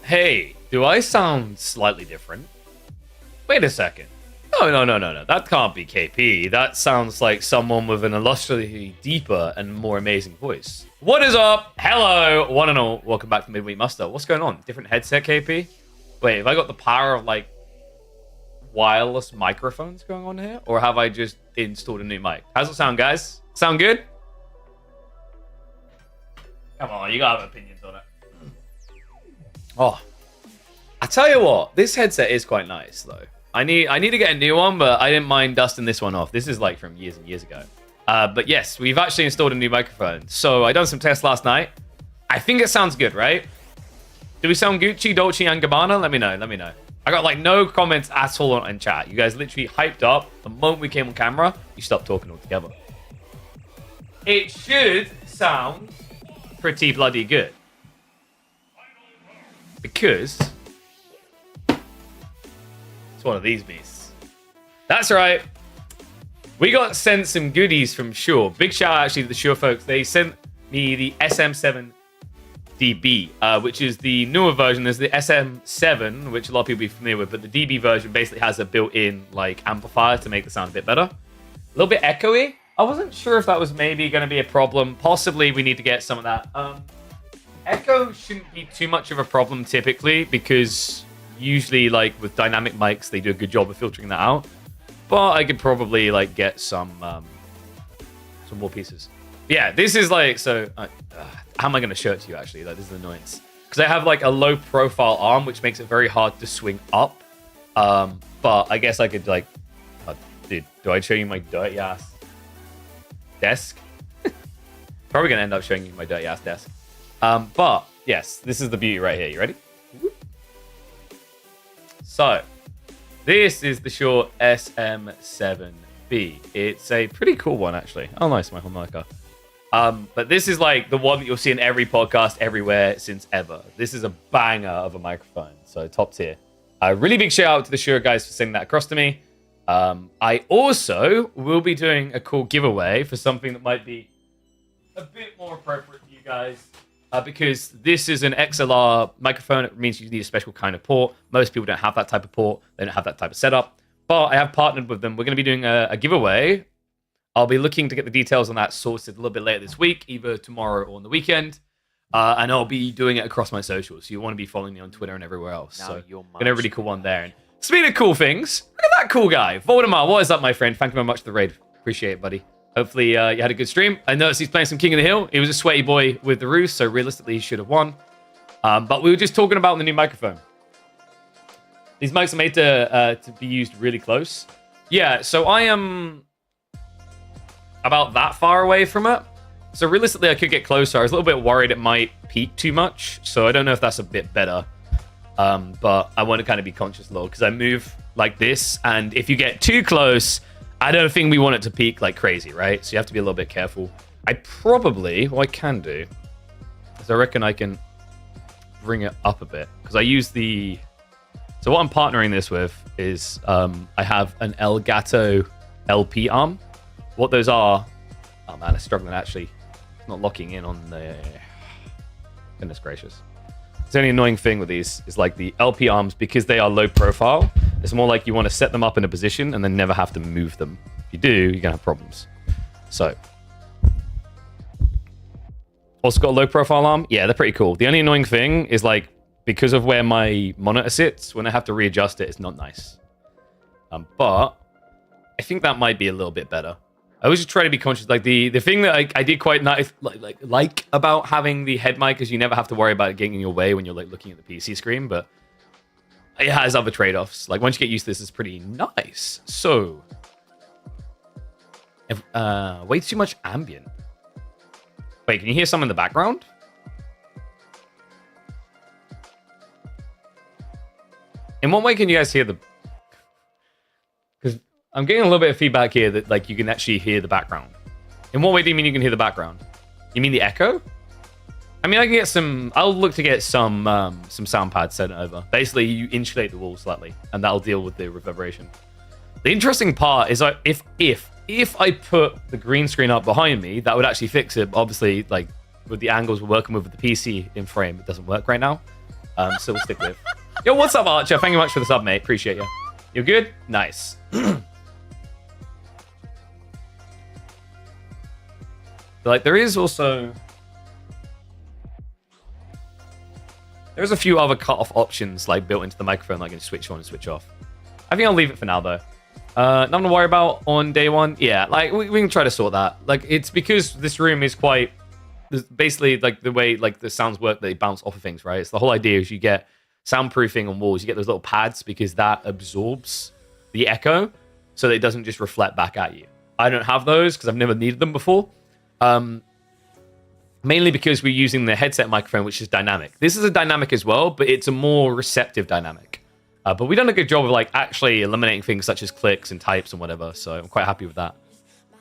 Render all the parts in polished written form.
Hey, do I sound slightly different? Wait a second. No. That can't be KP. That sounds like someone with an illustriously deeper and more amazing voice. What is up? Hello, one and all. Welcome back to Midweek Muster. What's going on? Different headset, KP? Wait, have I got the power of, like, wireless microphones going on here? Or have I just installed a new mic? How's it sound, guys? Sound good? Come on, you gotta have opinions on it. Oh, I tell you what, this headset is quite nice, though. I need to get a new one, but I didn't mind dusting this one off. This is like from years and years ago. But yes, we've actually installed a new microphone. So I done some tests last night. I think it sounds good, right? Do we sound Gucci, Dolce & Gabbana? Let me know. I got like no comments at all in chat. You guys literally hyped up. The moment we came on camera, you stopped talking altogether. It should sound pretty bloody good. Because it's one of these beasts. That's right. We got sent some goodies from Shure. Big shout out actually to the Shure folks. They sent me the SM7DB, which is the newer version. There's the SM7, which a lot of people will be familiar with, but the DB version basically has a built-in like amplifier to make the sound a bit better. A little bit echoey. I wasn't sure if that was maybe going to be a problem. Possibly we need to get some of that. Echo shouldn't be too much of a problem typically because usually like with dynamic mics they do a good job of filtering that out. But I could probably like get some more pieces. Yeah, this is like how am I going to show it to you actually? Like this is an annoyance because I have like a low profile arm which makes it very hard to swing up. But I guess I could like, dude, do I show you my dirty ass desk? Probably gonna end up showing you my dirty ass desk. But yes, this is the beauty right here. You ready? So this is the Shure SM7B. It's a pretty cool one actually. Oh nice, my harmonica. But this is like the one that you'll see in every podcast everywhere since ever. This is a banger of a microphone. So top tier. Really big shout out to the Shure guys for sending that across to me. I also will be doing a cool giveaway for something that might be a bit more appropriate for you guys. Because this is an XLR microphone. It means you need a special kind of port. Most people don't have that type of port. They don't have that type of setup. But I have partnered with them. We're going to be doing a giveaway. I'll be looking to get the details on that sorted a little bit later this week, either tomorrow or on the weekend. And I'll be doing it across my socials. So you want to be following me on Twitter and everywhere else. So you're going to really cool one there. And speaking of cool things, look at that cool guy. Voldemar, what is up, my friend? Thank you very much for the raid. Appreciate it, buddy. Hopefully you had a good stream. I noticed he's playing some King of the Hill. He was a sweaty boy with the roost, so realistically he should have won. But we were just talking about the new microphone. These mics are made to be used really close. Yeah, so I am about that far away from it. So realistically I could get closer. I was a little bit worried it might peak too much, so I don't know if that's a bit better. But I want to kind of be conscious a little because I move like this, and if you get too close, I don't think we want it to peak like crazy, right? So you have to be a little bit careful. What I can do is I reckon I can bring it up a bit because I use so what I'm partnering this with is I have an Elgato LP arm. What those are, oh man, I'm struggling actually. It's not locking in on the, goodness gracious. The only annoying thing with these is like the LP arms, because they are low profile, it's more like you want to set them up in a position and then never have to move them. If you do, you're going to have problems. So, also got a low profile arm. Yeah, they're pretty cool. The only annoying thing is like, because of where my monitor sits, when I have to readjust it, it's not nice. But I think that might be a little bit better. I always just try to be conscious. Like the thing that I did quite nice, like about having the head mic is you never have to worry about it getting in your way when you're like looking at the PC screen. But it has other trade-offs. Like once you get used to this, it's pretty nice. So, way too much ambient. Wait, can you hear some in the background? In what way can you guys hear the? Because I'm getting a little bit of feedback here that like you can actually hear the background. In what way do you mean you can hear the background? You mean the echo? I mean, I can get some. I'll look to get some sound pads sent over. Basically, you insulate the wall slightly, and that'll deal with the reverberation. The interesting part is if I put the green screen up behind me, that would actually fix it. Obviously, like with the angles we're working with the PC in frame, it doesn't work right now. So we'll stick with. Yo, what's up, Archer? Thank you much for the sub, mate. Appreciate you. You're good? Nice. Like, there's a few other cut-off options, like, built into the microphone, like, you can switch on and switch off. I think I'll leave it for now, though. Nothing to worry about on day one. Yeah, like, we can try to sort that. Like, it's because this room is quite... Basically, like, the way, like, the sounds work, they bounce off of things, right? It's the whole idea is you get soundproofing on walls. You get those little pads because that absorbs the echo so that it doesn't just reflect back at you. I don't have those because I've never needed them before. Mainly because we're using the headset microphone, which is dynamic. This is a dynamic as well, but it's a more receptive dynamic. But we've done a good job of like actually eliminating things such as clicks and types and whatever, so I'm quite happy with that.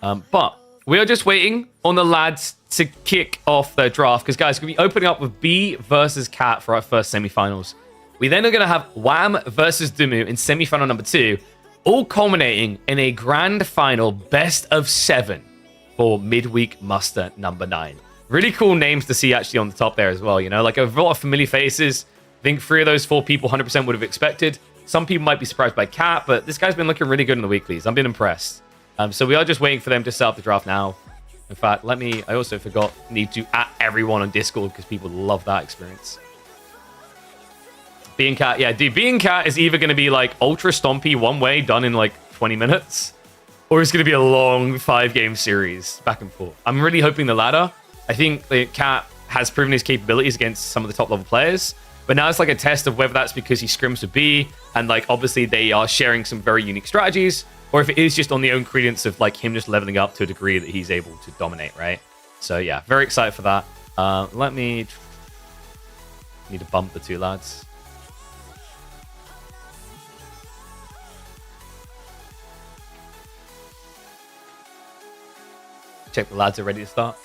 But we are just waiting on the lads to kick off their draft, because guys, we're going to be opening up with B versus Cat for our first semifinals. We then are going to have Wham versus Dumu in semifinal number 2, all culminating in a grand final best of 7 for Midweek Muster number 9. Really cool names to see actually on the top there as well, you know, like a lot of familiar faces. I think 3 of those 4 people 100% would have expected. Some people might be surprised by Cat, but this guy's been looking really good in the weeklies. I've been impressed. So we are just waiting for them to set up the draft now. In fact, I also need to at everyone on Discord because people love that experience. B and Cat, yeah, dude, B and Cat is either going to be like ultra stompy one way, done in like 20 minutes, or it's going to be a long 5-game series back and forth. I'm really hoping the latter. I think the Cat has proven his capabilities against some of the top level players, but now it's like a test of whether that's because he scrims with B, and like obviously they are sharing some very unique strategies, or if it is just on the own credence of like him just leveling up to a degree that he's able to dominate, right? So yeah, very excited for that. Need to bump the 2 lads. Check the lads are ready to start.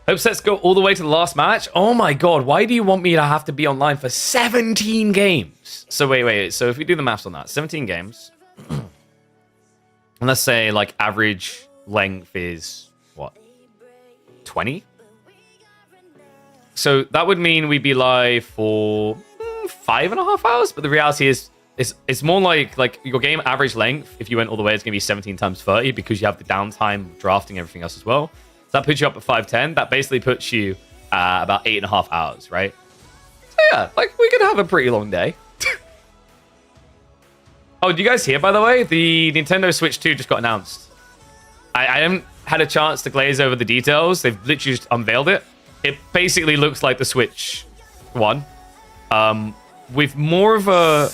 Hope sets go all the way to the last match. Oh my god, why do you want me to have to be online for 17 games? So wait. So if we do the maths on that, 17 games. And let's say like average length is what? 20? So that would mean we'd be live for 5.5 hours, but the reality is it's more like your game average length, if you went all the way, it's going to be 17 times 30 because you have the downtime, drafting, everything else as well. So that puts you up at 510. That basically puts you about 8.5 hours, right? So yeah, like we could have a pretty long day. Oh, do you guys hear, by the way? The Nintendo Switch 2 just got announced. I haven't had a chance to glaze over the details. They've literally just unveiled it. It basically looks like the Switch 1. With more of a...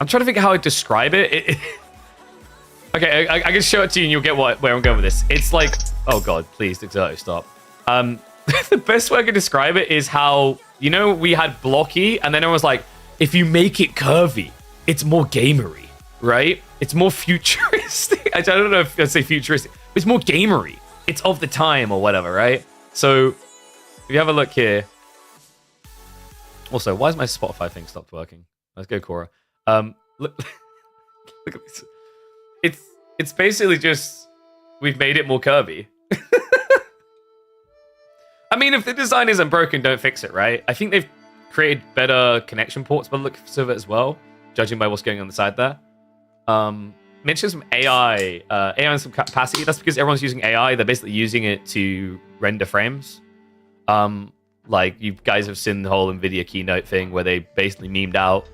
I'm trying to think how I describe it. Okay, I can show it to you and you'll get where I'm going with this. It's like... Oh god, please, Exerto, stop. The best way I can describe it is how... You know, we had blocky, and then it was like, if you make it curvy, it's more gamery, right? It's more futuristic. I don't know if I'd say futuristic. It's more gamery. It's of the time or whatever, right? So, if you have a look here... Also, why is my Spotify thing stopped working? Let's go, Cora. Look at this. It's basically just we've made it more curvy. I mean, if the design isn't broken, don't fix it, right? I think they've created better connection ports by the look of it as well, judging by what's going on the side there. Mentioned some AI and some capacity. That's because everyone's using AI. They're basically using it to render frames. Like you guys have seen the whole NVIDIA keynote thing where they basically memed out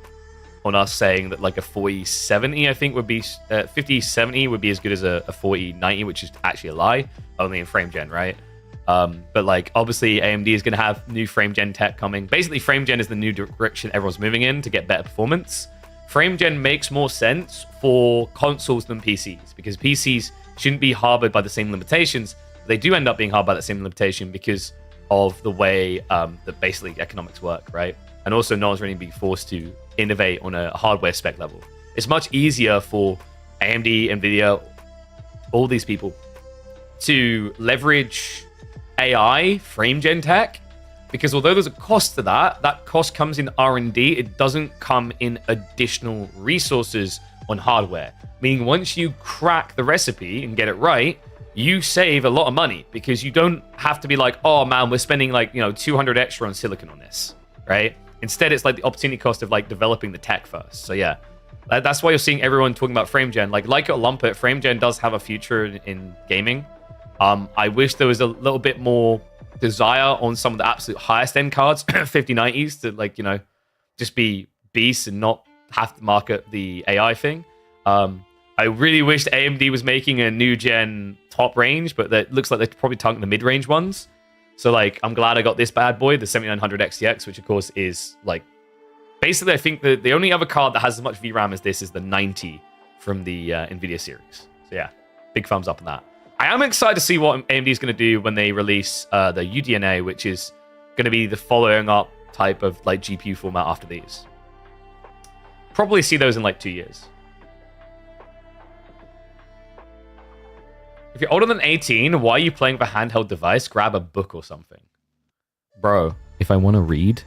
on us saying that like a 4070 I think would be 5070 would be as good as a 4090, which is actually a lie, only in frame gen, right? But like obviously AMD is going to have new frame gen tech coming. Basically frame gen is the new direction everyone's moving in to get better performance. Frame gen makes more sense for consoles than PCs because PCs shouldn't be harbored by the same limitations. They do end up being harbored by that same limitation because of the way that basically economics work, right? And also no one's really being forced to innovate on a hardware spec level. It's much easier for AMD, NVIDIA, all these people to leverage AI frame gen tech, because although there's a cost to that, that cost comes in R&D. It doesn't come in additional resources on hardware. Meaning once you crack the recipe and get it right, you save a lot of money because you don't have to be like, oh man, we're spending like, 200 extra on silicon on this, right? Instead, it's like the opportunity cost of like developing the tech first. So yeah, that's why you're seeing everyone talking about frame gen. Like it or lump it, frame gen does have a future in gaming. I wish there was a little bit more desire on some of the absolute highest end cards, 5090s, to like, you know, just be beasts and not have to market the AI thing. I really wish AMD was making a new gen top range, but that looks like they're probably targeting the mid-range ones. So like, I'm glad I got this bad boy, the 7900 XTX, which of course is like, basically I think the only other card that has as much VRAM as this is the 90 from the NVIDIA series. So yeah, big thumbs up on that. I am excited to see what AMD is going to do when they release the UDNA, which is going to be the following up type of like GPU format after these. Probably see those in like 2 years. If you're older than 18, why are you playing with a handheld device? Grab a book or something. Bro, if I want to read,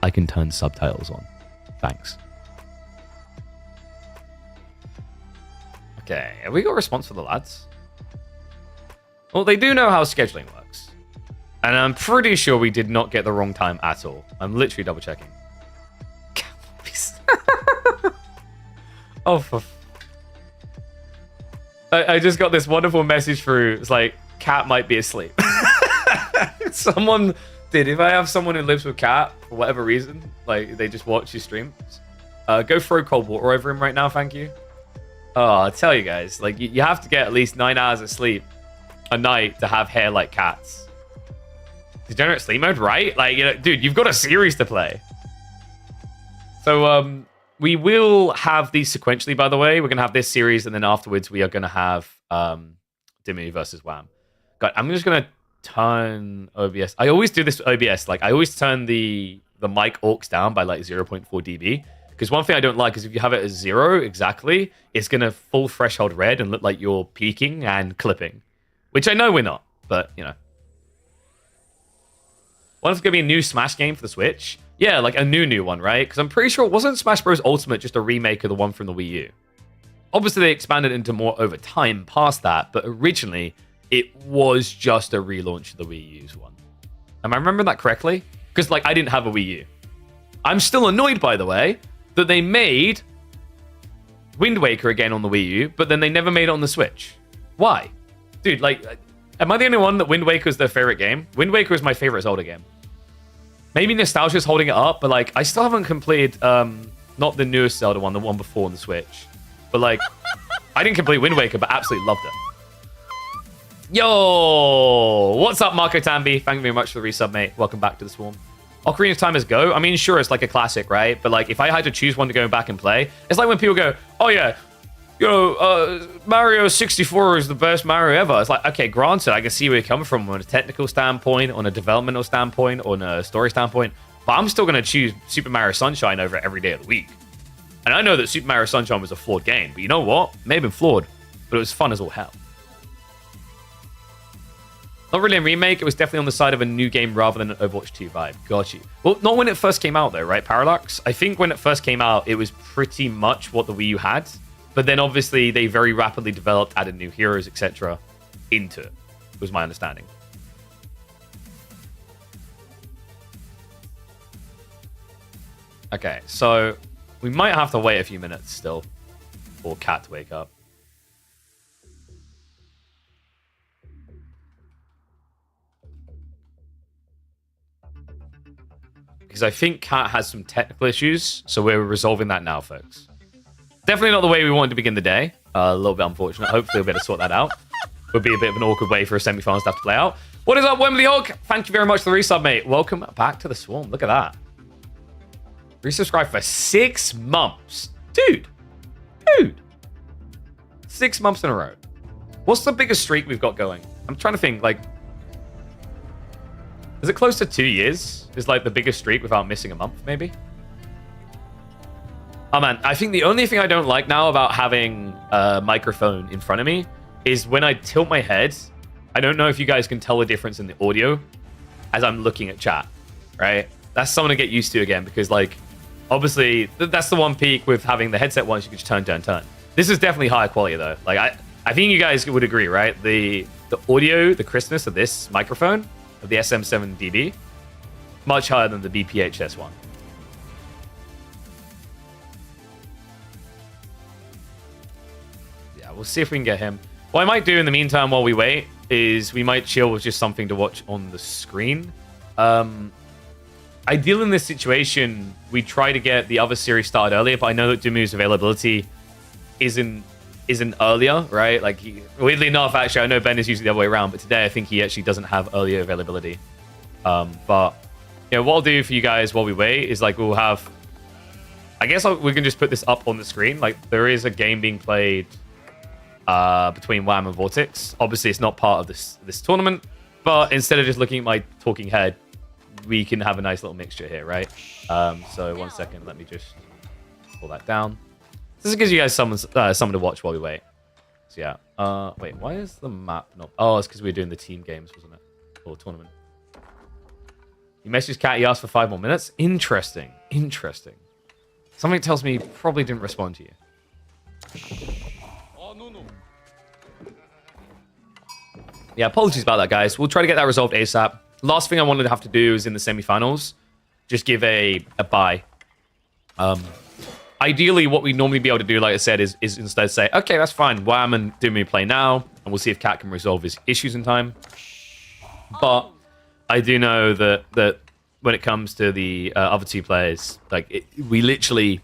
I can turn subtitles on. Thanks. Okay, have we got a response for the lads? Well, they do know how scheduling works. And I'm pretty sure we did not get the wrong time at all. I'm literally double checking. Oh, for... I just got this wonderful message through. It's like, Cat might be asleep. Someone did. If I have someone who lives with Cat, for whatever reason, like, they just watch your streams, go throw cold water over him right now, thank you. Oh, I tell you guys, like, you have to get at least 9 hours of sleep a night to have hair like Cat's. Degenerate sleep mode, right? Like, you know, dude, you've got a series to play. So, we will have these sequentially, by the way. We're going to have this series, and then afterwards we are going to have Dimmu versus Wham. God, I'm just going to turn OBS. I always do this with OBS. Like, I always turn the mic aux down by like 0.4 dB. Because one thing I don't like is if you have it at 0 exactly, it's going to full threshold red and look like you're peaking and clipping. Which I know we're not, but, you know. What if it's going to be a new Smash game for the Switch? Yeah, like a new one, right? Because I'm pretty sure it wasn't Smash Bros. Ultimate just a remake of the one from the Wii U. Obviously, they expanded into more over time past that, but originally, it was just a relaunch of the Wii U's one. Am I remembering that correctly? Because, like, I didn't have a Wii U. I'm still annoyed, by the way, that they made Wind Waker again on the Wii U, but then they never made it on the Switch. Why? Dude, like, am I the only one that Wind Waker is their favorite game? Wind Waker is my favorite Zelda game. Maybe nostalgia is holding it up, but like I still haven't completed not the newest Zelda one, the one before on the Switch. But like I didn't complete Wind Waker, but absolutely loved it. Yo, what's up, Marco Tambi? Thank you very much for the resub, mate. Welcome back to the Swarm. Ocarina of Time is Go. I mean, sure, it's like a classic, right? But like if I had to choose one to go back and play, it's like when people go, "Oh yeah, Mario 64 is the best Mario ever." It's like, okay, granted, I can see where you're coming from on a technical standpoint, on a developmental standpoint, on a story standpoint, but I'm still going to choose Super Mario Sunshine over every day of the week. And I know that Super Mario Sunshine was a flawed game, but you know what? It may have been flawed, but it was fun as all hell. Not really a remake, it was definitely on the side of a new game rather than an Overwatch 2 vibe. Got you. Well, not when it first came out though, right, Parallax? I think when it first came out, it was pretty much what the Wii U had. But then obviously they very rapidly developed, added new heroes, etc. into it, was my understanding. Okay, so we might have to wait a few minutes still for Cat to wake up. Because I think Cat has some technical issues, so we're resolving that now, folks. Definitely not the way we wanted to begin the day. A little bit unfortunate. Hopefully we'll be able to sort that out. Would be a bit of an awkward way for a semi-finals to have to play out. What is up, Wembley Hawk? Thank you very much for the resub, mate. Welcome back to the Swarm. Look at that. Resubscribe for 6 months. Dude. 6 months in a row. What's the biggest streak we've got going? I'm trying to think, like... Is it close to 2 years? Is like the biggest streak without missing a month, maybe? Oh man, I think the only thing I don't like now about having a microphone in front of me is when I tilt my head, I don't know if you guys can tell the difference in the audio as I'm looking at chat, right? That's something to get used to again because like, obviously that's the one peak with having the headset ones you can just turn. This is definitely higher quality though. Like I think you guys would agree, right? The audio, the crispness of this microphone, of the SM7DB, much higher than the BPHS one. Yeah, we'll see if we can get him. What I might do in the meantime while we wait is we might chill with just something to watch on the screen. Ideal in this situation, we try to get the other series started earlier, but I know that Dumu's availability isn't earlier, right? Like, weirdly enough, actually, I know Ben is usually the other way around, but today I think he actually doesn't have earlier availability. But, you know, what I'll do for you guys while we wait is, like, we'll have... I guess we can just put this up on the screen. Like, there is a game being played between WAM and Vortex. Obviously, it's not part of this tournament, but instead of just looking at my talking head, we can have a nice little mixture here, right? So, 1 second, let me just pull that down. This gives you guys someone to watch while we wait. So yeah. Wait, why is the map not... Oh, it's because we were doing the team games, wasn't it? Or tournament. You messaged Cat, he asked for 5 more minutes. Interesting. Interesting. Something tells me he probably didn't respond to you. Oh, no. Yeah, apologies about that, guys. We'll try to get that resolved ASAP. Last thing I wanted to have to do is in the semifinals, just give a bye. Ideally, what we normally be able to do, like I said, is instead say, okay, that's fine. WAM and Dumu play now, and we'll see if Cat can resolve his issues in time. But I do know that when it comes to the other two players, like we literally,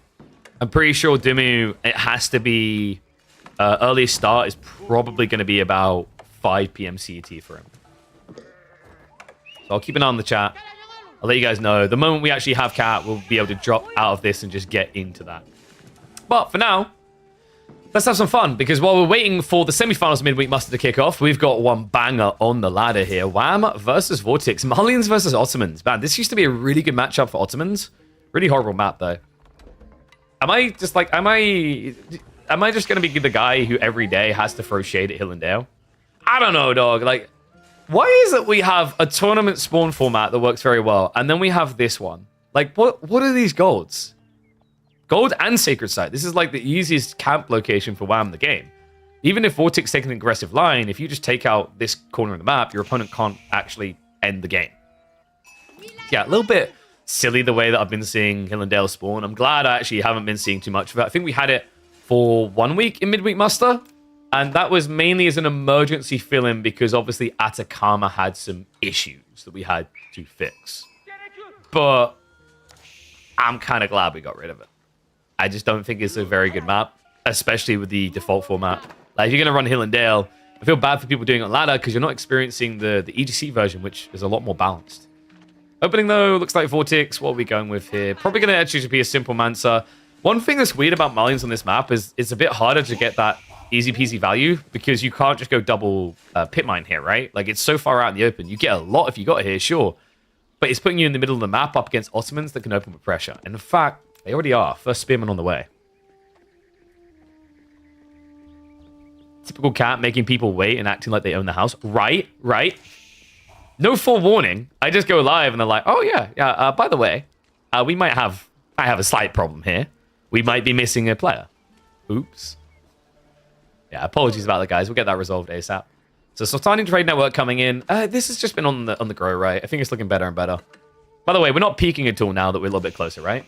I'm pretty sure Dumu, it has to be earliest start is probably going to be about 5 p.m. CET for him. So I'll keep an eye on the chat. I'll let you guys know. The moment we actually have Cat, we'll be able to drop out of this and just get into that. But for now, let's have some fun, because while we're waiting for the semifinals of Midweek Muster to kick off, we've got one banger on the ladder here. WAM versus Vortex. Malians versus Ottomans. Man, this used to be a really good matchup for Ottomans. Really horrible map, though. Am I just going to be the guy who every day has to throw shade at Hill and Dale? I don't know, dog. Like, why is it we have a tournament spawn format that works very well, and then we have this one? Like, what are these golds? Gold and Sacred Site. This is like the easiest camp location for WAM in the game. Even if Vortex take an aggressive line, if you just take out this corner of the map, your opponent can't actually end the game. Yeah, a little bit silly the way that I've been seeing Hill and Dale spawn. I'm glad I actually haven't been seeing too much of it. I think we had it for 1 week in Midweek Muster, and that was mainly as an emergency fill-in because obviously Atacama had some issues that we had to fix. But I'm kind of glad we got rid of it. I just don't think it's a very good map, especially with the default format. Like, if you're going to run Hill and Dale, I feel bad for people doing it on ladder because you're not experiencing the EGC version, which is a lot more balanced. Opening, though, looks like Vortex. What are we going with here? Probably going to actually just be a simple Mansa. One thing that's weird about Malians on this map is it's a bit harder to get that easy peasy value because you can't just go double pit mine here, right? Like, it's so far out in the open. You get a lot if you got it here, sure. But it's putting you in the middle of the map up against Ottomans that can open with pressure. And in fact, they already are. First Spearman on the way. Typical Cat making people wait and acting like they own the house. Right. No forewarning. I just go live and they're like, oh, yeah. By the way, I have a slight problem here. We might be missing a player. Oops. Yeah, apologies about that, guys. We'll get that resolved ASAP. So Sultani Trade Network coming in. This has just been on the grow, right? I think it's looking better and better. By the way, we're not peaking at all now that we're a little bit closer, right?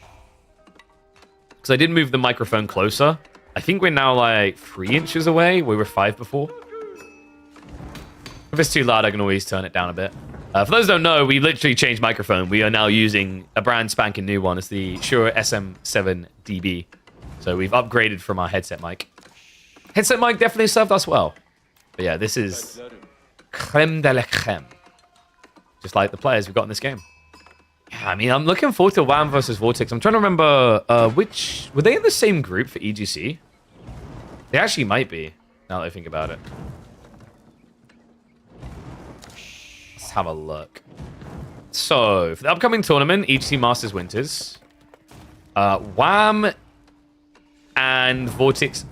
Because I did move the microphone closer. I think we're now like 3 inches away. We were 5 before. If it's too loud, I can always turn it down a bit. For those who don't know, we literally changed microphone. We are now using a brand spanking new one. It's the Shure SM7DB. So we've upgraded from our headset mic. Headset mic definitely served us well. But yeah, this is creme de la creme. Just like the players we've got in this game. Yeah, I mean, I'm looking forward to WAM versus Vortex. I'm trying to remember which... Were they in the same group for EGC? They actually might be, now that I think about it. Let's have a look. So, for the upcoming tournament, EGC Masters Winters, WAM and Vortex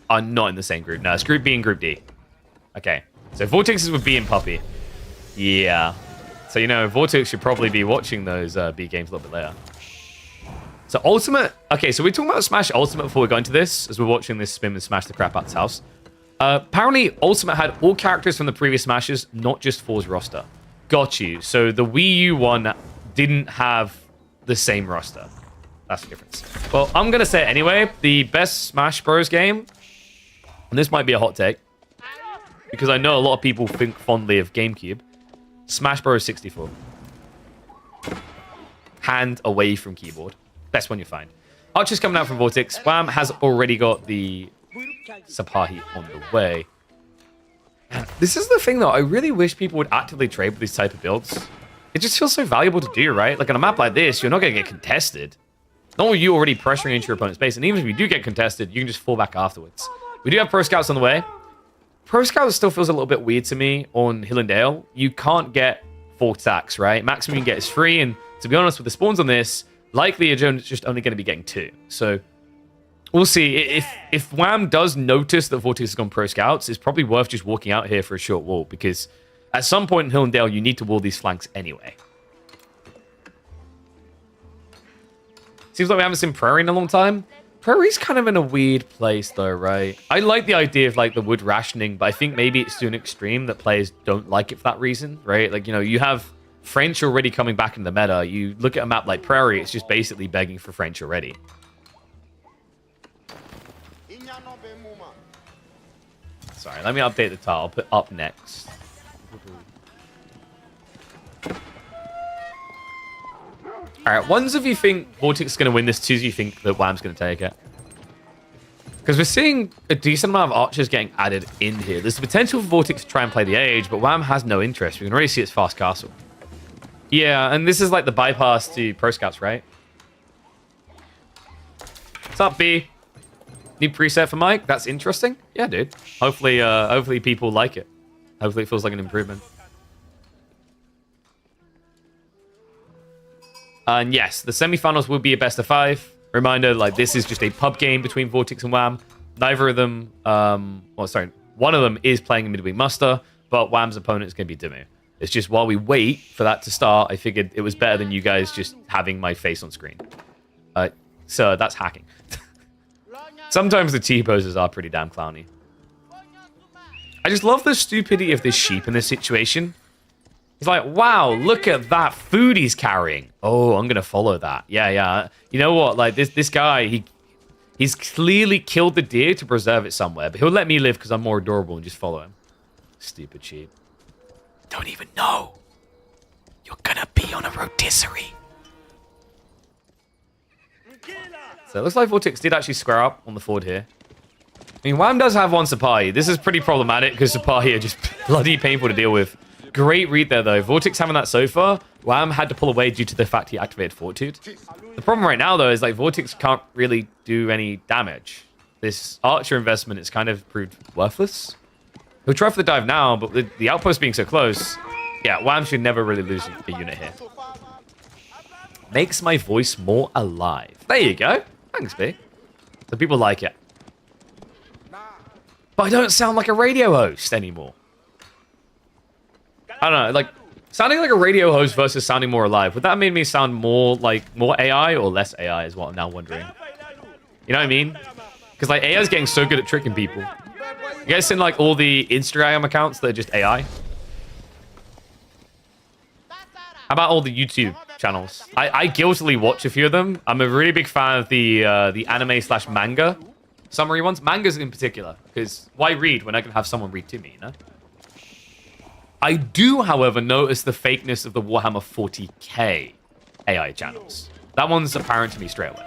are not in the same group. No, it's Group B and Group D. Okay, so Vortex is with B and Puppy. Yeah. So, you know, Vortex should probably be watching those B games a little bit later. So, Ultimate... Okay, so we're talking about Smash Ultimate before we go into this, as we're watching this spin and smash the crap out of house. Apparently, Ultimate had all characters from the previous Smashes, not just Four's roster. Got you. So, the Wii U one didn't have the same roster. That's the difference. Well, I'm going to say it anyway. The best Smash Bros. Game, and this might be a hot take, because I know a lot of people think fondly of GameCube. Smash Bros. 64. Hand away from keyboard. Best one you find. Archer's coming out from Vortex. Wham has already got the Sapahi on the way. This is the thing, though. I really wish people would actively trade with these type of builds. It just feels so valuable to do, right? Like on a map like this, you're not going to get contested. Not only are you already pressuring into your opponent's base, and even if you do get contested, you can just fall back afterwards. We do have Pro Scouts on the way. Pro Scouts still feels a little bit weird to me on Hill and Dale. You can't get 4 stacks, right? Maximum you can get is 3, and to be honest, with the spawns on this, likely you're just only going to be getting 2. So we'll see. If Wham does notice that Vortex has gone Pro Scouts, it's probably worth just walking out here for a short wall, because at some point in Hill and Dale, you need to wall these flanks anyway. Seems like we haven't seen Prairie in a long time. Prairie's kind of in a weird place, though, right? I like the idea of, like, the wood rationing, but I think maybe it's to an extreme that players don't like it for that reason, right? Like, you know, you have French already coming back in the meta. You look at a map like Prairie, it's just basically begging for French already. Sorry, let me update the tile. I'll put up next. Alright, ones of you think Vortex is going to win this, 2 of you think that Wham's going to take it. Because we're seeing a decent amount of archers getting added in here. There's the potential for Vortex to try and play the age, but Wham has no interest. We can already see it's fast castle. Yeah, and this is like the bypass to Pro Scouts, right? What's up, B? New preset for Mike? That's interesting. Yeah, dude. Hopefully people like it. Hopefully it feels like an improvement. And yes, the semifinals will be a best of 5. Reminder, like, this is just a pub game between Vortex and Wham. Neither of them, one of them is playing a Midweek Muster, but Wham's opponent is going to be Dimmu. It's just while we wait for that to start, I figured it was better than you guys just having my face on screen. So that's hacking. Sometimes the T-poses are pretty damn clowny. I just love the stupidity of this sheep in this situation. It's like, wow, look at that food he's carrying. Oh, I'm going to follow that. Yeah. You know what? Like, this guy, he's clearly killed the deer to preserve it somewhere. But he'll let me live because I'm more adorable and just follow him. Stupid sheep. Don't even know. You're going to be on a rotisserie. So it looks like Vortex did actually square up on the ford here. I mean, Wham does have one Sapahi. This is pretty problematic because Sapahi are just bloody painful to deal with. Great read there, though. Vortex having that so far. Wham had to pull away due to the fact he activated Fortitude. The problem right now, though, is like Vortex can't really do any damage. This Archer investment is kind of proved worthless. He'll try for the dive now, but with the outpost being so close, yeah, Wham should never really lose a unit here. Makes my voice more alive. There you go. Thanks, B. So people like it. But I don't sound like a radio host anymore. I don't know, like, sounding like a radio host versus sounding more alive. Would that make me sound more AI or less AI is what I'm now wondering. You know what I mean? Because, like, AI is getting so good at tricking people. You guys seen, like, all the Instagram accounts that are just AI? How about all the YouTube channels? I guiltily watch a few of them. I'm a really big fan of the anime/manga summary ones. Mangas in particular. Because why read when I can have someone read to me, you know? I do, however, notice the fakeness of the Warhammer 40k AI channels. That one's apparent to me straight away.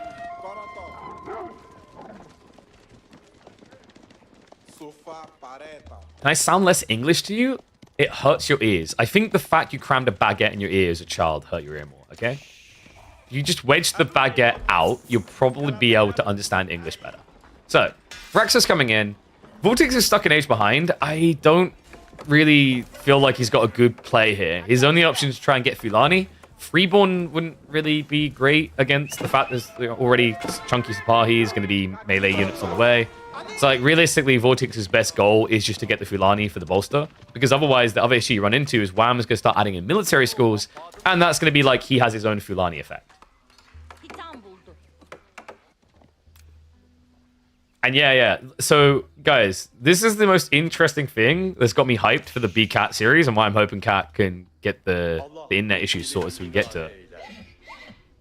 Can I sound less English to you? It hurts your ears. I think the fact you crammed a baguette in your ear as a child hurt your ear more, okay? If you just wedge the baguette out, you'll probably be able to understand English better. So, Rexus coming in. Vortex is stuck an age behind. I don't really feel like he's got a good play here. His only option is to try and get Fulani. Freeborn wouldn't really be great against the fact there's already chunky Sapahi. He's going to be melee units on the way. So, like, realistically, Vortex's best goal is just to get the Fulani for the bolster. Because otherwise, the other issue you run into is Wham is going to start adding in military schools. And that's going to be like he has his own Fulani effect. And yeah. So, guys, this is the most interesting thing that's got me hyped for the B-Cat series and why I'm hoping Cat can get the internet issues sorted so we can get to it.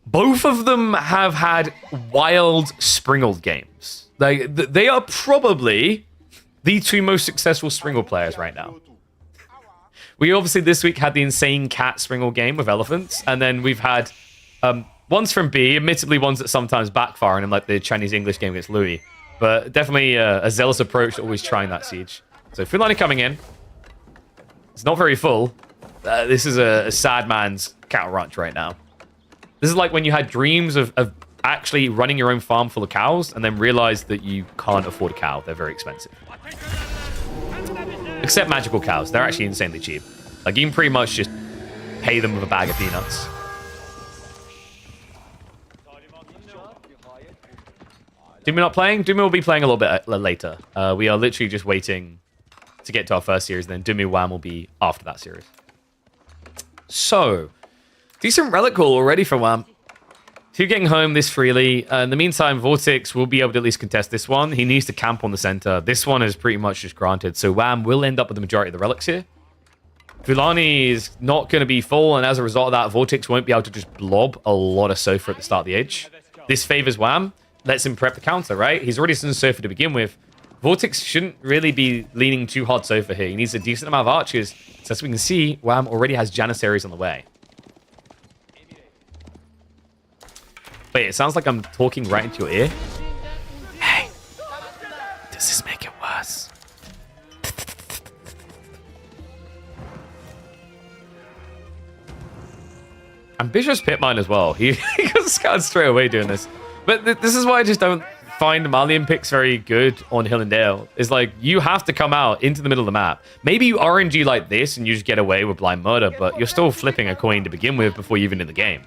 Both of them have had wild Springald games. They are probably the two most successful Springald players right now. We obviously this week had the insane cat Springald game with elephants, and then we've had ones from B, admittedly ones that sometimes backfire on him, like the Chinese-English game against Louis. But definitely a zealous approach to always trying that siege. So Fulani coming in. It's not very full. This is a sad man's cow ranch right now. This is like when you had dreams of actually running your own farm full of cows and then realized that you can't afford a cow. They're very expensive. Except magical cows. They're actually insanely cheap. Like, you can pretty much just pay them with a bag of peanuts. Dumi not playing? Dumi will be playing a little bit later. We are literally just waiting to get to our first series, and then Dumi Wham will be after that series. So, decent relic call already for Wham. 2 getting home this freely. In the meantime, Vortex will be able to at least contest this one. He needs to camp on the center. This one is pretty much just granted. So Wham will end up with the majority of the relics here. Fulani is not going to be full, and as a result of that, Vortex won't be able to just blob a lot of Sofa at the start of the age. This favors Wham. Lets him prep the counter, right? He's already done Sofa to begin with. Vortex shouldn't really be leaning too hard Sofa here. He needs a decent amount of archers. So as we can see, Wham already has Janissaries on the way. Wait, it sounds like I'm talking right into your ear. Hey, does this make it worse? Ambitious Pitmine as well. He got scouted straight away doing this. But this is why I just don't find Malian picks very good on Hill and Dale. Is like, you have to come out into the middle of the map. Maybe you RNG like this and you just get away with blind murder, but you're still flipping a coin to begin with before you're even in the game.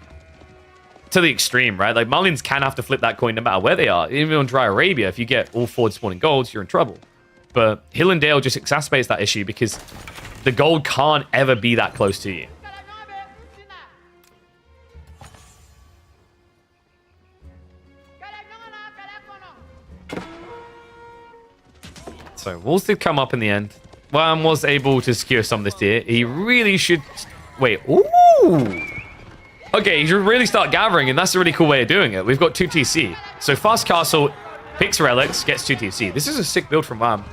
To the extreme, right? Like, Malians can have to flip that coin no matter where they are. Even on Dry Arabia, if you get all forward spawning golds, you're in trouble. But Hill and Dale just exacerbates that issue because the gold can't ever be that close to you. So Wolves did come up in the end. Wham was able to secure some of this tier. He really should... Wait. Ooh! Okay, he should really start gathering, and that's a really cool way of doing it. We've got 2 TC. So Fast Castle picks relics, gets 2 TC. This is a sick build from Wham.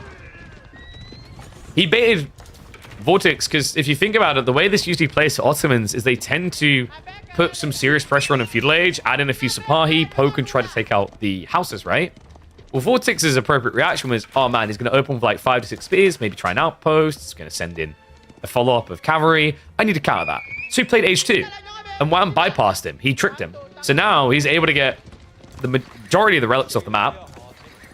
He baited Vortex, because if you think about it, the way this usually plays for Ottomans is they tend to put some serious pressure on in Feudal Age, add in a few Sipahi, poke, and try to take out the houses, right? Well, Vortex's appropriate reaction was, oh man, he's going to open with like 5 to 6 spears, maybe try an outpost, he's going to send in a follow-up of cavalry. I need to counter that. So he played H2, and Wham bypassed him. He tricked him. So now he's able to get the majority of the relics off the map.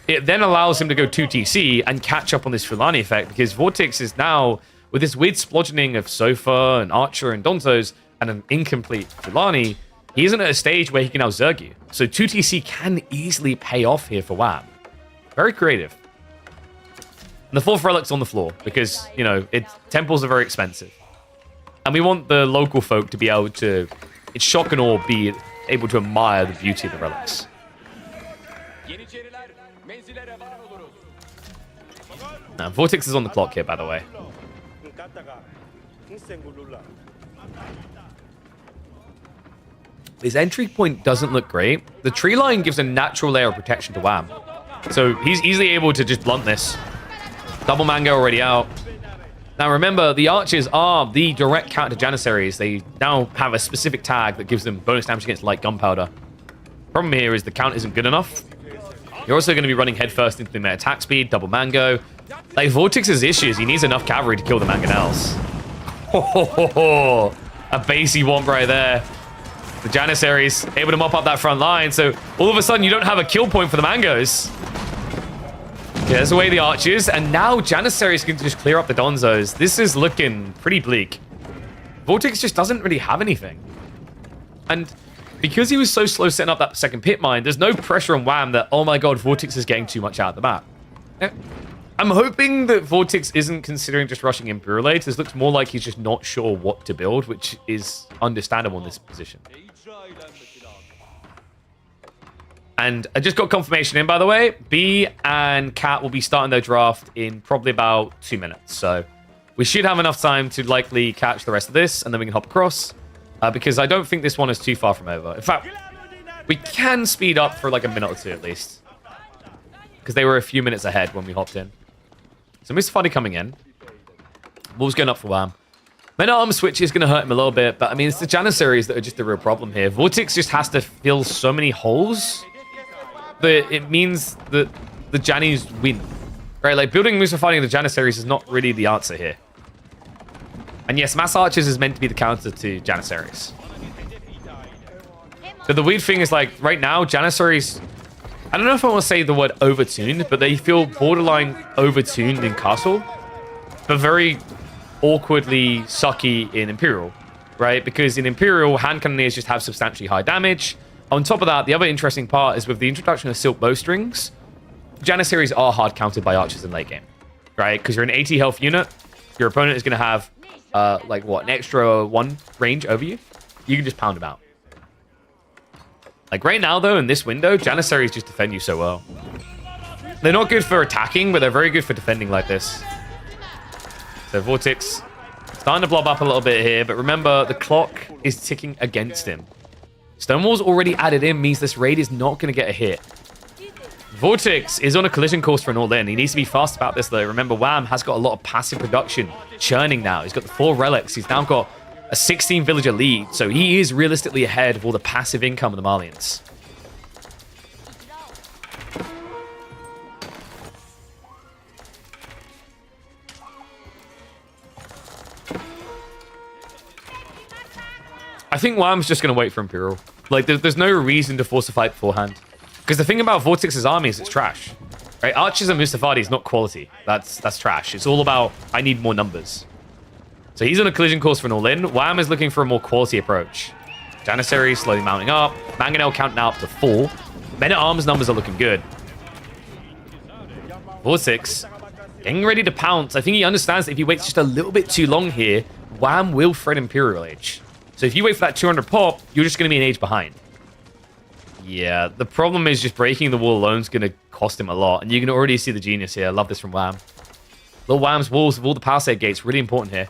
It then allows him to go 2 TC and catch up on this Fulani effect, because Vortex is now, with this weird splodgeoning of Sofa and Archer and Donzos and an incomplete Fulani, he isn't at a stage where he can out-Zerg you. So 2 TC can easily pay off here for Wham. Very creative. And the 4th relic's on the floor because, you know, temples are very expensive. And we want the local folk to be able to, it's shock and awe, be able to admire the beauty of the relics. Now, Vortex is on the clock here, by the way. His entry point doesn't look great. The tree line gives a natural layer of protection to Wham. So he's easily able to just blunt this. Double Mango already out. Now remember, the archers are the direct counter to Janissaries. They now have a specific tag that gives them bonus damage against light gunpowder. Problem here is the count isn't good enough. You're also going to be running headfirst into the meta attack speed, double Mango. Like, Vortex's issue is he needs enough cavalry to kill the Mangonels. A basey womp right there. The Janissaries able to mop up that front line, so all of a sudden you don't have a kill point for the Mangos. There's away the archers, and now Janissaries can just clear up the Donzos. This is looking pretty bleak. Vortex just doesn't really have anything. And because he was so slow setting up that second pit mine, there's no pressure on Wham that, oh my god, Vortex is getting too much out of the map. I'm hoping that Vortex isn't considering just rushing Imperial Age. This looks more like he's just not sure what to build, which is understandable in this position. And I just got confirmation in, by the way. B and Cat will be starting their draft in probably about 2 minutes. So we should have enough time to likely catch the rest of this, and then we can hop across. because I don't think this one is too far from over. In fact, we can speed up for like a minute or two at least. Because they were a few minutes ahead when we hopped in. So Mr. Fuddy coming in. Wolves going up for Wham. Men-at-Arms switch is going to hurt him a little bit, but I mean, it's the Janissaries that are just the real problem here. Vortex just has to fill so many holes that it means that the Jannies win. Right, like building Musafani and the Janissaries is not really the answer here. And yes, Mass Archers is meant to be the counter to Janissaries. But the weird thing is, like, right now, Janissaries, I don't know if I want to say the word overtuned, but they feel borderline overtuned in Castle, but very awkwardly sucky in Imperial, right? Because in Imperial, hand cannoneers just have substantially high damage. On top of that, the other interesting part is with the introduction of Silk Bowstrings, Janissaries are hard countered by archers in late game, right? Because you're an 80 health unit, your opponent is going to have, like, what, an extra 1 range over you? You can just pound them out. Like, right now, though, in this window, Janissaries just defend you so well. They're not good for attacking, but they're very good for defending like this. So Vortex starting to blob up a little bit here, but remember, the clock is ticking against him. Stonewall's already added in, means this raid is not going to get a hit. Vortex is on a collision course for an all-in. He needs to be fast about this, though. Remember, Wham has got a lot of passive production churning now. He's got the 4 relics. He's now got a 16 villager lead, so he is realistically ahead of all the passive income of the Malians. I think Wham's just going to wait for Imperial. Like, there's no reason to force a fight beforehand. Because the thing about Vortex's army is it's trash. Right? Archers and Mustafadi is not quality. That's trash. It's all about, I need more numbers. So he's on a collision course for an all-in. Wham is looking for a more quality approach. Janissary slowly mounting up. Mangonel counting now up to 4. Men-at-Arms numbers are looking good. Vortex getting ready to pounce. I think he understands that if he waits just a little bit too long here, Wham will thread Imperial Age. So if you wait for that 200 pop, you're just going to be an age behind. Yeah, the problem is just breaking the wall alone is going to cost him a lot. And you can already see the genius here. I love this from Wham. Little Wham's walls with all the palisade gates, really important here.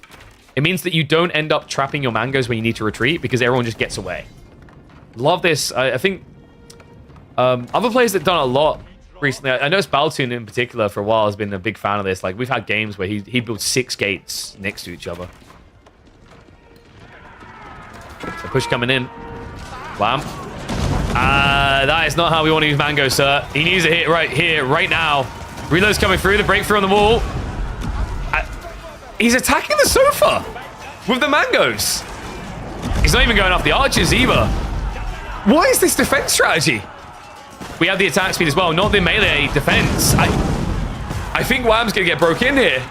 It means that you don't end up trapping your mangoes when you need to retreat because everyone just gets away. Love this. I think other players that have done a lot recently, I noticed Baltoon in particular for a while has been a big fan of this. Like, we've had games where he built 6 gates next to each other. So push coming in. Wham. That is not how we want to use Mango, sir. He needs a hit right here, right now. Reload's coming through, the breakthrough on the wall. He's attacking the sofa with the mangoes. He's not even going off the archers either. What is this defense strategy? We have the attack speed as well, not the melee defense. I think Wham's going to get broke in here.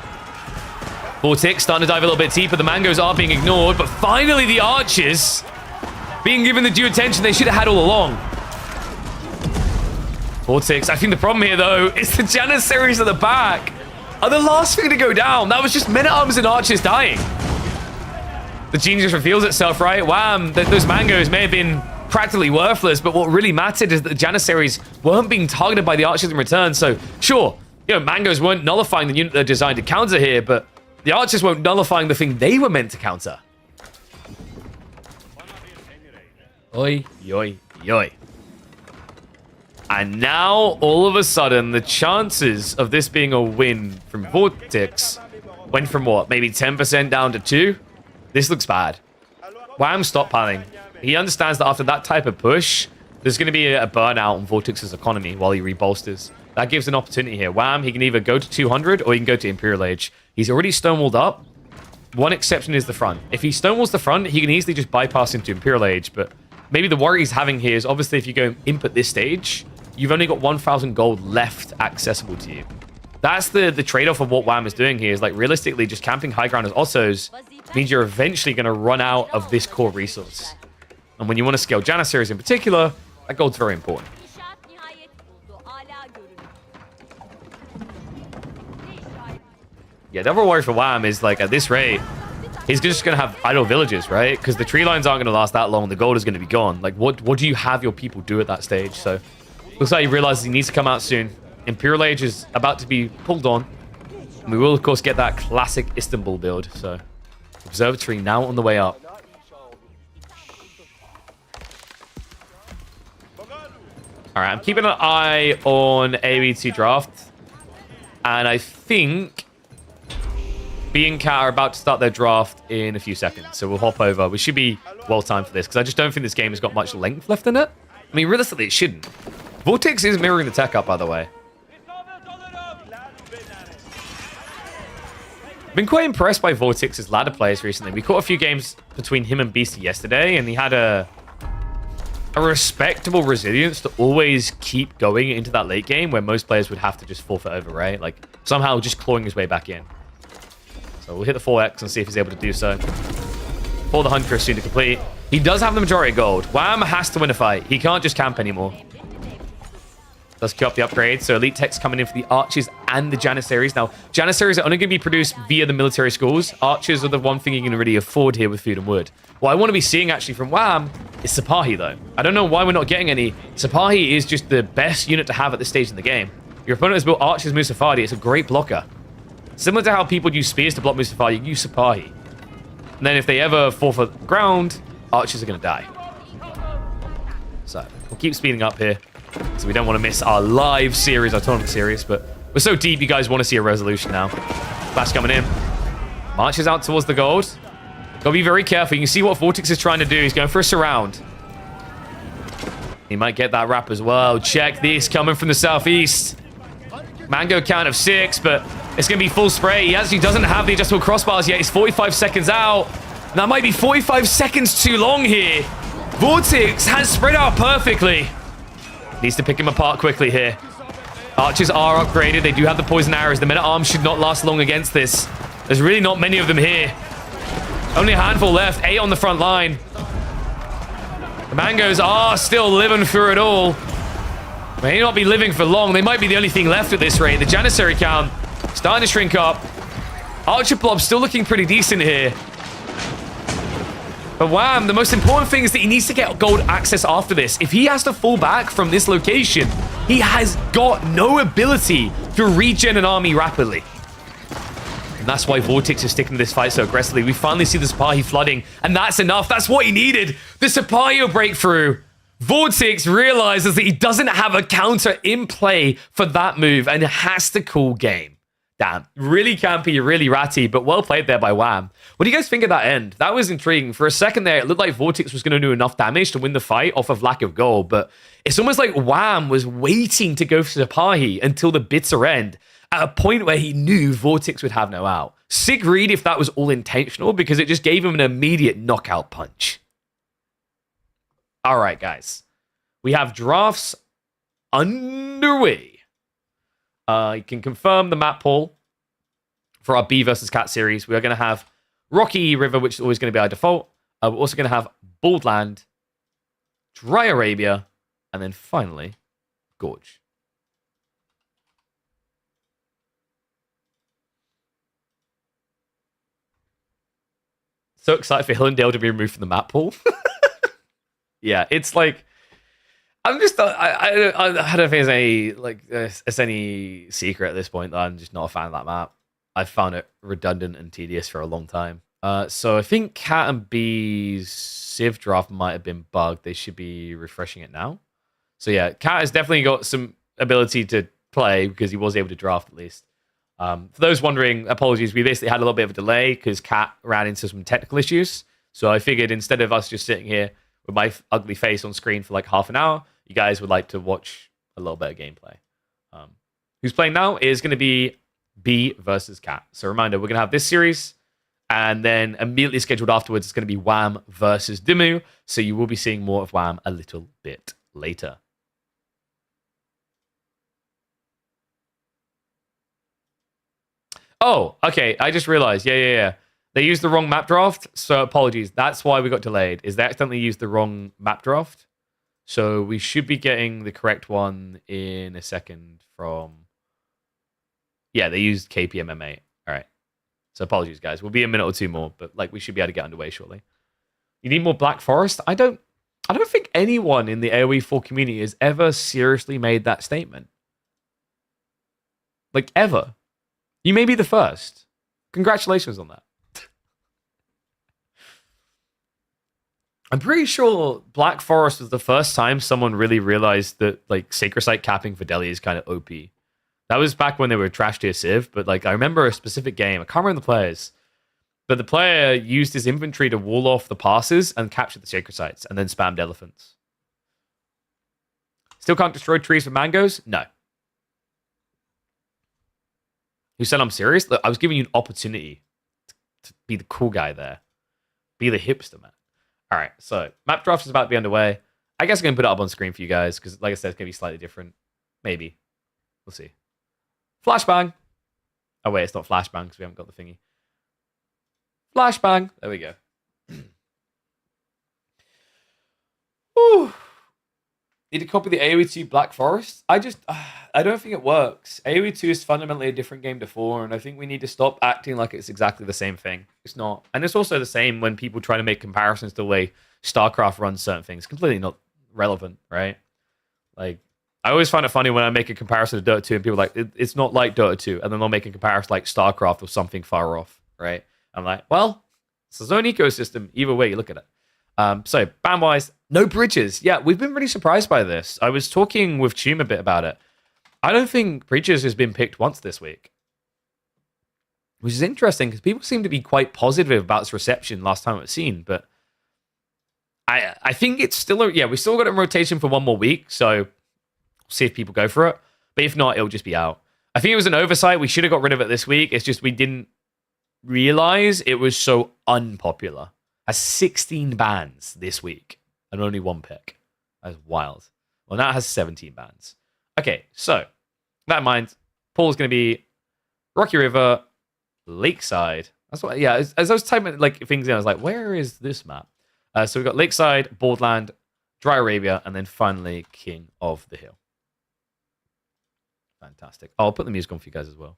Vortex starting to dive a little bit deeper. The mangoes are being ignored, but finally the archers being given the due attention they should have had all along. Vortex, I think the problem here, though, is the Janissaries at the back are the last thing to go down. That was just men-at-arms and archers dying. The genius reveals itself, right? Wham, those mangoes may have been practically worthless, but what really mattered is that the Janissaries weren't being targeted by the archers in return. So, sure, you know, mangoes weren't nullifying the unit they're designed to counter here, but the archers weren't nullifying the thing they were meant to counter. Oi, yoi, yoi. And now, all of a sudden, the chances of this being a win from Vortex went from what? Maybe 10% down to 2? This looks bad. Wham stockpiling. He understands that after that type of push, there's going to be a burnout on Vortex's economy while he rebolsters. That gives an opportunity here. Wham, he can either go to 200 or he can go to Imperial Age. He's already stonewalled up. One exception is the front. If he stonewalls the front, he can easily just bypass into Imperial Age, but maybe the worry he's having here is obviously if you go imp at this stage, you've only got 1,000 gold left accessible to you. That's the trade-off of what Wham is doing here, is like realistically just camping high ground as Ossos means you're eventually going to run out of this core resource. And when you want to scale Janissaries in particular, that gold's very important. Yeah, the other worry for Wham is like at this rate, he's just going to have idle villages, right? Because the tree lines aren't going to last that long. The gold is going to be gone. Like, what do you have your people do at that stage? So, looks like he realizes he needs to come out soon. Imperial Age is about to be pulled on. And we will, of course, get that classic Istanbul build. So, Observatory now on the way up. All right, I'm keeping an eye on AOE2 draft. And I think B and Cat are about to start their draft in a few seconds. So we'll hop over. We should be well timed for this because I just don't think this game has got much length left in it. I mean, realistically, it shouldn't. Vortex is mirroring the tech up, by the way. I've been quite impressed by Vortex's ladder players recently. We caught a few games between him and Beastie yesterday, and he had a respectable resilience to always keep going into that late game where most players would have to just forfeit over, right? Like, somehow just clawing his way back in. So we'll hit the 4x and see if he's able to do so. For the Hunter is soon to complete. He does have the majority of gold. Wham has to win a fight. He can't just camp anymore. Let's queue up the upgrade. So Elite Tech's coming in for the Archers and the Janissaries. Now, Janissaries are only going to be produced via the military schools. Archers are the one thing you can really afford here with food and wood. What I want to be seeing, actually, from Wham is Sipahi, though. I don't know why we're not getting any. Sipahi is just the best unit to have at this stage in the game. Your opponent has built Archers Musafadi. It's a great blocker. Similar to how people use spears to block Musafadi, you use Sipahi. And then if they ever fall for ground, Archers are going to die. So, we'll keep speeding up here. So we don't want to miss our live series, our tournament series, but we're so deep, you guys want to see a resolution now. Flash coming in. Marches out towards the gold. Gotta be very careful. You can see what Vortex is trying to do. He's going for a surround. He might get that wrap as well. Check this, coming from the southeast. Mango count of 6, but it's going to be full spray. He actually doesn't have the adjustable crossbars yet. He's 45 seconds out. That might be 45 seconds too long here. Vortex has spread out perfectly. Needs to pick him apart quickly here. Archers are upgraded. They do have the poison arrows. The men-at-arms should not last long against this. There's really not many of them here. Only a handful left. 8 on the front line. The Mangoes are still living through it all. May not be living for long. They might be the only thing left at this rate. The Janissary count starting to shrink up. Archer Blob still looking pretty decent here. But Wham, the most important thing is that he needs to get gold access after this. If he has to fall back from this location, he has got no ability to regen an army rapidly. And that's why Vortex is sticking to this fight so aggressively. We finally see the Sipahi flooding, and that's enough. That's what he needed. The Sipahi breakthrough. Vortex realizes that he doesn't have a counter in play for that move, and has to call game. Damn, really campy, really ratty, but well played there by Wham. What do you guys think of that end? That was intriguing. For a second there, it looked like Vortex was going to do enough damage to win the fight off of lack of gold, but it's almost like Wham was waiting to go for Sipahi until the bitter end, at a point where he knew Vortex would have no out. Sick read if that was all intentional, because it just gave him an immediate knockout punch. All right, guys. We have drafts underway. You can confirm the map pool for our B versus Cat series. We are going to have Rocky River, which is always going to be our default. We're also going to have Bald Land, Dry Arabia, and then finally, Gorge. So excited for Hillendale to be removed from the map pool. Yeah, it's like, I'm just, I don't think it's any secret at this point that I'm just not a fan of that map. I've found it redundant and tedious for a long time. So I think Cat and B's Civ draft might have been bugged. They should be refreshing it now. So yeah, Cat has definitely got some ability to play because he was able to draft at least. For those wondering, apologies, we basically had a little bit of a delay because Cat ran into some technical issues. So I figured instead of us just sitting here with my ugly face on screen for like half an hour, you guys would like to watch a little bit of gameplay. Who's playing now is going to be B versus Cat. So reminder, we're going to have this series, and then immediately scheduled afterwards, it's going to be Wham versus Dimmu. So you will be seeing more of Wham a little bit later. Oh, okay. I just realized. Yeah. They used the wrong map draft, so apologies. That's why we got delayed, is they accidentally used the wrong map draft. So we should be getting the correct one in a second from... Yeah, they used KPMM8. All right. So apologies, guys. We'll be a minute or two more, but like we should be able to get underway shortly. You need more Black Forest? I don't think anyone in the AoE4 community has ever seriously made that statement. Like, ever. You may be the first. Congratulations on that. I'm pretty sure Black Forest was the first time someone really realized that like Sacred Site capping for Delhi is kind of OP. That was back when they were trash tier Civ, but like I remember a specific game. I can't remember the players, but the player used his inventory to wall off the passes and capture the Sacred Sites, and then spammed elephants. Still can't destroy trees with mangoes? No. You said I'm serious? Look, I was giving you an opportunity to be the cool guy there. Be the hipster, man. All right, so map draft is about to be underway. I guess I'm going to put it up on screen for you guys because, like I said, it's going to be slightly different. Maybe. We'll see. Flashbang. Oh, wait, it's not flashbang because we haven't got the thingy. Flashbang. There we go. Whew. Need to copy the AoE 2 Black Forest? I don't think it works. AoE 2 is fundamentally a different game to 4, and I think we need to stop acting like it's exactly the same thing. It's not. And it's also the same when people try to make comparisons to the way StarCraft runs certain things. Completely not relevant, right? Like, I always find it funny when I make a comparison to Dota 2 and people are like, it's not like Dota 2, and then they'll make a comparison like StarCraft or something far off, right? I'm like, well, it's its own ecosystem. Either way you look at it. So, ban-wise, no bridges. Yeah, we've been really surprised by this. I was talking with Chum a bit about it. I don't think bridges has been picked once this week. Which is interesting, because people seem to be quite positive about its reception last time it was seen, but I think it's still, we still got it in rotation for one more week, so we'll see if people go for it. But if not, it'll just be out. I think it was an oversight. We should have got rid of it this week. It's just we didn't realize it was so unpopular. Has 16 bans this week and only one pick. That's wild. Well, now it has 17 bans. Okay, so with that in mind, Paul's going to be Rocky River, Lakeside. That's what. Yeah, as I was typing like things in, I was like, where is this map? So we've got Lakeside, Borderland, Dry Arabia, and then finally King of the Hill. Fantastic. I'll put the music on for you guys as well.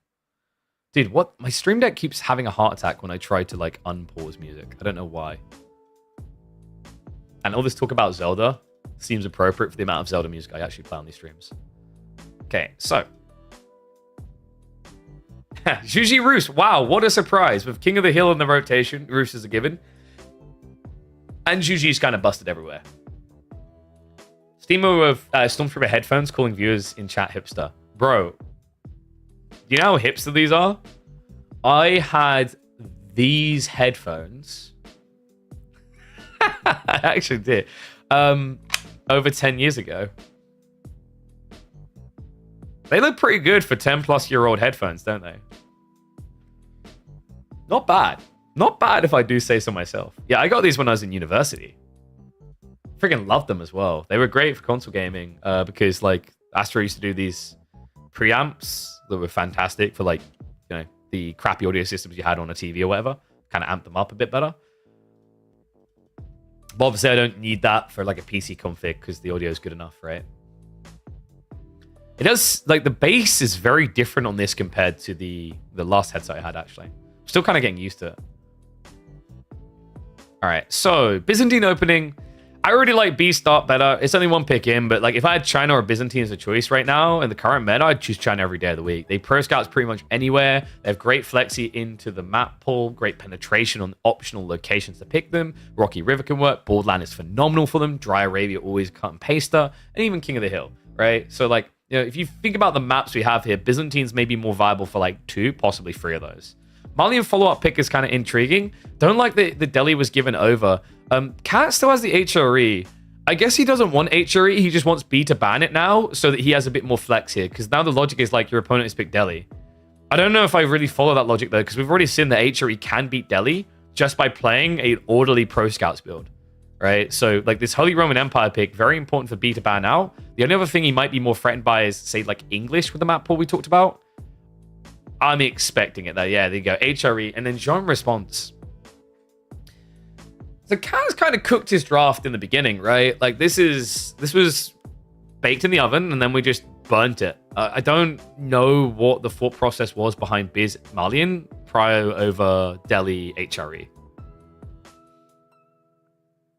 Dude, what? My stream deck keeps having a heart attack when I try to, like, unpause music. I don't know why. And all this talk about Zelda seems appropriate for the amount of Zelda music I actually play on these streams. Okay, so. Juji Roos. Wow, what a surprise. With King of the Hill in the rotation, Roos is a given. And Juji's kind of busted everywhere. Steamo of Stormtrooper headphones calling viewers in chat hipster. Bro. Do you know how hipster these are? I had these headphones. I actually did. Over 10 years ago. They look pretty good for 10 plus year old headphones, don't they? Not bad. Not bad if I do say so myself. Yeah, I got these when I was in university. Freaking loved them as well. They were great for console gaming because like Astro used to do these preamps that were fantastic for like, you know, the crappy audio systems you had on a TV or whatever. Kind of amp them up a bit better. But obviously I don't need that for like a PC config because the audio is good enough, right? It does, like the bass is very different on this compared to the last headset I had actually. Still kind of getting used to it. All right, so Byzantine opening. I already like B start better. It's only one pick in, but like if I had China or Byzantine as a choice right now in the current meta, I'd choose China every day of the week. They pro scouts pretty much anywhere. They have great flexi into the map pool, great penetration on optional locations to pick them. Rocky River can work. Borderland is phenomenal for them. Dry Arabia always cut and paster, and even King of the Hill, right? So like, you know, if you think about the maps we have here, Byzantine's maybe more viable for like 2, possibly 3 of those. Malian follow-up pick is kind of intriguing. Don't like the Delhi was given over. Cat still has the HRE. I guess he doesn't want HRE. He just wants B to ban it now so that he has a bit more flex here. Because now the logic is like your opponent has picked Delhi. I don't know if I really follow that logic though, because we've already seen that HRE can beat Delhi just by playing an orderly pro scouts build. Right? So like this Holy Roman Empire pick, very important for B to ban out. The only other thing he might be more threatened by is, say, like English with the map pool we talked about. I'm expecting it though. Yeah, there you go. HRE and then Jean response. So Kaz kind of cooked his draft in the beginning, right? Like this was baked in the oven and then we just burnt it. I don't know what the thought process was behind Biz Malian prior over Delhi HRE.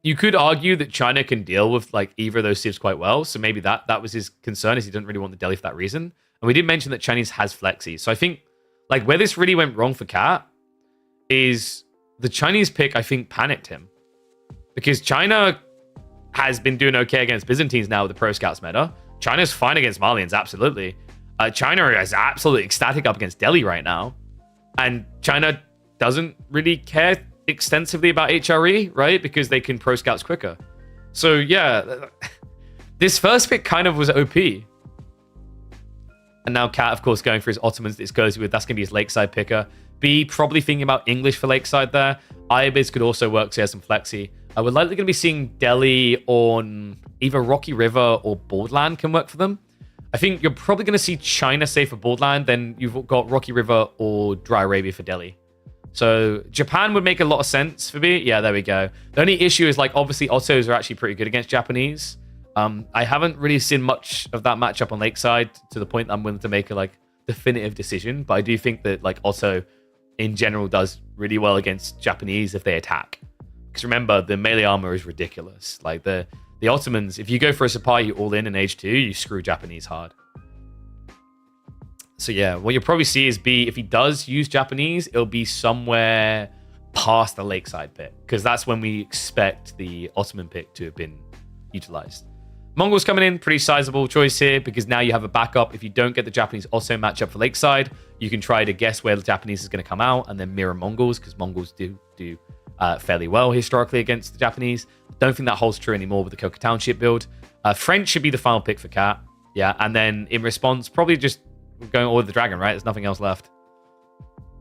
You could argue that China can deal with like either of those civs quite well. So maybe that was his concern, is he didn't really want the Delhi for that reason. And we did mention that Chinese has flexi. So I think like where this really went wrong for Cat is the Chinese pick, I think, panicked him. because China has been doing okay against Byzantines now with the Pro Scouts meta. China's fine against Malians, absolutely. China is absolutely ecstatic up against Delhi right now. And China doesn't really care extensively about HRE, right? Because they can Pro Scouts quicker. So, yeah, this first pick kind of was OP. And now Cat, of course, going for his Ottomans. This goes with, that's going to be his Lakeside picker. B, probably thinking about English for Lakeside there. Ibis could also work, so he has some flexi. We're likely going to be seeing Delhi on either Rocky River or Borderland can work for them. I think you're probably going to see China say for Borderland, then you've got Rocky River or Dry Arabia for Delhi. So Japan would make a lot of sense for me. Yeah, there we go. The only issue is, like, obviously Ottos are actually pretty good against Japanese. I haven't really seen much of that matchup on Lakeside to the point that I'm willing to make a, like, definitive decision. But I do think that, like, Otto in general does really well against Japanese if they attack. Because remember, the melee armor is ridiculous. Like, the Ottomans, if you go for a Sapai all in age 2, you screw Japanese hard. So yeah, what you'll probably see is B, if he does use Japanese, it'll be somewhere past the Lakeside pick. Because that's when we expect the Ottoman pick to have been utilized. Mongols coming in, pretty sizable choice here, because now you have a backup. If you don't get the Japanese Otto matchup for Lakeside, you can try to guess where the Japanese is going to come out and then mirror Mongols, because Mongols do fairly well historically against the Japanese. Don't think that holds true anymore with the Coca Township build. French should be the final pick for Cat. Yeah, and then in response, probably just going Order the Dragon, right? There's nothing else left.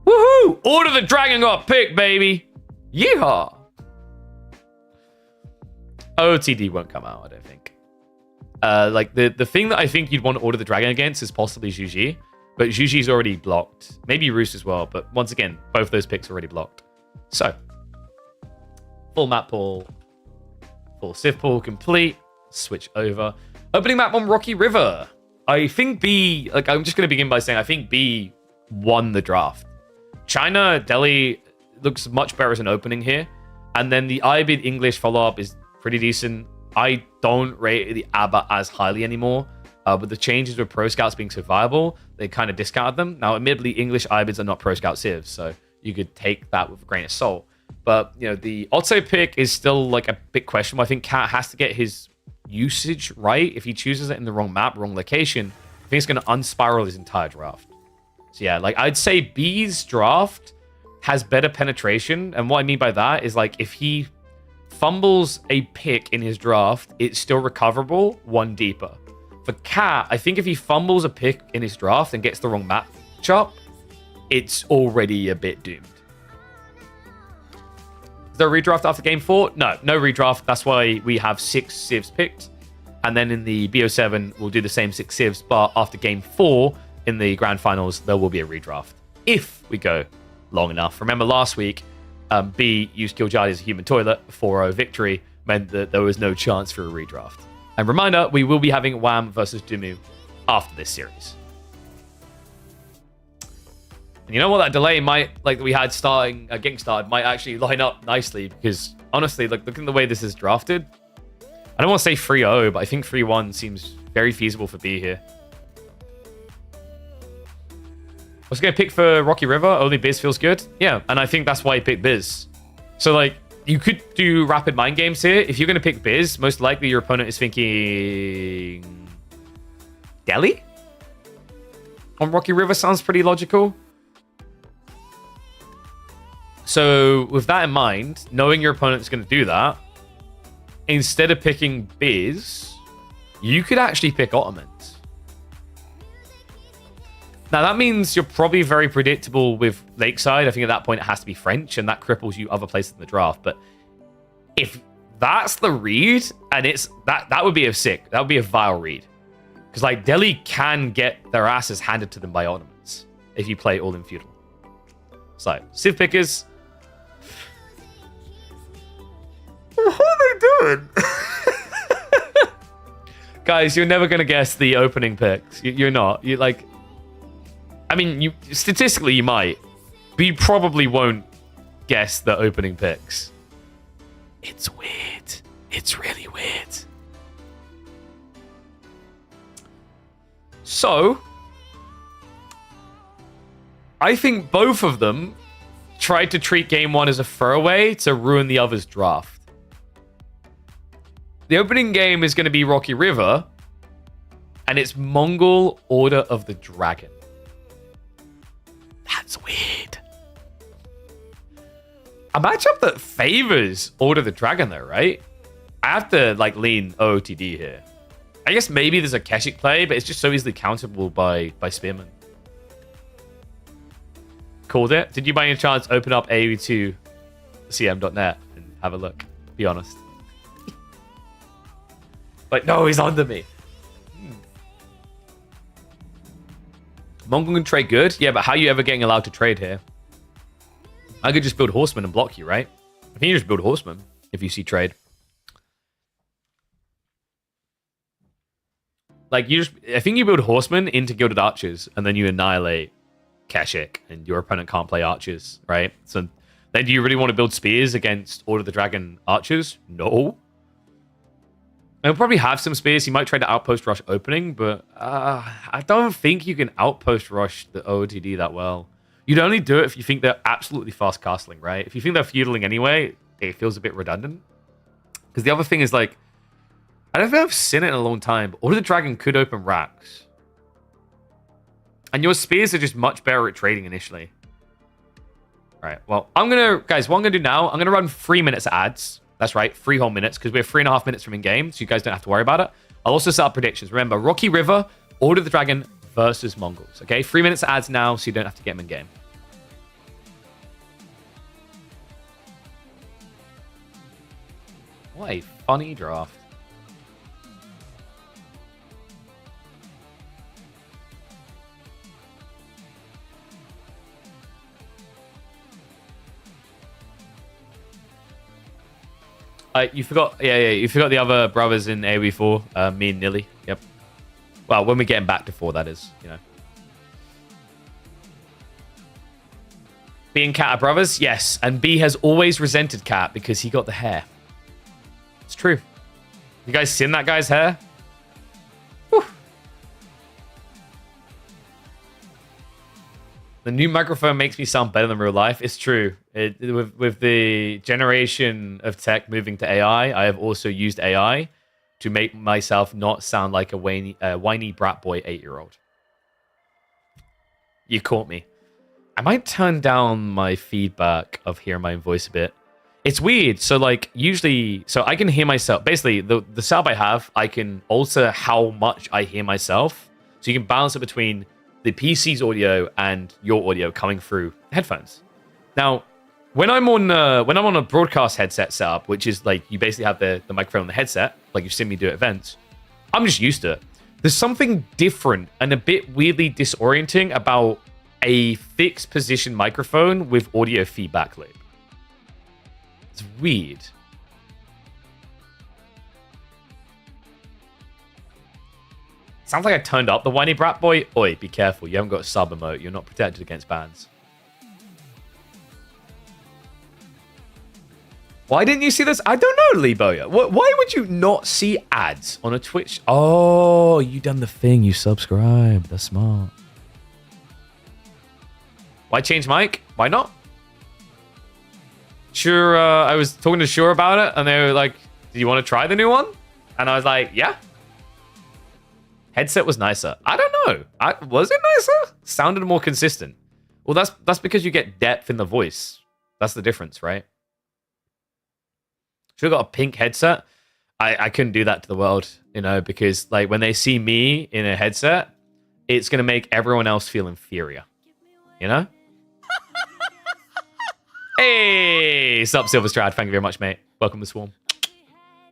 Woohoo! Order the Dragon got picked, baby! Yeehaw! OTD won't come out, I don't think. Like, the thing that I think you'd want to Order the Dragon against is possibly Zhuji. But Zhuji's already blocked. Maybe Roos as well, but once again, both those picks are already blocked. So, full map pool, full Civ pool complete. Switch over. Opening map on Rocky River. I think B, like, I'm just going to begin by saying I think B won the draft. China, Delhi looks much better as an opening here. And then the IBID English follow-up is pretty decent. I don't rate the ABBA as highly anymore. With the changes with Pro Scouts being so viable, they kind of discounted them. Now, admittedly, English IBIDs are not Pro Scout civs, so you could take that with a grain of salt. But, you know, the Otto pick is still, like, a big question. I think Cat has to get his usage right. If he chooses it in the wrong map, wrong location, I think it's going to unspiral his entire draft. So, yeah, like, I'd say B's draft has better penetration. And what I mean by that is, like, if he fumbles a pick in his draft, it's still recoverable one deeper. For Cat, I think if he fumbles a pick in his draft and gets the wrong matchup, it's already a bit doomed. Is there a redraft after game 4? No redraft. That's why we have 6 civs picked. And then in the BO7, we'll do the same 6 civs, but after game 4 in the grand finals, there will be a redraft. If we go long enough. Remember last week, B used Kiljadi as a human toilet. 4-0 victory meant that there was no chance for a redraft. And reminder, we will be having Wham versus Dumu after this series. And you know what? That delay might, like, we had getting started, might actually line up nicely, because honestly, like, looking at the way this is drafted, I don't want to say 3-0, but I think 3-1 seems very feasible for B here. I was going to pick for Rocky River. Only Biz feels good. Yeah, and I think that's why he picked Biz. So, like, you could do rapid mind games here. If you're going to pick Biz, most likely your opponent is thinking Delhi? On Rocky River sounds pretty logical. So, with that in mind, knowing your opponent's going to do that, instead of picking Biz, you could actually pick Ottomans. Now, that means you're probably very predictable with Lakeside. I think at that point it has to be French, and that cripples you other places in the draft. But if that's the read, and it's that would be a sick, that would be a vile read. Because, like, Delhi can get their asses handed to them by Ottomans if you play all in feudal. So, Civ pickers. What are they doing? Guys, you're never going to guess the opening picks. You're not. You're like... I mean, statistically you might, but you probably won't guess the opening picks. It's weird. It's really weird. So, I think both of them tried to treat game 1 as a throwaway to ruin the other's draft. The opening game is going to be Rocky River, and it's Mongol Order of the Dragon. That's weird. A matchup that favors Order of the Dragon, though, right? I have to like lean OOTD here. I guess maybe there's a Keshik play, but it's just so easily counterable by Spearman. Called it. Did you by any chance open up AOE2cm.net and have a look? Be honest. Like, no, he's under me. Mongol can trade good? Yeah, but how are you ever getting allowed to trade here? I could just build Horseman and block you, right? I think you just build Horseman if you see trade. Like, I think you build Horseman into Gilded Archers, and then you annihilate Keshik, and your opponent can't play Archers, right? So then do you really want to build Spears against Order of the Dragon Archers? No. He'll probably have some Spears. He might try to Outpost Rush opening, but I don't think you can Outpost Rush the OOTD that well. You'd only do it if you think they're absolutely fast castling, right? If you think they're feudling anyway, it feels a bit redundant. Because the other thing is, like, I don't think I've seen it in a long time, but Order of the Dragon could open racks. And your Spears are just much better at trading initially. Right, well, guys, what I'm going to do now, I'm going to run 3 minutes of ads. That's right, 3 whole minutes, because we're 3.5 minutes from in-game, so you guys don't have to worry about it. I'll also set up predictions. Remember, Rocky River, Order of the Dragon versus Mongols. Okay, 3 minutes of ads now, so you don't have to get them in-game. What a funny draft. You forgot, you forgot the other brothers in AoE4, me and Nilly. Yep. Well, when we get him back to 4, that is, you know. B and Cat are brothers? Yes. And B has always resented Cat because he got the hair. It's true. You guys seen that guy's hair? Whew. The new microphone makes me sound better than real life. It's true. With the generation of tech moving to AI, I have also used AI to make myself not sound like a whiny brat boy 8-year-old. You caught me. I might turn down my feedback of hearing my own voice a bit. It's weird. So, like, usually, so I can hear myself. Basically, the setup I have, I can alter how much I hear myself. So you can balance it between the PC's audio and your audio coming through headphones. Now, when I'm on a broadcast headset setup, which is like you basically have the microphone on the headset, like you've seen me do at events, I'm just used to it. There's something different and a bit weirdly disorienting about a fixed position microphone with audio feedback loop. It's weird. Sounds like I turned up the whiny brat boy. Oi, be careful. You haven't got a sub emote. You're not protected against bans. Why didn't you see this? I don't know, Leboya. Why would you not see ads on a Twitch? Oh, you done the thing. You subscribed. That's smart. Why change mic? Why not? Sure, I was talking to Sure about it, and they were like, do you want to try the new one? And I was like, yeah. Headset was nicer. I don't know. Was it nicer? Sounded more consistent. Well, that's because you get depth in the voice. That's the difference, right? Should have got a pink headset. I couldn't do that to the world, you know, because like when they see me in a headset, it's going to make everyone else feel inferior, you know? Hey, sup, Silverstrad. Thank you very much, mate. Welcome to Swarm.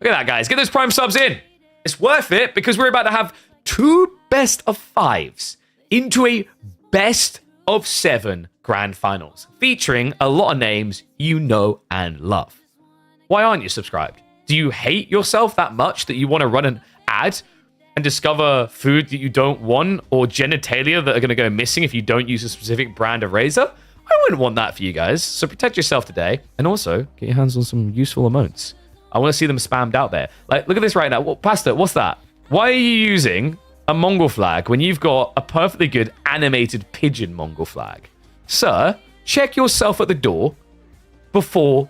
Look at that, guys. Get those Prime subs in. It's worth it because we're about to have 2 best of 5s into a best of 7 grand finals, featuring a lot of names you know and love. Why aren't you subscribed? Do you hate yourself that much that you want to run an ad and discover food that you don't want or genitalia that are going to go missing if you don't use a specific brand of razor? I wouldn't want that for you guys. So protect yourself today and also get your hands on some useful emotes. I want to see them spammed out there. Like, look at this right now. Pastor, what's that? Why are you using a Mongol flag when you've got a perfectly good animated pigeon Mongol flag? Sir, check yourself at the door before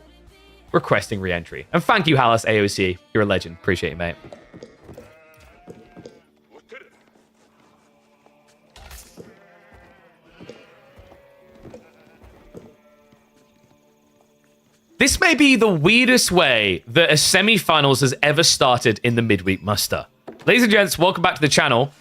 requesting re-entry. And thank you, Hallis AOC. You're a legend. Appreciate you, mate. This may be the weirdest way that a semi-finals has ever started in the Midweek Muster. Ladies and gents, welcome back to the channel.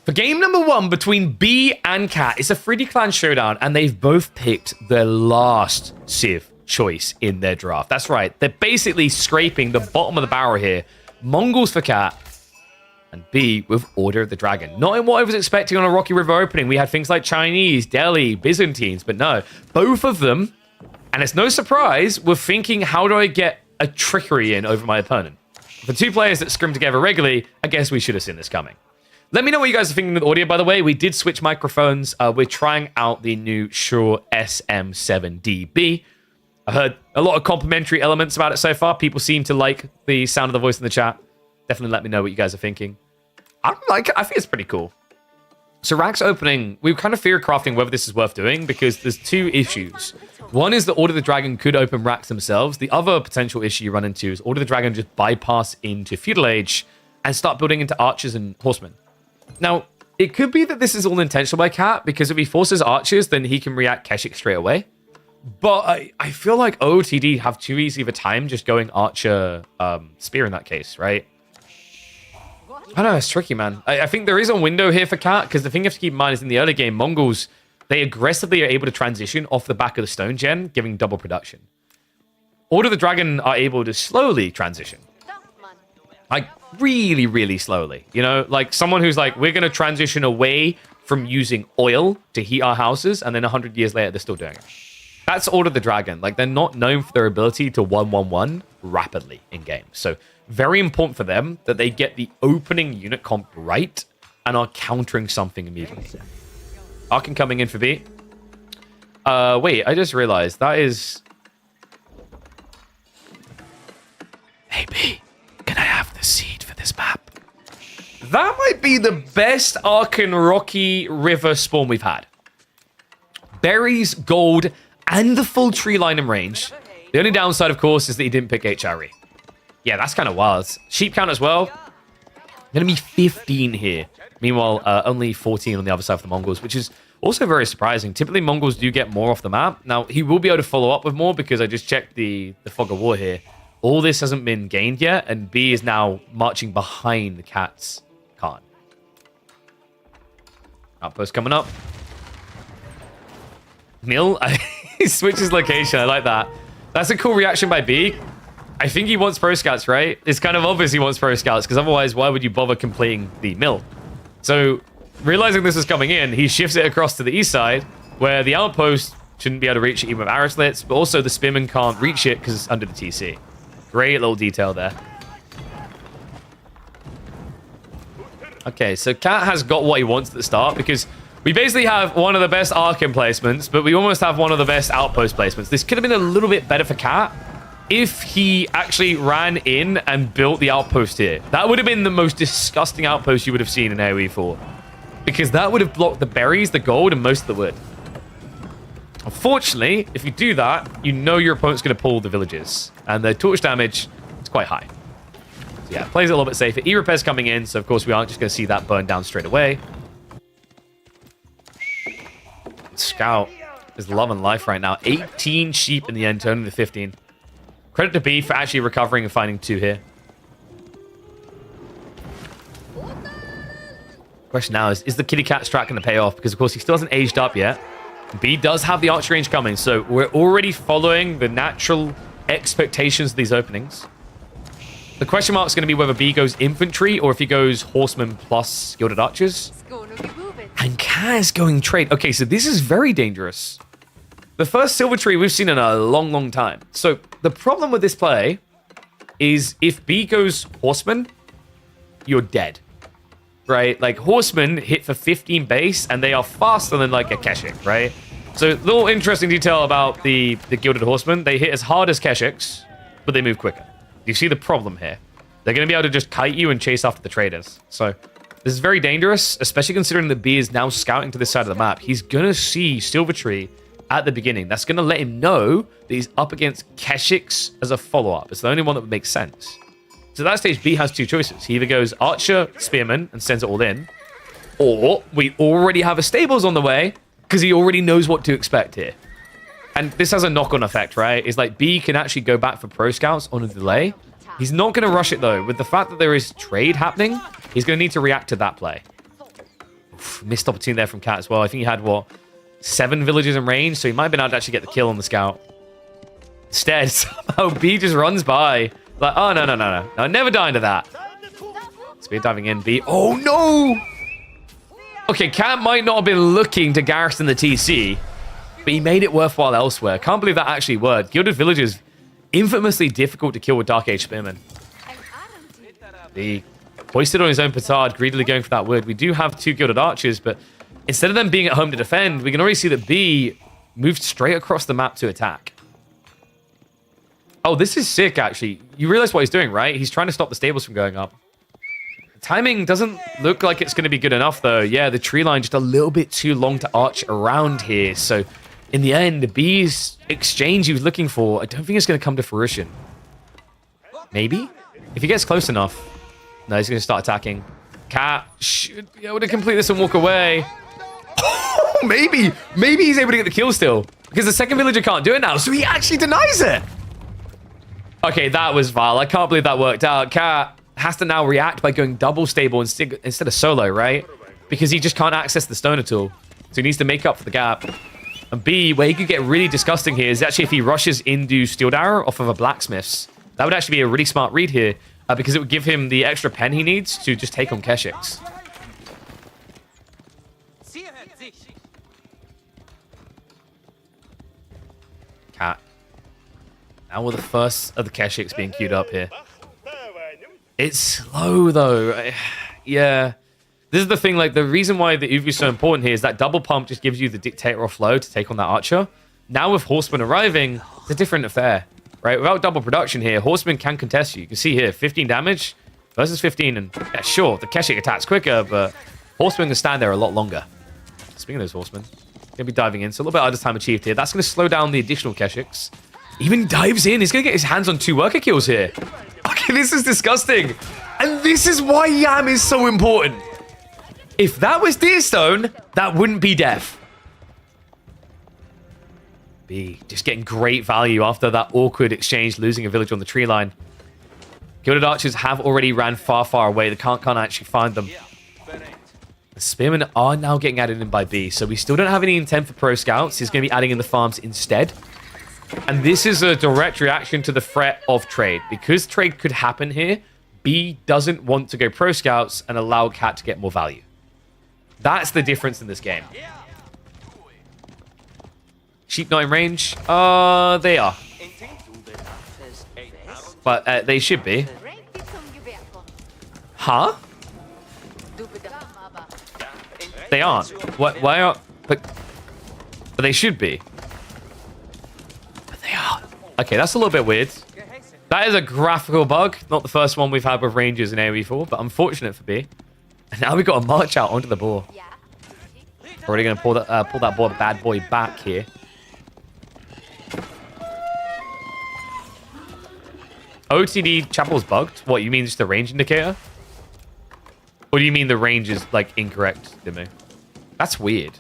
For game number 1 between B and Cat, it's a 3D clan showdown, and they've both picked their last Civ choice in their draft. That's right. They're basically scraping the bottom of the barrel here. Mongols for Cat, and B with Order of the Dragon. Not in what I was expecting on a Rocky River opening. We had things like Chinese, Delhi, Byzantines, but no. Both of them, and it's no surprise, were thinking, how do I get a trickery in over my opponent? For 2 players that scrim together regularly, I guess we should have seen this coming. Let me know what you guys are thinking of the audio, by the way. We did switch microphones. We're trying out the new Shure SM7DB. I heard a lot of complimentary elements about it so far. People seem to like the sound of the voice in the chat. Definitely let me know what you guys are thinking. I don't like it. I think it's pretty cool. So Rack's opening, we were kind of fear crafting whether this is worth doing because there's 2 issues. One is that Order of the Dragon could open racks themselves. The other potential issue you run into is Order of the Dragon just bypass into Feudal Age and start building into archers and horsemen. Now, it could be that this is all intentional by Cat, because if he forces archers, then he can react Keshik straight away. But I feel like OOTD have too easy of a time just going archer spear in that case, right? I don't know, it's tricky, man. I think there is a window here for Cat, because the thing you have to keep in mind is in the early game, Mongols, they aggressively are able to transition off the back of the stone gen, giving double production. Order of the Dragon are able to slowly transition. Like, really, really slowly. You know, like someone who's like, we're going to transition away from using oil to heat our houses, and then 100 years later, they're still doing it. That's Order of the Dragon. Like, they're not known for their ability to 1-1-1 rapidly in game. So, very important for them that they get the opening unit comp right and are countering something immediately. Arkin coming in for B. Wait, I just realized that is... Hey, B. Can I have the seed for this map? That might be the best Arkin Rocky River spawn we've had. Berries, gold, and the full tree line and range. The only downside, of course, is that he didn't pick HRE. Yeah, that's kind of wild. Sheep count as well. Going to be 15 here. Meanwhile, only 14 on the other side of the Mongols, which is also very surprising. Typically, Mongols do get more off the map. Now, he will be able to follow up with more because I just checked the fog of war here. All this hasn't been gained yet, and B is now marching behind the Cat's Khan. Outpost coming up. Mill, he switches location. I like that. That's a cool reaction by B. I think he wants pro scouts, right? It's kind of obvious he wants pro scouts, because otherwise, why would you bother completing the mill? So, realizing this is coming in, he shifts it across to the east side, where the outpost shouldn't be able to reach it even with arrow slits, but also the spearmen can't reach it because it's under the TC. Great little detail there. Okay, so Cat has got what he wants at the start, because we basically have one of the best Arkin placements, but we almost have one of the best outpost placements. This could have been a little bit better for Cat if he actually ran in and built the outpost here. That would have been the most disgusting outpost you would have seen in AoE 4. Because that would have blocked the berries, the gold, and most of the wood. Unfortunately, if you do that, you know your opponent's going to pull the villages. And the torch damage is quite high. So yeah, plays it a little bit safer. E-repair's coming in, so of course we aren't just going to see that burn down straight away. Scout is loving life right now. 18 sheep in the end, turning to 15. Credit to B for actually recovering and finding 2 here. Question now is the kitty cat strat going to pay off? Because of course he still hasn't aged up yet. B does have the archer range coming, so we're already following the natural expectations of these openings. The question mark is going to be whether B goes infantry or if he goes horsemen plus gilded archers. And Cat is going trade. Okay, so this is very dangerous. The first silver tree we've seen in a long, long time. So the problem with this play is if B goes horseman, you're dead. Right? Like, horsemen hit for 15 base, and they are faster than, like, a Keshik, right? So, little interesting detail about the Gilded Horsemen. They hit as hard as Keshiks, but they move quicker. You see the problem here? They're going to be able to just kite you and chase after the traders. So, this is very dangerous, especially considering that B is now scouting to this side of the map. He's going to see Silvertree at the beginning. That's going to let him know that he's up against Keshix as a follow-up. It's the only one that would make sense. So at that stage, B has two choices. He either goes Archer, Spearman, and sends it all in, or we already have a Stables on the way because he already knows what to expect here. And this has a knock-on effect, right? It's like B can actually go back for Pro Scouts on a delay. He's not going to rush it, though. With the fact that there is trade happening, he's going to need to react to that play. Oof, missed opportunity there from Cat as well. I think he had, what, 7 villagers in range, so he might have been able to actually get the kill on the Scout. Instead, somehow B just runs by. Like, oh, no, never dying to that. Spear diving in, B. Oh, no! Okay, Cat might not have been looking to garrison the TC, but he made it worthwhile elsewhere. Can't believe that actually worked. Gilded Villagers, infamously difficult to kill with Dark Age Spearmen. The hoisted on his own petard, greedily going for that wood. We do have 2 Gilded Archers, but instead of them being at home to defend, we can already see that B moved straight across the map to attack. Oh, this is sick, actually. You realize what he's doing, right? He's trying to stop the Stables from going up. The timing doesn't look like it's going to be good enough, though. Yeah, the tree line just a little bit too long to arch around here, so in the end, the B's exchange he was looking for, I don't think it's going to come to fruition. Maybe? If he gets close enough. No, he's going to start attacking. Cat should be able to complete this and walk away. Oh, maybe. Maybe he's able to get the kill still. Because the second villager can't do it now, so he actually denies it. Okay, that was vile. I can't believe that worked out. Cat has to now react by going double stable instead of solo, right? Because he just can't access the stoner tool. So he needs to make up for the gap. And B, where he could get really disgusting here is actually if he rushes into Steel Dagger off of a Blacksmith's. That would actually be a really smart read here, because it would give him the extra pen he needs to just take on Keshix. Cat. Now with the first of the Keshix being queued up here. It's slow, though. Yeah. This is the thing, like, the reason why the Uvu is so important here is that double pump just gives you the Dictator offload to take on that Archer. Now with Horseman arriving, it's a different affair, right? Without double production here, Horseman can contest you. You can see here, 15 damage versus 15, and yeah, sure, the Keshik attacks quicker, but Horseman can stand there a lot longer. Speaking of those Horsemen, going to be diving in, so a little bit out of time achieved here. That's going to slow down the additional Keshiks. Even dives in. He's going to get his hands on 2 worker kills here. Okay, this is disgusting. And this is why Yam is so important. If that was Deerstone, that wouldn't be death. B, just getting great value after that awkward exchange, losing a village on the tree line. Gilded Archers have already ran far, far away. They can't actually find them. The Spearmen are now getting added in by B, so we still don't have any intent for Pro Scouts. He's going to be adding in the farms instead. And this is a direct reaction to the threat of trade. Because trade could happen here, B doesn't want to go Pro Scouts and allow Cat to get more value. That's the difference in this game. Sheep not in range? They are. But they should be. Huh? They aren't. Why aren't... But they should be. But they are. Okay, that's a little bit weird. That is a graphical bug. Not the first one we've had with Rangers in AoE4, but unfortunate for B. And now we've got to march out onto the boar. Already going to pull that bad boy back here. OTD Chapel's bugged? What, you mean just the range indicator? Or do you mean the range is, like, incorrect, Dimmu? That's weird.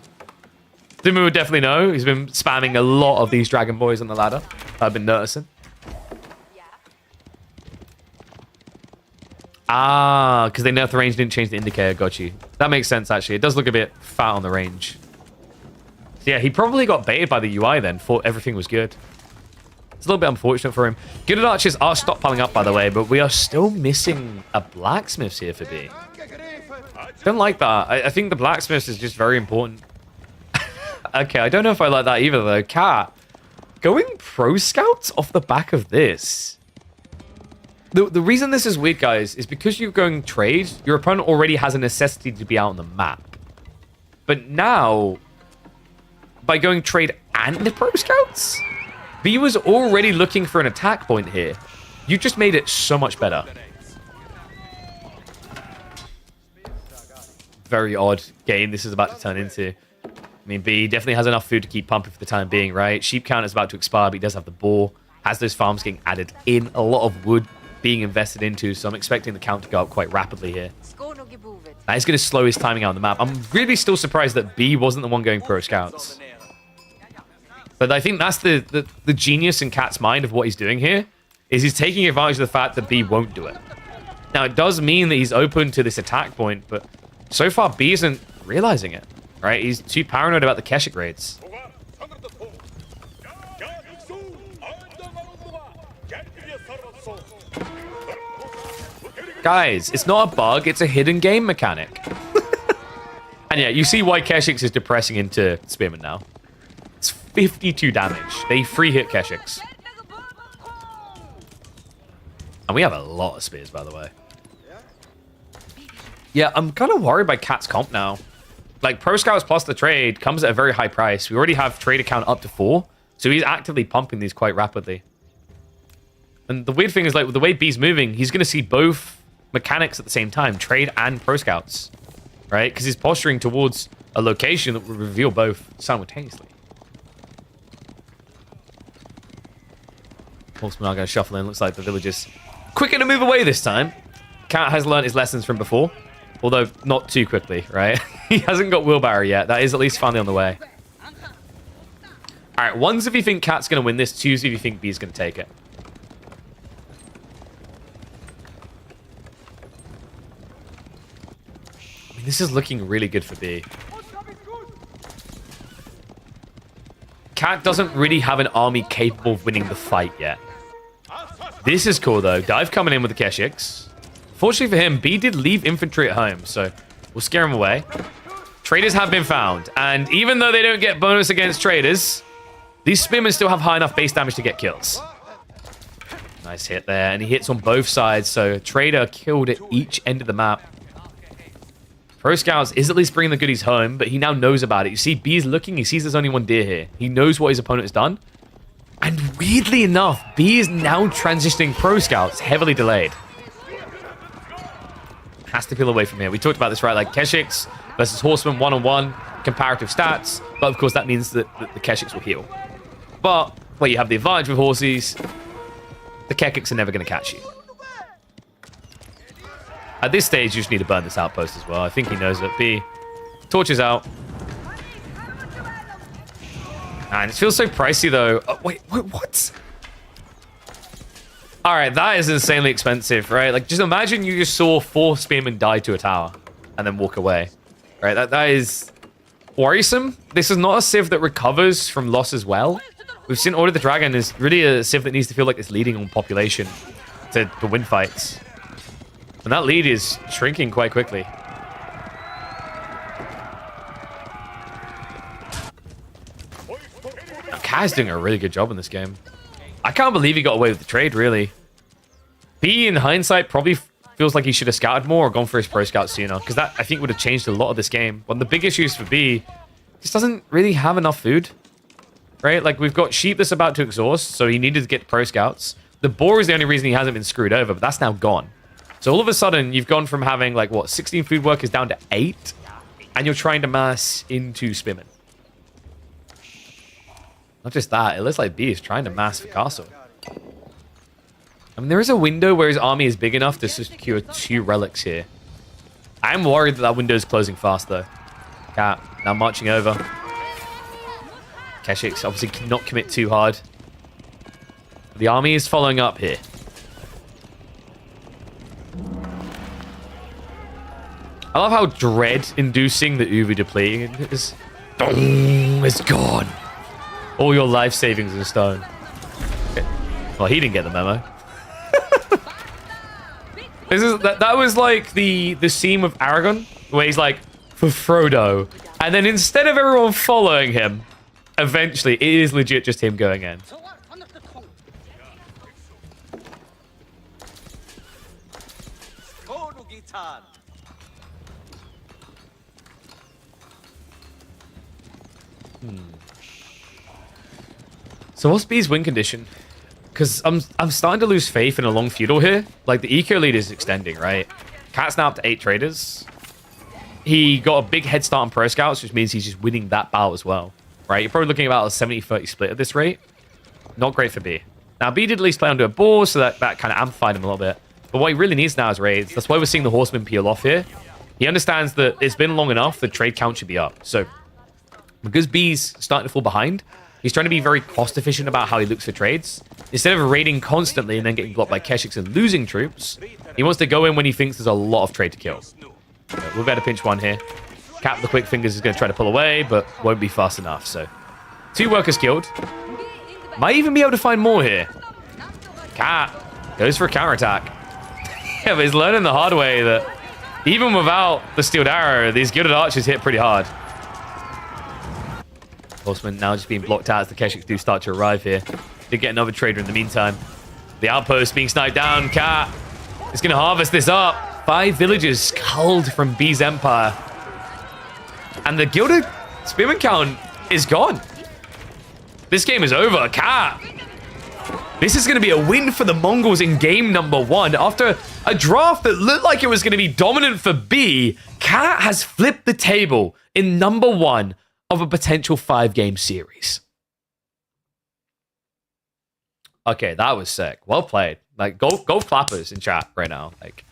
Dimmu would definitely know. He's been spamming a lot of these Dragon Boys on the ladder. I've been noticing. Ah, because they nerfed the range, didn't change the indicator. Got you. That makes sense, actually. It does look a bit fat on the range. So yeah, he probably got baited by the UI then. Thought everything was good. It's a little bit unfortunate for him. Gilded Archers are stockpiling up, by the way, but we are still missing a Blacksmiths here for B. Don't like that. I think the Blacksmiths is just very important. Okay, I don't know if I like that either, though. Cat, going Pro Scouts off the back of this. The reason this is weird, guys, is because you're going trade, your opponent already has a necessity to be out on the map. But now, by going trade and Pro Scouts, B was already looking for an attack point here. You just made it so much better. Very odd game this is about to turn into. I mean, B definitely has enough food to keep pumping for the time being, right? Sheep count is about to expire, but he does have the boar. Has those farms getting added in. A lot of wood being invested into, so I'm expecting the count to go up quite rapidly here. That is going to slow his timing out on the map. I'm really still surprised that B wasn't the one going pro scouts. But I think that's the genius in Cat's mind of what he's doing here, is he's taking advantage of the fact that B won't do it. Now, it does mean that he's open to this attack point, but so far B isn't realizing it, right? He's too paranoid about the Keshik raids. Guys, it's not a bug, it's a hidden game mechanic. And yeah, you see why Keshix is depressing into Spearman now. It's 52 damage. They free hit Keshix. And we have a lot of spears, by the way. Yeah, I'm kind of worried by Cat's comp now. Like, Pro Scouts plus the trade comes at a very high price. We already have trade account up to 4, so he's actively pumping these quite rapidly. And the weird thing is, like, with the way B's moving, he's going to see both mechanics at the same time, trade and Pro Scouts, right? Because he's posturing towards a location that will reveal both simultaneously. Horsemen are going to shuffle in. Looks like the villagers quicker to move away this time. Cat has learned his lessons from before, although not too quickly, right? He hasn't got wheelbarrow yet. That is at least finally on the way. All right, one's if you think Cat's going to win this, two's if you think B's going to take it. I mean, this is looking really good for B. Cat doesn't really have an army capable of winning the fight yet. This is cool, though. Dive coming in with the Keshiks. Fortunately for him, B did leave infantry at home, so we'll scare him away. Traders have been found, and even though they don't get bonus against traders, these spearmen still have high enough base damage to get kills. Nice hit there, and he hits on both sides, so Trader killed at each end of the map. Pro Scouts is at least bringing the goodies home, but he now knows about it. You see, B is looking, he sees there's only one deer here. He knows what his opponent has done. And weirdly enough, B is now transitioning Pro Scouts, heavily delayed. Has to peel away from here. We talked about this, right? Like Keshiks versus Horsemen one-on-one, comparative stats. But of course, that means that the Keshiks will heal. But where you have the advantage with horses, the Kekiks are never going to catch you. At this stage, you just need to burn this outpost as well. I think he knows it. B torches out. And it feels so pricey, though. Oh, wait, what? All right, that is insanely expensive, right? Like, just imagine you just saw 4 spearmen die to a tower and then walk away, right? That is worrisome. This is not a civ that recovers from loss as well. We've seen Order of the Dragon is really a civ that needs to feel like it's leading on population to win fights. And that lead is shrinking quite quickly. Kai's doing a really good job in this game. I can't believe he got away with the trade, really. B, in hindsight, probably feels like he should have scouted more or gone for his Pro Scout sooner, because that, I think, would have changed a lot of this game. One of the big issues for B just doesn't really have enough food, right? Like, we've got sheep that's about to exhaust, so he needed to get Pro Scouts. The boar is the only reason he hasn't been screwed over, but that's now gone. So all of a sudden, you've gone from having, like, what, 16 food workers down to 8, and you're trying to mass into spearmen. Not just that, it looks like B is trying to mass for castle. I mean, there is a window where his army is big enough to secure 2 relics here. I'm worried that window is closing fast, though. Cat now marching over. Keshiks obviously cannot commit too hard. The army is following up here. I love how dread-inducing the Uvu depleting is. It's gone. All your life savings in stone. Okay. Well, he didn't get the memo. That was like the scene of Aragon, where he's like, for Frodo. And then instead of everyone following him, eventually, it is legit just him going in. So what's B's win condition? Because I'm starting to lose faith in a long feudal here. Like, the eco lead is extending, right? Cat's now up to 8 traders. he got a big head start on Pro Scouts, which means he's just winning that battle as well, right? You're probably looking at about a 70-30 split at this rate. Not great for B. Now, B did at least play under a ball, so that kind of amplified him a little bit. But what he really needs now is raids. That's why we're seeing the Horseman peel off here. He understands that it's been long enough, the trade count should be up. So, because B's starting to fall behind, he's trying to be very cost-efficient about how he looks for trades. Instead of raiding constantly and then getting blocked by Keshiks and losing troops, he wants to go in when he thinks there's a lot of trade to kill. We'll better pinch one here. Cap the quick fingers is going to try to pull away, but won't be fast enough. So, 2 workers killed. Might even be able to find more here. Cat goes for a counterattack. Yeah, but he's learning the hard way that even without the steeled arrow, these gilded archers hit pretty hard. Horseman now just being blocked out as the Keshiks do start to arrive here. Did get another trader in the meantime. The outpost being sniped down. Cat is going to harvest this up. 5 villages culled from B's empire. And the gilded spearman count is gone. This game is over. Cat. This is going to be a win for the Mongols in game number 1. After a draft that looked like it was going to be dominant for B, Cat has flipped the table in number 1 of a potential 5-game series. Okay, that was sick. Well played. Like, golf clappers in chat right now. Like,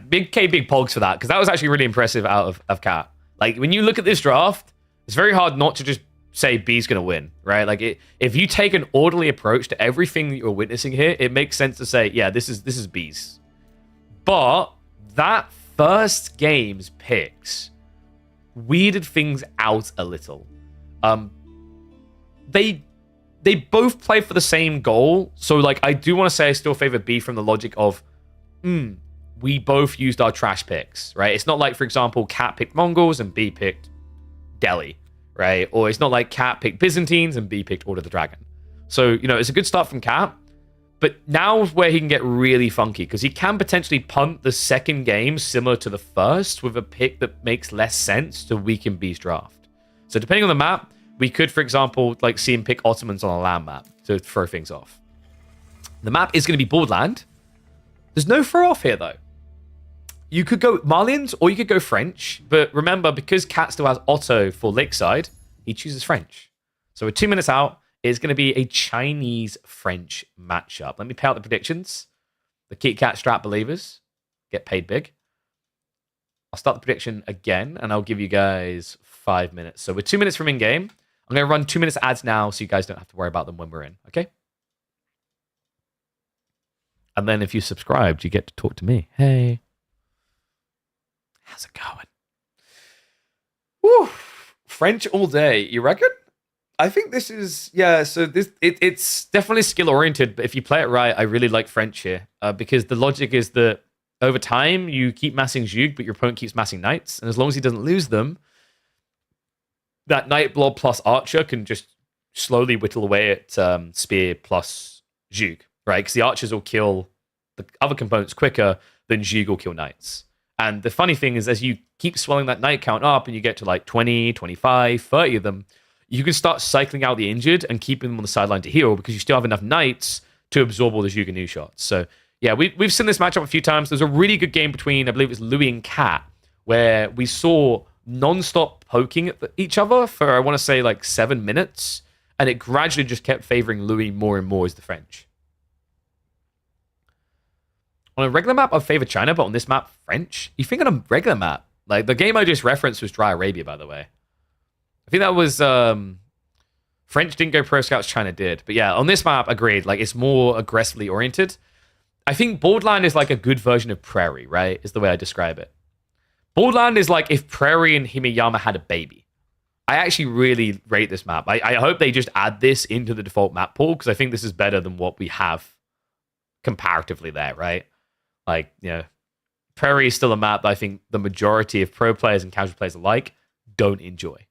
big pogs for that, because that was actually really impressive out of Cat. Like, when you look at this draft, it's very hard not to just say B's going to win, right? Like, if you take an orderly approach to everything that you're witnessing here, it makes sense to say, yeah, this is B's. But that first game's picks weirded things out a little. They both play for the same goal, so like I do want to say I still favor B from the logic of, we both used our trash picks, right? It's not like, for example, Cat picked Mongols and B picked Delhi, right? Or it's not like Cat picked Byzantines and B picked Order of the Dragon. So, you know, it's a good start from Cat, but now is where he can get really funky, because he can potentially punt the second game similar to the first with a pick that makes less sense to weaken B's draft. So depending on the map, we could, for example, like see him pick Ottomans on a land map to throw things off. The map is going to be Borderland. There's no throw off here, though. You could go Malians or you could go French, but remember, because Cat still has Otto for Lakeside, he chooses French. So we're 2 minutes out. It's going to be a Chinese-French matchup. Let me pay out the predictions. The Kit Kat Strat believers get paid big. I'll start the prediction again, and I'll give you guys 5 minutes. So we're 2 minutes from in-game. I'm going to run 2 minutes ads now so you guys don't have to worry about them when we're in, okay? And then if you subscribed, you get to talk to me. Hey. How's it going? Woo. French all day. You reckon? I think this is, yeah, so it's definitely skill-oriented, but if you play it right, I really like French here, because the logic is that over time, you keep massing Zhug, but your opponent keeps massing Knights, and as long as he doesn't lose them, that Knight Blob plus Archer can just slowly whittle away at Spear plus Zhug, right? Because the Archers will kill the other components quicker than Zhug will kill Knights. And the funny thing is, as you keep swelling that Knight count up, and you get to like 20, 25, 30 of them, you can start cycling out the injured and keeping them on the sideline to heal, because you still have enough Knights to absorb all the Zhug and new shots. So, yeah, we've seen this matchup a few times. There's a really good game between, I believe it was Louis and Cat, where we saw non-stop poking at each other for, I want to say, like 7 minutes, and it gradually just kept favoring Louis more and more as the French. On a regular map, I'd favor China, but on this map, French? You think on a regular map? Like, the game I just referenced was Dry Arabia, by the way. I think that was... French didn't go Pro Scouts, China did. But yeah, on this map, agreed. Like, it's more aggressively oriented. I think Borderland is like a good version of Prairie, right? Is the way I describe it. Borderland is like if Prairie and Himeyama had a baby. I actually really rate this map. I hope they just add this into the default map pool, because I think this is better than what we have comparatively there, right? Like, you know, Prairie is still a map that I think the majority of pro players and casual players alike don't enjoy.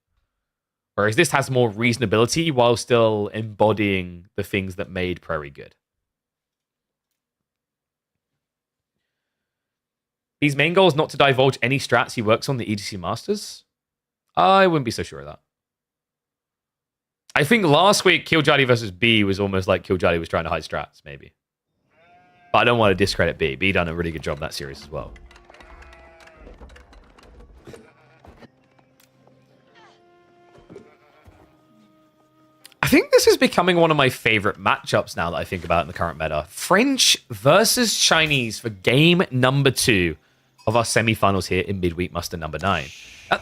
Whereas this has more reasonability while still embodying the things that made Prairie good. His main goal is not to divulge any strats he works on the EDC Masters? I wouldn't be so sure of that. I think last week, Killjadi versus B was almost like Killjadi was trying to hide strats, maybe. But I don't want to discredit B. B done a really good job in that series as well. think this is becoming one of my favorite matchups now that I think about it in the current meta. French versus Chinese for game number 2 of our semi-finals here in Midweek Muster number 9.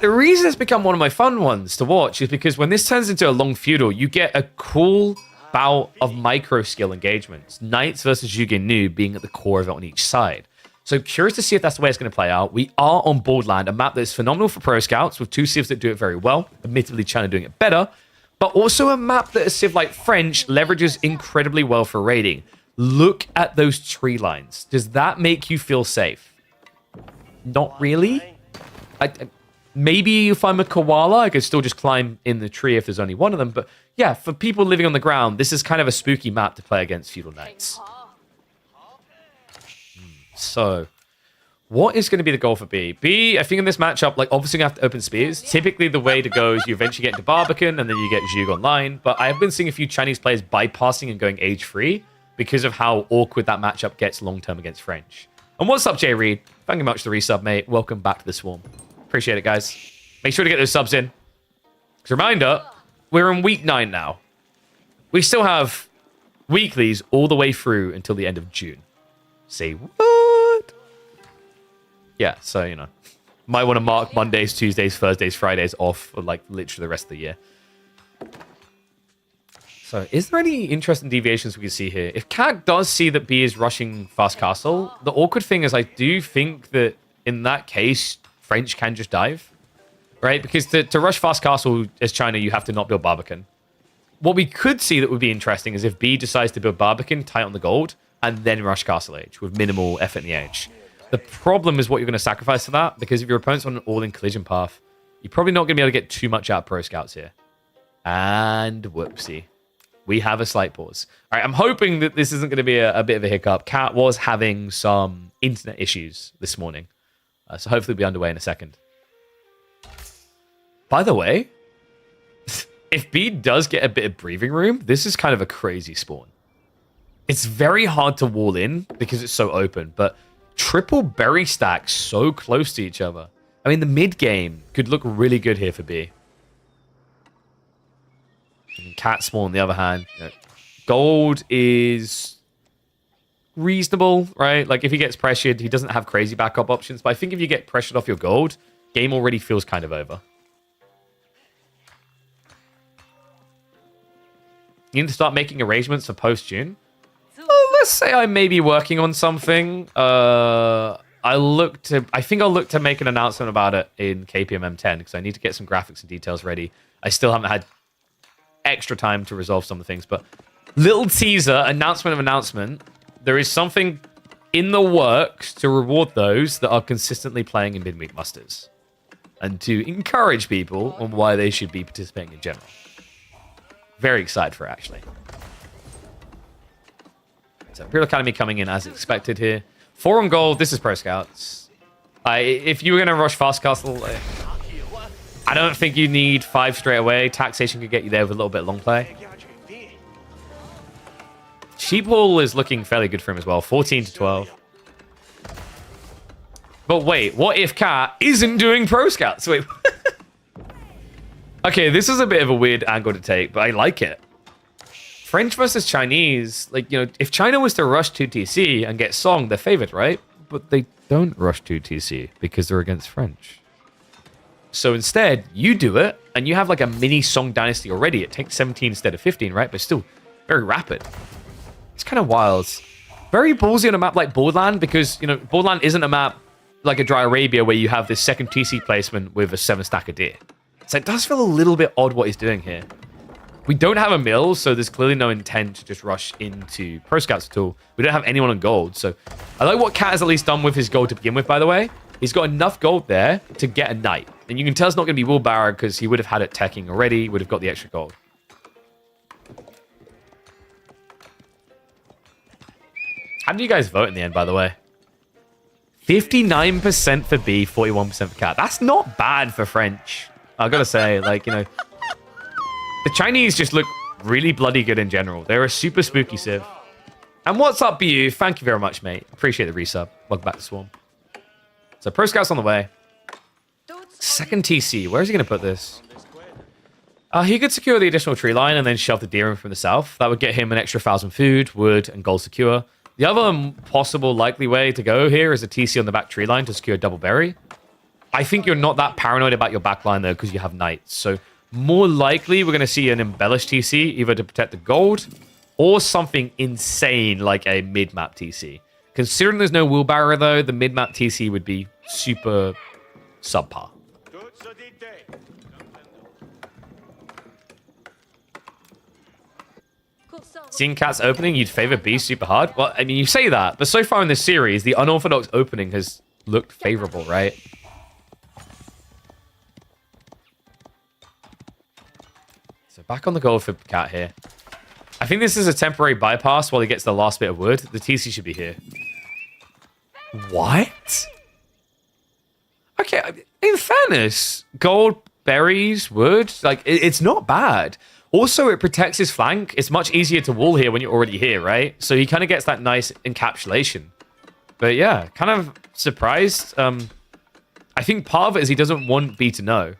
The reason it's become one of my fun ones to watch is because when this turns into a long feudal, you get a cool bout of micro skill engagements. Knights versus Zhuge Nu being at the core of it on each side. So curious to see if that's the way it's going to play out. We are on Boardland, a map that is phenomenal for pro scouts with 2 civs that do it very well. Admittedly, China doing it better. But also a map that a civ like French leverages incredibly well for raiding. Look at those tree lines. Does that make you feel safe? Not really. Maybe if I'm a koala, I could still just climb in the tree if there's only one of them. But yeah, for people living on the ground, this is kind of a spooky map to play against feudal knights. So, what is going to be the goal for B? B, I think in this matchup, like obviously you have to open spears. Typically the way to go is you eventually get into Barbican and then you get Zhug online. But I have been seeing a few Chinese players bypassing and going age-free because of how awkward that matchup gets long-term against French. And what's up, Jay Reed? Thank you much for the resub, mate. Welcome back to the Swarm. Appreciate it, guys. Make sure to get those subs in. As a reminder, we're in week 9 now. We still have weeklies all the way through until the end of June. Say what? Yeah, so, you know. Might want to mark Mondays, Tuesdays, Thursdays, Fridays off for, like, literally the rest of the year. So, is there any interesting deviations we can see here? If Cat does see that B is rushing Fast Castle, the awkward thing is I do think that in that case, French can just dive, right? Because to rush Fast Castle as China, you have to not build Barbican. What we could see that would be interesting is if B decides to build Barbican, tight on the gold, and then rush Castle Age with minimal effort in the age. The problem is what you're going to sacrifice for that, because if your opponent's on an all-in collision path, you're probably not going to be able to get too much out of Pro Scouts here. And whoopsie. We have a slight pause. All right, I'm hoping that this isn't going to be a bit of a hiccup. Cat was having some internet issues this morning. So hopefully we'll be underway in a second. By the way, if B does get a bit of breathing room, this is kind of a crazy spawn. It's very hard to wall in because it's so open, but triple berry stacks so close to each other. I mean, the mid game could look really good here for B. And Cat spawn, on the other hand, you know, gold is reasonable, right? Like if he gets pressured, he doesn't have crazy backup options. But I think if you get pressured off your gold, game already feels kind of over. You need to start making arrangements for post-June. Let's say I may be working on something. I think I'll look to make an announcement about it in KPM M10 because I need to get some graphics and details ready. I still haven't had extra time to resolve some of the things, but little teaser, announcement of announcement. There is something in the works to reward those that are consistently playing in Midweek Musters and to encourage people on why they should be participating in general. Very excited for it, actually. So Imperial Academy coming in as expected here. 4 on gold. This is Pro Scouts. If you were going to rush Fast Castle, I don't think you need 5 straight away. Taxation could get you there with a little bit of long play. Sheephall is looking fairly good for him as well. 14 to 12. But wait, what if Cat isn't doing Pro Scouts? Wait. Okay, this is a bit of a weird angle to take, but I like it. French versus Chinese, like, you know, if China was to rush 2TC and get Song, they're favored, right? But they don't rush 2TC because they're against French. So instead, you do it, and you have like a mini Song dynasty already. It takes 17 instead of 15, right? But still very rapid. It's kind of wild. Very ballsy on a map like Boardland because, you know, Boardland isn't a map like a Dry Arabia where you have this second TC placement with a 7-stack of deer. So it does feel a little bit odd what he's doing here. We don't have a mill, so there's clearly no intent to just rush into Pro Scouts at all. We don't have anyone on gold, so I like what Cat has at least done with his gold to begin with, by the way. He's got enough gold there to get a knight. And you can tell it's not going to be Woolbarrow because he would have had it teching already, would have got the extra gold. How did you guys vote in the end, by the way? 59% for B, 41% for Cat. That's not bad for French. I've got to say, like, you know, the Chinese just look really bloody good in general. They're a super spooky civ. And what's up, BU? Thank you very much, mate. Appreciate the resub. Welcome back to Swarm. So, Pro Scouts on the way. Second TC. Where is he going to put this? He could secure the additional tree line and then shove the deer in from the south. That would get him an extra 1,000 food, wood, and gold secure. The other possible likely way to go here is a TC on the back tree line to secure double berry. I think you're not that paranoid about your back line, though, because you have knights. So more likely, we're going to see an embellished TC, either to protect the gold or something insane like a mid-map TC. Considering there's no wheelbarrow, though, the mid-map TC would be super subpar. Seeing Cat's opening, you'd favor B super hard? Well, I mean, you say that, but so far in this series, the unorthodox opening has looked favorable, right? So back on the gold for Cat here. I think this is a temporary bypass while he gets the last bit of wood. The TC should be here. What? Okay, in fairness, gold, berries, wood, like, it's not bad. Also, it protects his flank. It's much easier to wall here when you're already here, right? So he kind of gets that nice encapsulation. But yeah, kind of surprised. I think part of it is he doesn't want B to know.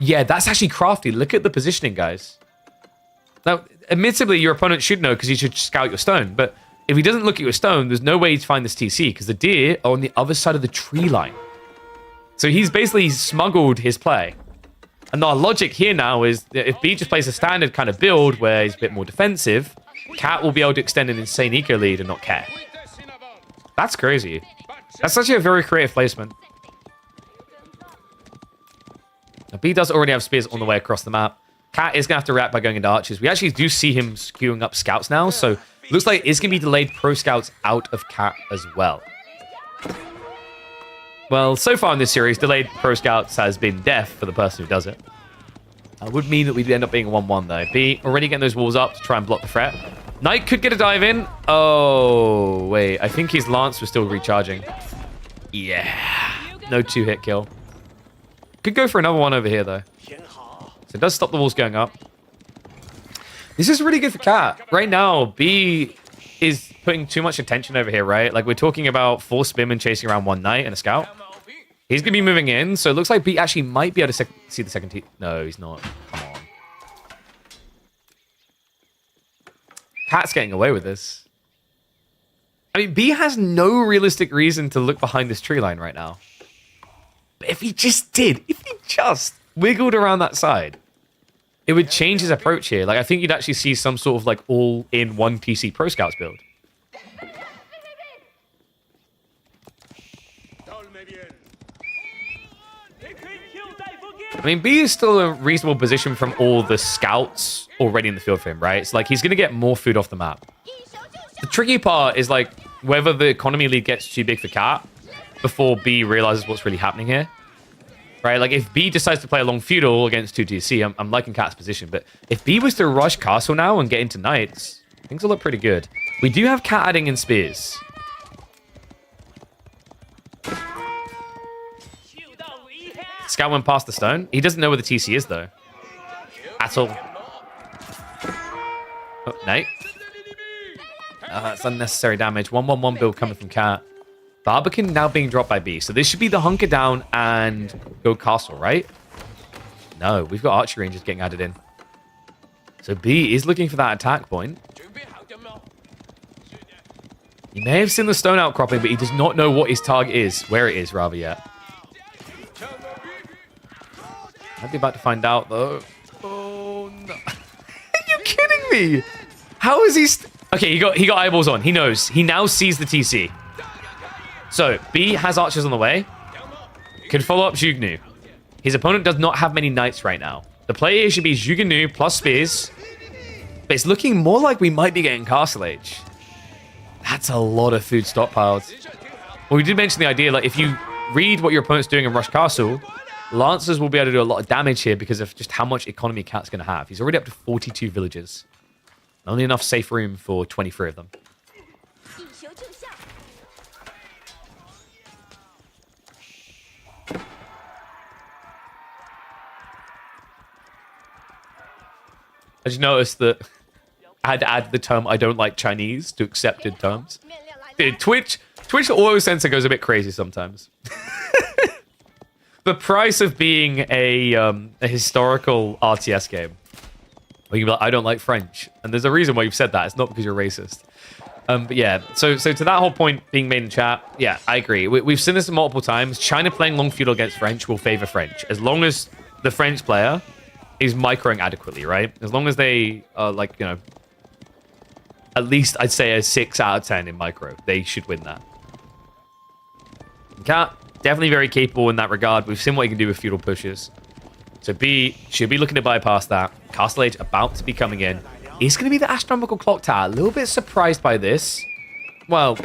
Yeah, that's actually crafty. Look at the positioning, guys. Now, admittedly, your opponent should know because he should scout your stone. But if he doesn't look at your stone, there's no way to find this TC because the deer are on the other side of the tree line. So he's basically smuggled his play. And our logic here now is that if B just plays a standard kind of build where he's a bit more defensive, Cat will be able to extend an insane eco lead and not care. That's crazy. That's actually a very creative placement. Now, B does already have spears on the way across the map. Cat is going to have to react by going into archers. We actually do see him skewing up scouts now, so looks like it's going to be delayed pro scouts out of Cat as well. Well, so far in this series, delayed pro scouts has been death for the person who does it. That would mean that we'd end up being a 1-1 though. B already getting those walls up to try and block the threat. Knight could get a dive in. Oh, wait. I think his lance was still recharging. Yeah. No 2-hit kill. Could go for another one over here though. So it does stop the walls going up. This is really good for Cat. Right now, B is putting too much attention over here, right? Like, we're talking about 4 spin and chasing around 1 knight and a scout. He's going to be moving in, so it looks like B actually might be able to see the second team. No, he's not. Come on. Cat's getting away with this. I mean, B has no realistic reason to look behind this tree line right now. But if he just did, if he just wiggled around that side, it would change his approach here. Like, I think you'd actually see some sort of, like, all-in-one TC Pro Scouts build. I mean, B is still a reasonable position from all the scouts already in the field for him, right? So, like, he's going to get more food off the map. The tricky part is, like, whether the economy lead gets too big for Cat before B realizes what's really happening here. Right? Like, if B decides to play along feudal against 2 TC, I'm liking Cat's position. But if B was to rush castle now and get into knights, things will look pretty good. We do have Cat adding in spears. Scout went past the stone. He doesn't know where the TC is, though. At all. Oh, Knight. That's unnecessary damage. 1-1-1 build coming from Cat. Barbican now being dropped by B. So this should be the hunker down and go castle, right? No, we've got archery rangers getting added in. So B is looking for that attack point. He may have seen the stone outcropping, but he does not know what his target is. Where it is, rather, yet. Might be about to find out, though. Oh, no. Are you kidding me? How is he... Okay, he got eyeballs on. He knows. He now sees the TC. So, B has archers on the way. Can follow up Zhugnu. His opponent does not have many knights right now. The play here should be Zhugnu plus spears. But it's looking more like we might be getting Castle Age. That's a lot of food stockpiled. Well, we did mention the idea, like, if you read what your opponent's doing in Rush Castle, Lancers will be able to do a lot of damage here because of just how much economy Cat's going to have. He's already up to 42 villages. Only enough safe room for 23 of them. I just noticed that I had to add the term "I don't like Chinese" to accepted terms. Dude, Twitch auto censor goes a bit crazy sometimes. the price of being a historical RTS game. Where you can be like, I don't like French. And there's a reason why you've said that. It's not because you're racist. But yeah, so to that whole point being made in chat, yeah, I agree. We've seen this multiple times. China playing long feudal against French will favor French. As long as the French player is microing adequately, right? As long as they are like, you know, at least I'd say a 6 out of 10 in micro. They should win that. Cat, definitely very capable in that regard. We've seen what he can do with feudal pushes. So B should be looking to bypass that. Castle Age about to be coming in. Is going to be the astronomical clock tower. A little bit surprised by this. Well,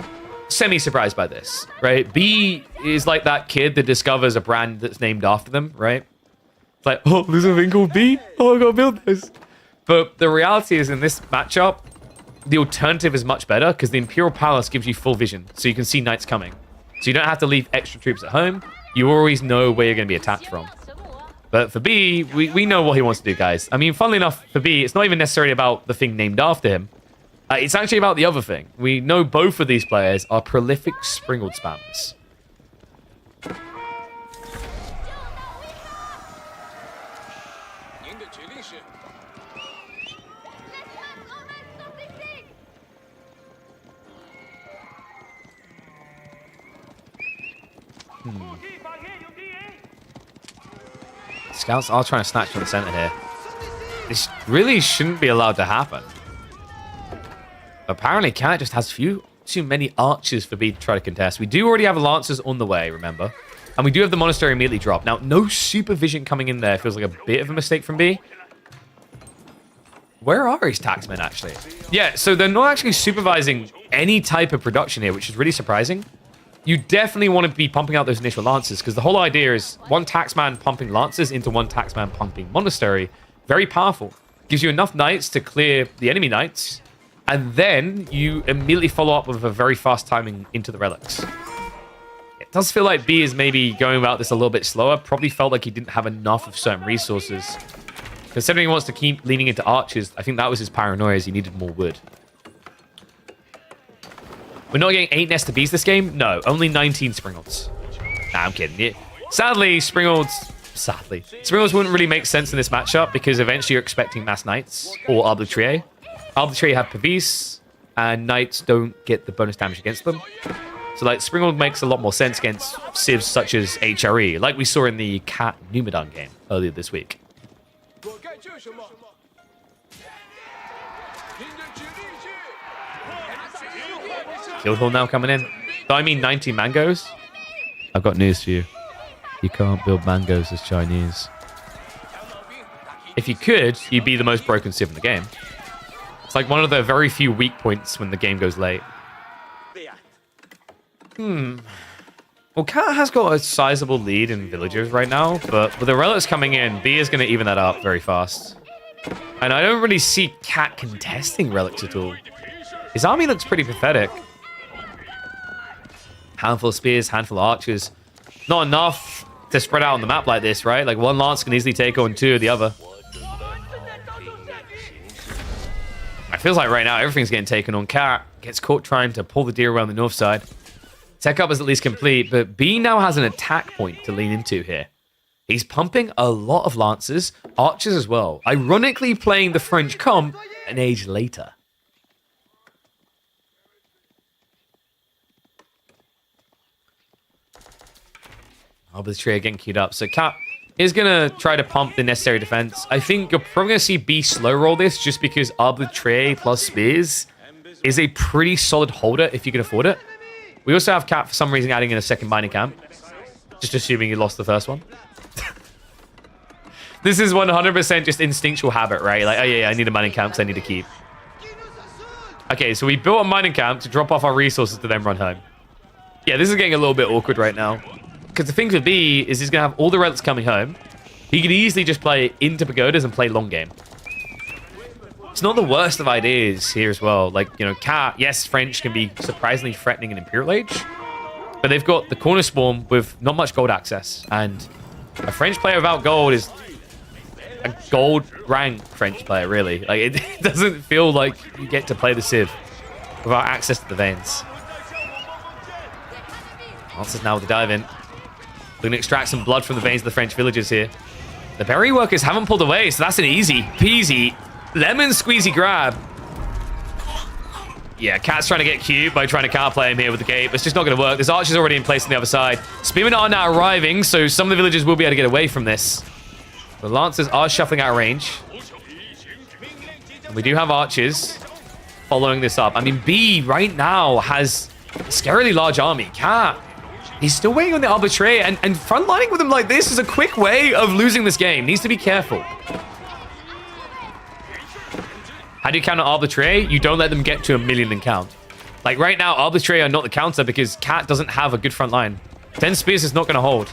semi-surprised by this, right? B is like that kid that discovers a brand that's named after them, right? It's like, oh, there's a thing called B? Oh, I gotta build this. But the reality is in this matchup, the alternative is much better because the Imperial Palace gives you full vision. So you can see knights coming. So you don't have to leave extra troops at home. You always know where you're going to be attacked from. But for B, we know what he wants to do, guys. I mean, funnily enough, for B, it's not even necessarily about the thing named after him. It's actually about the other thing. We know both of these players are prolific Springald spammers. Scouts are trying to snatch from the center here. This really shouldn't be allowed to happen. Apparently, Cat just has too many archers for B to try to contest. We do already have lancers on the way, remember? And we do have the monastery immediately drop. Now, no supervision coming in there feels like a bit of a mistake from B. Where are his taxmen, actually? Yeah, so they're not actually supervising any type of production here, which is really surprising. You definitely want to be pumping out those initial lancers, because the whole idea is one taxman pumping lancers into one taxman pumping monastery. Very powerful. Gives you enough knights to clear the enemy knights, and then you immediately follow up with a very fast timing into the relics. It does feel like B is maybe going about this a little bit slower. Probably felt like he didn't have enough of certain resources. Considering he wants to keep leaning into archers, I think that was his paranoia, as he needed more wood. We're not getting 8 Nest to Bees this game? No, only 19 Springalds. Nah, I'm kidding. Sadly, Springalds wouldn't really make sense in this matchup because eventually you're expecting Mass Knights or Arbitrier. Arbitrier have Pavis, and Knights don't get the bonus damage against them. So, like, Springald makes a lot more sense against civs such as HRE, like we saw in the Cat Numidan game earlier this week. Guildhall now coming in. So I mean 90 mangoes? I've got news for you. You can't build mangoes as Chinese. If you could, you'd be the most broken civ in the game. It's like one of the very few weak points when the game goes late. Well, Cat has got a sizable lead in villagers right now, but with the relics coming in, B is going to even that up very fast. And I don't really see Cat contesting relics at all. His army looks pretty pathetic. Handful of spears, handful of archers. Not enough to spread out on the map like this, right? Like one lance can easily take on 2 of the other. It feels like right now everything's getting taken on. Cat gets caught trying to pull the deer around the north side. Tech up is at least complete, but B now has an attack point to lean into here. He's pumping a lot of lancers, archers as well. Ironically playing the French comp an age later. Arbitrator getting queued up. So Cat is going to try to pump the necessary defense. I think you're probably going to see B slow roll this just because Arbitrator plus Spears is a pretty solid holder if you can afford it. We also have Cat for some reason adding in a second mining camp. Just assuming he lost the first one. This is 100% just instinctual habit, right? Like, oh yeah, I need a mining camp because I need to keep. Okay, so we built a mining camp to drop off our resources to then run home. Yeah, this is getting a little bit awkward right now. Because the thing with B is he's going to have all the relics coming home. He could easily just play into pagodas and play long game. It's not the worst of ideas here as well. Like, you know, Cat, yes, French can be surprisingly threatening in Imperial Age. But they've got the corner swarm with not much gold access. And a French player without gold is a gold rank French player, really. Like, it doesn't feel like you get to play the Civ without access to the veins. Lancers now with the dive in. We're going to extract some blood from the veins of the French villagers here. The berry workers haven't pulled away, so that's an easy peasy lemon squeezy grab. Yeah, Cat's trying to get cute by trying to counterplay him here with the gate, but it's just not going to work. There's archers already in place on the other side. Spearmen are now arriving, so some of the villagers will be able to get away from this. The Lancers are shuffling out of range. And we do have archers following this up. I mean, B right now has a scarily large army. Cat, he's still waiting on the arbitrary, and frontlining with him like this is a quick way of losing this game. Needs to be careful. How do you counter arbitrary? You don't let them get to 1,000,000 and count. Like right now, arbitrary are not the counter because Cat doesn't have a good front line. 10 spears is not going to hold.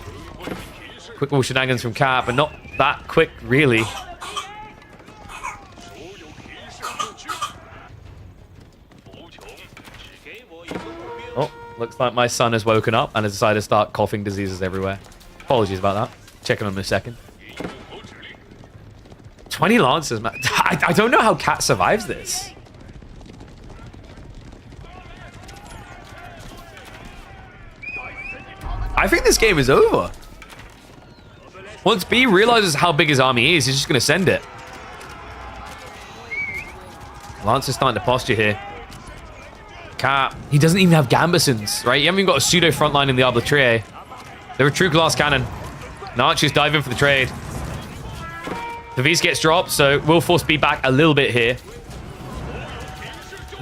Quick little shenanigans from Cat, but not that quick, really. Oh, looks like my son has woken up and has decided to start coughing diseases everywhere. Apologies about that. Checking on him in a second. 20 Lancers, man. I don't know how Cat survives this. I think this game is over. Once B realizes how big his army is, he's just going to send it. Lancer's starting to posture here. Cat, he doesn't even have Gambesons, right? You haven't even got a pseudo front line in the arbitrary. They're a true glass cannon. And Archers dive in for the trade. The V's gets dropped, so we'll force B back a little bit here.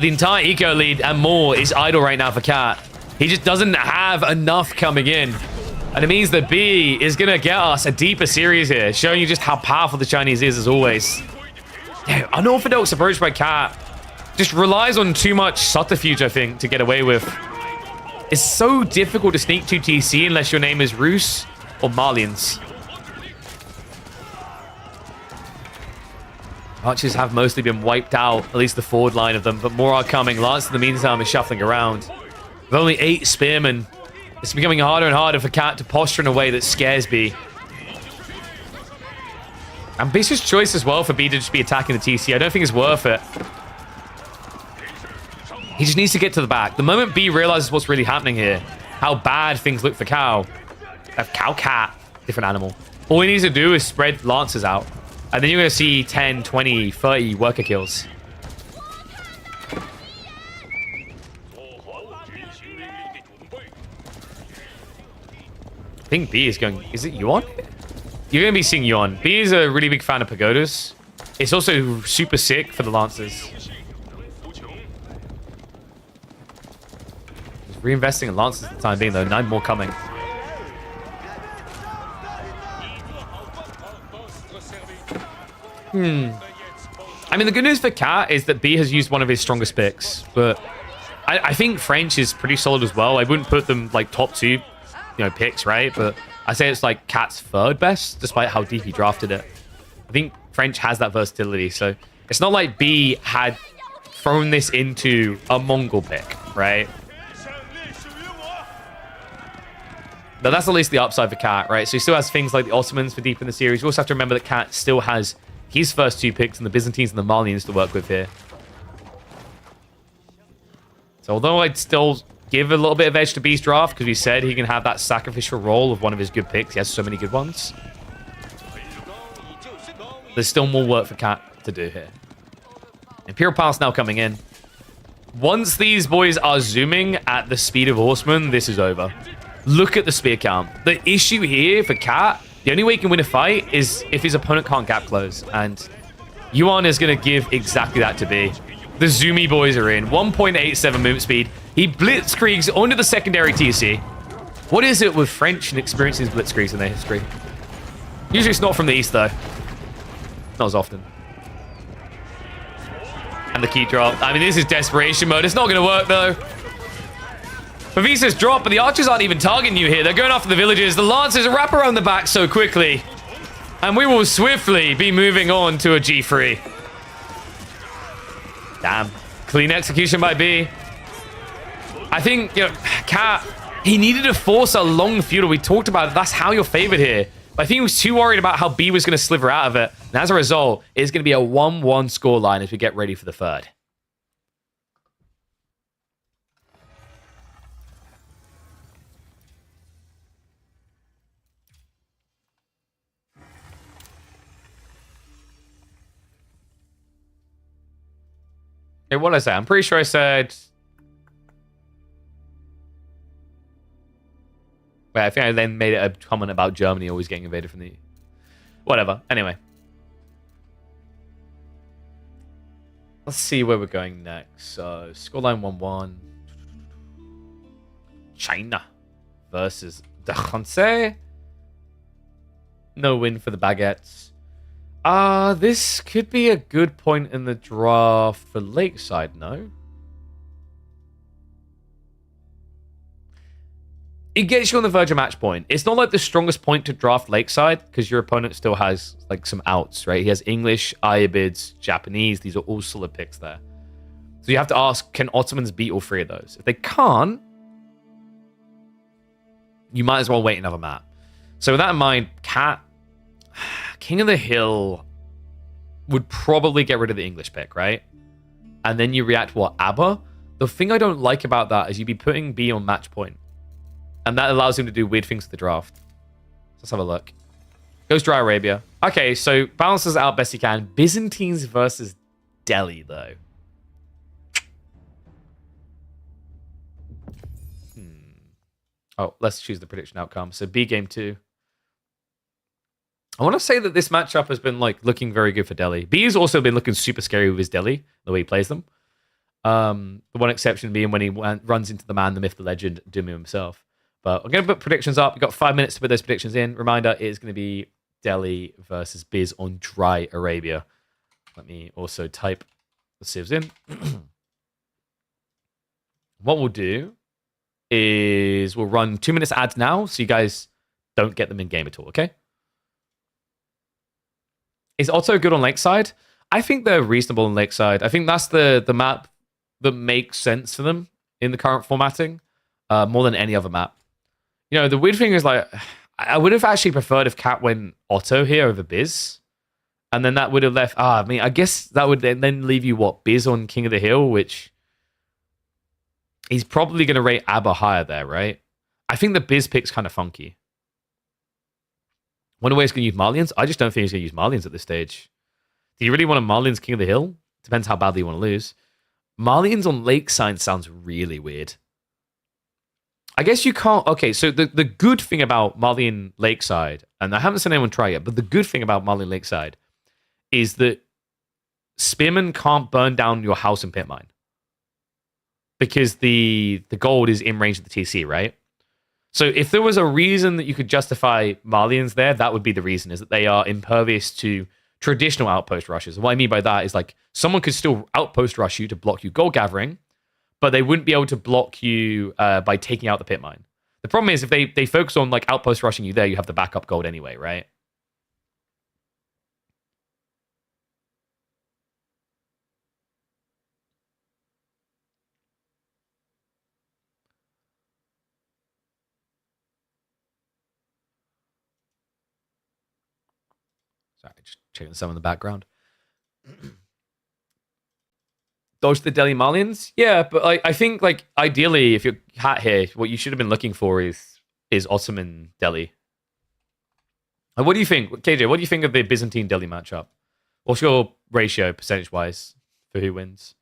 The entire eco lead and more is idle right now for Cat. He just doesn't have enough coming in. And it means that B is going to get us a deeper series here, showing you just how powerful the Chinese is, as always. Yeah, unorthodox approach by Cat. Just relies on too much subterfuge, I think, to get away with. It's so difficult to sneak to TC unless your name is Rus or Malians. Archers have mostly been wiped out, at least the forward line of them, but more are coming. Lance, in the meantime, is shuffling around. With only 8 spearmen, it's becoming harder and harder for Cat to posture in a way that scares B. Ambitious choice as well for B to just be attacking the TC. I don't think it's worth it. He just needs to get to the back. The moment B realizes what's really happening here, how bad things look for Cow. Cat, different animal. All he needs to do is spread Lancers out. And then you're going to see 10, 20, 30 worker kills. I think B is going... Is it Yuan? You're going to be seeing Yuan. B is a really big fan of pagodas. It's also super sick for the Lancers. Just reinvesting in Lancers at the time being, though. 9 more coming. I mean, the good news for Cat is that B has used one of his strongest picks, but I think French is pretty solid as well. I wouldn't put them like top 2, picks, right? But I say it's like Cat's 3rd best, despite how deep he drafted it. I think French has that versatility, so it's not like B had thrown this into a Mongol pick, right? But that's at least the upside for Cat, right? So he still has things like the Ottomans for deep in the series. You also have to remember that Cat still has his first 2 picks and the Byzantines and the Malians to work with here. So although I'd still give a little bit of edge to B's draft, because we said he can have that sacrificial role of one of his good picks. He has so many good ones. There's still more work for Cat to do here. Imperial Palace now coming in. Once these boys are zooming at the speed of horsemen, this is over. Look at the spear count. The issue here for Cat, the only way he can win a fight is if his opponent can't gap close. And Yuan is going to give exactly that to B. The Zoomy boys are in. 1.87 movement speed. He blitzkriegs onto the secondary TC. What is it with French and experiencing blitzkriegs in their history? Usually it's not from the east, though. Not as often. And the key drop. I mean, this is desperation mode. It's not going to work, though. Pavisa's drop, but the archers aren't even targeting you here. They're going after the villagers. The lancers wrap around the back so quickly. And we will swiftly be moving on to a G3. Damn. Clean execution by B. I think, Cat, he needed to force a long feudal. We talked about it. That's how you're favored here. But I think he was too worried about how B was going to sliver out of it. And as a result, it's going to be a 1-1 scoreline as we get ready for the third. Okay, what did I say? I'm pretty sure I said... Wait, I think I then made it a comment about Germany always getting invaded from the... Whatever. Anyway. Let's see where we're going next. So, scoreline 1-1. China versus the France. No win for the Baguettes. This could be a good point in the draft for Lakeside, no? It gets you on the verge of match point. It's not like the strongest point to draft Lakeside because your opponent still has like some outs, right? He has English, Ayabids, Japanese. These are all solid picks there. So you have to ask, can Ottomans beat all three of those? If they can't, you might as well wait another map. So with that in mind, King of the Hill would probably get rid of the English pick, right? And then you react, what, ABBA? The thing I don't like about that is you'd be putting B on match point. And that allows him to do weird things with the draft. Let's have a look. Goes Dry Arabia. Okay, so balances out best he can. Byzantines versus Delhi, though. Oh, let's choose the prediction outcome. So B game 2. I want to say that this matchup has been like looking very good for Delhi. B has also been looking super scary with his Delhi, the way he plays them. The one exception being when he runs into the man, the myth, the legend, Doomu himself. But I'm going to put predictions up. We've got 5 minutes to put those predictions in. Reminder, it is going to be Delhi versus Biz on Dry Arabia. Let me also type the civs in. What we'll do is we'll run 2 minutes ads now so you guys don't get them in game at all, okay? Is Otto good on Lakeside? I think they're reasonable on Lakeside. I think that's the map that makes sense for them in the current formatting more than any other map. You know, the weird thing is, like, I would have actually preferred if Cat went Otto here over Biz. And then that would have left... I mean, I guess that would then leave you, what, Biz on King of the Hill, which... He's probably going to rate ABBA higher there, right? I think the Biz pick's kind of funky. Wonder where he's going to use Marlians? I just don't think he's going to use Marlians at this stage. Do you really want a Marlians King of the Hill? Depends how badly you want to lose. Marlians on Lakeside sounds really weird. I guess you can't... Okay, so the good thing about Marlian Lakeside, and I haven't seen anyone try it, but the good thing about Marlian Lakeside is that Spearman can't burn down your house and pit mine. Because the gold is in range of the TC, right? So if there was a reason that you could justify Marlians there, that would be the reason, is that they are impervious to traditional outpost rushes. And what I mean by that is, like, someone could still outpost rush you to block you gold gathering, but they wouldn't be able to block you by taking out the pit mine. The problem is, if they focus on, like, outpost rushing you there, you have the backup gold anyway, right? Sorry, just checking some in the background. Dodge the Delhi Marlians? Yeah, but I think, like, ideally, if you're Hat here, what you should have been looking for is Ottoman Delhi. And what do you think? KJ, what do you think of the Byzantine Delhi matchup? What's your ratio, percentage-wise, for who wins?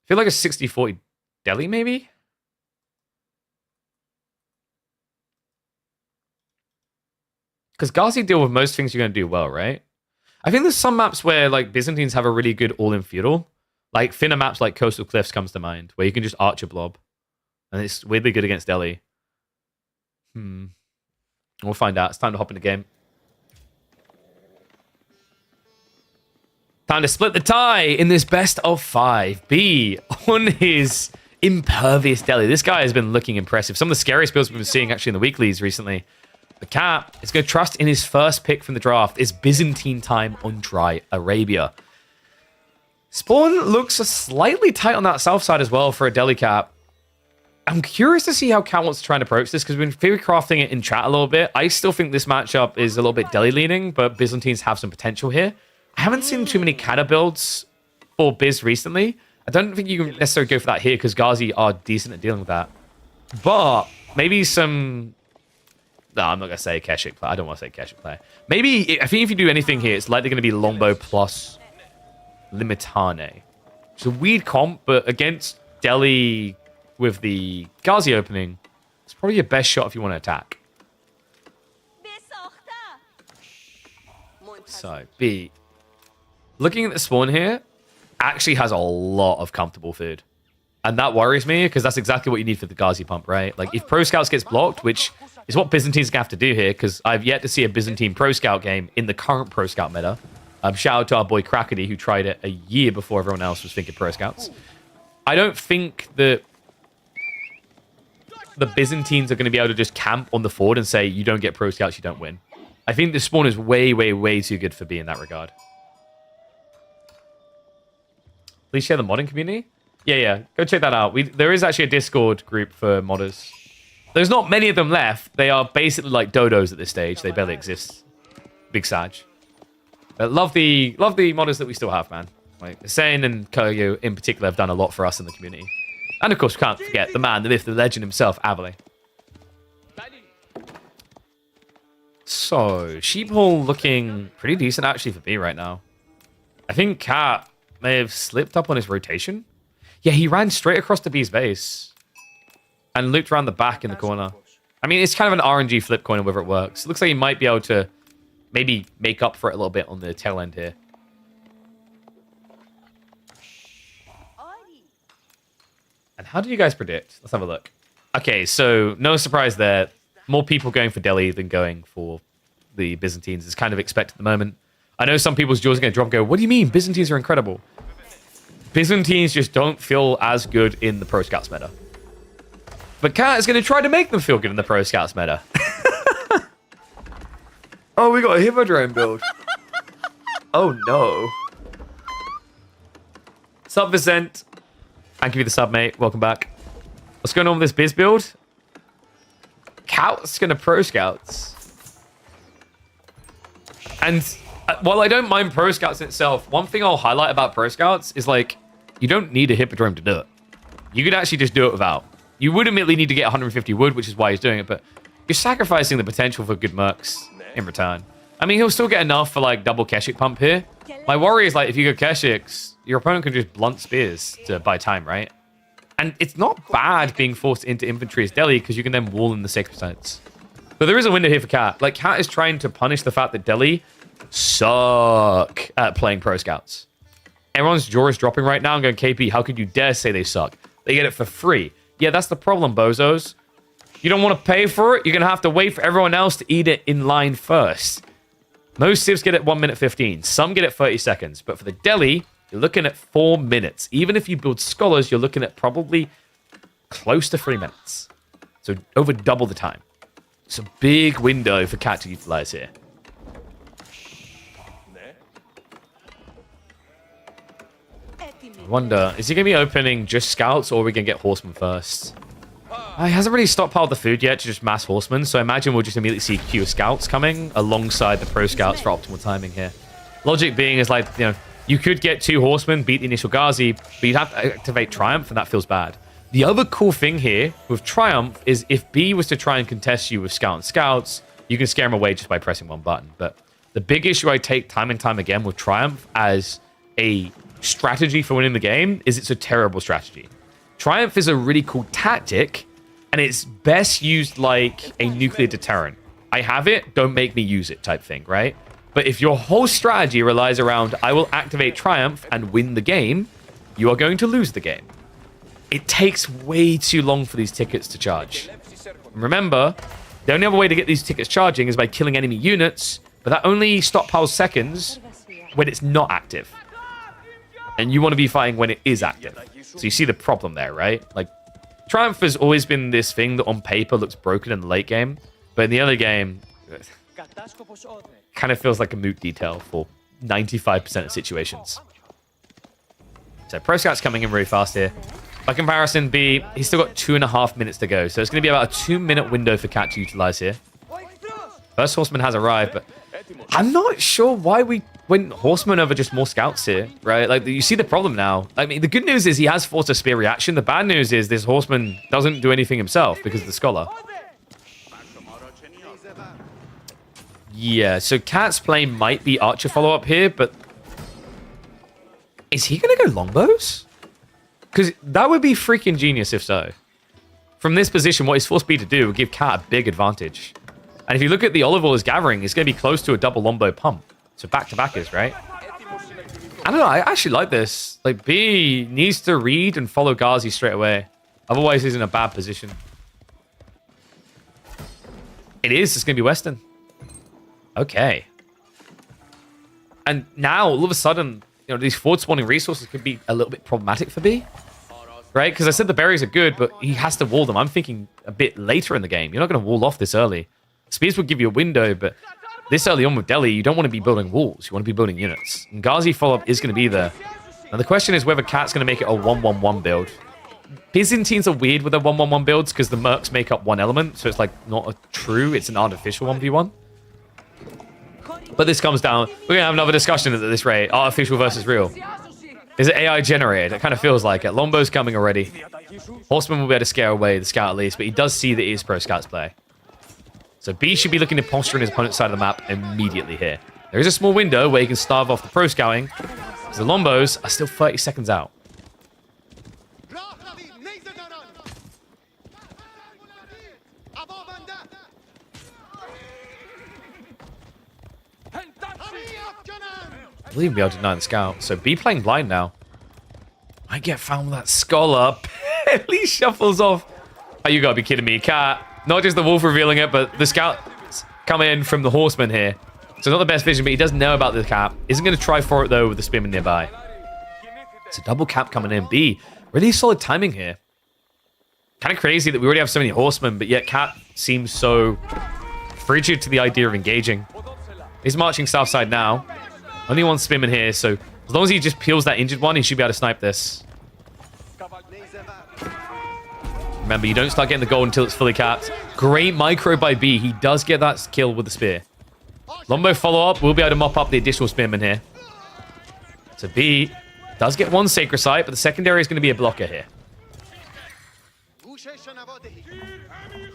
I feel like a 60-40 Delhi, maybe? Because Ghazi deal with most things you're going to do well, right? I think there's some maps where, like, Byzantines have a really good all-in feudal. Like, thinner maps like Coastal Cliffs comes to mind, where you can just arch a blob. And it's weirdly good against Delhi. We'll find out. It's time to hop in the game. Time to split the tie in this best of 5. B on his impervious Delhi. This guy has been looking impressive. Some of the scariest builds we've been seeing, actually, in the weeklies recently. The Cap is going to trust in his first pick from the draft. It's Byzantine time on Dry Arabia. Spawn looks slightly tight on that south side as well for a Delhi Cap. I'm curious to see how Cal wants to try and approach this, because we've been theory crafting it in chat a little bit. I still think this matchup is a little bit Delhi leaning, but Byzantines have some potential here. I haven't seen too many Kata builds for Biz recently. I don't think you can necessarily go for that here, because Ghazi are decent at dealing with that. But maybe some... No, I'm not going to say Keshik play. I don't want to say Keshik play. Maybe, I think if you do anything here, it's likely going to be Longbow plus Limitane. It's a weird comp, but against Delhi with the Ghazi opening, it's probably your best shot if you want to attack. So, B. Looking at the spawn here, actually has a lot of comfortable food. And that worries me, because that's exactly what you need for the Ghazi pump, right? Like, if Pro Scouts gets blocked, which is what Byzantine's going to have to do here, because I've yet to see a Byzantine Pro Scout game in the current Pro Scout meta. Shout out to our boy Krakedy, who tried it a year before everyone else was thinking Pro Scouts. I don't think that the Byzantines are going to be able to just camp on the ford and say, you don't get Pro Scouts, you don't win. I think the spawn is way, way, way too good for B in that regard. Please share the modding community. Yeah. Go check that out. There is actually a Discord group for modders. There's not many of them left. They are basically like dodos at this stage. They barely exist. Big Sag. But love the modders that we still have, man. Like Hussein and Koyo in particular have done a lot for us in the community. And of course, we can't forget the man, the myth, the legend himself, Avali. So, Sheephole looking pretty decent actually for B right now. I think Cat may have slipped up on his rotation. Yeah, he ran straight across to B's base and looped around the back in the corner. I mean, it's kind of an RNG flip coin whether it works. It looks like he might be able to maybe make up for it a little bit on the tail end here. And how do you guys predict? Let's have a look. Okay, so no surprise there. More people going for Delhi than going for the Byzantines is kind of expected at the moment. I know some people's jaws are going to drop and go, what do you mean? Byzantines are incredible. Byzantines just don't feel as good in the Pro Scouts meta. But Cat is going to try to make them feel good in the Pro Scouts meta. Oh, we got a Hippodrome build. Oh, no. Sub Vicent. Thank you for the sub, mate. Welcome back. What's going on with this Biz build? Cat's going to Pro Scouts. And while I don't mind Pro Scouts in itself, one thing I'll highlight about Pro Scouts is, like, you don't need a Hippodrome to do it. You could actually just do it without. You would immediately need to get 150 wood, which is why he's doing it, but you're sacrificing the potential for good mercs in return. I mean, he'll still get enough for, like, double Keshik pump here. My worry is, like, if you go Keshiks, your opponent can just blunt spears to buy time, right? And it's not bad being forced into infantry as Delhi, because you can then wall in the sacred sites. But there is a window here for Cat. Like, Cat is trying to punish the fact that Delhi suck at playing Pro Scouts. Everyone's jaw is dropping right now and going, KP, how could you dare say they suck? They get it for free. Yeah, that's the problem, bozos. You don't want to pay for it? You're going to have to wait for everyone else to eat it in line first. Most civs get it 1 minute 15. Some get it 30 seconds. But for the Delhi, you're looking at 4 minutes. Even if you build scholars, you're looking at probably close to 3 minutes. So over double the time. It's a big window for Cat to utilize here. I wonder, is he going to be opening just scouts or are we going to get horsemen first? He hasn't really stockpiled the food yet to just mass horsemen, so I imagine we'll just immediately see queue of scouts coming alongside the pro scouts for optimal timing here. Logic being is like, you know, you could get 2 horsemen, beat the initial Ghazi, but you'd have to activate Triumph, and that feels bad. The other cool thing here with Triumph is if B was to try and contest you with Scout and Scouts, you can scare him away just by pressing one button. But the big issue I take time and time again with Triumph as a strategy for winning the game is it's a terrible strategy. Triumph is a really cool tactic, and it's best used like a nuclear deterrent. I have it, don't make me use it type thing, right? But if your whole strategy relies around, I will activate Triumph and win the game, you are going to lose the game. It takes way too long for these tickets to charge. And remember, the only other way to get these tickets charging is by killing enemy units, but that only stockpiles seconds when it's not active. And you want to be fighting when it is active. So you see the problem there, right? Like, Triumph has always been this thing that on paper looks broken in the late game, but in the early game, kind of feels like a moot detail for 95% of situations. So Pro Scout's coming in really fast here. By comparison, B, he's still got 2.5 minutes to go, so it's going to be about a 2-minute window for Cat to utilize here. First Horseman has arrived, but I'm not sure why we went Horseman over just more Scouts here, right? Like, you see the problem now. I mean, the good news is he has forced a spear reaction. The bad news is this Horseman doesn't do anything himself because of the Scholar. Yeah, so Cat's play might be Archer follow-up here, but is he going to go Longbows? Because that would be freaking genius if so. From this position, what he's forced B to do would give Cat a big advantage. And if you look at the olive oil is gathering, it's going to be close to a double Lombo pump. So back-to-back is, right? I don't know. I actually like this. Like, B needs to read and follow Ghazi straight away. Otherwise, he's in a bad position. It is. It's going to be Western. Okay. And now, all of a sudden, you know, these forward spawning resources could be a little bit problematic for B. Right? Because I said the berries are good, but he has to wall them. I'm thinking a bit later in the game. You're not going to wall off this early. Spears will give you a window, but this early on with Delhi, you don't want to be building walls. You want to be building units. And Ghazi follow-up is going to be there. Now, the question is whether Cat's going to make it a 1-1-1 build. Byzantines are weird with their 1-1-1 builds because the mercs make up one element, so it's like not a true, it's an artificial 1v1. But this comes down, we're going to have another discussion at this rate. Artificial versus real. Is it AI generated? It kind of feels like it. Lombo's coming already. Horseman will be able to scare away the scout at least, but he does see that he is pro scouts play. So B should be looking to posture in his opponent's side of the map immediately here. There is a small window where you can starve off the pro scouting, because the Lombos are still 30 seconds out. I believe he'll be able to deny the scout. So B playing blind now. Might get found with that scholar. At least shuffles off. Oh, you gotta be kidding me. Cat. Not just the wolf revealing it, but the scouts come in from the horseman here. So not the best vision, but he does know about the cap. Isn't going to try for it, though, with the spearman nearby. It's a double cap coming in. B, really solid timing here. Kind of crazy that we already have so many horsemen, but yet Cat seems so frigid to the idea of engaging. He's marching south side now. Only one spearman here, so as long as he just peels that injured one, he should be able to snipe this. Remember, you don't start getting the gold until it's fully capped. Great micro by B. He does get that kill with the spear. Lombo follow-up. We'll be able to mop up the additional spearman here. So B does get one sacred site, but the secondary is going to be a blocker here.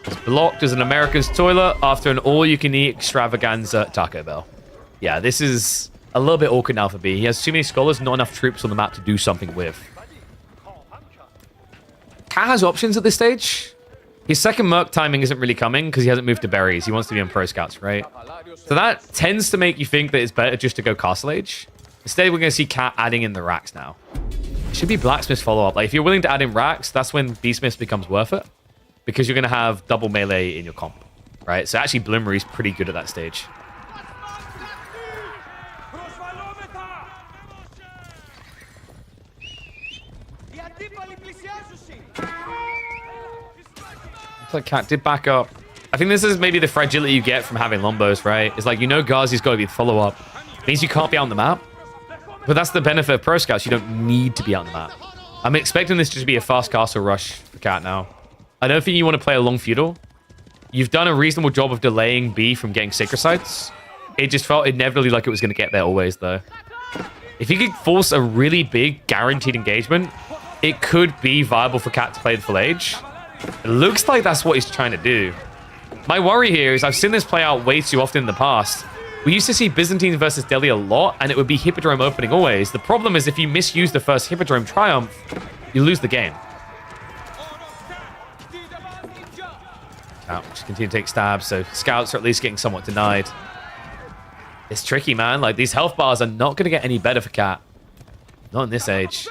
It's blocked as an American's toilet after an all-you-can-eat extravaganza Taco Bell. Yeah, this is a little bit awkward now for B. He has too many scholars, not enough troops on the map to do something with. Cat has options at this stage. His second Merc timing isn't really coming because he hasn't moved to berries. He wants to be on Pro Scouts, right? So that tends to make you think that it's better just to go Castle Age. Instead, we're going to see Cat adding in the racks now. It should be Blacksmith's follow-up. Like, if you're willing to add in racks, that's when Beastmith becomes worth it. Because you're going to have double melee in your comp, right? So actually, Bloomery's pretty good at that stage. Looks like Cat did back up. I think this is maybe the fragility you get from having Lombos, right? It's like, you know Ghazi's got to be the follow-up. Means you can't be out on the map. But that's the benefit of Pro Scouts. You don't need to be out on the map. I'm expecting this to just be a fast castle rush for Cat now. I don't think you want to play a long feudal. You've done a reasonable job of delaying B from getting sacred sites. It just felt inevitably like it was going to get there always, though. If you could force a really big guaranteed engagement, it could be viable for Cat to play the full age. It looks like that's what he's trying to do. My worry here is I've seen this play out way too often in the past. We used to see Byzantines versus Delhi a lot, and it would be Hippodrome opening always. The problem is if you misuse the first Hippodrome triumph, you lose the game. Just continue to take stabs, so scouts are at least getting somewhat denied. It's tricky, man. Like, these health bars are not going to get any better for Cat. Not in this age.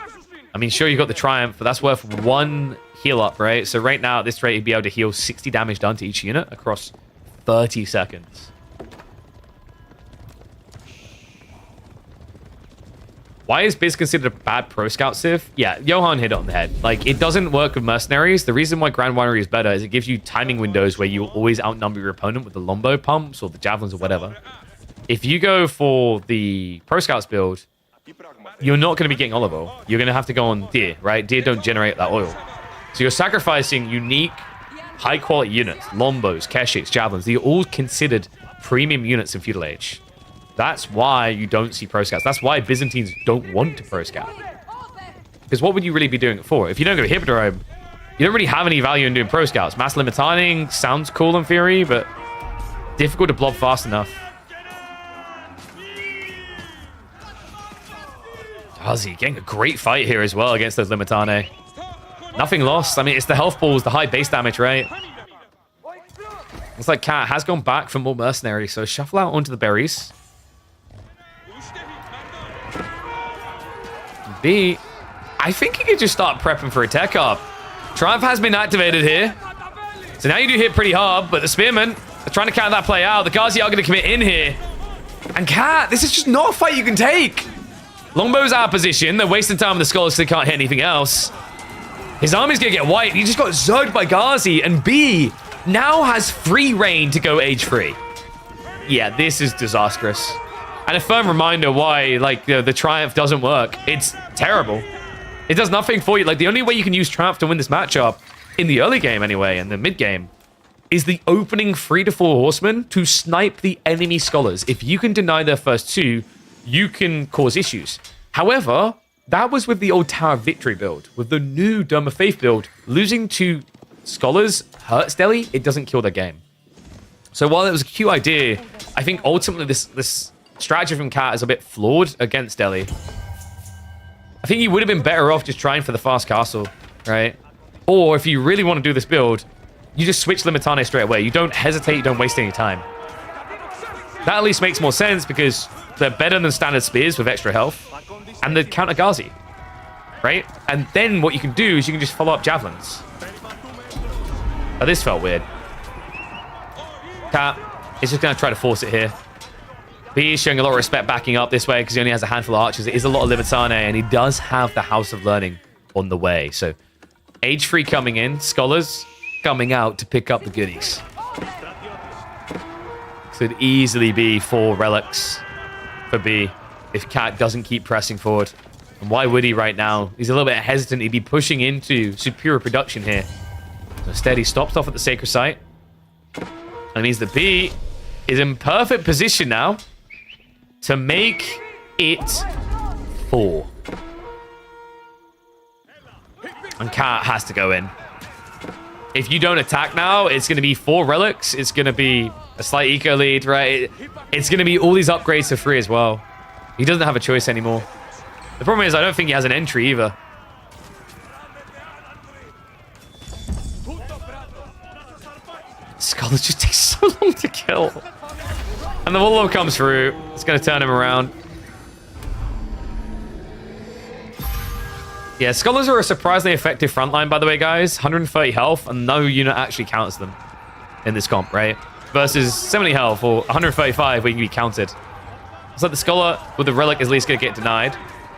I mean, sure, you got the triumph, but that's worth one heal up, right? So right now, at this rate, he'd be able to heal 60 damage done to each unit across 30 seconds. Why is Biz considered a bad pro scout civ? Yeah, Johan hit it on the head. Like, it doesn't work with mercenaries. The reason why Grand Winery is better is it gives you timing windows where you always outnumber your opponent with the Lombo pumps or the javelins or whatever. If you go for the pro scouts build, you're not going to be getting olive oil. You're going to have to go on deer, right? Deer don't generate that oil. So you're sacrificing unique, high-quality units. Lombos, Keshiks, javelins. They're all considered premium units in Feudal Age. That's why you don't see pro scouts. That's why Byzantines don't want to pro scout. Because what would you really be doing it for? If you don't go to Hippodrome, you don't really have any value in doing pro scouts. Mass limitating sounds cool in theory, but difficult to blob fast enough. Gazi getting a great fight here as well against those Limitane. Nothing lost. I mean, it's the health balls, the high base damage, right? Looks like Cat has gone back for more mercenary, so shuffle out onto the berries. B, I think he could just start prepping for a tech up. Triumph has been activated here. So now you do hit pretty hard, but the Spearmen are trying to counter that play out. The Gazi are going to commit in here. And Cat, this is just not a fight you can take. Longbow's out of position. They're wasting time with the Scholars because they can't hit anything else. His army's going to get wiped. He just got zerged by Gazi. And B now has free reign to go age free. Yeah, this is disastrous. And a firm reminder why, like, the Triumph doesn't work. It's terrible. It does nothing for you. Like, the only way you can use Triumph to win this matchup, in the early game anyway, and the mid game, is the opening 3 to 4 horsemen to snipe the enemy Scholars. If you can deny their first 2, you can cause issues. However, that was with the old Tower of Victory build. With the new Dome of Faith build, losing to Scholars hurts Delhi, it doesn't kill their game. So while it was a cute idea, I think ultimately this strategy from Cat is a bit flawed against Delhi. I think you would have been better off just trying for the fast castle, right? Or if you really want to do this build, you just switch Limitane straight away. You don't hesitate, you don't waste any time. That at least makes more sense because they're better than standard spears with extra health. And the counter Gazi, right? And then what you can do is you can just follow up javelins. Oh, this felt weird. Cat is just going to try to force it here. He is showing a lot of respect backing up this way because he only has a handful of archers. It is a lot of Limitane, and he does have the House of Learning on the way. So, age 3 coming in, Scholars coming out to pick up the goodies. Could easily be 4 relics for B if Cat doesn't keep pressing forward. And why would he right now? He's a little bit hesitant. He'd be pushing into superior production here. So instead, he stops off at the Sacred Site. That means the B is in perfect position now to make it 4. And Cat has to go in. If you don't attack now, it's going to be 4 relics. It's going to be a slight eco lead, right? It's going to be all these upgrades for free as well. He doesn't have a choice anymore. The problem is I don't think he has an entry either. Scholars just takes so long to kill. And the Warlord comes through. It's going to turn him around. Yeah, Scholars are a surprisingly effective frontline, by the way, guys. 130 health, and no unit actually counts them in this comp, right? Versus 70 health or 135 where you can be counted. It's like the Scholar with the Relic is at least going to get denied.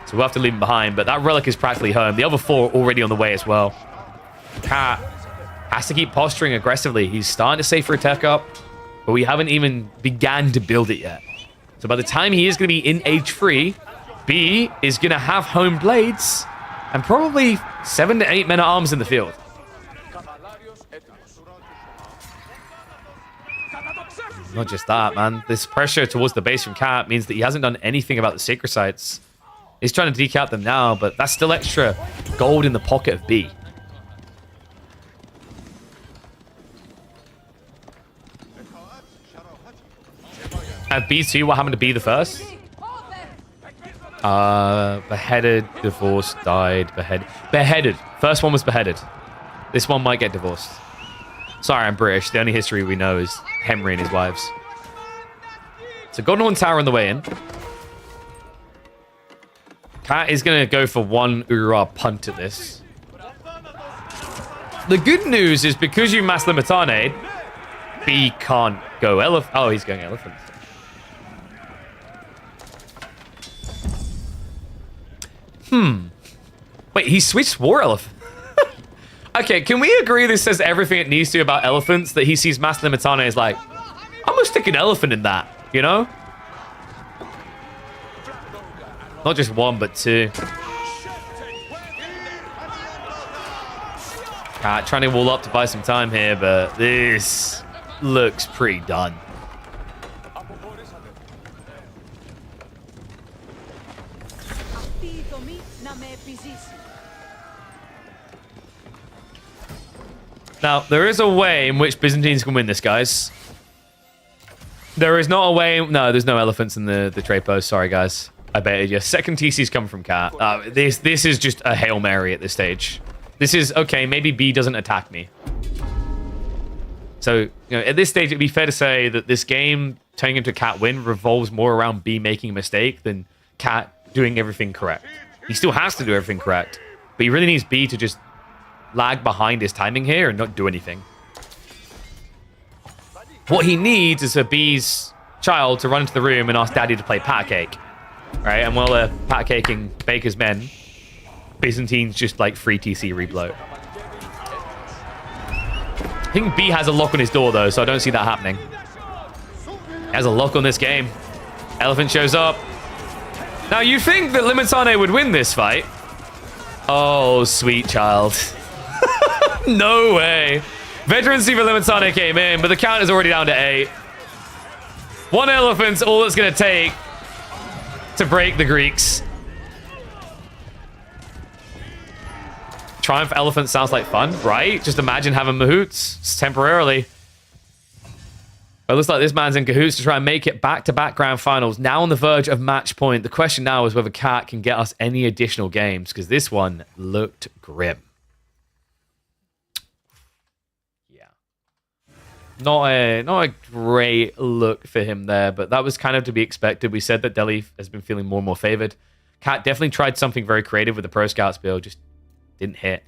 So we'll have to leave him behind, but that Relic is practically home. The other 4 are already on the way as well. Cat has to keep posturing aggressively. He's starting to save for a tech up, but we haven't even began to build it yet. So by the time he is going to be in age 3, B is going to have home blades and probably 7 to 8 men-at-arms in the field. Not just that, man. This pressure towards the base from Cat means that he hasn't done anything about the Sacred Sites. He's trying to decap them now, but that's still extra gold in the pocket of B. At B2, what happened to B the first? Beheaded, divorced, died, beheaded. First one was beheaded. This one might get divorced. Sorry, I'm British. The only history we know is Henry and his wives. So Golden Horn Tower on the way in. Cat is going to go for 1 Ura punt at this. The good news is because you mass Limitane, B can't go elephant. Oh, he's going elephant. Wait, he switched War Elephant. Okay, can we agree this says everything it needs to about elephants? That he sees Mass Limitane as like, I'm gonna stick an elephant in that, you know? Not just 1, but 2. Trying to wall up to buy some time here, but this looks pretty done. Now, there is a way in which Byzantines can win this, guys. There is not a way... No, there's no elephants in the trade post. Sorry, guys. I baited you. Second TC's come from Cat. This is just a Hail Mary at this stage. This is, okay, maybe B doesn't attack me. So, at this stage, it'd be fair to say that this game, turning into a Cat win, revolves more around B making a mistake than Cat doing everything correct. He still has to do everything correct, but he really needs B to just lag behind his timing here and not do anything. What he needs is for B's child to run into the room and ask Daddy to play pat cake. Right? And while they're pat caking Baker's men, Byzantine's just like free TC rebloat. I think B has a lock on his door though, so I don't see that happening. He has a lock on this game. Elephant shows up. Now you'd think that Limitane would win this fight. Oh, sweet child. No way. Veteran Siva Limitane came in, but the count is already down to 8. One elephant's all it's going to take to break the Greeks. Triumph Elephant sounds like fun, right? Just imagine having mahouts temporarily. But it looks like this man's in cahoots to try and make it back-to-back grand finals. Now on the verge of match point. The question now is whether Cat can get us any additional games, because this one looked grim. Not a great look for him there, but that was kind of to be expected. We said that Delhi has been feeling more and more favored. Cat definitely tried something very creative with the Pro Scouts build, just didn't hit.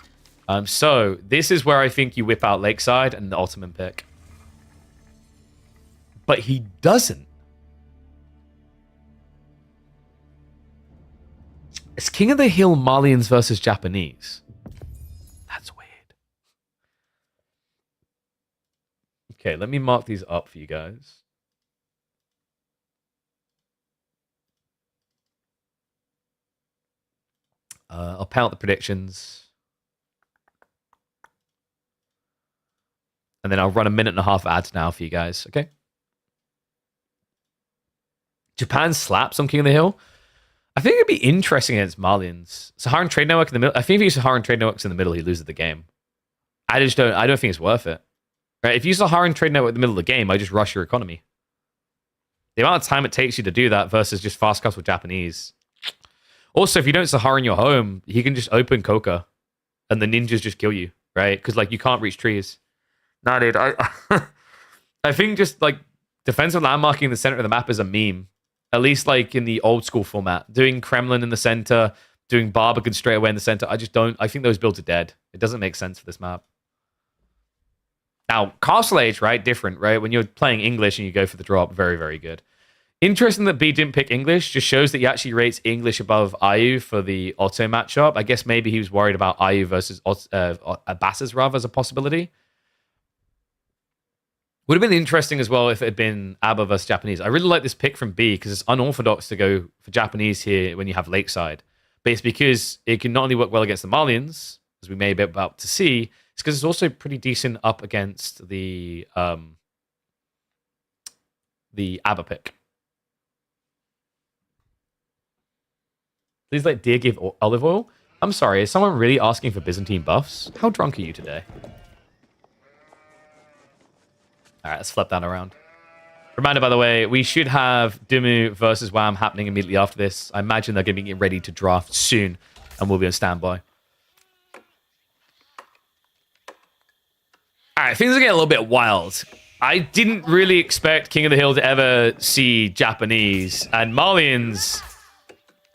So this is where I think you whip out Lakeside and the Ottoman pick. But he doesn't. It's King of the Hill Malians versus Japanese. That's weird. Okay, let me mark these up for you guys. I'll count the predictions. And then I'll run a minute and a half ads now for you guys, okay? Japan slaps on King of the Hill. I think it'd be interesting against Malians. Saharan Trade Network in the middle. I think if you use Saharan Trade Networks in the middle, he loses the game. I don't think it's worth it. Right? If you use Saharan Trade Network in the middle of the game, I just rush your economy. The amount of time it takes you to do that versus just fast cuts with Japanese. Also, if you don't Saharan your home, he can just open Coca and the ninjas just kill you, right? Because like you can't reach trees. Nah, dude, I think just like defensive landmarking in the center of the map is a meme. At least like in the old school format. Doing Kremlin in the center, doing Barbican straight away in the center. I think those builds are dead. It doesn't make sense for this map. Now, Castle Age, right? Different, right? When you're playing English and you go for the drop, very, very good. Interesting that B didn't pick English. Just shows that he actually rates English above Ayu for the Otto matchup. I guess maybe he was worried about Ayu versus Abbasis rather as a possibility. Would have been interesting as well if it had been Abba versus Japanese. I really like this pick from B because it's unorthodox to go for Japanese here when you have Lakeside. But it's because it can not only work well against the Malians, as we may be about to see, it's because it's also pretty decent up against the Abba pick. Please let deer give olive oil. I'm sorry, is someone really asking for Byzantine buffs? How drunk are you today? All right, let's flip that around. Reminder, by the way, we should have Dimu versus Wham happening immediately after this. I imagine they're going to be getting ready to draft soon, and we'll be on standby. All right, things are getting a little bit wild. I didn't really expect King of the Hill to ever see Japanese, and Malians...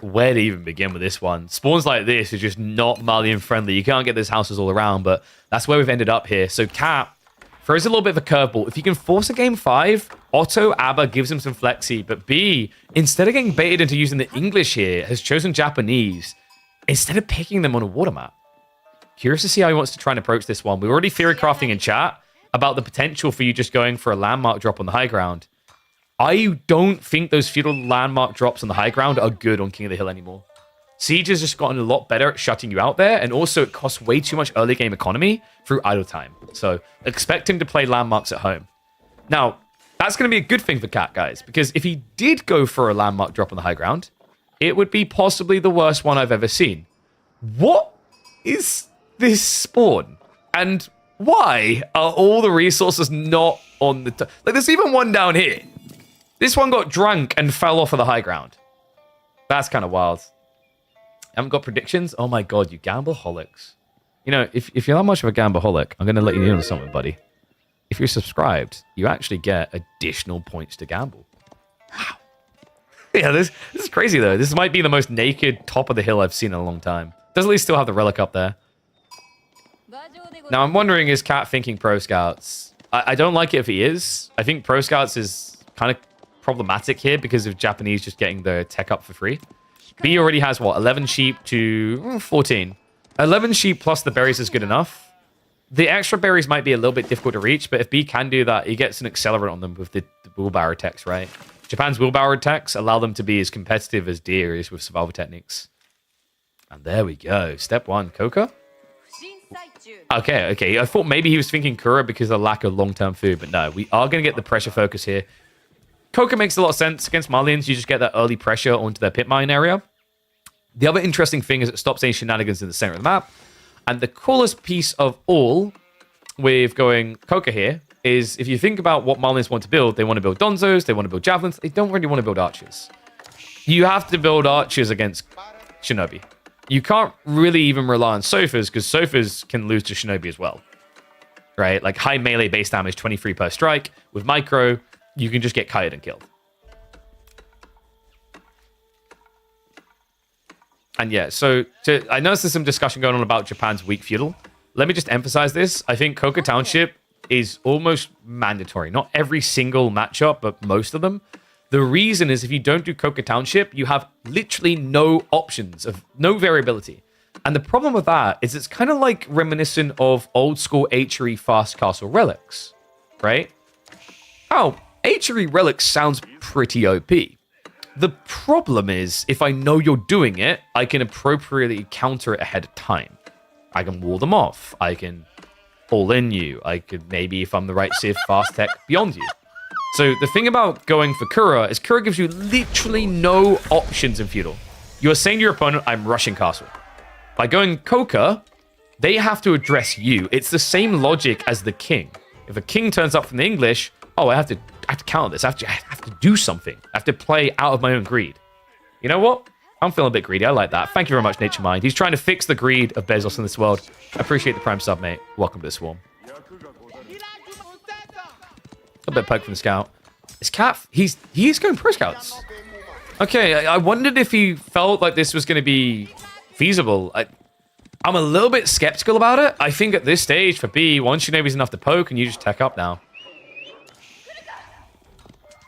Where to even begin with this one? Spawns like this is just not Malian friendly. You can't get those houses all around, but that's where we've ended up here. So Cat throws a little bit of a curveball. If he can force a game 5, Otto Abba gives him some flexi, but B, instead of getting baited into using the English here, has chosen Japanese instead of picking them on a water map. Curious to see how he wants to try and approach this one. We're already theory crafting in chat about the potential for you just going for a landmark drop on the high ground. I don't think those feudal landmark drops on the high ground are good on King of the Hill anymore. Siege has just gotten a lot better at shutting you out there, and also it costs way too much early game economy through idle time. So expect him to play landmarks at home. Now, that's going to be a good thing for Cat, guys, because if he did go for a landmark drop on the high ground, it would be possibly the worst one I've ever seen. What is this spawn? And why are all the resources not on the... Like, there's even one down here. This one got drunk and fell off of the high ground. That's kind of wild. Haven't got predictions? Oh my god, you gambleholics. You know, if you're not much of a gambleholic, I'm going to let you know something, buddy. If you're subscribed, you actually get additional points to gamble. Wow. Yeah, this is crazy, though. This might be the most naked top of the hill I've seen in a long time. Does at least still have the relic up there. Now, I'm wondering, is Cat thinking Pro Scouts? I don't like it if he is. I think Pro Scouts is kind of problematic here because of Japanese just getting the tech up for free. B already has, what, 11 sheep to 14. 11 sheep plus the berries is good enough. The extra berries might be a little bit difficult to reach, but if B can do that, he gets an accelerant on them with the wheelbarrow techs, right? Japan's wheelbarrow techs allow them to be as competitive as Deer is with survival techniques. And there we go. Step 1, Coca? Okay. I thought maybe he was thinking Kura because of the lack of long-term food, but no, we are going to get the pressure focus here. Coca makes a lot of sense. Against Marlians, you just get that early pressure onto their pit mine area. The other interesting thing is it stops any shenanigans in the center of the map. And the coolest piece of all with going Coca here is if you think about what Marlins want to build, they want to build Donzos, they want to build Javelins, they don't really want to build Archers. You have to build Archers against Shinobi. You can't really even rely on Sofas because Sofas can lose to Shinobi as well. Right? Like high melee base damage, 23 per strike. With Micro, you can just get kited and killed. And yeah, so I noticed there's some discussion going on about Japan's weak feudal. Let me just emphasize this. I think Koka Township is almost mandatory. Not every single matchup, but most of them. The reason is if you don't do Koka Township, you have literally no options, of no variability. And the problem with that is it's kind of like reminiscent of old school Achery Fast Castle Relics, right? Oh, Achery Relics sounds pretty OP. The problem is, if I know you're doing it, I can appropriately counter it ahead of time. I can wall them off. I can all-in you. I could maybe, if I'm the right Civ, fast tech beyond you. So the thing about going for Kura is Kura gives you literally no options in feudal. You are saying to your opponent, I'm rushing castle. By going Koka, they have to address you. It's the same logic as the king. If a king turns up from the English, oh, I have to counter this. I have to do something. I have to play out of my own greed. You know what? I'm feeling a bit greedy. I like that. Thank you very much, Nature Mind. He's trying to fix the greed of Bezos in this world. I appreciate the prime sub, mate. Welcome to the swarm. A bit poke from the scout. This cat, he's going pro scouts. Okay, I wondered if he felt like this was going to be feasible. I'm a little bit skeptical about it. I think at this stage for B, one Shinobi's enough to poke and you just tech up now.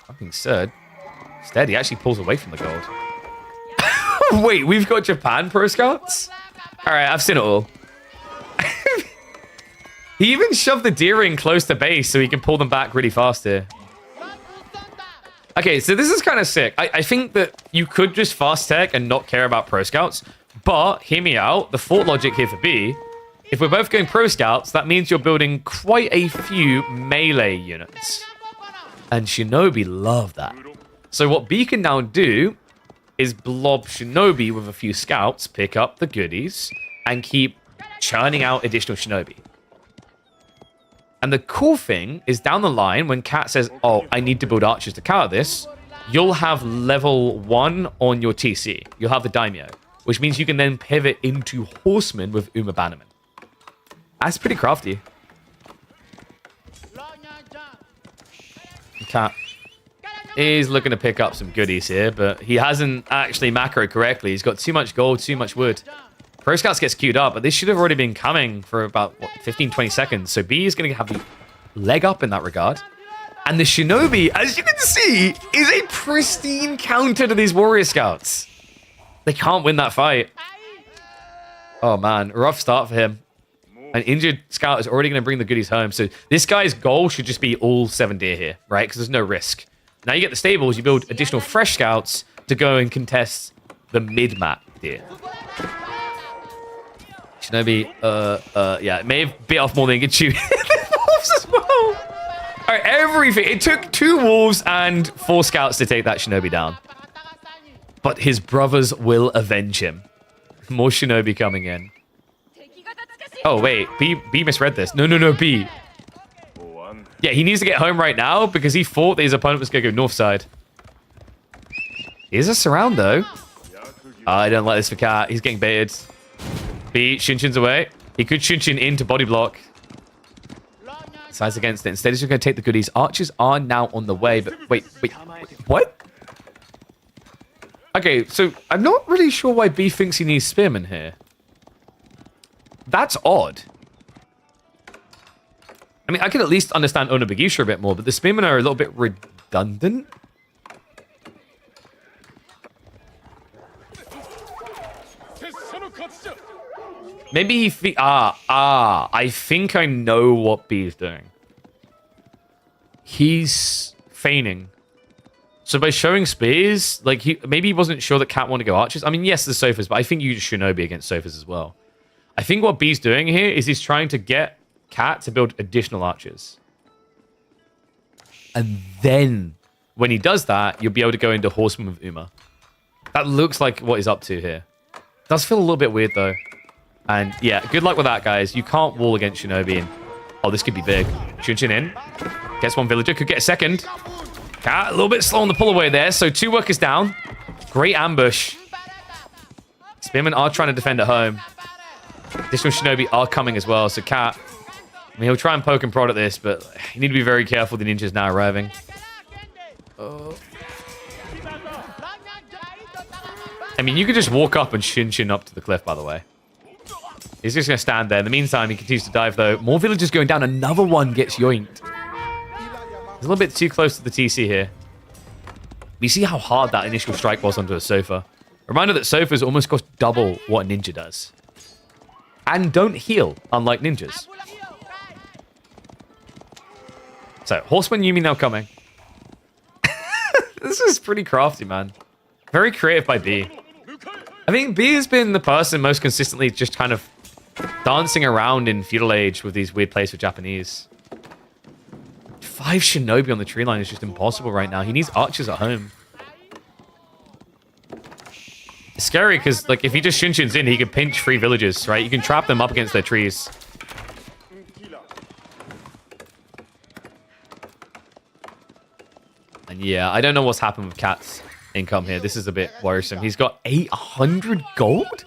Fucking said. Instead, he actually pulls away from the gold. Wait, we've got Japan pro scouts? Alright, I've seen it all. He even shoved the deer in close to base so he can pull them back really fast here. Okay, so this is kind of sick. I think that you could just fast tech and not care about pro scouts, but hear me out. The thought logic here for B, if we're both going pro scouts, that means you're building quite a few melee units. And Shinobi love that. So what B can now do is blob Shinobi with a few scouts, pick up the goodies, and keep churning out additional Shinobi. And the cool thing is down the line, when Cat says, oh, I need to build archers to counter this, you'll have level 1 on your TC. You'll have the Daimyo, which means you can then pivot into horsemen with Uma Bannerman. That's pretty crafty. Cat is looking to pick up some goodies here, but he hasn't actually macro correctly. He's got too much gold, too much wood. Pro Scouts gets queued up, but this should have already been coming for about, what, 15, 20 seconds. So B is going to have the leg up in that regard. And the Shinobi, as you can see, is a pristine counter to these Warrior Scouts. They can't win that fight. Oh, man. Rough start for him. An injured Scout is already going to bring the goodies home. So this guy's goal should just be all 7 deer here, right? Because there's no risk. Now you get the stables, you build additional fresh Scouts to go and contest the mid-map deer. Shinobi, yeah, it may have bit off more than it could chew. The wolves as well. All right, everything. It took 2 wolves and 4 scouts to take that Shinobi down. But his brothers will avenge him. More Shinobi coming in. Oh, wait. B misread this. No, B. Yeah, he needs to get home right now because he thought that his opponent was going to go north side. Here's a surround, though. I don't like this for Cat. He's getting baited. B, Shinshin's away. He could Shinshin into body block. Sides against it. Instead, he's just going to take the goodies. Archers are now on the way, but wait. What? Okay, so I'm not really sure why B thinks he needs spearmen here. That's odd. I mean, I can at least understand Onobagisha a bit more, but the spearmen are a little bit redundant. Maybe he I think I know what B is doing. He's feigning. So by showing spears, like maybe he wasn't sure that Cat wanted to go archers. I mean, yes, there's sofas, but I think you just Shinobi against sofas as well. I think what B's doing here is he's trying to get Cat to build additional archers. And then when he does that, you'll be able to go into Horseman with Uma. That looks like what he's up to here. Does feel a little bit weird though. And yeah, good luck with that, guys. You can't wall against Shinobi. And oh, this could be big. Shinshin in. Gets one villager. Could get a second. Cat a little bit slow on the pull away there. So 2 workers down. Great ambush. Spearmen are trying to defend at home. Additional Shinobi are coming as well. So Cat, I mean, he'll try and poke and prod at this, but you need to be very careful. The ninjas now arriving. I mean, you could just walk up and Shinshin up to the cliff, by the way. He's just going to stand there. In the meantime, he continues to dive, though. More villagers going down. Another one gets yoinked. He's a little bit too close to the TC here. We see how hard that initial strike was onto a sofa. Reminder that sofas almost cost double what a ninja does. And don't heal, unlike ninjas. So, Horseman Yumi now coming. This is pretty crafty, man. Very creative by B. I think B has been the person most consistently just kind of dancing around in feudal age with these weird plays for Japanese. 5 Shinobi on the tree line is just impossible right now. He needs archers at home. It's scary because, like, if he just Shinshin's in, he can pinch 3 villagers, right? You can trap them up against their trees. And yeah, I don't know what's happened with Cat's income here. This is a bit worrisome. He's got 800 gold?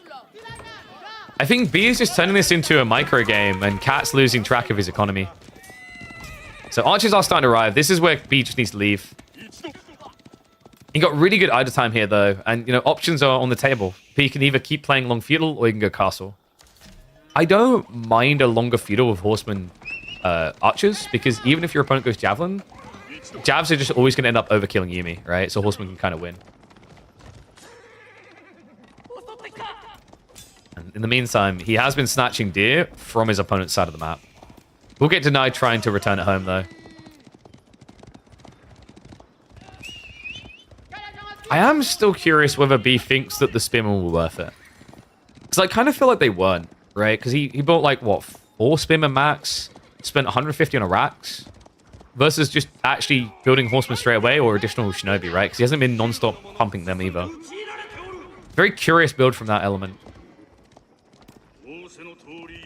I think B is just turning this into a micro game, and Cat's losing track of his economy. So archers are starting to arrive. This is where B just needs to leave. He got really good idle time here, though. And, you know, options are on the table. B can either keep playing long feudal, or you can go castle. I don't mind a longer feudal with horseman archers, because even if your opponent goes javelin, jabs are just always going to end up overkilling Yumi, right? So horseman can kind of win. And in the meantime, he has been snatching deer from his opponent's side of the map. We'll get denied trying to return it home, though. I am still curious whether B thinks that the spearmen were worth it. Because I kind of feel like they weren't, right? Because he bought, like, what, 4 spearmen max? Spent 150 on a racks? Versus just actually building horsemen straight away or additional shinobi, right? Because he hasn't been non-stop pumping them either. Very curious build from that element.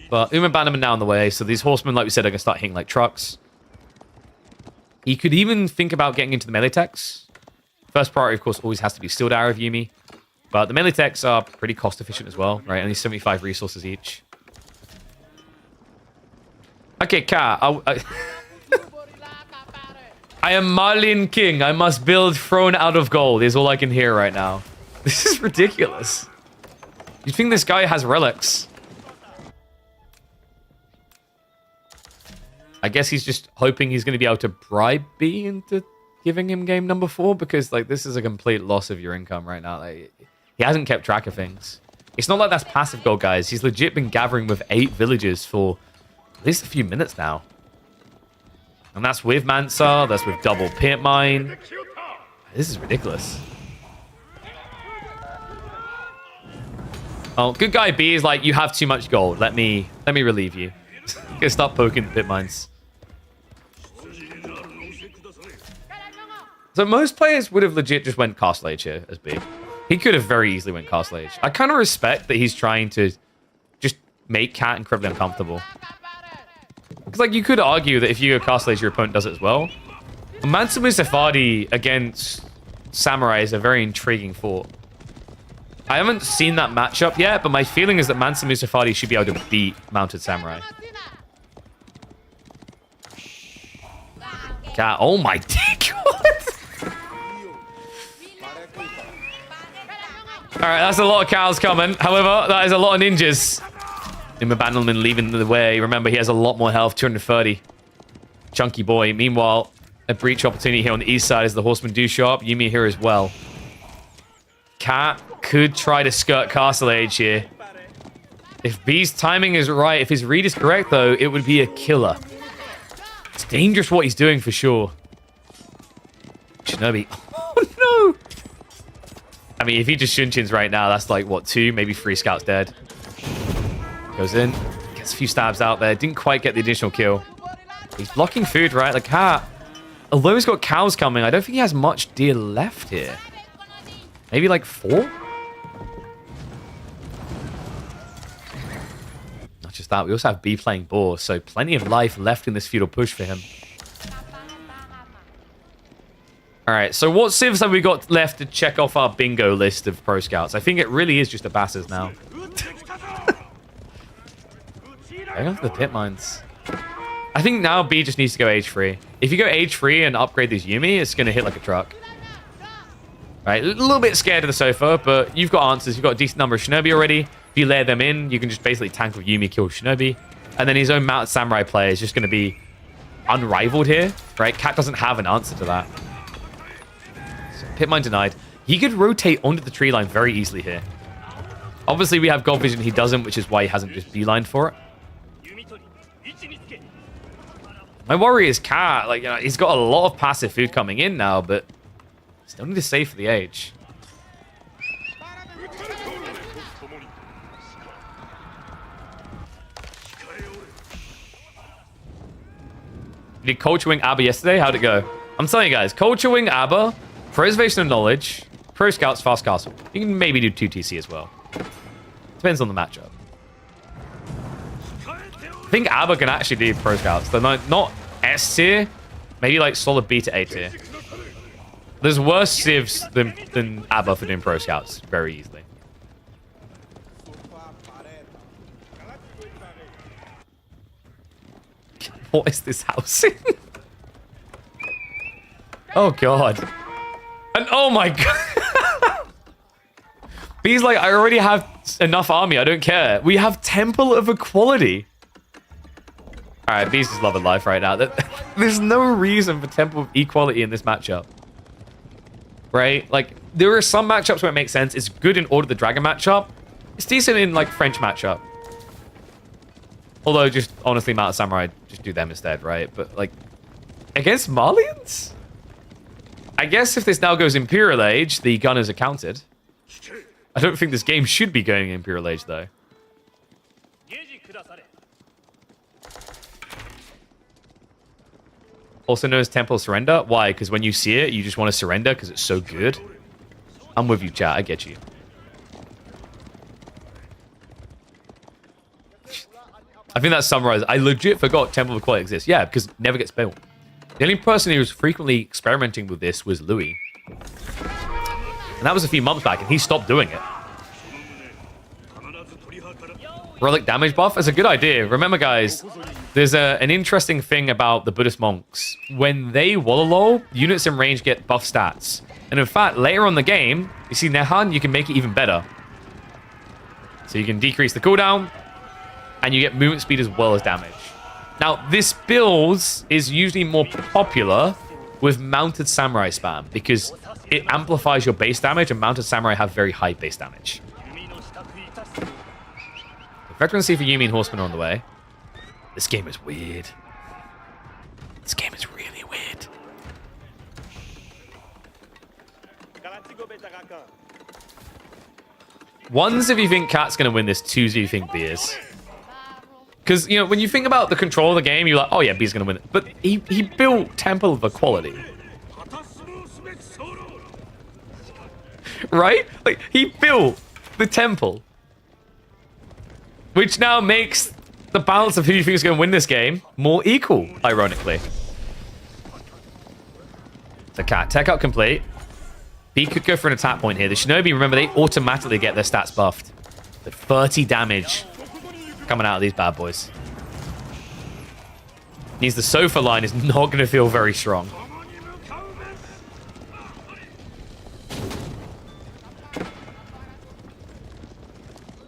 But Uma Bannerman now on the way, so these horsemen, like we said, are going to start hitting like trucks. He could even think about getting into the melee techs. First priority, of course, always has to be Steel Arrow of Yumi. But the melee techs are pretty cost efficient as well, right? Only 75 resources each. Okay, Ka. I am Marlin King. I must build throne out of gold is all I can hear right now. This is ridiculous. You think this guy has relics? I guess he's just hoping he's going to be able to bribe B into giving him game number 4 because, like, this is a complete loss of your income right now. Like, he hasn't kept track of things. It's not like that's passive gold, guys. He's legit been gathering with 8 villages for at least a few minutes now. And that's with Mansa. That's with double pit mine. This is ridiculous. Oh, good guy B is like, you have too much gold. Let me relieve you. Gonna start poking the pit mines. So most players would have legit just went Castle Age here as B. He could have very easily went Castle Age. I kind of respect that he's trying to just make Cat incredibly uncomfortable. Because, like, you could argue that if you go Castle Age, your opponent does it as well. Mansumu Safadi against Samurai is a very intriguing thought. I haven't seen that matchup yet, but my feeling is that Mansa Musafadi should be able to beat Mounted Samurai. Cat. Oh my dick. Alright, that's a lot of cows coming. However, that is a lot of ninjas. Uma Bandelman leaving the way. Remember, he has a lot more health, 230. Chunky boy. Meanwhile, a breach opportunity here on the east side as the horsemen do show up. Yumi here as well. Cat could try to skirt Castle Age here. If B's timing is right, if his read is correct, though, it would be a killer. It's dangerous what he's doing for sure. Shinobi. Oh, no. I mean, if he just Shunchins right now, that's like, what, 2, maybe 3 scouts dead. Goes in. Gets a few stabs out there. Didn't quite get the additional kill. He's blocking food, right? Like, Cat. Although he's got cows coming, I don't think he has much deer left here. Maybe like 4? Not just that, we also have B playing boar, so plenty of life left in this feudal push for him. Alright, so what civs have we got left to check off our bingo list of pro scouts? I think it really is just the Basses now. Going off the pit mines. I think now B just needs to go age free. If you go age free and upgrade these Yumi, it's going to hit like a truck. Right, a little bit scared of the sofa, but you've got answers. You've got a decent number of Shinobi already. If you layer them in, you can just basically tank with Yumi, kill Shinobi. And then his own Mounted Samurai player is just going to be unrivaled here, right? Cat doesn't have an answer to that. So Pitmine denied. He could rotate onto the tree line very easily here. Obviously, we have God Vision. He doesn't, which is why he hasn't just beelined for it. My worry is Cat. Like, you know, he's got a lot of passive food coming in now, but still need to save for the age. You did Culture Wing ABBA yesterday? How'd it go? I'm telling you guys, Culture Wing ABBA, Preservation of Knowledge, Pro Scouts, Fast Castle. You can maybe do 2 TC as well. Depends on the matchup. I think ABBA can actually do Pro Scouts. They're not S tier, maybe like solid B to A tier. There's worse civs than ABBA for doing Pro Scouts very easily. What is this housing? Oh, God. And oh, my God. B's like, I already have enough army. I don't care. We have Temple of Equality. All right, B's just loving life right now. There's no reason for Temple of Equality in this matchup. Right? Like, there are some matchups where it makes sense. It's good in Order of the Dragon matchup. It's decent in, like, French matchup. Although, just, honestly, Mountain Samurai, just do them instead, right? But, like, against Malians? I guess if this now goes Imperial Age, the gunners are counted. I don't think this game should be going Imperial Age, though. Also known as Temple Surrender. Why? Because when you see it, you just want to surrender because it's so good. I'm with you, chat. I get you. I think that's summarized. I legit forgot Temple of Equality exists. Yeah, because it never gets built. The only person who was frequently experimenting with this was Louis. And that was a few months back, and he stopped doing it. Relic damage buff? That's a good idea. Remember, guys, there's an interesting thing about the Buddhist monks. When they Wololo, units in range get buff stats. And in fact, later on in the game, you see Nehan, you can make it even better. So you can decrease the cooldown, and you get movement speed as well as damage. Now, this build is usually more popular with Mounted Samurai spam, because it amplifies your base damage, and Mounted Samurai have very high base damage. Veterancy for Yumi and Horsemen are on the way. This game is weird. This game is really weird. Ones if you think Cat's going to win this, twos if you think B is. Because, you know, when you think about the control of the game, you're like, oh yeah, B's going to win it. But he built Temple of Equality. Right? Like, he built the temple. Which now makes the balance of who you think is going to win this game more equal, ironically. So Cat, tech up complete. B could go for an attack point here. The Shinobi, remember, they automatically get their stats buffed. The 30 damage coming out of these bad boys. Means the Sofa line is not going to feel very strong.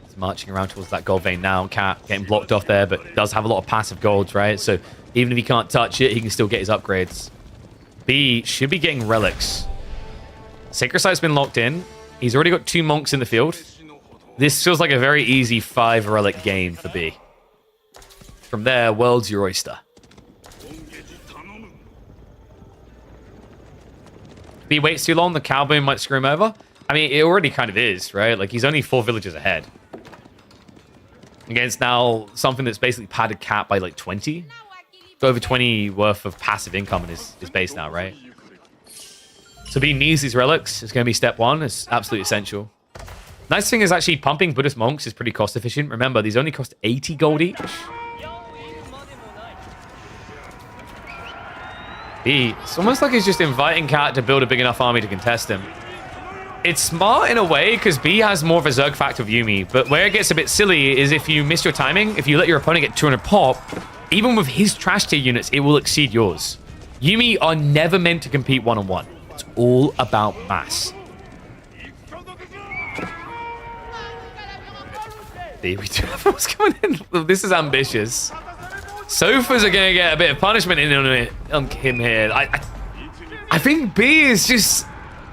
It's marching around towards that gold vein now. Cat getting blocked off there, but does have a lot of passive golds, right? So even if he can't touch it, he can still get his upgrades. B should be getting relics. Sacred Sight's been locked in. He's already got 2 monks in the field. This feels like a very easy 5 relic game for B. From there, world's your oyster. B waits too long, the cow boom might screw him over. I mean, it already kind of is, right? Like, he's only 4 villages ahead. Against now something that's basically padded Cat by like 20. Over 20 worth of passive income in his base now, right? So B needs these relics. It's going to be step 1. It's absolutely essential. Nice thing is actually pumping Buddhist monks is pretty cost efficient. Remember, these only cost 80 gold each. B, it's almost like he's just inviting Cat to build a big enough army to contest him. It's smart in a way because B has more of a Zerg factor of Yuumi, but where it gets a bit silly is if you miss your timing, if you let your opponent get 200 pop, even with his trash tier units, it will exceed yours. Yuumi are never meant to compete one-on-one. It's all about mass. B, we do have what's coming in. This is ambitious. Sofas are going to get a bit of punishment on him here. I think B is just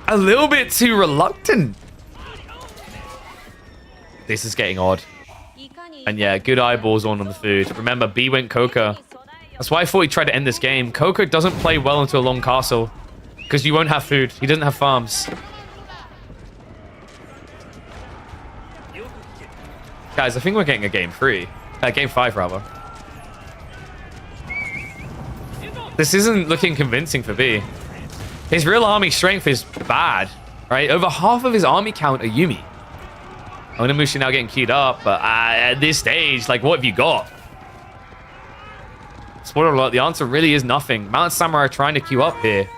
a little bit too reluctant. This is getting odd. And yeah, good eyeballs on the food. Remember, B went Coca. That's why I thought he tried to end this game. Coca doesn't play well into a long castle because you won't have food. He doesn't have farms. Guys, I think we're getting a game 3. Game 5, rather. This isn't looking convincing for B. His real army strength is bad, right? Over half of his army count are Yuumi. Onimusha now getting queued up, but at this stage, like, what have you got? Spoiler alert, the answer really is nothing. Mountain Samurai are trying to queue up here.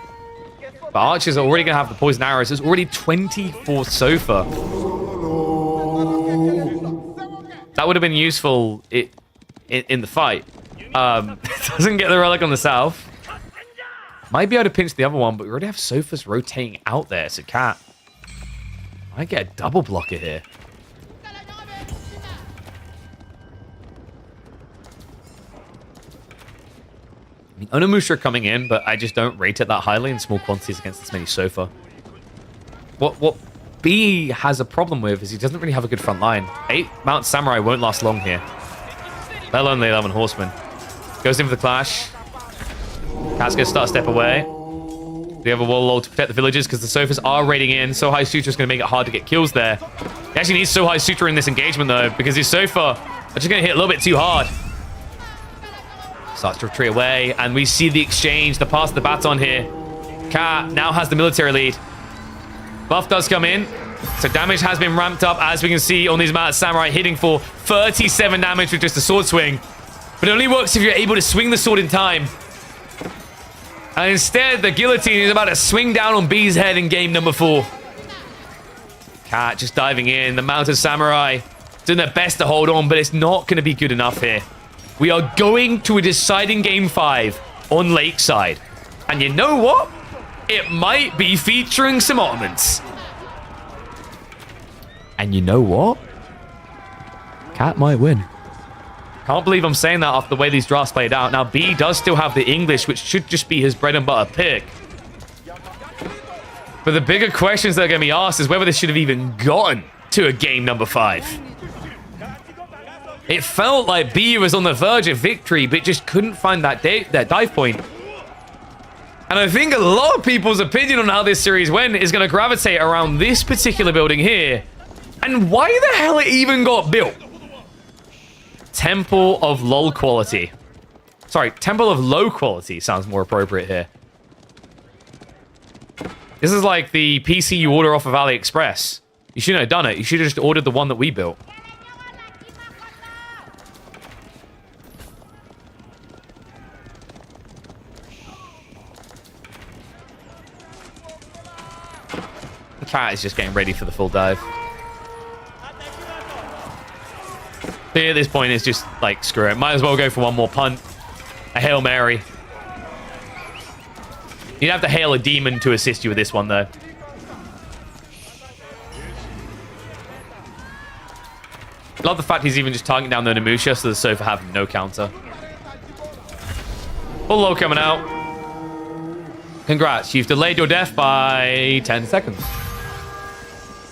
But Archers are already going to have the poison arrows. There's already 24 Sofa. That would have been useful in the fight. Doesn't get the relic on the south. Might be able to pinch the other one, but we already have Sofas rotating out there, so Cat might get a double blocker here. I mean, Onimusha are coming in, but I just don't rate it that highly in small quantities against this many Sofa. What B has a problem with is he doesn't really have a good front line. 8 Mount Samurai won't last long here. Let alone the 11 Horsemen. Goes in for the clash. Cat's going to start a step away. We have a Warlord to protect the villages because the Sofas are raiding in. So High Sutra is going to make it hard to get kills there. He actually needs So High Sutra in this engagement, though, because his Sofa are just going to hit a little bit too hard. Starts to retreat away, and we see the exchange, the pass of the baton here. Cat now has the military lead. Buff does come in, so damage has been ramped up, as we can see on these Mount Samurai, hitting for 37 damage with just a sword swing. But it only works if you're able to swing the sword in time. And instead, the guillotine is about to swing down on B's head in game number 4. Cat just diving in. The Mounted Samurai doing their best to hold on, but it's not going to be good enough here. We are going to a deciding game 5 on Lakeside. And you know what? It might be featuring some Ottomans. And you know what? Cat might win. Can't believe I'm saying that after the way these drafts played out. Now, B does still have the English, which should just be his bread and butter pick. But the bigger questions that are going to be asked is whether this should have even gotten to a game number 5. It felt like B was on the verge of victory, but just couldn't find that dive point. And I think a lot of people's opinion on how this series went is going to gravitate around this particular building here. And why the hell it even got built. Temple of LOL quality. Sorry, Temple of low quality sounds more appropriate here. This is like the PC you order off of AliExpress. You shouldn't have done it. You should have just ordered the one that we built. Fat is just getting ready for the full dive. But at this point, it's just like, screw it. Might as well go for one more punt. A Hail Mary. You'd have to hail a demon to assist you with this one, though. Love the fact he's even just targeting down the Namusha, so the Sofa have no counter. Full low coming out. Congrats, you've delayed your death by 10 seconds.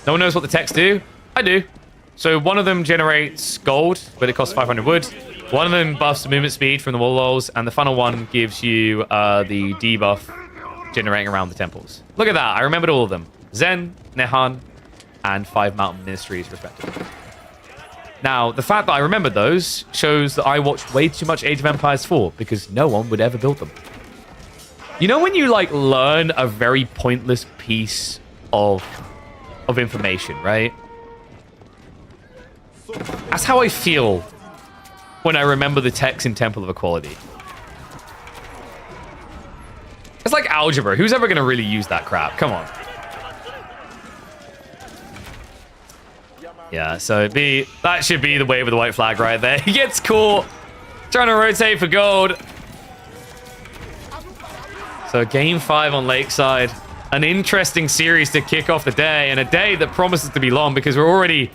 No one knows what the techs do? I do. So one of them generates gold, but it costs 500 wood. One of them buffs the movement speed from the wall lulls, and the final one gives you the debuff generating around the temples. Look at that. I remembered all of them. Zen, Nehan, and 5 Mountain Ministries, respectively. Now, the fact that I remembered those shows that I watched way too much Age of Empires 4 because no one would ever build them. You know when you, like, learn a very pointless piece of information, right? That's how I feel when I remember the text in Temple of Equality. It's like algebra. Who's ever going to really use that crap? Come on. Yeah, so that should be the wave of the white flag right there. He gets caught trying to rotate for gold. So game 5 on Lakeside. An interesting series to kick off the day, and a day that promises to be long because we're already,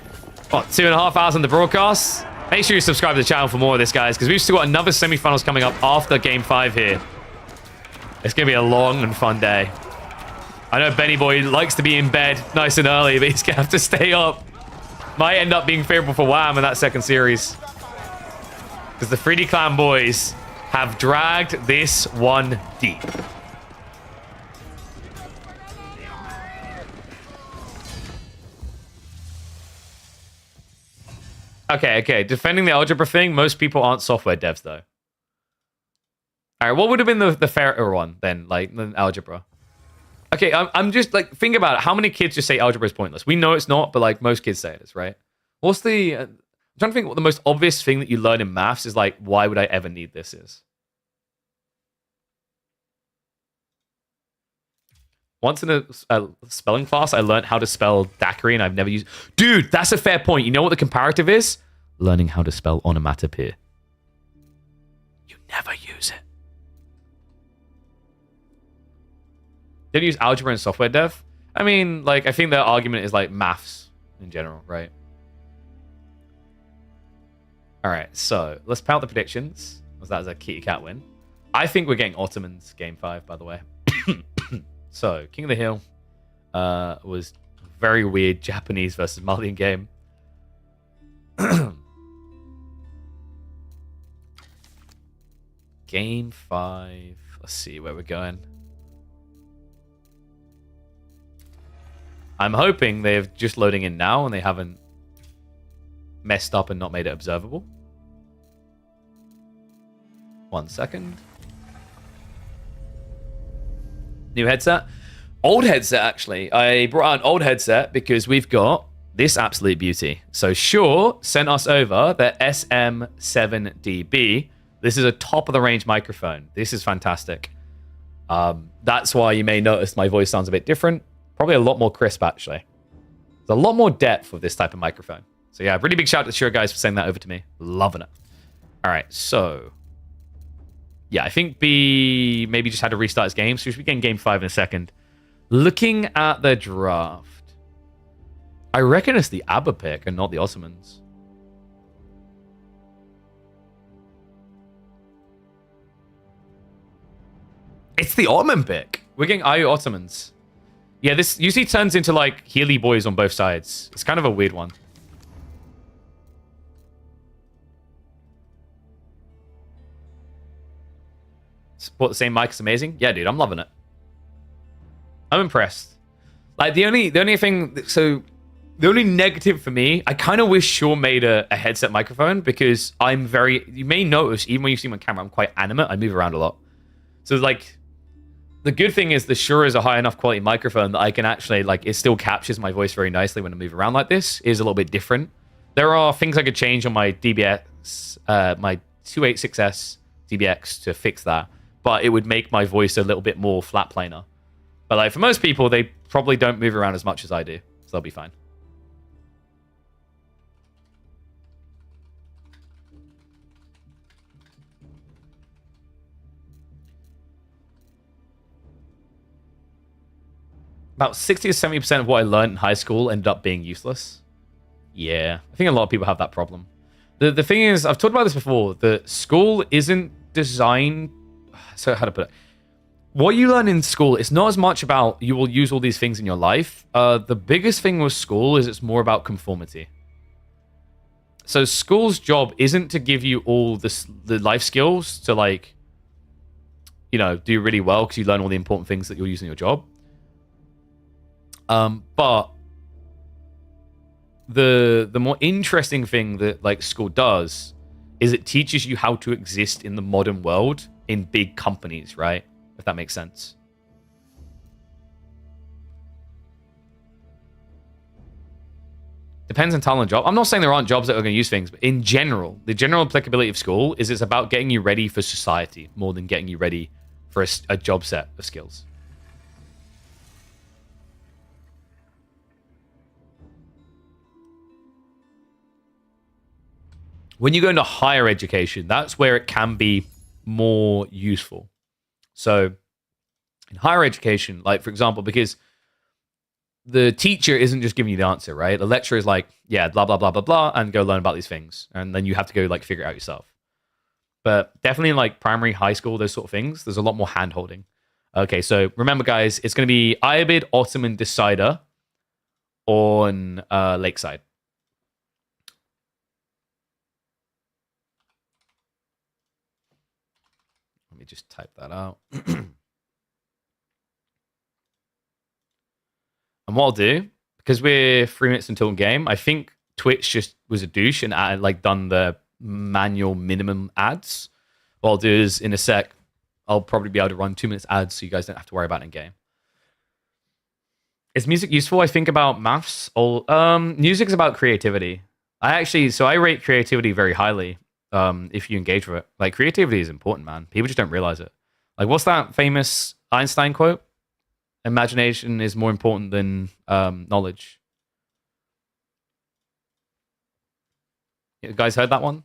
what, 2.5 hours on the broadcast? Make sure you subscribe to the channel for more of this, guys, because we've still got another semifinals coming up after game 5 here. It's going to be a long and fun day. I know Benny Boy likes to be in bed nice and early, but he's going to have to stay up. Might end up being favorable for Wham in that second series. Because the 3D Clan boys have dragged this one deep. Okay. Defending the algebra thing, most people aren't software devs, though. All right, what would have been the fairer one, then, like, than algebra? Okay, I'm just, like, think about it. How many kids just say algebra is pointless? We know it's not, but, like, most kids say it is, right? What's the... I'm trying to think what the most obvious thing that you learn in maths is, like, why would I ever need this is? Once in a spelling class, I learned how to spell daiquiri, and I've never used... Dude, that's a fair point. You know what the comparative is? Learning how to spell onomatopoeia. You never use it. Did you use algebra in software dev? I mean, like, I think their argument is, like, maths in general, right? All right, so let's count the predictions. That was a kitty cat win. I think we're getting Ottomans game 5, by the way. So, King of the Hill was a very weird Japanese versus Malian game. Game 5. Let's see where we're going. I'm hoping they're just loading in now and they haven't messed up and not made it observable. 1 second. New headset. Old headset, actually. I brought out an old headset because we've got this absolute beauty. So Shure sent us over the SM7DB. This is a top-of-the-range microphone. This is fantastic. That's why you may notice my voice sounds a bit different. Probably a lot more crisp, actually. There's a lot more depth with this type of microphone. So yeah, really big shout out to Shure guys for sending that over to me. Loving it. All right, so... yeah, I think B maybe just had to restart his game, so we should be getting game 5 in a second. Looking at the draft, I reckon it's the ABBA pick and not the Ottomans. It's the Ottoman pick. We're getting IU Ottomans. Yeah, this usually turns into, like, Healy boys on both sides. It's kind of a weird one. Support the same mic is amazing. Yeah, dude, I'm loving it. I'm impressed. Like, the only thing... so, the only negative for me, I kind of wish Shaw made a headset microphone because I'm very... you may notice, even when you see me on camera, I'm quite animate. I move around a lot. So, like... the good thing is the Shure is a high enough quality microphone that I can actually, like, it still captures my voice very nicely when I move around like this. It is a little bit different. There are things I could change on my DBX, my 286S DBX to fix that. But it would make my voice a little bit more flat planar. But like for most people, they probably don't move around as much as I do, so they'll be fine. About 60 to 70% of what I learned in high school ended up being useless. Yeah, I think a lot of people have that problem. The thing is, I've talked about this before, that school isn't designed... So how to put it? What you learn in school, it's not as much about you will use all these things in your life. The biggest thing with school is it's more about conformity. So school's job isn't to give you all the life skills to like, you know, do really well because you learn all the important things that you'll use in your job. But the more interesting thing that like school does is it teaches you how to exist in the modern world in big companies, right? If that makes sense. Depends on talent and job. I'm not saying there aren't jobs that are going to use things, but in general, the general applicability of school is it's about getting you ready for society more than getting you ready for a job set of skills. When you go into higher education, that's where it can be more useful. So in higher education, like for example, because the teacher isn't just giving you the answer, right? The lecturer is like, yeah, blah, blah, blah, blah, blah, and go learn about these things. And then you have to go like figure it out yourself. But definitely in like primary, high school, those sort of things, there's a lot more hand holding. Okay, so remember guys, it's going to be Iabid, Ottoman, Decider on Lakeside. Let me just type that out. And what I'll do, because we're 3 minutes until game, I think Twitch just was a douche and like done the manual minimum ads. What I'll do is in a sec, I'll probably be able to run 2 minutes ads so you guys don't have to worry about it in game. Is music useful? I think about maths. Music's about creativity. I rate creativity very highly. If you engage with it, like creativity is important, man. People just don't realize it. Like, what's that famous Einstein quote? Imagination is more important than knowledge. You guys heard that one?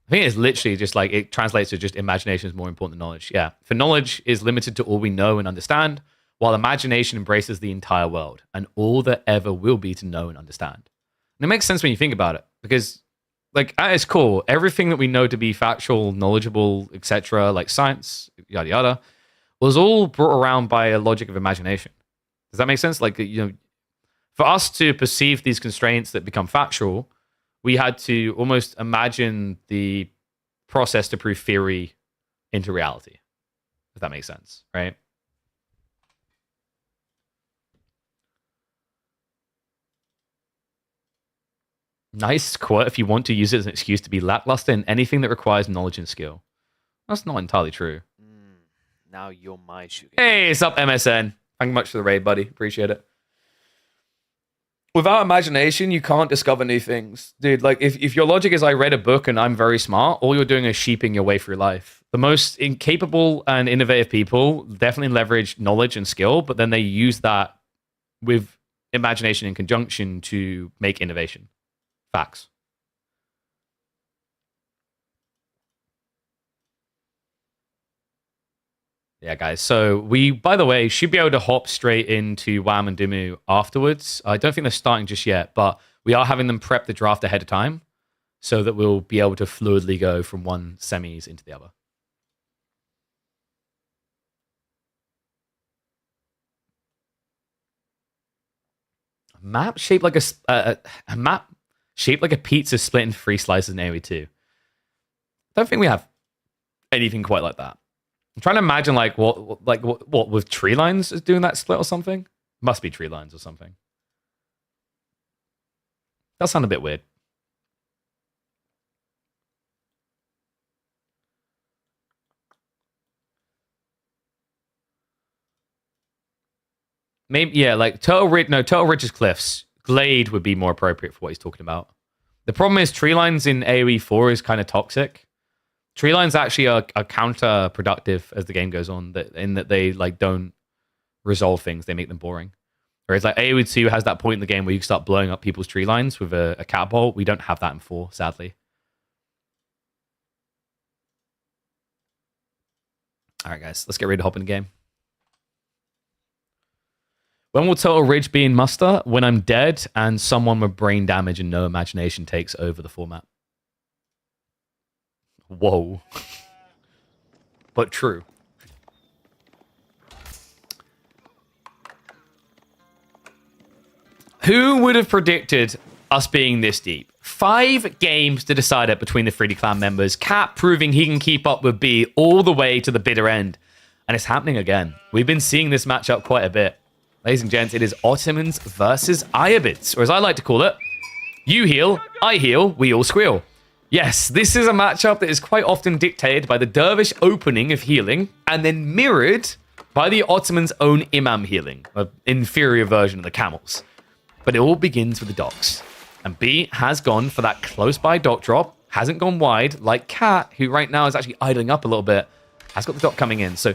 I think it's literally just like it translates to just imagination is more important than knowledge. Yeah. For knowledge is limited to all we know and understand, while imagination embraces the entire world and all there ever will be to know and understand. And it makes sense when you think about it, because like at its core, everything that we know to be factual, knowledgeable, etc., like science, yada yada, was all brought around by a logic of imagination. Does that make sense? Like, you know, for us to perceive these constraints that become factual, we had to almost imagine the process to prove theory into reality. If that makes sense, right? Nice quote. If you want to use it as an excuse to be lackluster in anything that requires knowledge and skill. That's not entirely true. Now you're my sugar. Hey, it's up, MSN. Thank you much for the raid, buddy. Appreciate it. Without imagination, you can't discover new things. Dude, like, if your logic is I read a book and I'm very smart, all you're doing is sheeping your way through life. The most incapable and innovative people definitely leverage knowledge and skill, but then they use that with imagination in conjunction to make innovation. Facts. Yeah, guys. So we, by the way, should be able to hop straight into Wham and Dimu afterwards. I don't think they're starting just yet, but we are having them prep the draft ahead of time so that we'll be able to fluidly go from one semis into the other. A map shaped like a map shaped like a pizza split in 3 slices in AoE 2. Don't think we have anything quite like that. I'm trying to imagine what with tree lines is doing that split or something. Must be tree lines or something. That sounds a bit weird. Maybe, yeah, like Turtle Ridge. No, Turtle Ridge's cliffs. Glade would be more appropriate for what he's talking about. The problem is tree lines in AoE 4 is kind of toxic. Tree lines actually are counterproductive as the game goes on, in that they like don't resolve things, they make them boring. Whereas like AoE 2 has that point in the game where you can start blowing up people's tree lines with a catapult. We don't have that in 4, sadly. All right, guys, let's get ready to hop in the game. When will Total Ridge be in Muster? When I'm dead and someone with brain damage and no imagination takes over the format. Whoa. But true. Who would have predicted us being this deep? 5 games to decide it between the 3D Clan members. Cat proving he can keep up with B all the way to the bitter end. And it's happening again. We've been seeing this matchup quite a bit. Ladies and gents, it is Ottomans versus Ayabids, or as I like to call it, you heal, I heal, we all squeal. Yes, this is a matchup that is quite often dictated by the Dervish opening of healing and then mirrored by the Ottoman's own Imam healing, an inferior version of the camels. But it all begins with the docks. And B has gone for that close-by dock drop, hasn't gone wide, like Cat, who right now is actually idling up a little bit, has got the dock coming in. So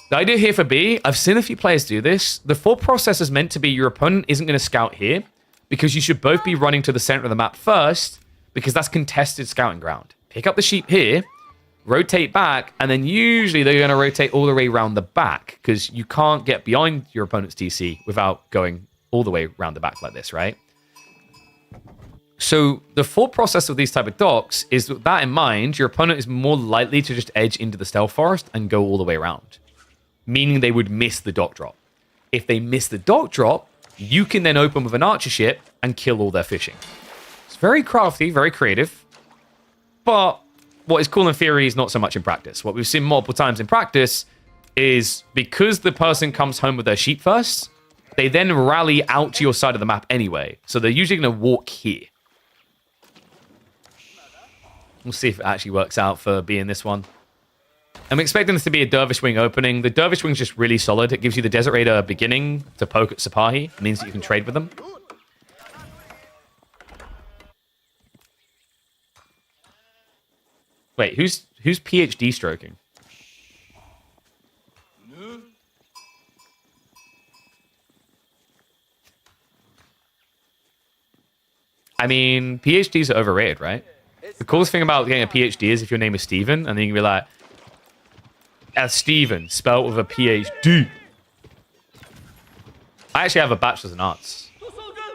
the idea here for B, I've seen a few players do this. The thought process is meant to be your opponent isn't going to scout here, because you should both be running to the center of the map first, because that's contested scouting ground. Pick up the sheep here, rotate back, and then usually they're going to rotate all the way around the back, because you can't get behind your opponent's TC without going all the way around the back like this, right? So the thought process of these type of docks is with that in mind, your opponent is more likely to just edge into the stealth forest and go all the way around, meaning they would miss the dock drop. If they miss the dock drop, you can then open with an archer ship and kill all their fishing. It's very crafty, very creative, but what is cool in theory is not so much in practice. What we've seen multiple times in practice is because the person comes home with their sheep first, they then rally out to your side of the map anyway. So they're usually going to walk here. We'll see if it actually works out for being this one. I'm expecting this to be a Dervish Wing opening. The Dervish Wing's just really solid. It gives you the Desert Raider beginning to poke at Sipahi. It means that you can trade with them. Wait, who's PhD stroking? I mean, PhDs are overrated, right? The coolest thing about getting a PhD is if your name is Steven, and then you can be like, as Steven, spelled with a PhD. I actually have a bachelor's in arts,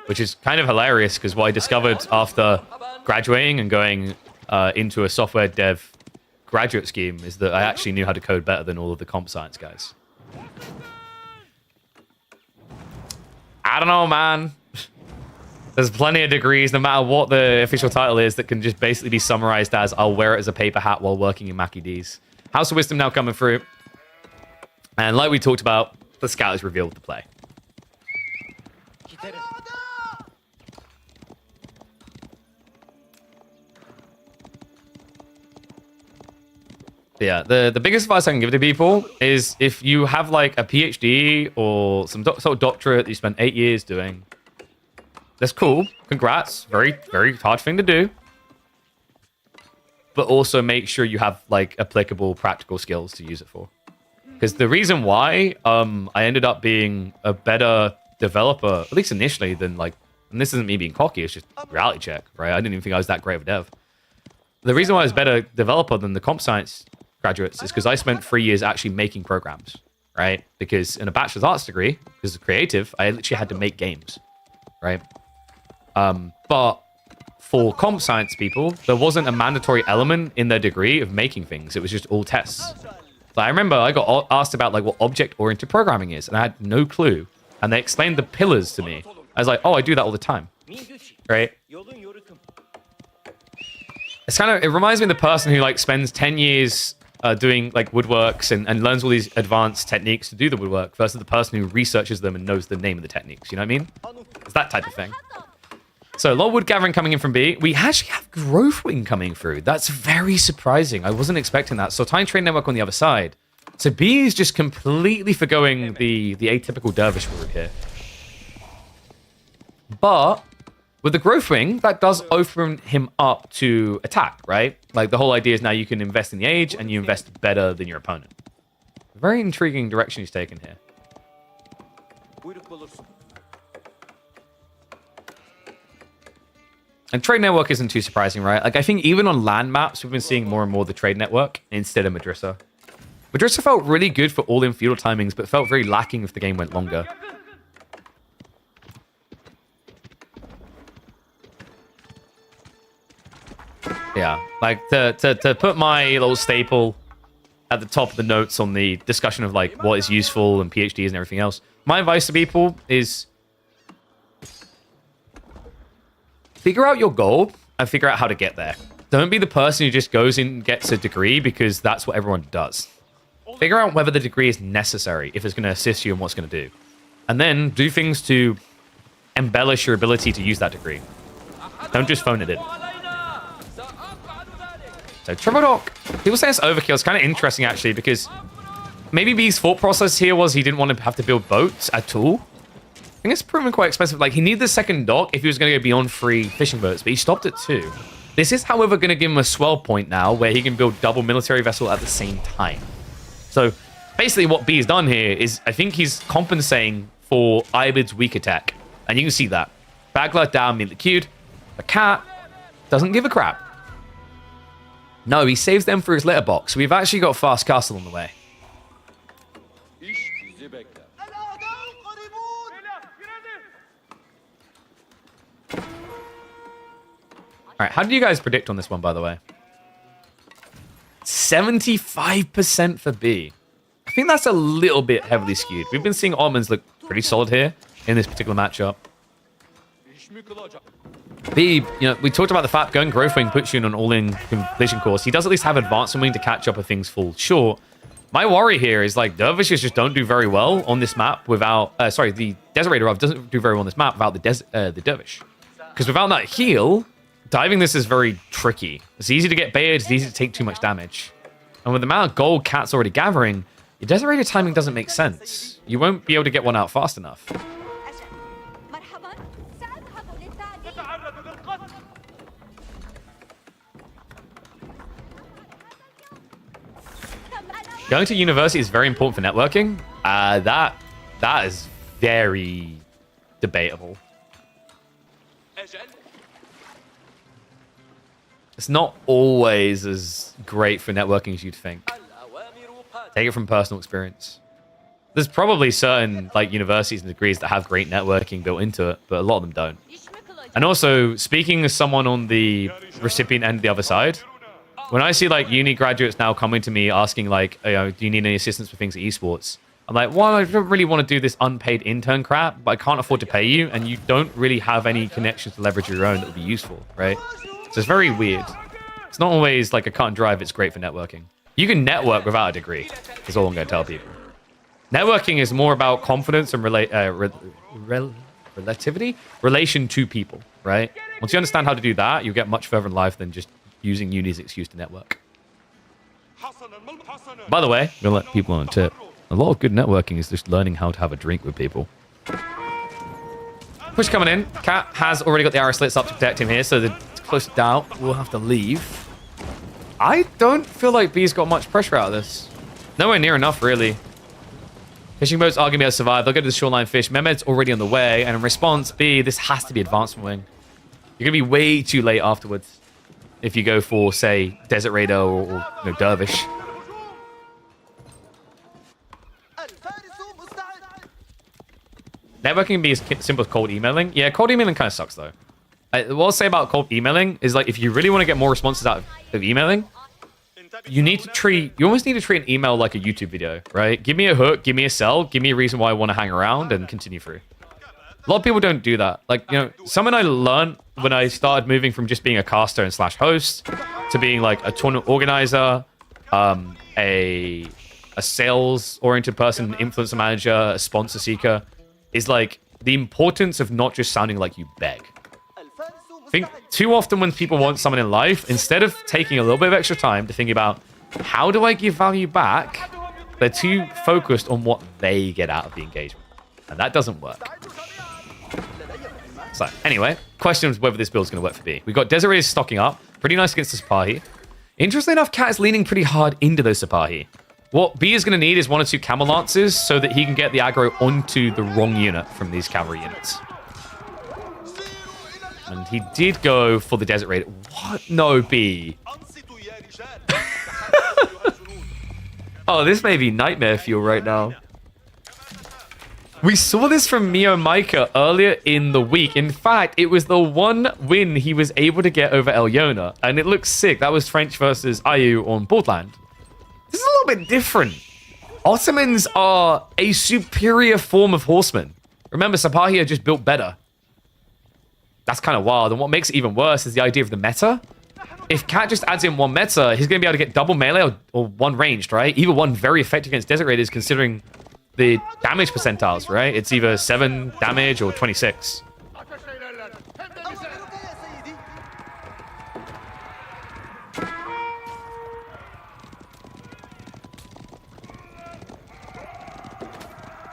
which is kind of hilarious because what I discovered after graduating and going into a software dev graduate scheme is that I actually knew how to code better than all of the comp science guys. I don't know, man. There's plenty of degrees, no matter what the official title is, that can just basically be summarized as, I'll wear it as a paper hat while working in Mackie D's. House of Wisdom now coming through. And like we talked about, the scout is revealed to play. Yeah, the biggest advice I can give to people is if you have like a PhD or some sort of doctorate that you spent 8 years doing, that's cool. Congrats. Very, very hard thing to do. But also make sure you have like applicable practical skills to use it for. Because the reason why I ended up being a better developer, at least initially, than like, and this isn't me being cocky, it's just reality check, right? I didn't even think I was that great of a dev. The reason why I was a better developer than the comp science graduates is because I spent 3 years actually making programs, right? Because in a bachelor's arts degree, because it's creative, I literally had to make games, right? But for comp science people, there wasn't a mandatory element in their degree of making things. It was just all tests. So I remember I got asked about like what object-oriented programming is, and I had no clue. And they explained the pillars to me. I was like, oh, I do that all the time, right? It's kind of, it reminds me of the person who like spends 10 years doing like woodworks and learns all these advanced techniques to do the woodwork versus the person who researches them and knows the name of the techniques. You know what I mean? It's that type of thing. So a lot of wood gathering coming in from B. We actually have Growth Wing coming through. That's very surprising. I wasn't expecting that. So Time Train Network on the other side. So B is just completely forgoing the atypical dervish route here. But With the growth wing, that does open him up to attack, right? Like the whole idea is now you can invest in the age and you invest better than your opponent. Very intriguing direction he's taken here. And trade network isn't too surprising, right? Like I think even on land maps, we've been seeing more and more the trade network instead of Madrissa. Madrissa felt really good for all-in feudal timings, but felt very lacking if the game went longer. Yeah, like to put my little staple at the top of the notes on the discussion of like what is useful and PhDs and everything else. My advice to people is figure out your goal and figure out how to get there. Don't be the person who just goes in and gets a degree because that's what everyone does. Figure out whether the degree is necessary, if it's going to assist you in what's going to do. And then do things to embellish your ability to use that degree. Don't just phone it in. So Triple Dock, people say it's overkill. It's kind of interesting actually because maybe B's thought process here was he didn't want to have to build boats at all. I think it's proven quite expensive. Like he needed the second dock if he was going to go beyond 3 fishing boats, but he stopped at 2. This is, however, going to give him a swell point now where he can build double military vessel at the same time. So basically what B has done here is I think he's compensating for Ibid's weak attack. And you can see that. Bagler down, immediately queued. The cat doesn't give a crap. No, he saves them for his letterbox. We've actually got Fast Castle on the way. All right, how did you guys predict on this one, by the way? 75% for B. I think that's a little bit heavily skewed. We've been seeing Almonds look pretty solid here in this particular matchup. B, you know, we talked about the fact going Growth Wing puts you in an all-in collision course. He does at least have Advancement Wing to catch up if things fall short. My worry here is like Dervishes just don't do very well on this map without... the Desert Raider doesn't do very well on this map without the Dervish. Because without that heal, diving this is very tricky. It's easy to get baited, it's easy to take too much damage. And with the amount of gold Cat's already gathering, your Desert Raider timing doesn't make sense. You won't be able to get one out fast enough. Going to university is very important for networking. That is very debatable. It's not always as great for networking as you'd think. Take it from personal experience. There's probably certain like universities and degrees that have great networking built into it, but a lot of them don't. And also, speaking as someone on the recipient end of the other side, when I see like uni graduates now coming to me asking like, do you need any assistance with things at esports? I'm like, well, I don't really want to do this unpaid intern crap, but I can't afford to pay you, and you don't really have any connections to leverage your own that would be useful, right? So it's very weird. It's not always like a cut and drive. It's great for networking. You can network without a degree. That's all I'm going to tell people. Networking is more about confidence and relativity, relation to people, right? Once you understand how to do that, you'll get much further in life than just using uni's excuse to network. By the way, I'm going to let people on a tip. A lot of good networking is just learning how to have a drink with people. Push coming in. Cat has already got the arrow slits up to protect him here, so the close down will have to leave. I don't feel like B's got much pressure out of this. Nowhere near enough, really. Fishing boats are going to be able to survive. They'll go to the shoreline fish. Mehmed's already on the way, and in response, B, this has to be Advancement Wing. You're going to be way too late afterwards if you go for, say, Desert Raider or Dervish. Networking can be as simple as cold emailing. Yeah, cold emailing kind of sucks, though. What I'll say about cold emailing is, like, if you really want to get more responses out of emailing, you almost need to treat an email like a YouTube video, right? Give me a hook, give me a sell, give me a reason why I want to hang around and continue through. A lot of people don't do that. Like, something I learned when I started moving from just being a caster and / host to being like a tournament organizer, a sales-oriented person, influencer manager, a sponsor seeker, is like the importance of not just sounding like you beg. I think too often when people want someone in life, instead of taking a little bit of extra time to think about how do I give value back, they're too focused on what they get out of the engagement. And that doesn't work. So, anyway, question is whether this build is going to work for B. We've got Desert Raiders stocking up. Pretty nice against the Sipahi. Interestingly enough, Cat is leaning pretty hard into those Sipahi. What B is going to need is 1 or 2 Camel Lancers so that he can get the aggro onto the wrong unit from these cavalry units. And he did go for the Desert Raider. What? No, B. Oh, this may be nightmare fuel right now. We saw this from Mio Micah earlier in the week. In fact, it was the one win he was able to get over Elyona, and it looks sick. That was French versus Ayu on Borderland. This is a little bit different. Ottomans are a superior form of horsemen. Remember, Sipahi are just built better. That's kind of wild. And what makes it even worse is the idea of the meta. If Cat just adds in 1 meta, he's going to be able to get double melee or 1 ranged, right? Either one very effective against Desert Raiders, considering the damage percentiles, right? It's either 7 damage or 26.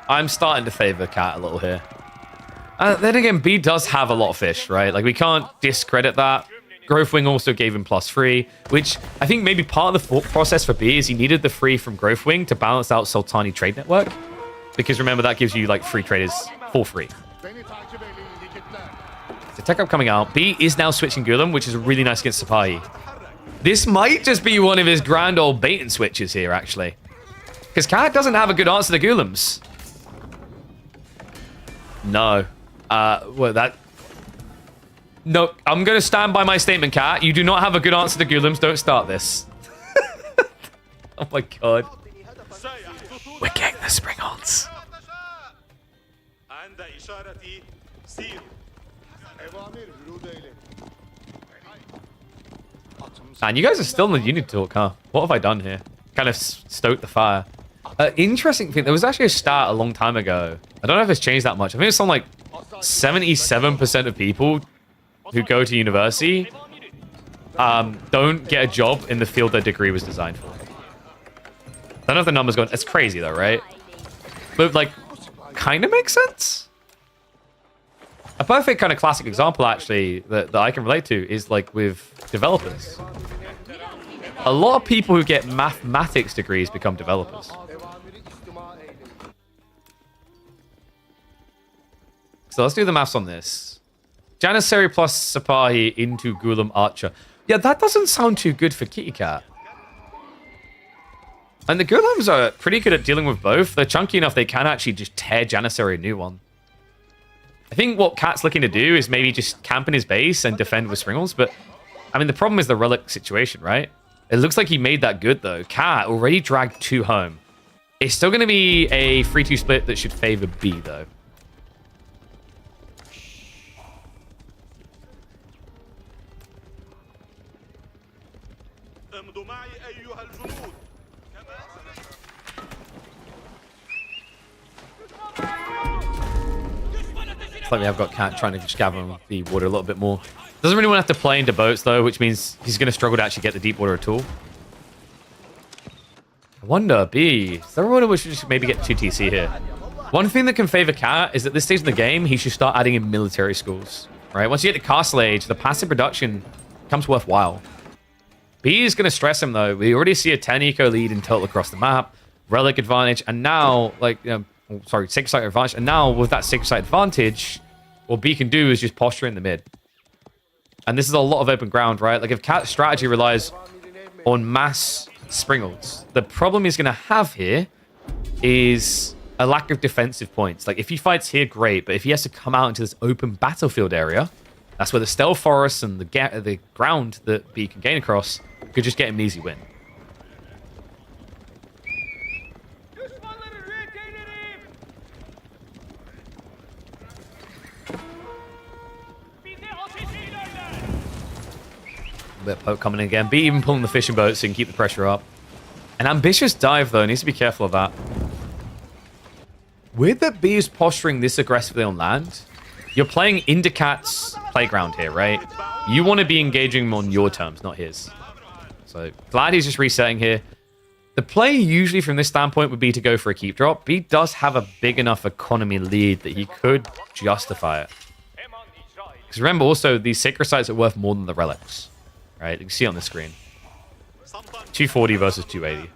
I'm starting to favor Cat a little here. Then again, B does have a lot of fish, right? Like, we can't discredit that. Growth Wing also gave him +3, which I think maybe part of the thought process for B is he needed the free from Growth Wing to balance out Sultani trade network. Because remember, that gives you, like, free traders for free. So tech up coming out. B is now switching Gulam, which is really nice against Sipahi. This might just be one of his grand old bait and switches here, actually. Because Cat doesn't have a good answer to Gulams. No. Well, that... No, I'm going to stand by my statement, Cat. You do not have a good answer to Gulams. Don't start this. Oh my god. We're getting the Springhorns. And you guys are still in the unit talk, huh? What have I done here? Kind of stoked the fire. Interesting thing, there was actually a stat a long time ago. I don't know if it's changed that much. I think it's something like 77% of people who go to university don't get a job in the field their degree was designed for. I don't know if the number's going... It's crazy though, right? But, like, kind of makes sense? A perfect kind of classic example, actually, that I can relate to is, like, with developers. A lot of people who get mathematics degrees become developers. So let's do the maths on this. Janissary plus Sipahi into Gulam Archer. Yeah, that doesn't sound too good for Kitty Cat. And the Gulams are pretty good at dealing with both. They're chunky enough they can actually just tear Janissary a new one. I think what Cat's looking to do is maybe just camp in his base and defend with Springles, but I mean, the problem is the relic situation, right? It looks like he made that good, though. Cat already dragged 2 home. It's still going to be a 3-2 split that should favor B, though. Like we have got Cat trying to just gather the water a little bit more. Doesn't really want to have to play into boats though, which means he's going to struggle to actually get the deep water at all. I wonder, B, is there a way we should just maybe get 2 TC here? One thing that can favor Cat is at this stage of the game, he should start adding in military schools, right? Once you get to Castle Age, the passive production becomes worthwhile. B is going to stress him though. We already see a 10 eco lead in total across the map, relic advantage, and now, like, you know, sorry, Sacred Site advantage. And now with that Sacred Site advantage, what B can do is just posture in the mid. And this is a lot of open ground, right? Like if Cat's strategy relies on mass Springles, the problem he's going to have here is a lack of defensive points. Like if he fights here, great. But if he has to come out into this open battlefield area, that's where the stealth forests and the ground that B can gain across could just get him an easy win. Bit of poke coming in again. B even pulling the fishing boat so he can keep the pressure up. An ambitious dive, though. Needs to be careful of that. Weird that B is posturing this aggressively on land. You're playing into Cat's playground here, right? You want to be engaging him on your terms, not his. So glad he's just resetting here. The play usually from this standpoint would be to go for a keep drop. B does have a big enough economy lead that he could justify it. Because remember, also, these sacred sites are worth more than the relics. Right? You can see it on the screen. 240 versus 280.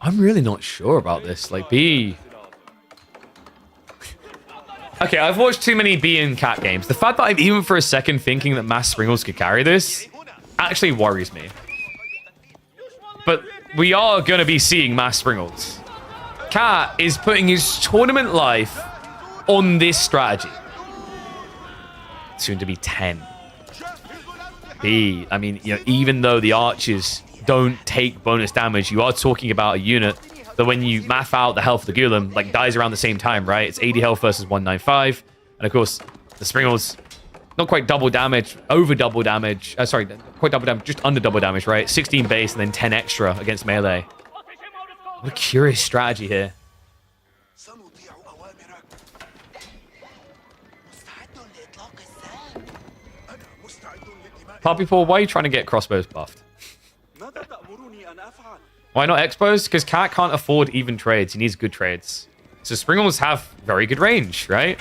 I'm really not sure about this. Like, B... Okay, I've watched too many B and Cat games. The fact that I'm even for a second thinking that Mass Springles could carry this actually worries me. But we are going to be seeing Mass Springles. Cat is putting his tournament life on this strategy. Soon to be 10. B, I mean, you know, even though the archers don't take bonus damage, you are talking about a unit that when you math out the health of the Golem, like, dies around the same time, right? It's 80 health versus 195. And of course, the Springles, not quite double damage, over double damage. Sorry, quite double damage, just under double damage, right? 16 base and then 10 extra against melee. What a curious strategy here. Puppy Paw, why are you trying to get crossbows buffed? Why not expos? Because Cat can't afford even trades. He needs good trades. So Springles have very good range, right?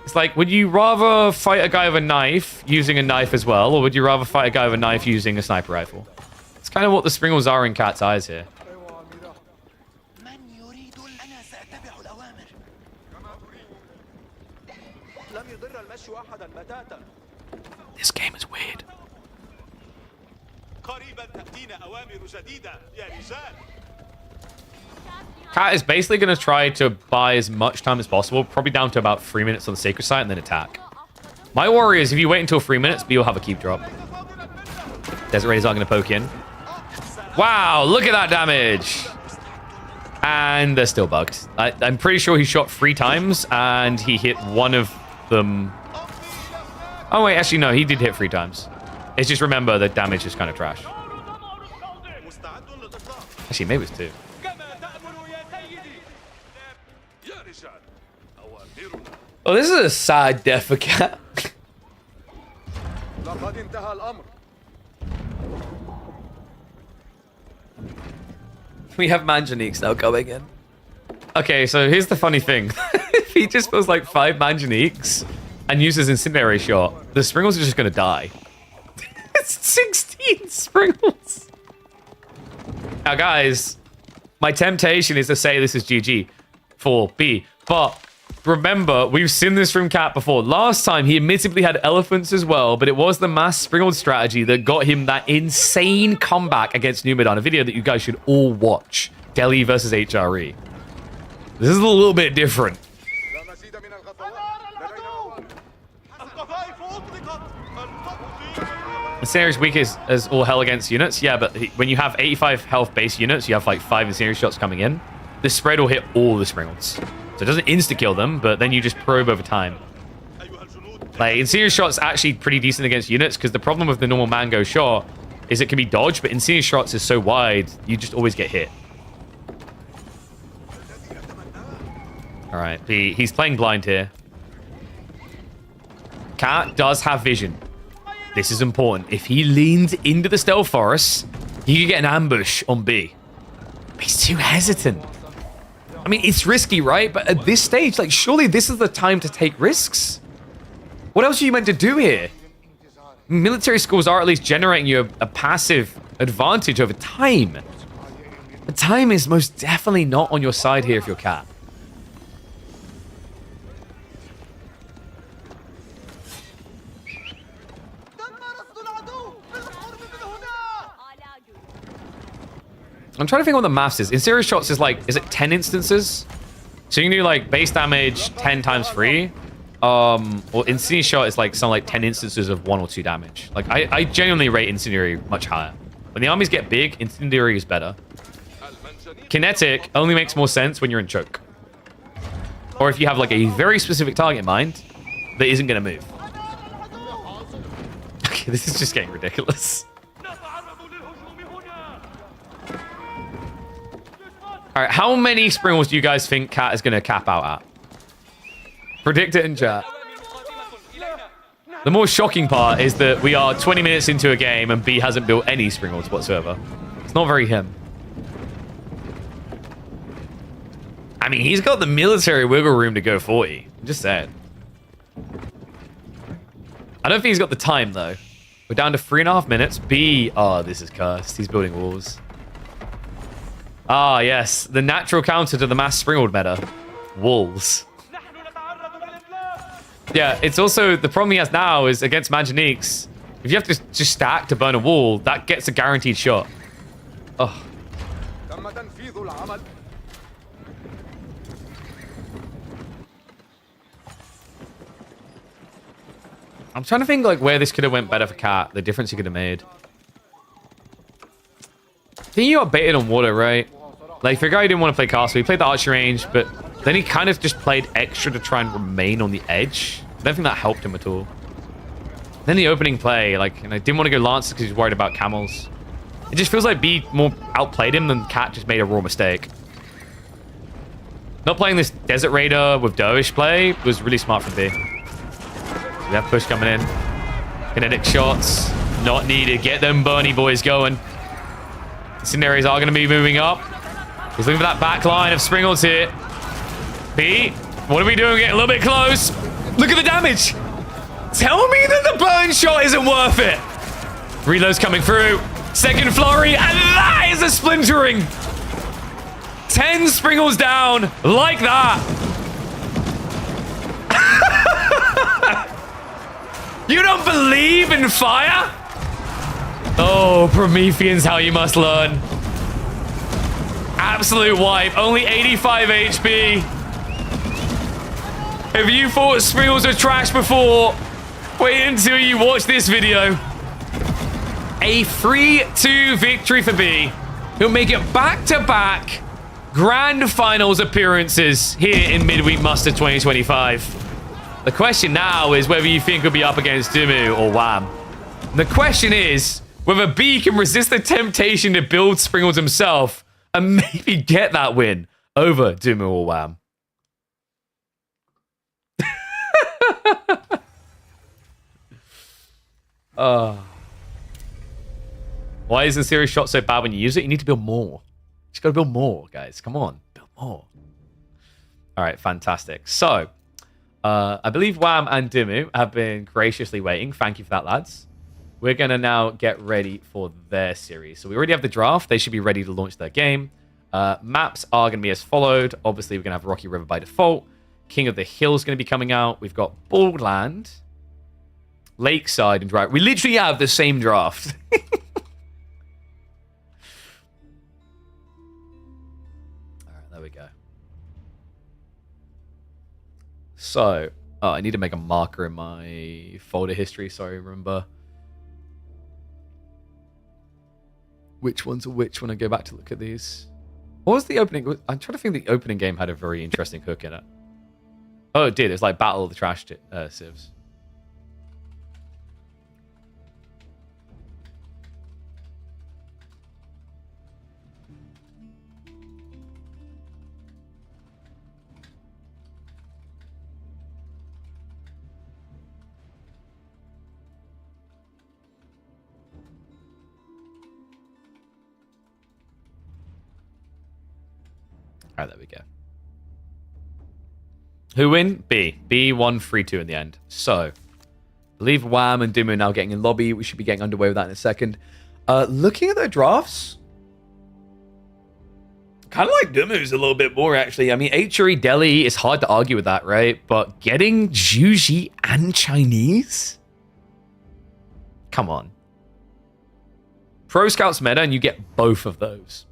It's like, would you rather fight a guy with a knife using a knife as well, or would you rather fight a guy with a knife using a sniper rifle? It's kind of what the Springles are in Cat's eyes here. This game is weird. Cat is basically going to try to buy as much time as possible, probably down to about 3 minutes on the sacred site, and then attack. My worry is if you wait until 3 minutes, B will have a keep drop. Desert Raiders aren't going to poke in. Wow, look at that damage! And they're still bugged. I'm pretty sure he shot 3 times, and he hit one of them. Oh, wait, actually, no, he did hit 3 times. It's just remember that damage is kind of trash. Actually, maybe it's 2. Oh, this is a sad death for Cat. We have Manjaniques now going in. Okay, so here's the funny thing. If he just feels like 5 Manjaniques and uses Incendiary Shot, the Springles are just going to die. It's 16 Springles. Now, guys, my temptation is to say this is GG for B, but remember, we've seen this from Cat before. Last time, he admittedly had elephants as well, but it was the Mass Springles strategy that got him that insane comeback against Numidan, a video that you guys should all watch. Delhi versus HRE. This is a little bit different. Incendiary's weak as all hell against units. Yeah, but when you have 85 health base units, you have like 5 Incendiary shots coming in. The spread will hit all the Springles. So it doesn't insta-kill them, but then you just probe over time. Like, Incendiary Shot's actually pretty decent against units, because the problem with the normal Mango shot is it can be dodged, but Incendiary Shots is so wide, you just always get hit. Alright, he's playing blind here. Cat does have vision. This is important. If he leans into the stealth forest, you can get an ambush on B. But he's too hesitant. I mean, it's risky, right? But at this stage, like, surely this is the time to take risks. What else are you meant to do here? Military schools are at least generating you a passive advantage over time. But time is most definitely not on your side here if you're Cat. I'm trying to think what the maths is. Incendiary Shots is like, is it 10 instances? So you can do like base damage 10 times free. Or Incendiary Shot is like some like 10 instances of 1 or 2 damage. Like I genuinely rate Incendiary much higher. When the armies get big, Incendiary is better. Kinetic only makes more sense when you're in choke. Or if you have like a very specific target in mind that isn't going to move. Okay, this is just getting ridiculous. All right, how many Springles do you guys think Cat is going to cap out at? Predict it in chat. The more shocking part is that we are 20 minutes into a game and B hasn't built any Springles whatsoever. It's not very him. I mean, he's got the military wiggle room to go 40. I'm just saying. I don't think he's got the time, though. We're down to 3.5 minutes. B. Oh, this is cursed. He's building walls. Ah, yes. The natural counter to the mass springald meta. Walls. Yeah, it's also... The problem he has now is against Manjaniques. If you have to just stack to burn a wall, that gets a guaranteed shot. Oh. I'm trying to think like where this could have went better for Cat, the difference he could have made. I think you got baited on water, right? Like, for a guy who didn't want to play castle, he played the archery range, but then he kind of just played extra to try and remain on the edge. I don't think that helped him at all. Then the opening play, like, and I didn't want to go Lancer because he was worried about camels. It just feels like B more outplayed him than Cat just made a raw mistake. Not playing this Desert Raider with Dervish play was really smart from B. We have push coming in. Kinetic shots. Not needed. Get them Bernie boys going. Incendiaries are going to be moving up. He's looking for that back line of Springles here. B, what are we doing? Getting a little bit close. Look at the damage. Tell me that the burn shot isn't worth it. Reload's coming through. Second flurry, and that is a splintering. 10 Springles down like that. You don't believe in fire? Oh, Promethean's how you must learn. Absolute wipe. Only 85 HP. If you thought Springles were trash before, wait until you watch this video. A 3-2 victory for B. He'll make it back-to-back grand finals appearances here in Midweek Muster 2025. The question now is whether you think he'll be up against Dumu or Wham. The question is whether B can resist the temptation to build Springles himself and maybe get that win over Dumu or Wham. Why is the series shot so bad when you use it? You need to build more. You just got to build more, guys. Come on. Build more. All right, fantastic. So, I believe Wham and Dimu have been graciously waiting. Thank you for that, lads. We're going to now get ready for their series. So we already have the draft. They should be ready to launch their game. Maps are going to be as followed. Obviously, we're going to have Rocky River by default. King of the Hill is going to be coming out. We've got Baldland, Lakeside, and Dry. We literally have the same draft. All right, there we go. So, I need to make a marker in my folder history. Sorry, remember which ones are which when I go back to look at these. What was the opening? I'm trying to think the opening game had a very interesting hook in it. Oh, it did. It's like Battle of the Trash Civs. All right, there we go. Who win? B. B won 3-2 in the end. So, I believe Wham and Dimu are now getting in lobby. We should be getting underway with that in a second. Looking at their drafts, kind of like Dimu's a little bit more, actually. I mean, HRE Delhi is hard to argue with that, right? But getting Juji and Chinese? Come on. Pro Scouts meta, and you get both of those.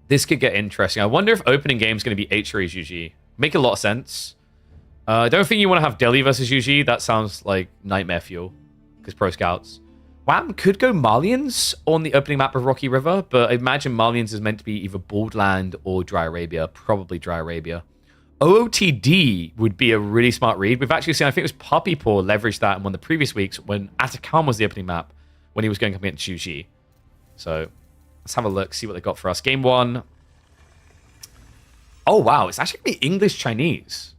This could get interesting. I wonder if opening game is going to be HRE's UG. Make a lot of sense. I don't think you want to have Delhi versus UG. That sounds like nightmare fuel. Because Pro Scouts. Wham could go Malians on the opening map of Rocky River. But I imagine Malians is meant to be either Baldland or Dry Arabia. Probably Dry Arabia. OOTD would be a really smart read. We've actually seen, I think it was Puppy Paw leverage that in one of the previous weeks when Atacama was the opening map. When he was going up against UG. So... let's have a look, see what they got for us. Game 1. Oh, wow. It's actually going to be English-Chinese.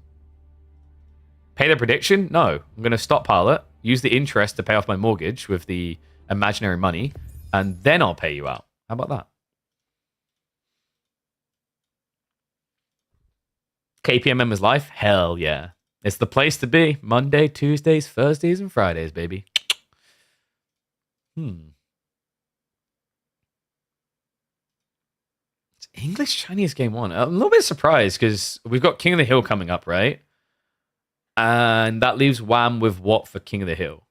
Pay the prediction? No. I'm going to stockpile it, use the interest to pay off my mortgage with the imaginary money, and then I'll pay you out. How about that? KPMM is life? Hell yeah. It's the place to be. Monday, Tuesdays, Thursdays, and Fridays, baby. It's English Chinese game 1. I'm a little bit surprised because we've got King of the Hill coming up, right? And that leaves Wham with what for King of the Hill?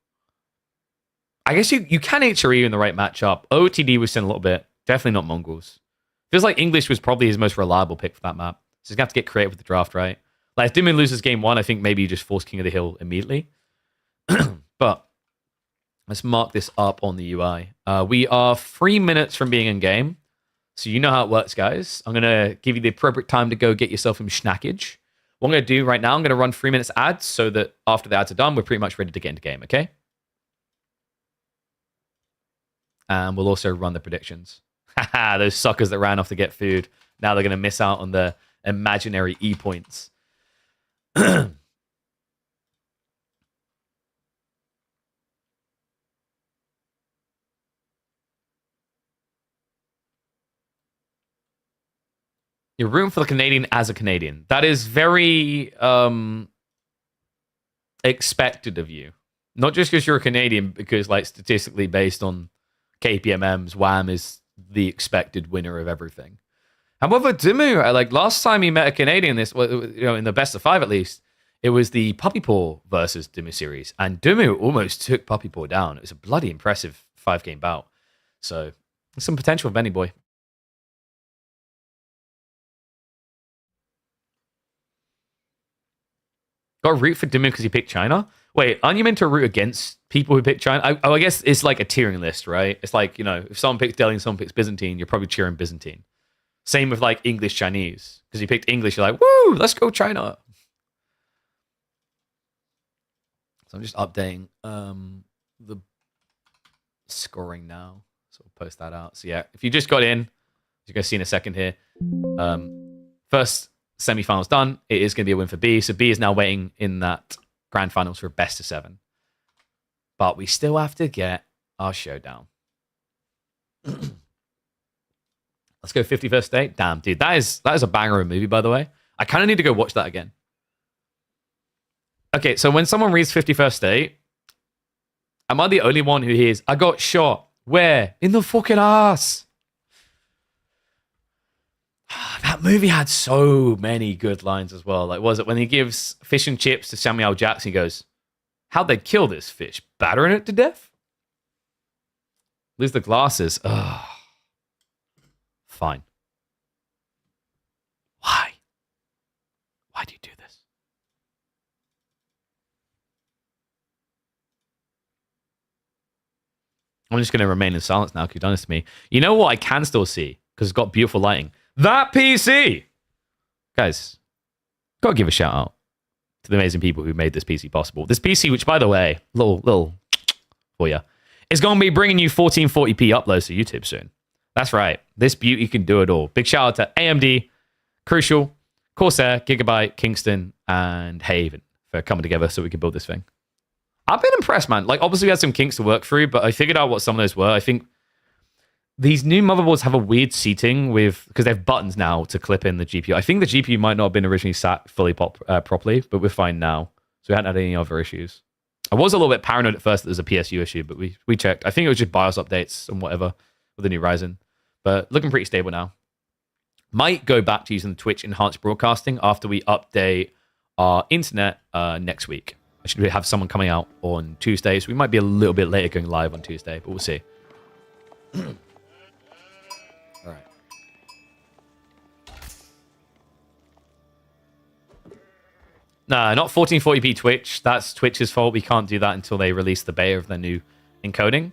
I guess you can HRE in the right matchup. OTD was sent a little bit. Definitely not Mongols. Feels like English was probably his most reliable pick for that map. So he's going to have to get creative with the draft, right? Like, if Dimu loses game 1, I think maybe you just force King of the Hill immediately. But let's mark this up on the UI. We are 3 minutes from being in game. So you know how it works, guys. I'm going to give you the appropriate time to go get yourself some snackage. What I'm going to do right now, I'm going to run 3 minutes ads so that after the ads are done, we're pretty much ready to get into game, okay? And we'll also run the predictions. Haha, those suckers that ran off to get food. Now they're going to miss out on the imaginary E points. You're rooting for the Canadian as a Canadian. That is very expected of you. Not just because you're a Canadian, because like statistically based on KPMMs, Wham is the expected winner of everything. However, Dimu, like last time he met a Canadian, this, you know, in the best of 5 at least, it was the Puppy Paw versus Dimu series, and Dimu almost took Puppy Paw down. It was a bloody impressive 5-game bout. So, there's some potential of Benny Boy. Got to root for Dimu because he picked China? Wait, aren't you meant to root against people who pick China? I guess it's like a tiering list, right? It's like, you know, if someone picks Delhi and someone picks Byzantine, you're probably cheering Byzantine. Same with like English Chinese. Because you picked English, you're like, woo, let's go China. So I'm just updating the scoring now. So we'll post that out. So yeah, if you just got in, as you're going to see in a second here, first semi-finals done. It is going to be a win for B. So B is now waiting in that grand finals for a best of 7. But we still have to get our showdown. Let's go 51st Date. Damn, dude, that is a banger of a movie, by the way. I kind of need to go watch that again. Okay, so when someone reads 51st Date, am I the only one who hears, I got shot? Where? In the fucking ass. That movie had so many good lines as well. Like, was it when he gives fish and chips to Samuel L. Jackson, he goes, how'd they kill this fish? Battering it to death? Lose the glasses. Ugh. Fine. Why? Why do you do this? I'm just going to remain in silence now because you've done this to me. You know what I can still see? Because it's got beautiful lighting. That PC! Guys, got to give a shout out to the amazing people who made this PC possible. This PC, which, by the way, little for you, is going to be bringing you 1440p uploads to YouTube soon. That's right. This beauty can do it all. Big shout out to AMD, Crucial, Corsair, Gigabyte, Kingston, and Haven for coming together so we could build this thing. I've been impressed, man. Like, obviously we had some kinks to work through, but I figured out what some of those were. I think these new motherboards have a weird seating because they have buttons now to clip in the GPU. I think the GPU might not have been originally sat fully properly, but we're fine now. So we hadn't had any other issues. I was a little bit paranoid at first that there's a PSU issue, but we checked. I think it was just BIOS updates and whatever with the new Ryzen. But looking pretty stable now. Might go back to using the Twitch enhanced broadcasting after we update our internet next week. I should have someone coming out on Tuesday, so we might be a little bit later going live on Tuesday, but we'll see. All right. Nah, not 1440p Twitch. That's Twitch's fault. We can't do that until they release the beta of their new encoding.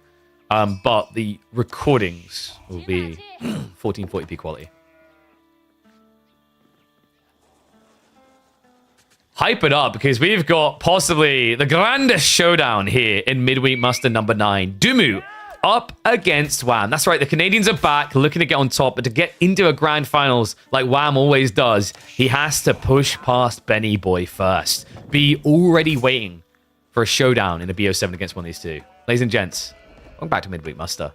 But the recordings will be 1440p quality. Hype it up because we've got possibly the grandest showdown here in Midweek Muster number 9. Dimu up against Wham. That's right, the Canadians are back, looking to get on top, but to get into a grand finals like Wham always does, he has to push past Benny Boy first. Be already waiting for a showdown in the BO7 against one of these two. Ladies and gents, welcome back to Midweek Muster.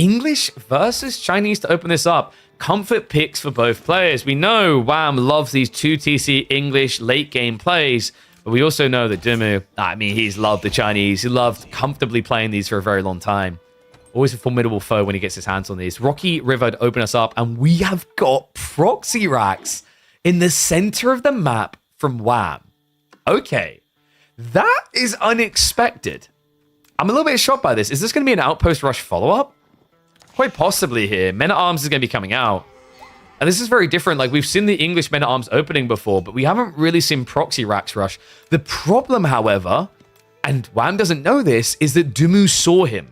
English versus Chinese to open this up. Comfort picks for both players. We know Wham loves these 2TC English late game plays, but we also know that Dimu, I mean, he's loved the Chinese. He loved comfortably playing these for a very long time. Always a formidable foe when he gets his hands on these. Rocky River to open us up, and we have got proxy racks in the center of the map from Wham. Okay, that is unexpected. I'm a little bit shocked by this. Is this going to be an outpost rush follow-up? Quite possibly here. Men-at-Arms is going to be coming out. And this is very different. Like, we've seen the English Men-at-Arms opening before, but we haven't really seen proxy racks rush. The problem, however, and Wham doesn't know this, is that Dumu saw him.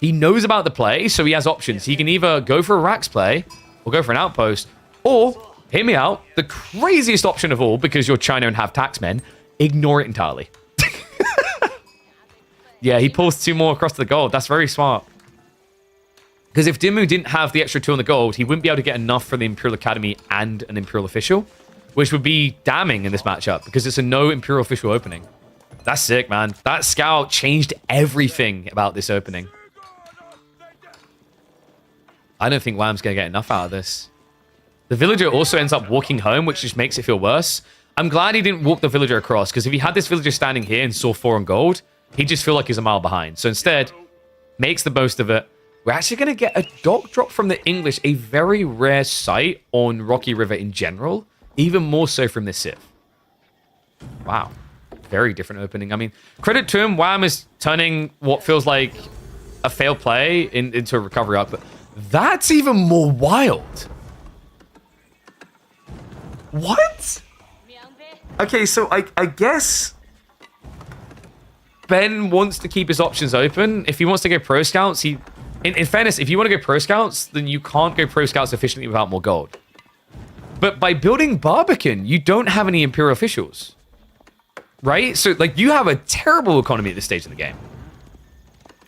He knows about the play, so he has options. He can either go for a racks play, or go for an outpost, or, hear me out, the craziest option of all, because you're China and have taxmen, ignore it entirely. Yeah, he pulls 2 more across the gold. That's very smart. Because if Dimu didn't have the extra 2 on the gold, he wouldn't be able to get enough for the Imperial Academy and an Imperial Official, which would be damning in this matchup because it's a no Imperial Official opening. That's sick, man. That scout changed everything about this opening. I don't think Wham's going to get enough out of this. The villager also ends up walking home, which just makes it feel worse. I'm glad he didn't walk the villager across, because if he had this villager standing here and saw 4 on gold, he'd just feel like he's a mile behind. So instead, makes the most of it. We're actually going to get a dock drop from the English, a very rare sight on Rocky River in general, even more so from this Civ. Wow. Very different opening. I mean, credit to him, Wham is turning what feels like a failed play into a recovery arc, but that's even more wild. What? Okay, so I guess Ben wants to keep his options open. If he wants to go pro scouts, in fairness, if you want to go pro scouts, then you can't go pro scouts efficiently without more gold. But by building Barbican, you don't have any Imperial officials. Right? So, like, you have a terrible economy at this stage of the game.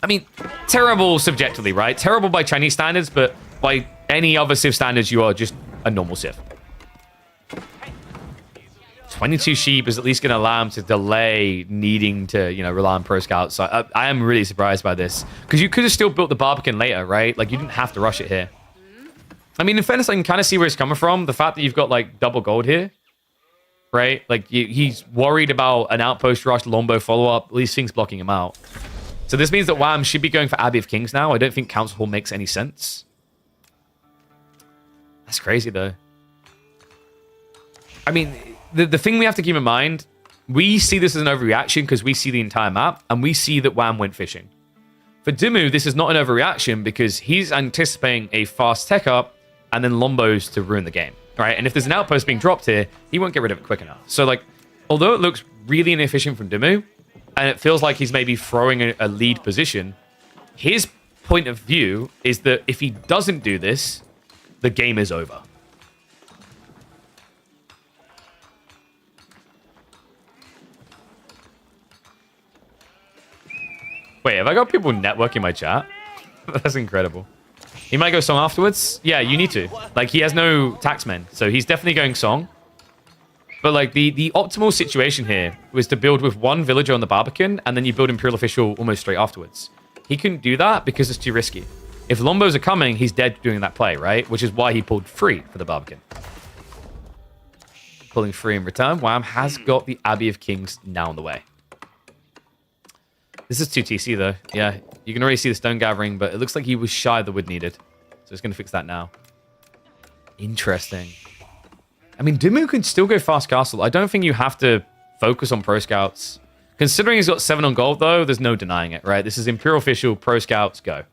I mean, terrible subjectively, right? Terrible by Chinese standards, but by any other Civ standards, you are just a normal Civ. 22 sheep is at least going to allow him to delay needing to, rely on pro scouts. So I am really surprised by this. Because you could have still built the Barbican later, right? Like, you didn't have to rush it here. I mean, in fairness, I can kind of see where it's coming from. The fact that you've got, like, double gold here, right? Like, he's worried about an outpost rush, longbow follow-up. At least things blocking him out. So this means that Wham should be going for Abbey of Kings now. I don't think Council Hall makes any sense. That's crazy, though. I mean, the thing we have to keep in mind, we see this as an overreaction because we see the entire map, and we see that Wham went fishing. For Dimu, this is not an overreaction because he's anticipating a fast tech up and then Lombos to ruin the game, right? And if there's an outpost being dropped here, he won't get rid of it quick enough. So, like, although it looks really inefficient from Dimu, and it feels like he's maybe throwing a lead position, his point of view is that if he doesn't do this, the game is over. Wait, have I got people networking my chat? That's incredible. He might go Song afterwards. Yeah, you need to. Like, he has no taxmen, so he's definitely going Song. But, like, the optimal situation here was to build with 1 villager on the Barbican, and then you build Imperial Official almost straight afterwards. He couldn't do that because it's too risky. If Lombos are coming, he's dead doing that play, right? Which is why he pulled 3 for the Barbican. Pulling 3 in return. Wham has got the Abbey of Kings now on the way. This is 2TC, though. Yeah, you can already see the stone gathering, but it looks like he was shy of the wood needed. So it's going to fix that now. Interesting. I mean, Dimu can still go fast castle. I don't think you have to focus on pro scouts. Considering he's got 7 on gold, though, there's no denying it, right? This is Imperial Official, pro scouts, go.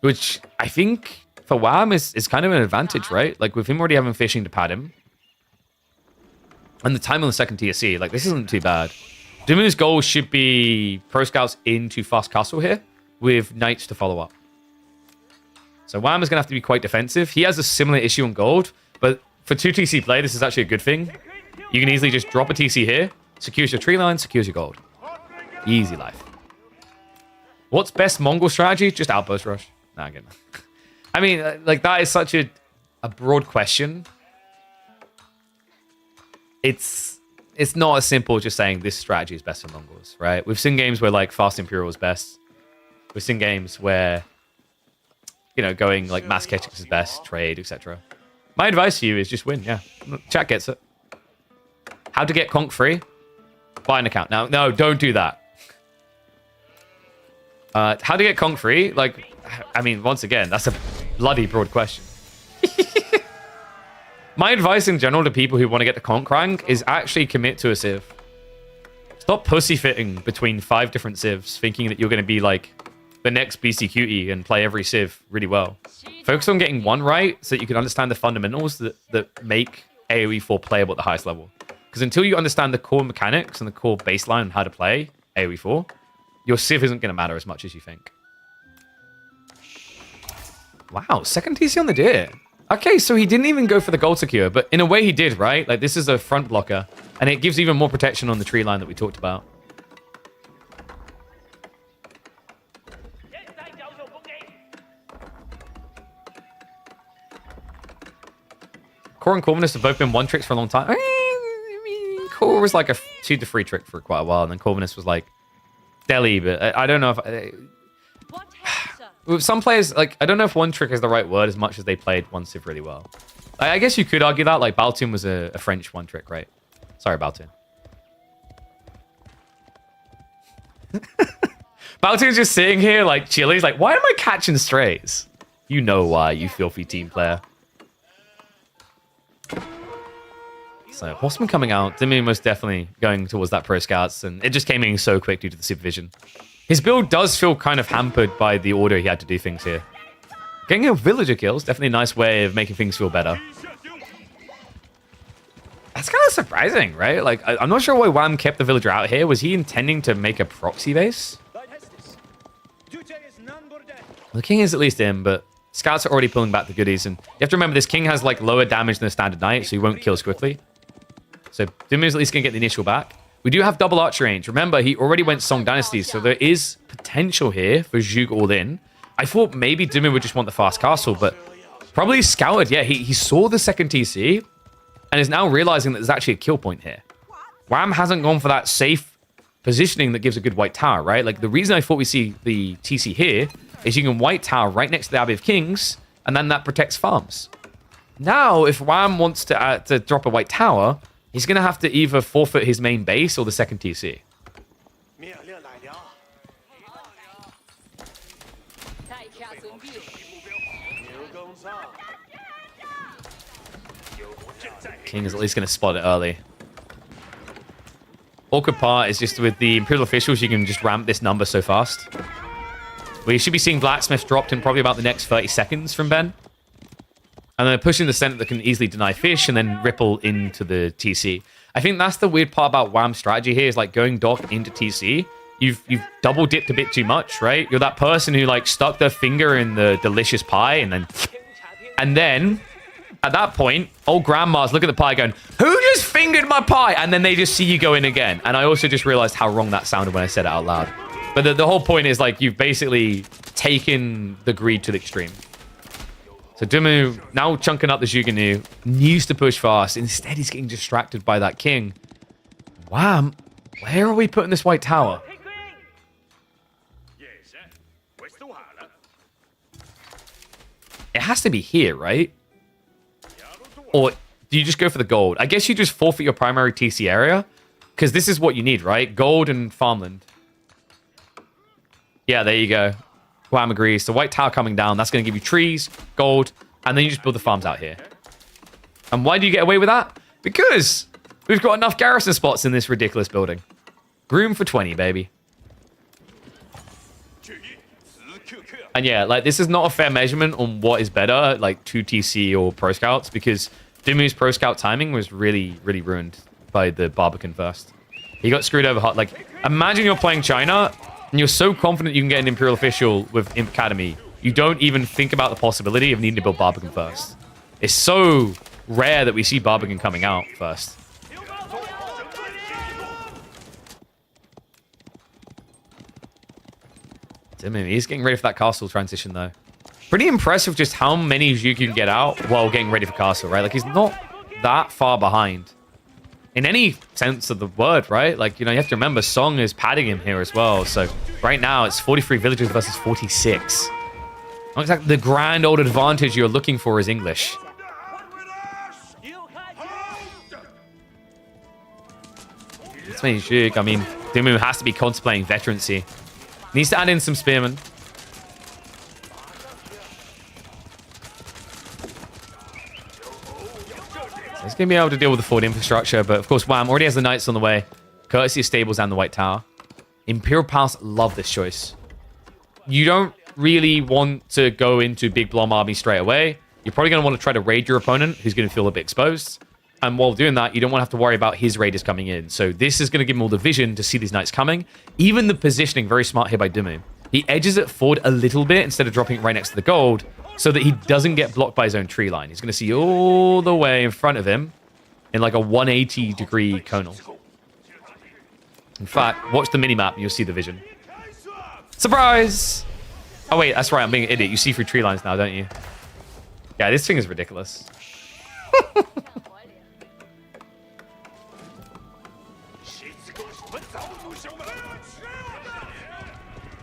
Which I think for Wham is kind of an advantage, right? Like, with him already having fishing to pad him. And the time on the second TSC, like, this isn't too bad. Dimu's goal should be pro scouts into fast castle here with knights to follow up. So Wham is going to have to be quite defensive. He has a similar issue on gold, but for 2TC play, this is actually a good thing. You can easily just drop a TC here, secures your tree line, secures your gold. Easy life. What's best Mongol strategy? Just outpost rush. Nah, I'm kidding. I mean, like, that is such a broad question. It's not as simple as just saying this strategy is best for Mongols, right? We've seen games where, like, fast Imperial is best. We've seen games where, you know, going like mass ketchup is best, trade, etc. My advice to you is just win. Yeah, chat gets it. How to get conk free? Buy an account. Now, no, don't do that. How to get conk free? Like, I mean, once again, that's a bloody broad question. My advice in general to people who want to get the conk rank is actually commit to a civ. Stop pussyfooting between 5 different civs, thinking that you're going to be like the next BC Cutie and play every civ really well. Focus on getting one right so that you can understand the fundamentals that make AoE 4 playable at the highest level. Because until you understand the core mechanics and the core baseline on how to play AoE 4, your civ isn't going to matter as much as you think. Wow, second TC on the deer. Okay, so he didn't even go for the gold secure, but in a way he did, right? Like, this is a front blocker, and it gives even more protection on the tree line that we talked about. Core and Corvinus have both been one tricks for a long time. I mean, Core was like a 2 to 3 trick for quite a while, and then Corvinus was like Delhi, but I don't know if... with some players, like, I don't know if one trick is the right word as much as they played one civ really well. I guess you could argue that, like, Baltoon was a French one trick, right? Sorry, Baltoon. Baltoon's just sitting here, like, chilling. He's like, why am I catching strays? You know why, you filthy team player. So, Horseman coming out. Demi most definitely going towards that Pro Scouts, and it just came in so quick due to the supervision. His build does feel kind of hampered by the order he had to do things here. Getting a villager kill is definitely a nice way of making things feel better. That's kind of surprising, right? Like, I'm not sure why Wham kept the villager out here. Was he intending to make a proxy base? The king is at least in, but scouts are already pulling back the goodies. And you have to remember, this king has, like, lower damage than a standard knight, so he won't kill as quickly. So Dumi is at least going to get the initial back. We do have double archer range. Remember, he already went Song Dynasty, so there is potential here for Zhug all in. I thought maybe Dumi would just want the fast castle, but probably scouted. Yeah, he saw the second TC and is now realizing that there's actually a kill point here. Wham hasn't gone for that safe positioning that gives a good white tower, right? Like, the reason I thought we see the TC here is you can white tower right next to the Abbey of Kings, and then that protects farms. Now, if Wham wants to drop a white tower, he's going to have to either forfeit his main base or the second TC. King is at least going to spot it early. Awkward part is just with the Imperial officials, you can just ramp this number so fast. We should be seeing Blacksmith dropped in probably about the next 30 seconds from Ben. And then pushing the center that can easily deny fish and then ripple into the TC. I think that's the weird part about Wham's strategy here is like going dock into TC. You've double dipped a bit too much, right? You're that person who like stuck their finger in the delicious pie and then at that point, old grandma's looking at the pie going, who just fingered my pie? And then they just see you go in again. And I also just realized how wrong that sounded when I said it out loud. But the whole point is like you've basically taken the greed to the extreme. So Dumu, now chunking up the Zhuganu, needs to push fast. Instead, he's getting distracted by that king. Wham! Where are we putting this white tower? It has to be here, right? Or do you just go for the gold? I guess you just forfeit your primary TC area. Because this is what you need, right? Gold and farmland. Yeah, there you go. Wham agrees. So white tower coming down. That's going to give you trees, gold, and then you just build the farms out here. And why do you get away with that? Because we've got enough garrison spots in this ridiculous building. Room for 20, baby. And yeah, like, this is not a fair measurement on what is better, like 2TC or Pro Scouts, because Dumu's Pro Scout timing was really, really ruined by the Barbican first. He got screwed over hot. Like, imagine you're playing China, and you're so confident you can get an Imperial official with Imp Academy, you don't even think about the possibility of needing to build Barbican first. It's so rare that we see Barbican coming out first. He's getting ready for that castle transition, though. Pretty impressive just how many you can get out while getting ready for castle, right? Like, he's not that far behind. in any sense of the word, right? Like, you know, you have to remember Song is padding him here as well. So right now it's 43 villagers versus 46. Not exactly the grand old advantage you're looking for is English. It's me, Zhug. I mean, Dumu has to be contemplating veterancy. Needs to add in some spearmen. So he's going to be able to deal with the forward infrastructure, but of course, Wham already has the knights on the way, courtesy of stables and the White Tower. Imperial Palace love this choice. You don't really want to go into big Blom army straight away. You're probably going to want to try to raid your opponent, who's going to feel a bit exposed. And while doing that, you don't want to have to worry about his raiders coming in. So this is going to give him all the vision to see these knights coming. Even the positioning, very smart here by Dumu. He edges it forward a little bit instead of dropping it right next to the gold so that he doesn't get blocked by his own tree line. He's going to see all the way in front of him in like a 180-degree conal. In fact, watch the minimap and you'll see the vision. Surprise! Oh, wait, that's right. I'm being an idiot. You see through tree lines now, don't you? Yeah, this thing is ridiculous.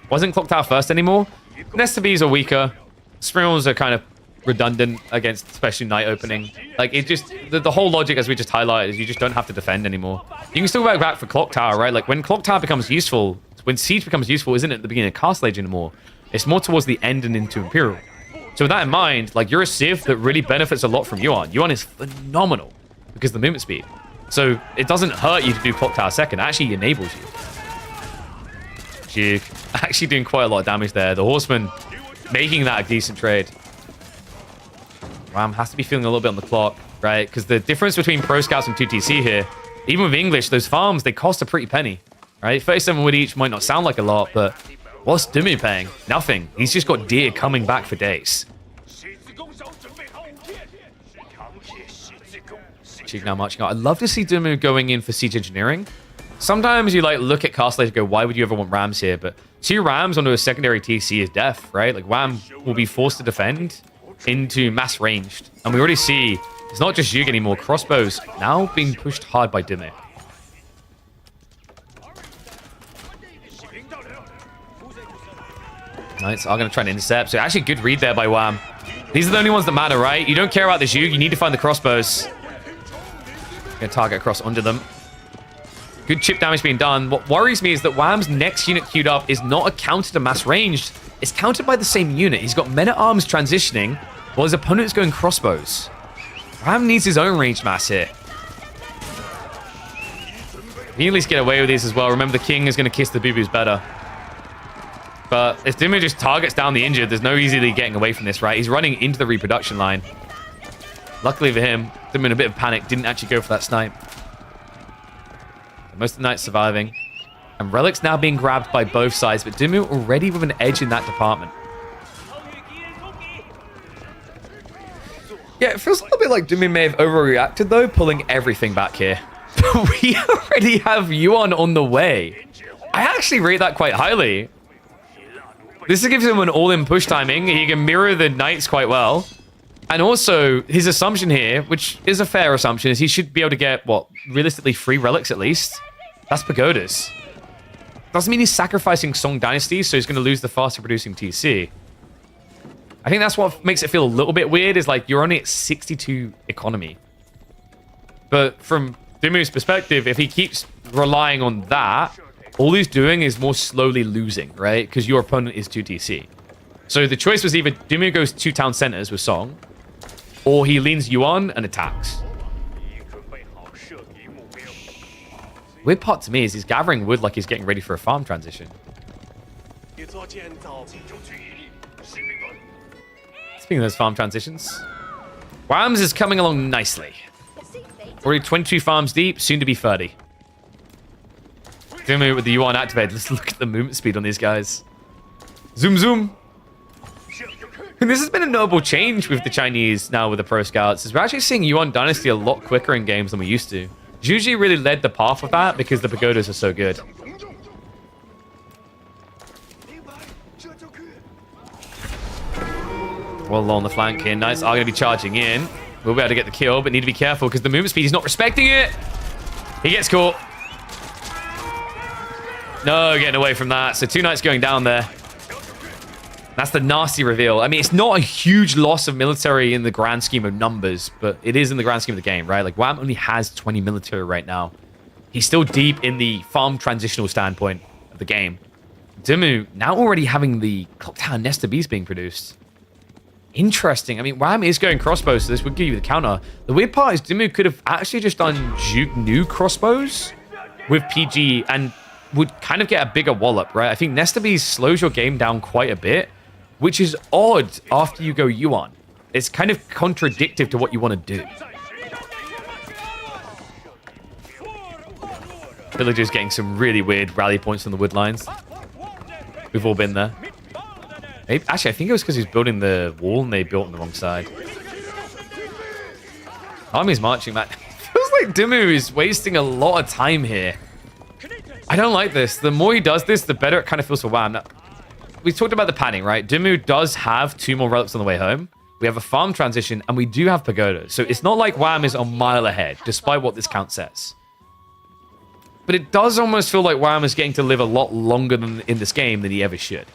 Wasn't Clock Tower first anymore. Nesta Bs are weaker. Spirals are kind of redundant against especially night opening. Like, it just... The whole logic, as we just highlighted, is you just don't have to defend anymore. You can still work back for Clock Tower, right? Like, when Clock Tower becomes useful... When Siege becomes useful, isn't it at the beginning of Castle Age anymore? It's more towards the end and into Imperial. So with that in mind, like, you're a Civ that really benefits a lot from Yuan. Yuan is phenomenal because of the movement speed. So it doesn't hurt you to do Clock Tower second. It actually enables you. Zhug actually doing quite a lot of damage there. The Horseman making that a decent trade. Ram has to be feeling a little bit on the clock, right? Because the difference between Pro Scouts and 2TC here, even with English, those farms, they cost a pretty penny, right? 37 wood each might not sound like a lot, but what's Dumu paying? Nothing. He's just got deer coming back for days. Zhug now marching out. I'd love to see Dumu going in for siege engineering. Sometimes you like look at Castle Age and go, why would you ever want Rams here? But 2 Rams onto a secondary TC is death, right? Like, Wham will be forced to defend into mass ranged. And we already see it's not just Zhug anymore. Crossbows now being pushed hard by Dumu. Knights are going to try and intercept. So actually good read there by Wham. These are the only ones that matter, right? You don't care about the Zhug. You need to find the crossbows. Going to target across onto them. Good chip damage being done. What worries me is that Wham's next unit queued up is not a counter to mass ranged. It's countered by the same unit. He's got men-at-arms transitioning while his opponent's going crossbows. Wham needs his own ranged mass here. He can at least get away with this as well. Remember, the king is going to kiss the boo-boos better. But if Dumu just targets down the injured, there's no easily getting away from this, right? He's running into the reproduction line. Luckily for him, Dumu in a bit of panic didn't actually go for that snipe. Most of the knights surviving. And relics now being grabbed by both sides, but Dumu already with an edge in that department. Yeah, it feels a little bit like Dumu may have overreacted though, pulling everything back here. We already have Yuan on the way. I actually rate that quite highly. This gives him an all-in push timing. He can mirror the knights quite well. And also, his assumption here, which is a fair assumption, is he should be able to get, what, realistically 3 relics at least? That's pagodas. Doesn't mean he's sacrificing Song Dynasty, so he's going to lose the faster producing TC. I think that's what makes it feel a little bit weird, is like, you're only at 62 economy. But from Dumu's perspective, if he keeps relying on that, all he's doing is more slowly losing, right? Because your opponent is 2 TC. So the choice was either Dumu goes 2 town centers with Song, or he leans Yuan and attacks. Weird part to me is he's gathering wood like he's getting ready for a farm transition. Speaking of those farm transitions, Whams is coming along nicely. Already 22 farms deep, soon to be 30. Dumu with the Yuan activated. Let's look at the movement speed on these guys. Zoom, zoom. And this has been a notable change with the Chinese now with the Pro Scouts, is we're actually seeing Yuan Dynasty a lot quicker in games than we used to. Juji really led the path of that because the pagodas are so good. Well along the flank here, Knights are going to be charging in. We'll be able to get the kill, but need to be careful because the movement speed is not respecting it. He gets caught. No, getting away from that. So 2 knights going down there. That's the nasty reveal. I mean, it's not a huge loss of military in the grand scheme of numbers, but it is in the grand scheme of the game, right? Like, Wham only has 20 military right now. He's still deep in the farm transitional standpoint of the game. Dimu now already having the clock tower nest of bees being produced. Interesting. I mean, Wham is going crossbows, so this would give you the counter. The weird part is Dimu could have actually just done Juke new crossbows with PG and would kind of get a bigger wallop, right? I think Nest of Bees slows your game down quite a bit, which is odd after you go Yuan. It's kind of contradictive to what you want to do. Villagers getting some really weird rally points from the wood lines. We've all been there. Maybe, actually, I think it was because he was building the wall and they built on the wrong side. Army's marching back. Feels like Dimu is wasting a lot of time here. I don't like this. The more he does this, the better it kind of feels for Wham. Now, we talked about the padding, right? Dimu does have 2 more relics on the way home. We have a farm transition, and we do have pagodas. So it's not like Wham is a mile ahead, despite what this count says. But it does almost feel like Wham is getting to live a lot longer than in this game than he ever should.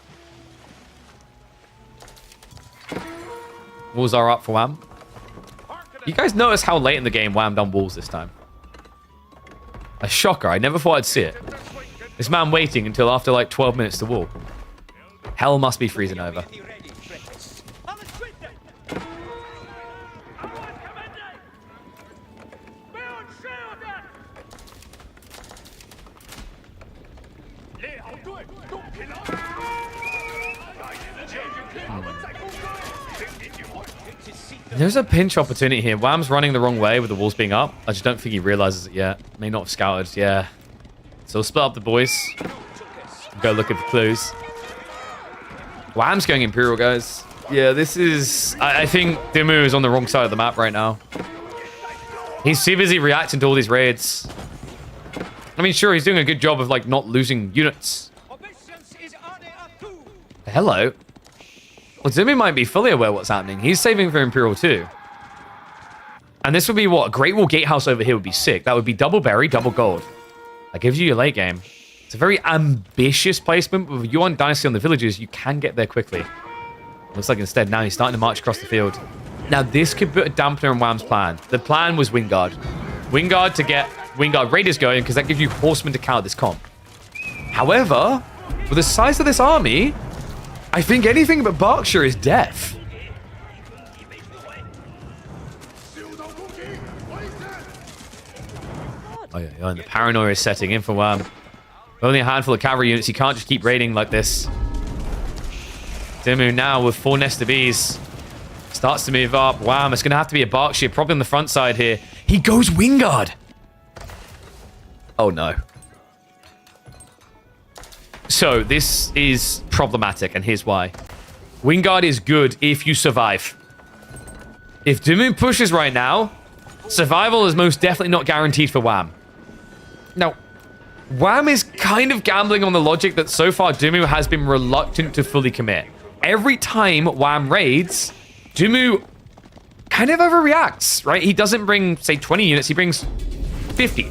Walls are up for Wham. You guys notice how late in the game Wham done walls this time? A shocker. I never thought I'd see it. This man waiting until after like 12 minutes to wall. Hell must be freezing over. There's a pinch opportunity here. Wham's running the wrong way with the walls being up. I just don't think he realizes it yet. May not have scouted. Yeah. So we'll split up the boys. Go looking for clues. Wham's going Imperial, guys. Yeah, this is... I think Dimu is on the wrong side of the map right now. He's too busy reacting to all these raids. I mean, sure, he's doing a good job of, like, not losing units. Hello? Well, Dimu might be fully aware what's happening. He's saving for Imperial too. And this would be what? A Great Wall Gatehouse over here would be sick. That would be double berry, double gold. That gives you your late game. It's a very ambitious placement, but with Yuan Dynasty on the villages, you can get there quickly. Looks like instead now he's starting to march across the field. Now this could put a dampener on Wham's plan. The plan was Wingard. Wingard to get Wingard Raiders going, because that gives you horsemen to counter this comp. However, with the size of this army, I think anything but Berkshire is death. Oh yeah, and the paranoia is setting in for Wham. Only a handful of cavalry units. You can't just keep raiding like this. Dimu now with 4 Nest of Bees. Starts to move up. Wham, it's going to have to be a Berkshire, probably on the front side here. He goes Wingard. Oh no. So, this is problematic, and here's why. Wingard is good if you survive. If Dimu pushes right now, survival is most definitely not guaranteed for Wham. Now, Wham is kind of gambling on the logic that so far Dimu has been reluctant to fully commit. Every time Wham raids, Dimu kind of overreacts, right? He doesn't bring, say, 20 units, he brings 50.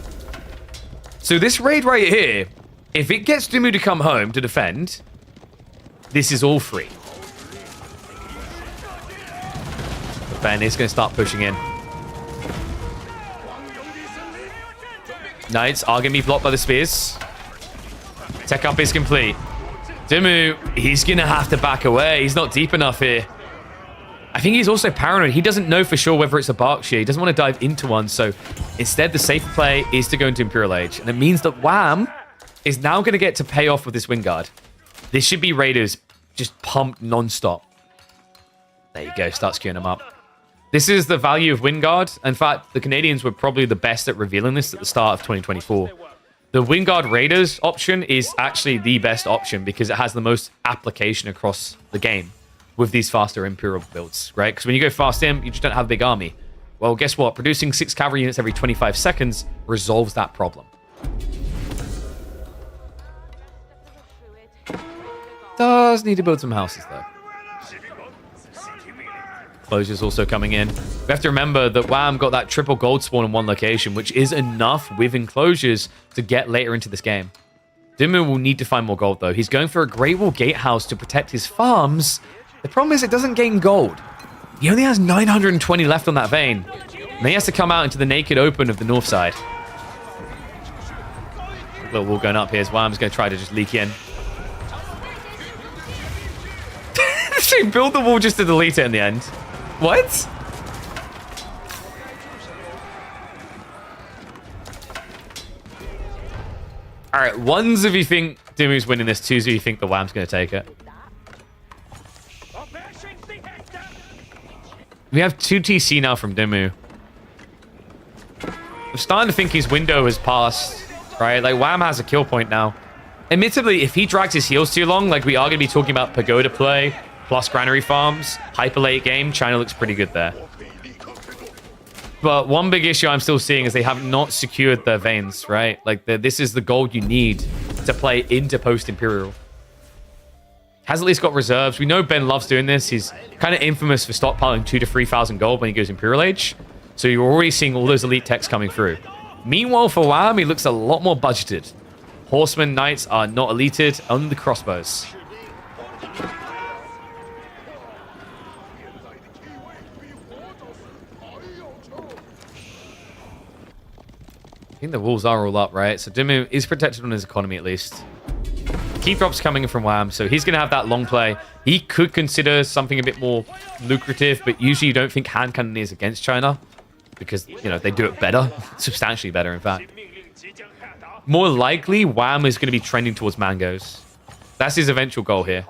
So this raid right here, if it gets Dimu to come home to defend, this is all free. But Ben is going to start pushing in. Knights are going to be blocked by the spears. Tech up is complete. Dimu, he's going to have to back away. He's not deep enough here. I think he's also paranoid. He doesn't know for sure whether it's a Berkshire. He doesn't want to dive into one. So instead, the safe play is to go into Imperial Age. And it means that Wham is now going to get to pay off with this Wingard. This should be Raiders just pumped non-stop. There you go. Start skewing them up. This is the value of Wingard. In fact, the Canadians were probably the best at revealing this at the start of 2024. The Wingard Raiders option is actually the best option because it has the most application across the game with these faster Imperial builds, right? Because when you go fast in, you just don't have a big army. Well, guess what? Producing 6 cavalry units every 25 seconds resolves that problem. Does need to build some houses, though. enclosures also coming in. We have to remember that Wham got that triple gold spawn in one location, which is enough with enclosures to get later into this game. Dimu will need to find more gold, though. He's going for a Great Wall Gatehouse to protect his farms. The problem is it doesn't gain gold. He only has 920 left on that vein. And then he has to come out into the naked open of the north side. Little wall going up here as Wham's going to try to just leak in. She built the wall just to delete it in the end. What? Alright, ones if you think Dimu's winning this, twos if you think the Wham's going to take it. We have 2 TC now from Dimu. I'm starting to think his window has passed, right? Like, Wham has a kill point now. Admittedly, if he drags his heels too long, like we are going to be talking about Pagoda play, plus Granary farms, hyper late game, China looks pretty good there. But one big issue I'm still seeing is they have not secured their veins, right? Like, this is the gold you need to play into post-Imperial. Has at least got reserves. We know Ben loves doing this. He's kind of infamous for stockpiling 2,000 to 3,000 gold when he goes Imperial Age. So you're already seeing all those elite techs coming through. Meanwhile, for Wham, he looks a lot more budgeted. Horsemen, knights are not elited, only the crossbows. I think the walls are all up, right? So Dimu is protected on his economy at least. Keep drops coming in from Wham, so he's going to have that long play. He could consider something a bit more lucrative, but usually you don't think hand cannon is against China because, you know, they do it better, substantially better, in fact. More likely, Wham is going to be trending towards mangoes. That's his eventual goal here,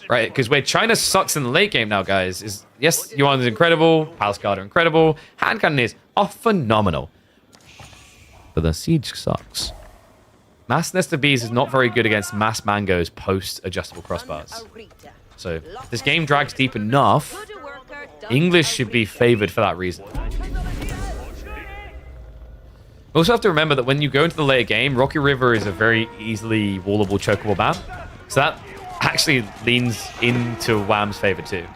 right? Because where China sucks in the late game now, guys, is yes, Yuan is incredible, Palace Guard are incredible, hand cannon are phenomenal, but the siege sucks. Mass Nest of Bees is not very good against mass mangoes post-adjustable crossbars. So, if this game drags deep enough, English should be favored for that reason. We also have to remember that when you go into the later game, Rocky River is a very easily wallable, chokeable map. So that actually leans into Wham's favor too.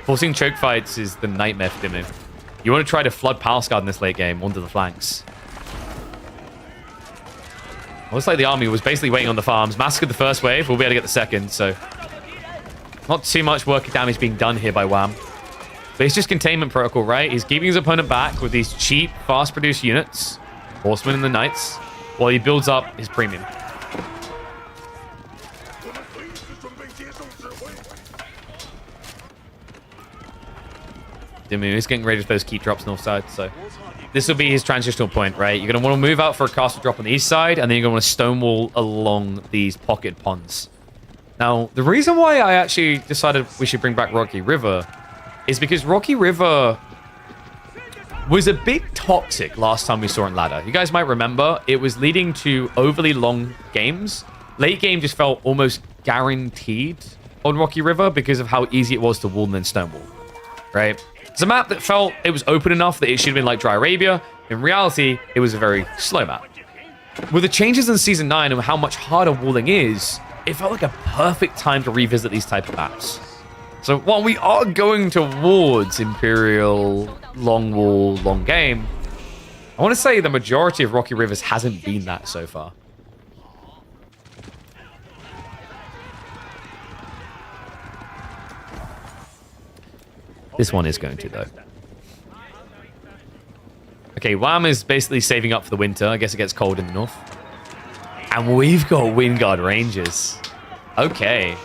Forcing choke fights is the nightmare for Dimu. You want to try to flood Palace Guard in this late game onto the flanks. Looks like the army was basically waiting on the farms. Massacred the first wave. We'll be able to get the second, so... Not too much work damage being done here by Wham. But it's just containment protocol, right? He's keeping his opponent back with these cheap, fast-produced units. Horsemen and the Knights. While he builds up his premium. Dimu is getting ready for those keep drops north side, so... This will be his transitional point, right? You're going to want to move out for a castle drop on the east side, and then you're going to want to stonewall along these pocket ponds. Now, the reason why I actually decided we should bring back Rocky River is because Rocky River was a bit toxic last time we saw in ladder. You guys might remember, it was leading to overly long games. Late game just felt almost guaranteed on Rocky River because of how easy it was to wall and then stonewall, right? It's a map that felt it was open enough that it should have been like Dry Arabia. In reality, it was a very slow map. With the changes in Season 9 and how much harder walling is, it felt like a perfect time to revisit these type of maps. So while we are going towards Imperial, long wall, long game, I want to say the majority of Rocky Rivers hasn't been that so far. This one is going to, though. Okay, Wham is basically saving up for the winter. I guess it gets cold in the north. And we've got Wingard Rangers. Okay.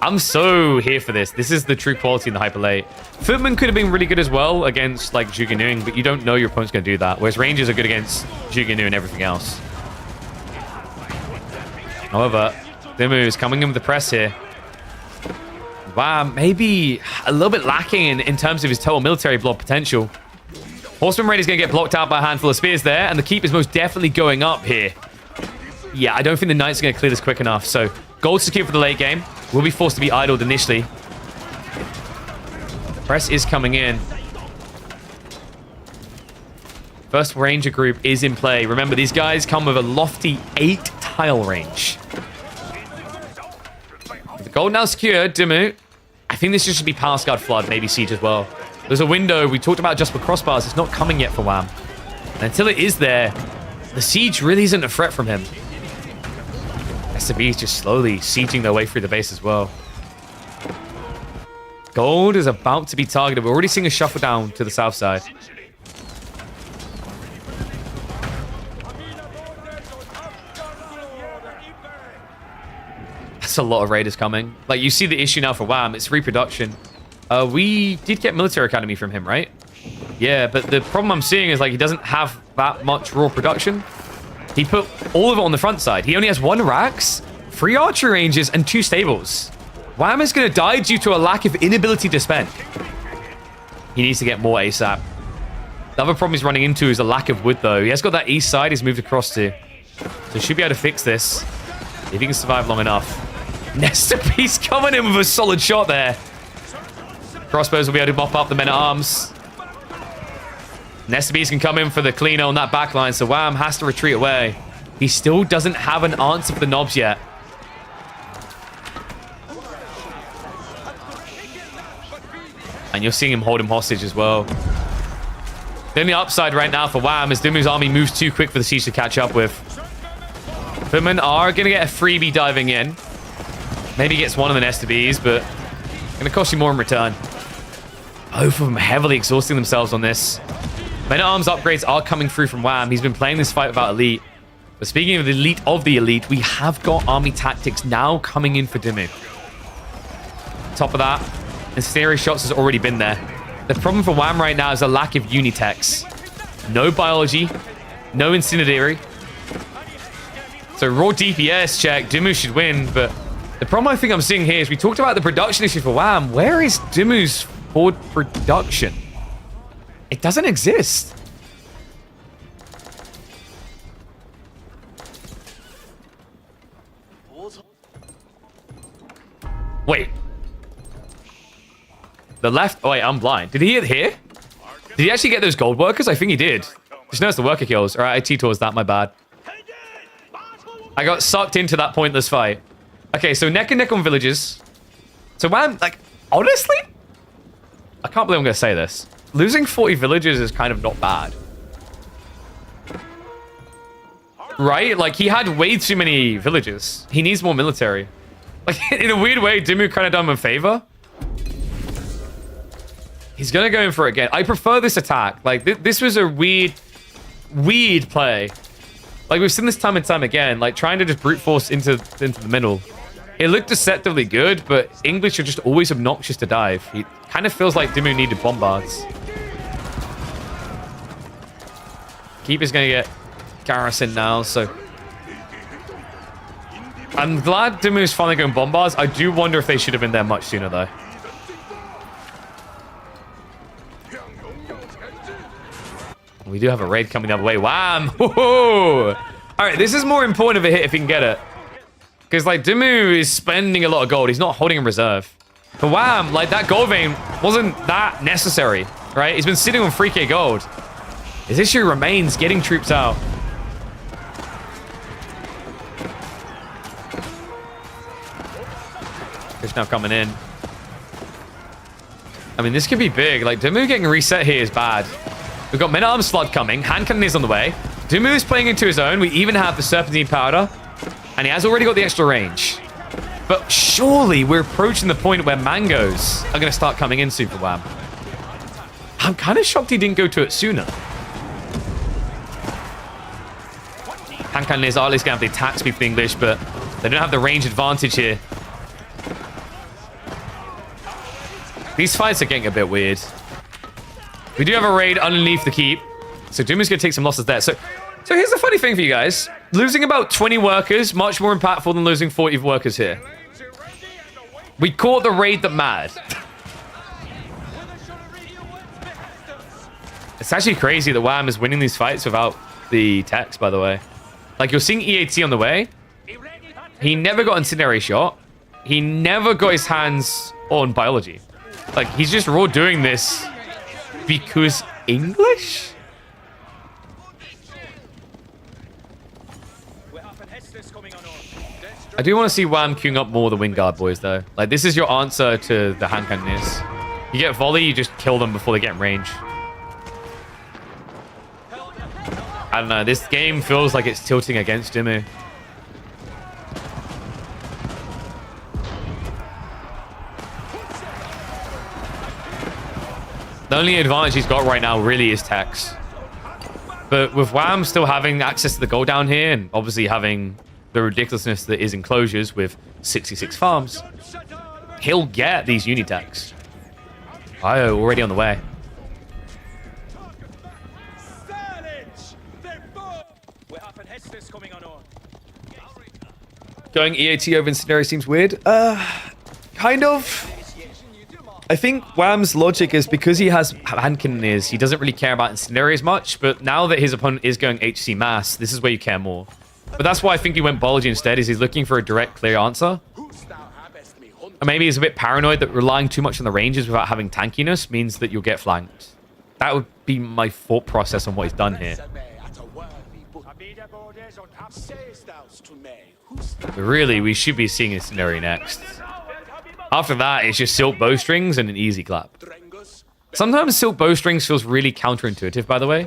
I'm so here for this. This is the true quality in the hyper late. Footman could have been really good as well against, like, Juganuing, but you don't know your opponent's going to do that. Whereas Rangers are good against Juganu and everything else. However, Dimu is coming in with the press here. Wow, maybe a little bit lacking in terms of his total military block potential. Horseman Raid is going to get blocked out by a handful of spears there, and the keep is most definitely going up here. Yeah, I don't think the Knights are going to clear this quick enough, so gold secure for the late game. Will be forced to be idled initially. The press is coming in. First Ranger group is in play. Remember, these guys come with a lofty 8-tile range. The gold now secured, Dimu. I think this should be Palace Guard Flood, maybe Siege as well. There's a window. We talked about just for crossbars. It's not coming yet for Wham. And until it is there, the Siege really isn't a threat from him. SCB is just slowly sieging their way through the base as well. Gold is about to be targeted. We're already seeing a shuffle down to the south side. That's a lot of raiders coming. Like, you see the issue now for Wham. It's reproduction. We did get Military Academy from him, right? Yeah, but the problem I'm seeing is, like, he doesn't have that much raw production. He put all of it on the front side. He only has 1 Rax, 3 archery ranges, and 2 stables. Wham is going to die due to a lack of inability to spend. He needs to get more ASAP. The other problem he's running into is a lack of wood, though. He has got that east side he's moved across to. So he should be able to fix this if he can survive long enough. Nesta Piece coming in with a solid shot there. Crossbows will be able to mop up the men-at-arms. Nesta Piece can come in for the cleaner on that backline, so Wham has to retreat away. He still doesn't have an answer for the knobs yet. And you're seeing him hold him hostage as well. The only upside right now for Wham is Dumu's army moves too quick for the Siege to catch up with. Footmen are going to get a freebie diving in. Maybe he gets one of the Nesta Bees, but going to cost you more in return. Both of them heavily exhausting themselves on this. Men-at-arms upgrades are coming through from Wham. He's been playing this fight without elite. But speaking of the elite, we have got army tactics now coming in for Dumu. Top of that, incendiary shots has already been there. The problem for Wham right now is a lack of unitex. No biology, no incendiary. So raw DPS check, Dumu should win, but the problem I think I'm seeing here is we talked about the production issue for Wham. Where is Dumu's forward production? It doesn't exist. Wait. The left... Oh, wait, I'm blind. Did he hit here? Did he actually get those gold workers? I think he did. Just noticed the worker kills. All right, I T-tours that. My bad. I got sucked into that pointless fight. Okay, so neck and neck on villages. So Wham, like, honestly, I can't believe I'm going to say this. Losing 40 villages is kind of not bad. Right? Like, he had way too many villages. He needs more military. Like, in a weird way, Dumu kind of done him a favor. He's going to go in for it again. I prefer this attack. Like, this was a weird play. Like, we've seen this time and time again. Like, trying to just brute force into the middle. It looked deceptively good, but English are just always obnoxious to dive. He kind of feels like Dumu needed bombards. Keeper's going to get garrison now, so... I'm glad Dumu's finally going bombards. I do wonder if they should have been there much sooner, though. We do have a raid coming the other way. Wham! All right, this is more important of a hit if he can get it. Because, like, Dumu is spending a lot of gold. He's not holding in reserve. But Wham, like, that gold vein wasn't that necessary, right? He's been sitting on 3k gold. His issue remains getting troops out. Fish now coming in. I mean, this could be big. Like, Dumu getting reset here is bad. We've got men-at-arms flood coming. Hand cannon is on the way. Dumu is playing into his own. We even have the serpentine powder. And he has already got the extra range. But surely we're approaching the point where mangoes are going to start coming in soon for Wham. I'm kind of shocked he didn't go to it sooner. Hand cannoneers are at least going to have the attack speed for the English, but they don't have the range advantage here. These fights are getting a bit weird. We do have a raid underneath the keep, so Duma's going to take some losses there. So here's the funny thing for you guys. Losing about 20 workers, much more impactful than losing 40 workers here. We caught the raid that mattered. It's actually crazy that Wham is winning these fights without the techs, by the way. Like, you're seeing EAT on the way. He never got incendiary shot. He never got his hands on biology. Like, he's just raw doing this because English? I do want to see Wham queuing up more of the Wingard boys, though. Like, this is your answer to the hand cannoneers. You get volley, you just kill them before they get in range. I don't know. This game feels like it's tilting against Dimmu. The only advantage he's got right now really is Tex. But with Wham still having access to the gold down here, and obviously having the ridiculousness that is enclosures with 66 farms, he'll get these Unitechs. Oh, already on the way. Going EAT over Incendiary seems weird. Kind of. I think Wham's logic is because he has hand cannoneers, he doesn't really care about Incendiary as much, but now that his opponent is going HC Mass, this is where you care more. But that's why I think he went Biology instead, is he's looking for a direct, clear answer. Or maybe he's a bit paranoid that relying too much on the ranges without having tankiness means that you'll get flanked. That would be my thought process on what he's done here. But really, we should be seeing Incendiary next. After that, it's just Silk Bowstrings and an easy clap. Sometimes Silk Bowstrings feels really counterintuitive, by the way.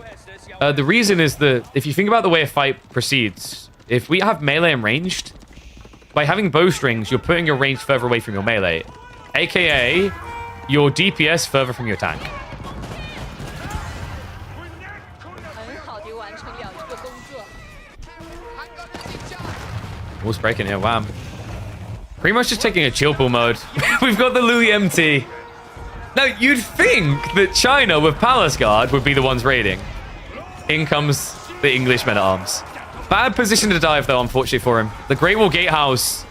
The reason is that if you think about the way a fight proceeds, if we have melee and ranged, by having bowstrings, you're putting your range further away from your melee, aka your DPS further from your tank. Wall's breaking here, Wham. Pretty much just taking a chill pool mode. We've got the Louis MT. Now, you'd think that China with Palace Guard would be the ones raiding. In comes the English men-at-arms. Bad position to dive, though, unfortunately for him. The Great Wall Gatehouse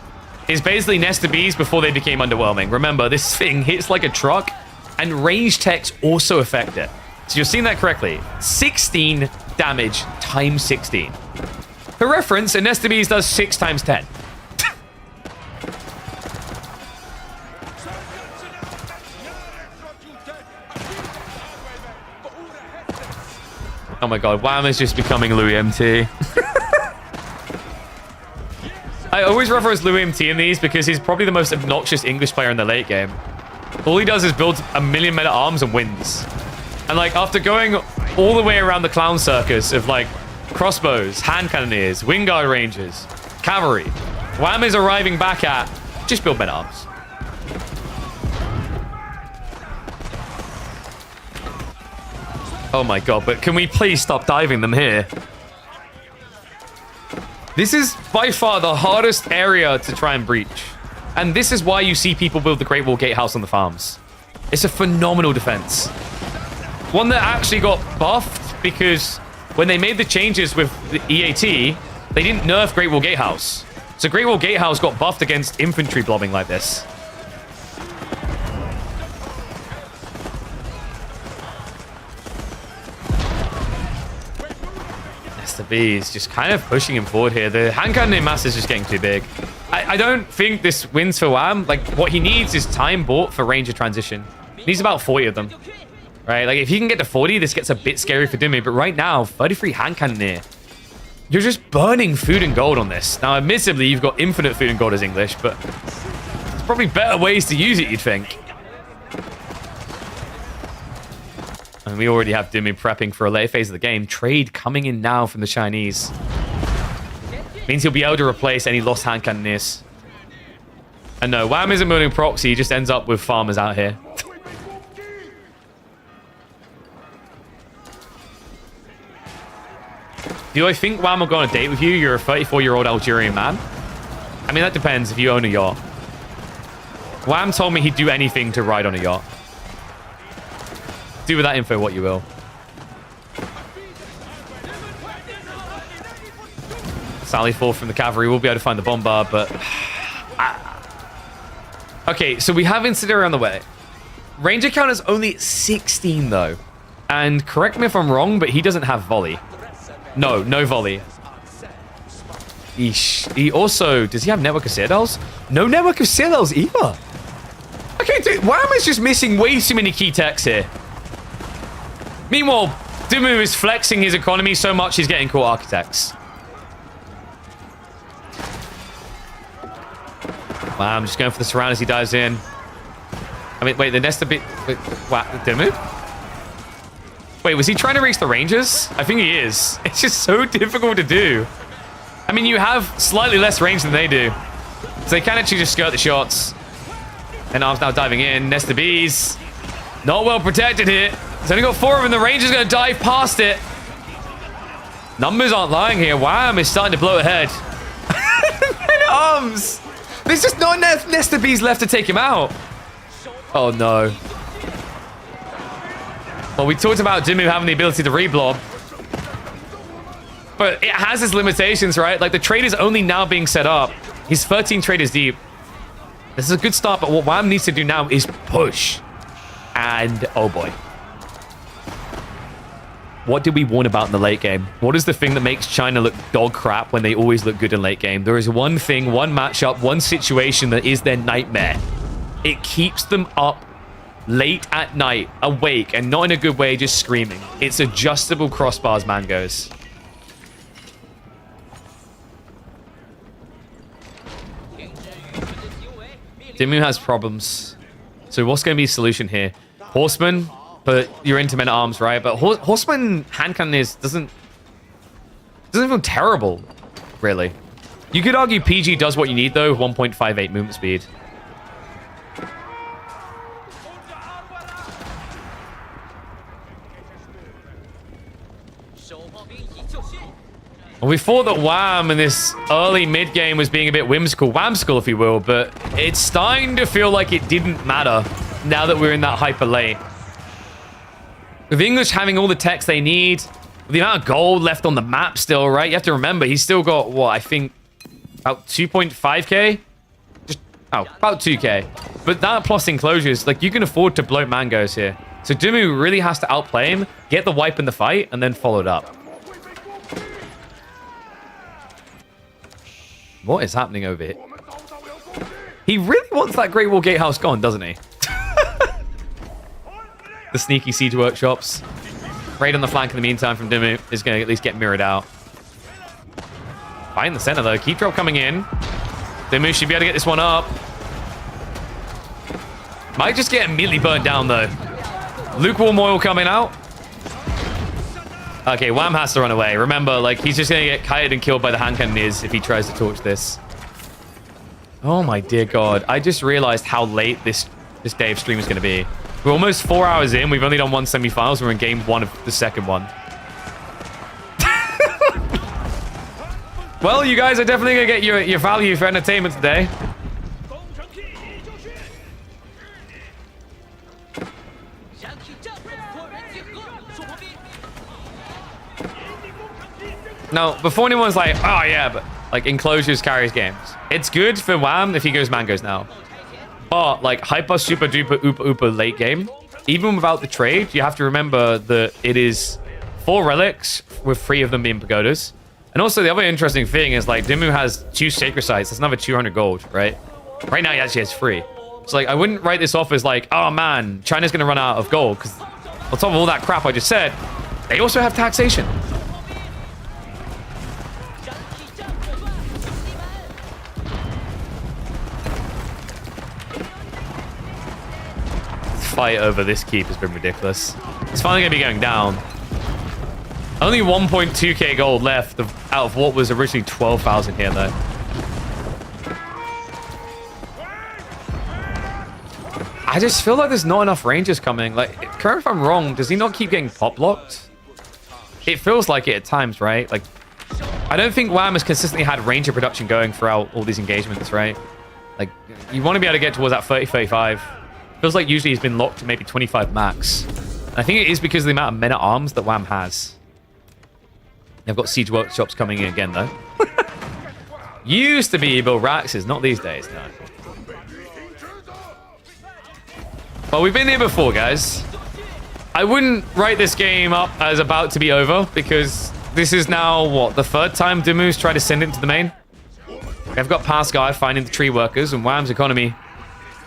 is basically Nest of Bees before they became underwhelming. Remember, this thing hits like a truck, and range techs also affect it. So you're seeing that correctly. 16 damage times 16. For reference, a Nest of Bees does 6 times 10. Oh my god, Wham is just becoming Louis MT. I always reference Louis MT in these because he's probably the most obnoxious English player in the late game. All he does is build a million men-at-arms and wins. And like, after going all the way around the clown circus of like crossbows, hand cannoneers, wingard rangers, cavalry, Wham is arriving back at just build men-at-arms. Oh my god, but can we please stop diving them here? This is by far the hardest area to try and breach. And this is why you see people build the Great Wall Gatehouse on the farms. It's a phenomenal defense. One that actually got buffed because when they made the changes with the EAT, they didn't nerf Great Wall Gatehouse. So Great Wall Gatehouse got buffed against infantry blobbing like this. The bees just kind of pushing him forward here. The hand cannon mass is just getting too big. I don't think this wins for Wham. Like, what he needs is time bought for ranger transition. He needs about 40 of them. Right? Like, if he can get to 40, this gets a bit scary for Dimmu. But right now, 33 hand cannoneer. You're just burning food and gold on this. Now, admittedly, you've got infinite food and gold as English, but there's probably better ways to use it, you'd think. And we already have Dimmu prepping for a later phase of the game. Trade coming in now from the Chinese. Means he'll be able to replace any lost hand cannoneers. And no, Wham isn't building proxy. He just ends up with farmers out here. Do I think Wham will go on a date with you? You're a 34-year-old Algerian man. I mean, that depends if you own a yacht. Wham told me he'd do anything to ride on a yacht. Do with that info what you will. Sally forth from the cavalry. We'll be able to find the bombard, but... Okay, so we have Incendiary on the way. Ranger count is only 16, though. And correct me if I'm wrong, but he doesn't have volley. No volley. Eesh. He also... Does he have network of citadels? No network of citadels either. Okay, dude, Wham is just missing way too many key techs here. Meanwhile, Dimmu is flexing his economy so much he's getting caught architects. Wow, I'm just going for the surround as he dives in. I mean, wait, the Nesta bit... Wow, Dimu? Wait, was he trying to reach the Rangers? I think he is. It's just so difficult to do. I mean, you have slightly less range than they do. So they can actually just skirt the shots. And Arm's now diving in. Nesta Bees. Not well protected here. He's only got 4 of them. The Ranger's going to dive past it. Numbers aren't lying here. Wham is starting to blow ahead. And Arms. There's just not enough Nesta Bees left to take him out. Oh, no. Well, we talked about Dimu having the ability to reblob. But it has its limitations, right? Like, the trade is only now being set up. He's 13 traders deep. This is a good start, but what Wham needs to do now is push. And, oh boy. What did we warn about in the late game? What is the thing that makes China look dog crap when they always look good in late game? There is one thing, one matchup, one situation that is their nightmare. It keeps them up late at night, awake, and not in a good way, just screaming. It's adjustable crossbars, Mangoes. Dimu has problems. So what's going to be the solution here? Horseman, but you're into men at arms, right? But Horseman hand cannon doesn't feel terrible, really. You could argue PG does what you need, though. 1.58 movement speed. Well, we thought that Wham in this early mid game was being a bit whimsical, if you will, but it's starting to feel like it didn't matter now that we're in that hyper late. With English having all the techs they need, with the amount of gold left on the map still, right? You have to remember, he's still got, what, I think about 2.5k? About 2k. But that plus enclosures, like, you can afford to bloat Mangoes here. So Dimu really has to outplay him, get the wipe in the fight, and then follow it up. What is happening over here? He really wants that Great Wall Gatehouse gone, doesn't he? The sneaky siege workshops. Raid on the flank in the meantime from Dimu is going to at least get mirrored out. Find the center, though. Keep drop coming in. Dimu should be able to get this one up. Might just get immediately burnt down, though. Lukewarm oil coming out. Okay, Wham has to run away. Remember, like, he's just going to get kited and killed by the hand cannoneers if he tries to torch this. Oh, my dear God. I just realized how late this day of stream is going to be. We're almost 4 hours in. We've only done 1 semi-finals. We're in game 1 of the second one. Well, you guys are definitely going to get your value for entertainment today. Now, before anyone's like, oh yeah, but like enclosures carries games. It's good for Wham if he goes Mangoes now. But like hyper, super duper, uber late game, even without the trade, you have to remember that it is 4 relics with 3 of them being pagodas. And also the other interesting thing is like Dimu has 2 sacred sites. That's another 200 gold, right? Right now he actually has 3. So like I wouldn't write this off as like, oh man, China's gonna run out of gold, because on top of all that crap I just said, they also have taxation. Fight over this keep has been ridiculous. It's finally going to be going down. Only 1.2k gold left out of what was originally 12,000 here, though. I just feel like there's not enough rangers coming. Like, correct me if I'm wrong, does he not keep getting pop locked? It feels like it at times, right? Like, I don't think Wham has consistently had ranger production going throughout all these engagements, right? Like, you want to be able to get towards that 30, 35. Feels like usually he's been locked to maybe 25 max. And I think it is because of the amount of men at arms that Wham has. They've got siege workshops coming in again, though. Used to be Bill Raxes, not these days, no. Well, we've been here before, guys. I wouldn't write this game up as about to be over, because this is now, what, the 3rd time Dimu's tried to send it to the main? I've got Pascal finding the tree workers, and Wham's economy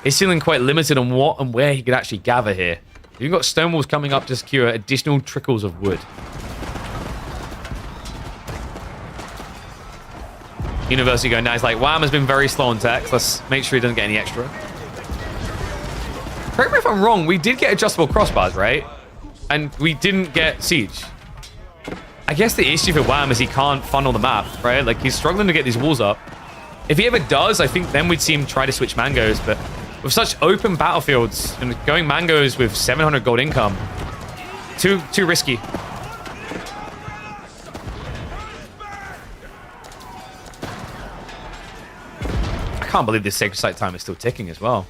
is feeling quite limited on what and where he could actually gather here. You've got stone walls coming up to secure additional trickles of wood. University going down. It's like, Wham has been very slow on tech. Let's make sure he doesn't get any extra. Correct me if I'm wrong. We did get adjustable crossbars, right? And we didn't get siege. I guess the issue for Wham is he can't funnel the map, right? Like, he's struggling to get these walls up. If he ever does, I think then we'd see him try to switch mangoes. But with such open battlefields and going mangoes with 700 gold income, too risky. I can't believe this sacred site time is still ticking as well.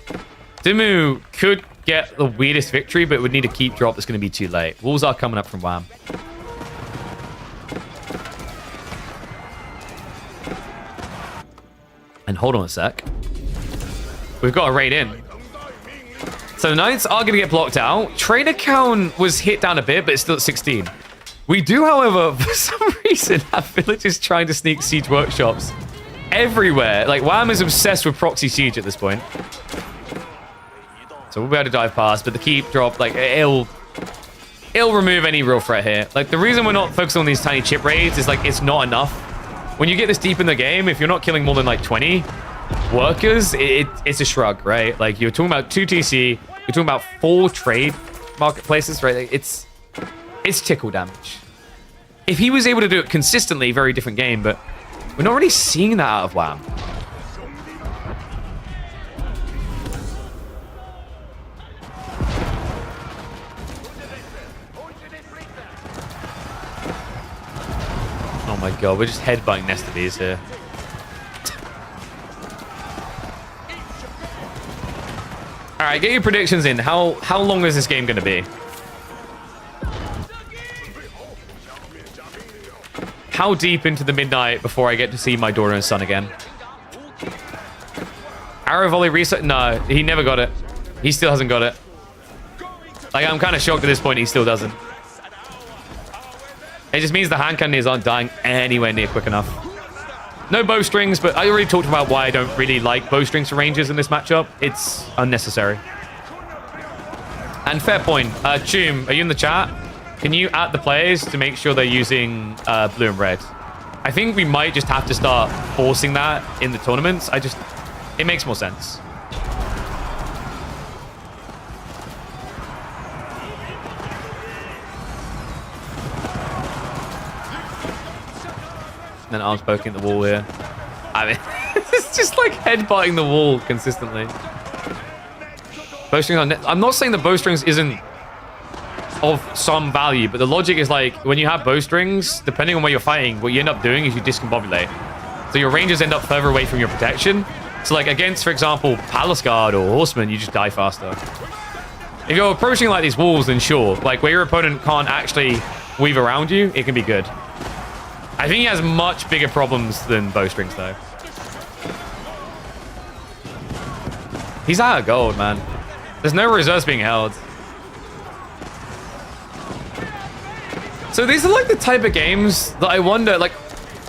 Dimu could get the weirdest victory, but would need a keep drop that's going to be too late. Walls are coming up from Wham. And hold on a sec. We've got a raid in. So the Knights are going to get blocked out. Trader count was hit down a bit, but it's still at 16. We do, however, for some reason, have villagers trying to sneak siege workshops everywhere. Like, Wham is obsessed with proxy siege at this point. So we'll be able to dive past, but the keep drop, like, it'll remove any real threat here. Like, the reason we're not focusing on these tiny chip raids is, like, it's not enough. When you get this deep in the game, if you're not killing more than, like, 20 workers, it's a shrug, right? Like, you're talking about 2 TC, you're talking about 4 trade marketplaces, right? Like, it's tickle damage. If he was able to do it consistently, very different game, but we're not really seeing that out of Wham. Oh my god, we're just headbutting Nest of these here. Alright, get your predictions in. How long is this game going to be? How deep into the midnight before I get to see my daughter and son again? Arrow volley reset? No, he never got it. He still hasn't got it. Like, I'm kind of shocked at this point he still doesn't. It just means the hand cannons aren't dying anywhere near quick enough. No bowstrings, but I already talked about why I don't really like bowstrings for rangers in this matchup. It's unnecessary. And fair point. Choom, are you in the chat? Can you at the players to make sure they're using blue and red? I think we might just have to start forcing that in the tournaments. It makes more sense. And then arms poking the wall here. I mean, it's just like headbutting the wall consistently. Bowstrings on net. I'm not saying the bowstrings isn't of some value, but the logic is like when you have bowstrings, depending on where you're fighting, what you end up doing is you discombobulate. So your rangers end up further away from your protection. So like against, for example, Palace Guard or Horsemen, you just die faster. If you're approaching like these walls, then sure. Like where your opponent can't actually weave around you, it can be good. I think he has much bigger problems than bowstrings though. He's out of gold, man. There's no reserves being held. So these are like the type of games that I wonder, like,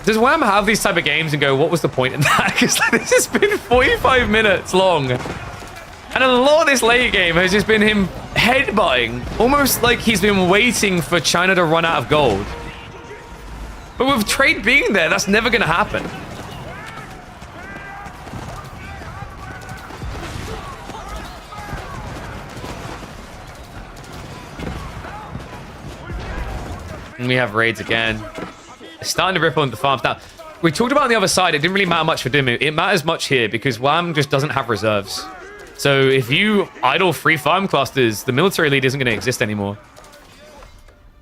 does Wham have these type of games and go, what was the point in that? Because like, this has been 45 minutes long. And a lot of this late game has just been him headbutting. Almost like he's been waiting for China to run out of gold. But with trade being there, that's never going to happen. And we have raids again. It's starting to ripple into the farms. Now, we talked about on the other side, it didn't really matter much for Dimu. It matters much here because Wham just doesn't have reserves. So if you idle free farm clusters, the military lead isn't going to exist anymore.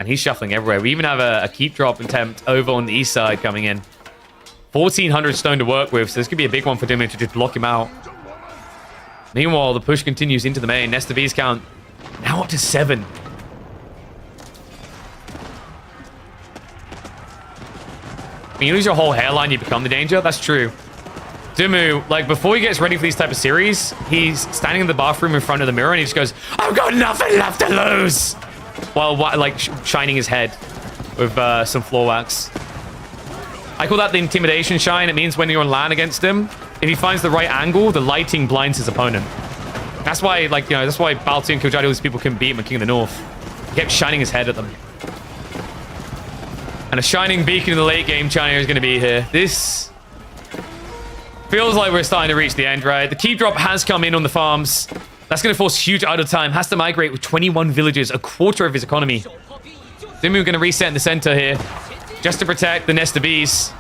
And he's shuffling everywhere. We even have a keep drop attempt over on the east side coming in. 1,400 stone to work with, so this could be a big one for Dimu to just block him out. Meanwhile, the push continues into the main. Nest of V's count now up to 7. When you lose your whole hairline, you become the danger. That's true. Dimu, like, before he gets ready for these type of series, he's standing in the bathroom in front of the mirror and he just goes, I've got nothing left to lose! While, like, shining his head with some floor wax. I call that the intimidation shine. It means when you're on land against him, if he finds the right angle, the lighting blinds his opponent. That's why, like, you know, that's why Baltu and Killjoy, all these people couldn't beat him at King of the North. He kept shining his head at them. And a shining beacon in the late game, China is going to be here. This feels like we're starting to reach the end, right? The keep drop has come in on the farms. That's going to force huge idle time. Has to migrate with 21 villages, a quarter of his economy. Dimu going to reset in the center here, just to protect the nest of bees.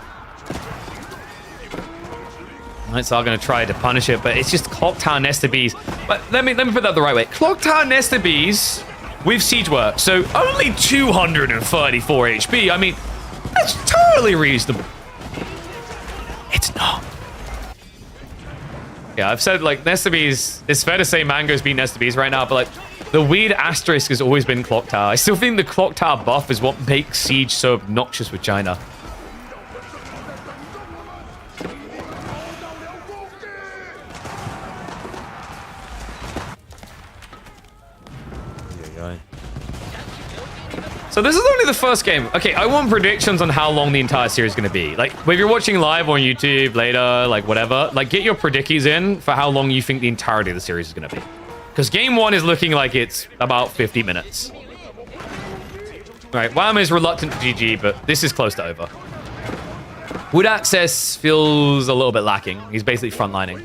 Knights are going to try to punish it, but it's just Clock Tower nest of bees. But let me put that the right way. Clock Tower nest of bees with siege work, so only 234 HP. I mean, that's totally reasonable. It's not. Yeah, I've said, like, nest of bees, it's fair to say Mango's beat nest of bees right now, but, like, the weird asterisk has always been Clock Tower. I still think the Clock Tower buff is what makes Siege so obnoxious with China. So this is only the first game. Okay, I want predictions on how long the entire series is going to be. Like, if you're watching live on YouTube later, like whatever, like get your predicties in for how long you think the entirety of the series is going to be. Because game one is looking like it's about 50 minutes. Right, Wham is reluctant to GG, but this is close to over. Wood access feels a little bit lacking. He's basically frontlining.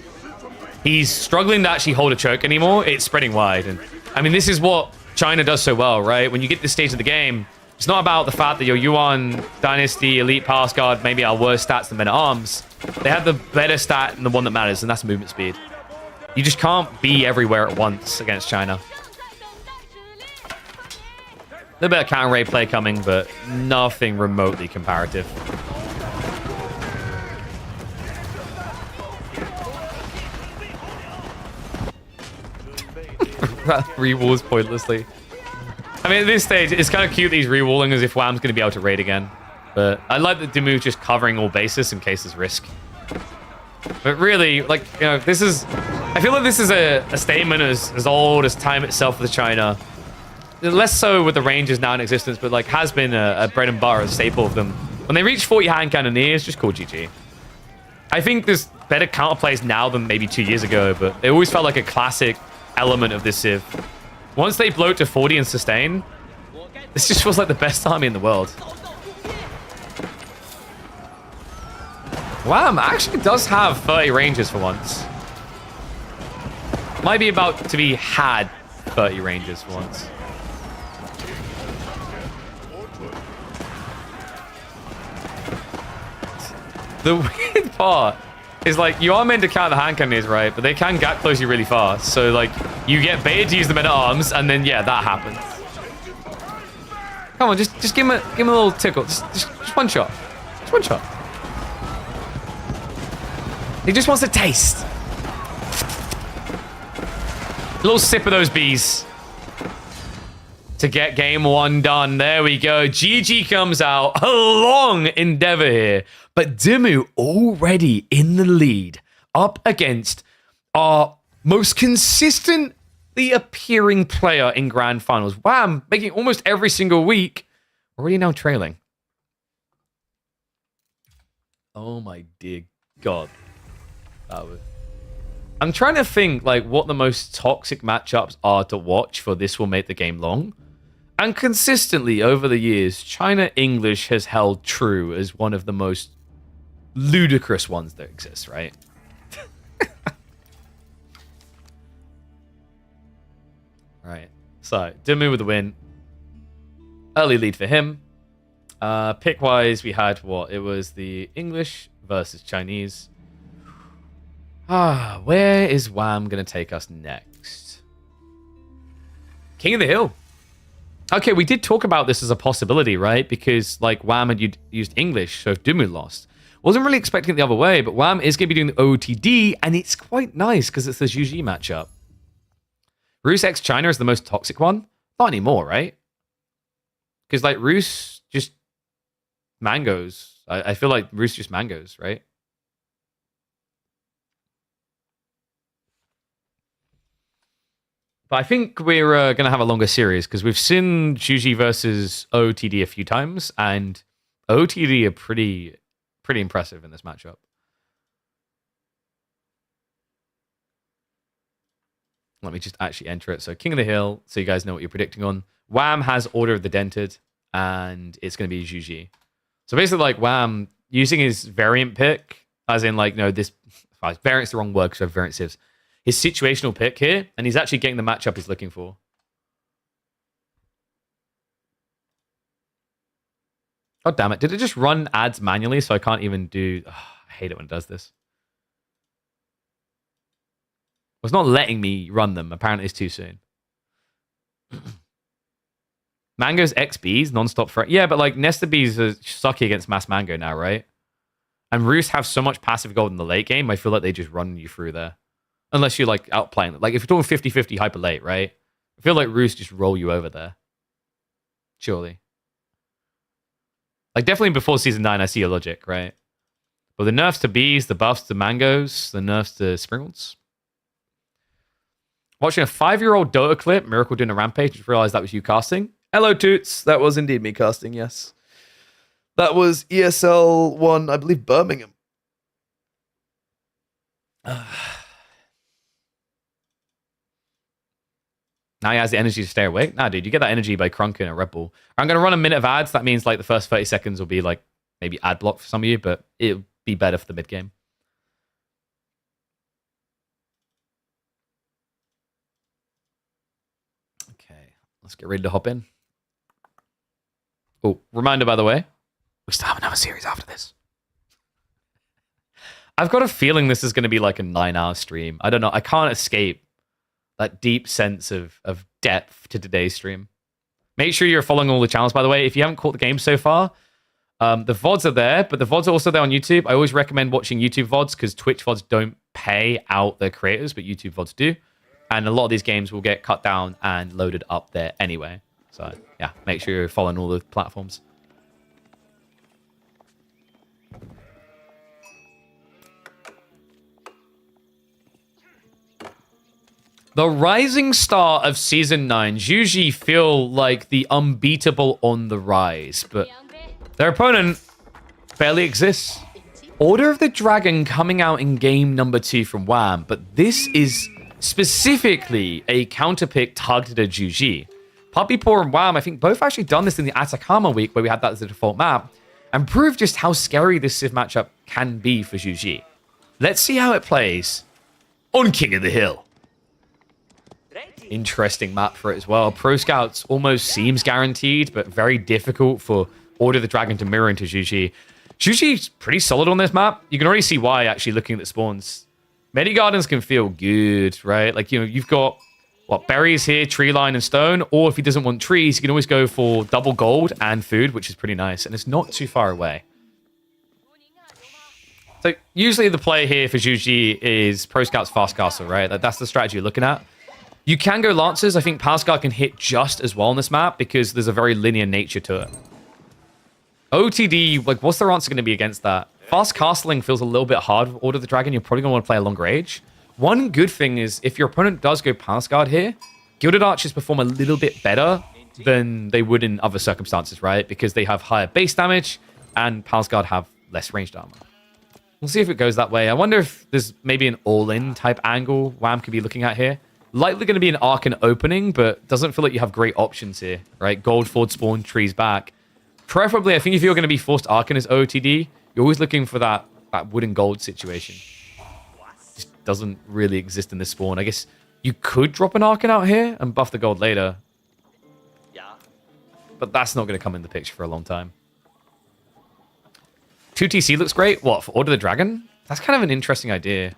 He's struggling to actually hold a choke anymore. It's spreading wide. And I mean, this is what China does so well, right? When you get to this stage of the game, it's not about the fact that your Yuan Dynasty, Elite Pass Guard maybe are worse stats than Men at Arms. They have the better stat and the one that matters, and that's movement speed. You just can't be everywhere at once against China. A little bit of counter raid play coming, but nothing remotely comparative. Rewalls pointlessly. I mean, at this stage, it's kind of cute that he's rewalling as if Wham's going to be able to raid again. But I like that Dimu's just covering all bases in case there's risk. But really, like, you know, this is... I feel like this is a statement as old as time itself with China. Less so with the ranges now in existence, but, like, has been a bread and butter, a staple of them. When they reach 40 hand cannoneers, just call GG. I think there's better counterplays now than maybe 2 years ago, but it always felt like a classic element of this civ. Once they blow it to 40 and sustain, this just feels like the best army in the world. Wham actually does have 30 ranges for once. Might be about to be had 30 ranges for once. The weird part is, like, you are meant to counter the hand cannons, right? But they can gap close you really fast. So, like, you get baited to use the men at arms, and then, yeah, that happens. Come on, just give him a little tickle. Just one shot. Just one shot. He just wants a taste. A little sip of those bees. To get game one done. There we go. GG comes out. A long endeavor here. But Dimu already in the lead, up against our most consistently appearing player in grand finals. Wham, making almost every single week. Already now trailing. Oh my dear God. I'm trying to think, like, what the most toxic matchups are to watch for this will make the game long. And consistently over the years, China English has held true as one of the most ludicrous ones that exist, right? Right. So, Dimu with the win. Early lead for him. Pick-wise, we had what? It was the English versus Chinese. Where is Wham going to take us next? King of the Hill. Okay, we did talk about this as a possibility, right? Because, like, Wham had used English, so if Dimu lost. Wasn't really expecting it the other way, but Wham is going to be doing the OTD, and it's quite nice because it's the Zhu matchup. Rus x China is the most toxic one? Not anymore, right? Because, like, Rus just mangoes. I feel like Rus just mangoes, right? But I think we're going to have a longer series because we've seen Zhu versus OTD a few times, and OTD are pretty impressive in this matchup. Let me just actually enter it. So King of the Hill, so you guys know what you're predicting on. Wham has Order of the Dented, and it's going to be Zhu. So basically, like, Wham using his variant pick, as in, like, no, this variant's the wrong word because I have variant civs. His situational pick here, and he's actually getting the matchup he's looking for. Oh, damn it. Did it just run ads manually so I can't even do... Oh, I hate it when it does this. Well, it's not letting me run them. Apparently it's too soon. Mango's XBs, non-stop threat. Yeah, but like Nesta Bees are sucky against Mass Mango now, right? And Roost have so much passive gold in the late game, I feel like they just run you through there. Unless you're like outplaying it. Like if you're talking 50-50 hyper late, right? I feel like Roost just roll you over there. Surely. Like definitely before Season 9, I see your logic, right? But the nerfs to bees, the buffs to mangoes, the nerfs to springalds. Watching a 5-year-old Dota clip, Miracle doing a rampage, just realized that was you casting. Hello, Toots. That was indeed me casting, yes. That was ESL 1, I believe, Birmingham. Now he has the energy to stay awake. Nah, dude, you get that energy by crunking a Red Bull. I'm going to run a minute of ads. That means like the first 30 seconds will be like maybe ad block for some of you, but it'll be better for the mid game. Okay, let's get ready to hop in. Oh, reminder, by the way, we still have another series after this. I've got a feeling this is going to be like a 9-hour stream. I don't know. I can't escape that deep sense of depth to today's stream. Make sure you're following all the channels, by the way. If you haven't caught the game so far, the VODs are there, but the VODs are also there on YouTube. I always recommend watching YouTube VODs because Twitch VODs don't pay out their creators, but YouTube VODs do. And a lot of these games will get cut down and loaded up there anyway. So, yeah, make sure you're following all the platforms. The rising star of Season 9 usually feel like the unbeatable on the rise, but their opponent barely exists. Order of the Dragon coming out in game number 2 from WAM, but this is specifically a counterpick targeted at Juji. Puppy Paw and WAM, I think, both actually done this in the Atacama week where we had that as the default map, and proved just how scary this Civ matchup can be for Juji. Let's see how it plays on King of the Hill. Interesting map for it as well. Pro Scouts almost seems guaranteed, but very difficult for Order of the Dragon to mirror into Juji. Juji's pretty solid on this map. You can already see why, actually, looking at the spawns. Medi Gardens can feel good, right? Like, you know, you've got, what, berries here, tree line, and stone. Or if he doesn't want trees, he can always go for double gold and food, which is pretty nice. And it's not too far away. So, usually the play here for Juji is Pro Scouts Fast Castle, right? Like, that's the strategy you're looking at. You can go Lancers. I think Palscar can hit just as well on this map because there's a very linear nature to it. OTD, like, what's their answer going to be against that? Fast castling feels a little bit hard with Order of the Dragon. You're probably going to want to play a longer age. One good thing is if your opponent does go Palsguard here, Gilded Archers perform a little bit better than they would in other circumstances, right? Because they have higher base damage and Palsguard have less ranged armor. We'll see if it goes that way. I wonder if there's maybe an all-in type angle WAM could be looking at here. Likely going to be an Arcan opening, but doesn't feel like you have great options here, right? Gold forward spawn, trees back. Preferably, I think if you're going to be forced Arcan as OOTD, you're always looking for that wood and gold situation. Just doesn't really exist in this spawn. I guess you could drop an Arcan out here and buff the gold later. But that's not going to come in the picture for a long time. 2TC looks great. What, for Order of the Dragon? That's kind of an interesting idea.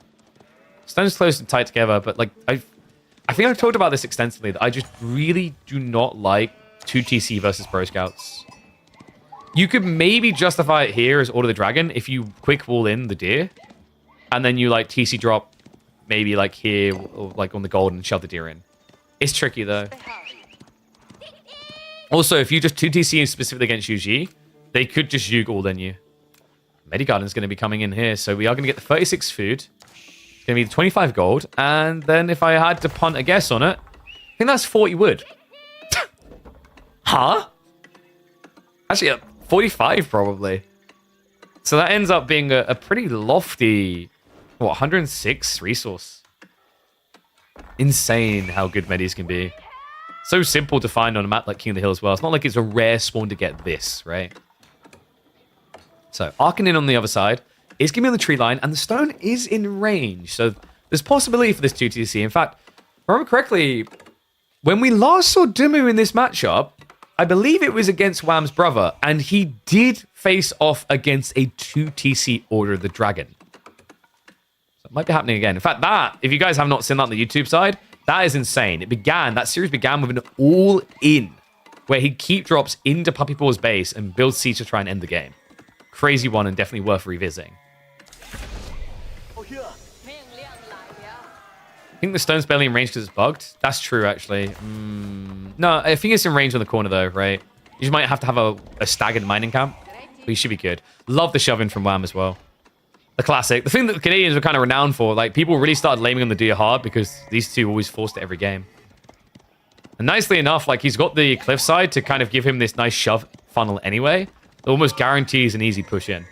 Stone's close and tight together, but like I think I've talked about this extensively, that I just really do not like 2TC versus Pro Scouts. You could maybe justify it here as Order of the Dragon if you quick wall in the deer, and then you like TC drop maybe like here, or like on the gold and shove the deer in. It's tricky though. Also, if you just 2TC specifically against UG, they could just Yug all in you. Medigarden is going to be coming in here, so we are going to get the 36 food. It's going to be the 25 gold, and then if I had to punt a guess on it, I think that's 40 wood. Huh? Actually, 45 probably. So that ends up being a pretty lofty, what, 106 resource. Insane how good medis can be. So simple to find on a map like King of the Hill as well. It's not like it's a rare spawn to get this, right? So, Arcan in on the other side. is going to be on the tree line, and the stone is in range. So there's possibility for this 2TC. In fact, if I remember correctly, when we last saw Dumu in this matchup, I believe it was against Wham's brother, and he did face off against a 2TC Order of the Dragon. So it might be happening again. In fact, that, if you guys have not seen that on the YouTube side, that is insane. That series began with an all-in, where he'd keep drops into Puppy Paw's base and build siege to try and end the game. Crazy one and definitely worth revisiting. I think the stone's barely in range because it's bugged. That's true, actually. No, I think it's in range on the corner, though, right? You just might have to have a staggered mining camp, but you should be good. Love the shove-in from Wham as well. The classic. The thing that the Canadians were kind of renowned for, like, people really started laming on the deer hard because these two always forced it every game. And nicely enough, like, he's got the cliffside to kind of give him this nice shove funnel anyway. It almost guarantees an easy push in.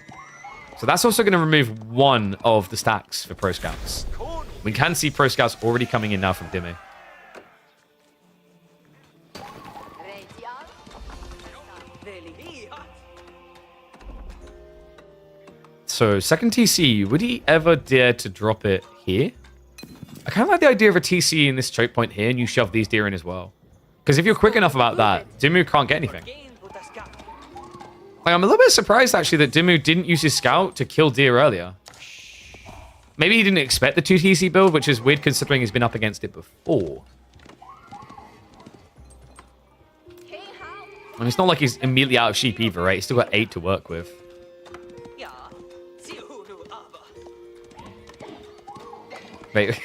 So that's also going to remove one of the stacks for Pro Scouts. We can see Pro Scouts already coming in now from Dimmu. So, second TC, would he ever dare to drop it here? I kind of like the idea of a TC in this choke point here, and you shove these deer in as well. Because if you're quick enough about that, Dimmu can't get anything. Like, I'm a little bit surprised, actually, that Dimmu didn't use his scout to kill deer earlier. Maybe he didn't expect the 2TC build, which is weird considering he's been up against it before. I mean, it's not like he's immediately out of sheep either, right? He's still got 8 to work with. Wait,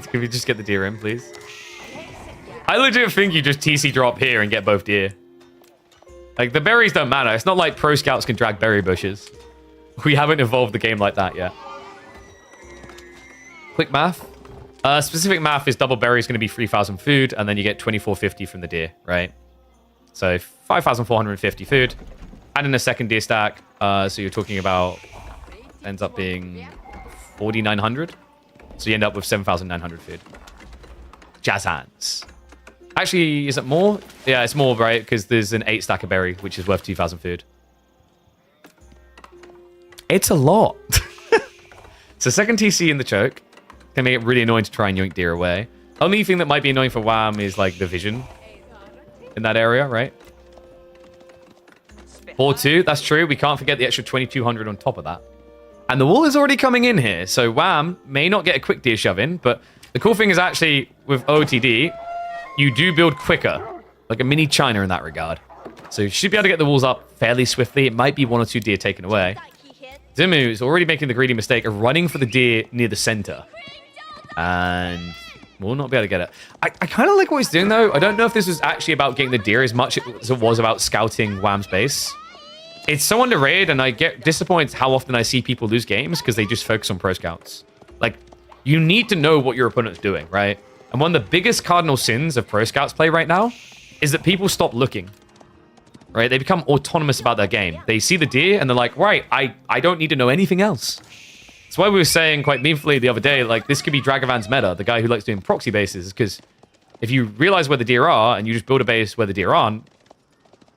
can we just get the deer in, please? I legit think you just TC drop here and get both deer. Like, the berries don't matter. It's not like Pro Scouts can drag berry bushes. We haven't evolved the game like that yet. Quick math. Specific math is double berry is going to be 3,000 food, and then you get 2,450 from the deer, right? So 5,450 food. Add in a second deer stack. So you're talking about, ends up being 4,900. So you end up with 7,900 food. Jazz hands. Actually, is it more? Yeah, it's more, right? Because there's an 8 stack of berry, which is worth 2,000 food. It's a lot. So second TC in the choke. Can make it really annoying to try and yoink deer away. Only thing that might be annoying for Wham is like the vision in that area, right? 4-2, that's true. We can't forget the extra 2,200 on top of that. And the wall is already coming in here, so Wham may not get a quick deer shove in, but the cool thing is actually with OTD, you do build quicker, like a mini China in that regard. So you should be able to get the walls up fairly swiftly. It might be 1 or 2 deer taken away. Dimmu is already making the greedy mistake of running for the deer near the center. And we'll not be able to get it. I kind of like what he's doing, though. I don't know if this was actually about getting the deer as much as it was about scouting Wham's base. It's so underrated, and I get disappointed how often I see people lose games because they just focus on Pro Scouts. Like, you need to know what your opponent's doing, right? And one of the biggest cardinal sins of Pro Scouts play right now is that people stop looking, right? They become autonomous about their game. They see the deer, and they're like, right, I don't need to know anything else. That's why we were saying quite meaningfully the other day, like, this could be Dragavan's meta, the guy who likes doing proxy bases, because if you realize where the deer are and you just build a base where the deer aren't,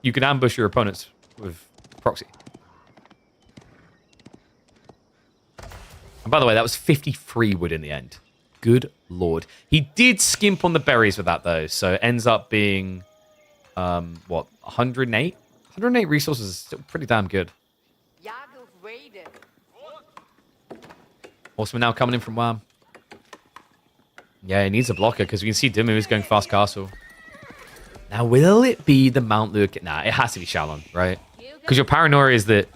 you can ambush your opponents with proxy. And by the way, that was 53 wood in the end. Good lord. He did skimp on the berries with that, though, so it ends up being, what, 108? 108 resources is still pretty damn good. Horseman now coming in from Wham. Yeah, he needs a blocker because we can see Dimmu is going fast castle. Now, will it be the Mount Luke? Nah, it has to be Shalom, right? Because your paranoia is that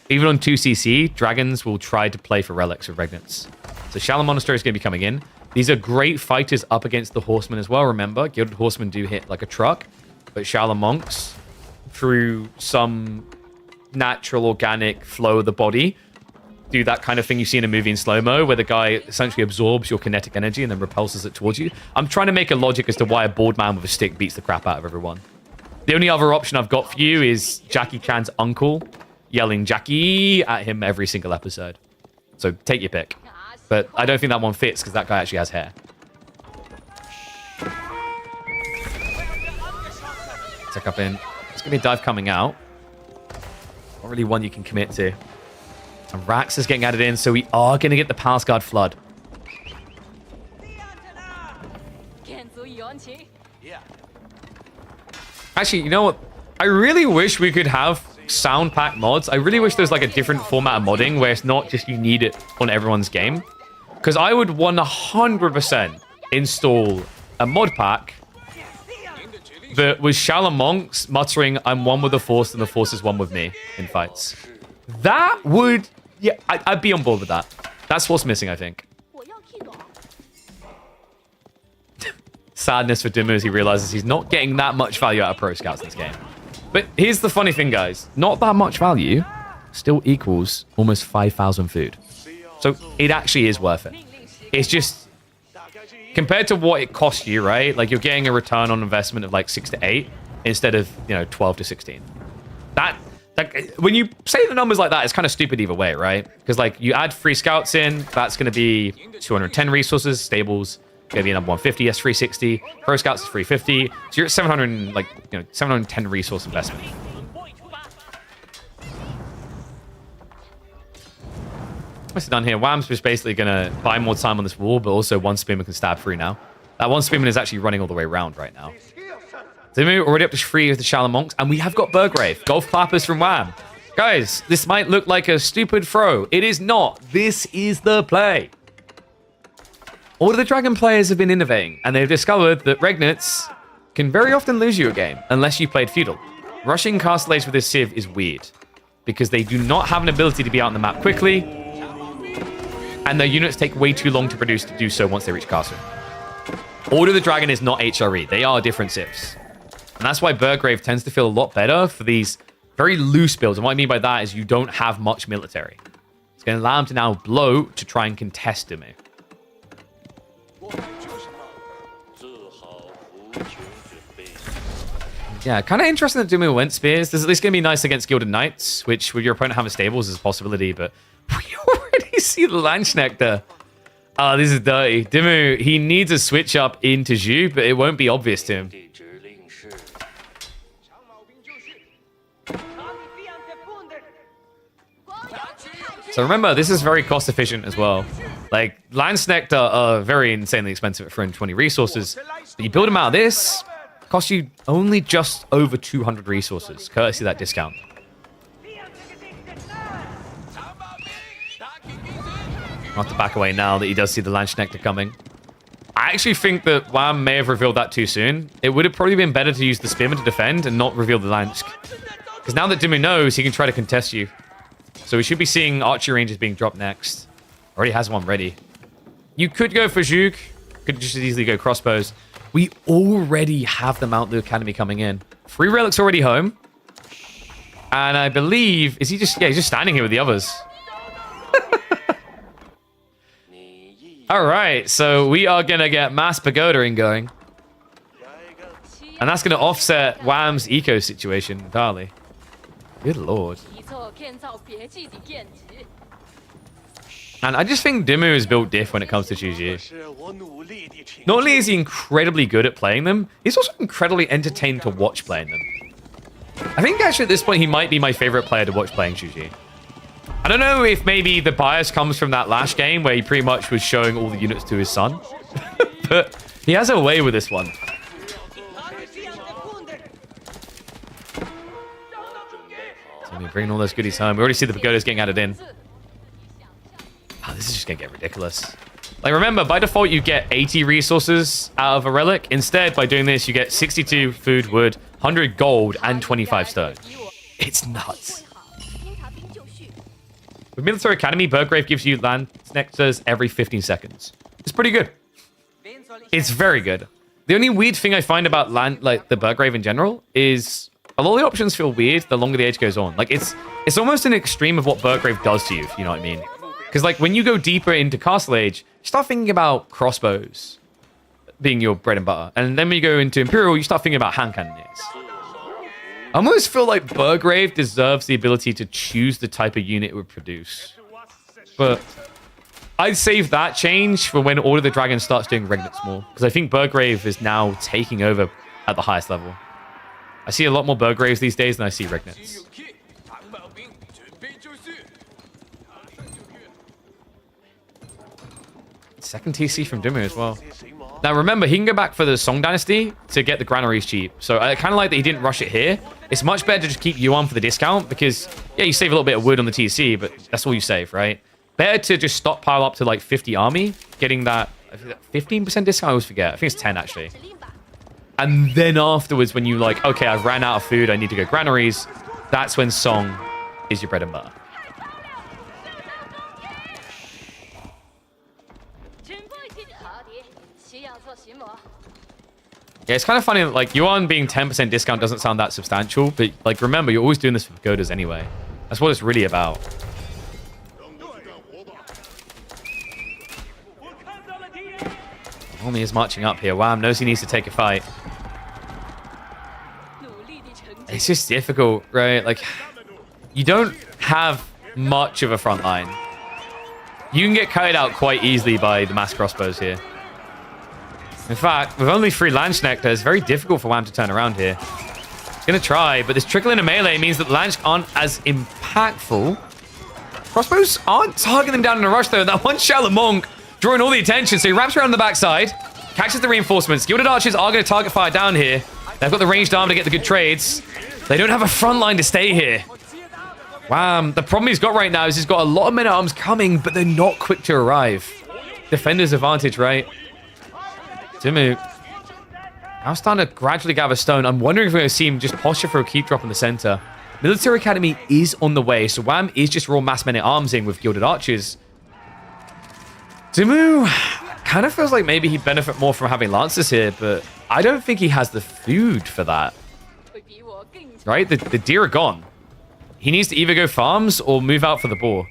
even on 2CC, dragons will try to play for relics or regnants. So Shalom Monastery is going to be coming in. These are great fighters up against the horsemen as well. Remember, gilded horsemen do hit like a truck, but Shalom monks, through some natural organic flow of the body, do that kind of thing you see in a movie in slow-mo where the guy essentially absorbs your kinetic energy and then repulses it towards you. I'm trying to make a logic as to why a bored man with a stick beats the crap out of everyone. The only other option I've got for you is Jackie Chan's uncle yelling Jackie at him every single episode. So take your pick. But I don't think that one fits because that guy actually has hair. Tuck up in. It's going to be a dive coming out. Not really one you can commit to. And Rax is getting added in, so we are going to get the Palace Guard Flood. Actually, you know what? I really wish we could have sound pack mods. I really wish there's like a different format of modding where it's not just you need it on everyone's game. Because I would 100% install a mod pack that was Shallow Monks muttering, "I'm one with the Force and the Force is one with me" in fights. That would... Yeah, I'd be on board with that. That's what's missing, I think. Sadness for Dimmu as he realizes he's not getting that much value out of Pro Scouts in this game. But here's the funny thing, guys. Not that much value still equals almost 5,000 food. So it actually is worth it. It's just... Compared to what it costs you, right? Like, you're getting a return on investment of like 6 to 8 instead of, 12 to 16. That... Like, when you say the numbers like that, it's kind of stupid either way, right? Because, like, you add free scouts in, that's going to be 210 resources, stables, going to be another 150, that's 360. Pro scouts is 350. So you're at 700, like, 710 resource investment. What's it done here? Wham's just basically going to buy more time on this wall, but also one spearman can stab through now. That one spearman is actually running all the way around right now. Dimmu already up to 3 with the Shallow Monks, and we have got Burgrave. Golf clappers from Wham. Guys, this might look like a stupid throw. It is not. This is the play. All of the Dragon players have been innovating, and they've discovered that Regnits can very often lose you a game, unless you played Feudal. Rushing Castle Age with this Civ is weird, because they do not have an ability to be out on the map quickly, and their units take way too long to produce to do so once they reach Castle. Order of the Dragon is not HRE. They are different Civs. And that's why Burgrave tends to feel a lot better for these very loose builds. And what I mean by that is you don't have much military. It's going to allow him to now blow to try and contest Dimmu. Yeah, kind of interesting that Dimmu went Spears. This is at least going to be nice against Gilded Knights, which with your opponent having stables is a possibility. But we already see the Landsknechter. Oh, this is dirty. Dimmu, he needs a switch up into Zhu, but it won't be obvious to him. So remember, this is very cost efficient as well. Like, Landsknechter are very insanely expensive at 320 resources. But you build them out of this, costs you only just over 200 resources, courtesy of that discount. I'll have to back away now that he does see the Landsknechter coming. I actually think that Wham may have revealed that too soon. It would have probably been better to use the Spearman to defend and not reveal the Lansk. Because now that Dimmu knows, he can try to contest you. So we should be seeing archery ranges being dropped next. Already has one ready. You could go for Zhuk. Could just as easily go crossbows. We already have the Mount Lu Academy coming in. 3 relics already home. And I believe... Is he just... Yeah, he's just standing here with the others. Alright, so we are going to get mass pagodaing going. And that's going to offset Wham's eco situation entirely. Good lord. And I just think Dimmu is built diff when it comes to Juju. Not only is he incredibly good at playing them, he's also incredibly entertained to watch playing them. I think actually at this point he might be my favorite player to watch playing Juju. I don't know if maybe the bias comes from that last game where he pretty much was showing all the units to his son. But he has a way with this one. So we're bringing all those goodies home. We already see the pagodas getting added in. Oh, this is just going to get ridiculous. Like, remember, by default, you get 80 resources out of a relic. Instead, by doing this, you get 62 food, wood, 100 gold, and 25 stone. It's nuts. With Military Academy, Burgrave gives you Landsknechters every 15 seconds. It's pretty good. It's very good. The only weird thing I find about the Burgrave in general is a lot of the options feel weird the longer the age goes on. Like, it's almost an extreme of what Burgrave does to you, if you know what I mean. Because, like, when you go deeper into Castle Age, you start thinking about crossbows being your bread and butter. And then when you go into Imperial, you start thinking about hand cannoneers. I almost feel like Burgrave deserves the ability to choose the type of unit it would produce. But I'd save that change for when Order of the Dragon starts doing Regnits more. Because I think Burgrave is now taking over at the highest level. I see a lot more Burgraves these days than I see Regnits. Second TC from Dimu as well. Now remember, he can go back for the Song Dynasty to get the granaries cheap. So I kind of like that he didn't rush it here. It's much better to just keep Yuan for the discount because, yeah, you save a little bit of wood on the TC, but that's all you save, right? Better to just stockpile up to like 50 army, getting that 15% discount. I always forget. I think it's 10 actually. And then afterwards, when you like, okay, I've ran out of food, I need to go granaries, that's when Song is your bread and butter. Yeah, it's kind of funny that, like, Yuan being 10% discount doesn't sound that substantial, but, like, remember, you're always doing this for Godas anyway. That's what it's really about. Omi is marching up here. Wham knows he needs to take a fight. It's just difficult, right? Like, you don't have much of a front line. You can get carried out quite easily by the mass crossbows here. In fact, with only 3 Landsknecht, it's very difficult for Wham to turn around here. He's going to try, but this trickle in a melee means that the Landsknecht aren't as impactful. Crossbows aren't targeting them down in a rush, though. That one Shallow Monk drawing all the attention, so he wraps around the backside, catches the reinforcements. Gilded Archers are going to target fire down here. They've got the ranged armor to get the good trades. They don't have a front line to stay here. Wham. The problem he's got right now is he's got a lot of men-at-arms coming, but they're not quick to arrive. Defender's advantage, right? Dimu now starting to gradually gather stone. I'm wondering if we're going to see him just posture for a keep drop in the center. Military Academy is on the way, so Wham is just raw mass men-at-arms in with Gilded Archers. Dimu kind of feels like maybe he'd benefit more from having Lancers here, but I don't think he has the food for that. Right? The deer are gone. He needs to either go farms or move out for the boar.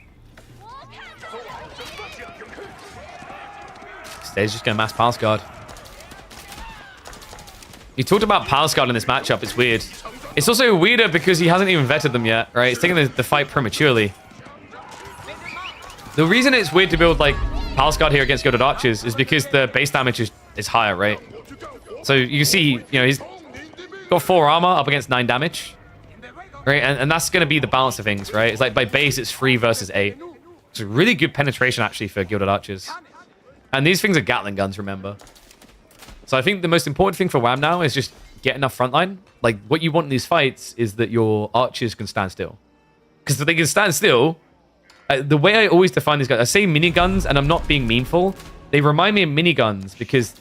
Instead, he's just going to mass Palace Guard. You talked about Palace Guard in this matchup. It's weird. It's also weirder because he hasn't even vetted them yet, right? He's taking the fight prematurely. The reason it's weird to build, like, Palace Guard here against Gilded Archers is because the base damage is higher, right? So you can see, you know, he's got 4 armor up against 9 damage. Right? And that's going to be the balance of things, right? It's like by base, it's 3 versus 8. It's a really good penetration, actually, for Gilded Archers. And these things are Gatling guns, remember? So I think the most important thing for Wham now is just get enough frontline. Like, what you want in these fights is that your archers can stand still. Because if they can stand still, the way I always define these guys, I say miniguns, and I'm not being meanful. They remind me of miniguns because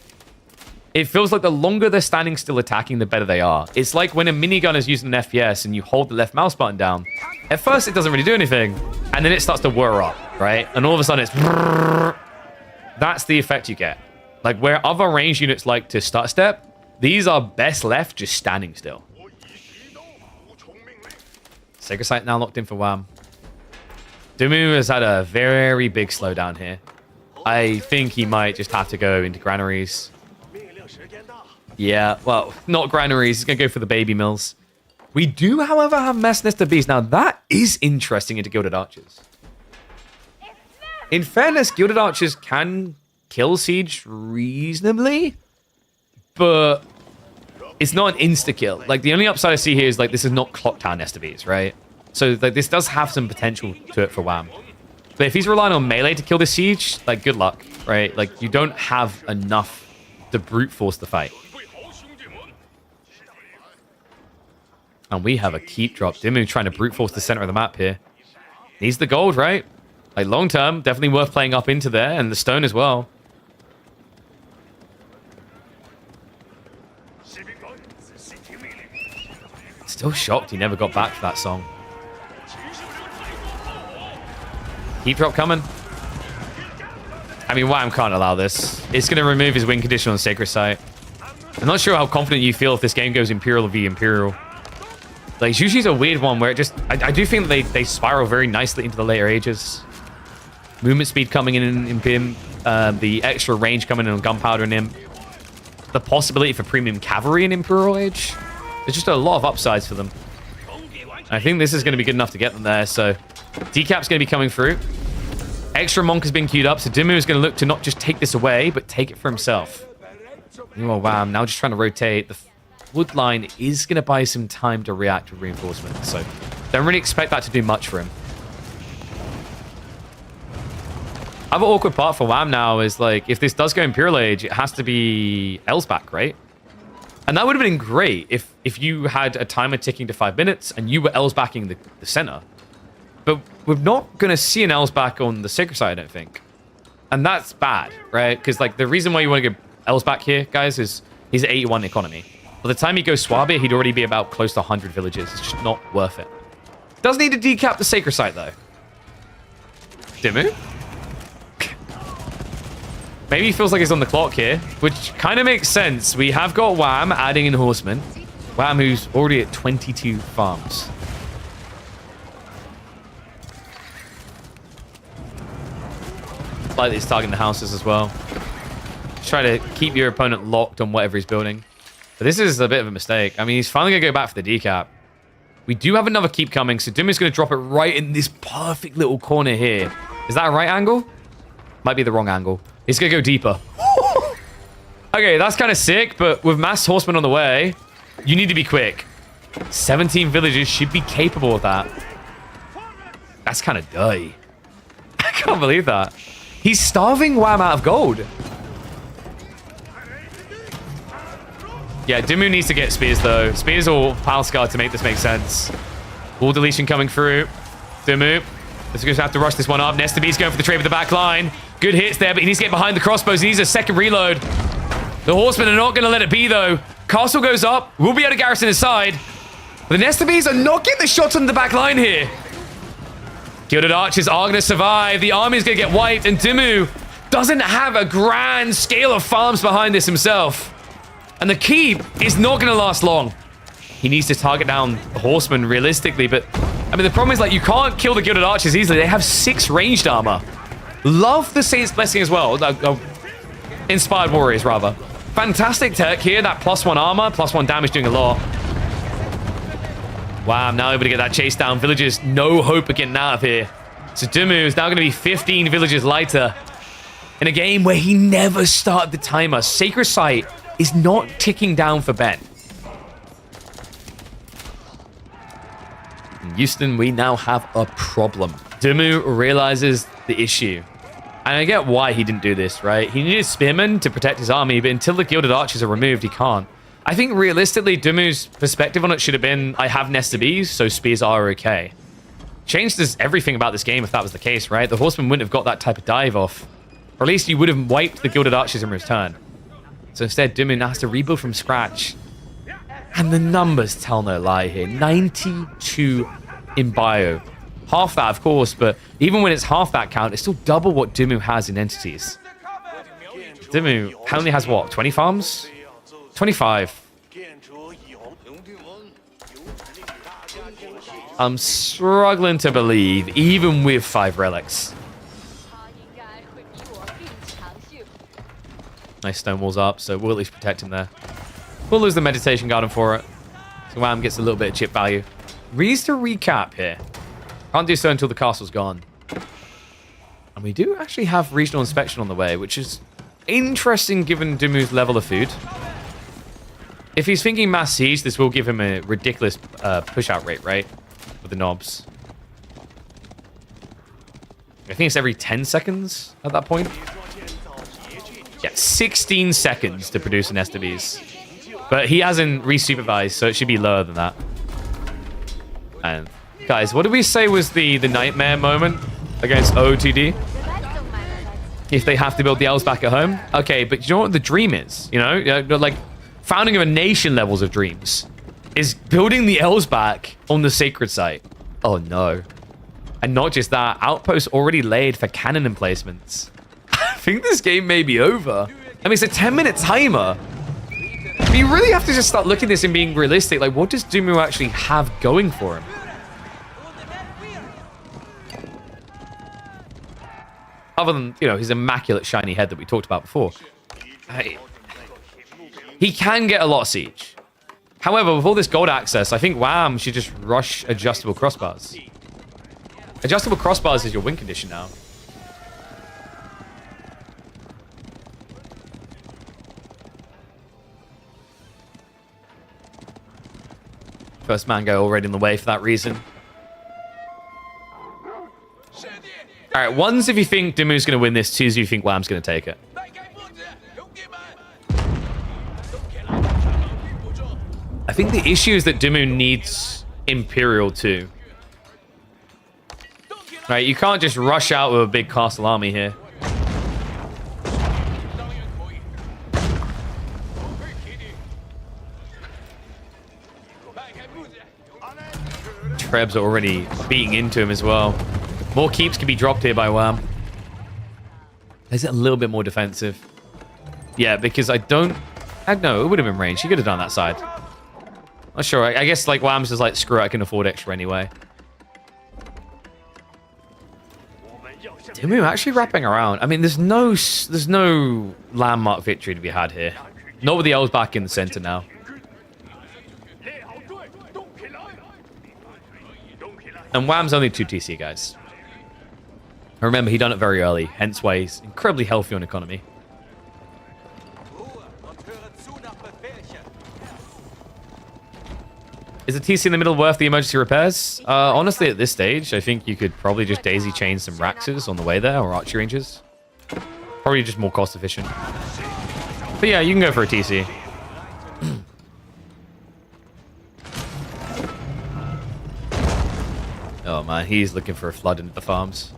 it feels like the longer they're standing still attacking, the better they are. It's like when a minigun is using an FPS and you hold the left mouse button down. At first, it doesn't really do anything. And then it starts to whir up, right? And all of a sudden, it's... That's the effect you get. Like, where other range units like to start step, these are best left just standing still. Sacred Sight now locked in for Wham. Dimu has had a very big slowdown here. I think he might just have to go into granaries. Yeah, well, not granaries. He's going to go for the baby mills. We do, however, have Mass Nest of Bees. Now, that is interesting into Gilded Archers. In fairness, Gilded Archers can kill Siege reasonably, but it's not an insta-kill. Like, the only upside I see here is, like, this is not Clocktown Nest of Bees, right? So, like, this does have some potential to it for Wham. But if he's relying on melee to kill the Siege, like, good luck, right? Like, you don't have enough to brute force the fight. And we have a keep drop. Dimu trying to brute force the center of the map here. Needs the gold, right? Like, long term, definitely worth playing up into there. And the stone as well. Still shocked he never got back for that song. Keep drop coming. I mean, Wham can't allow this. It's going to remove his win condition on Sacred Sight. I'm not sure how confident you feel if this game goes Imperial v Imperial. Like, Jushi's a weird one where it just... I do think that they spiral very nicely into the later ages. Movement speed coming in BIM. The extra range coming in on Gunpowder and Imp. The possibility for premium cavalry in Imperial Age. There's just a lot of upsides for them. I think this is going to be good enough to get them there, so... Decap's going to be coming through. Extra Monk has been queued up, so Dimu is going to look to not just take this away, but take it for himself. Oh, wow. Now just trying to rotate. The wood line is going to buy some time to react with reinforcements, so don't really expect that to do much for him. Other awkward part for WAM now is, like, if this does go Imperial Age, it has to be Elsbach, right? And that would have been great if you had a timer ticking to 5 minutes and you were Elsbaching the center. But we're not going to see an Elsbach on the Sacred side, I don't think. And that's bad, right? Because, like, the reason why you want to go Elsbach here, guys, is he's at 81 economy. By the time he goes Swabia, he'd already be about close to 100 villages. It's just not worth it. Does need to decap the Sacred site, though. Dimmu? Maybe he feels like he's on the clock here, which kind of makes sense. We have got WAM adding in Horsemen. WAM, who's already at 22 farms. Like he's targeting the houses as well. Try to keep your opponent locked on whatever he's building. But this is a bit of a mistake. I mean, he's finally going to go back for the decap. We do have another keep coming, so Dimmu's going to drop it right in this perfect little corner here. Is that a right angle? Might be the wrong angle. He's going to go deeper. Okay, that's kind of sick, but with mass horsemen on the way, you need to be quick. 17 villages should be capable of that. That's kind of dirty. I can't believe that. He's starving WAM out of gold. Yeah, Dimmu needs to get spears, though. Spears or Pal Scar to make this make sense. Wall deletion coming through. Dimmu. He's going to have to rush this one up. Nesta B's going for the trade with the back line. Good hits there, but he needs to get behind the crossbows. He needs a second reload. The horsemen are not going to let it be, though. Castle goes up. We'll be able to garrison his side. The Nesta B's are not getting the shots on the back line here. Gilded Archers are going to survive. The army is going to get wiped, and Dimmu doesn't have a grand scale of farms behind this himself. And the keep is not going to last long. He needs to target down the horsemen realistically, but I mean, the problem is, like, you can't kill the Gilded Archers easily. They have 6 ranged armor. Love the Saint's Blessing as well. Inspired Warriors, rather. Fantastic tech here. That +1 armor, +1 damage doing a lot. Wow, I'm now able to get that chase down. Villagers, no hope of getting out of here. So Dimmu is now going to be 15 villages lighter in a game where he never started the timer. Sacred Site is not ticking down for Ben. In Houston, we now have a problem. Dimmu realizes the issue. And I get why he didn't do this, right? He needed spearmen to protect his army, but until the Gilded Archers are removed, he can't. I think realistically, Dimmu's perspective on it should have been, I have Nesta Bs, so spears are okay. Changed everything about this game if that was the case, right? The Horseman wouldn't have got that type of dive off. Or at least you would have wiped the Gilded Archers in return. So instead, Dimmu now has to rebuild from scratch. And the numbers tell no lie here. 92 in bio. Half that, of course, but even when it's half that count, it's still double what Dimmu has in entities. Dimmu only has, what, 20 farms? 25. I'm struggling to believe, even with 5 relics. Nice stone walls up, so we'll at least protect him there. We'll lose the meditation garden for it. So WAM gets a little bit of chip value. Reads to recap here. Can't do so until the castle's gone. And we do actually have regional inspection on the way, which is interesting given Dimmu's level of food. If he's thinking mass siege, this will give him a ridiculous push-out rate, right? With the knobs. I think it's every 10 seconds at that point. Yeah, 16 seconds to produce an SWBs. But he hasn't re-supervised, so it should be lower than that. And guys, what did we say was the nightmare moment against OOTD? If they have to build the elves back at home? Okay, but you know what the dream is? You know, like founding of a nation levels of dreams is building the elves back on the sacred site. Oh no. And not just that, outposts already laid for cannon emplacements. I think this game may be over. I mean, it's a 10-minute timer. But you really have to just start looking at this and being realistic. Like, what does Dimmu actually have going for him? Other than, you know, his immaculate shiny head that we talked about before. He can get a lot of siege. However, with all this gold access, I think WAM should just rush adjustable crossbars. Adjustable crossbars is your win condition now. First Mango already in the way for that reason. All right, one's if you think Dimu's going to win this. Two's if you think Wham's going to take it. I think the issue is that Dimu needs Imperial too. Right, you can't just rush out with a big castle army here. Trebs are already beating into him as well. More keeps can be dropped here by Wham. Is it a little bit more defensive? Yeah, because I don't know, it would have been range. He could have done that side. Not sure. I guess like Wham's just like, screw it, I can afford extra anyway. Dimu actually wrapping around. I mean, there's no landmark victory to be had here. Not with the elves back in the center now. And Wham's only 2 TC, guys. Remember, he done it very early, hence why he's incredibly healthy on economy. Is the TC in the middle worth the emergency repairs? Honestly, at this stage, I think you could probably just daisy chain some Raxes on the way there, or archery ranges. Probably just more cost efficient. But yeah, you can go for a TC. Oh man, he's looking for a flood into the farms.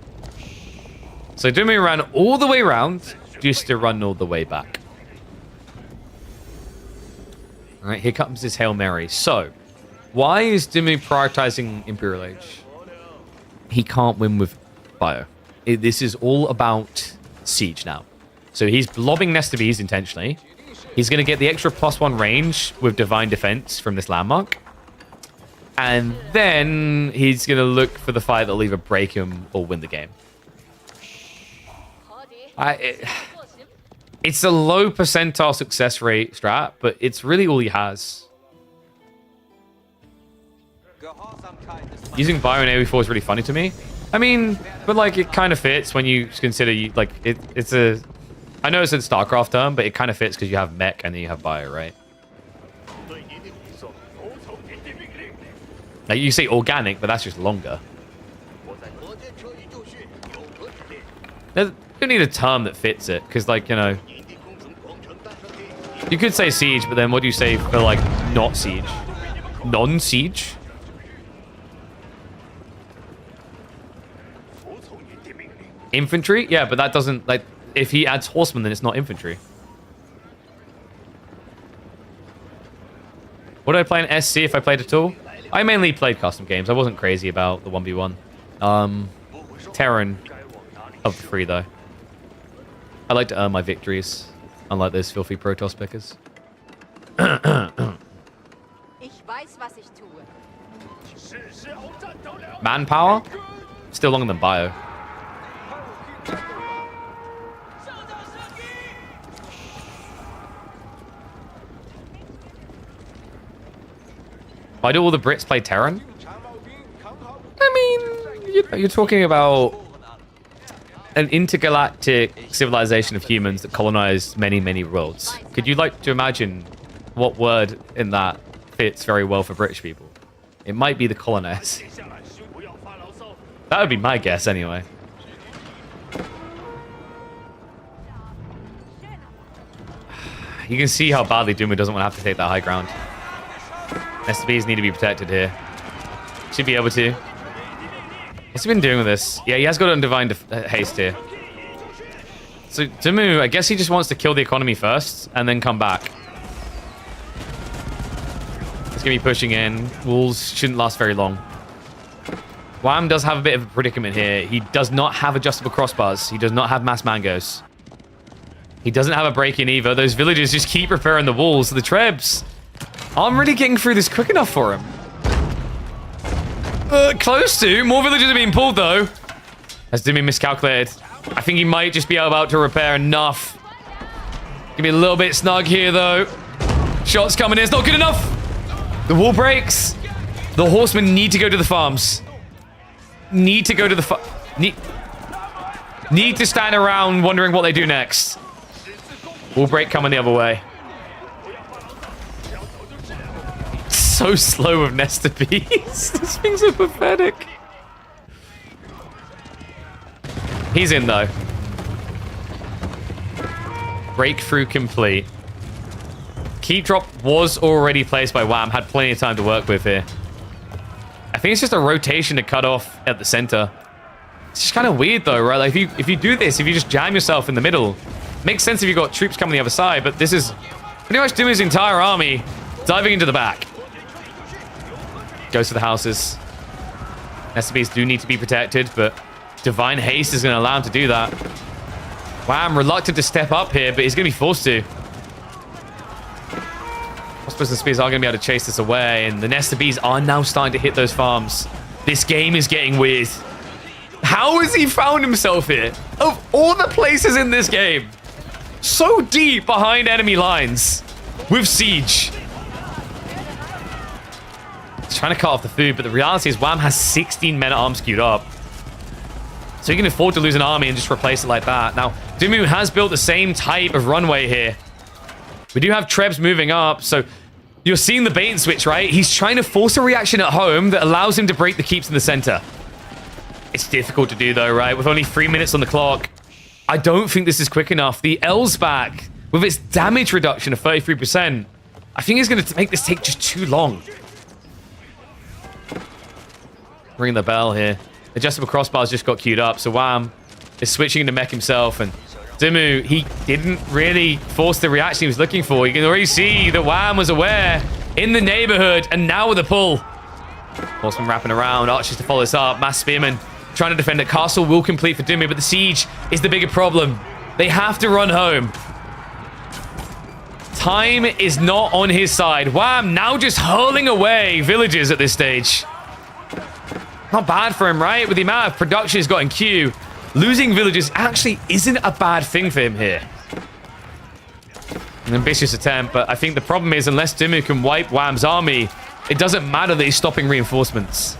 So Dimu ran all the way around, just to run all the way back. Alright, here comes his Hail Mary. So, why is Dimu prioritizing Imperial Age? He can't win with Bio. This is all about Siege now. So he's lobbing Nesta Bees intentionally. He's going to get the extra +1 range with Divine Defense from this landmark. And then he's going to look for the fight that'll either break him or win the game. It's a low percentile success rate strat, but it's really all he has. Using Bio and AoE4 is really funny to me. I mean, but like it kind of fits when you consider like it's a. I know it's a StarCraft term, but it kind of fits because you have mech and then you have Bio, right? Like you say organic, but that's just longer. You don't need a term that fits it, because like, you know, you could say siege, but then what do you say for like not siege? Non-siege? Infantry? Yeah, but that doesn't, like, if he adds horsemen, then it's not infantry. What did I play in SC if I played at all? I mainly played custom games. I wasn't crazy about the 1v1. Terran of the 3, though. I like to earn my victories, unlike those filthy Protoss pickers. Manpower? Still longer than Bio. Why do all the Brits play Terran? I mean, you're talking about an intergalactic civilization of humans that colonized many, many worlds. Could you like to imagine what word in that fits very well for British people? It might be the colonize. That would be my guess anyway. You can see how badly Duma doesn't want to have to take that high ground. SBs need to be protected here. Should be able to. What's he been doing with this? Yeah, he has got Undivined Haste here. So, Dimu, I guess he just wants to kill the economy first and then come back. He's going to be pushing in. Walls shouldn't last very long. Wham does have a bit of a predicament here. He does not have adjustable crossbars. He does not have mass mangoes. He doesn't have a break-in either. Those villagers just keep repairing the walls. The Trebs aren't really getting through this quick enough for him. Close to. More villagers are being pulled, though. Has Dimu miscalculated? I think he might just be about to repair enough. Give me a little bit snug here, though. Shots coming in. It's not good enough. The wall breaks. The horsemen need to go to the farms. Need to go to the need to stand around wondering what they do next. Wall break coming the other way. So slow with Nesta Bees. These things are pathetic. He's in, though. Breakthrough complete. Key drop was already placed by Wham. Had plenty of time to work with here. I think it's just a rotation to cut off at the center. It's just kind of weird, though, right? Like, if you do this, if you just jam yourself in the middle, makes sense if you've got troops coming the other side, but this is pretty much doing his entire army diving into the back. Goes to the houses. SCBs do need to be protected, but Divine Haste is going to allow him to do that. Wham, reluctant to step up here, but he's going to be forced to. I suppose the spears are going to be able to chase this away, and the Nesta Bees are now starting to hit those farms. This game is getting weird. How has he found himself here? Of all the places in this game, so deep behind enemy lines with Siege. He's trying to cut off the food, but the reality is Wham has 16 men-at-arms queued up. So he can afford to lose an army and just replace it like that. Now, Dumu has built the same type of runway here. We do have Trebs moving up, so you're seeing the bait and switch, right? He's trying to force a reaction at home that allows him to break the keeps in the center. It's difficult to do, though, right? With only 3 minutes on the clock. I don't think this is quick enough. The Elsback, with its damage reduction of 33%, I think it's going to make this take just too long. Ring the bell here. Adjustable crossbars just got queued up, so Wham is switching to mech himself, and Dimu, he didn't really force the reaction he was looking for. You can already see that Wham was aware in the neighborhood, and now with a pull. Horseman wrapping around, archers to follow this up, mass spearmen trying to defend it. Castle will complete for Dimu, but the siege is the bigger problem. They have to run home. Time is not on his side. Wham now just hurling away villages at this stage. Not bad for him, right? With the amount of production he's got in queue, losing villages actually isn't a bad thing for him here. An ambitious attempt, but I think the problem is unless Dimu can wipe Wham's army, it doesn't matter that he's stopping reinforcements.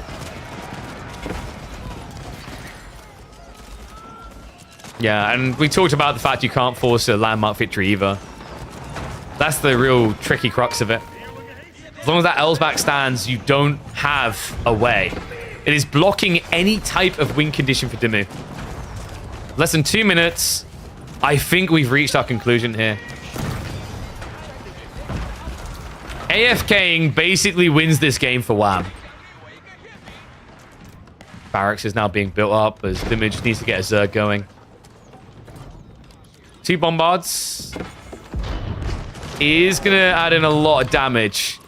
Yeah, and we talked about the fact you can't force a landmark victory either. That's the real tricky crux of it. As long as that Elsback stands, you don't have a way. It is blocking any type of win condition for Dimu. Less than 2 minutes. I think we've reached our conclusion here. AFKing basically wins this game for Wham. Barracks is now being built up as Dimu just needs to get a Zerg going. 2 bombards is going to add in a lot of damage,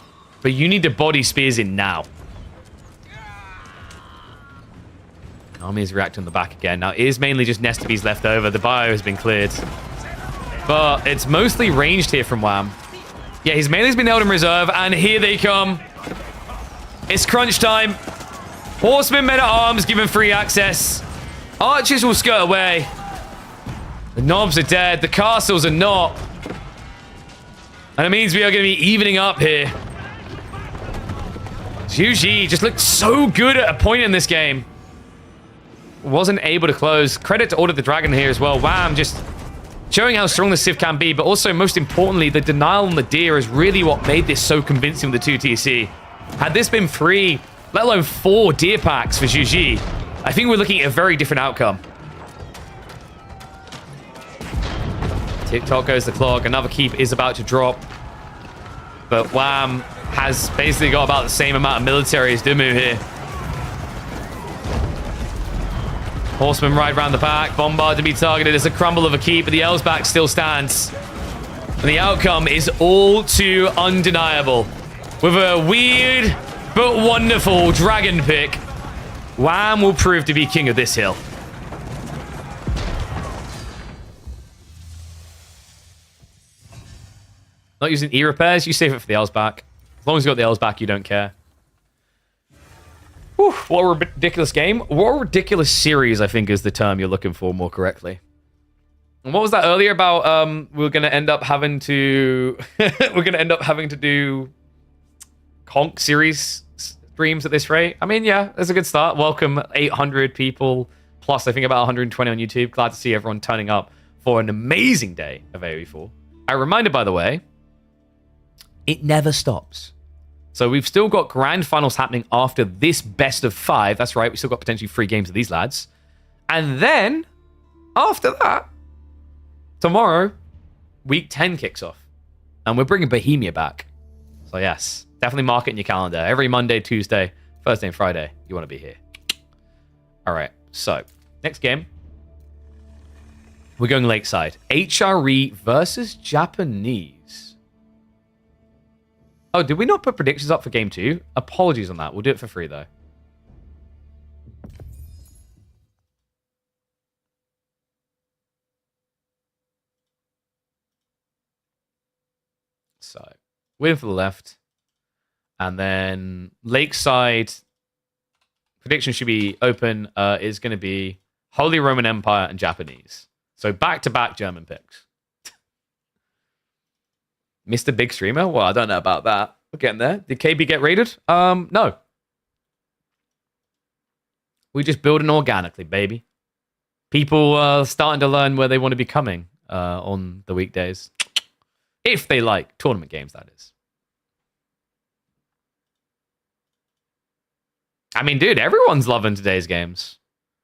but you need to body spears in now. Army is reacting on the back again. Now, it is mainly just Nesta Bees left over. The bio has been cleared. But it's mostly ranged here from Wham. Yeah, his melee's been held in reserve, and here they come. It's crunch time. Horsemen, men-at-arms, given free access. Archers will skirt away. The knobs are dead. The castles are not. And it means we are going to be evening up here. Zhu just looked so good at a point in this game. Wasn't able to close. Credit to Order the Dragon here as well. Wham just showing how strong the Civ can be, but also, most importantly, the denial on the deer is really what made this so convincing with the 2 TC. Had this been 3, let alone 4 deer packs for Zhu, I think we're looking at a very different outcome. Tick-tock goes the clock. Another keep is about to drop. But Wham has basically got about the same amount of military as Dimu here. Horsemen right round the back. Bombard to be targeted. It's a crumble of a keep, but the Elsback still stands. And the outcome is all too undeniable. With a weird but wonderful dragon pick, Wham will prove to be king of this hill. Not using E-repairs, you save it for the Elsback. As long as you got the Elsback, you don't care. Whew, what a ridiculous game. What a ridiculous series, I think, is the term you're looking for more correctly. And what was that earlier about we're going to end up having to do Conk series streams at this rate? I mean, yeah, that's a good start. Welcome 800 people plus, I think about 120 on YouTube. Glad to see everyone turning up for an amazing day of AoE4. A reminder, by the way, it never stops. So we've still got grand finals happening after this best of 5. That's right, we still got potentially 3 games of these lads. And then After that, tomorrow, week 10 kicks off. And we're bringing Bohemia back. So yes, definitely mark it in your calendar. Every Monday, Tuesday, Thursday, and Friday, you want to be here. All right, so next game. We're going Lakeside. HRE versus Japanese. Oh, did we not put predictions up for game 2? Apologies on that. We'll do it for free, though. So, win for the left. And then Lakeside. Prediction should be open. Is going to be Holy Roman Empire and Japanese. So back-to-back German picks. Mr. Big Streamer? Well, I don't know about that. We're getting there. Did KB get raided? No. We're just building organically, baby. People are starting to learn where they want to be coming on the weekdays. If they like tournament games, that is. I mean, dude, everyone's loving today's games.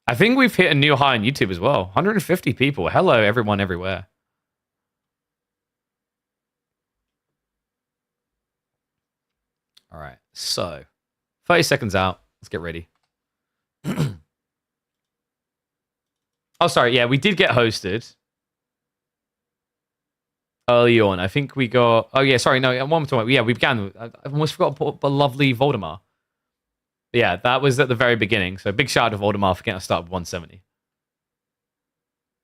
I think we've hit a new high on YouTube as well. 150 people. Hello, everyone, everywhere. All right, so 30 seconds out. Let's get ready. Oh, sorry. Yeah, we did get hosted early on. I think we got... Oh, yeah, sorry. No, one more time. Yeah, we began... I almost forgot the lovely Voldemar. But yeah, that was at the very beginning. So big shout out to Voldemar for getting us started with 170.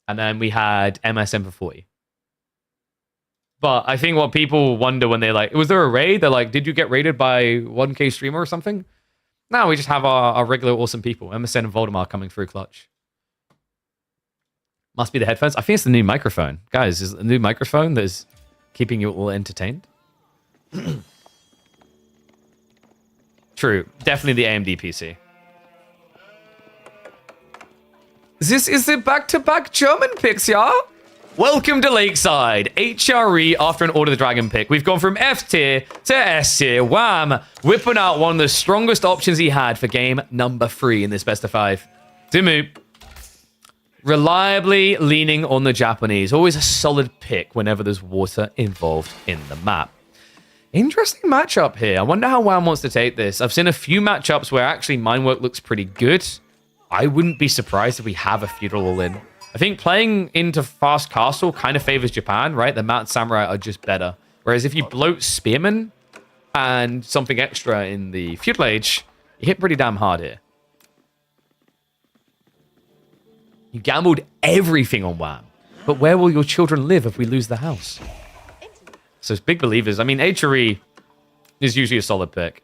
And then we had MSM for 40. But I think what people wonder when they like... Was there a raid? They're like, did you get raided by 1K streamer or something? No, we just have our regular awesome people. MSN and Voldemar coming through clutch. Must be the headphones. I think it's the new microphone. Guys, is it the new microphone that is keeping you all entertained? True. Definitely the AMD PC. This is the back-to-back German picks, yeah? Welcome to Lakeside. HRE after an Order of the Dragon pick. We've gone from F tier to S tier. Wham! Whipping out one of the strongest options he had for game number 3 in this best of 5. Dimu. Reliably leaning on the Japanese. Always a solid pick whenever there's water involved in the map. Interesting matchup here. I wonder how WAM wants to take this. I've seen a few matchups where actually Minework looks pretty good. I wouldn't be surprised if we have a Feudal all-in. I think playing into Fast Castle kind of favors Japan, right? The Mountain Samurai are just better. Whereas if you bloat Spearman and something extra in the Feudal Age, you hit pretty damn hard here. You gambled everything on WAM. But where will your children live if we lose the house? So it's big believers. I mean, HRE is usually a solid pick.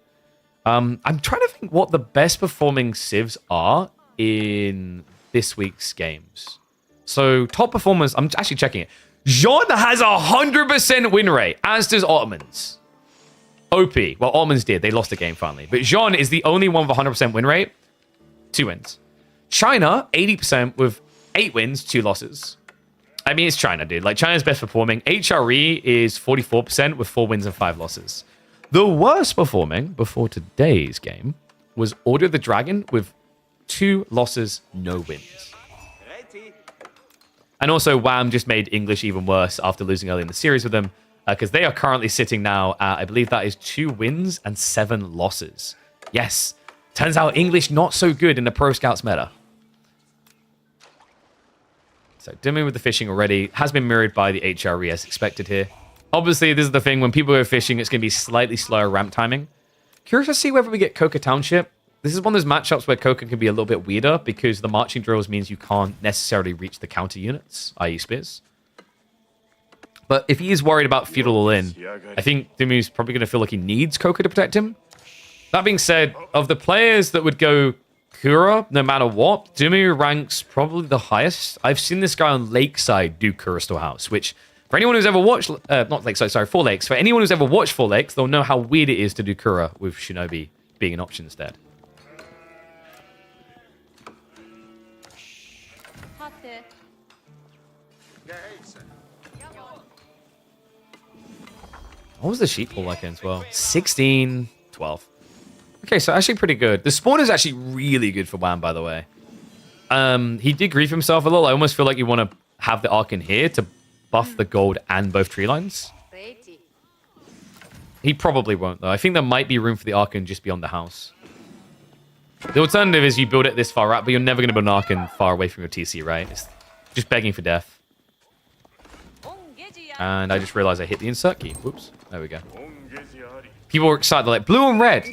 I'm trying to think what the best performing civs are in this week's games. So top performers, I'm actually checking it. Jean has 100% win rate, as does Ottomans. OP. Well, Ottomans did. They lost the game finally. But Jean is the only one with 100% win rate. 2 wins. China, 80% with 8 wins, 2 losses. I mean, it's China, dude. Like, China's best performing. HRE is 44% with 4 wins and 5 losses. The worst performing before today's game was Order of the Dragon with 2 losses, no wins. And also, WAM just made English even worse after losing early in the series with them, because they are currently sitting now at, I believe that is 2 wins and 7 losses. Yes, turns out English not so good in the Pro Scouts meta. So, Dimmy with the fishing already has been mirrored by the HRE as expected here. Obviously, this is the thing. When people go fishing, it's going to be slightly slower ramp timing. Curious to see whether we get Coca Township. This is one of those matchups where Coca can be a little bit weirder because the marching drills means you can't necessarily reach the counter units, i.e. spears. But if he is worried about feudal all-in, I think Dimu's probably going to feel like he needs Coca to protect him. That being said, of the players that would go Kura, no matter what, Dimu ranks probably the highest. I've seen this guy on Lakeside do Kura Storehouse, which for anyone who's ever watched, not Lakeside, sorry, Four Lakes. For anyone who's ever watched Four Lakes, they'll know how weird it is to do Kura with Shinobi being an option instead. What was the sheep pool like as well? 16, 12. Okay, so actually pretty good. The spawn is actually really good for WAM, by the way. He did grief himself a little. I almost feel like you want to have the Ark in here to buff the gold and both tree lines. He probably won't, though. I think there might be room for the Ark just beyond the house. The alternative is you build it this far out, but you're never going to build an Ark far away from your TC, right? It's just begging for death. And I just realized I hit the insert key. Whoops. There we go. People were excited. They're like, blue and red.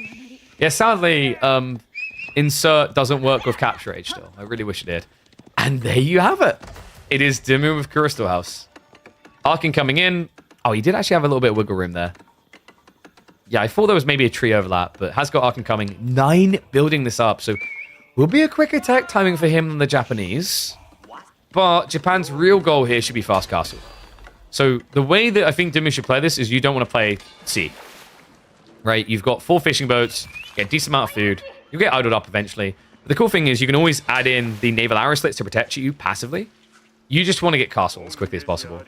Yeah, sadly, insert doesn't work with capture age still. I really wish it did. And there you have it. It is Dimmu with Crystal House. Arkin coming in. Oh, he did actually have a little bit of wiggle room there. Yeah, I thought there was maybe a tree overlap, but has got Arkin coming. 9 building this up, so will be a quick attack timing for him than the Japanese. But Japan's real goal here should be fast castle. So the way that I think Dimmu should play this is you don't want to play C. Right? You've got 4 fishing boats, get a decent amount of food. You'll get idled up eventually. But the cool thing is you can always add in the naval arrow slits to protect you passively. You just want to get castle as quickly as possible.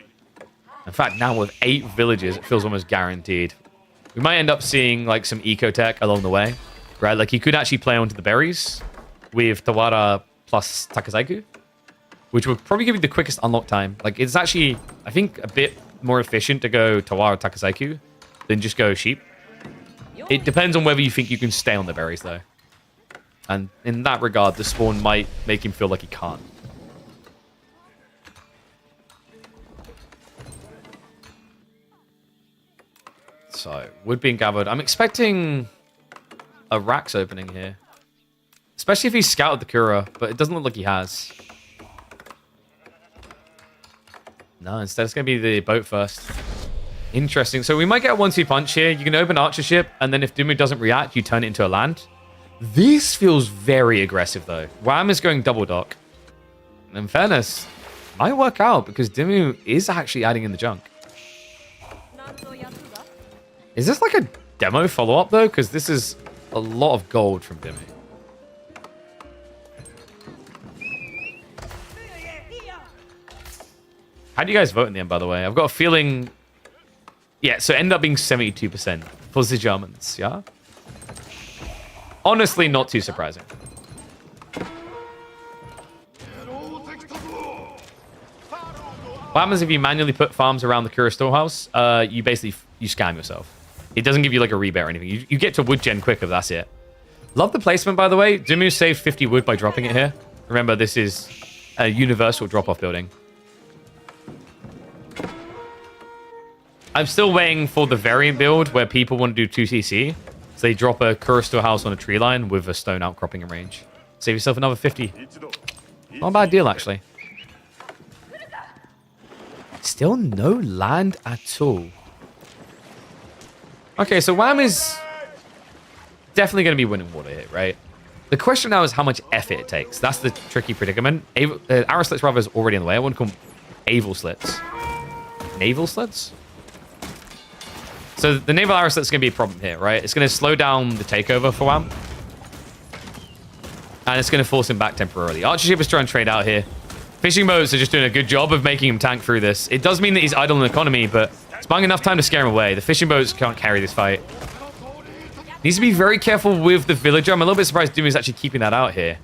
In fact, now with 8 villages, it feels almost guaranteed. We might end up seeing like some eco tech along the way, right? Like you could actually play onto the berries with Tawara plus Takazaiku, which would probably give you the quickest unlock time. Like it's actually, I think, a bit more efficient to go Tawara Takazaiku than just go sheep. It depends on whether you think you can stay on the berries though. And in that regard, the spawn might make him feel like he can't. So, wood being gathered. I'm expecting a Rax opening here. Especially if he's scouted the Kura, but it doesn't look like he has. No, instead it's going to be the boat first. Interesting. So we might get a 1-2 punch here. You can open Archer Ship, and then if Dimmu doesn't react, you turn it into a land. This feels very aggressive, though. Wham is going double dock. In fairness, might work out, because Dimmu is actually adding in the junk. Is this like a demo follow-up, though? Because this is a lot of gold from Dimmu. How do you guys vote in the end, by the way? I've got a feeling... Yeah, so end up being 72% for the Germans, yeah? Honestly, not too surprising. What happens if you manually put farms around the Kura storehouse? You basically scam yourself. It doesn't give you like a rebate or anything. You get to wood gen quicker, that's it. Love the placement, by the way. Dimmu saved 50 wood by dropping it here. Remember, this is a universal drop-off building. I'm still waiting for the variant build where people want to do 2cc. So they drop a Kura storehouse on a tree line with a stone outcropping in range. Save yourself another 50. Not a bad deal, actually. Still no land at all. Okay, so Wham is definitely going to be winning water here, right? The question now is how much effort it takes. That's the tricky predicament. Arrow slits, rather, is already in the way. I want to call them Avel slits. Naval slits? So the naval arrow slit's going to be a problem here, right? It's going to slow down the takeover for Wham. And it's going to force him back temporarily. Archer Ship is trying to trade out here. Fishing boats are just doing a good job of making him tank through this. It does mean that he's idle in the economy, but it's buying enough time to scare him away. The fishing boats can't carry this fight. Needs to be very careful with the villager. I'm a little bit surprised Dimmu is actually keeping that out here.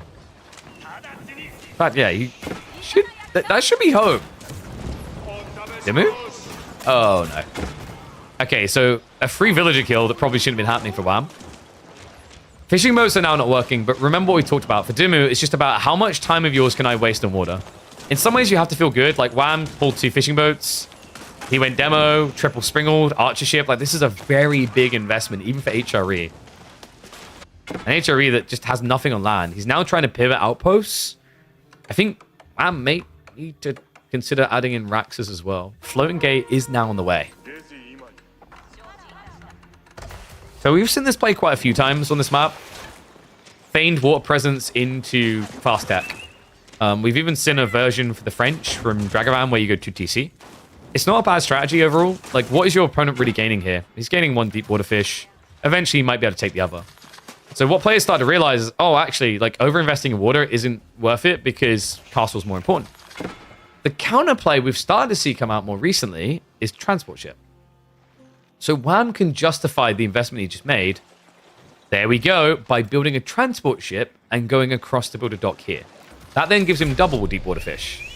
But yeah, he should. That should be home. Dimmu? Oh no. Okay, so a free villager kill that probably shouldn't have been happening for Wham. Fishing boats are now not working, but remember what we talked about. For Dimmu, it's just about how much time of yours can I waste on water. In some ways, you have to feel good. Like, Wham pulled 2 fishing boats. He went demo, triple springled, archer ship. Like, this is a very big investment, even for HRE. An HRE that just has nothing on land. He's now trying to pivot outposts. I think Wham may need to consider adding in Raxes as well. Floating gate is now on the way. So we've seen this play quite a few times on this map. Feigned water presence into fast tech. We've even seen a version for the French from Dragavan where you go 2TC. It's not a bad strategy overall. Like, what is your opponent really gaining here? He's gaining 1 deep water fish. Eventually, he might be able to take the other. So what players start to realize is, oh, actually, like, over-investing in water isn't worth it because castle's more important. The counterplay we've started to see come out more recently is transport ship. So Wham can justify the investment he just made, there we go, by building a transport ship and going across to build a dock here. That then gives him double deep water fish.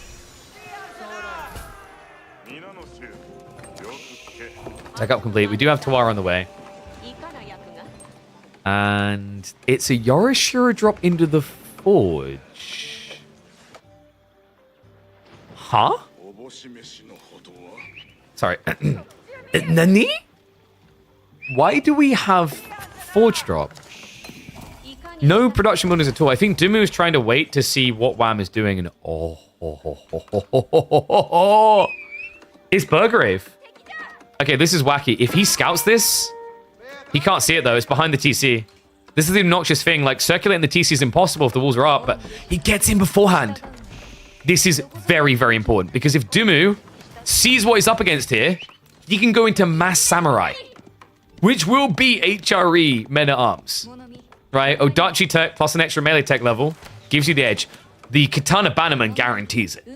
Tech up complete. We do have Tawara on the way. And it's a Yorishiro drop into the forge. Huh? Sorry. Nani? Why do we have forge drop? No production bonus at all. I think Dumu is trying to wait to see what Wham is doing. And it's Burgrave. Okay, this is wacky. If he scouts this, he can't see it though. It's behind the TC. This is the obnoxious thing. Like, circulating the TC is impossible if the walls are up, but he gets in beforehand. This is very, very important because if Dumu sees what he's up against here, he can go into Mass Samurai, which will be HRE Men-at-Arms. Right? Odachi tech plus an extra melee tech level gives you the edge. The Katana Bannerman guarantees it.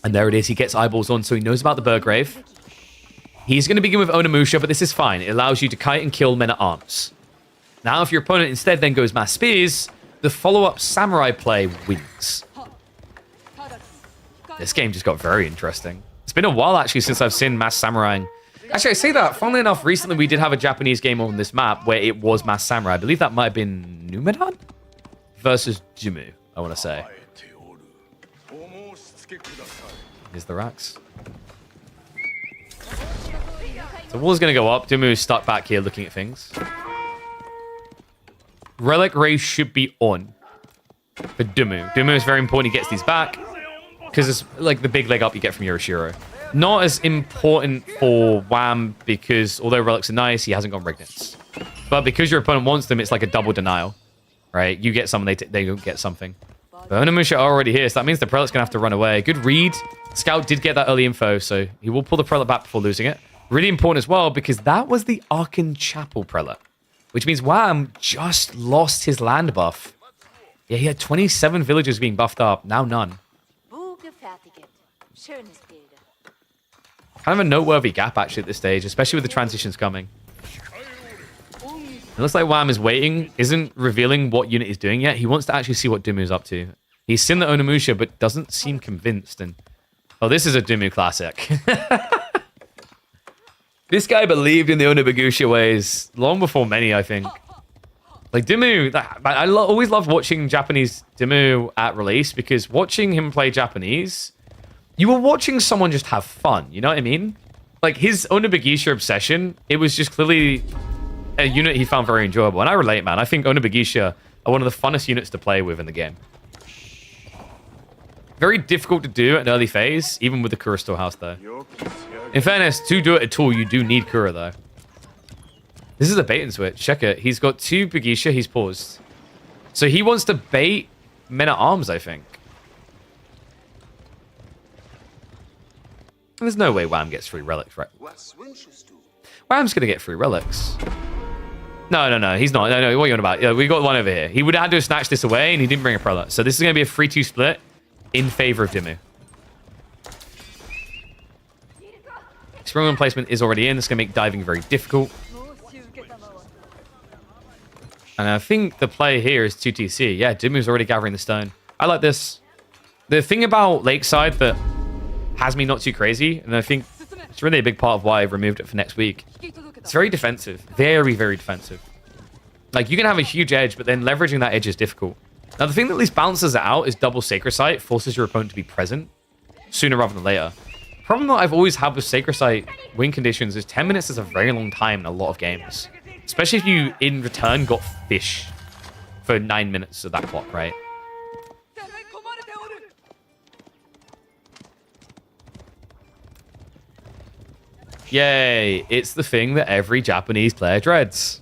And there it is. He gets eyeballs on, so he knows about the Burgrave. He's going to begin with Onimusha, but this is fine. It allows you to kite and kill Men-at-Arms. Now, if your opponent instead then goes Mass Spears, the follow-up Samurai play wins. This game just got very interesting. It's been a while, actually, since I've seen Mass Samurai. Actually, I say that. Funnily enough, recently we did have a Japanese game on this map where it was Mass Samurai. I believe that might have been Numedan versus Jimu, I want to say. Here's the racks. So wall's going to go up. Jimu is stuck back here looking at things. Relic Ray should be on for Dumu. Dumu is very important. He gets these back because it's like the big leg up you get from Yorishiro. Not as important for Wham because although relics are nice, he hasn't got Rignets. But because your opponent wants them, it's like a double denial, right? You get something, they don't get something. But Onimusha are already here, so that means the Prelute's going to have to run away. Good read. Scout did get that early info, so he will pull the Prelate back before losing it. Really important as well because that was the Arkan Chapel Prelate, which means Wham just lost his land buff. Yeah, he had 27 villagers being buffed up, now none. Kind of a noteworthy gap, actually, at this stage, especially with the transitions coming. It looks like Wham is waiting, isn't revealing what unit he's doing yet. He wants to actually see what Dumu's up to. He's seen the Onimusha, but doesn't seem convinced. And oh, this is a Dumu classic. This guy believed in the Onibagusha ways long before many, I think. Like, Dumu, I always loved watching Japanese Dumu at release because watching him play Japanese... You were watching someone just have fun, you know what I mean? Like, his Onibagisha obsession, it was just clearly a unit he found very enjoyable. And I relate, man. I think Onibagisha are one of the funnest units to play with in the game. Very difficult to do at an early phase, even with the Kura Storehouse, though. In fairness, to do it at all, you do need Kura, though. This is a bait and switch. Check it. He's got 2 Bagisha. He's paused. So he wants to bait Men-at-Arms, I think. There's no way Wham gets 3 relics, right? Wham's going to get 3 relics. No, he's not. No, what are you on about? Yeah, we got one over here. He would have had to have snatched this away, and he didn't bring a prelate. So this is going to be a 3-2 split in favor of Dumu. Experiment placement is already in. It's going to make diving very difficult. And I think the play here is 2TC. Yeah, Dumu's already gathering the stone. I like this. The thing about Lakeside that has me not too crazy, and I think it's really a big part of why I've removed it for next week. It's very defensive. Very, very defensive. Like, you can have a huge edge, but then leveraging that edge is difficult. Now, the thing that at least balances it out is double Sacred Sight forces your opponent to be present sooner rather than later. The problem that I've always had with Sacred Sight win conditions is 10 minutes is a very long time in a lot of games. Especially if you, in return, got fish for 9 minutes of that clock, right? Yay, it's the thing that every Japanese player dreads.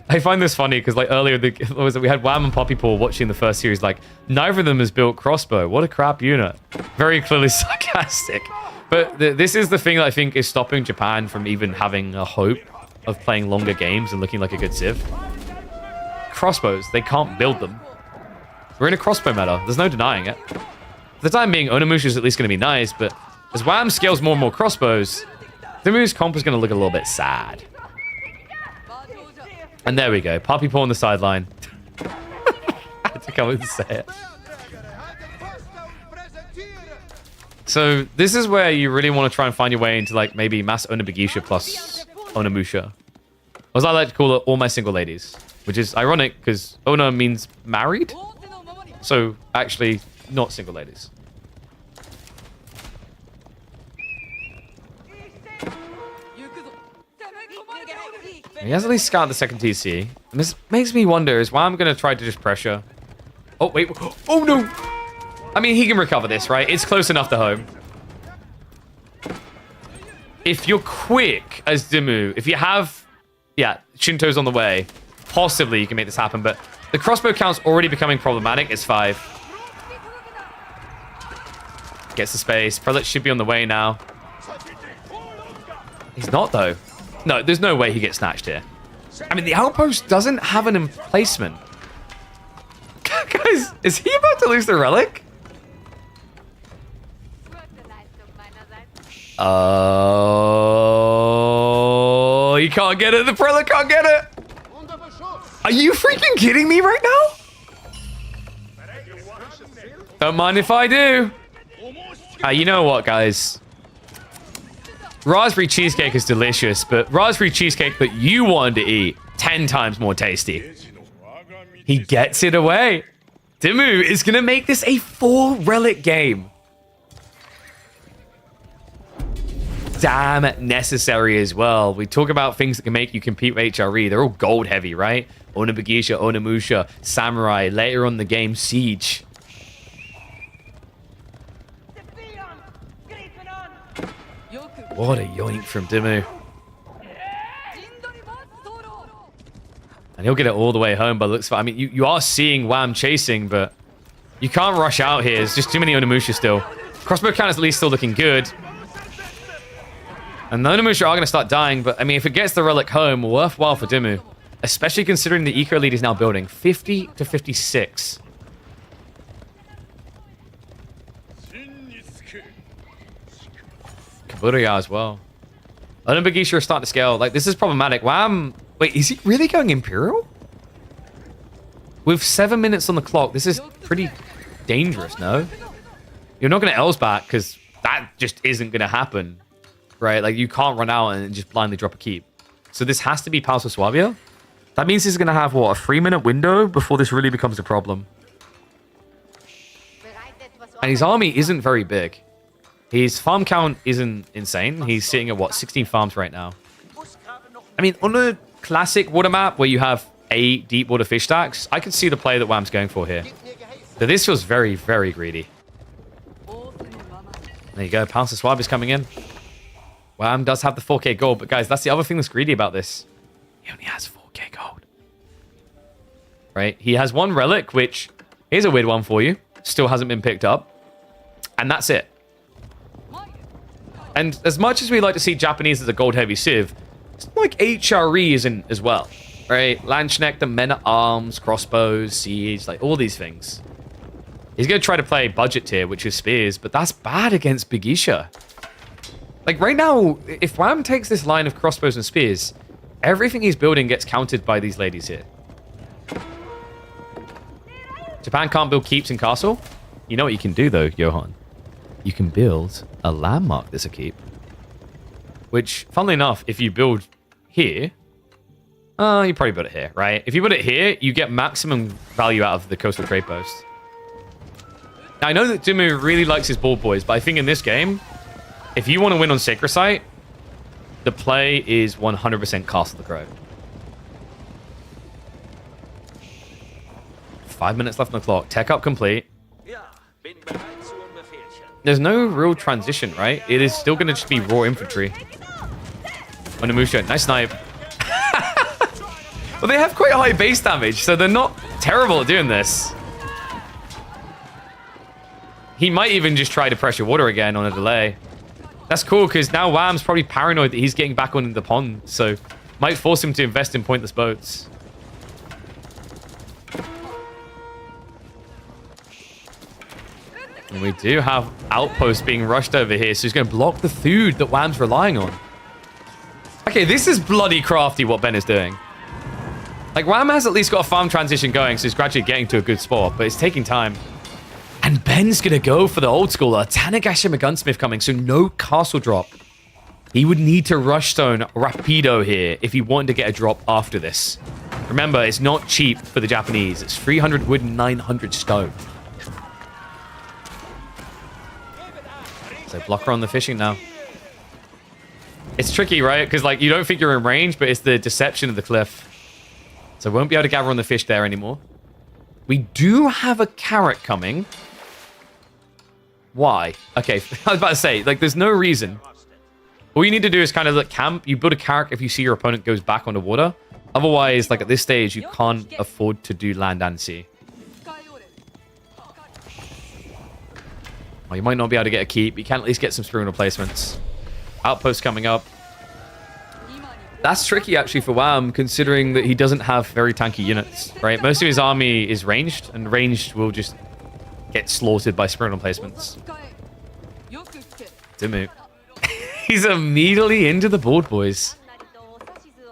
I find this funny because like earlier we had Wham and Poppy Paw watching the first series, like neither of them has built crossbow. What a crap unit. Very clearly sarcastic. But this is the thing that I think is stopping Japan from even having a hope of playing longer games and looking like a good civ. Crossbows, they can't build them. We're in a crossbow meta, there's no denying it. For the time being, Onimusha is at least going to be nice, but as Wham scales more and more crossbows, Dumu's comp is going to look a little bit sad. And there we go. Poppy Paw on the sideline. I had to come and say it. So this is where you really want to try and find your way into like maybe Mass Onabagisha plus Onamusha. Or as I like to call it, all my single ladies. Which is ironic because Ona means married. So actually not single ladies. He has at least scouted the second TC. And this makes me wonder is why I'm going to try to just pressure. Oh, wait. Oh, no. I mean, he can recover this, right? It's close enough to home. If you're quick as Dimu, if you have, yeah, Shinto's on the way, possibly you can make this happen. But the crossbow count's already becoming problematic. It's 5. Gets the space. Prelate should be on the way now. He's not, though. No, there's no way he gets snatched here. I mean, the outpost doesn't have an emplacement. Guys, is he about to lose the relic? Oh, you can't get it. The prelate can't get it. Are you freaking kidding me right now? Don't mind if I do. You know what, guys? Raspberry cheesecake is delicious, but raspberry cheesecake that you wanted to eat, 10 times more tasty. He gets it away. Dimu is going to make this a 4-relic game. Damn necessary as well. We talk about things that can make you compete with HRE. They're all gold heavy, right? Onabagisha, Onamusha, Samurai, later on in the game, Siege. What a yoink from Dimu. And he'll get it all the way home by the looks of it. I mean, you are seeing Wham chasing, but you can't rush out here. There's just too many Onamusha still. Crossbow count is at least still looking good. And the Onamusha are going to start dying, but I mean, if it gets the relic home, worthwhile for Dimu. Especially considering the eco lead is now building. 50 to 56. Kabutoya as well. Onabagisha are starting to scale. Like, this is problematic. Wham! Wait, is he really going Imperial? With 7 minutes on the clock, this is pretty dangerous, no? You're not going to L's back, because that just isn't going to happen. Right? Like, you can't run out and just blindly drop a keep. So this has to be Pulse Suavia. That means he's going to have, what, a 3-minute window before this really becomes a problem. And his army isn't very big. His farm count isn't insane. He's sitting at, what, 16 farms right now. I mean, on a classic water map where you have 8 deep water fish stacks, I could see the play that Wham's going for here. But this feels very, very greedy. There you go. Pounce Swab is coming in. Wham does have the 4k gold, but guys, that's the other thing that's greedy about this. He only has 4k gold. Right? He has 1 relic, which is a weird one for you. Still hasn't been picked up. And that's it. And as much as we like to see Japanese as a gold-heavy civ, it's not like HRE isn't as well, right? Landsknecht, the men-at-arms, crossbows, siege, like all these things. He's going to try to play budget tier, which is spears, but that's bad against Bigisha. Like right now, if Wham takes this line of crossbows and spears, everything he's building gets countered by these ladies here. Japan can't build keeps in castle. You know what you can do though, Johan? You can build a landmark that's a keep. Which, funnily enough, if you build here, you probably build it here, right? If you build it here, you get maximum value out of the coastal trade post. Now, I know that Dimu really likes his ball boys, but I think in this game, if you want to win on Sacred Site, the play is 100% Castle the Crow. 5 minutes left on the clock. Tech up complete. There's no real transition, right? It is still going to just be raw infantry. Onamusha, nice snipe. Well, they have quite high base damage, so they're not terrible at doing this. He might even just try to pressure water again on a delay. That's cool, because now Wham's probably paranoid that he's getting back on the pond, so might force him to invest in pointless boats. And we do have outposts being rushed over here, so he's going to block the food that Wham's relying on. Okay, this is bloody crafty what Ben is doing. Like, Wham has at least got a farm transition going, so he's gradually getting to a good spot, but it's taking time. And Ben's going to go for the old schooler. Tanegashima Gunsmith coming, so no castle drop. He would need to rush stone Rapido here if he wanted to get a drop after this. Remember, it's not cheap for the Japanese. It's 300 wood and 900 stone. So blocker on the fishing now. It's tricky, right? Because like you don't think you're in range, but it's the deception of the cliff. So won't be able to gather on the fish there anymore. We do have a carrot coming. Why? Okay, I was about to say, like, there's no reason. All you need to do is kind of like camp. You build a carrot if you see your opponent goes back on the water. Otherwise, like at this stage, you can't afford to do land and sea. Oh, you might not be able to get a keep. You can at least get some spoon replacements. Outpost coming up. That's tricky actually for Wham, considering that he doesn't have very tanky units, right? Most of his army is ranged, and ranged will just get slaughtered by spoon replacements. Dimu. He's immediately into the board, boys.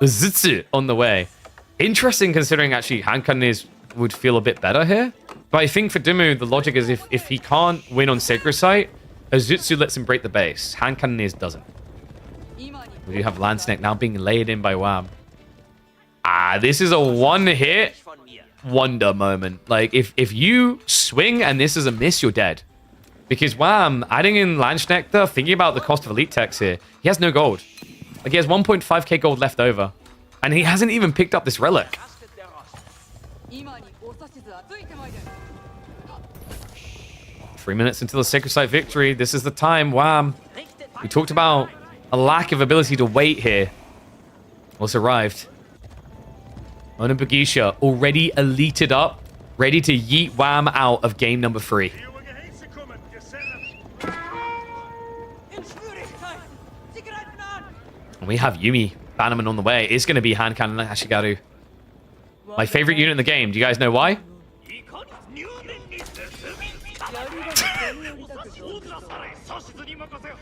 Zutsu on the way. Interesting considering actually hand cannons would feel a bit better here. But I think for Dimu, the logic is if he can't win on Sacred Site, Azutsu lets him break the base. Hand cannons doesn't. We do have Land Snake now being laid in by Wham. Ah, this is a one-hit wonder moment. Like, if you swing and this is a miss, you're dead. Because Wham, adding in Land Snake, thinking about the cost of Elite Techs here, he has no gold. Like, he has 1.5k gold left over. And he hasn't even picked up this relic. 3 minutes until the Sacred Site victory. This is the time. Wham. We talked about a lack of ability to wait here. What's arrived? Onobugisha already elited up, ready to yeet Wham out of game number 3. And we have Yumi Bannerman on the way. It's going to be Hand Cannon Ashigaru. My favorite unit in the game. Do you guys know why?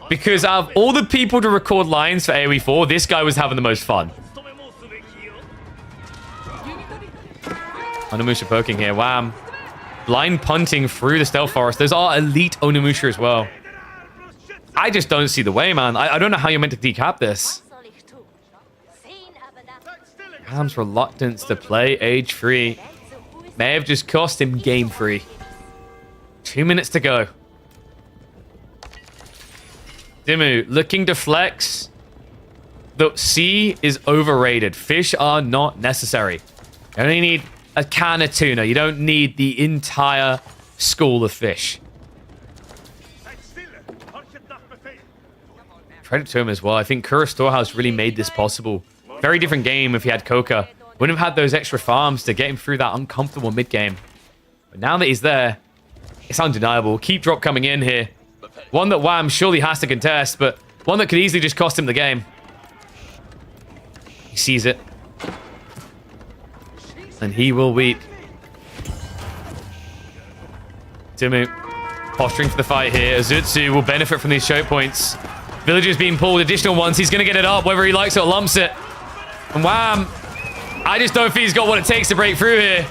Because out of all the people to record lines for AoE 4, this guy was having the most fun. Onimusha poking here. Wham. Blind punting through the Stealth Forest. Those are elite Onimusha as well. I just don't see the way, man. I don't know how you're meant to decap this. Wham's reluctance to play age 3 may have just cost him game 3. 2 minutes to go. Dimu looking to flex. The sea is overrated. Fish are not necessary. You only need a can of tuna. You don't need the entire school of fish. Credit to him as well. I think Kura Storehouse really made this possible. Very different game if he had Coca. Wouldn't have had those extra farms to get him through that uncomfortable mid game. But now that he's there, it's undeniable. Keep drop coming in here. One that Wham surely has to contest, but one that could easily just cost him the game. He sees it. And he will weep. Dimu posturing for the fight here. Azutsu will benefit from these choke points. Villagers being pulled, additional ones. He's going to get it up, whether he likes it or lumps it. And Wham, I just don't think he's got what it takes to break through here.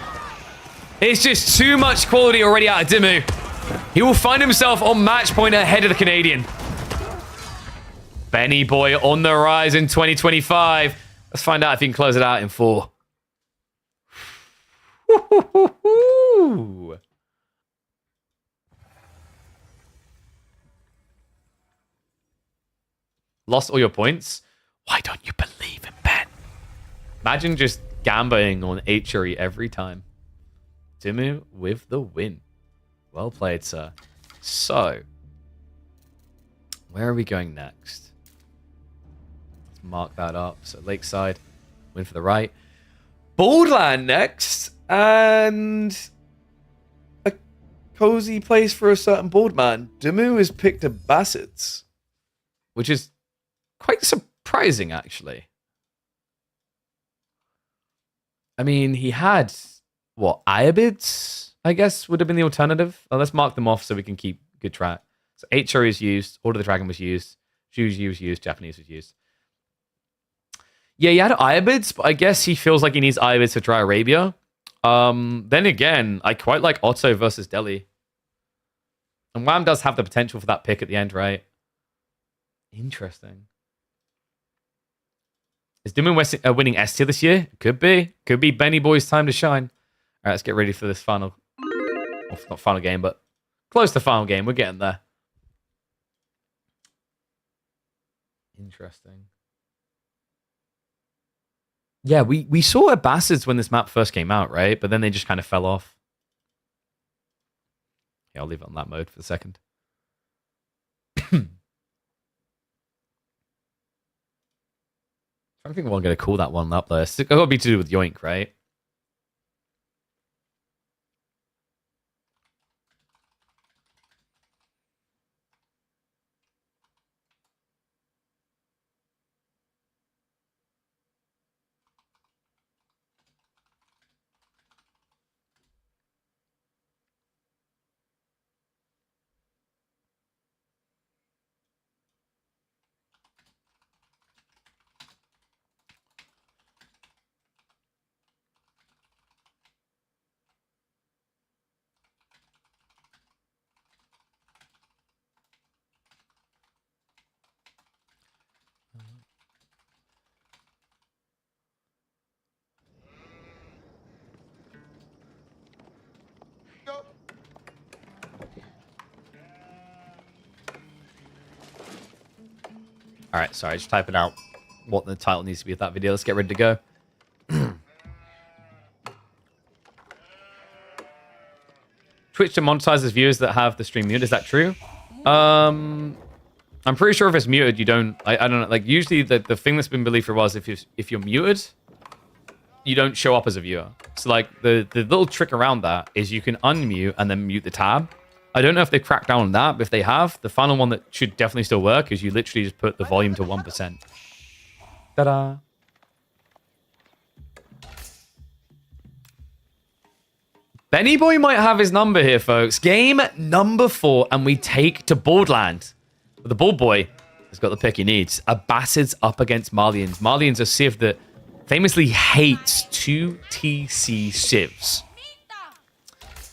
It's just too much quality already out of Dimu. He will find himself on match point ahead of the Canadian. Benny Boy on the rise in 2025. Let's find out if he can close it out in 4. Lost all your points? Why don't you believe in Ben? Imagine just gambling on Huri every time. Dimu with the win. Well played, sir. So, where are we going next? Let's mark that up. So, Lakeside, win for the right. Boardland next, and a cozy place for a certain board man. Dimu has picked a Bassett's, which is quite surprising, actually. I mean, he had, what, Iobids? I guess would have been the alternative. Let's mark them off so we can keep good track. So Huri is used, Order of the Dragon was used, Juju was used, Japanese was used. Yeah, he had Iobids, but I guess he feels like he needs Iobids for Dry Arabia. Then again, I quite like Otto versus Delhi. And Wham does have the potential for that pick at the end, right? Interesting. Is Doom winning S tier this year? Could be. Could be Benny Boy's time to shine. All right, let's get ready for this final. Well, not final game, but close to final game. We're getting there. Interesting. Yeah, we saw Bastards when this map first came out, right? But then they just kind of fell off. Yeah, I'll leave it on that mode for a second. I don't think we're going to call that one up there. It's got to be to do with Yoink, right? All right, sorry, just typing out what the title needs to be of that video. Let's get ready to go. Twitch demonetizes viewers that have the stream muted. Is that true? I'm pretty sure if it's muted, you don't. I don't know. Like usually, the thing that's been believed for was if you're muted, you don't show up as a viewer. So like the little trick around that is you can unmute and then mute the tab. I don't know if they've cracked down on that, but if they have, the final one that should definitely still work is you literally just put the volume to 1%. Ta-da! Benny Boy might have his number here, folks. Game number 4, and we take to Boardland. The Bald Boy has got the pick he needs. A Bastards up against Marlians. Marlians are a civ that famously hates 2 TC civs.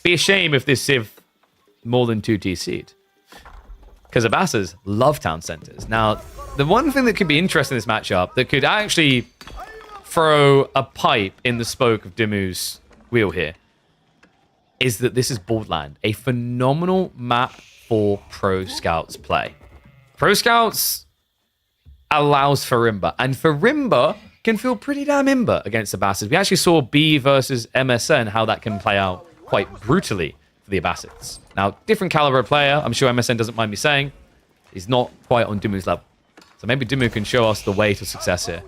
Be a shame if this civ more than 2 TC'd. Because the Bastards love town centers. Now, the one thing that could be interesting in this matchup that could actually throw a pipe in the spoke of Dimu's wheel here is that this is Boardland, a phenomenal map for Pro Scouts play. Pro Scouts allows Farimba, and Farimba can feel pretty damn imba against the Bastards. We actually saw B versus MSN, how that can play out quite brutally for the Bastards. Now, different caliber player, I'm sure MSN doesn't mind me saying, he's not quite on Dimu's level. So maybe Dimu can show us the way to success here.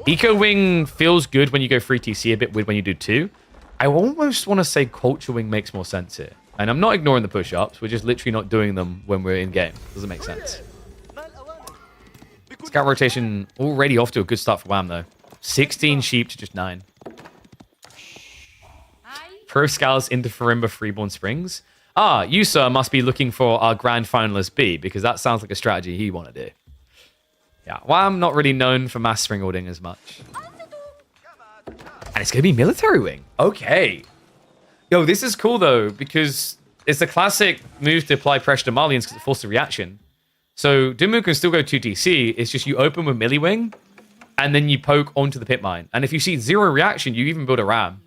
Eco Wing feels good when you go 3 TC, a bit weird when you do 2. I almost want to say Culture Wing makes more sense here. And I'm not ignoring the push-ups, we're just literally not doing them when we're in-game. Doesn't make sense. Scout rotation already off to a good start for Wham, though. 16 sheep to just 9. Pro Scouts into Farimba Freeborn Springs. Ah, you, sir, must be looking for our grand finalist B, because that sounds like a strategy he want to do. Yeah, Wham not really known for mass spring ordering as much. And it's going to be military wing. Okay. Yo, this is cool, though, because it's a classic move to apply pressure to Marlians because it forces a reaction. So Dimu can still go 2 TC. It's just you open with melee wing, and then you poke onto the pit mine. And if you see 0 reaction, you even build a ram.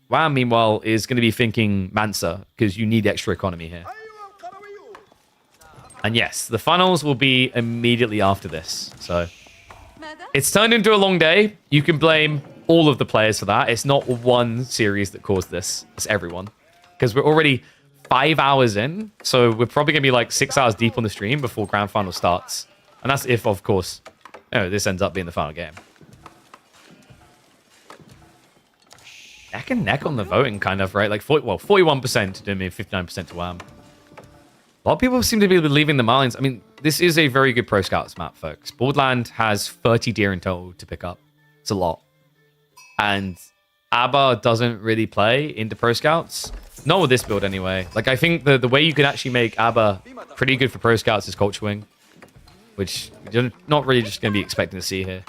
Wham, meanwhile, is going to be thinking Mansa, because you need extra economy here. And yes, the finals will be immediately after this. So it's turned into a long day. You can blame all of the players for that. It's not one series that caused this. It's everyone. Because we're already 5 hours in. So we're probably going to be like 6 hours deep on the stream before grand final starts. And that's if, of course, this ends up being the final game. Neck and neck on the voting, kind of, right? Like, 41% to Dumi, 59% to Wham. A lot of people seem to be leaving the Marlins. I mean, this is a very good Pro Scouts map, folks. Boardland has 30 deer in total to pick up. It's a lot. And ABBA doesn't really play into Pro Scouts. Not with this build, anyway. Like, I think the way you could actually make ABBA pretty good for Pro Scouts is Culture Wing, which you're not really just going to be expecting to see here.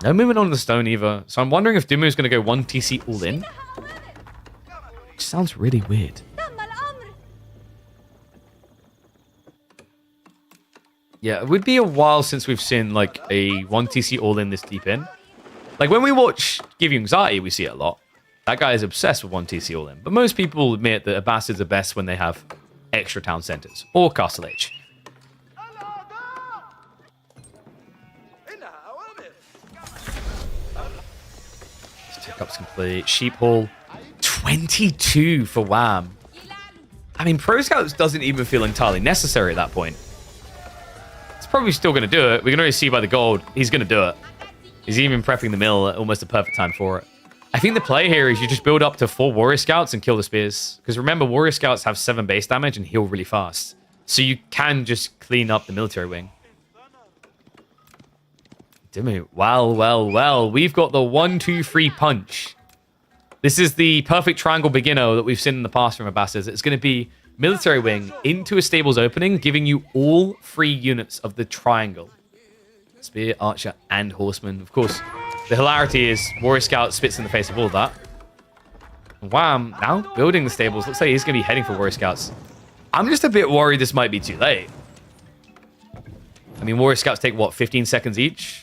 No movement on the stone either. So I'm wondering if Dimu is going to go 1 TC all in. Which sounds really weird. Yeah, it would be a while since we've seen like a 1TC all-in this deep in. Like when we watch Give You Anxiety, we see it a lot. That guy is obsessed with 1TC all-in. But most people admit that Bastards are best when they have extra town centers or Castle Age. Tick-up's complete. Sheep Hall. 22 for Wham. I mean, Pro Scouts doesn't even feel entirely necessary at that point. It's probably still going to do it. We can already see by the gold, he's going to do it. He's even prepping the mill at almost a perfect time for it. I think the play here is you just build up to 4 Warrior Scouts and kill the Spears. Because remember, Warrior Scouts have 7 base damage and heal really fast. So you can just clean up the military wing. Dimmu, well. We've got the 1-2-3 punch. This is the perfect triangle beginner that we've seen in the past from Abastas. It's going to be military wing into a stables opening, giving you all 3 units of the triangle. Spear, archer, and horseman. Of course, the hilarity is Warrior Scout spits in the face of all that. Wham, now building the stables. Looks like he's going to be heading for Warrior Scouts. I'm just a bit worried this might be too late. I mean, Warrior Scouts take, what, 15 seconds each?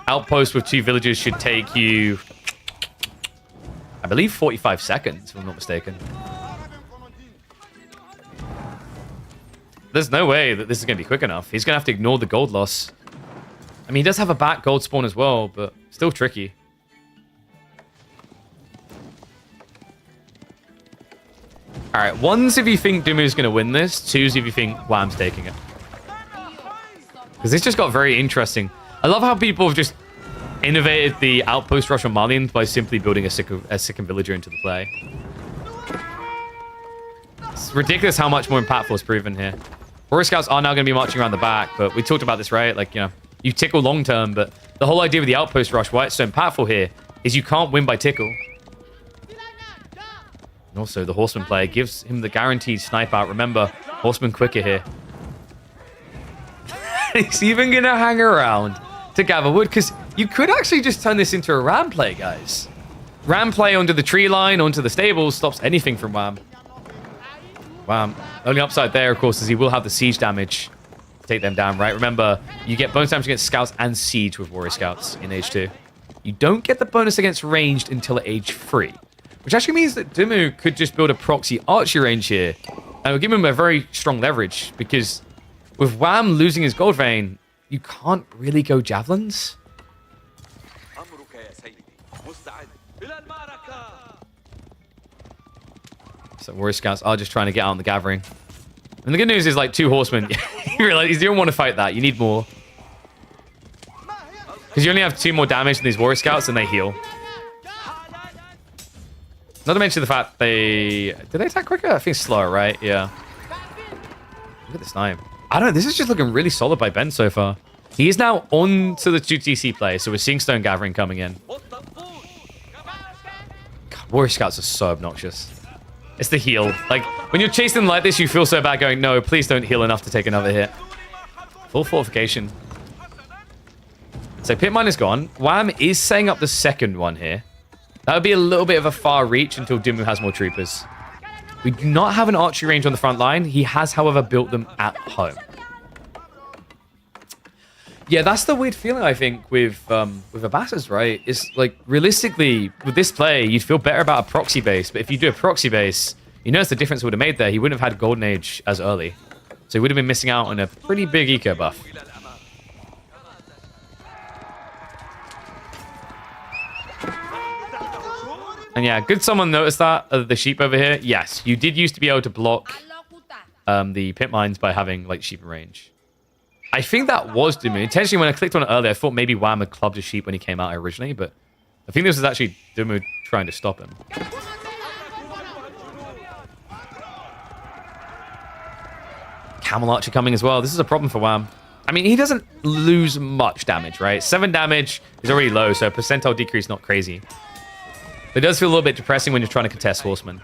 Outpost with 2 villages should take you, I believe, 45 seconds, if I'm not mistaken. There's no way that this is going to be quick enough. He's going to have to ignore the gold loss. I mean, he does have a back gold spawn as well, but still tricky. All right, 1s if you think Dimmu's going to win this. 2s if you think Wham's taking it. Because this just got very interesting. I love how people have just innovated the outpost rush on Malian by simply building a second villager into the play. It's ridiculous how much more impactful is proven here. Warrior Scouts are now going to be marching around the back, but we talked about this, right? Like, you know, you tickle long term, but the whole idea with the outpost rush, why it's so impactful here, is you can't win by tickle. And also, the horseman player gives him the guaranteed snipe out. Remember, horseman quicker here. He's even going to hang around to gather wood, because you could actually just turn this into a ram play, guys. Ram play onto the tree line, onto the stables, stops anything from Wham. Wham. Only upside there, of course, is he will have the siege damage to take them down, right? Remember, you get bonus damage against scouts and siege with Warrior Scouts in age 2. You don't get the bonus against ranged until at age 3, which actually means that Dimmu could just build a proxy archery range here, and it will give him a very strong leverage, because with Wham losing his gold vein, you can't really go javelins. So Warrior Scouts are just trying to get out on the gathering. And the good news is, like, 2 horsemen. You realize you don't want to fight that. You need more. Because you only have 2 more damage than these Warrior Scouts, and they heal. Not to mention the fact they... Do they attack quicker? I think slower, right? Yeah. Look at this knife. I don't know. This is just looking really solid by Ben so far. He is now on to the 2TC play, so we're seeing Stone Gathering coming in. God, Warrior Scouts are so obnoxious. It's the heal. Like, when you're chasing them like this, you feel so bad going, no, please don't heal enough to take another hit. Full fortification. So Pitmine is gone. Wham is setting up the second one here. That would be a little bit of a far reach until Dimmu has more troopers. We do not have an archery range on the front line. He has, however, built them at home. Yeah, that's the weird feeling, I think, with Abastas, right? It's like, realistically, with this play, you'd feel better about a proxy base. But if you do a proxy base, you notice the difference it would have made there. He wouldn't have had Golden Age as early. So he would have been missing out on a pretty big eco buff. And yeah, good someone noticed that, the sheep over here. Yes, you did used to be able to block the pit mines by having, like, sheep in range. I think that was Dimmu. Intentionally, when I clicked on it earlier, I thought maybe Wham had clubbed a sheep when he came out originally, but I think this was actually Dimmu trying to stop him. Camel Archer coming as well. This is a problem for Wham. I mean, he doesn't lose much damage, right? 7 damage is already low, so percentile decrease not crazy. It does feel a little bit depressing when you're trying to contest Horsemen.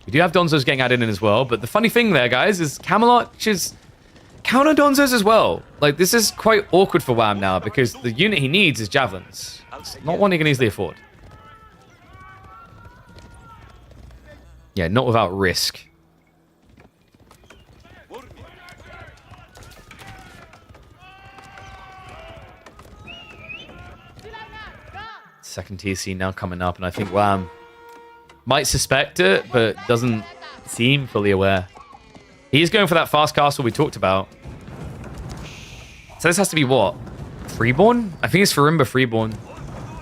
We do have Donzos getting added in as well, but the funny thing there, guys, is Camel Archers counter Donzos as well. Like, this is quite awkward for Wham now, because the unit he needs is Javelins. It's not one he can easily afford. Yeah, not without risk. Second TC now coming up, and I think Wham might suspect it, but doesn't seem fully aware. He's going for that fast castle we talked about. So this has to be what? Freeborn? I think it's Farimba Freeborn.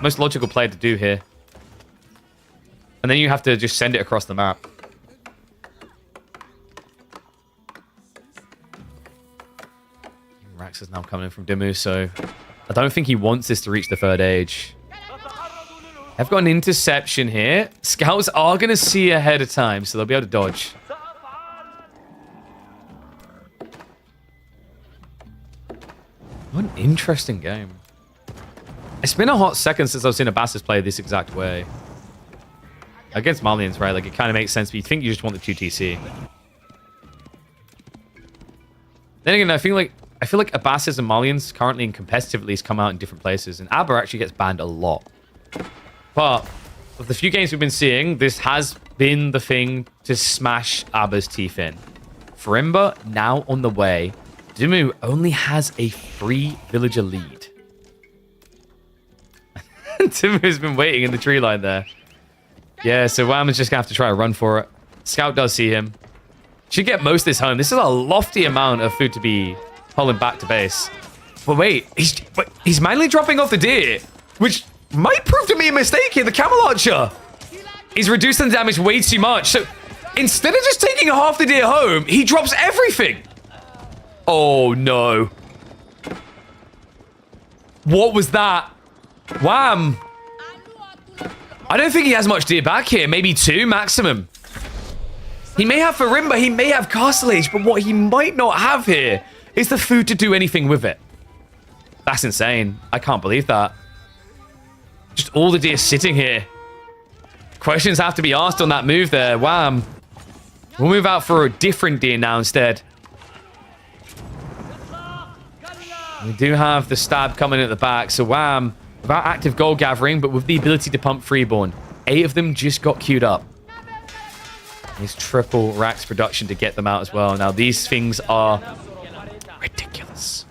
Most logical play to do here. And then you have to just send it across the map. Rax is now coming in from Dimmu, so I don't think he wants this to reach the third age. I've got an interception here. Scouts are going to see ahead of time, so they'll be able to dodge. What an interesting game. It's been a hot second since I've seen Abbasis play this exact way. Against Malians, right? Like, it kind of makes sense, but you think you just want the 2TC. Then again, I feel like Abbasis and Malians currently in competitive at least come out in different places, and Abba actually gets banned a lot. But of the few games we've been seeing, this has been the thing to smash Abba's teeth in. Farimba now on the way. Dimmu only has a 3 villager lead. Dimmu's been waiting in the tree line there. Yeah, so Wham is just going to have to try to run for it. Scout does see him. Should get most of this home. This is a lofty amount of food to be pulling back to base. But wait, he's manually dropping off the deer, which might prove to be a mistake here. The camel archer is reducing the damage way too much. So instead of just taking half the deer home, he drops everything. Oh, no. What was that? Wham. I don't think he has much deer back here. Maybe 2 maximum. He may have Farimba, he may have Castle Age, but what he might not have here is the food to do anything with it. That's insane. I can't believe that. Just all the deer sitting here. Questions have to be asked on that move there. Wham. We'll move out for a different deer now instead. We do have the stab coming at the back, so Wham, without active gold gathering, but with the ability to pump Freeborn. 8 of them just got queued up. He's triple Rax production to get them out as well. Now, these things are ridiculous.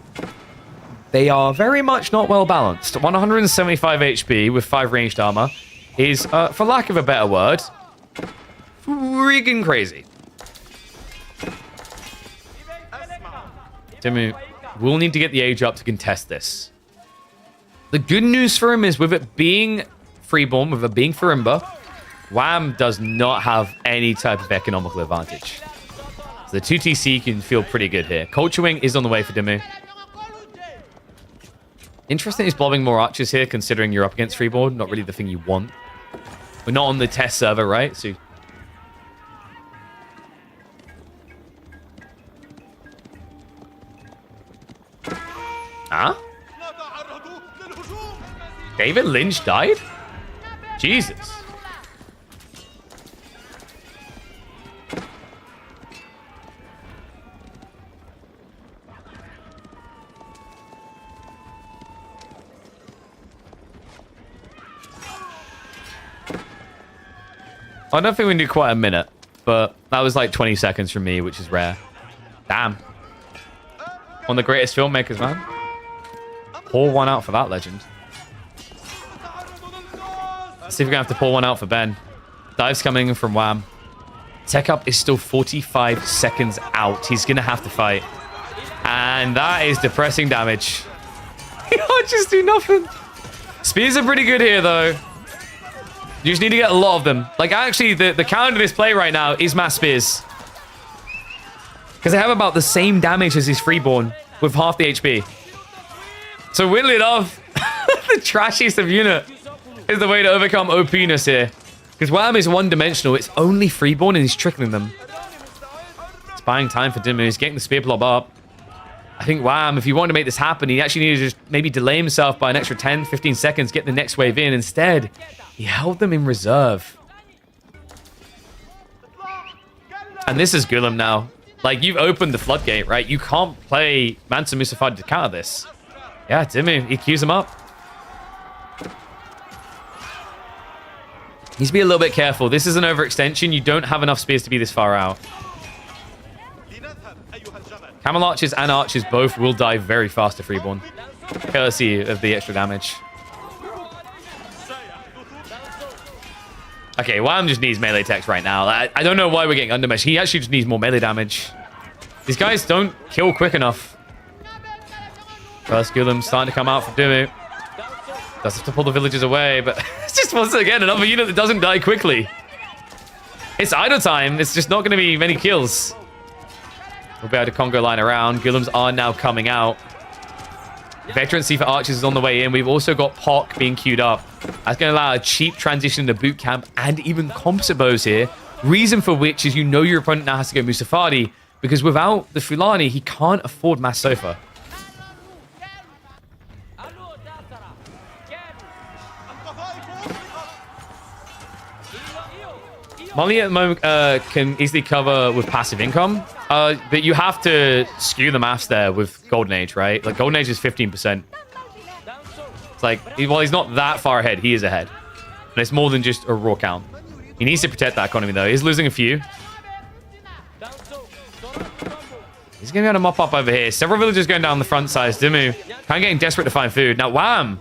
They are very much not well balanced. 175 HP with 5 ranged armor is, for lack of a better word, freaking crazy. Dimmu will need to get the age up to contest this. The good news for him is with it being Freeborn, with it being Farimba, Wham does not have any type of economical advantage. So the 2TC can feel pretty good here. Culture Wing is on the way for Dimmu. Interesting he's blobbing more archers here, considering you're up against Freeborn. Not really the thing you want. We're not on the test server, right? So... Huh? David Lynch died? Jesus. I don't think we need quite a minute, but that was like 20 seconds from me, which is rare. Damn. One of the greatest filmmakers, man. Pour one out for that legend. Let's see if we're going to have to pull one out for Ben. Dive's coming in from Wham. Tech up is still 45 seconds out. He's going to have to fight. And that is depressing damage. He can't just do nothing. Spears are pretty good here, though. You just need to get a lot of them. Like, actually, the counter to this play right now is mass spears. Because they have about the same damage as his Freeborn with half the HP. So, weirdly enough, the trashiest of unit is the way to overcome OP-ness here. Because Wham is one-dimensional. It's only Freeborn and he's trickling them. It's buying time for Dimmu. He's getting the spear blob up. I think Wham, if he wanted to make this happen, he actually needed to just maybe delay himself by an extra 10, 15 seconds, get the next wave in. Instead, he held them in reserve. And this is Gulam now. Like, you've opened the floodgate, right? You can't play Mansa Musafadi to counter this. Yeah, Dimmu, he queues him up. Needs to be a little bit careful. This is an overextension. You don't have enough spears to be this far out. Camel archers and archers both will die very fast to Freeborn. Courtesy of the extra damage. Okay, Wham just needs melee attacks right now. I don't know why we're getting undermesh. He actually just needs more melee damage. These guys don't kill quick enough. First Gulam starting to come out from Dumu. Does have to pull the villagers away, but it's just once again another unit that doesn't die quickly. It's idle time. It's just not going to be many kills. We'll be able to Congo line around. Gulams are now coming out. Veterancy for Archers is on the way in. We've also got Pock being queued up. That's going to allow a cheap transition into boot camp and even composite bows here. Reason for which is you know your opponent now has to go Musafadi because without the Fulani, he can't afford Mass Sofa. Molly at the moment can easily cover with passive income, but you have to skew the maths there with Golden Age, right? Like, Golden Age is 15%. It's like, while he's not that far ahead, he is ahead. And it's more than just a raw count. He needs to protect that economy, though. He's losing a few. He's going to be able to mop up over here. Several villagers going down the front side. Dimu kind of getting desperate to find food. Now, Wham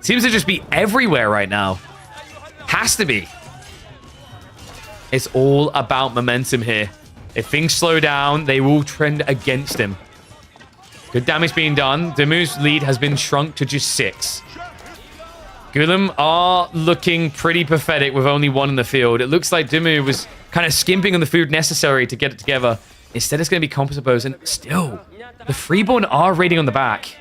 seems to just be everywhere right now. Has to be. It's all about momentum here. If things slow down, they will trend against him. Good damage being done. Dimu's lead has been shrunk to just 6. Gulam are looking pretty pathetic with only 1 in the field. It looks like Dimu was kind of skimping on the food necessary to get it together. Instead, it's going to be composite bows. And still, the Freeborn are raiding on the back.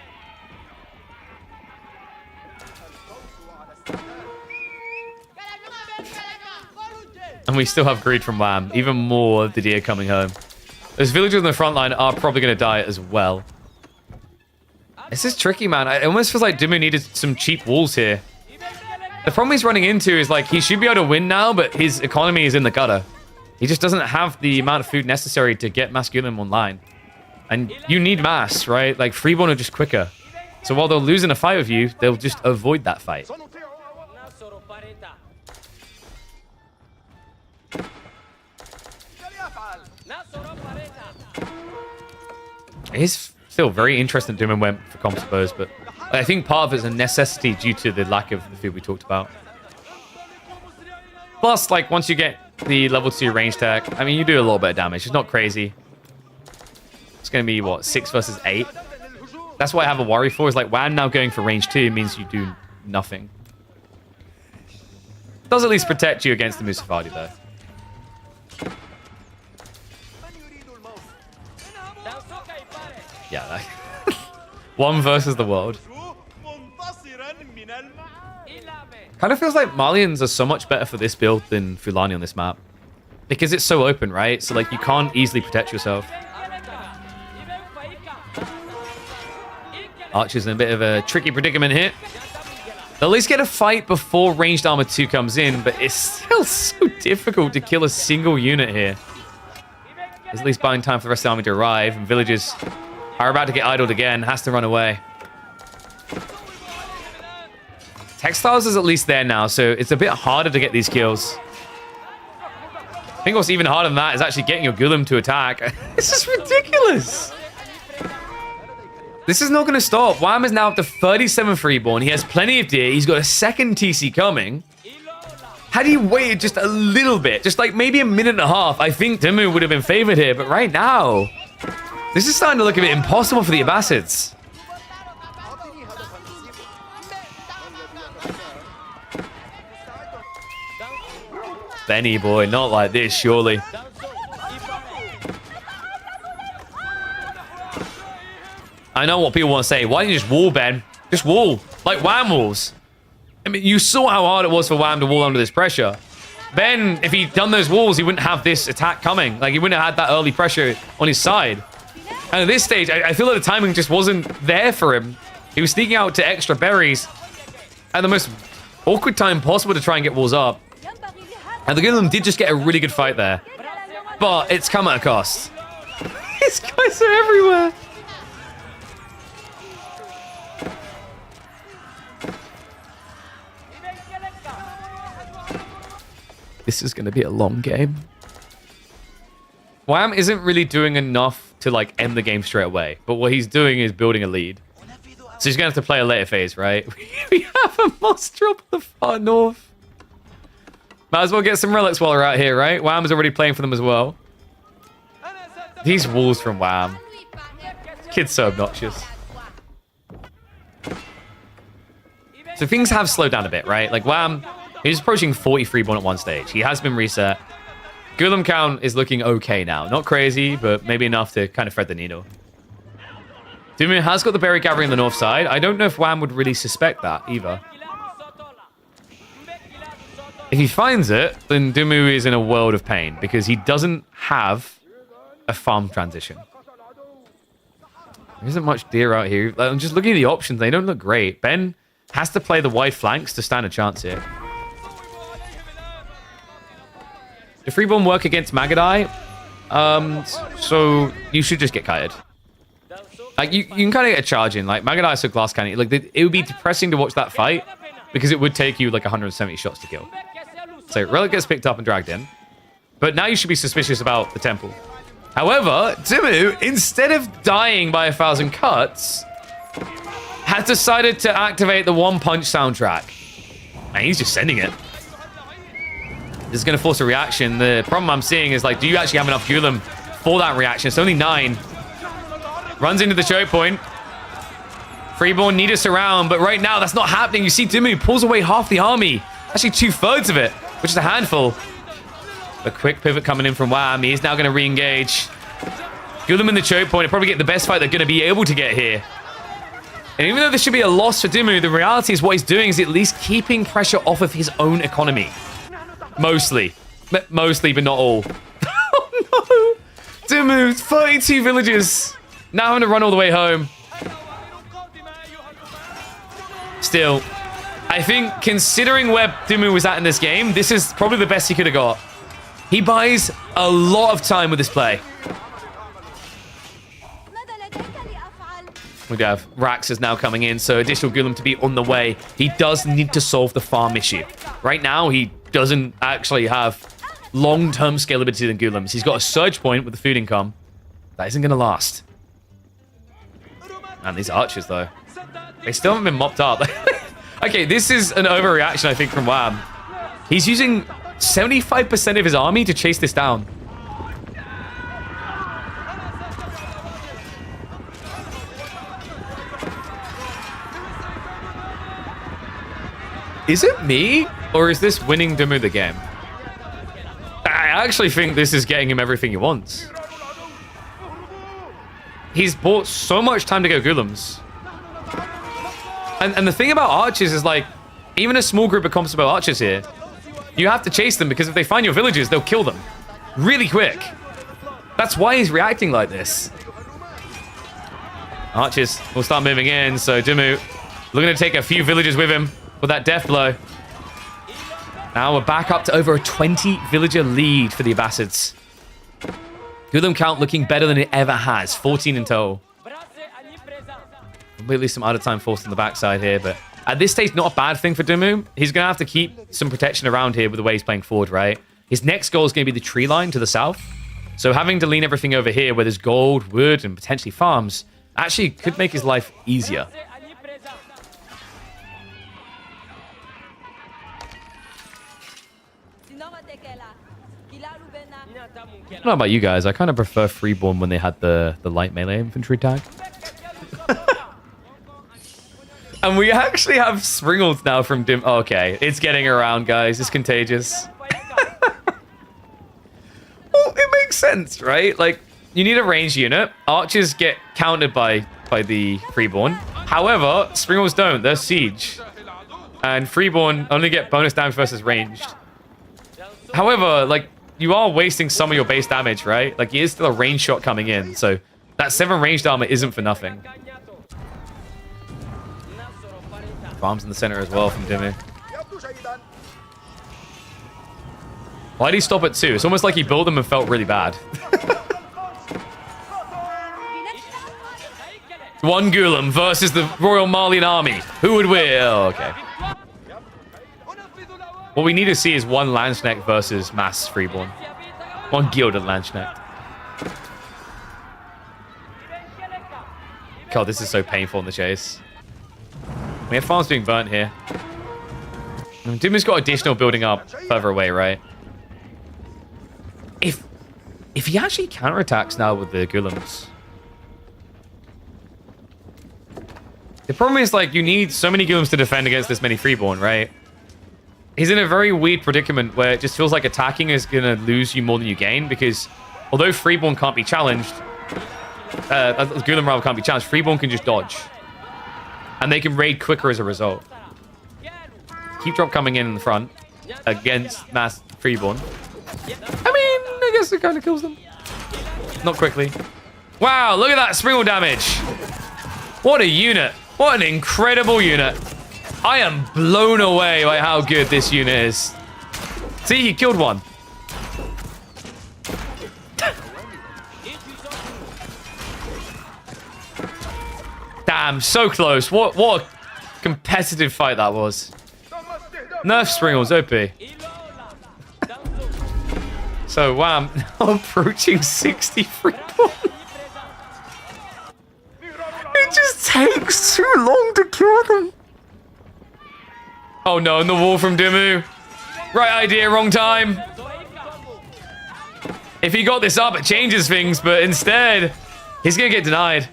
And we still have greed from Wham. Even more of the deer coming home. Those villagers on the front line are probably going to die as well. This is tricky, man. It almost feels like Dimu needed some cheap walls here. The problem he's running into is like he should be able to win now, but his economy is in the gutter. He just doesn't have the amount of food necessary to get Masculine online. And you need mass, right? Like Freeborn are just quicker. So while they'll lose in a fight with you, they'll just avoid that fight. It is still very interesting that Doom went for composite bows, but I think part of it is a necessity due to the lack of the food we talked about. Plus, like, once you get the level 2 range tech, I mean, you do a little bit of damage. It's not crazy. It's going to be, what, 6 versus 8? That's what I have a worry for, is like, Wham now going for range 2 means you do nothing. Does at least protect you against the Musafadi, though. Yeah, like, 1 versus the world. Kind of feels like Malians are so much better for this build than Fulani on this map. Because it's so open, right? So, like, you can't easily protect yourself. Archer's in a bit of a tricky predicament here. They'll at least get a fight before ranged armor 2 comes in, but it's still so difficult to kill a single unit here. There's at least buying time for the rest of the army to arrive, and villagers are about to get idled again. Has to run away. Textiles is at least there now, so it's a bit harder to get these kills. I think what's even harder than that is actually getting your Gulam to attack. This is ridiculous. This is not going to stop. Wham is now up to 37 freeborn. He has plenty of deer. He's got a second TC coming. Had he waited just a little bit, just like maybe a minute and a half, I think Dimu would have been favored here. But right now, this is starting to look a bit impossible for the Abbasids. Benny boy, not like this, surely. I know what people want to say. Why don't you just wall, Ben? Just wall. Like Wham walls. I mean, you saw how hard it was for Wham to wall under this pressure. Ben, if he'd done those walls, he wouldn't have this attack coming. Like, he wouldn't have had that early pressure on his side. And at this stage, I feel like the timing just wasn't there for him. He was sneaking out to extra berries at the most awkward time possible to try and get walls up. And the Gulam did just get a really good fight there. But it's come at a cost. These guys are everywhere. This is going to be a long game. Wham isn't really doing enough to, like, end the game straight away. But what he's doing is building a lead. So he's going to have to play a later phase, right? We have a Muster up the far north. Might as well get some relics while we're out here, right? Wham's already playing for them as well. These walls from Wham. Kid's so obnoxious. So things have slowed down a bit, right? Like Wham, he's approaching 40 freeborn at one stage. He has been reset. Gulam count is looking okay now. Not crazy, but maybe enough to kind of thread the needle. Dumu has got the berry gathering on the north side. I don't know if Wham would really suspect that either. If he finds it, then Dumu is in a world of pain because he doesn't have a farm transition. There isn't much deer out here. I'm just looking at the options. They don't look great. Ben has to play the wide flanks to stand a chance here. The freeborn work against Magadai, so you should just get kited. Like you can kind of get a charge in. Like Magadai is so glass cannon. Like it would be depressing to watch that fight because it would take you like 170 shots to kill. So Relic gets picked up and dragged in, but now you should be suspicious about the temple. However, Dumu, instead of dying by 1,000 cuts, has decided to activate the One Punch soundtrack. And he's just sending it. This is going to force a reaction. The problem I'm seeing is, like, do you actually have enough Gulam for that reaction? It's only 9. Runs into the choke point. Freeborn need a surround, but right now that's not happening. You see Dumu pulls away half the army. Actually 2/3 of it, which is a handful. A quick pivot coming in from Wham. He's now going to re-engage. Gulam in the choke point. He'll probably get the best fight they're going to be able to get here. And even though this should be a loss for Dumu, the reality is what he's doing is at least keeping pressure off of his own economy. Mostly. Mostly, but not all. Oh no! Dumu, 32 villages. Now having to run all the way home. Still, I think considering where Dumu was at in this game, this is probably the best he could have got. He buys a lot of time with this play. We have Rax is now coming in, so additional Gulam to be on the way. He does need to solve the farm issue. Right now, he doesn't actually have long-term scalability than Gulams. He's got a surge point with the food income. That isn't going to last. Man, these archers, though. They still haven't been mopped up. Okay, this is an overreaction, I think, from Wham. He's using 75% of his army to chase this down. Is it me? Or is this winning Dumu the game? I actually think this is getting him everything he wants. He's bought so much time to go Gulams. And the thing about archers is, like, even a small group of comfortable archers here, you have to chase them because if they find your villages, they'll kill them really quick. That's why he's reacting like this. Archers will start moving in, so Dumu looking to take a few villages with him with that death blow. Now we're back up to over a 20 villager lead for the Abbasids. Gulam count looking better than it ever has. 14 in total. Completely some out of time forced on the backside here, but at this stage, not a bad thing for Dumu. He's going to have to keep some protection around here with the way he's playing forward, right? His next goal is going to be the tree line to the south. So having to lean everything over here where there's gold, wood, and potentially farms actually could make his life easier. I don't know about you guys. I kind of prefer Freeborn when they had the light melee infantry tag. And we actually have Springles now from Dim. Oh, okay, it's getting around, guys. It's contagious. Well, it makes sense, right? Like, you need a ranged unit. Archers get countered by the Freeborn. However, Springles don't. They're siege. And Freeborn only get bonus damage versus ranged. However, like, you are wasting some of your base damage, right? Like, it is still a range shot coming in. So that 7 ranged armor isn't for nothing. Bombs in the center as well from Dimmy. Why did he stop at 2? It's almost like he built them and felt really bad. One Gulam versus the Royal Malian army. Who would win? Oh, okay. What we need to see is one Landsknecht versus mass Freeborn. One gilded Landsknecht. God, this is so painful in the chase. We have farms being burnt here. Dimu's got additional building up further away, right? If he actually counterattacks now with the Golems. The problem is, like, you need so many Golems to defend against this many Freeborn, right? He's in a very weird predicament where it just feels like attacking is going to lose you more than you gain, because although Freeborn can't be challenged, Golem rather can't be challenged, Freeborn can just dodge. And they can raid quicker as a result. Keep drop coming in the front against mass Freeborn. I mean, I guess it kind of kills them. Not quickly. Wow, look at that Springall damage. What a unit. What an incredible unit. I am blown away by how good this unit is. See, he killed one. Damn, so close. What a competitive fight that was. Nerf Springall's OP. So, wow, I'm approaching 63 points. It just takes too long to kill them. Oh no, and the wall from Dimu. Right idea, wrong time. If he got this up, it changes things, but instead, he's gonna get denied.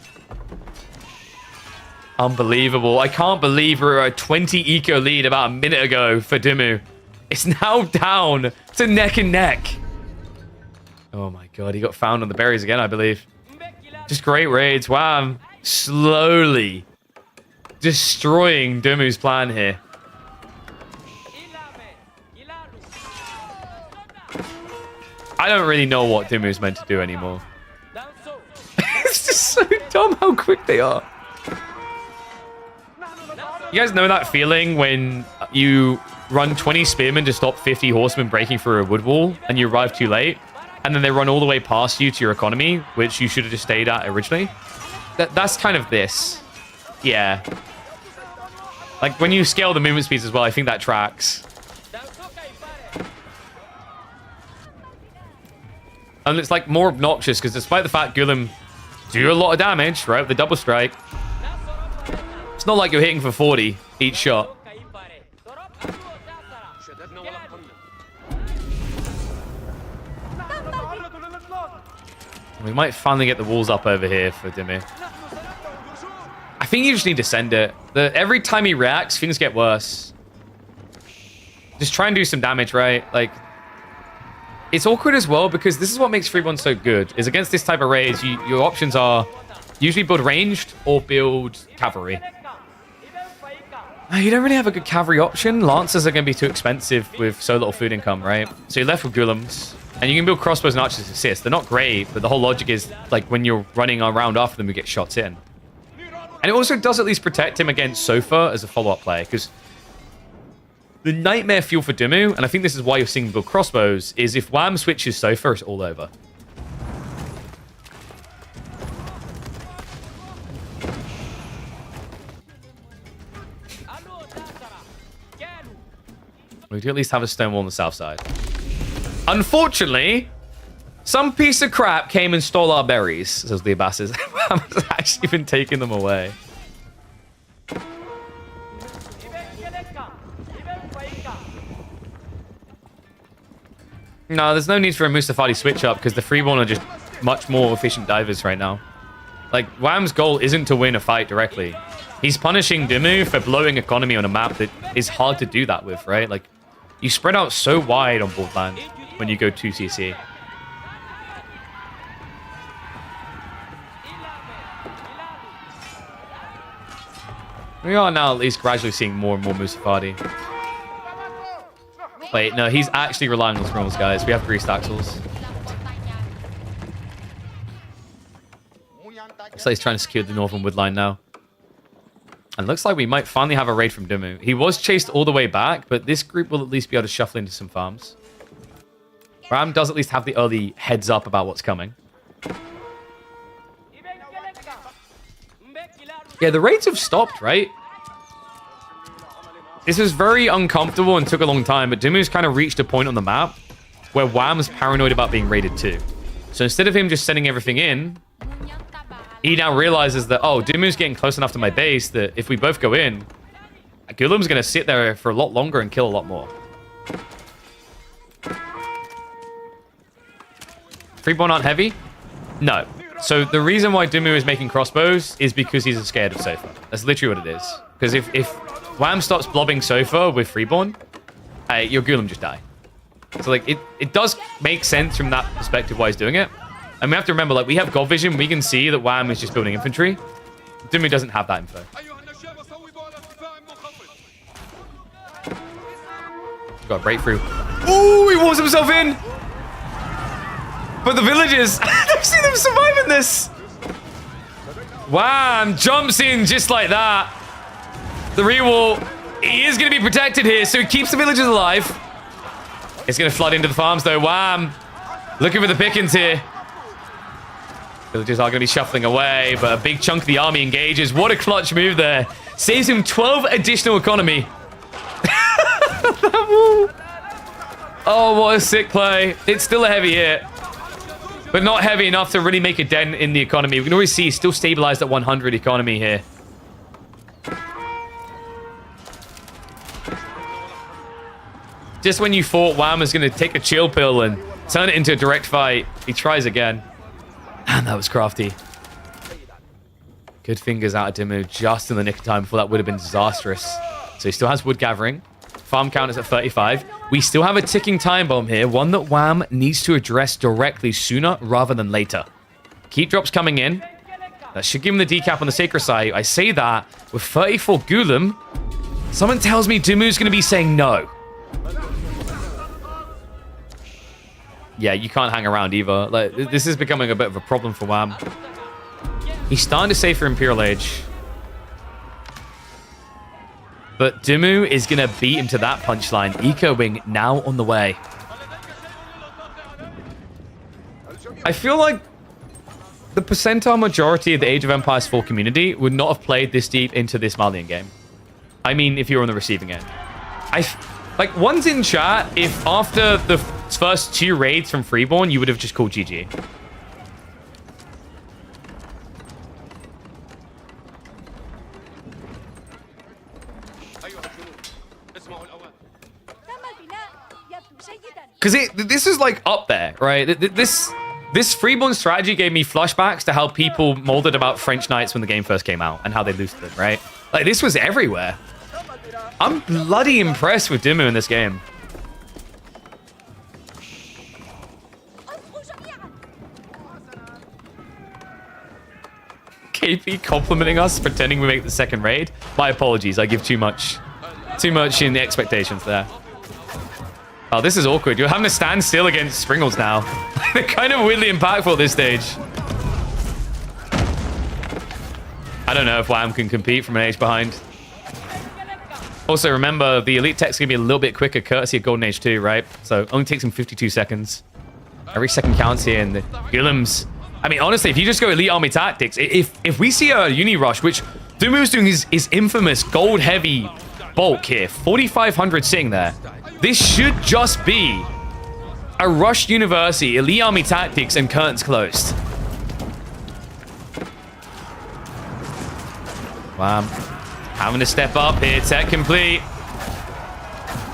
Unbelievable. I can't believe we were a 20 eco lead about a minute ago for Dimu. It's now down to neck and neck. Oh my god, he got found on the berries again, I believe. Just great raids. Wow, slowly destroying Dimu's plan here. I don't really know what Dimu's meant to do anymore. It's just so dumb how quick they are. You guys know that feeling when you run 20 spearmen to stop 50 horsemen breaking through a wood wall and you arrive too late, and then they run all the way past you to your economy, which you should have just stayed at originally? That's kind of this. Yeah. Like, when you scale the movement speeds as well, I think that tracks. And it's, like, more obnoxious, because despite the fact Golem do a lot of damage, right, with the double strike, it's not like you're hitting for 40 each shot. We might finally get the walls up over here for Dimu. I think you just need to send it. Every time he reacts, things get worse. Just try and do some damage, right? Like, it's awkward as well because this is what makes Freeborn so good. Is against this type of raids, your options are usually build ranged or build cavalry. You don't really have a good cavalry option. Lancers are going to be too expensive with so little food income, right? So you're left with Golems. And you can build crossbows and archers to assist. They're not great, but the whole logic is, like, when you're running around after them, you get shots in. And it also does at least protect him against Sofa as a follow-up play, because the nightmare fuel for Dimu, and I think this is why you're seeing him build crossbows, is if Wham switches Sofa, it's all over. We do at least have a stone wall on the south side. Unfortunately, some piece of crap came and stole our berries, says the Abbasses. I've actually been taking them away. No, there's no need for a Mustafadi switch up because the Freeborn are just much more efficient divers right now. Like, Wham's goal isn't to win a fight directly. He's punishing Dimu for blowing economy on a map that is hard to do that with, right? Like, you spread out so wide on Borderland when you go 2CC. We are now at least gradually seeing more and more Mustafadi. Wait, no, he's actually relying on Scrolls, guys. We have 3 Staxels. Looks like he's trying to secure the northern wood line now. And looks like we might finally have a raid from Dimu. He was chased all the way back, but this group will at least be able to shuffle into some farms. Ram does at least have the early heads up about what's coming. Yeah, the raids have stopped, right? This was very uncomfortable and took a long time, but Dimu's kind of reached a point on the map where Wham's paranoid about being raided too. So instead of him just sending everything in, he now realizes that, oh, Dimu's getting close enough to my base that if we both go in, Gulam's going to sit there for a lot longer and kill a lot more. Freeborn aren't heavy? No. So the reason why Dumu is making crossbows is because he's scared of Sofa. That's literally what it is. Because if Wham stops blobbing Sofa with Freeborn, your Gulam just die. So like it does make sense from that perspective why he's doing it. And we have to remember, like, we have God Vision, we can see that Wham is just building infantry. Dumu doesn't have that info. Got a breakthrough. Ooh, he walls himself in! But the villagers, I've seen them surviving this. Wham! Jumps in just like that. The rewall, he is going to be protected here, so he keeps the villagers alive. It's going to flood into the farms, though. Wham! Looking for the pickings here. Villagers are going to be shuffling away, but a big chunk of the army engages. What a clutch move there. Saves him 12 additional economy. Oh, what a sick play. It's still a heavy hit, but not heavy enough to really make a dent in the economy. We can already see he's still stabilized at 100 economy here. Just when you thought Wham was going to take a chill pill and turn it into a direct fight, he tries again. And that was crafty. Good fingers out of Dimu just in the nick of time before that would have been disastrous. So he still has wood gathering. Farm count is at 35. We still have a ticking time bomb here, one that Wham needs to address directly sooner rather than later. Keep drops coming in. That should give him the decap on the Sacred Site. I say that with 34 Gulam. Someone tells me Dumu's going to be saying no. Yeah, you can't hang around either. Like, this is becoming a bit of a problem for Wham. He's starting to save for Imperial Age. But Dumu is going to beat him to that punchline. Eco-wing now on the way. I feel like the percentile majority of the Age of Empires 4 community would not have played this deep into this Malian game. I mean, if you're on the receiving end. Like, one's in chat, if after the first 2 raids from Freeborn, you would have just called GG. Because this is like up there, right? This Freeborn strategy gave me flashbacks to how people molded about French Knights when the game first came out and how they loosed it, right? Like, this was everywhere. I'm bloody impressed with Dimu in this game. KP complimenting us, pretending we make the second raid. My apologies, I give too much in the expectations there. Oh, this is awkward. You're having to stand still against Springles now. They're kind of weirdly impactful at this stage. I don't know if Wham can compete from an age behind. Also, remember, the Elite Tech's going to be a little bit quicker, courtesy of Golden Age 2, right? So, only takes him 52 seconds. Every second counts here, and the Guillem's... I mean, honestly, if you just go Elite Army Tactics, if we see a Uni Rush, which Dumu's doing his infamous gold-heavy bulk here, 4,500 sitting there. This should just be a Rush University, Elite Army Tactics, and curtains closed. Wow. Having to step up here. Tech complete.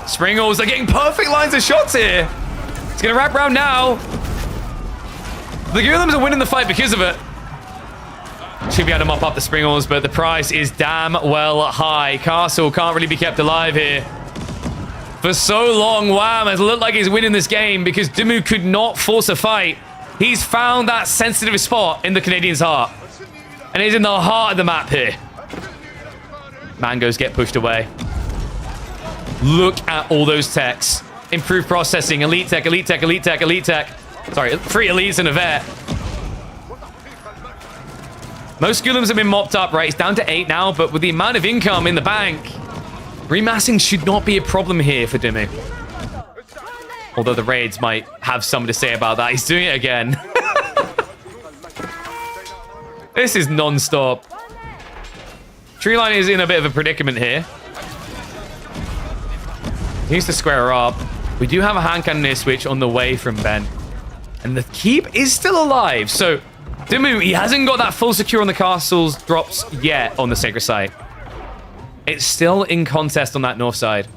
Springles are getting perfect lines of shots here. It's going to wrap around now. The Guillems are winning the fight because of it. Should be able to mop up the Springles, but the price is damn well high. Castle can't really be kept alive here. For so long, Wham has looked like he's winning this game because Dimu could not force a fight. He's found that sensitive spot in the Canadian's heart. And he's in the heart of the map here. Mangoes get pushed away. Look at all those techs. Improved processing, elite tech, elite tech, elite tech, elite tech. Sorry, 3 elites and a vet. Most Gulems have been mopped up, right? It's down to 8 now, but with the amount of income in the bank, remassing should not be a problem here for Dimu. Although the raids might have something to say about that. He's doing it again. This is non-stop. Treeline is in a bit of a predicament here. He needs to square her up. We do have a hand cannoneer switch on the way from Ben. And the keep is still alive. So, Dimu, he hasn't got that full secure on the castle's drops yet on the Sacred Site. It's still in contest on that north side.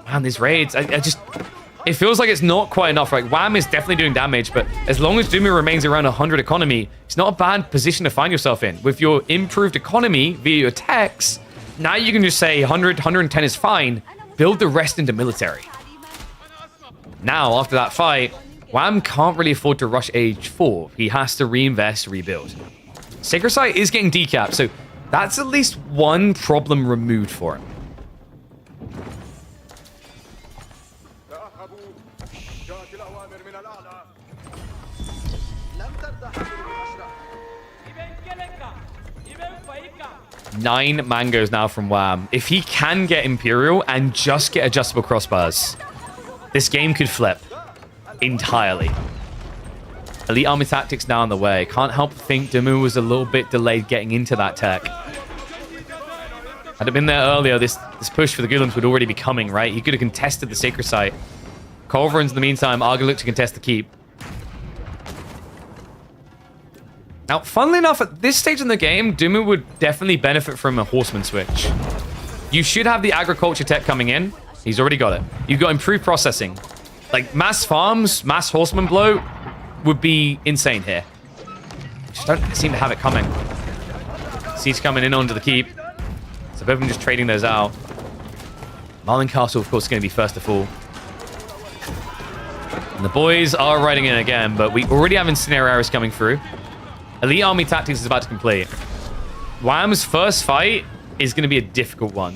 Man, these raids, I just... It feels like it's not quite enough. Like, Wham is definitely doing damage, but as long as Dumu remains around 100 economy, it's not a bad position to find yourself in. With your improved economy via your techs, now you can just say 100, 110 is fine. Build the rest into military. Now, after that fight, Wham can't really afford to rush age 4. He has to reinvest, rebuild. Sacred Site is getting decapped, so that's at least one problem removed for him. Nine mangoes now from Wham. If he can get Imperial and just get adjustable crossbars, this game could flip entirely. Elite Army Tactics now on the way. Can't help but think Dumu was a little bit delayed getting into that tech. Had it been there earlier, this push for the Golems would already be coming, right? He could have contested the Sacred Site. Culverins, in the meantime, are going to look to contest the keep. Now, funnily enough, at this stage in the game, Dumu would definitely benefit from a Horseman switch. You should have the agriculture tech coming in. He's already got it. You've got improved processing. Like, mass farms, mass Horseman blow would be insane here. Just don't seem to have it coming. Siege coming in onto the keep. So both of them just trading those out. Marlin Castle, of course, is going to be first to fall. And the boys are riding in again, but we already have Incinerators coming through. Elite Army Tactics is about to complete. Wham's first fight is going to be a difficult one.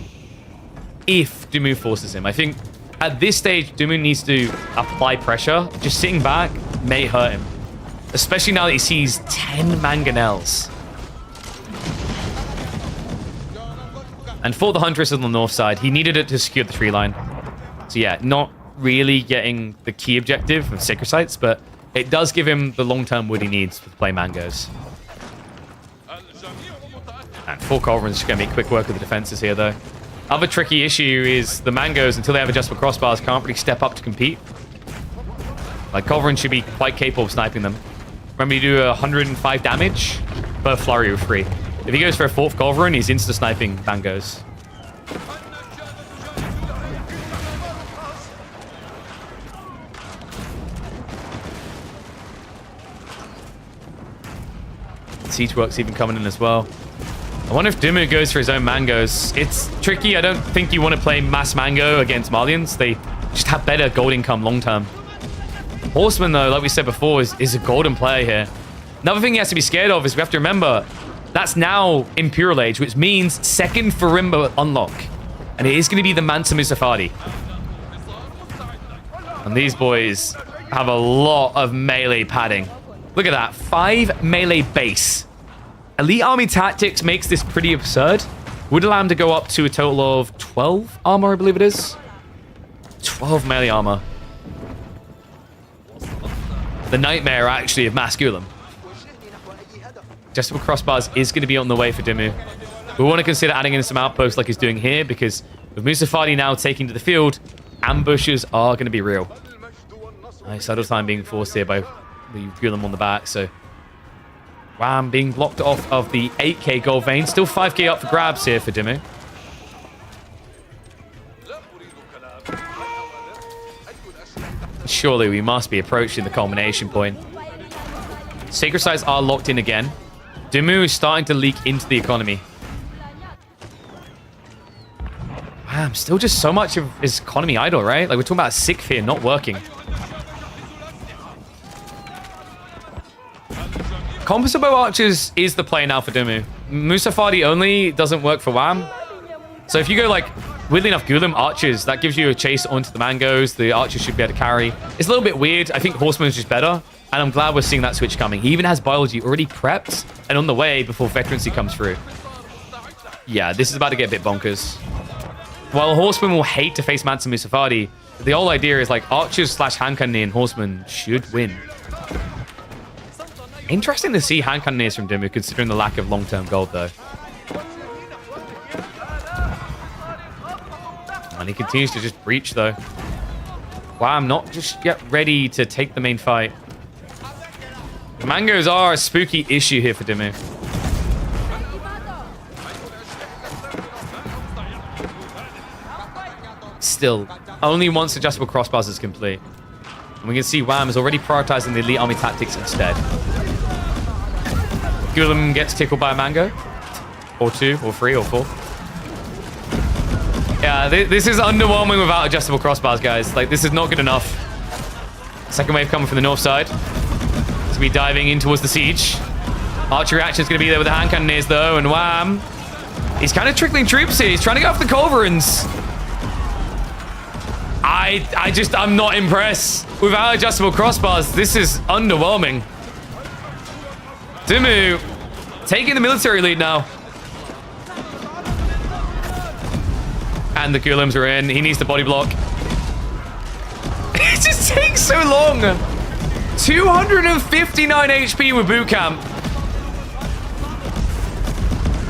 If Dumu forces him. I think at this stage, Dumu needs to apply pressure. Just sitting back may hurt him. Especially now that he sees 10 mangonels. And for the Huntress on the north side, he needed it to secure the tree line. So yeah, not really getting the key objective of Sacred Sites, but it does give him the long-term wood he needs to play mangoes. And 4 Culverins is going to be quick work of the defenses here, though. Other tricky issue is the mangoes, until they have adjustable crossbars, can't really step up to compete. Like, Culverin should be quite capable of sniping them. Remember, you do 105 damage per flurry with 3. If he goes for a 4th Culverin, he's insta-sniping mangoes. Siege work's even coming in as well. I wonder if Dumu goes for his own mangoes. It's tricky. I don't think you want to play mass mango against Malians. They just have better gold income long term. Horseman, though, like we said before, is a golden player here. Another thing he has to be scared of is we have to remember that's now Imperial Age, which means second Farimba unlock. And it is going to be the Mansa Musafadi. And these boys have a lot of melee padding. Look at that. 5 melee base. Elite Army Tactics makes this pretty absurd. Would allow him to go up to a total of 12 armor, I believe it is. 12 melee armor. The nightmare, actually, of Masculum. Adjustable crossbars is going to be on the way for Dumu. We want to consider adding in some outposts like he's doing here, because with Musafadi now taking to the field, ambushes are going to be real. Nice idle time being forced here by the Gulam on the back, so Wham being blocked off of the 8k gold vein. Still 5k up for grabs here for Dumu. Surely we must be approaching the culmination point. Sacred Sites are locked in again. Dumu is starting to leak into the economy. Wham, still just so much of his economy idle, right? Like, we're talking about 6th here not working. Composite Bow Archers is the play now for Dumu. Musafadi only doesn't work for Wham. So if you go, like, weirdly enough, Gulam Archers, that gives you a chase onto the mangoes. The Archers should be able to carry. It's a little bit weird. I think Horseman is just better. And I'm glad we're seeing that switch coming. He even has Biology already prepped and on the way before Veterancy comes through. Yeah, this is about to get a bit bonkers. While Horseman will hate to face Mansa Musafadi, the whole idea is, like, Archers / hand cannoneer and Horseman should win. Interesting to see hand cannoneers from Dumu, considering the lack of long-term gold, though. And he continues to just breach, though. Wow, I'm not just yet ready to take the main fight. Mangoes are a spooky issue here for Dumu. still, only once adjustable crossbars is complete. And we can see Wham is already prioritizing the elite army tactics instead. Gulam gets tickled by a mango. Or 2, or 3, or 4. Yeah, this is underwhelming without adjustable crossbars, guys. Like, this is not good enough. Second wave coming from the north side. It's going to be diving in towards the siege. Archery reaction is going to be there with the hand cannoneers, though. And Wham, he's kind of trickling troops here. He's trying to go off the culverins. I'm not impressed. Without adjustable crossbars, this is underwhelming. Dimu taking the military lead now. And the Gulams are in. He needs the body block. It just takes so long. 259 HP with boot camp.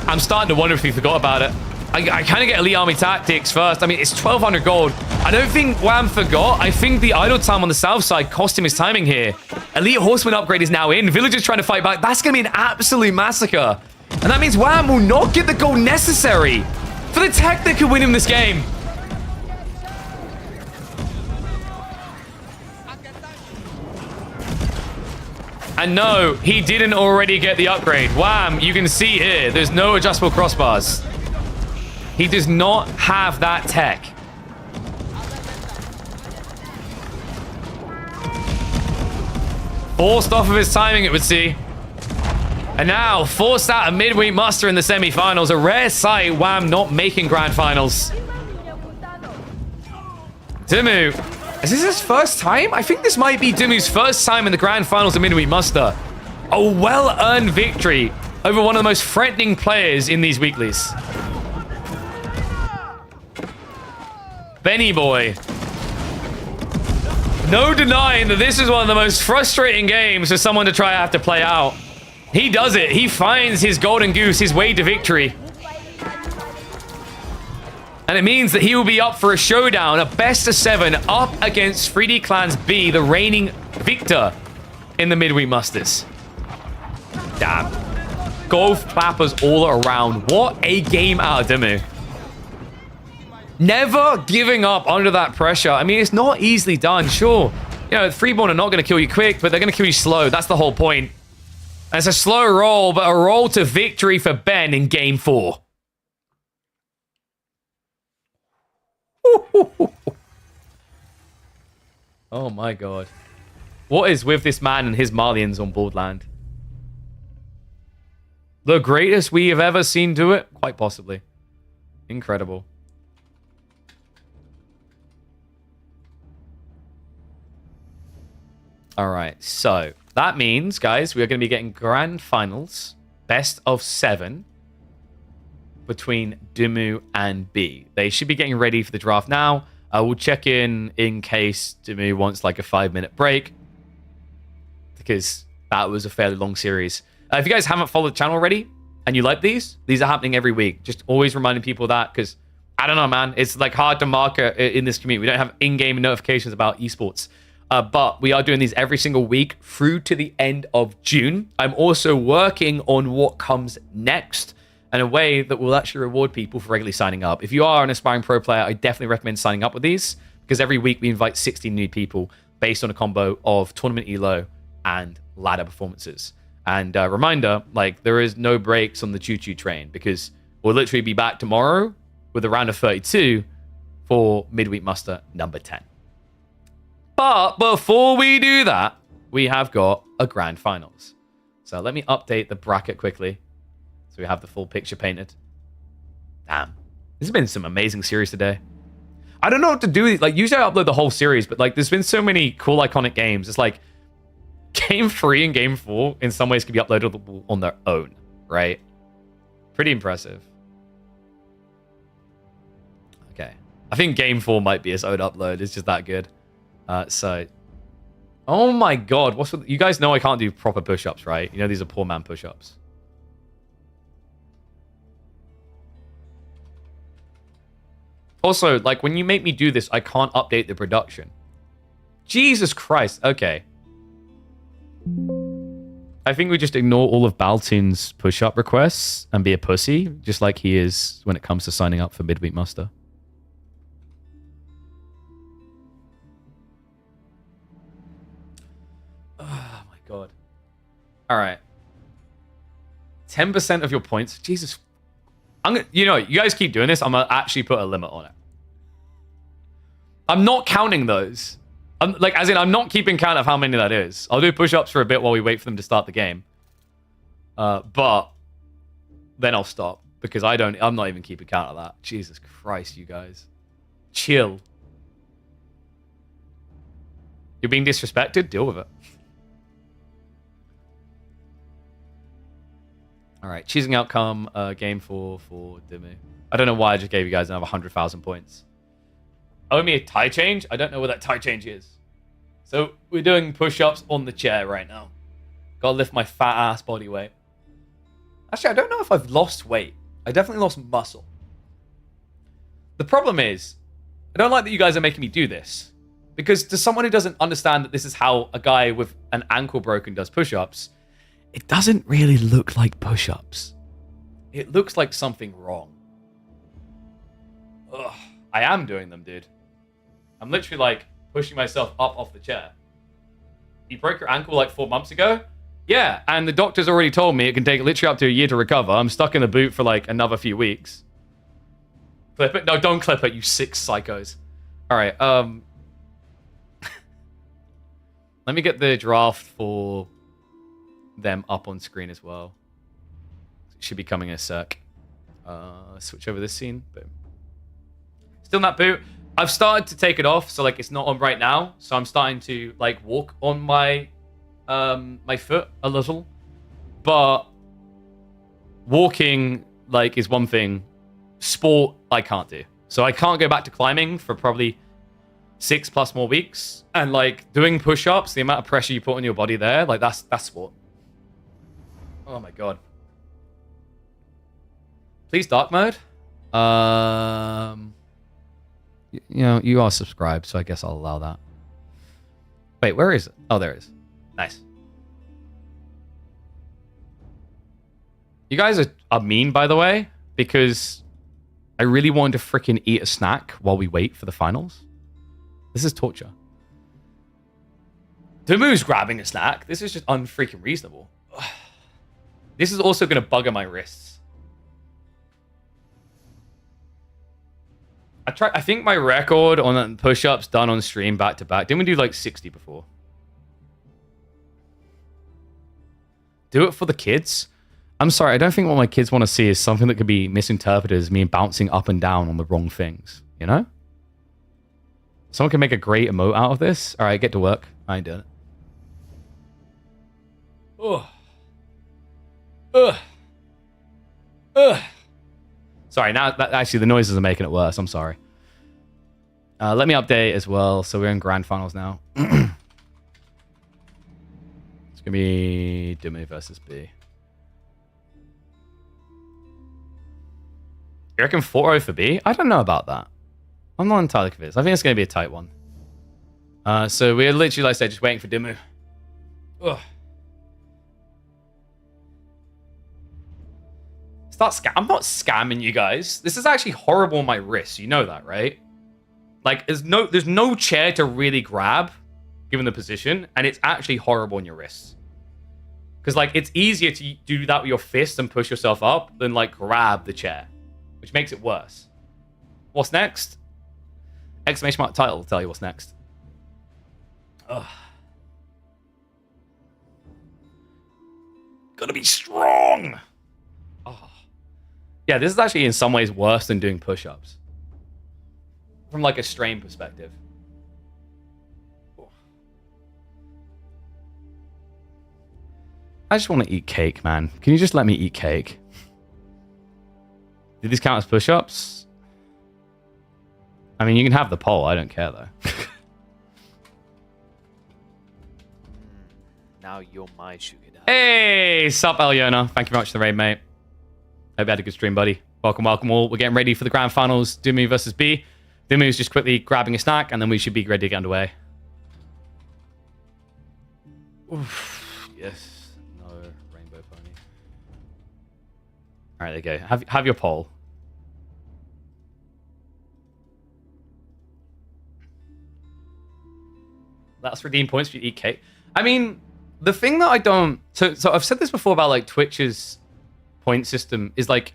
I'm starting to wonder if he forgot about it. I kind of get elite army tactics first. I mean, it's 1,200 gold. I don't think Wham forgot. I think the idle time on the south side cost him his timing here. Elite horseman upgrade is now in. Villagers trying to fight back. That's going to be an absolute massacre. And that means Wham will not get the gold necessary for the tech that could win him this game. And no, he didn't already get the upgrade. Wham, you can see here, there's no adjustable crossbars. He does not have that tech. Forced off of his timing, it would see. And now, forced out a midweek muster in the semi-finals. A rare sight, Wham not making grand finals. Dimu, is this his first time? I think this might be Dimu's first time in the grand finals of midweek muster. A well-earned victory over one of the most threatening players in these weeklies. Benny boy. No denying that this is one of the most frustrating games for someone to try have to play out. He does it. He finds his golden goose, his way to victory. And it means that he will be up for a showdown, a best of 7, up against 3D Clans B, the reigning victor in the midweek musters. Damn. Golf clappers all around. What a game out of Dimu. Never giving up under that pressure. I mean, it's not easily done, sure. You know, Freeborn are not going to kill you quick, but they're going to kill you slow. That's the whole point. And it's a slow roll, but a roll to victory for Ben in game 4. Oh my god. What is with this man and his Malians on board land? The greatest we have ever seen do it? Quite possibly. Incredible. Alright, so that means, guys, we are going to be getting grand finals, best of 7, between Dimu and B. They should be getting ready for the draft now. We'll check in case Dimu wants like a 5-minute break, because that was a fairly long series. If you guys haven't followed the channel already and you like these are happening every week. Just always reminding people of that, because I don't know, man. It's like hard to market in this community. We don't have in-game notifications about esports. But we are doing these every single week through to the end of June. I'm also working on what comes next in a way that will actually reward people for regularly signing up. If you are an aspiring pro player, I definitely recommend signing up with these, because every week we invite 60 new people based on a combo of tournament elo and ladder performances. And reminder, like, there is no breaks on the choo-choo train, because we'll literally be back tomorrow with a round of 32 for midweek muster number 10. But before we do that, we have got a grand finals. So let me update the bracket quickly, so we have the full picture painted. Damn. This has been some amazing series today. I don't know what to do. Like, usually I upload the whole series, but like, there's been so many cool iconic games. It's like game 3 and game 4 in some ways can be uploaded on their own, right? Pretty impressive. Okay. I think game 4 might be its own upload. It's just that good. Oh my god, what's with, you guys know I can't do proper push-ups, right? You know these are poor man push-ups. Also, like, when you make me do this, I can't update the production. Jesus Christ, okay. I think we just ignore all of Baltoon's push-up requests and be a pussy, just like he is when it comes to signing up for midweek muster. God. All right. 10% of your points. Jesus. You know, you guys keep doing this. I'm going to actually put a limit on it. I'm not counting those. I'm not keeping count of how many that is. I'll do push-ups for a bit while we wait for them to start the game. But then I'll stop because I'm not even keeping count of that. Jesus Christ, you guys. Chill. You're being disrespected? Deal with it. All right, choosing outcome, game 4 for Dimmu. I don't know why I just gave you guys another 100,000 points. Owe me a tie change? I don't know where that tie change is. So we're doing push-ups on the chair right now. Gotta lift my fat ass body weight. Actually, I don't know if I've lost weight. I definitely lost muscle. The problem is, I don't like that you guys are making me do this. Because to someone who doesn't understand that this is how a guy with an ankle broken does push-ups, it doesn't really look like push-ups. It looks like something wrong. Ugh, I am doing them, dude. I'm literally like pushing myself up off the chair. You broke your ankle like 4 months ago? Yeah, and the doctor's already told me it can take literally up to a year to recover. I'm stuck in the boot for like another few weeks. Clip it? No, don't clip it, you sick psychos. All right, let me get the draft for them up on screen as well. It should be coming in a sec. Switch over this scene. Boom. Still in that boot. I've started to take it off, so like it's not on right now. So I'm starting to like walk on my my foot a little. But walking like is one thing. Sport I can't do. So I can't go back to climbing for probably 6+ more weeks. And like doing push-ups, the amount of pressure you put on your body there, like that's sport. Oh my god. Please dark mode. You know, you are subscribed, so I guess I'll allow that. Wait, where is it? Oh, there it is. Nice. You guys are mean, by the way, because I really wanted to freaking eat a snack while we wait for the finals. This is torture. Dimmu's grabbing a snack. This is just unfreaking reasonable. This is also going to bugger my wrists. I think my record on push-ups done on stream back to back. Didn't we do like 60 before? Do it for the kids? I'm sorry, I don't think what my kids want to see is something that could be misinterpreted as me bouncing up and down on the wrong things. You know? Someone can make a great emote out of this. All right, get to work. I ain't doing it. Ugh. Ugh. Ugh. Sorry, now actually the noises are making it worse. I'm sorry. Let me update as well. So we're in grand finals now. It's going to be Dimmu versus B. You reckon 4-0 for B? I don't know about that. I'm not entirely convinced. I think it's going to be a tight one. So we're literally, like I said, just waiting for Dimmu. Ugh. I'm not scamming you guys. This is actually horrible on my wrist. You know that, right? Like, there's no chair to really grab, given the position, and it's actually horrible on your wrists. Because, like, it's easier to do that with your fist and push yourself up than, like, grab the chair, which makes it worse. What's next? Exclamation mark title will tell you what's next. Ugh. Gotta be strong. Oh. Yeah, this is actually in some ways worse than doing push-ups. From like a strain perspective. I just want to eat cake, man. Can you just let me eat cake? Did these count as push-ups? I mean, you can have the poll. I don't care, though. Now you're my sugar daddy. Hey, sup, Alyona. Thank you very much for the raid, mate. Hope you had a good stream, buddy. Welcome, welcome all. We're getting ready for the grand finals. Dimmu versus B. Dimmu's just quickly grabbing a snack, and then we should be ready to get underway. Oof. Yes. No rainbow pony. All right, there you go. Have your poll. Let's redeem points if you eat cake. I mean, the thing that I don't... So I've said this before about, like, Twitch's point system is, like,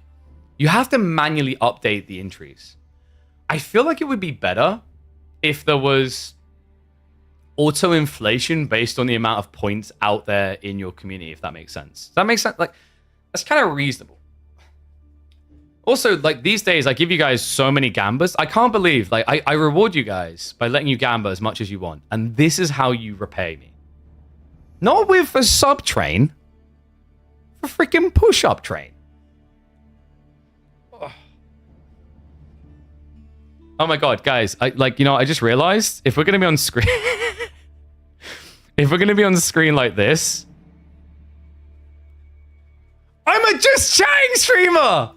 you have to manually update the entries. I feel like it would be better if there was auto-inflation based on the amount of points out there in your community, if that makes sense. Does that make sense? Like, that's kind of reasonable. Also, like, these days, I give you guys so many gambas. I can't believe, like, I reward you guys by letting you gamba as much as you want. And this is how you repay me. Not with a sub train. A freaking push-up train. Oh my god, guys. I just realized if we're going to be on screen... if we're going to be on the screen like this... I'm a Just Chatting streamer!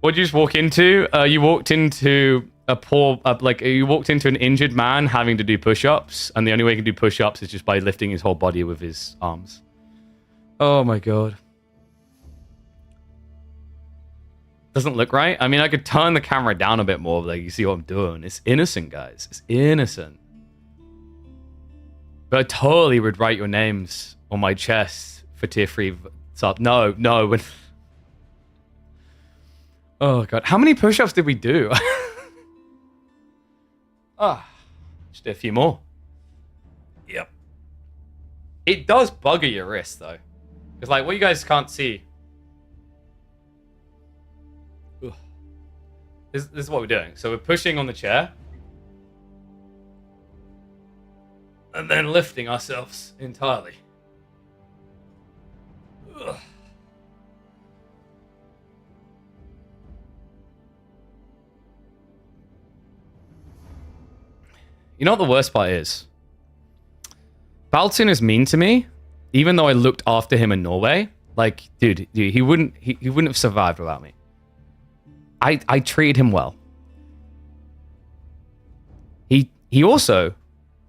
What did you just walk into? You walked into you walked into an injured man having to do push-ups, and the only way he can do push-ups is just by lifting his whole body with his arms. Oh my god. Doesn't look right. I mean, I could turn the camera down a bit more, like you see what I'm doing. It's innocent, guys. It's innocent. But I totally would write your names on my chest for tier 3 sub. No. Oh god, how many push-ups did we do? Just did a few more. Yep. It does bugger your wrist though. Because like what you guys can't see. Ugh. This is what we're doing. So we're pushing on the chair. And then lifting ourselves entirely. Ugh. You know what the worst part is? Baltun is mean to me, even though I looked after him in Norway. Like, dude, he wouldn't have survived without me. I treated him well. He also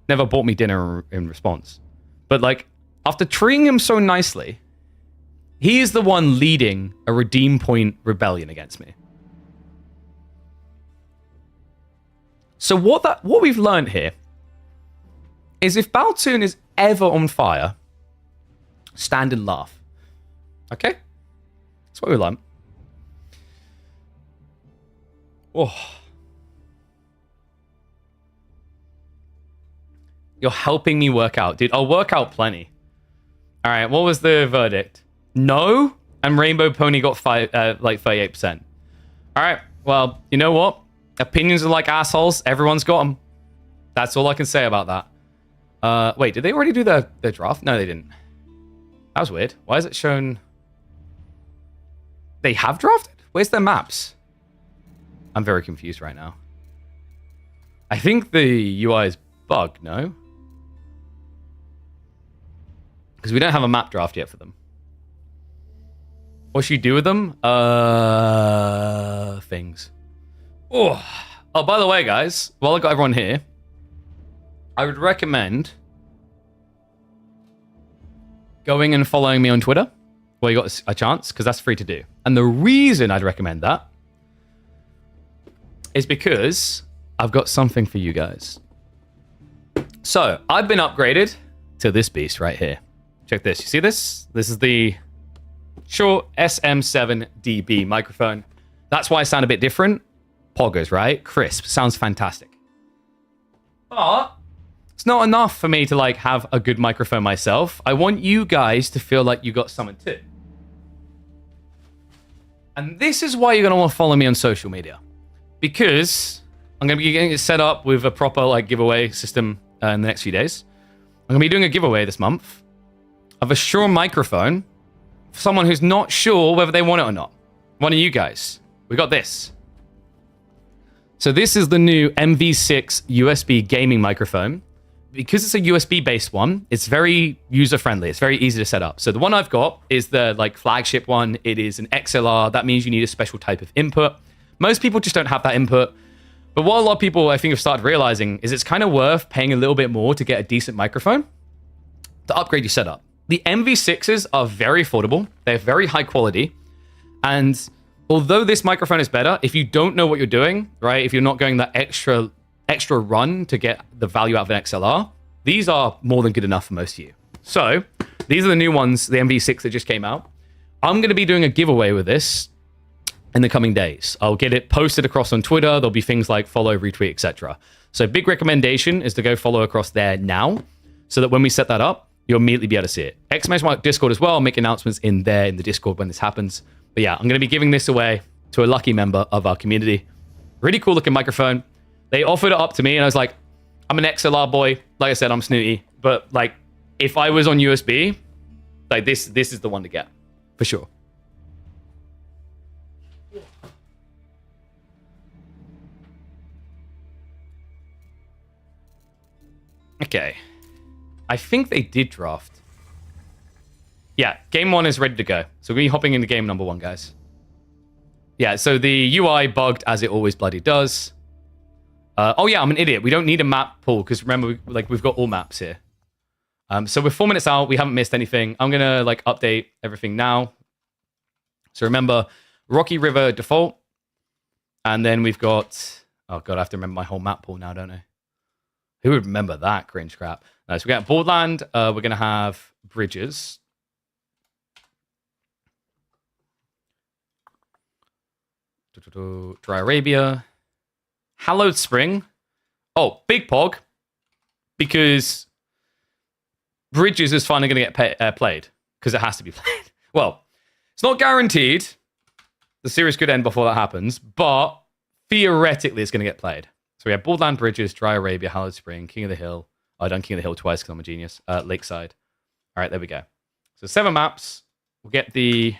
never bought me dinner in response. But like, after treating him so nicely, he is the one leading a redeem point rebellion against me. So what we've learned here is if Baltun is ever on fire, stand and laugh. Okay? That's what we learned. Oh. You're helping me work out. Dude, I'll work out plenty. All right, what was the verdict? No, and Rainbow Pony got 38%. All right, well, you know what? Opinions are like assholes. Everyone's got them. That's all I can say about that. Wait, did they already do their draft? No, they didn't. That was weird. Why is it shown... They have drafted? Where's their maps? I'm very confused right now. I think the UI is bugged, no? Because we don't have a map draft yet for them. What should you do with them? Things. Oh, by the way, guys, while I got everyone here, I would recommend going and following me on Twitter, where you got a chance, because that's free to do. And the reason I'd recommend that is because I've got something for you guys. So, I've been upgraded to this beast right here. Check this. You see this? This is the Shure SM7DB microphone. That's why I sound a bit different. Poggers, right? Crisp. Sounds fantastic. But it's not enough for me to like have a good microphone myself. I want you guys to feel like you got something too. And this is why you're going to want to follow me on social media. Because I'm going to be getting it set up with a proper like giveaway system in the next few days. I'm going to be doing a giveaway this month of a Shure microphone for someone who's not sure whether they want it or not. One of you guys. We got this. So this is the new MV6 USB gaming microphone. Because it's a USB-based one, it's very user-friendly. It's very easy to set up. So the one I've got is the like flagship one. It is an XLR. That means you need a special type of input. Most people just don't have that input. But what a lot of people, I think, have started realizing is it's kind of worth paying a little bit more to get a decent microphone to upgrade your setup. The MV6s are very affordable. They're very high quality. And although this microphone is better, if you don't know what you're doing, right? If you're not going that extra run to get the value out of an XLR, these are more than good enough for most of you. So these are the new ones, the MV6 that just came out. I'm going to be doing a giveaway with this in the coming days. I'll get it posted across on Twitter. There'll be things like follow, retweet, etc. So big recommendation is to go follow across there now, so that when we set that up, you'll immediately be able to see it. Exclamation mark Discord as well. I'll make announcements in there in the Discord when this happens. But yeah, I'm going to be giving this away to a lucky member of our community. Really cool looking microphone. They offered it up to me and I was like, I'm an XLR boy. Like I said, I'm snooty. But like, if I was on USB, like this is the one to get for sure. Okay. I think they did draft. Yeah, game 1 is ready to go. So we're hopping into game number 1, guys. Yeah, so the UI bugged as it always bloody does. Oh yeah, I'm an idiot. We don't need a map pool because remember, we've got all maps here. So we're 4 minutes out. We haven't missed anything. I'm gonna update everything now. So remember, Rocky River default, and then we've got. Oh god, I have to remember my whole map pool now, don't I? Who would remember that cringe crap? So we got Borderland. We're gonna have bridges. Dry Arabia. Hallowed Spring. Oh, Big Pog. Because Bridges is finally going to get played. Because it has to be played. Well, it's not guaranteed. The series could end before that happens. But theoretically, it's going to get played. So we have Borderland, Bridges, Dry Arabia, Hallowed Spring, King of the Hill. I've done King of the Hill twice because I'm a genius. Lakeside. All right, there we go. So 7 maps. We'll get the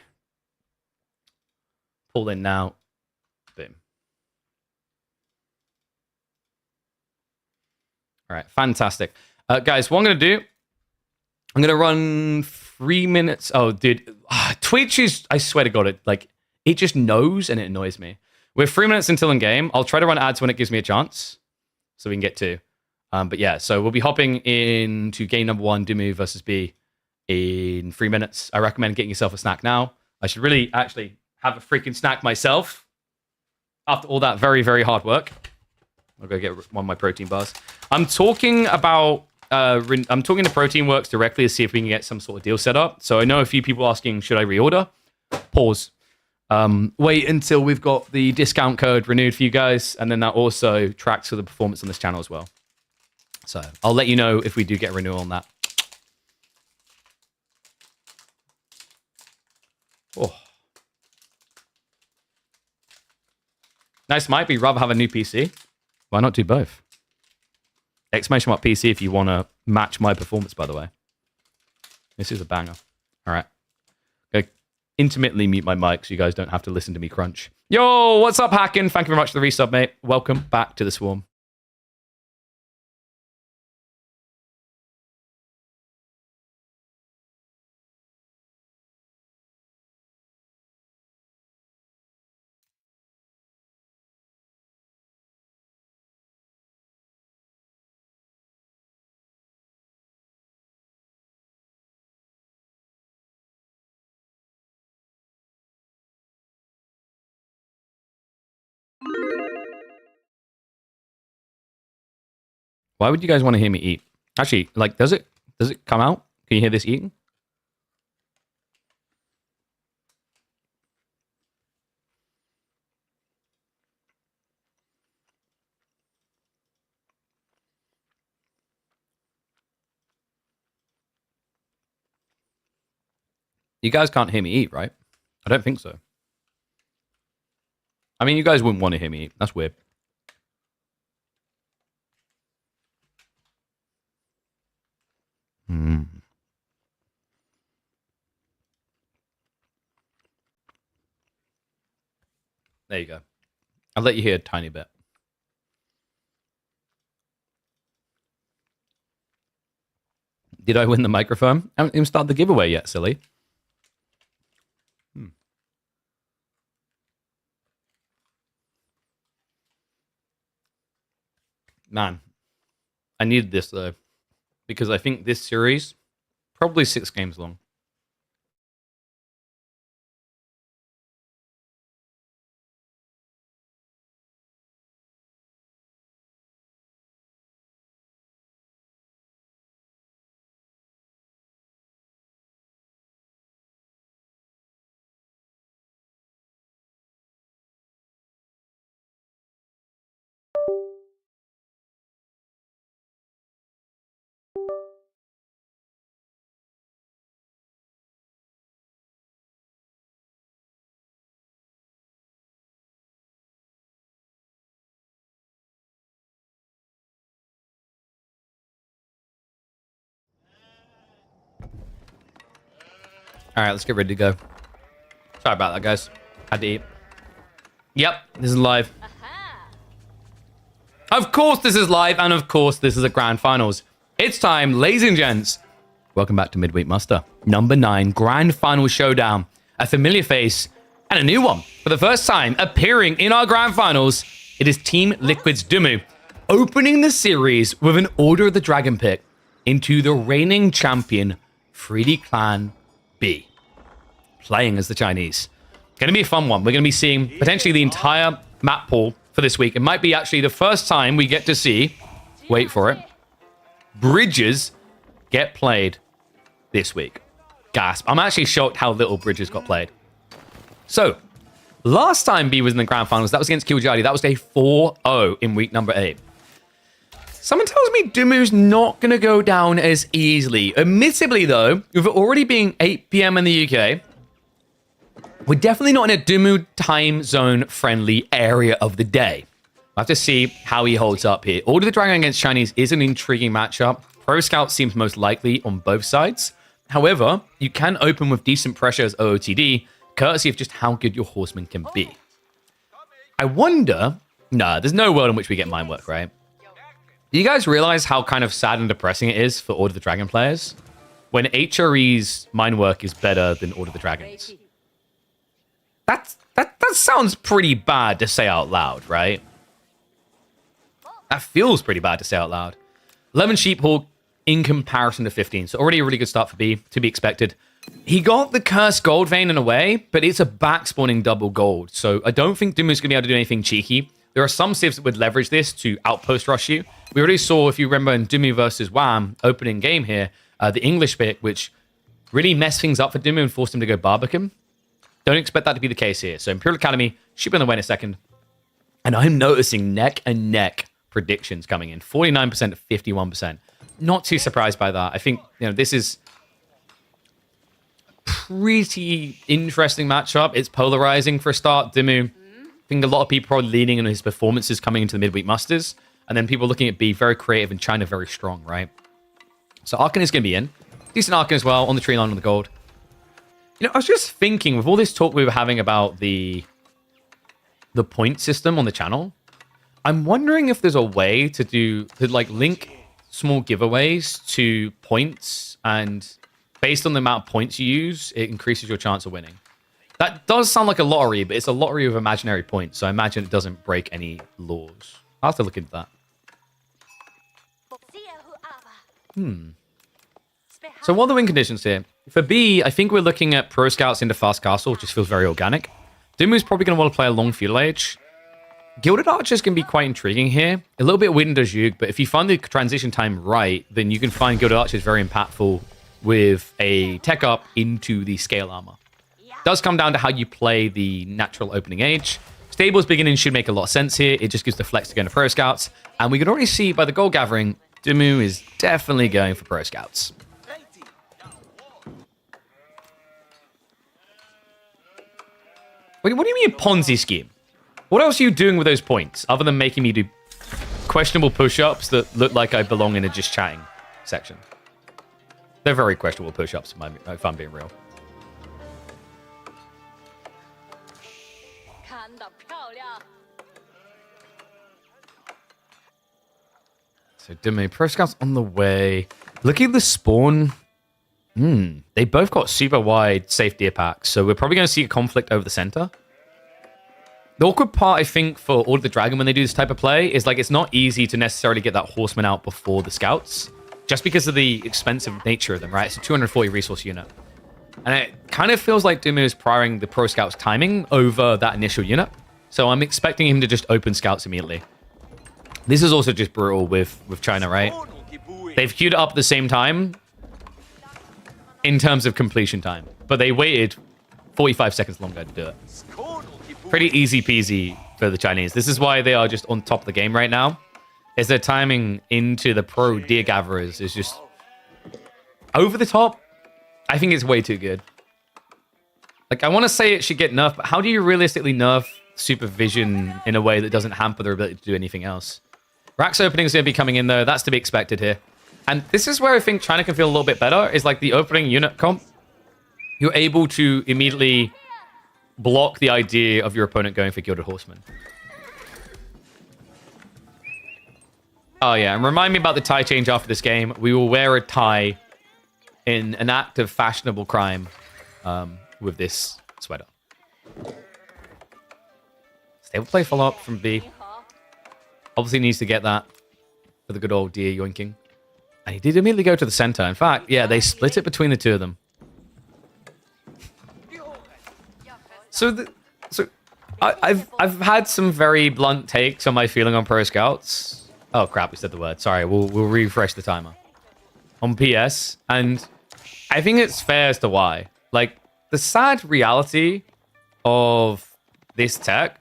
pull in now. Boom. All right, fantastic. Guys, what I'm going to do, I'm going to run 3 minutes. Oh, dude. Twitch is, I swear to God, it just knows and it annoys me. We're 3 minutes until in game. I'll try to run ads when it gives me a chance so we can get to. But yeah, so we'll be hopping into game number 1, Dimu versus B in 3 minutes. I recommend getting yourself a snack now. I should really actually have a freaking snack myself after all that very, very hard work. I'll go get one of my protein bars. I'm talking about, I'm talking to Protein Works directly to see if we can get some sort of deal set up. So I know a few people asking, should I reorder? Pause. Wait until we've got the discount code renewed for you guys. And then that also tracks for the performance on this channel as well. So I'll let you know if we do get a renewal on that. Oh. Nice might be rather have a new PC. Why not do both? Exclamation mark PC if you want to match my performance, by the way. This is a banger. All right. Go intermittently mute my mic so you guys don't have to listen to me crunch. Yo, what's up, Hackin? Thank you very much for the resub, mate. Welcome back to the Swarm. Why would you guys want to hear me eat? Actually, does it come out? Can you hear this eating? You guys can't hear me eat, right? I don't think so. I mean, you guys wouldn't want to hear me eat. That's weird. There you go. I'll let you hear a tiny bit. Did I win the microphone? I haven't even started the giveaway yet, silly. Man, I needed this, though, because I think this series, probably 6 games long. All right, let's get ready to go. Sorry about that, guys. Had to eat. Yep, this is live. Of course this is live, and of course this is a grand finals. It's time, ladies and gents. Welcome back to Midweek Muster. Number 9, grand final showdown. A familiar face and a new one. For the first time appearing in our grand finals, it is Team Liquid's Dumu, opening the series with an Order of the Dragon pick into the reigning champion, 3D Clan B, playing as the Chinese. Going to be a fun one. We're going to be seeing potentially the entire map pool for this week. It might be actually the first time we get to see, wait for it, bridges get played this week. Gasp. I'm actually shocked how little bridges got played. So, last time B was in the grand finals, that was against Kiljadi. That was a 4-0 in week number 8. Someone tells me Dumu's not going to go down as easily. Admittedly, though, with it already being 8 p.m. in the UK, we're definitely not in a Dumu time zone friendly area of the day. We'll have to see how he holds up here. Order of the Dragon against Chinese is an intriguing matchup. Pro Scout seems most likely on both sides. However, you can open with decent pressure as OOTD, courtesy of just how good your horseman can be. I wonder... Nah, there's no world in which we get mine work, right? Do you guys realize how kind of sad and depressing it is for Order of the Dragon players when HRE's mine work is better than Order of the Dragon's? That sounds pretty bad to say out loud, right? That feels pretty bad to say out loud. 11 Sheephawk in comparison to 15. So already a really good start for B, to be expected. He got the Cursed Gold Vein in a way, but it's a back-spawning double gold. So I don't think Dumu's going to be able to do anything cheeky. There are some civs that would leverage this to outpost rush you. We already saw, if you remember, in Dumu versus Wham, opening game here, the English pick, which really messed things up for Dumu and forced him to go Barbican. Don't expect that to be the case here. So Imperial Academy should be on the way in a second. And I'm noticing neck and neck predictions coming in. 49% to 51%. Not too surprised by that. I think, this is a pretty interesting matchup. It's polarizing for a start. Dumu, I think a lot of people are leaning on his performances coming into the midweek musters. And then people looking at B, very creative, and China very strong, right? So Arcan is going to be in. Decent Arcan as well, on the tree line with the gold. I was just thinking, with all this talk we were having about the point system on the channel, I'm wondering if there's a way to link small giveaways to points, and based on the amount of points you use, it increases your chance of winning. That does sound like a lottery, but it's a lottery of imaginary points, so I imagine it doesn't break any laws. I'll have to look into that. So what are the win conditions here? For B, I think we're looking at Pro Scouts into Fast Castle, which just feels very organic. Dumu's probably going to want to play a long Feudal Age. Gilded Archers can be quite intriguing here. A little bit weird in Dajug, but if you find the transition time right, then you can find Gilded Archers very impactful with a tech up into the scale armor. It does come down to how you play the natural opening age. Stables beginning should make a lot of sense here. It just gives the flex to go into Pro Scouts. And we can already see by the gold gathering, Dumu is definitely going for Pro Scouts. Wait, what do you mean a Ponzi scheme? What else are you doing with those points, other than making me do questionable push-ups that look like I belong in a just chatting section? They're very questionable push-ups, if I'm being real. So Dumu, Pro Scouts on the way. Looking at the spawn. They both got super wide safe deer packs, so we're probably going to see a conflict over the center. The awkward part, I think, for Order of the Dragon when they do this type of play is it's not easy to necessarily get that horseman out before the scouts, just because of the expensive nature of them, right? It's a 240 resource unit. And it kind of feels like Dumu is prioring the Pro Scouts timing over that initial unit. So I'm expecting him to just open scouts immediately. This is also just brutal with China, right? They've queued it up at the same time in terms of completion time, but they waited 45 seconds longer to do it. Pretty easy peasy for the Chinese. This is why they are just on top of the game right now, is their timing into the pro deer gatherers is just over the top, I think it's way too good. Like, I want to say it should get nerfed, but how do you realistically nerf supervision in a way that doesn't hamper their ability to do anything else? Rack's opening is going to be coming in, though. That's to be expected here. And this is where I think China can feel a little bit better, is like the opening unit comp. You're able to immediately block the idea of your opponent going for Gilded Horseman. Oh, yeah. And remind me about the tie change after this game. We will wear a tie in an act of fashionable crime with this sweater. Stable play follow-up from B. Obviously needs to get that for the good old deer yoinking. And he did immediately go to the center. In fact, yeah, they split it between the two of them. So I've had some very blunt takes on my feeling on Pro Scouts. Oh crap, we said the word. Sorry, we'll refresh the timer. On PS, and I think it's fair as to why. Like, the sad reality of this tech,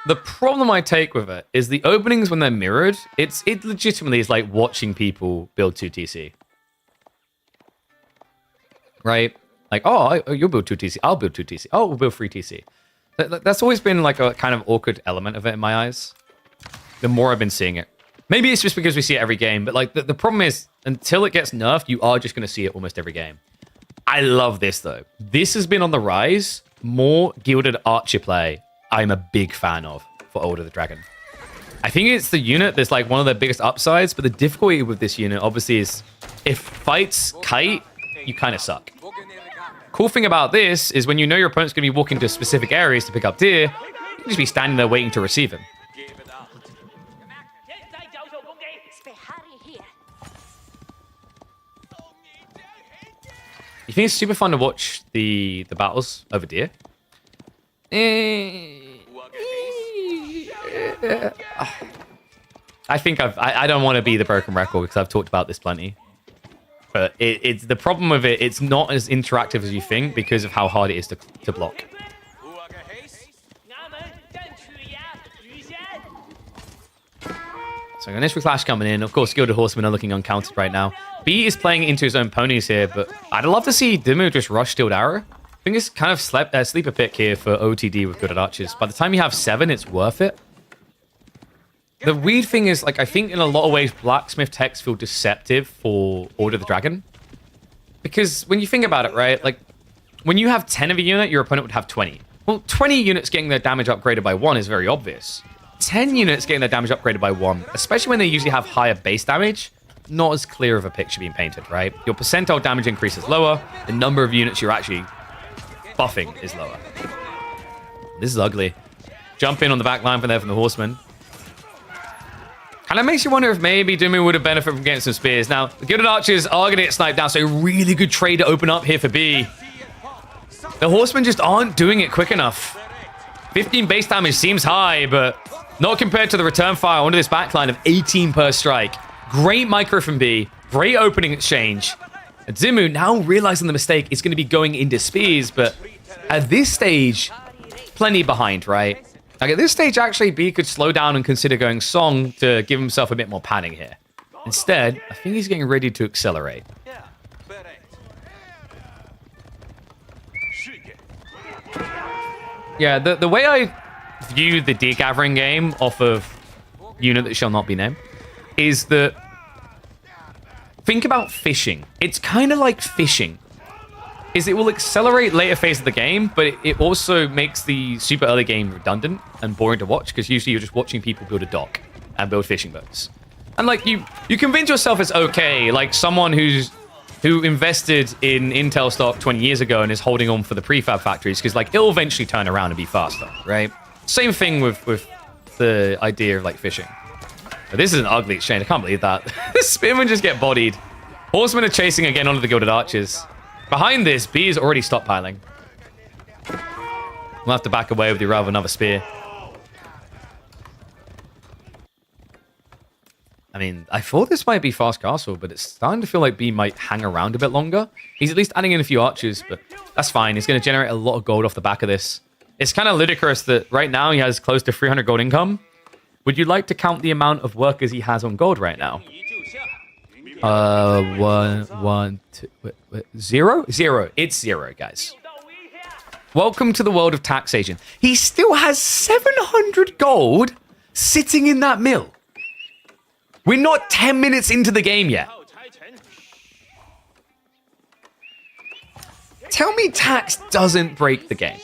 the problem I take with it is the openings when they're mirrored, it legitimately is like watching people build 2TC. Right? Like, oh, you'll build 2TC, I'll build 2TC, oh, we'll build 3TC. That's always been like a kind of awkward element of it in my eyes. The more I've been seeing it. Maybe it's just because we see it every game, but like the problem is, until it gets nerfed, you are just going to see it almost every game. I love this, though. This has been on the rise. More Gilded Archer play I'm a big fan of for Order of the Dragon. I think it's the unit that's like one of the biggest upsides, but the difficulty with this unit, obviously, is if fights kite, you kind of suck. Cool thing about this is when you know your opponent's going to be walking to specific areas to pick up deer, you can just be standing there waiting to receive him. You think it's super fun to watch the battles over deer? I think I don't want to be the broken record because I've talked about this plenty. But it's the problem with it, it's not as interactive as you think because of how hard it is to block. So initial clash coming in. Of course, Gilded Horsemen are looking uncounted right now. B is playing into his own ponies here, but I'd love to see Dimu just rush Steeled Arrow. I think it's kind of sleeper pick here for OTD with Gilded Archers. By the time you have 7, it's worth it. The weird thing is, like, I think in a lot of ways, Blacksmith techs feel deceptive for Order of the Dragon. Because when you think about it, right, like, when you have 10 of a unit, your opponent would have 20. Well, 20 units getting their damage upgraded by 1 is very obvious. 10 units getting their damage upgraded by 1, especially when they usually have higher base damage, not as clear of a picture being painted, right? Your percentile damage increase is lower, the number of units you're actually buffing is lower. This is ugly. Jump in on the back line from there from the Horseman. And it makes you wonder if maybe Dimu would have benefited from getting some spears. Now, the Gilded Archers are going to get sniped down, so a really good trade to open up here for B. The Horsemen just aren't doing it quick enough. 15 base damage seems high, but not compared to the return fire onto this backline of 18 per strike. Great micro from B. Great opening exchange. And Dimu, now realizing the mistake, is going to be going into spears, but at this stage, plenty behind, right? Like at this stage, actually, B could slow down and consider going Song to give himself a bit more padding here. Instead, I think he's getting ready to accelerate. Yeah, the way I view the deer gathering game off of unit that shall not be named is that think about fishing. It's kind of like fishing. Is it will accelerate later phase of the game, but it also makes the super early game redundant and boring to watch because usually you're just watching people build a dock and build fishing boats. And like you convince yourself it's okay, like someone who invested in Intel stock 20 years ago and is holding on for the prefab factories because like it'll eventually turn around and be faster, right? Same thing with the idea of like fishing. But this is an ugly exchange. I can't believe that. The Spearmen just get bodied. Horsemen are chasing again onto the Gilded Archers. Behind this, B is already stockpiling. We'll have to back away with the rather another spear. I mean, I thought this might be fast castle, but it's starting to feel like B might hang around a bit longer. He's at least adding in a few archers, but that's fine. He's going to generate a lot of gold off the back of this. It's kind of ludicrous that right now he has close to 300 gold income. Would you like to count the amount of workers he has on gold right now? One, two, wait, zero? Zero. It's zero, guys. Welcome to the world of taxation. He still has 700 gold sitting in that mill. We're not 10 minutes into the game yet. Tell me tax doesn't break the game.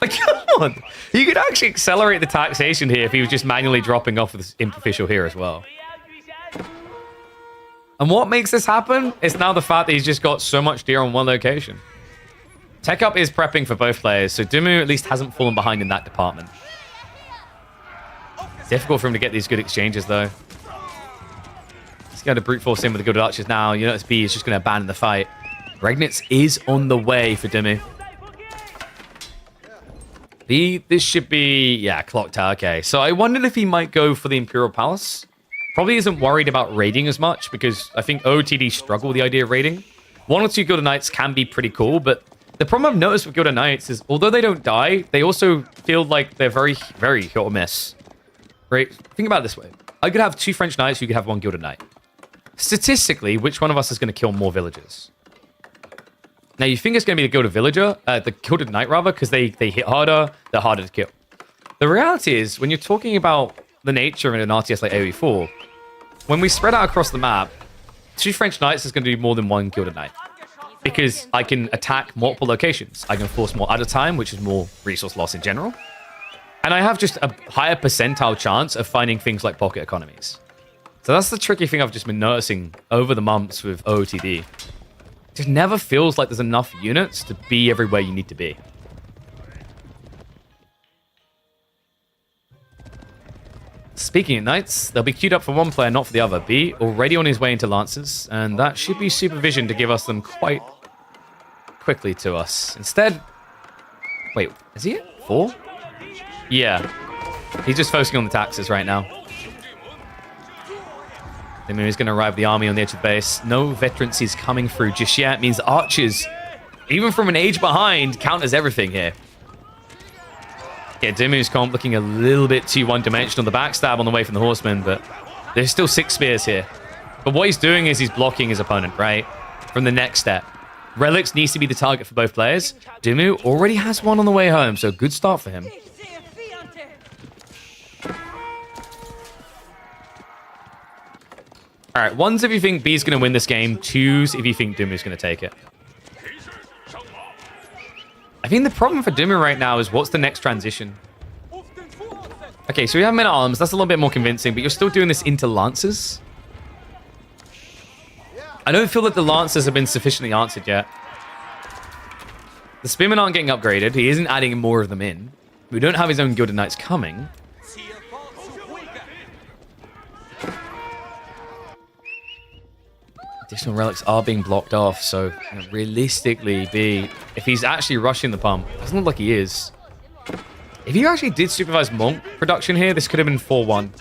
Like, come on. You could actually accelerate the taxation here if he was just manually dropping off this imp official here as well. And what makes this happen is now the fact that he's just got so much deer on one location. Tech Up is prepping for both players, so Dumu at least hasn't fallen behind in that department. Difficult for him to get these good exchanges, though. He's going to brute force in with the good archers now. You notice B is just going to abandon the fight. Regnitz is on the way for Dumu. B, this should be... Yeah, clock tower. Okay, so I wondered if he might go for the Imperial Palace. Probably isn't worried about raiding as much, because I think OOTD struggle with the idea of raiding. 1 or 2 Gilded Knights can be pretty cool, but the problem I've noticed with Gilded Knights is, although they don't die, they also feel like they're very, very hit or miss. Right? Think about it this way. I could have 2 French Knights, you could have 1 Gilded Knight. Statistically, which one of us is going to kill more villagers? Now, you think it's going to be the Gilded Knight, rather, because they hit harder, they're harder to kill. The reality is, when you're talking about the nature of an RTS like AoE4, when we spread out across the map, 2 French Knights is going to do more than 1 Gilded Knight. Because I can attack multiple locations. I can force more at a time, which is more resource loss in general. And I have just a higher percentile chance of finding things like pocket economies. So that's the tricky thing I've just been noticing over the months with OOTD. It just never feels like there's enough units to be everywhere you need to be. Speaking of knights, they'll be queued up for one player, not for the other. B already on his way into Lancers, and that should be supervision to give us them quite quickly to us. Instead... Wait, is he at 4? Yeah. He's just focusing on the taxes right now. I mean, he's going to arrive the army on the edge of the base. No veterancies coming through just yet. It means archers, even from an age behind, counters everything here. Yeah, Dumu's comp looking a little bit too one-dimensional. The backstab on the way from the horseman, but there's still 6 spears here. But what he's doing is he's blocking his opponent, right? From the next step. Relics needs to be the target for both players. Dumu already has one on the way home, so good start for him. All right, 1s if you think B's going to win this game. 2s if you think Dumu's going to take it. I think the problem for Dumu right now is what's the next transition? Okay, so we have men at arms. That's a little bit more convincing, but you're still doing this into Lancers. I don't feel that the Lancers have been sufficiently answered yet. The Spearmen aren't getting upgraded. He isn't adding more of them in. We don't have his own Gilded Knights coming. Additional relics are being blocked off, so realistically, B, if he's actually rushing the pump, doesn't look like he is. If you actually did supervise Monk production here, this could have been 4-1.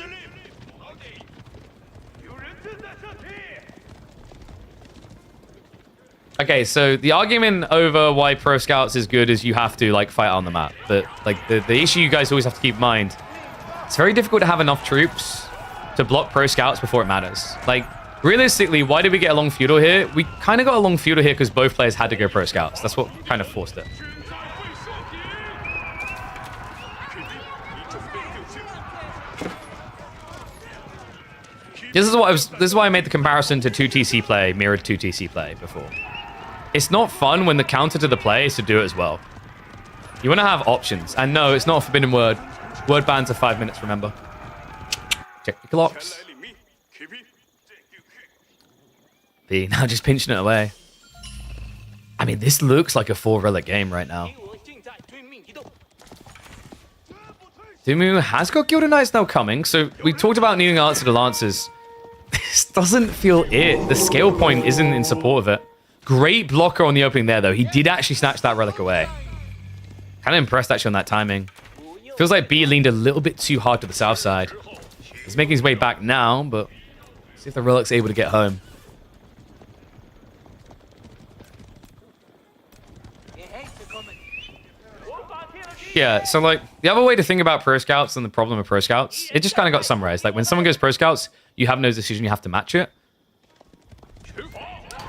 Okay, so the argument over why Pro Scouts is good is you have to like fight on the map. But like the issue you guys always have to keep in mind, it's very difficult to have enough troops to block Pro Scouts before it matters. Like, realistically, why did we get a long feudal here? We kind of got a long feudal here because both players had to go Pro Scouts. That's what kind of forced it. This is why I made the comparison to 2TC play, mirrored 2TC play before. It's not fun when the counter to the play is to do it as well. You want to have options. And no, it's not a forbidden word. Word bans are 5 minutes, remember. Check your clocks. B now just pinching it away. I mean, this looks like a 4-relic game right now. Dumu has got Gilded Knights now coming, so we talked about needing an answer to Lancers. This doesn't feel it. The scale point isn't in support of it. Great blocker on the opening there, though. He did actually snatch that relic away. Kind of impressed, actually, on that timing. Feels like B leaned a little bit too hard to the south side. He's making his way back now, but see if the relic's able to get home. Yeah, so like the other way to think about Pro Scouts and the problem of Pro Scouts, it just kind of got summarized. Like when someone goes Pro Scouts, you have no decision, you have to match it.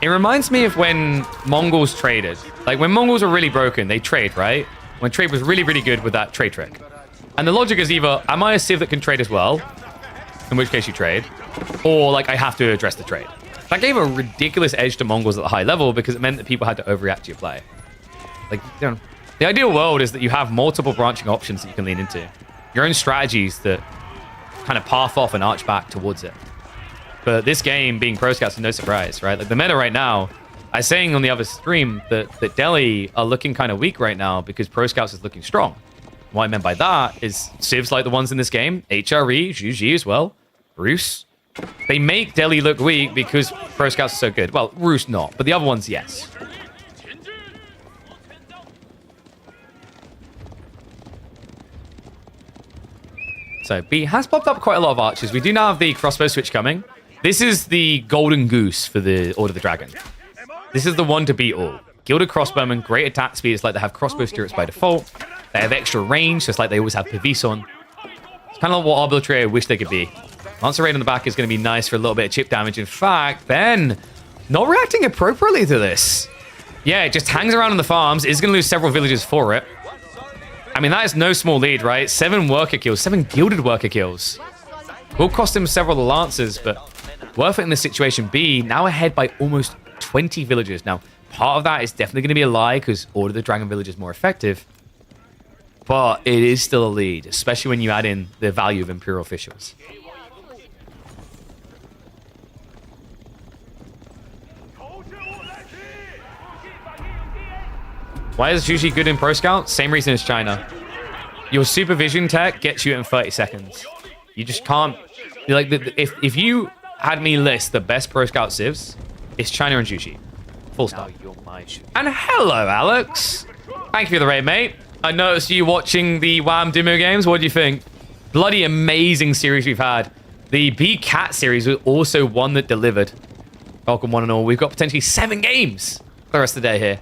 It reminds me of when Mongols traded. Like, when Mongols were really broken, they trade, right? When trade was really, really good with that trade trick. And the logic is either, am I a civ that can trade as well? In which case you trade. Or, like, I have to address the trade. That gave a ridiculous edge to Mongols at the high level because it meant that people had to overreact to your play. Like, you know, the ideal world is that you have multiple branching options that you can lean into. Your own strategies that kind of path off and arch back towards it. But this game, being Pro Scouts, is no surprise, right? Like, the meta right now, I was saying on the other stream that Delhi are looking kind of weak right now because Pro Scouts is looking strong. What I meant by that is civs like the ones in this game, HRE, GG as well, Rus. They make Delhi look weak because Pro Scouts are so good. Well, Rus not, but the other ones, yes. So B has popped up quite a lot of archers. We do now have the crossbow switch coming. This is the golden goose for the Order of the Dragon. This is the one to beat all. Gilded crossbowmen, great attack speed. It's like they have crossbow turrets by default. They have extra range, just like they always have Pavis on. It's kind of like what Arbitrary I wish they could be. Lancer Raid on the back is going to be nice for a little bit of chip damage. In fact, Ben not reacting appropriately to this. Yeah, it just hangs around in the farms. Is going to lose several villages for it. I mean, that is no small lead, right? 7 worker kills, 7 gilded worker kills. Will cost him several Lancers, but worth it in this situation. B now ahead by almost 20 villages. Now, part of that is definitely going to be a lie because Order of the Dragon village is more effective. But it is still a lead, especially when you add in the value of Imperial officials. Why is Juji good in Pro Scout? Same reason as China. Your supervision tech gets you in 30 seconds. You just can't... Like, if you had me list the best Pro Scout civs, it's China and Juji. Full stop. And hello, Alex. Thank you for the raid, mate. I noticed you watching the WAM demo games. What do you think? Bloody amazing series we've had. The B-Cat series was also one that delivered. Welcome, one and all. We've got potentially 7 games for the rest of the day here.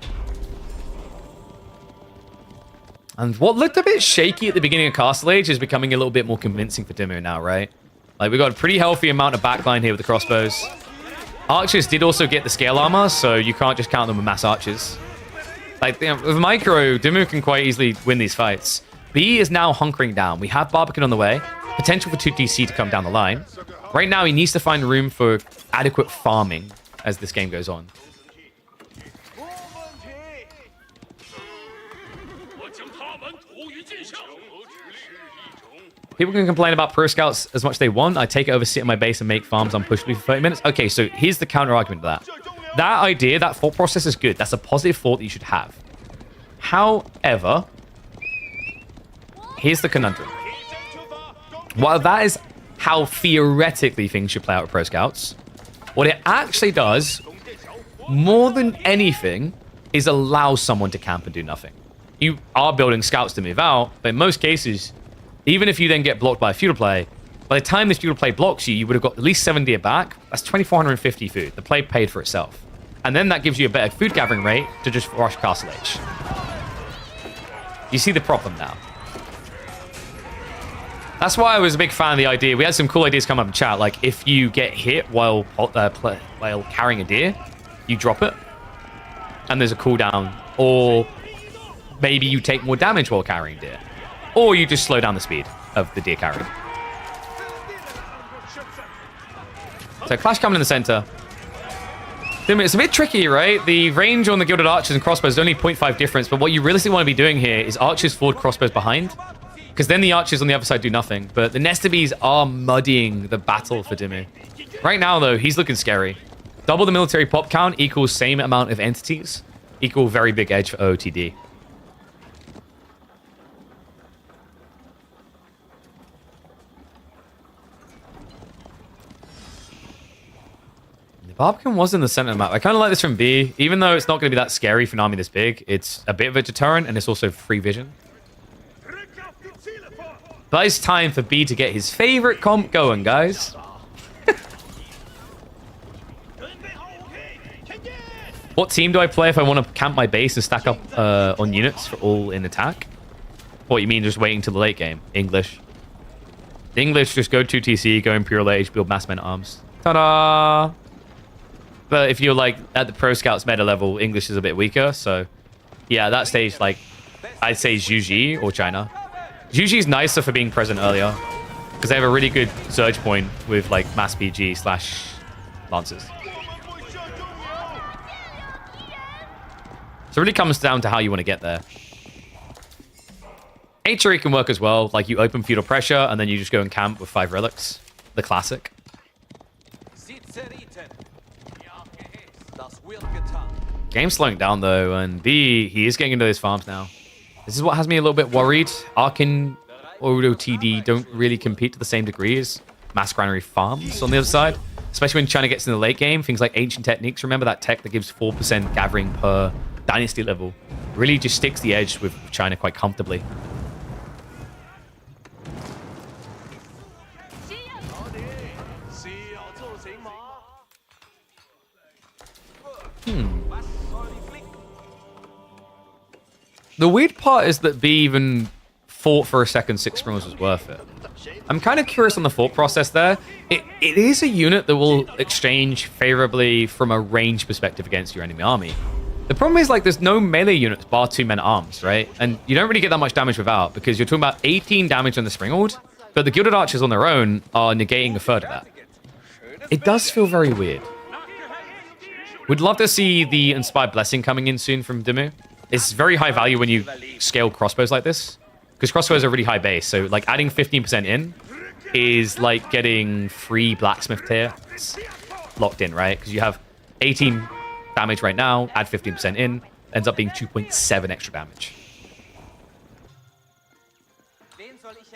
And what looked a bit shaky at the beginning of Castle Age is becoming a little bit more convincing for Demo now, right? Like, we've got a pretty healthy amount of backline here with the crossbows. Archers did also get the scale armor, so you can't just count them with mass archers. Like, you know, with micro, Demo can quite easily win these fights. B is now hunkering down. We have Barbican on the way. Potential for 2DC to come down the line. Right now, he needs to find room for adequate farming as this game goes on. People can complain about Pro Scouts as much as they want. I take it over, sit in my base, and make farms unpushable for 30 minutes. Okay, so here's the counter-argument to that. That idea, that thought process is good. That's a positive thought that you should have. However, here's the conundrum. While that is how theoretically things should play out with Pro Scouts, what it actually does, more than anything, is allow someone to camp and do nothing. You are building scouts to move out, but in most cases, even if you then get blocked by a feudal play, by the time this feudal play blocks you, you would have got at least 7 deer back. That's 2,450 food. The play paid for itself. And then that gives you a better food gathering rate to just rush Castle Age. You see the problem now. That's why I was a big fan of the idea. We had some cool ideas come up in chat. Like, if you get hit while carrying a deer, you drop it. And there's a cooldown. Or maybe you take more damage while carrying deer. Or you just slow down the speed of the deer carrying. So Clash coming in the center. It's a bit tricky, right? The range on the Gilded Archers and Crossbows is only 0.5 difference, but what you realistically want to be doing here is Archers forward, Crossbows behind. Because then the Archers on the other side do nothing. But the Nesta Bees are muddying the battle for Dimmu. Right now, though, he's looking scary. Double the military pop count equals same amount of entities. Equal very big edge for OOTD. Barbican was in the center of the map. I kind of like this from B. Even though it's not going to be that scary for an army this big, it's a bit of a deterrent, and it's also free vision. But it's time for B to get his favorite comp going, guys. What team do I play if I want to camp my base and stack up on units for all in attack? What, you mean just waiting till the late game? English. English, just go 2TC, go Imperial Age, build mass men at arms. Ta-da! But if you're like at the Pro Scouts meta level, English is a bit weaker. So yeah, at that stage, like I'd say Zhuji or China. Zhuji's nicer for being present earlier because they have a really good surge point with like mass PG / Lancers. So it really comes down to how you want to get there. HRE can work as well. Like you open feudal pressure and then you just go and camp with 5 relics. The classic. Game's slowing down though, and B, he is getting into those farms now. This is what has me a little bit worried. Arkin Odo TD don't really compete to the same degree as Mass Granary farms on the other side. Especially when China gets in the late game. Things like Ancient Techniques. Remember that tech that gives 4% gathering per Dynasty level. Really just sticks the edge with China quite comfortably. The weird part is that B even thought for a second 6 Springles was worth it. I'm kind of curious on the thought process there. It is a unit that will exchange favorably from a range perspective against your enemy army. The problem is, like, there's no melee units bar 2-men arms, right? And you don't really get that much damage without, because you're talking about 18 damage on the Springald, but the Gilded Archers on their own are negating a third of that. It does feel very weird. We'd love to see the Inspired Blessing coming in soon from Dimu. It's very high value when you scale crossbows like this, because crossbows are really high base, so like adding 15% in is like getting free blacksmith tier locked in, right? Because you have 18 damage right now, add 15% in, ends up being 2.7 extra damage.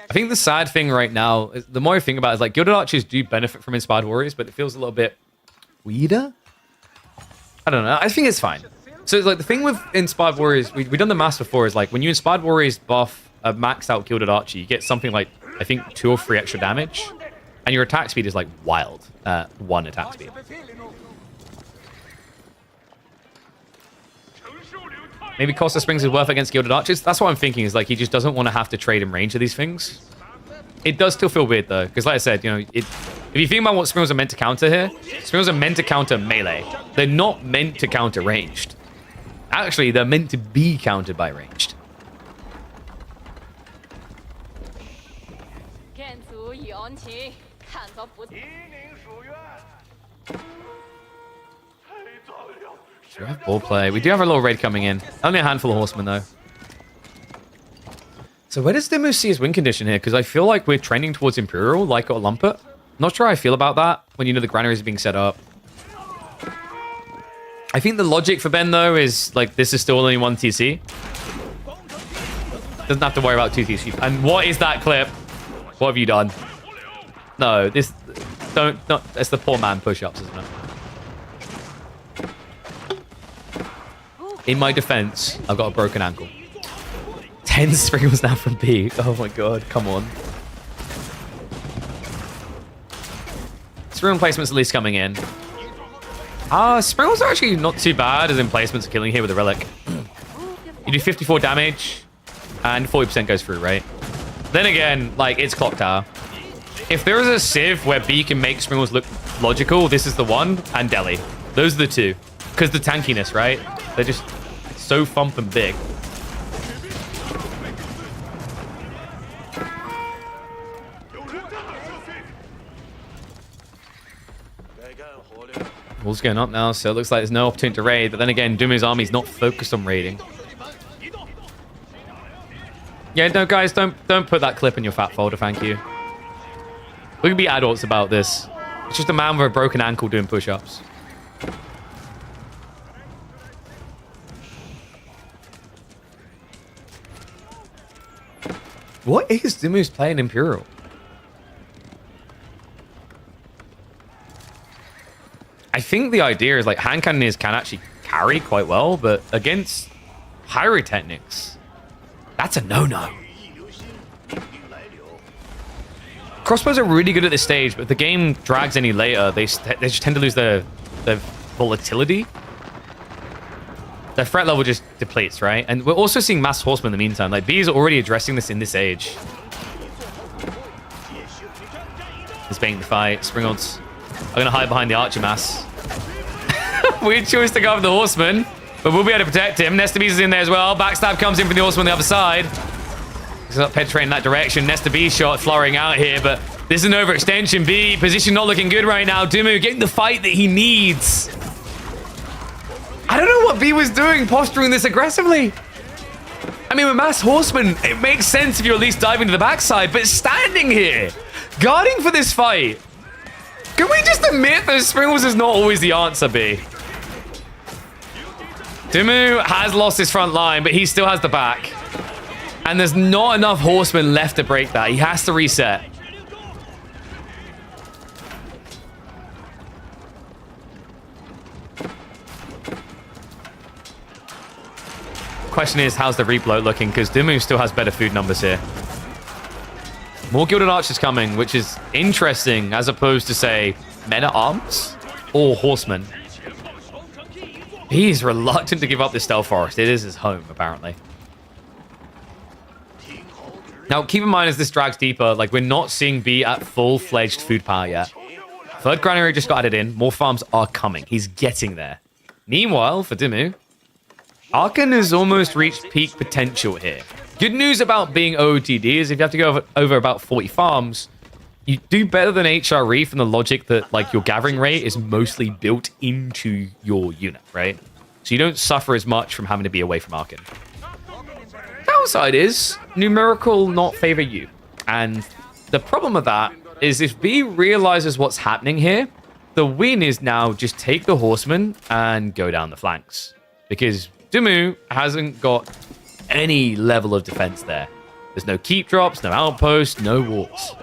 I think the sad thing right now, is, the more I think about it, is like Gilded Archers do benefit from Inspired Warriors, but it feels a little bit weirder. I don't know. I think it's fine. So like the thing with Inspired Warriors, we've done the math before, is like when you Inspired Warriors buff a maxed out Gilded Archer, you get something like, I think, 2 or 3 extra damage. And your attack speed is like wild. 1 attack speed. Maybe Costa Springs is worth against Gilded Archers. That's what I'm thinking, is like he just doesn't want to have to trade in range of these things. It does still feel weird though, because like I said, you know, if you think about what Springles are meant to counter here, Springles are meant to counter melee. They're not meant to counter ranged. Actually, they're meant to be countered by ranged. So we have ball play. We do have a little raid coming in. Only a handful of horsemen, though. So where does Dimu see his win condition here? Because I feel like we're trending towards Imperial, like or Lumpet. Not sure how I feel about that when you know the granaries are being set up. I think the logic for Ben, though, is like this is still only 1 TC. Doesn't have to worry about 2 TC. And what is that clip? What have you done? No, this... Don't... It's the poor man push-ups, isn't it? In my defense, I've got a broken ankle. 10 Springles now from B. Oh my god, come on. Springle placements at least coming in. Springles are actually not too bad as emplacements killing here with a relic. You do 54 damage, and 40% goes through, right? Then again, like, it's Clock Tower. If there is a Civ where B can make Springles look logical, this is the one, and Delhi. Those are the two. Because the tankiness, right? They're just so thump and big. Wall's going up now, so it looks like there's no opportunity to raid. But then again, Dumu's army's not focused on raiding. Yeah, no, guys, don't put that clip in your fat folder, thank you. We can be adults about this. It's just a man with a broken ankle doing push-ups. What is Dumu's playing Imperial? I think the idea is like hand cannoneers can actually carry quite well, but against pyrotechnics, that's a no-no. Crossbows are really good at this stage, but if the game drags any later, they just tend to lose their volatility. Their threat level just depletes, right? And we're also seeing mass horsemen in the meantime. Like, B is already addressing this in this age. It's being the fight. Springolds are going to hide behind the archer mass. Weird choice to go for the horseman, but we'll be able to protect him. Nesta Beast is in there as well. Backstab comes in from the horseman on the other side. He's not penetrating that direction. Nesta Beast shot flurrying out here, but this is an overextension. B, position not looking good right now. Dumu getting the fight that he needs. I don't know what B was doing, posturing this aggressively. I mean, with mass horsemen, it makes sense if you're at least diving to the backside, but standing here, guarding for this fight. Can we just admit that Springles is not always the answer, B? Dumu has lost his front line, but he still has the back. And there's not enough horsemen left to break that. He has to reset. Question is, how's the reload looking? Because Dumu still has better food numbers here. More Gilded Archers coming, which is interesting as opposed to, say, Men-at-Arms or Horsemen. He's reluctant to give up this Stealth Forest. It is his home, apparently. Now, keep in mind as this drags deeper, like, we're not seeing B at full-fledged food power yet. Third Granary just got added in. More farms are coming. He's getting there. Meanwhile, for Dumu, Arkan has almost reached peak potential here. Good news about being OOTD is if you have to go over about 40 farms, you do better than HRE from the logic that like your gathering rate is mostly built into your unit, right? So you don't suffer as much from having to be away from Arkan. Downside is numerical not favor you. And the problem with that is if B realizes what's happening here, the win is now just take the horseman and go down the flanks. Because Dumu hasn't got any level of defense there. There's no keep drops, no outposts, no walls.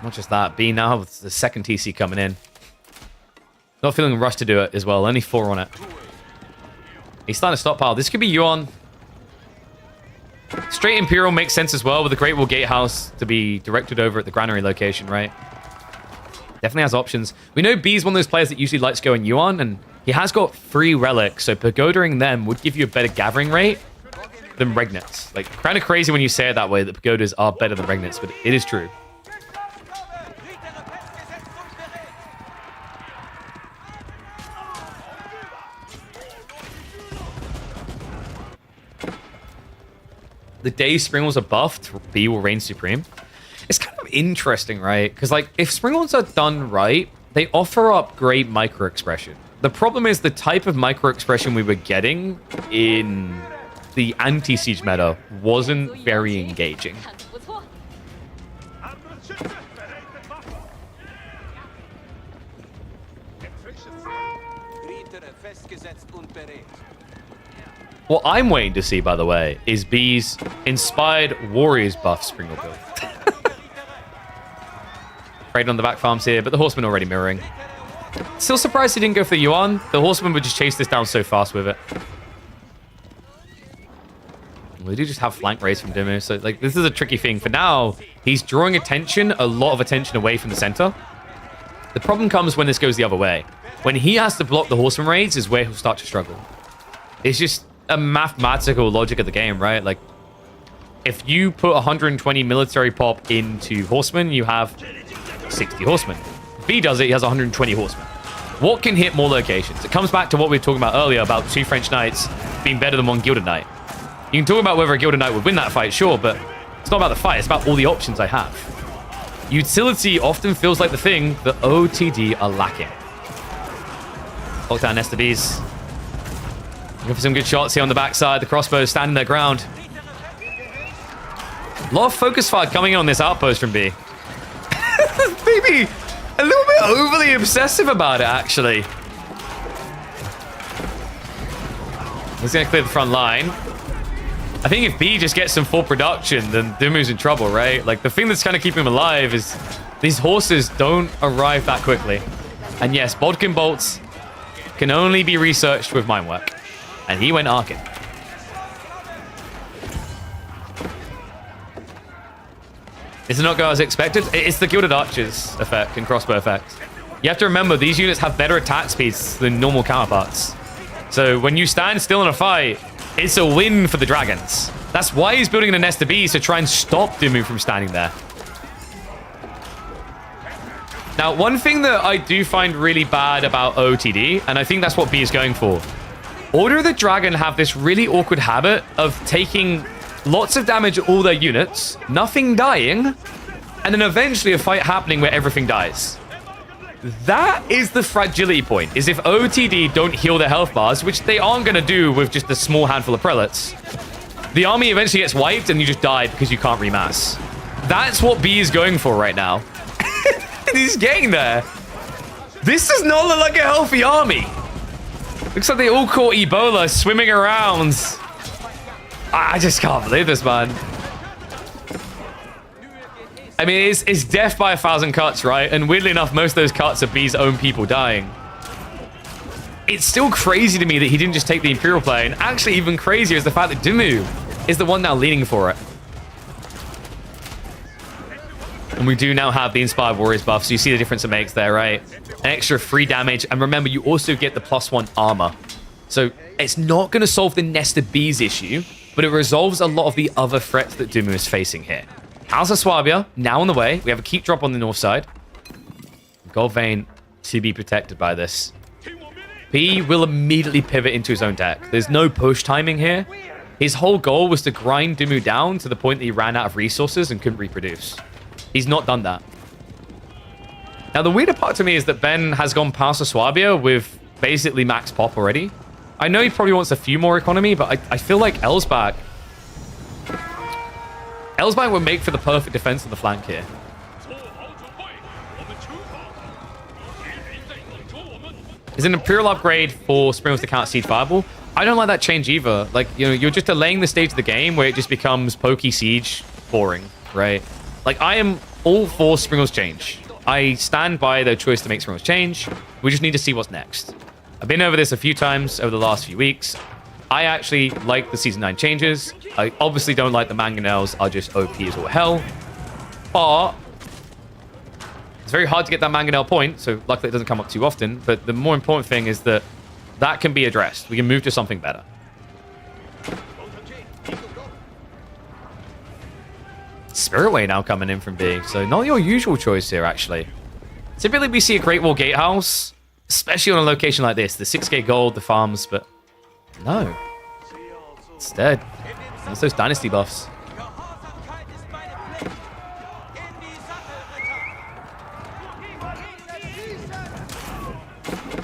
Not just that, B now with the second TC coming in. Not feeling rushed to do it as well, only 4 on it. He's starting to stockpile. This could be Yuan. Straight Imperial makes sense as well with the Great Wall Gatehouse to be directed over at the Granary location, right? Definitely has options. We know B's one of those players that usually likes going Yuan, and he has got 3 relics, so pagodaing them would give you a better gathering rate than Regnets. Like, kind of crazy when you say it that way, that pagodas are better than Regnets, but it is true. The day Springwalls are buffed, B will reign supreme. It's kind of interesting, right? Because, like, if Springwalls are done right, they offer up great micro-expression. The problem is the type of micro-expression we were getting in the anti-siege meta wasn't very engaging. What I'm waiting to see, by the way, is B's Inspired Warriors buff Springwall build. Right on the back farms here, but the Horseman already mirroring. Still surprised he didn't go for the Yuan. The Horseman would just chase this down so fast with it. We do just have flank raise from Dumu, so like this is a tricky thing. For now, he's drawing attention, a lot of attention away from the center. The problem comes when this goes the other way. When he has to block the Horseman raids is where he'll start to struggle. It's just a mathematical logic of the game, right? Like, if you put 120 military pop into Horsemen, you have 60 Horsemen. If B does it, he has 120 Horsemen. What can hit more locations? It comes back to what we were talking about earlier about 2 French Knights being better than 1 Gilded Knight. You can talk about whether a Gilded Knight would win that fight, sure, but it's not about the fight, it's about all the options I have. Utility often feels like the thing that OTD are lacking. Lock down Nesta Bees. Looking for some good shots here on the backside. The crossbows standing their ground. A lot of focus fire coming in on this outpost from B. Maybe a little bit overly obsessive about it, actually. He's going to clear the front line. I think if B just gets some full production, then Dumu's in trouble, right? Like, the thing that's kind of keeping him alive is these horses don't arrive that quickly. And yes, Bodkin bolts can only be researched with mine work. And he went Arkin. Does it not go as expected? It's the Gilded Archers effect and crossbow effect. You have to remember, these units have better attack speeds than normal counterparts. So when you stand still in a fight, it's a win for the Dragons. That's why he's building a nest of bees, to try and stop Dumu from standing there. Now, one thing that I do find really bad about OTD, and I think that's what B is going for, Order of the Dragon have this really awkward habit of taking lots of damage at all their units, nothing dying, and then eventually a fight happening where everything dies. That is the fragility point, is if OTD don't heal their health bars, which they aren't going to do with just a small handful of prelates, the army eventually gets wiped and you just die because you can't remass. That's what B is going for right now. And he's getting there. This does not look like a healthy army. Looks like they all caught Ebola swimming around. I just can't believe this, man. I mean, it's death by 1,000 cuts, right? And weirdly enough, most of those cuts are B's own people dying. It's still crazy to me that he didn't just take the Imperial play. And actually, even crazier is the fact that Dumu is the one now leaning for it. And we do now have the Inspired Warriors buff, so you see the difference it makes there, right? An extra 3 damage. And remember, you also get the +1 armor. So it's not going to solve the Nest of Bees issue, but it resolves a lot of the other threats that Dumu is facing here. House of Swabia, now on the way. We have a keep drop on the north side. Gold Vein to be protected by this. P will immediately pivot into his own deck. There's no push timing here. His whole goal was to grind Dumu down to the point that he ran out of resources and couldn't reproduce. He's not done that. Now, the weirder part to me is that Ben has gone past the Swabia with basically max pop already. I know he probably wants a few more economy, but I feel like Elsbach would make for the perfect defense on the flank here. Is an Imperial upgrade for Springles to counter Siege viable? I don't like that change either. Like, you know, you're just delaying the stage of the game where it just becomes pokey Siege boring, right? Like, I am all for Springles change. I stand by their choice to make Springles change. We just need to see what's next. I've been over this a few times over the last few weeks. I actually like the Season 9 changes. I obviously don't like the mangonels are just OP as all hell. But it's very hard to get that mangonel point, so luckily it doesn't come up too often. But the more important thing is that that can be addressed. We can move to something better. Spirit Way now coming in from B. So not your usual choice here, actually. Typically we see a Great Wall Gatehouse, especially on a location like this. The 6k gold, the farms, but no. Instead, it's those dynasty buffs.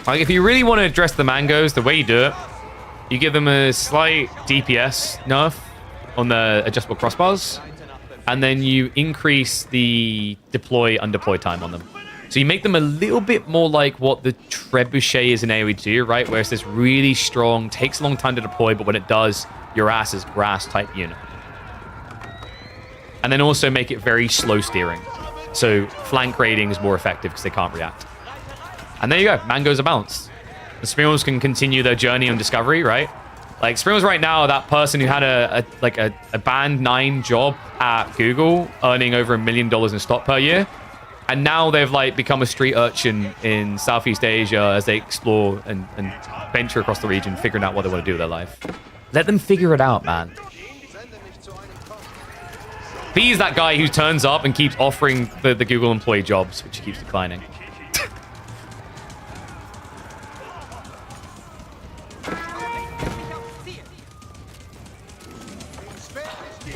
Like, if you really want to address the mangoes, the way you do it, you give them a slight DPS nerf on the adjustable crossbars, and then you increase the deploy, undeploy time on them. So you make them a little bit more like what the Trebuchet is in AoE 2, right? Where it's this really strong, takes a long time to deploy, but when it does, your ass is grass type unit. And then also make it very slow steering. So flank raiding is more effective because they can't react. And there you go. Mangoes are balanced. The Springles can continue their journey on discovery, right? Like, Springles right now, that person who had a band 9 job at Google, earning over $1 million in stock per year. And now they've, like, become a street urchin in Southeast Asia as they explore and venture across the region, figuring out what they want to do with their life. Let them figure it out, man. B is that guy who turns up and keeps offering the Google employee jobs, which keeps declining.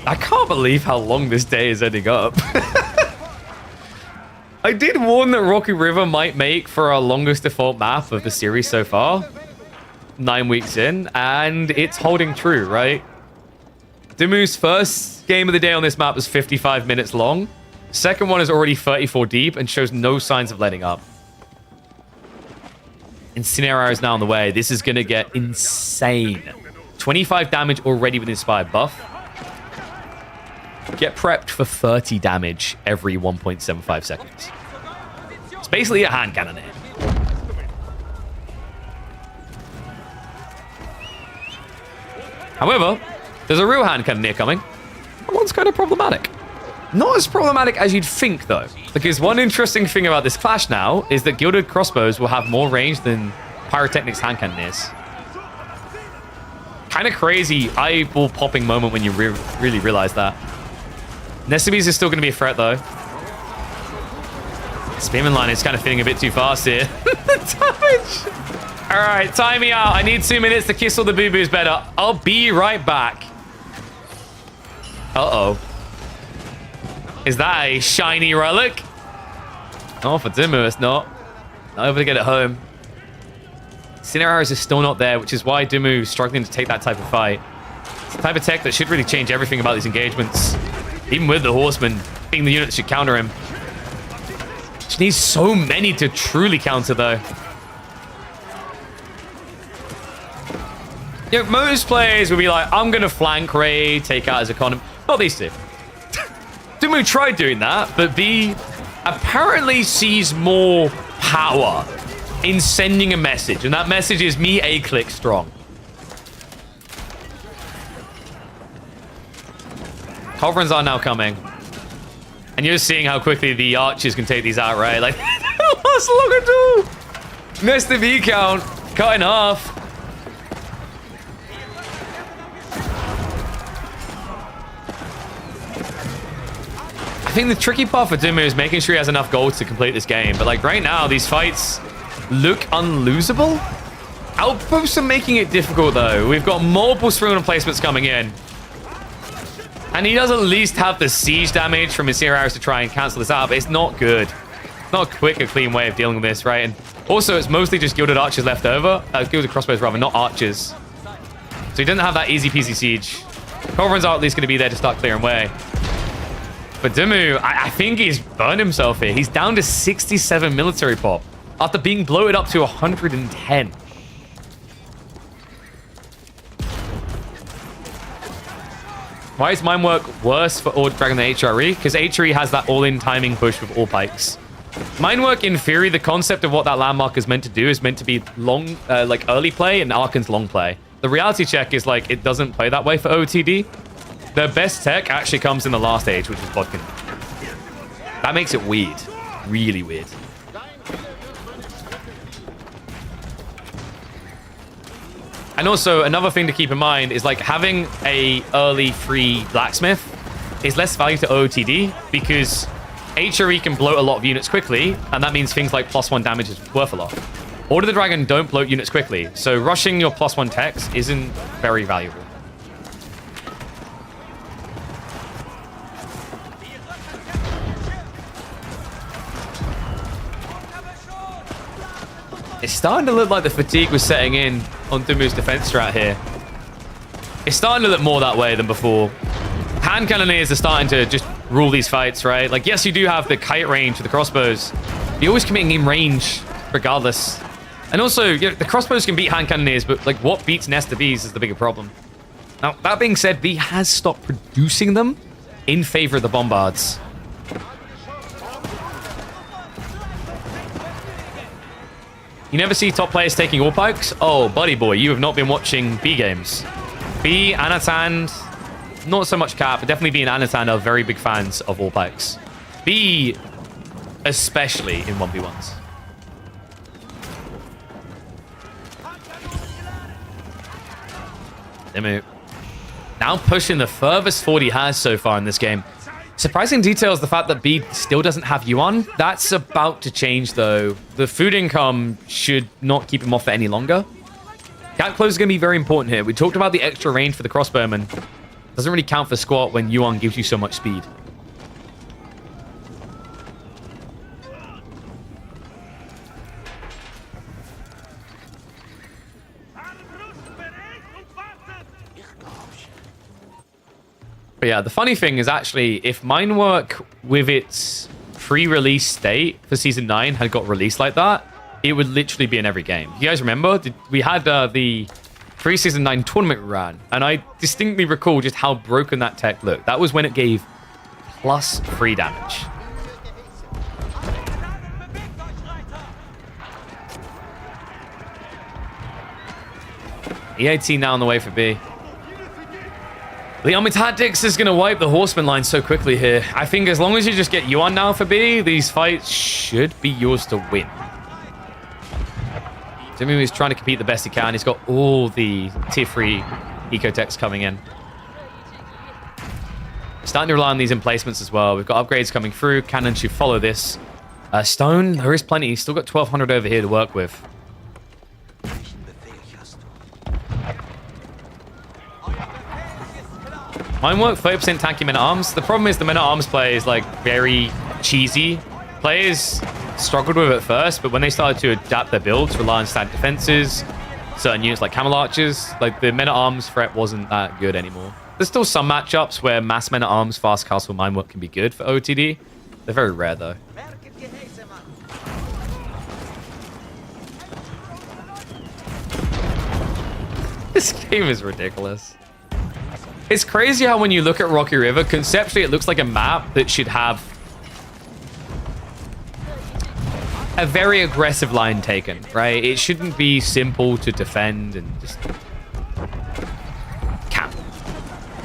I can't believe how long this day is ending up. I did warn that Rocky River might make for our longest default map of the series so far. 9 weeks in, and it's holding true, right? Dumu's first game of the day on this map was 55 minutes long. Second one is already 34 deep and shows no signs of letting up. Incineroar is now on the way. This is going to get insane. 25 damage already with Inspired buff. Get prepped for 30 damage every 1.75 seconds. It's basically a hand cannon here. However, there's a real hand cannoneer coming. That one's kind of problematic. Not as problematic as you'd think, though. Because one interesting thing about this clash now is that Gilded Crossbows will have more range than Pyrotechnics hand cannoneers. Kind of crazy eyeball popping moment when you really realize that. Nesubi's is still going to be a threat, though. Spearman line is kind of feeling a bit too fast here. Damage! All right, time me out. I need 2 minutes to kiss all the boo-boos better. I'll be right back. Uh-oh. Is that a shiny relic? Oh, for Dimu, it's not. Not able to get it home. Cinearrows is still not there, which is why Dimu is struggling to take that type of fight. It's the type of tech that should really change everything about these engagements. Even with the Horseman being the unit that should counter him. She needs so many to truly counter, though. You know, most players would be like, I'm going to flank Ray, take out his economy. Not these two. Dimu tried doing that, but B apparently sees more power in sending a message. And that message is me A-click strong. Culverins are now coming. And you're seeing how quickly the archers can take these out, right? Like, what's long to do? Missed the V count. Cut in half. I think the tricky part for Dimu is making sure he has enough gold to complete this game. But like right now, these fights look unlosable. Outposts are making it difficult though. We've got multiple spring placements coming in. And he does at least have the siege damage from his arrows to try and cancel this out, but it's not good. It's not a quick or clean way of dealing with this, right? And also, it's mostly just gilded archers left over. Gilded crossbows, rather, not archers. So he doesn't have that easy peasy siege. Culverins are at least going to be there to start clearing way. But Dimu, I think he's burned himself here. He's down to 67 military pop after being bloated up to 110. Why is mine work worse for Ord Dragon than HRE? Because HRE has that all-in timing push with all pikes. Mine work, in theory, the concept of what that landmark is meant to do is meant to be long, like early play and Arkan's long play. The reality check is like it doesn't play that way for OTD. The best tech actually comes in the last stage, which is Bodkin. That makes it weird. Really weird. And also, another thing to keep in mind is like having a early free blacksmith is less value to OOTD because HRE can bloat a lot of units quickly, and that means things like +1 damage is worth a lot. Order of the Dragon don't bloat units quickly, so rushing your +1 techs isn't very valuable. It's starting to look like the fatigue was setting in on Dimu's defense strat here. It's starting to look more that way than before. Hand cannoneers are starting to just rule these fights, right? Like, yes, you do have the kite range for the crossbows. You're always committing in range, regardless. And also, you know, the crossbows can beat hand cannoneers, but like, what beats Nesta Bees is the bigger problem. Now, that being said, B has stopped producing them in favor of the bombards. You never see top players taking all pikes? Oh, buddy boy, you have not been watching B games. B, Anatan, not so much Cap, but definitely B and Anatan are very big fans of all pikes. B, especially in 1v1s. Dimu. Now pushing the furthest forward he has so far in this game. Surprising detail is the fact that B still doesn't have Yuan. That's about to change, though. The food income should not keep him off for any longer. Cat close is going to be very important here. We talked about the extra range for the crossbowman. Doesn't really count for squat when Yuan gives you so much speed. But yeah, the funny thing is actually, if Minework with its pre-release state for Season 9 had got released like that, it would literally be in every game. You guys remember? We had the pre-Season 9 tournament run, and I distinctly recall just how broken that tech looked. That was when it gave +3 damage. E18 now on the way for B. The Army Tactics is going to wipe the Horseman line so quickly here. I think as long as you just get Yuan now for B, these fights should be yours to win. Dimu is trying to compete the best he can. He's got all the tier 3 Ecotech's coming in. Starting to rely on these emplacements as well. We've got upgrades coming through. Cannon should follow this. Stone, there is plenty. He's still got 1,200 over here to work with. Mine work 30% tanky men-at-arms. The problem is the men-at-arms play is like very cheesy. Players struggled with it at first, but when they started to adapt their builds, rely on static defenses, certain units like camel archers, like the men-at-arms threat wasn't that good anymore. There's still some matchups where mass men-at-arms, fast castle mine work can be good for OTD. They're very rare though. This game is ridiculous. It's crazy how when you look at Rocky River, conceptually it looks like a map that should have a very aggressive line taken, right? It shouldn't be simple to defend and just camp.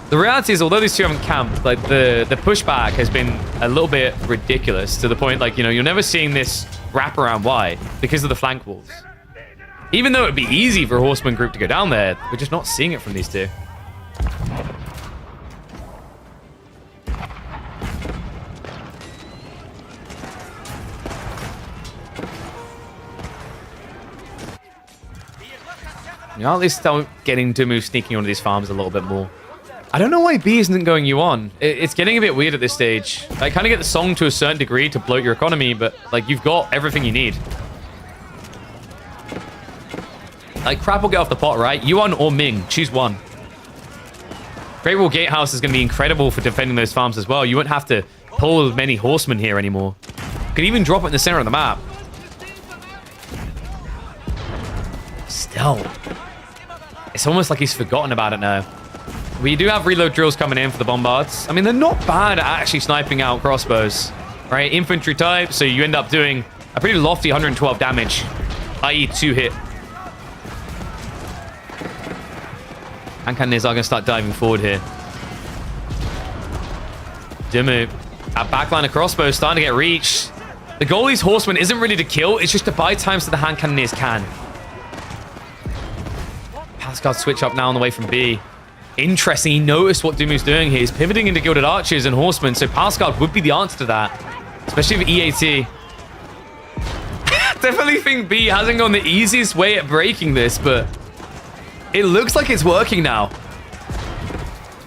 The reality is, although these two haven't camped, like the pushback has been a little bit ridiculous to the point, like, you know, you're never seeing this wrap around wide because of the flank walls. Even though it'd be easy for a horseman group to go down there, we're just not seeing it from these two. You know, at least start getting Dumu sneaking onto these farms a little bit more. I don't know why B isn't going you on. It's getting a bit weird at this stage. I kind of get the song to a certain degree to bloat your economy, but like you've got everything you need. Like crap will get off the pot, right? Yuan or Ming, choose one. Great Wall Gatehouse is going to be incredible for defending those farms as well. You won't have to pull as many horsemen here anymore. You can even drop it in the center of the map. Still. It's almost like he's forgotten about it now. We do have reload drills coming in for the bombards. I mean, they're not bad at actually sniping out crossbows, right? Infantry type, so you end up doing a pretty lofty 112 damage, i.e. 2 hit. And cannons are going to start diving forward here. Dumu, our backline of crossbows starting to get reached. The goal of these horsemen isn't really to kill, it's just to buy time so the hand cannoneers can. Pascal switch up now on the way from B. Interesting, he noticed what Dumu's doing here. He's pivoting into Gilded Archers and Horsemen, so Pascal would be the answer to that. Especially with EAT. Definitely think B hasn't gone the easiest way at breaking this, but it looks like it's working now.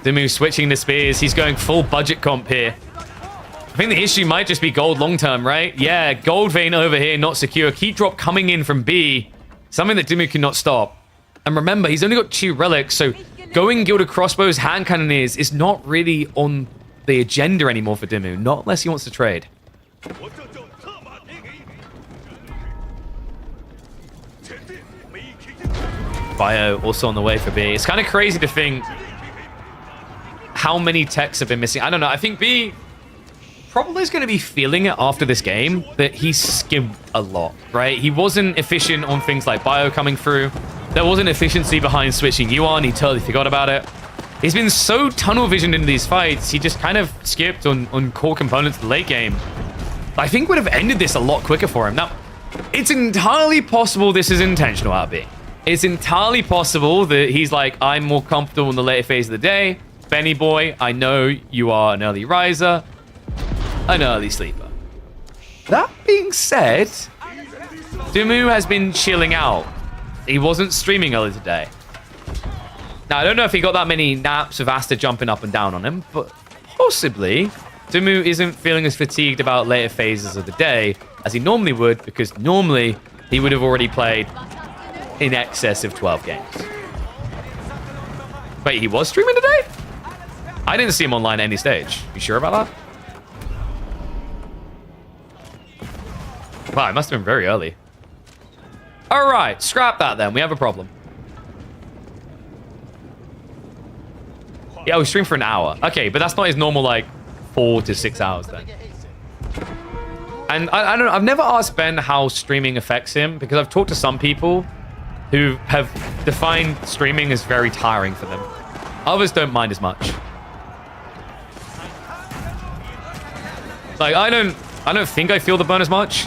Dumu switching to spears. He's going full budget comp here. I think the issue might just be gold long term, right? Yeah, gold vein over here, not secure. Key drop coming in from B. Something that Dumu cannot stop. And remember, he's only got 2 relics, so going Gilded Crossbows, Hand Cannoneers is not really on the agenda anymore for Dumu, not unless he wants to trade. Bio also on the way for B. It's kind of crazy to think how many techs have been missing. I don't know. I think B probably is going to be feeling it after this game that he skimmed a lot, right? He wasn't efficient on things like Bio coming through. There wasn't efficiency behind switching Yuan. He totally forgot about it. He's been so tunnel visioned into these fights, he just kind of skipped on core components of the late game. I think would have ended this a lot quicker for him. Now, it's entirely possible this is intentional, RB. It's entirely possible that he's like, I'm more comfortable in the later phase of the day. Benny boy, I know you are an early riser, an early sleeper. That being said, Dumu has been chilling out. He wasn't streaming earlier today. Now, I don't know if he got that many naps of Asta jumping up and down on him, but possibly Dumu isn't feeling as fatigued about later phases of the day as he normally would, because normally he would have already played in excess of 12 games. Wait, he was streaming today? I didn't see him online at any stage. You sure about that? Wow, it must have been very early. All right, scrap that then. We have a problem. Yeah, we streamed for an hour. Okay, but that's not his normal, like, 4 to 6 hours then. And I don't know. I've never asked Ben how streaming affects him, because I've talked to some people who have defined streaming as very tiring for them. Others don't mind as much. Like, I don't think I feel the burn as much.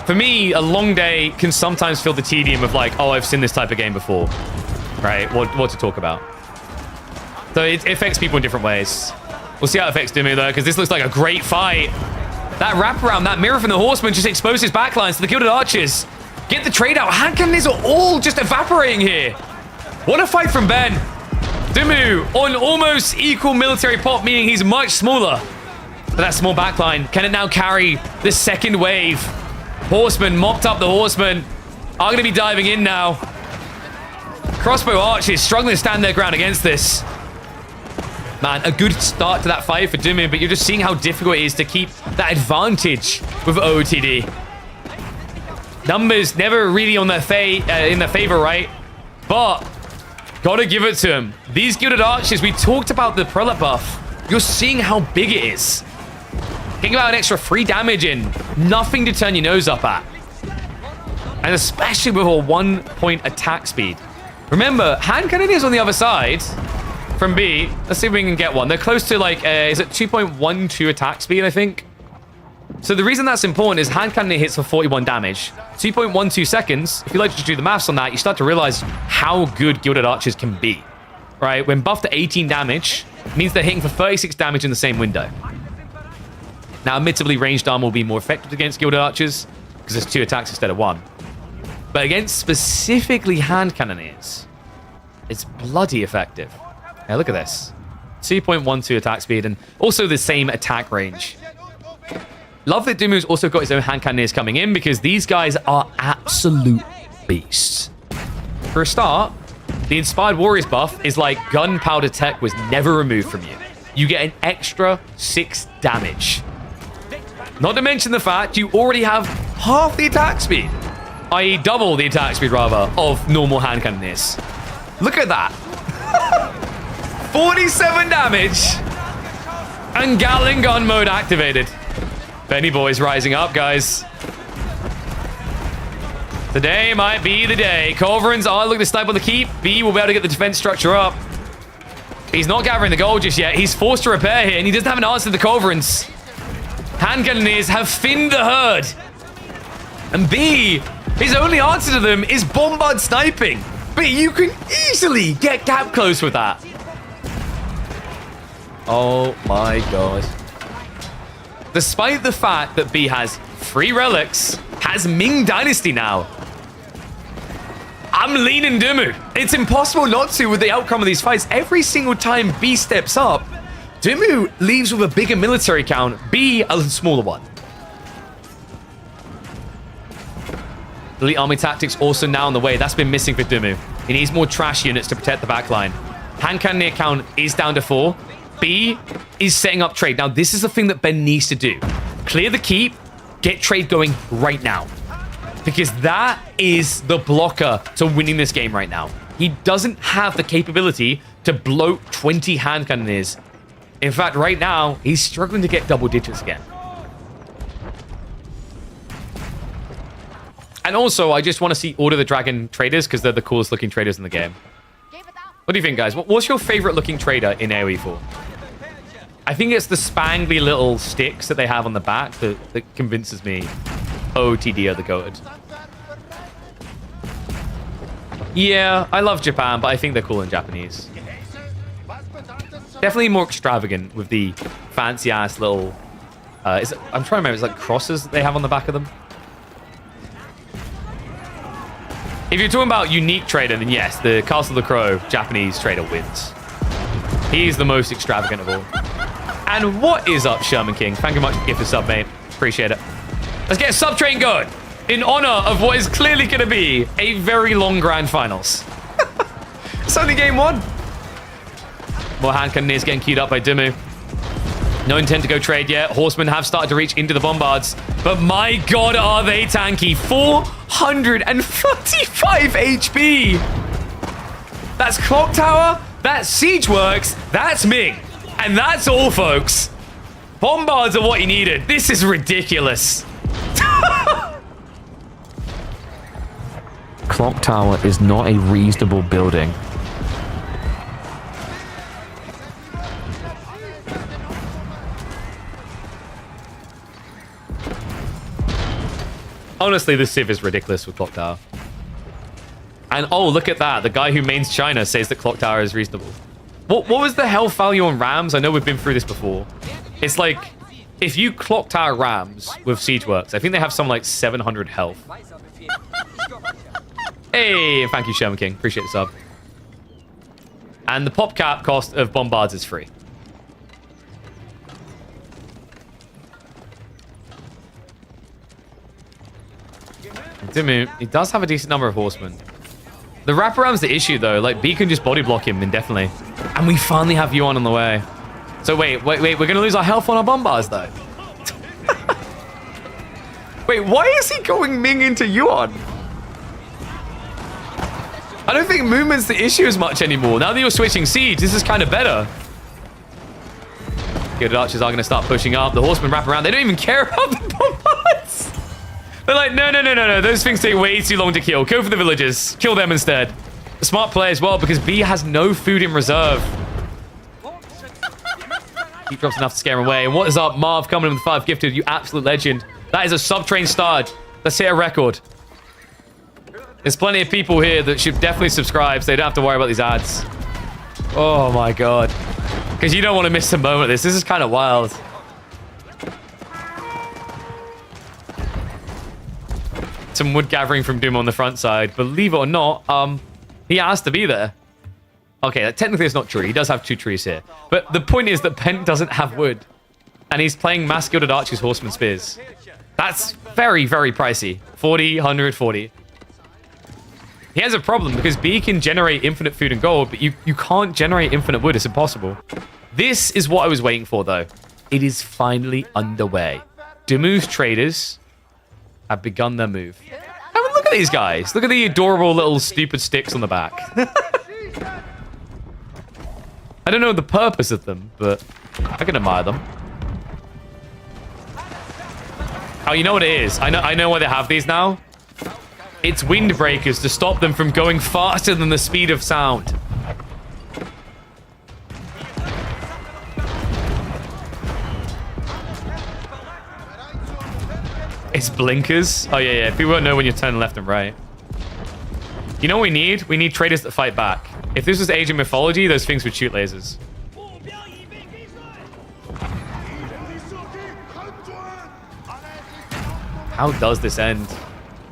For me, a long day can sometimes feel the tedium of like, oh, I've seen this type of game before. Right? What to talk about. So it affects people in different ways. We'll see how it affects Dumu, though, because this looks like a great fight. That wraparound, that mirror from the Horseman just exposes backlines to the Gilded Archers. Get the trade out. Hand cannons are all just evaporating here. What a fight from Ben. Dumu on almost equal military pop, meaning he's much smaller. But that small backline, can it now carry the second wave? Horseman mopped up the Horseman. Are going to be diving in now. Crossbow Archers struggling to stand their ground against this. Man, a good start to that fight for Dumu, but you're just seeing how difficult it is to keep that advantage with OOTD. Numbers never really on their in their favor, right? But gotta give it to him. These Gilded Archers, we talked about the prelate buff. You're seeing how big it is. Think about an extra 3 damage in. Nothing to turn your nose up at. And especially with a 1-point attack speed. Remember, hand cannoneers on the other side from B. Let's see if we can get one. They're close to like, is it 2.12 attack speed, I think? So the reason that's important is hand cannoneer hits for 41 damage. 2.12 seconds. If you like to do the maths on that, you start to realize how good Gilded Archers can be. Right? When buffed to 18 damage, it means they're hitting for 36 damage in the same window. Now, admittedly, ranged armor will be more effective against Gilded Archers because there's 2 attacks instead of 1. But against specifically hand cannoneers, it's bloody effective. Now, look at this. 2.12 attack speed and also the same attack range. Love that Dumu's also got his own hand cannoneers coming in because these guys are absolute beasts. For a start, the Inspired Warriors buff is like gunpowder tech was never removed from you. You get an extra 6 damage. Not to mention the fact you already have half the attack speed, i.e. double the attack speed, rather, of normal hand cannoneers. Look at that. 47 damage and Gatling gun mode activated. Benny boy's rising up, guys. Today might be the day. Culverins are looking to snipe on the keep. B will be able to get the defense structure up. He's not gathering the gold just yet. He's forced to repair here, and he doesn't have an answer to the Culverins. Hand cannoneers have thinned the herd. And B, his only answer to them is bombard sniping. But you can easily get gap close with that. Oh my god. Despite the fact that B has 3 relics, has Ming Dynasty now, I'm leaning Dumu. It's impossible not to with the outcome of these fights. Every single time B steps up, Dumu leaves with a bigger military count, B a smaller one. Elite Army Tactics also now on the way. That's been missing for Dumu. He needs more trash units to protect the backline. Hand cannoneer count is down to 4. B is setting up trade. Now, this is the thing that Ben needs to do. Clear the keep, get trade going right now. Because that is the blocker to winning this game right now. He doesn't have the capability to bloat 20 hand cannoneers. In fact, right now, he's struggling to get double digits again. And also, I just want to see Order the Dragon traders because they're the coolest looking traders in the game. What do you think, guys? What's your favorite looking trader in AoE 4? I think it's the spangly little sticks that they have on the back that convinces me OOTD are the goated. Yeah, I love Japan, but I think they're cool in Japanese. Definitely more extravagant with the fancy-ass little... I'm trying to remember, it's like crosses that they have on the back of them. If you're talking about unique trader, then yes, the Castle of the Crow Japanese trader wins. He's the most extravagant of all. And what is up, Sherman King? Thank you much for the gift of sub, mate. Appreciate it. Let's get a sub train going in honor of what is clearly going to be a very long grand finals. It's only game 1. More hand cannoneers getting queued up by Dumu. No intent to go trade yet. Horsemen have started to reach into the bombards. But my god, are they tanky. 435 HP. That's Clock Tower. That's Siege Works. That's Ming. And that's all, folks. Bombards are what you needed. This is ridiculous. Clock Tower is not a reasonable building. Honestly, this Civ is ridiculous with Clock Tower. And oh, look at that. The guy who mains China says that Clock Tower is reasonable. What was the health value on Rams? I know we've been through this before. It's like, if you clocked out Rams with Siegeworks, I think they have some like 700 health. Hey, thank you, Sherman King. Appreciate the sub. And the pop cap cost of Bombards is free. Dimu, he does have a decent number of horsemen. The wraparound's the issue, though. Like, B can just body block him indefinitely. And we finally have Yuan on the way. So wait. We're going to lose our health on our Bombards, though. Wait, why is he going Ming into Yuan? I don't think movement's the issue as much anymore. Now that you're switching siege, this is kind of better. Gilded Archers are going to start pushing up. The horsemen wrap around. They don't even care about the Bombards. They're like, no. Those things take way too long to kill. Go for the villagers. Kill them instead. A smart play as well, because B has no food in reserve. He drops enough to scare him away. And what is up? Marv coming in with 5 gifted. You absolute legend. That is a sub-train start. Let's hit a record. There's plenty of people here that should definitely subscribe so they don't have to worry about these ads. Oh my god. Because you don't want to miss a moment of this. This is kind of wild. Some wood gathering from Doom on the front side. Believe it or not, he has to be there. Okay, technically it's not true. He does have 2 trees here. But the point is that Pent doesn't have wood. And he's playing Mass Gilded Archers, Horseman Spears. That's very, very pricey. 40, 100, 40. He has a problem because B can generate infinite food and gold, but you can't generate infinite wood. It's impossible. This is what I was waiting for, though. It is finally underway. Demu's traders have begun their move. I mean, look at these guys. Look at the adorable little stupid sticks on the back. I don't know the purpose of them, but I can admire them. Oh, you know what it is? I know why they have these now. It's windbreakers to stop them from going faster than the speed of sound. It's blinkers. Oh, yeah. People won't know when you turn left and right. You know what we need? We need traders that fight back. If this was Age of Mythology, those things would shoot lasers. How does this end?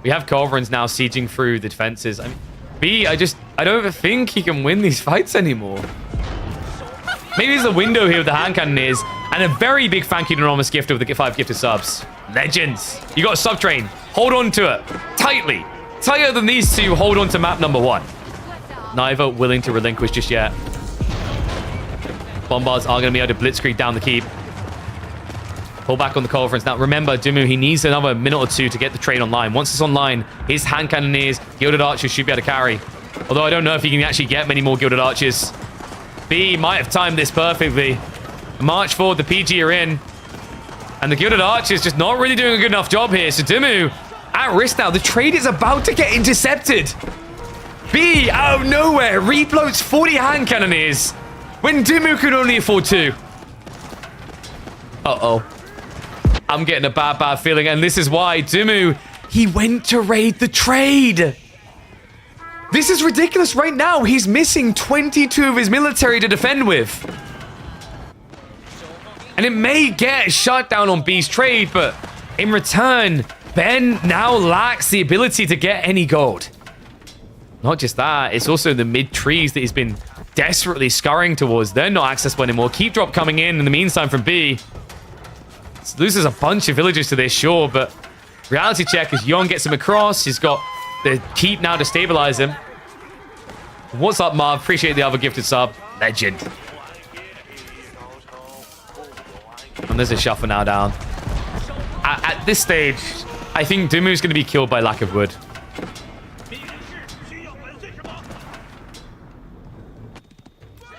We have Culverins now sieging through the defenses. I mean, B, I don't think he can win these fights anymore. Maybe there's a window here with the hand cannoneers. And a very big thank you to Enormous Gift of the 5 gifted subs. Legends. You got a sub-train. Hold on to it. Tightly. Tighter than these two. Hold on to map number 1. Neither willing to relinquish just yet. Bombards are going to be able to blitzkrieg down the keep. Pull back on the Culverins. Now, remember, Dimu, he needs another minute or 2 to get the train online. Once it's online, his hand cannoneers, Gilded Archers should be able to carry. Although I don't know if he can actually get many more Gilded Archers. B might have timed this perfectly. March forward, the PG are in. And the Gilded Archers just not really doing a good enough job here. So Dimu at risk now. The trade is about to get intercepted. B, out of nowhere, refloats 40 hand cannoneers when Dimu can only afford 2. Uh-oh. I'm getting a bad feeling, and this is why Dimu, he went to raid the trade. This is ridiculous right now. He's missing 22 of his military to defend with. And it may get a shutdown on B's trade, but in return, Ben now lacks the ability to get any gold. Not just that, it's also the mid-trees that he's been desperately scurrying towards. They're not accessible anymore. Keep drop coming in the meantime from B. Loses a bunch of villagers to this, sure, but reality check as Yon gets him across. He's got the keep now to stabilize him. What's up, Marv? Appreciate the other gifted sub. Legend. And there's a shuffle now down. At this stage, I think Dimu's going to be killed by lack of wood.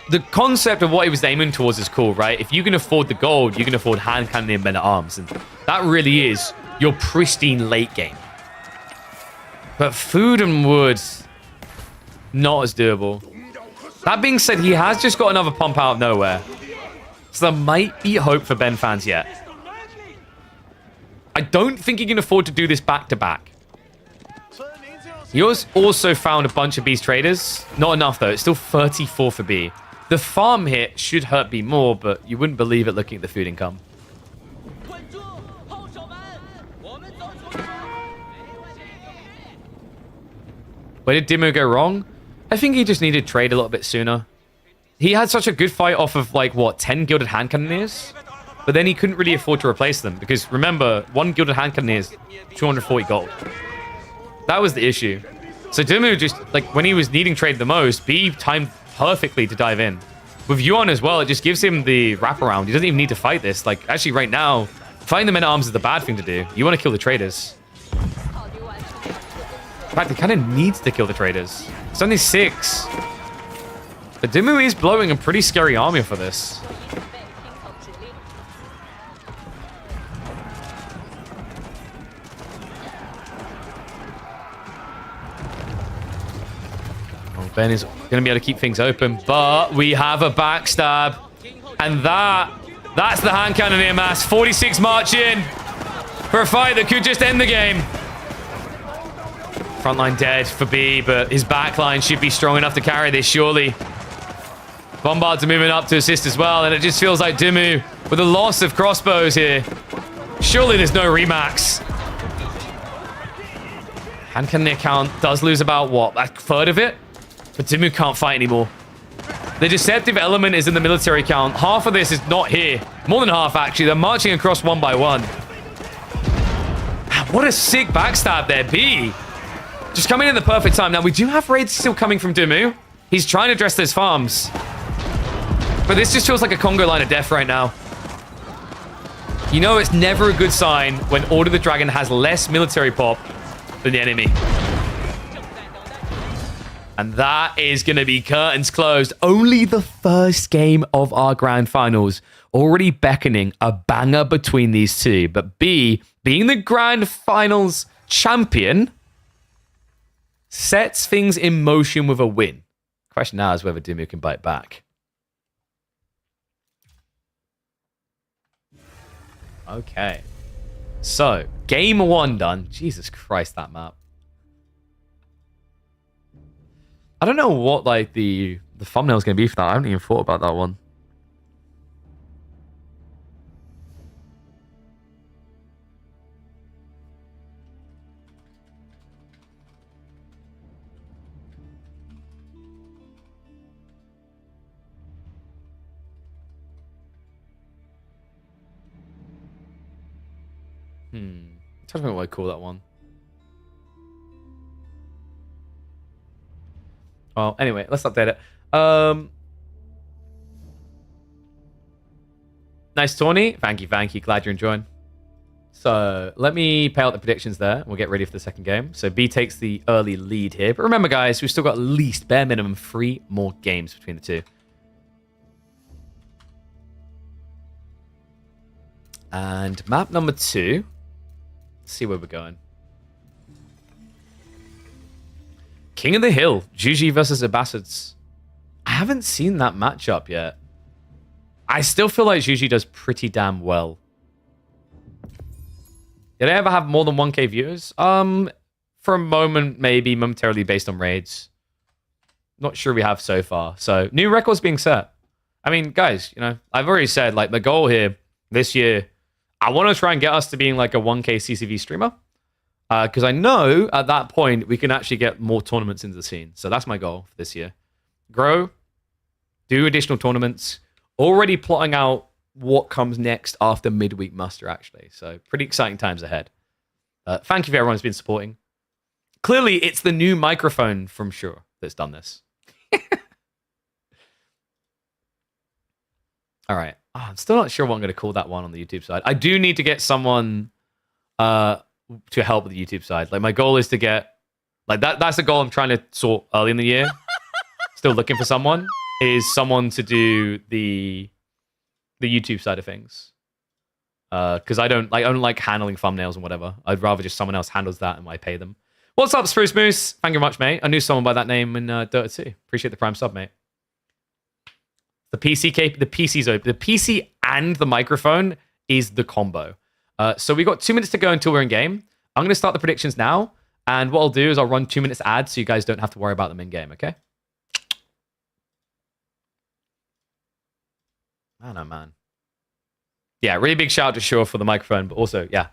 The concept of what he was aiming towards is cool, right? If you can afford the gold, you can afford hand cannon and men at arms. And that really is your pristine late game. But food and wood, not as doable. That being said, he has just got another pump out of nowhere. So there might be hope for Ben fans yet. I don't think he can afford to do this back-to-back. He also found a bunch of B's traders. Not enough, though. It's still 34 for B. The farm hit should hurt B more, but you wouldn't believe it looking at the food income. Where did Dimo go wrong? I think he just needed trade a little bit sooner. He had such a good fight off of, like, what, 10 Gilded Hand Cannoneers? But then he couldn't really afford to replace them, because remember, one Gilded Hand Cannoneer is 240 gold. That was the issue. So Dimo just, like, when he was needing trade the most, B timed perfectly to dive in. With Yuan as well, it just gives him the wraparound. He doesn't even need to fight this. Like, actually, right now, fighting the men-at-arms is the bad thing to do. You want to kill the traders. In fact, he kind of needs to kill the traders. It's only 6. But Dimo is blowing a pretty scary army for this. Oh, Ben is going to be able to keep things open, but we have a backstab. And that's the hand cannoneer mass. 46 march in for a fight that could just end the game. Frontline dead for B, but his backline should be strong enough to carry this, surely. Bombards are moving up to assist as well, and it just feels like Dimu with a loss of crossbows here. Surely there's no remax. Hand cannoneer count does lose about, what, a third of it? But Dimu can't fight anymore. The deceptive element is in the military count. Half of this is not here. More than half, actually. They're marching across one by one. What a sick backstab there, B. Just coming in the perfect time. Now, we do have raids still coming from Dimu. He's trying to address those farms. But this just feels like a Congo line of death right now. You know it's never a good sign when Order the Dragon has less military pop than the enemy. And that is going to be curtains closed. Only the first game of our grand finals. Already beckoning a banger between these two. But B, being the grand finals champion, sets things in motion with a win. Question now is whether Dimu can bite back. Okay. So, game 1 done. Jesus Christ, that map. I don't know what, like, the thumbnail is going to be for that. I haven't even thought about that one. I'm trying to think what I call that one. Well, anyway, let's update it. Nice tourney. Thank you. Glad you're enjoying. So let me pay out the predictions there. We'll get ready for the second game. So B takes the early lead here. But remember, guys, we've still got at least bare minimum 3 more games between the two. And map number 2. Let's see where we're going. King of the Hill, Juji versus Abbasids. I haven't seen that matchup yet. I still feel like Juji does pretty damn well. Did I ever have more than 1k viewers? For a moment, maybe momentarily based on raids. Not sure we have so far. So, new records being set. I mean, guys, you know, I've already said, like, the goal here this year, I want to try and get us to being like a 1k CCV streamer. Because I know at that point, we can actually get more tournaments into the scene. So that's my goal for this year. Grow, do additional tournaments, already plotting out what comes next after Midweek Muster, actually. So pretty exciting times ahead. Thank you for everyone who's been supporting. Clearly, it's the new microphone from Shure that's done this. All right. Oh, I'm still not sure what I'm going to call that one on the YouTube side. I do need to get someone to help with the YouTube side. Like, my goal is to get... Like, that's the goal I'm trying to sort early in the year. Still looking for someone. Is someone to do the YouTube side of things. Because I don't like handling thumbnails and whatever. I'd rather just someone else handles that and I pay them. What's up, Spruce Moose? Thank you very much, mate. I knew someone by that name in Dota 2. Appreciate the prime sub, mate. The PC's open. The PC and the microphone is the combo. So we got 2 minutes to go until we're in game. I'm going to start the predictions now. And what I'll do is I'll run 2 minutes ads so you guys don't have to worry about them in game, okay? Man, oh man. Yeah, really big shout out to Shaw for the microphone, but also, yeah,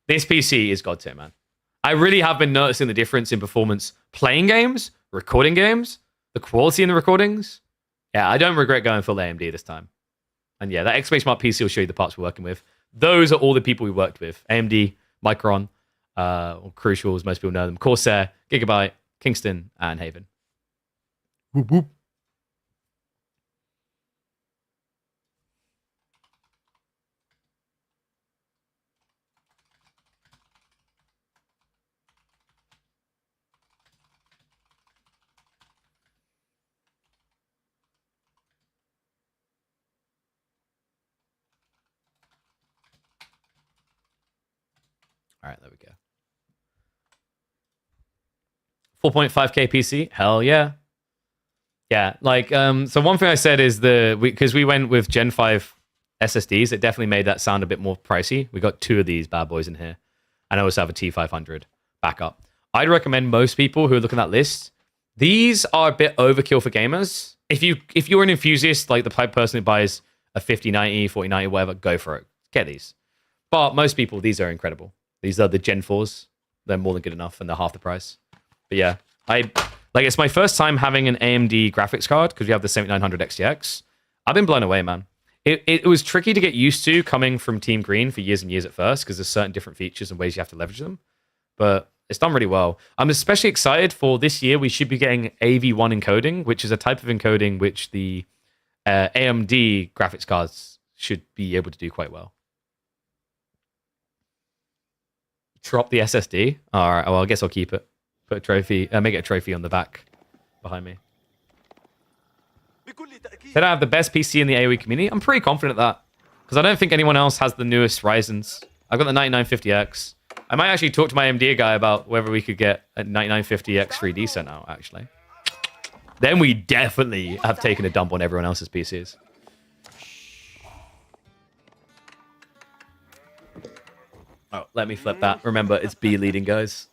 this PC is god tier, man. I really have been noticing the difference in performance playing games, recording games, the quality in the recordings. Yeah, I don't regret going full AMD this time. And yeah, that exclamation mark PC will show you the parts we're working with. Those are all the people we worked with. AMD, Micron, or Crucial, as most people know them, Corsair, Gigabyte, Kingston, and Haven. Whoop, whoop. All right, there we go. 4.5K PC, hell yeah. Yeah, like, so one thing I said is because we went with Gen 5 SSDs, it definitely made that sound a bit more pricey. We got 2 of these bad boys in here. And I also have a T500 backup. I'd recommend most people who are looking at that list, these are a bit overkill for gamers. If you're an enthusiast, like the type of person who buys a 5090, 4090, whatever, go for it. Get these. But most people, these are incredible. These are the Gen 4s. They're more than good enough, and they're half the price. But yeah, it's my first time having an AMD graphics card because we have the 7900 XTX. I've been blown away, man. It was tricky to get used to coming from Team Green for years and years at first because there's certain different features and ways you have to leverage them. But it's done really well. I'm especially excited for this year. We should be getting AV1 encoding, which is a type of encoding which the AMD graphics cards should be able to do quite well. Drop the SSD. All right. Well, I guess I'll keep it. Put a trophy. Make it a trophy on the back behind me. Said I have the best PC in the AoE community. I'm pretty confident of that because I don't think anyone else has the newest Ryzens. I've got the 9950X. I might actually talk to my AMD guy about whether we could get a 9950X 3D sent out. Actually, then we definitely have taken a dump on everyone else's PCs. Oh, let me flip that. Remember, it's B leading, guys.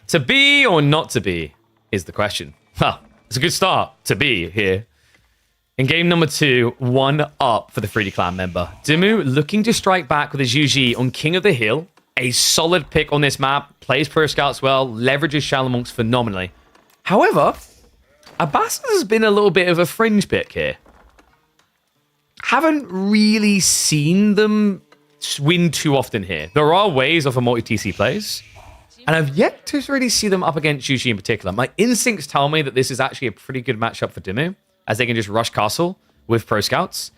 To be or not to be is the question. Huh, it's a good start to be here. In game number 2, 1 up for the 3D Clan member. Dimu looking to strike back with his UG on King of the Hill. A solid pick on this map. Plays Pro Scouts well. Leverages Shallow Monks phenomenally. However, Abbas has been a little bit of a fringe pick here. Haven't really seen them win too often here. There are ways of a multi-TC plays, and I've yet to really see them up against Yuji in particular. My instincts tell me that this is actually a pretty good matchup for Dimu, as they can just rush castle with Pro Scouts.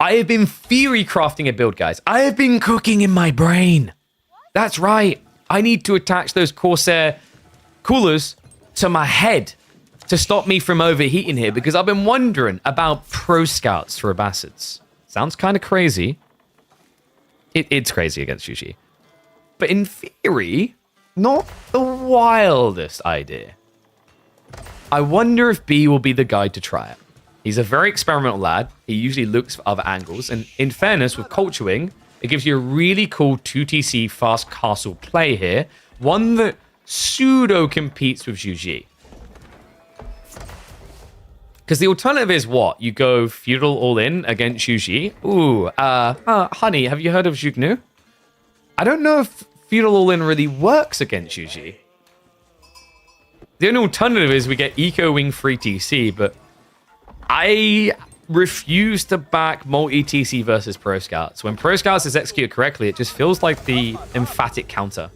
I have been theory crafting a build, guys. I have been cooking in my brain. That's right. I need to attach those Corsair coolers to my head to stop me from overheating here, because I've been wondering about Pro Scouts for Abbasids. Sounds kind of crazy. It's crazy against Yuji. But in theory, not the wildest idea. I wonder if B will be the guy to try it. He's a very experimental lad. He usually looks for other angles. And in fairness, with Culture Wing, it gives you a really cool 2TC fast castle play here. One that pseudo competes with Yuji. Because the alternative is what? You go feudal all in against Yuji. Ooh, honey, have you heard of Jugnu? I don't know if feudal all in really works against Yuji. The only alternative is we get Eco Wing free TC, but I refuse to back multi-TC versus Pro Scouts. When Pro Scouts is executed correctly, it just feels like the emphatic counter.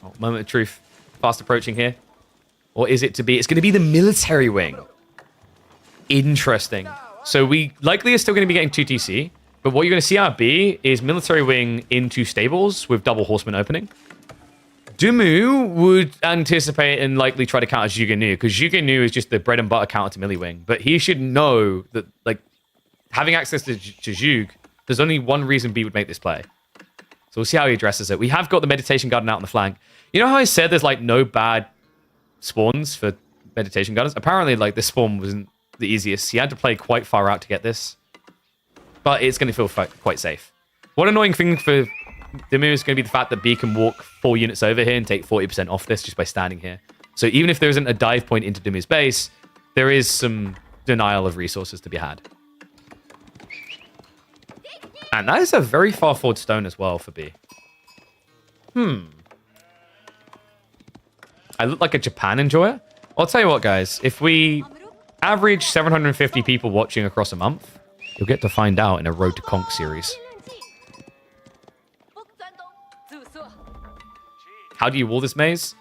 Oh, moment of truth. Fast approaching here. Or is it to be? It's going to be the military wing. Interesting. So we likely are still going to be getting 2TC, but what you're going to see out of B is military wing into stables with double horseman opening. Dumu would anticipate and likely try to counter Juganu, because Juganu is just the bread and butter counter to melee wing. But he should know that, like, having access to Jug, there's only one reason B would make this play. So we'll see how he addresses it. We have got the meditation garden out on the flank. You know how I said there's, like, no bad spawns for meditation gardens? Apparently, like, this spawn wasn't the easiest. He had to play quite far out to get this. But it's going to feel quite safe. One annoying thing for Dimu is going to be the fact that B can walk 4 units over here and take 40% off this just by standing here. So even if there isn't a dive point into Dumu's base, there is some denial of resources to be had. And that is a very far forward stone as well for B. I look like a Japan enjoyer. I'll tell you what, guys. If we average 750 people watching across a month, you'll get to find out in a Road to Conk series. How do you wall this maze?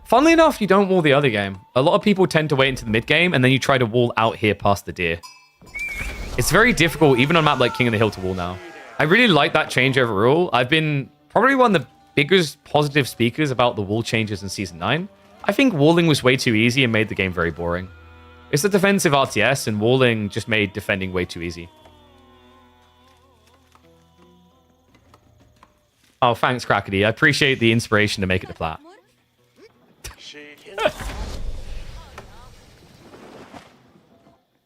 Funnily enough, you don't wall the other game. A lot of people tend to wait into the mid game, and then you try to wall out here past the deer. It's very difficult, even on a map like King of the Hill, to wall now. I really like that change overall. I've been probably one of the biggest positive speakers about the wall changes in Season 9. I think walling was way too easy and made the game very boring. It's a defensive RTS, and walling just made defending way too easy. Oh, thanks, Crackety. I appreciate the inspiration to make it to plat.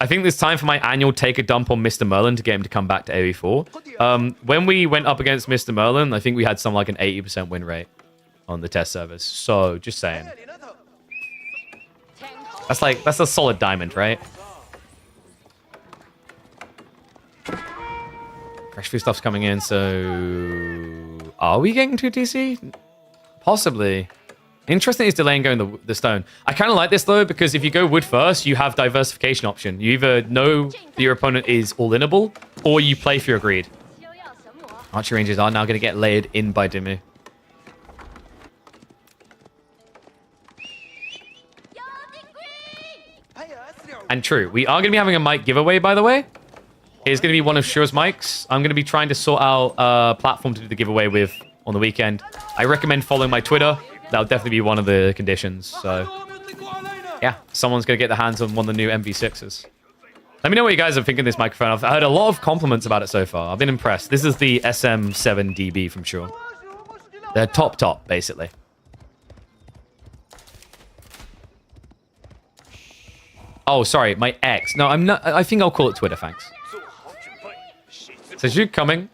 I think it's time for my annual take a dump on Mr. Merlin to get him to come back to AoE4. When we went up against Mr. Merlin, I think we had something like an 80% win rate on the test servers. So, just saying. That's a solid diamond, right? Fresh food stuff's coming in, so... Are we getting 2 TC? Possibly. Interesting is delaying going the stone. I kind of like this, though, because if you go wood first, you have diversification option. You either know that your opponent is all-inable, or you play for your greed. Archery ranges are now going to get layered in by Dumu. And true, we are going to be having a mic giveaway, by the way. It's going to be one of Shure's mics. I'm going to be trying to sort out a platform to do the giveaway with on the weekend. I recommend following my Twitter. That'll definitely be one of the conditions. So, yeah, someone's going to get their hands on one of the new MV6s. Let me know what you guys are thinking of this microphone. I've heard a lot of compliments about it so far. I've been impressed. This is the SM7DB from Shure. They're top, basically. Oh, sorry, my ex. No, I'm not. I think I'll call it Twitter, thanks. So Juke coming.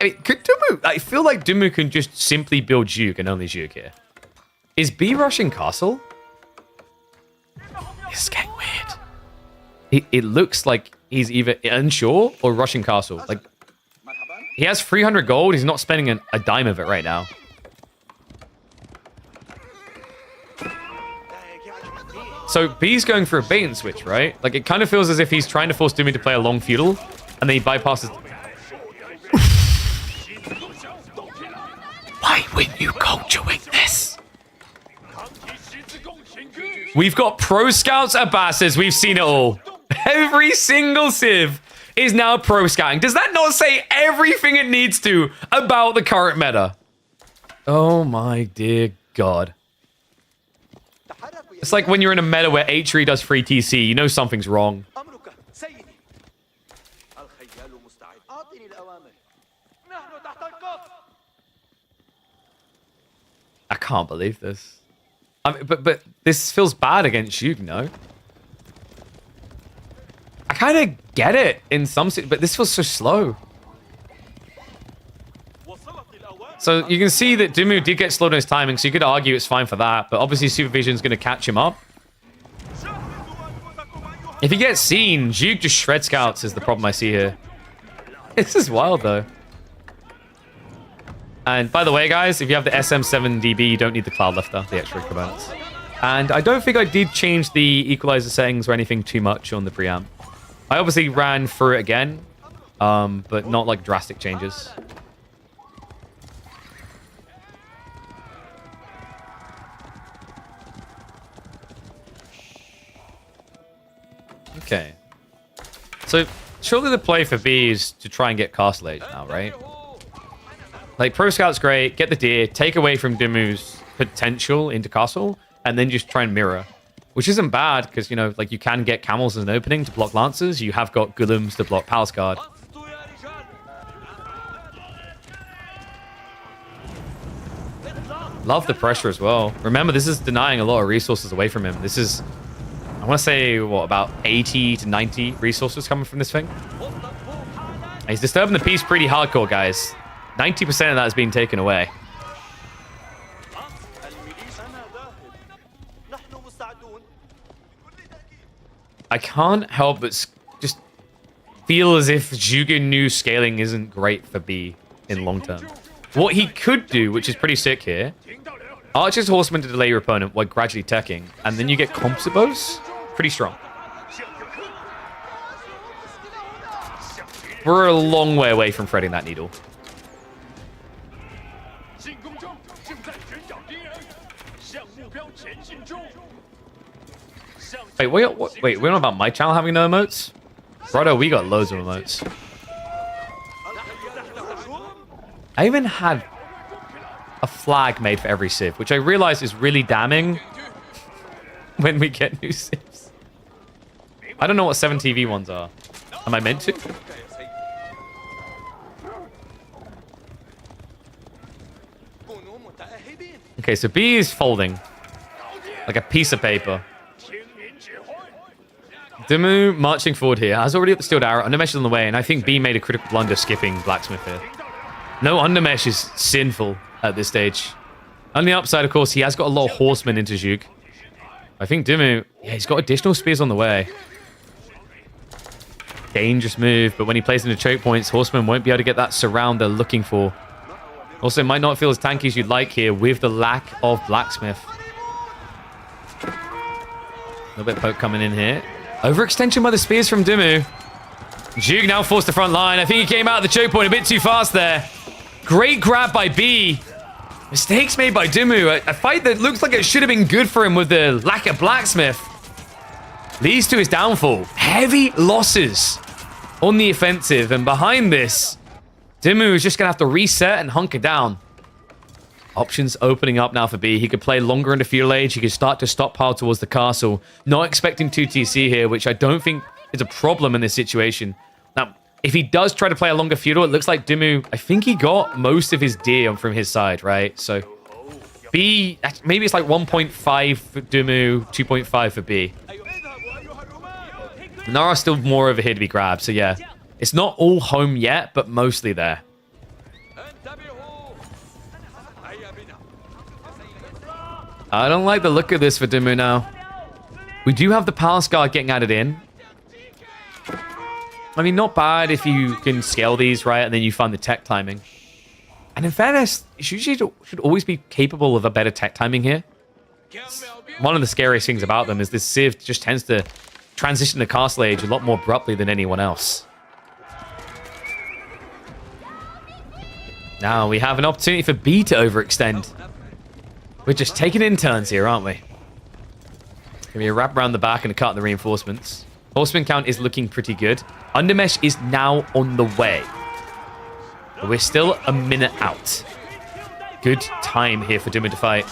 I mean, could Dumu... I feel like Dumu can just simply build Juke and only Juke here. Is B rushing castle? This is getting weird. It looks like he's either unsure or rushing castle. Like, he has 300 gold. He's not spending a dime of it right now. So B's going for a bait and switch, right? Like, it kind of feels as if he's trying to force Dumu to play a long feudal, and then he bypasses... Why wouldn't you culture wing this? We've got pro scouts at Basses. We've seen it all. Every single Civ is now pro scouting. Does that not say everything it needs to about the current meta? Oh my dear God. It's like when you're in a meta where H3 does free TC, you know something's wrong. I can't believe this. I mean, but this feels bad against you, no? I kind of get it in some, but this feels so slow. So you can see that Dumu did get slowed on his timing, so you could argue it's fine for that, but obviously Supervision's going to catch him up. If he gets seen, Juke just shred scouts is the problem I see here. This is wild, though. And by the way, guys, if you have the SM7DB, you don't need the Cloud Lifter, the extra components. And I don't think I did change the equalizer settings or anything too much on the preamp. I obviously ran through it again, but not like drastic changes. Okay. So, surely the play for B is to try and get Castle Age now, right? Like, Pro Scout's great, get the deer, take away from Dumu's potential into Castle, and then just try and mirror. Which isn't bad, because, you know, like, you can get Camels as an opening to block Lancers. You have got Golems to block Palace Guard. Love the pressure as well. Remember, this is denying a lot of resources away from him. This is... I want to say, what, about 80 to 90 resources coming from this thing? And he's disturbing the peace pretty hardcore, guys. 90% of that is being taken away. I can't help but just feel as if Zhuge Nu scaling isn't great for B in long term. What he could do, which is pretty sick here, Archer's Horseman to delay your opponent while gradually teching, and then you get composite bows. Pretty strong. We're a long way away from threading that needle. Wait, we're not about my channel having no emotes? Brother, we got loads of emotes. I even had a flag made for every civ, which I realize is really damning when we get new civs. I don't know what 7TV ones are. Am I meant to? Okay, so B is folding like a piece of paper. Dimu marching forward here. Has already up the steeled arrow. Undermesh is on the way, and I think B made a critical blunder skipping Blacksmith here. No undermesh is sinful at this stage. On the upside, of course, he has got a lot of horsemen into Zhuge. I think Dimu, yeah, he's got additional spears on the way. Dangerous move, but when he plays into choke points, horsemen won't be able to get that surround they're looking for. Also, it might not feel as tanky as you'd like here with the lack of Blacksmith. A little bit of poke coming in here. Overextension by the spears from Dimu. Zhuge now forced the front line. I think he came out of the choke point a bit too fast there. Great grab by B. Mistakes made by Dimu. A fight that looks like it should have been good for him with the lack of Blacksmith. Leads to his downfall. Heavy losses on the offensive. And behind this, Dimu is just going to have to reset and hunker down. Options opening up now for B. He could play longer into Feudal Age. He could start to stockpile towards the castle. Not expecting 2TC here, which I don't think is a problem in this situation. Now, if he does try to play a longer Feudal, it looks like Dimu, I think he got most of his deer from his side, right? So B, maybe it's like 1.5 for Dimu, 2.5 for B. Nara's still more over here to be grabbed, so yeah. It's not all home yet, but mostly there. I don't like the look of this for Dimu now. We do have the Palace Guard getting added in. I mean, not bad if you can scale these, right? And then you find the tech timing. And in fairness, you should always be capable of a better tech timing here. One of the scariest things about them is this Civ just tends to transition to Castle Age a lot more abruptly than anyone else. Now we have an opportunity for B to overextend. We're just taking in turns here, aren't we? Give me a wrap around the back and a cut in the reinforcements. Horseman count is looking pretty good. Undermesh is now on the way. But we're still a minute out. Good time here for Dimu to fight.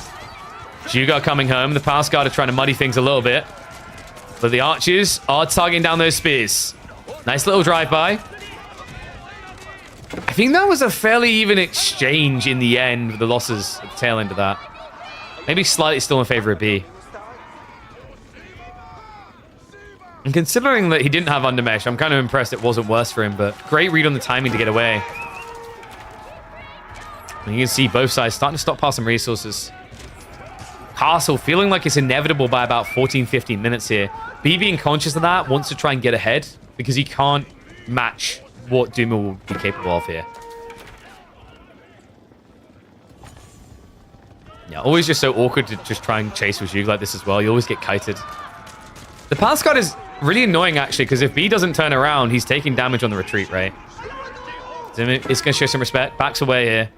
Zhuge coming home. The Palace Guard are trying to muddy things a little bit. But the archers are targeting down those spears. Nice little drive-by. I think that was a fairly even exchange in the end with the losses at the tail end of that. Maybe slightly still in favor of B. And considering that he didn't have undermesh, I'm kind of impressed it wasn't worse for him, but great read on the timing to get away. And you can see both sides starting to stockpile some resources. Castle feeling like it's inevitable by about 14-15 minutes here. B being conscious of that, wants to try and get ahead because he can't match what Dimu will be capable of here. Yeah, always just so awkward to just try and chase with Zhuge like this as well. You always get kited. The Palace Guard is really annoying, actually, because if B doesn't turn around, he's taking damage on the retreat, right? Dimu is going to show some respect. Backs away here.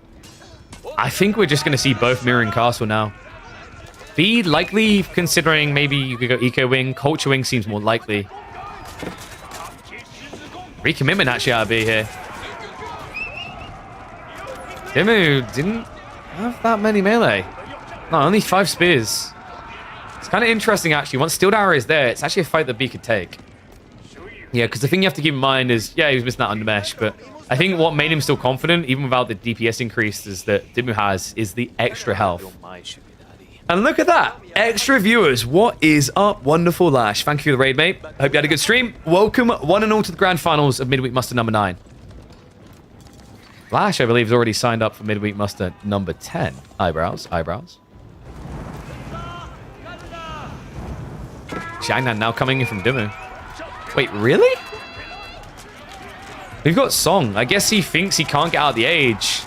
I think we're just going to see both mirroring castle now. B likely considering maybe you could go Eco Wing. Culture Wing seems more likely. Recommitment actually out of B here. Dimu didn't have that many melee. No, only 5 spears. It's kind of interesting, actually. Once Steeled Arrow is there, it's actually a fight that B could take. Yeah, because the thing you have to keep in mind is, yeah, he was missing that undermesh, but I think what made him still confident, even without the DPS increases that Dimu has, is the extra health. And look at that. Extra viewers. What is up, wonderful Lash? Thank you for the raid, mate. Hope you had a good stream. Welcome, one and all, to the grand finals of Midweek Muster number 9. Lash, I believe, has already signed up for Midweek Muster number 10. Eyebrows, eyebrows. Xiangnan now coming in from Dimu. Wait, really? We've got Song. I guess he thinks he can't get out of the age.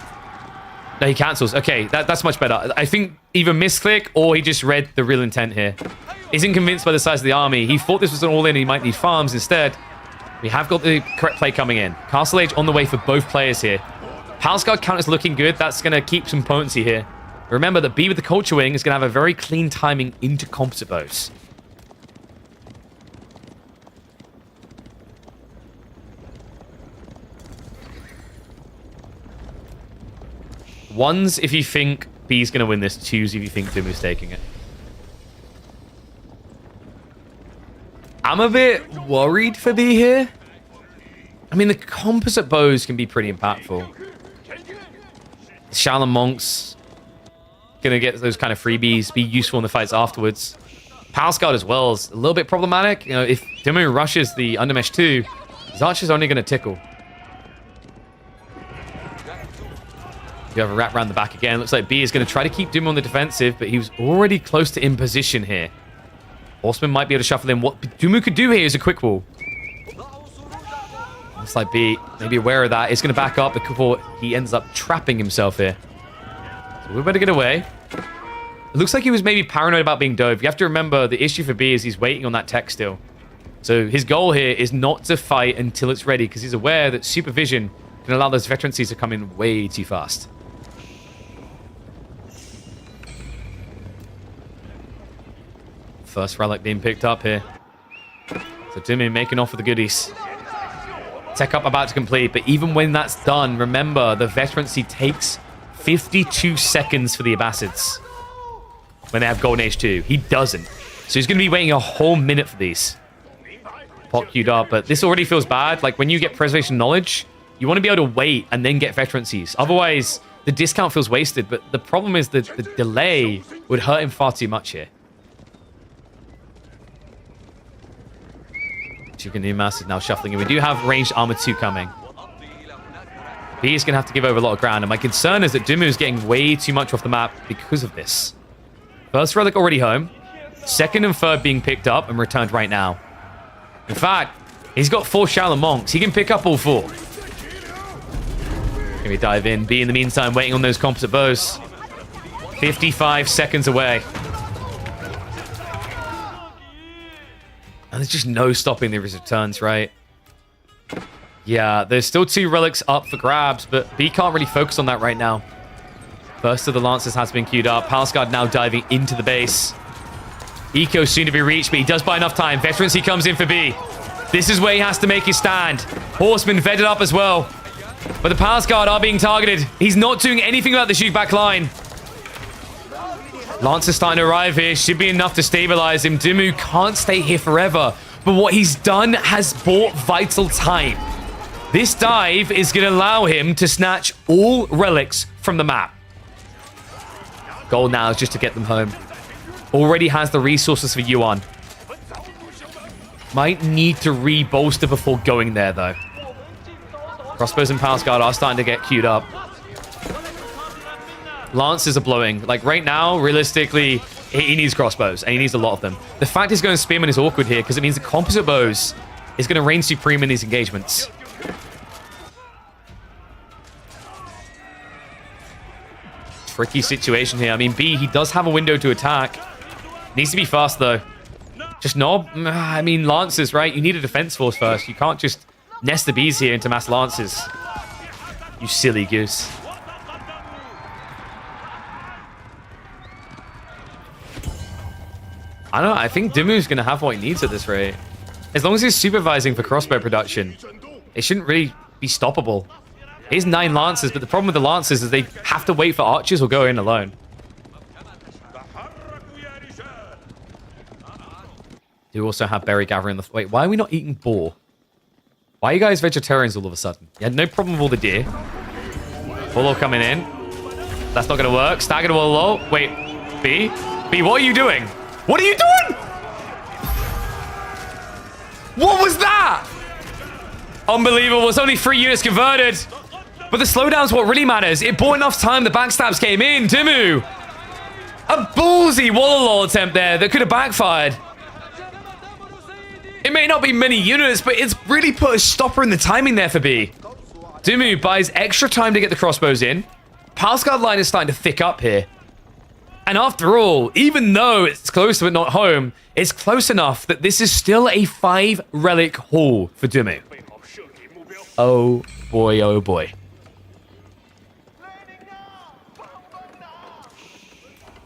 No, he cancels. Okay, that's much better. I think either misclick or he just read the real intent here. Isn't convinced by the size of the army. He thought this was an all-in. He might need farms instead. We have got the correct play coming in. Castle Age on the way for both players here. Palace Guard counter's looking good. That's going to keep some potency here. Remember that B with the Culture Wing is going to have a very clean timing into composite bows. Ones if you think B's going to win this. Twos if you think Dimu's taking it. I'm a bit worried for B here. I mean, the composite bows can be pretty impactful. Shaolin Monks going to get those kind of freebies, be useful in the fights afterwards. Palace Guard as well is a little bit problematic. You know, if Dimu rushes the Undermesh 2, his archer's only going to tickle. You have a wrap around the back again. Looks like B is going to try to keep Dimu on the defensive, but he was already close to in position here. Horseman might be able to shuffle in. What Dimu could do here is a quick wall. Looks like B may be aware of that. He's going to back up before he ends up trapping himself here. So we better get away. It looks like he was maybe paranoid about being dove. You have to remember the issue for B is he's waiting on that tech still. So his goal here is not to fight until it's ready because he's aware that supervision can allow those veterancies to come in way too fast. First relic being picked up here. So Dimu making off with the goodies. Tech up about to complete, but even when that's done, remember the veterancy takes 52 seconds for the Abbasids when they have Golden Age 2. He doesn't. So he's going to be waiting a whole minute for these. Pot queued up, but this already feels bad. Like when you get Preservation Knowledge, you want to be able to wait and then get veterancies. Otherwise, the discount feels wasted, but the problem is that the delay would hurt him far too much here. Chicken New Mass is now shuffling in. We do have ranged armor 2 coming. B is going to have to give over a lot of ground. And my concern is that Dimu is getting way too much off the map because of this. First relic already home. Second and third being picked up and returned right now. In fact, he's got 4 Shaolin Monks. He can pick up all 4. Can we dive in? B in the meantime waiting on those composite bows. 55 seconds away. And there's just no stopping the returns, right? Yeah, there's still 2 relics up for grabs, but B can't really focus on that right now. First of the Lancers has been queued up. Palace Guard now diving into the base. Eco soon to be reached, but he does buy enough time. Veterancy comes in for B. This is where he has to make his stand. Horseman vetted up as well. But the Palace Guard are being targeted. He's not doing anything about the shoot back line. Lancer's starting to arrive here. Should be enough to stabilize him. Dimu can't stay here forever. But what he's done has bought vital time. This dive is going to allow him to snatch all relics from the map. Goal now is just to get them home. Already has the resources for Yuan. Might need to re-bolster before going there, though. Crossbows and Palace Guard are starting to get queued up. Lancers are blowing. Like, right now, realistically, he needs crossbows, and he needs a lot of them. The fact he's going Spearman is awkward here, because it means the composite bows is going to reign supreme in these engagements. Tricky situation here. I mean, B, he does have a window to attack. Needs to be fast, though. Just Nob? I mean, Lancers, right? You need a defense force first. You can't just nest the Bs here into mass Lancers. You silly goose. I don't know. I think Dimu's going to have what he needs at this rate. As long as he's supervising for crossbow production, it shouldn't really be stoppable. He's 9 Lancers, but the problem with the Lancers is they have to wait for archers or go in alone. Do also have berry gathering. Wait, why are we not eating boar? Why are you guys vegetarians all of a sudden? You had no problem with all the deer. Bolo coming in. That's not going to work. Stagger to a low. Wait, B? B, what are you doing? What are you doing? What was that? Unbelievable. It's only 3 units converted. But the slowdown's what really matters. It bought enough time. The backstabs came in. Dimu. A ballsy Wallalow attempt there that could have backfired. It may not be many units, but it's really put a stopper in the timing there for B. Dumu buys extra time to get the crossbows in. Passguard line is starting to thick up here. And after all, even though it's close but not home, it's close enough that this is still a 5-relic haul for Dumu. Oh boy, oh boy.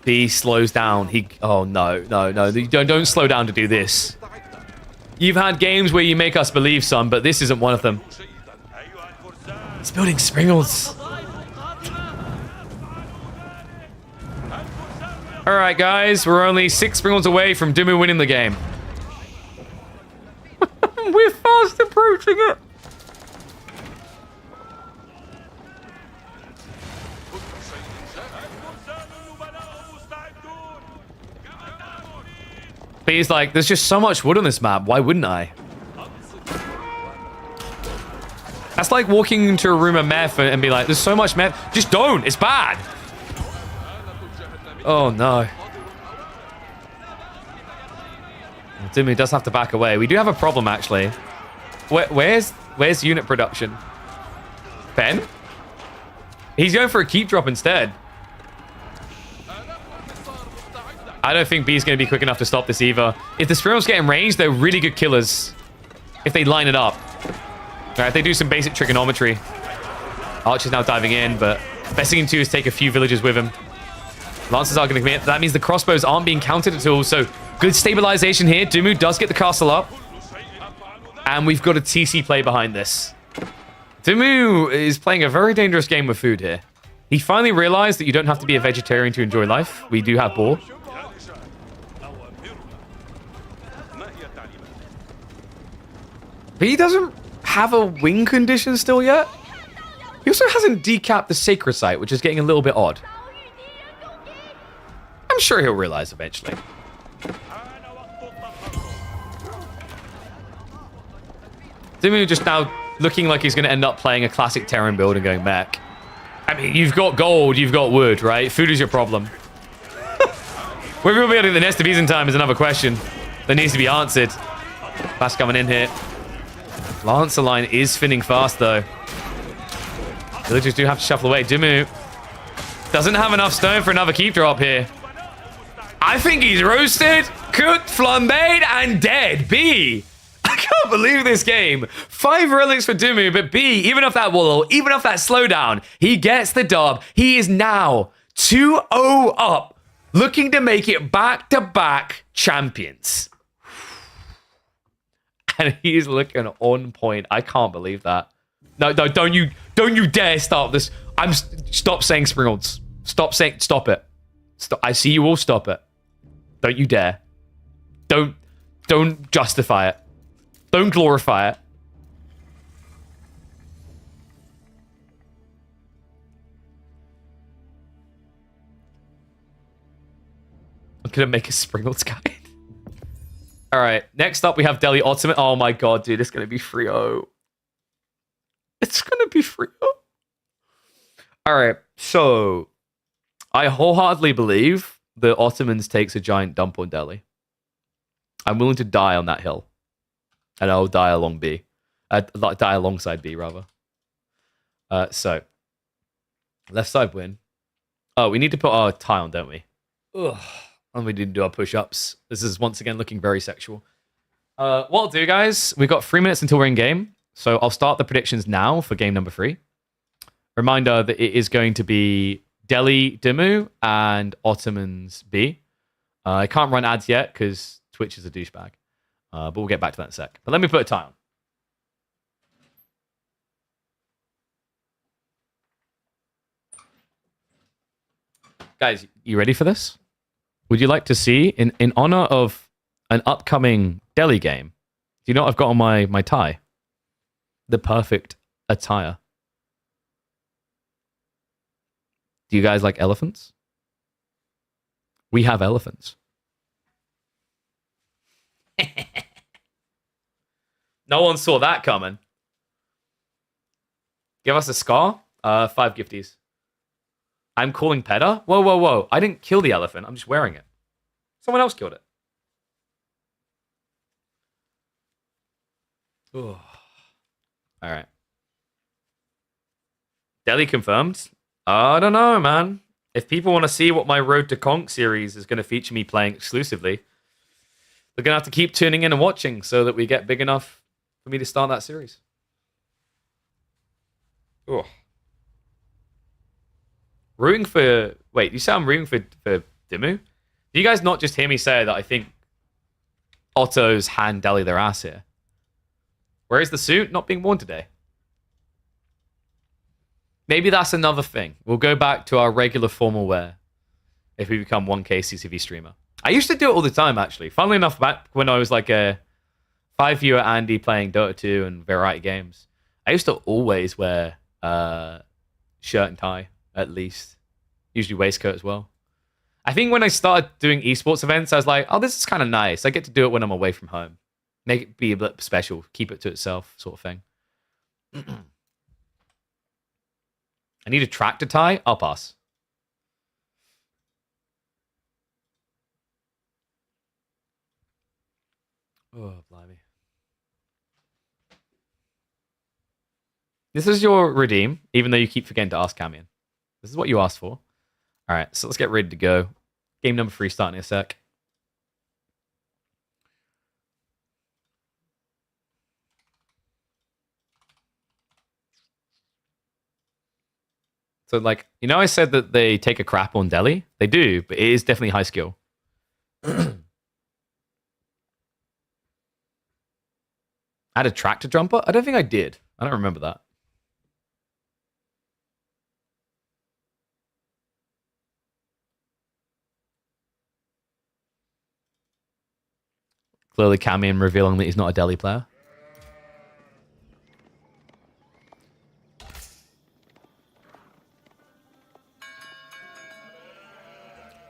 B slows down. Oh no. Don't slow down to do this. You've had games where you make us believe some, but this isn't one of them. It's building Springles. Alright guys, we're only 6 Springles away from Dumu winning the game. We're fast approaching it. But he's like, there's just so much wood on this map. Why wouldn't I? That's like walking into a room of meth and be like, there's so much meth. Just don't. It's bad. Oh, no. Dumu does have to back away. We do have a problem, actually. Where's unit production? Ben? He's going for a keep drop instead. I don't think B's going to be quick enough to stop this either. If the Spirals get in range, they're really good killers. If they line it up. Alright, they do some basic trigonometry. Archer's now diving in, but best thing to do is take a few villagers with him. Lancers are going to commit. That means the crossbows aren't being countered at all, so good stabilization here. Dumu does get the castle up. And we've got a TC play behind this. Dumu is playing a very dangerous game with food here. He finally realized that you don't have to be a vegetarian to enjoy life. We do have boar. But he doesn't have a win condition still yet. He also hasn't decapped the sacred site, which is getting a little bit odd. I'm sure he'll realize eventually. Dumu just now looking like he's going to end up playing a classic Terran build and going back. I mean, you've got gold, you've got wood, right? Food is your problem. Whether we'll be able to get the nest of bees in time is another question that needs to be answered. Fast coming in here. Lancer line is spinning fast, though. Villagers do have to shuffle away. Dumu doesn't have enough stone for another keep drop here. I think he's roasted, cooked, flambéed, and dead. B. I can't believe this game. 5 relics for Dumu, but B, even off that wall, even off that slowdown, he gets the dub. He is now 2-0 up, looking to make it back-to-back champions. And he's looking on point. I can't believe that. No, don't you dare start this. Stop saying Springolds. Stop it. Stop. I see you all. Stop it. Don't you dare. Don't justify it. Don't glorify it. I'm gonna make a Springolds guide. All right, next up we have Delhi Ottoman. Oh my god, dude, it's gonna be 3-0. It's gonna be 3-0. All right, so I wholeheartedly believe the Ottomans takes a giant dump on Delhi. I'm willing to die on that hill, and I'll die along B. Die alongside B rather. So left side win. Oh, we need to put our tie on, don't we? Ugh. And we didn't do our push-ups. This is once again looking very sexual. What I'll do, guys, we've got 3 minutes until we're in game. So I'll start the predictions now for game number 3. Reminder that it is going to be Delhi Dumu and Ottomans B. I can't run ads yet because Twitch is a douchebag. But we'll get back to that in a sec. But let me put a tie on. Guys, you ready for this? Would you like to see, in honor of an upcoming Delhi game, do you know what I've got on my tie? The perfect attire. Do you guys like elephants? We have elephants. No one saw that coming. Give us a scar. 5 gifties. I'm calling PETA? Whoa. I didn't kill the elephant. I'm just wearing it. Someone else killed it. All right. Delhi confirmed. I don't know, man. If people want to see what my Road to Conk series is going to feature me playing exclusively, they're going to have to keep tuning in and watching so that we get big enough for me to start that series. Oh. Rooting for... Wait, you say I'm rooting for Dimmu? Do you guys not just hear me say that I think Otto's hand Delhi their ass here? Where is the suit not being worn today? Maybe that's another thing. We'll go back to our regular formal wear if we become 1K CCV streamer. I used to do it all the time, actually. Funnily enough, back when I was like a 5-viewer Andy playing Dota 2 and variety games, I used to always wear shirt and tie, at least. Usually waistcoat as well. I think when I started doing esports events, I was like, oh, this is kind of nice. I get to do it when I'm away from home. Make it be a bit special. Keep it to itself, sort of thing. I need a tractor tie. I'll pass. Oh, blimey. This is your redeem, even though you keep forgetting to ask Camion. This is what you asked for. All right, so let's get ready to go. Game number 3 starting in a sec. So, like, you know I said that they take a crap on Delhi? They do, but it is definitely high skill. Add a tractor jumper? I don't think I did. I don't remember that. Clearly Camion revealing that he's not a Delhi player.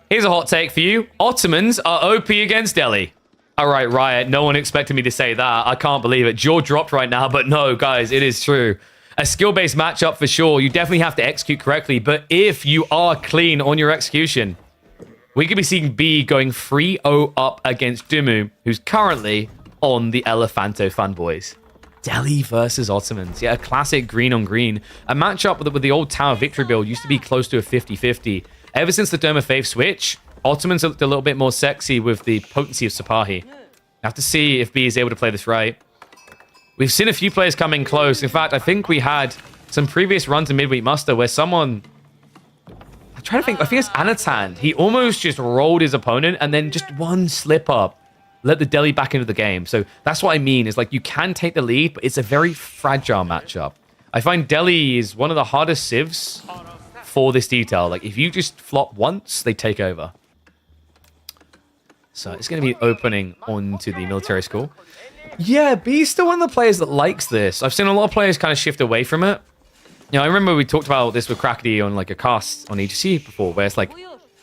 Here's a hot take for you. Ottomans are OP against Delhi. All right, Riot. No one expected me to say that. I can't believe it. Jaw dropped right now, but no, guys, it is true. A skill-based matchup for sure. You definitely have to execute correctly, but if you are clean on your execution, we could be seeing B going 3-0 up against Dimmu, who's currently on the Elephanto fanboys. Delhi versus Ottomans. Yeah, a classic green on green. A matchup with the old Tower Victory build used to be close to a 50-50. Ever since the Dome of Faith switch, Ottomans looked a little bit more sexy with the potency of Sapahi. I have to see if B is able to play this right. We've seen a few players come in close. In fact, I think we had some previous runs in Midweek Muster where someone... I'm trying to think. I think it's Anatan. He almost just rolled his opponent and then just one slip up let the Delhi back into the game. So that's what I mean is like you can take the lead, but it's a very fragile matchup. I find Delhi is one of the hardest civs for this detail. Like if you just flop once, they take over. So it's going to be opening onto the military school. Yeah, B's still one of the players that likes this. I've seen a lot of players kind of shift away from it. You know, I remember we talked about this with Crackety on like a cast on EGC before, where it's like,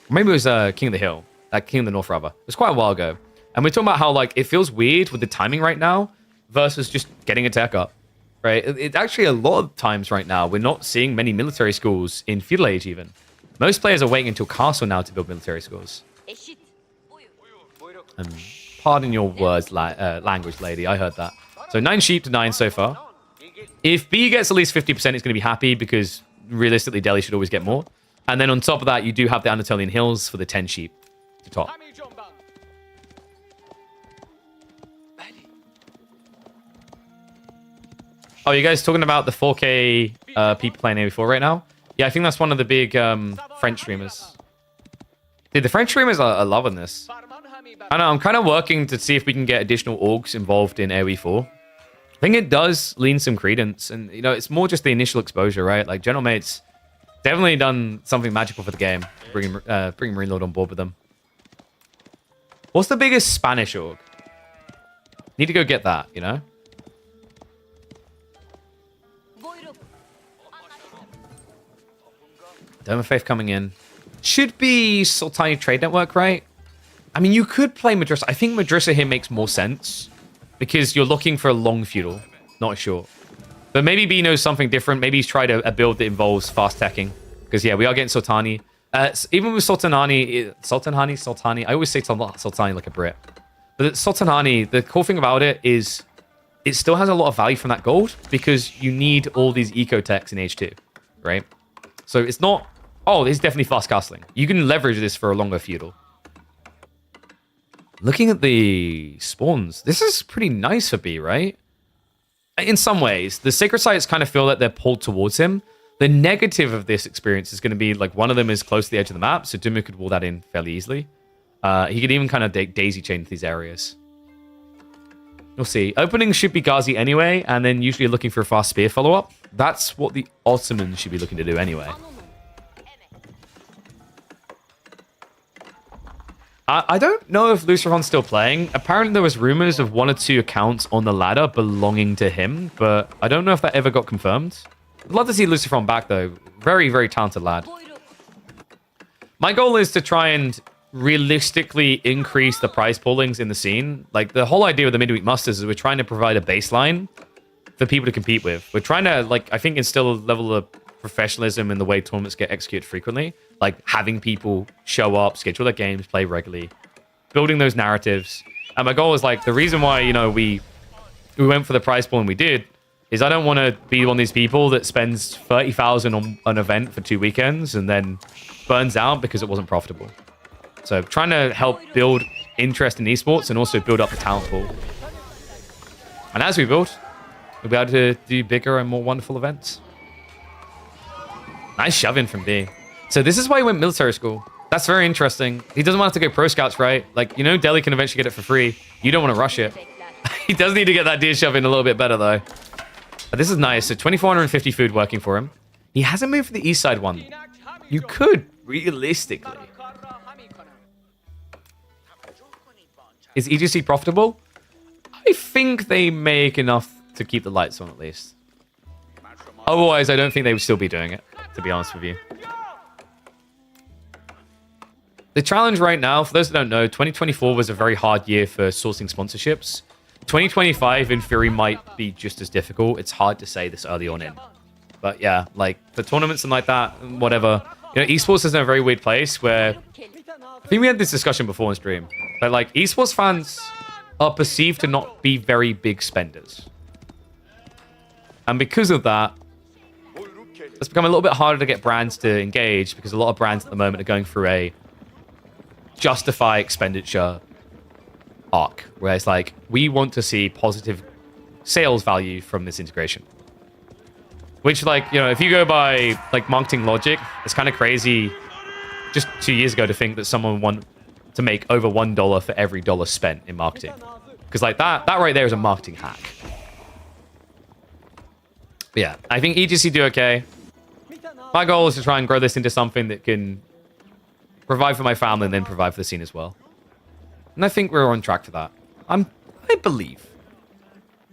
maybe it was King of the Hill, King of the North rather. It was quite a while ago. And we're talking about how like it feels weird with the timing right now versus just getting a tech up, right? It's actually a lot of times right now, we're not seeing many military schools in feudal age even. Most players are waiting until castle now to build military schools. Pardon your words, language, lady. I heard that. So 9 sheep to 9 so far. If B gets at least 50%, it's going to be happy because realistically, Delhi should always get more. And then on top of that, you do have the Anatolian Hills for the 10 sheep to top. Oh, you guys talking about the 4K people playing AV4 right now? Yeah, I think that's one of the big French streamers. Dude, the French streamers are loving this. I know, I'm kind of working to see if we can get additional orgs involved in AoE4. I think it does lean some credence, and you know, it's more just the initial exposure, right? Like General Mate's definitely done something magical for the game, bringing Marine Lord on board with them. What's the biggest Spanish org? Need to go get that, you know? Dome of Faith coming in. Should be Sultani Trade Network, right? I mean, you could play Madrissa. I think Madrissa here makes more sense because you're looking for a long feudal, not a short. But maybe B knows something different. Maybe he's tried a build that involves fast teching. Because, yeah, we are getting Sultani. Even with Sultani, I always say Sultani like a Brit. But Sultani, the cool thing about it is it still has a lot of value from that gold because you need all these eco techs in H2, right? So it's not, oh, it's definitely fast castling. You can leverage this for a longer feudal. Looking at the spawns, this is pretty nice for B, right? In some ways, the Sacred Sites kind of feel like they're pulled towards him. The negative of this experience is going to be like one of them is close to the edge of the map, so Dumu could wall that in fairly easily. He could even kind of daisy chain these areas. We'll see. Opening should be Ghazi anyway, and then usually looking for a fast spear follow-up. That's what the Ottomans should be looking to do anyway. I don't know if Lucifer's still playing. Apparently there was rumors of 1 or 2 accounts on the ladder belonging to him, but I don't know if that ever got confirmed. I'd love to see Lucifer back, though. Very, very talented lad. My goal is to try and realistically increase the prize poolings in the scene. Like, the whole idea with the Midweek Musters is we're trying to provide a baseline for people to compete with. We're trying to, like, I think instill a level of professionalism in the way tournaments get executed frequently. Like, having people show up, schedule their games, play regularly, building those narratives. And my goal is, like, the reason why, you know, we went for the prize pool and we did is I don't want to be one of these people that spends 30,000 on an event for 2 weekends and then burns out because it wasn't profitable. So trying to help build interest in esports and also build up the talent pool. And as we build, we'll be able to do bigger and more wonderful events. Nice shoving from B. So this is why he went military school. That's very interesting. He doesn't want to go pro scouts, right? Like, you know, Delhi can eventually get it for free. You don't want to rush it. He does need to get that deer shoving a little bit better, though. But this is nice. So 2,450 food working for him. He hasn't moved for the east side one. You could, realistically. Is EGC profitable? I think they make enough to keep the lights on, at least. Otherwise, I don't think they would still be doing it, to be honest with you. The challenge right now, for those that don't know, 2024 was a very hard year for sourcing sponsorships. 2025, in theory, might be just as difficult. It's hard to say this early on in. But yeah, like, for tournaments and like that, whatever. You know, esports is in a very weird place where... I think we had this discussion before on stream. But, like, esports fans are perceived to not be very big spenders. And because of that, it's become a little bit harder to get brands to engage because a lot of brands at the moment are going through a justify expenditure arc, where it's like, we want to see positive sales value from this integration. Which, like, you know, if you go by, like, marketing logic, it's kind of crazy just 2 years ago to think that someone want to make over $1 for every dollar spent in marketing. Because, like, that right there is a marketing hack. But yeah, I think EGC do okay. My goal is to try and grow this into something that can provide for my family and then provide for the scene as well. And I think we're on track for that. I believe.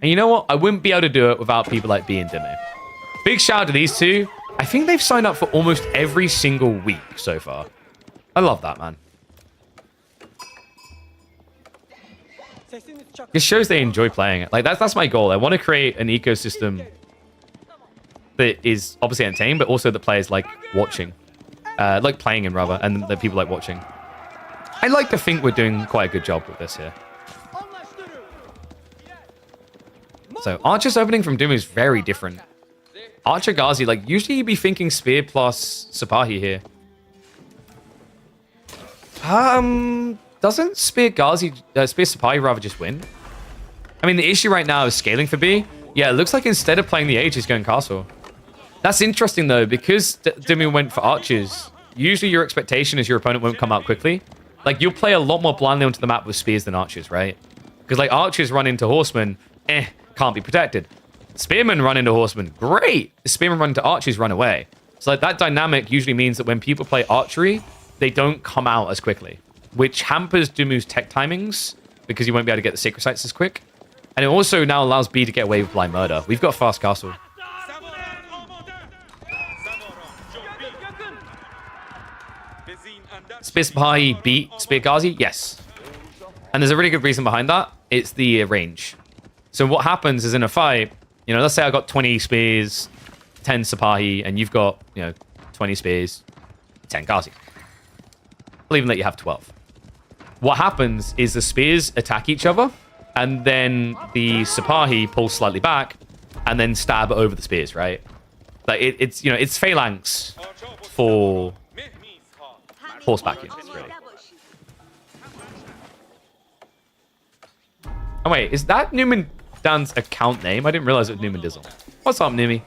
And you know what? I wouldn't be able to do it without people like B and Demo. Big shout out to these two. I think they've signed up for almost every single week so far. I love that, man. It shows they enjoy playing it. Like, that's my goal. I want to create an ecosystem that is obviously entertaining, but also that players like watching. Like playing in, rather, and that people like watching. I like to think we're doing quite a good job with this here. So, Archer's opening from Doom is very different. Archer Ghazi, like, usually you'd be thinking Spear plus Sipahi here. Doesn't Spear Sipahi rather just win? I mean, the issue right now is scaling for B. Yeah, it looks like instead of playing the Age, he's going Castle. That's interesting, though, because Demi went for Archers. Usually your expectation is your opponent won't come out quickly. Like, you'll play a lot more blindly onto the map with Spears than Archers, right? Because, like, Archers run into Horsemen, can't be protected. Spearmen run into Horsemen, great! Spearmen run into Archers, run away. So, like, that dynamic usually means that when people play Archery, they don't come out as quickly, which hampers Dumu's tech timings, because you won't be able to get the Sacred Sites as quick. And it also now allows B to get away with Blind Murder. We've got Fast Castle. Spear Sipahi beat Spear Ghazi? Yes. And there's a really good reason behind that. It's the range. So what happens is in a fight, you know, let's say I got 20 Spears, 10 Sipahi, and you've got, you know, 20 Spears, 10 Ghazi. I'll even let you have 12. What happens is the Spears attack each other, and then the Sipahi pulls slightly back, and then stab over the spears, right? Like it's you know, it's phalanx for horseback units, really. Oh wait, is that Newman Dan's account name? I didn't realize it was Newman Dizzle. What's up, Numi?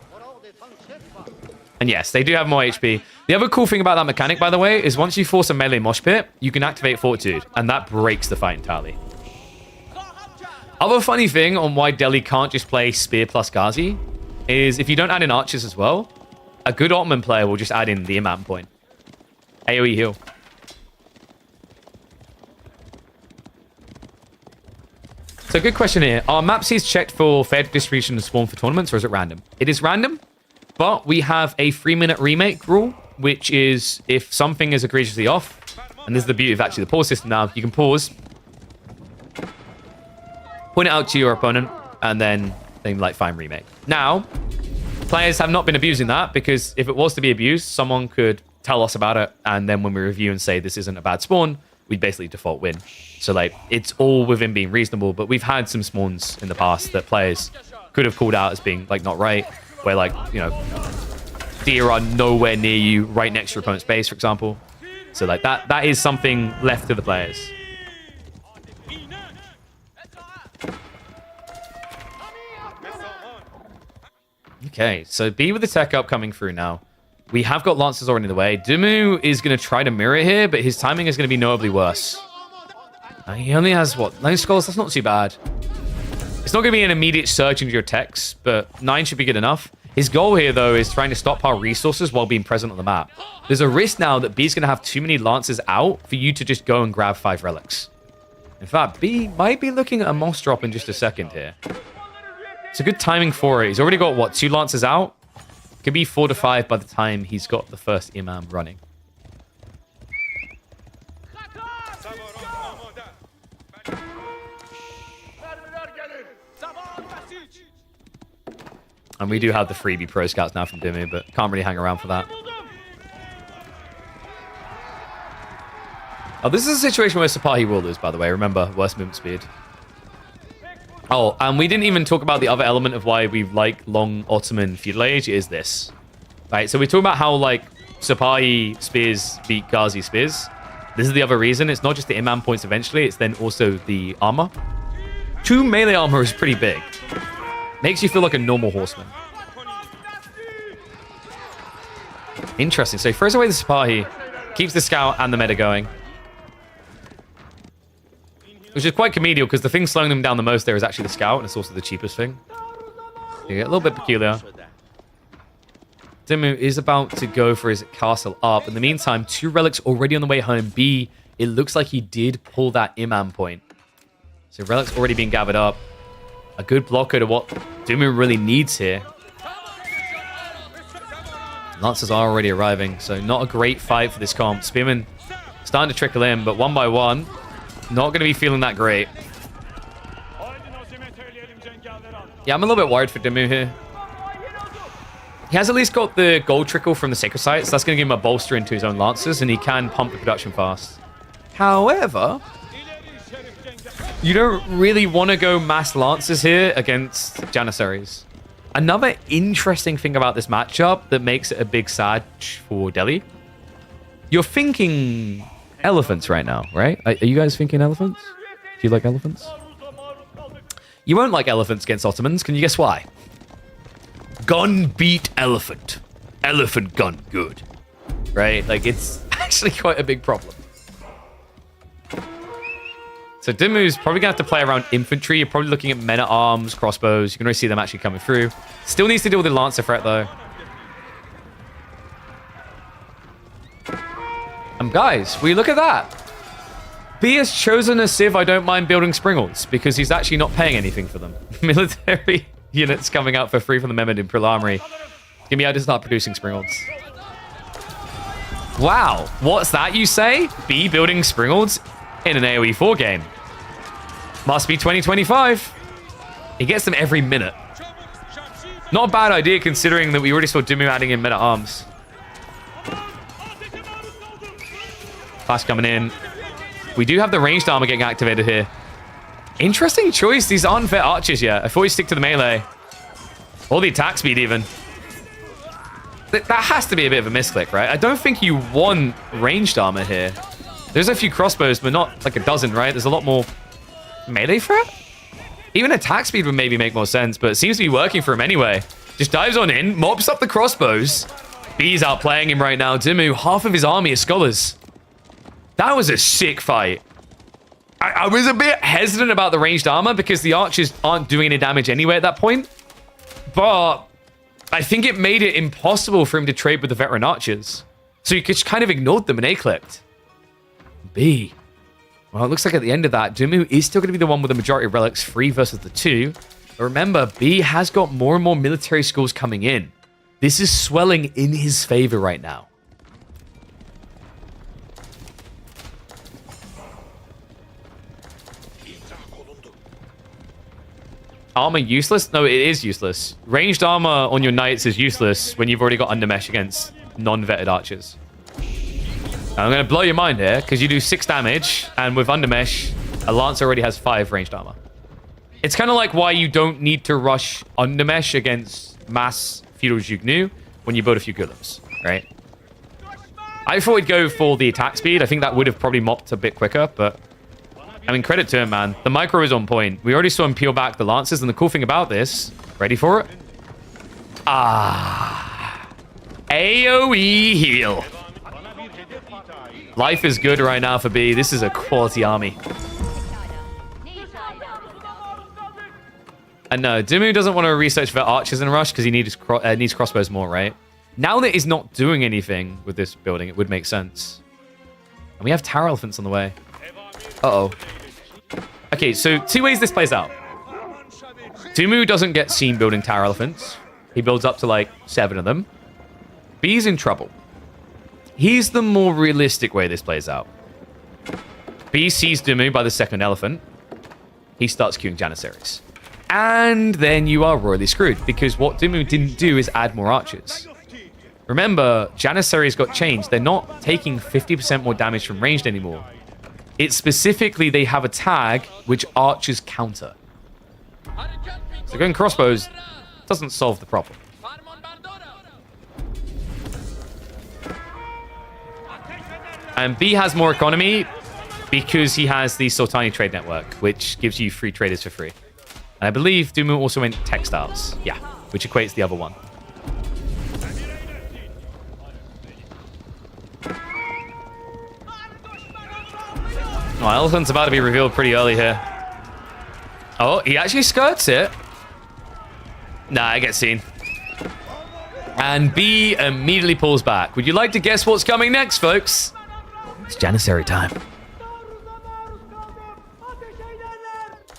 And yes, they do have more HP. The other cool thing about that mechanic, by the way, is once you force a melee mosh pit, you can activate Fortitude, and that breaks the fight entirely. Other funny thing on why Delhi can't just play Spear plus Ghazi is if you don't add in archers as well, a good Ottoman player will just add in the Imam point. AoE heal. So good question here. Are Mapsies checked for fair distribution and spawn for tournaments, or is it random? It is random, but we have a 3-minute remake rule, which is if something is egregiously off, and this is the beauty of actually the pause system now, you can pause, point it out to your opponent, and then like fine remake. Now, players have not been abusing that, because if it was to be abused, someone could tell us about it, and then when we review and say this isn't a bad spawn, we'd basically default win. So like it's all within being reasonable, but we've had some spawns in the past that players could have called out as being like not right, where like, you know, deer are nowhere near you right next to your opponent's base, for example. So like that is something left to the players. Okay, so B with the tech up coming through now. We have got Lancers already in the way. Dumu is going to try to mirror here, but his timing is going to be notably worse. He only has, what, 9 skulls? That's not too bad. It's not going to be an immediate surge into your techs, but 9 should be good enough. His goal here, though, is trying to stockpile resources while being present on the map. There's a risk now that B's going to have too many Lancers out for you to just go and grab 5 relics. In fact, B might be looking at a moss drop in just a second here. It's a good timing for it. He's already got, what, 2 Lancers out? Could be 4 to 5 by the time he's got the first Imam running. And we do have the freebie pro scouts now from Dimmu, but can't really hang around for that. Oh, this is a situation where Sipahi will lose, by the way. Remember, worst movement speed. Oh, and we didn't even talk about the other element of why we like long Ottoman feudal age is this. Right, so we talk about how, like, Sipahi spears beat Ghazi spears. This is the other reason. It's not just the Imam points eventually, it's then also the armor. 2 melee armor is pretty big. Makes you feel like a normal horseman. Interesting. So he throws away the Sipahi, keeps the scout and the meta going. Which is quite comedial, because the thing slowing them down the most there is actually the scout, and it's also the cheapest thing. Yeah, a little bit peculiar. Dimmu is about to go for his castle up. In the meantime, 2 relics already on the way home. B, it looks like he did pull that Imam point. So relics already being gathered up. A good blocker to what Dimmu really needs here. Lancers are already arriving, so not a great fight for this comp. Spearmen starting to trickle in, but one by one, not going to be feeling that great. Yeah, I'm a little bit worried for Dimmu here. He has at least got the gold trickle from the Sacred Sites. So that's going to give him a bolster into his own Lancers, and he can pump the production fast. However, you don't really want to go mass Lancers here against Janissaries. Another interesting thing about this matchup that makes it a big sad for Delhi. You're thinking elephants right now, right? Are you guys thinking elephants? Do you like elephants? You won't like elephants against Ottomans. Can you guess why? Gun beat elephant. Elephant gun good. Right? Like, it's actually quite a big problem. So Dimmu's probably going to have to play around infantry. You're probably looking at men-at-arms, crossbows. You can already see them actually coming through. Still needs to deal with the Lancer threat, though. Guys, will you look at that? B has chosen a Civ I don't mind building Springles because he's actually not paying anything for them. Military units coming out for free from the Mehmed Imperial Armory. Give me out to start producing Springles. Wow, what's that you say? B building Springles in an AoE 4 game. Must be 2025. He gets them every minute. Not a bad idea considering that we already saw Dimmu adding in men-at-arms. Flash coming in. We do have the ranged armor getting activated here. Interesting choice. These aren't vet archers yet. I thought you stick to the melee. Or the attack speed, even. That has to be a bit of a misclick, right? I don't think you want ranged armor here. There's a few crossbows, but not like a dozen, right? There's a lot more melee threat? Even attack speed would maybe make more sense, but it seems to be working for him anyway. Just dives on in, mops up the crossbows. B's outplaying him right now. Dimu, half of his army is scholars. That was a sick fight. I was a bit hesitant about the ranged armor because the archers aren't doing any damage anyway at that point. But I think it made it impossible for him to trade with the veteran archers. So he just kind of ignored them and A-clicked. B. Well, it looks like at the end of that, Dimu is still going to be the one with the majority of relics, 3 versus the 2. But remember, B has got more and more military schools coming in. This is swelling in his favor right now. Armor useless? No, it is useless. Ranged armor on your knights is useless when you've already got undermesh against non-vetted archers. Now, I'm going to blow your mind here because you do 6 damage, and with undermesh, a lance already has 5 ranged armor. It's kind of like why you don't need to rush undermesh against mass feudal Jugnu when you build a few golems, right? I thought we'd go for the attack speed. I think that would have probably mopped a bit quicker, but I mean, credit to him, man. The micro is on point. We already saw him peel back the lances, and the cool thing about this, ready for it? AoE heal. Life is good right now for B. This is a quality army. And no, Dimu doesn't want to research for archers in a rush because he needs crossbows more, right? Now that he's not doing anything with this building, it would make sense. And we have tower elephants on the way. Uh-oh. Okay, so 2 ways this plays out. Dimu doesn't get seen building tower elephants. He builds up to like 7 of them. B's in trouble. Here's the more realistic way this plays out. B sees Dimu by the 2nd elephant. He starts queuing Janissaries. And then you are royally screwed because what Dimu didn't do is add more archers. Remember, Janissaries got changed. They're not taking 50% more damage from ranged anymore. It's specifically they have a tag which archers counter. So going crossbows doesn't solve the problem. And B has more economy because he has the Sultani trade network, which gives you free traders for free. And I believe Dimu also went textiles. Yeah, which equates the other one. Oh, Elephant's about to be revealed pretty early here. Oh, he actually skirts it. Nah, I get seen. And B immediately pulls back. Would you like to guess what's coming next, folks? It's Janissary time.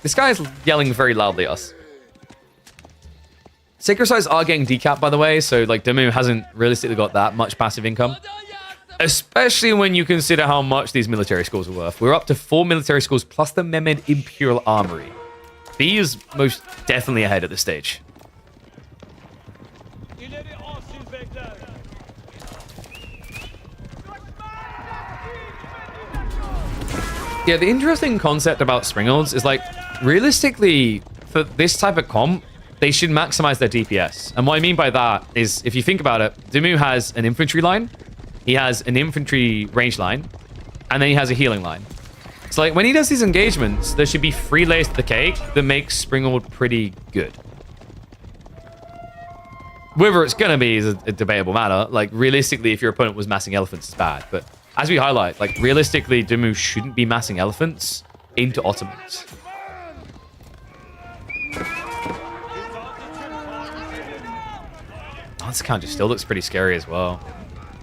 This guy is yelling very loudly at us. Sacred Sites are getting decapped, by the way, so like Dimu hasn't realistically got that much passive income. Especially when you consider how much these military schools are worth. We're up to 4 military schools plus the Mehmed Imperial Armory. B is most definitely ahead at this stage. Yeah, the interesting concept about Springolds is like, realistically, for this type of comp, they should maximize their DPS. And what I mean by that is, if you think about it, Dimu has an infantry line, he has an infantry range line, and then he has a healing line. So like, when he does these engagements, there should be 3 layers to the cake that makes Springold pretty good. Whether it's going to be is a debatable matter. Like, realistically, if your opponent was massing elephants, it's bad. But as we highlight, like, realistically, Dimu shouldn't be massing elephants into Ottomans. Lance counter still looks pretty scary as well.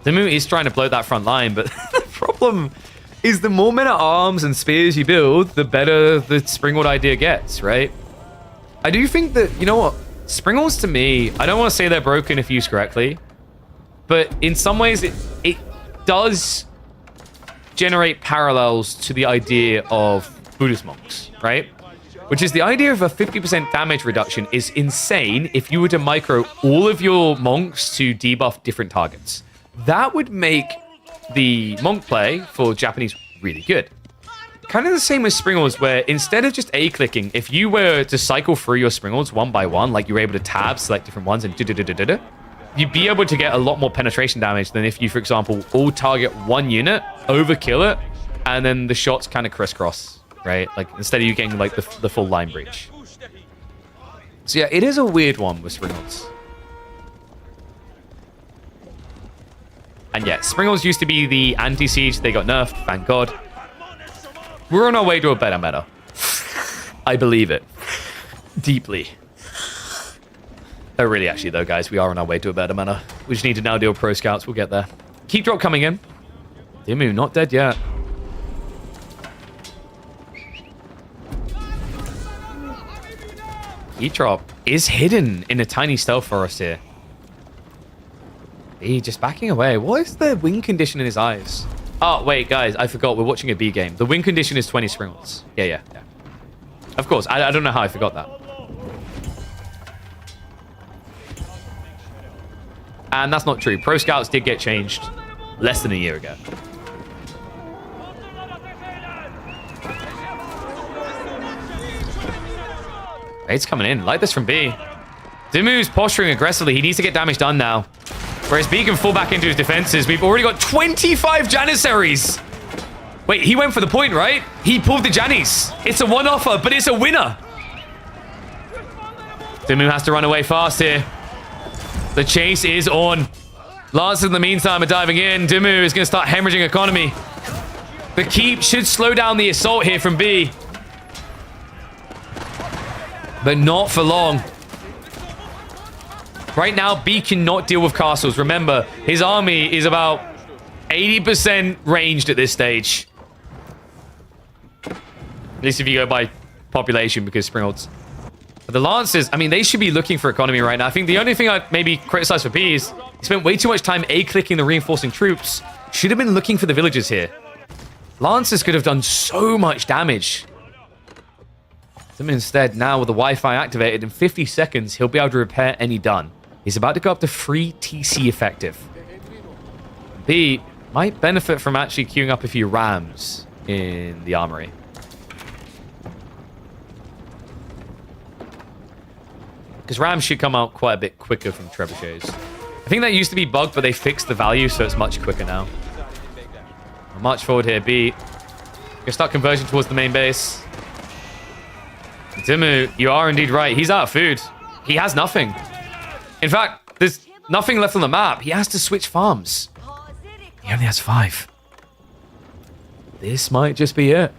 Dimu is trying to bloat that front line, but the problem is the more men-at-arms and spears you build, the better the Springald idea gets, right? I do think that, you know what? Springolds, to me, I don't want to say they're broken if used correctly, but in some ways, it does generate parallels to the idea of Buddhist monks, right? Which is the idea of a 50% damage reduction is insane if you were to micro all of your monks to debuff different targets. That would make the monk play for Japanese really good. kind of the same as Springles, where instead of just A-clicking, if you were to cycle through your Springles one by one, like you were able to tab, select different ones, and da-da-da-da-da-da, you'd be able to get a lot more penetration damage than if you, for example, all target one unit, overkill it, and then the shots kind of crisscross, right? Like, instead of you getting, like, the full line breach. So, yeah, it is a weird one with Springles. And, yeah, Springles used to be the anti-siege. They got nerfed, thank God. We're on our way to a better meta. I believe it. Deeply. Oh, really, actually, though, guys, we are on our way to a better meta. We just need to now deal with Pro Scouts. We'll get there. Keep drop coming in. Dimu, not dead yet. Heat drop is hidden in a tiny stealth forest here. He just backing away. What is the wing condition in his eyes? Oh, wait, guys, I forgot. We're watching a B game. The win condition is 20 Springles. Yeah. Of course. I don't know how I forgot that. And that's not true. Pro Scouts did get changed less than a year ago. Raid's coming in. Like this from B. Dimu's posturing aggressively. He needs to get damage done now. Whereas B can fall back into his defenses. We've already got 25 Janissaries. Wait, he went for the point, right? He pulled the Jannies. It's a one-offer, but it's a winner. Dimu has to run away fast here. The chase is on. Lancers in the meantime are diving in. Dimu is going to start hemorrhaging economy. The keep should slow down the assault here from B. But not for long. Right now, B cannot deal with castles. Remember, his army is about 80% ranged at this stage. At least if you go by population, because Springholds. But the Lancers, I mean, they should be looking for economy right now. I think the only thing I'd maybe criticize for B is he spent way too much time A-clicking the reinforcing troops. Should have been looking for the villages here. Lancers could have done so much damage. Instead, now with the Wi-Fi activated, in 50 seconds, he'll be able to repair any done. He's about to go up to 3 TC effective. B might benefit from actually queuing up a few rams in the armory. Because rams should come out quite a bit quicker from trebuchets. I think that used to be bugged, but they fixed the value, so it's much quicker now. We'll march forward here, B. Gonna start conversion towards the main base. Dimu, you are indeed right. He's out of food. He has nothing. In fact, there's nothing left on the map. He has to switch farms. He only has 5. This might just be it.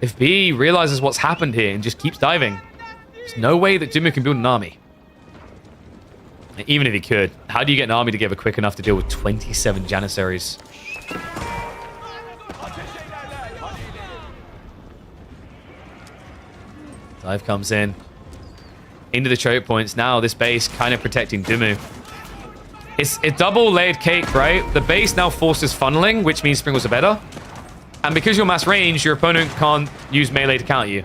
If B realizes what's happened here and just keeps diving, there's no way that Dimu can build an army. Even if he could, how do you get an army together quick enough to deal with 27 Janissaries? Dive comes in. Into the choke points. Now this base kind of protecting Dimu. It's a double layered cake, right? The base now forces funneling, which means Springles are better. And because you're mass range, your opponent can't use melee to counter you.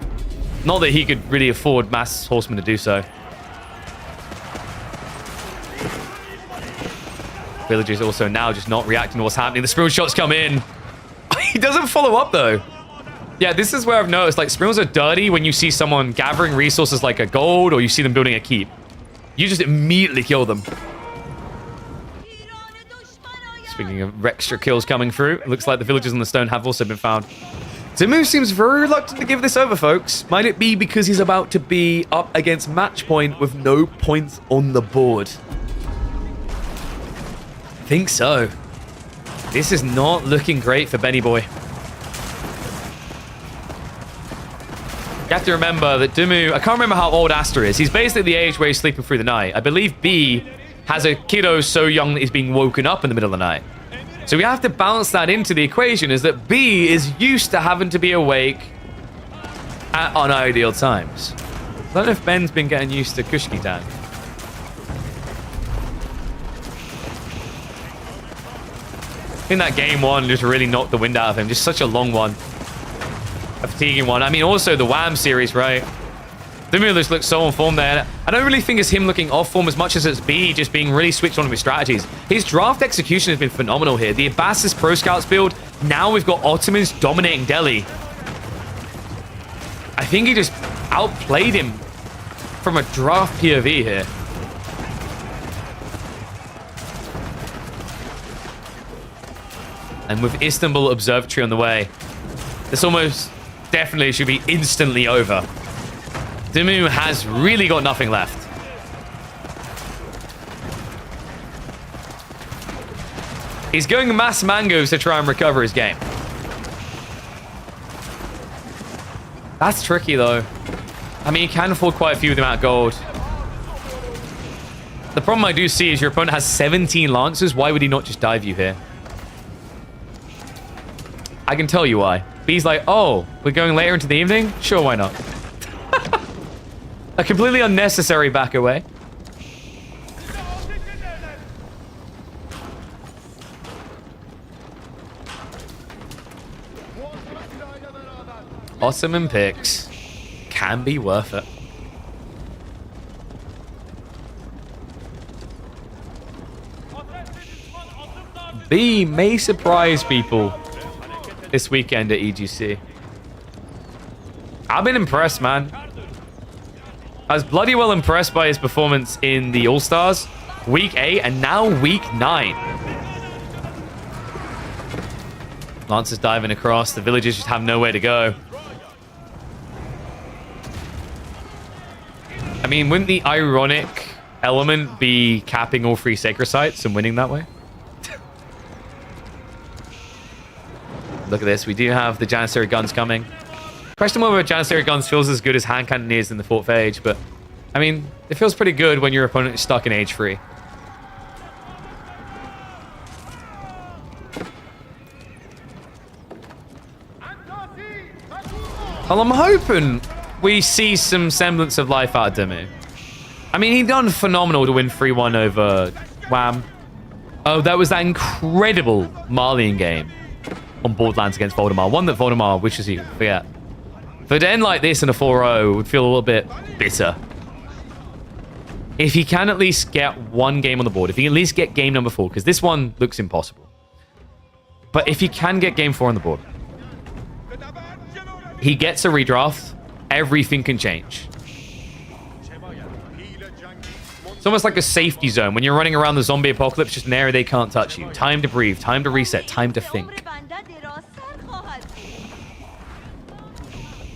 Not that he could really afford mass horsemen to do so. Villagers also now just not reacting to what's happening. The Springles shots come in. He doesn't follow up though. Yeah, this is where I've noticed, like, Springles are dirty when you see someone gathering resources like a gold or you see them building a keep. You just immediately kill them. Speaking of extra kills coming through, it looks like the villagers on the stone have also been found. Dimu seems very reluctant to give this over, folks. Might it be because he's about to be up against match point with no points on the board? I think so. This is not looking great for Benny Boy. You have to remember that Dimu, I can't remember how old Asta is. He's basically the age where he's sleeping through the night. I believe B has a kiddo so young that he's being woken up in the middle of the night. So we have to balance that into the equation, is that B is used to having to be awake at unideal times. I don't know if Ben's been getting used to Kushki time. I think that game one just really knocked the wind out of him. Just such a long one. A fatiguing one. I mean, also the WAM series, right? Dimu just looks so on form there. I don't really think it's him looking off form as much as it's B just being really switched on with his strategies. His draft execution has been phenomenal here. The Abbas's Pro Scouts build. Now we've got Ottomans dominating Delhi. I think he just outplayed him from a draft POV here. And with Istanbul Observatory on the way, this almost definitely should be instantly over. Dimu has really got nothing left. He's going mass mangoes to try and recover his game. That's tricky, though. I mean, you can afford quite a few with the amount of gold. The problem I do see is your opponent has 17 Lancers. Why would he not just dive you here? I can tell you why. B's like, oh, we're going later into the evening? Sure, why not? A completely unnecessary back away. Ottoman picks can be worth it. B may surprise people this weekend at EGC. I've been impressed, man. I was bloody well impressed by his performance in the All-Stars, Week 8, and now Week 9. Lancers diving across. The villagers just have nowhere to go. I mean, wouldn't the ironic element be capping all 3 sacred sites and winning that way? Look at this. We do have the Janissary guns coming. Question whether Janissary guns feels as good as hand cannoneers in the 4th age, but I mean, it feels pretty good when your opponent is stuck in age 3. Well, I'm hoping we see some semblance of life out of Dimu. I mean, he done phenomenal to win 3-1 over Wham. Oh, that was that incredible Malian game on Borderlands against Voldemar. One that Voldemar wishes he could forget. But to end like this in a 4-0 would feel a little bit bitter. If he can at least get one game on the board, if he can at least get game number 4, because this one looks impossible. But if he can get game 4 on the board, he gets a redraft, everything can change. It's almost like a safety zone. When you're running around the zombie apocalypse, just an area they can't touch you. Time to breathe, time to reset, time to think.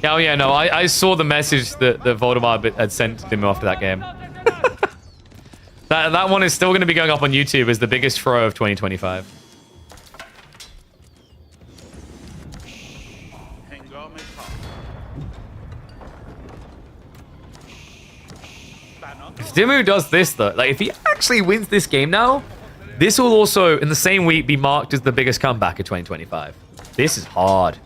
Oh, yeah, no, I saw the message that Voldemar had sent to him after that game. that one is still going to be going up on YouTube as the biggest throw of 2025. If Dimu does this, though, like, if he actually wins this game now, this will also, in the same week, be marked as the biggest comeback of 2025. This is hard.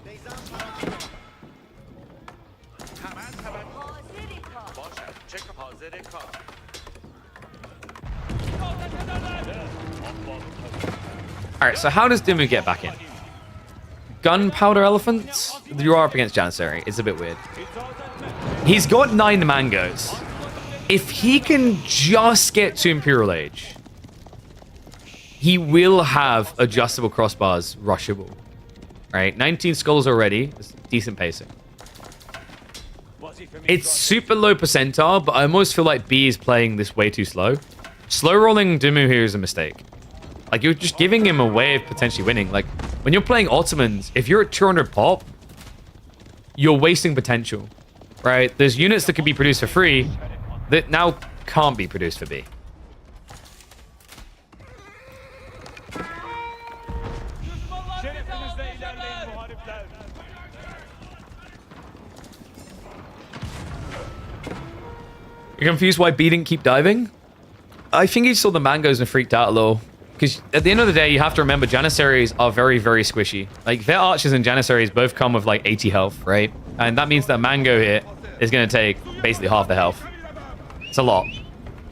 Alright, so how does Dimu get back in? Gunpowder elephants? You are up against Janissary. It's a bit weird. He's got 9 mangoes. If he can just get to Imperial Age, he will have adjustable crossbars rushable. Right? 19 skulls already. It's decent pacing. It's super low percentile, but I almost feel like B is playing this way too slow. Slow rolling Dimu here is a mistake. Like, you're just giving him a way of potentially winning. Like, when you're playing Ottomans, if you're at 200 pop, you're wasting potential, right? There's units that could be produced for free that now can't be produced for B. You're confused why B didn't keep diving? I think he saw the mangoes and freaked out a little. Because at the end of the day, you have to remember Janissaries are very, very squishy. Like, their archers and Janissaries both come with like 80 health, right? And that means that mango here is going to take basically half the health. It's a lot.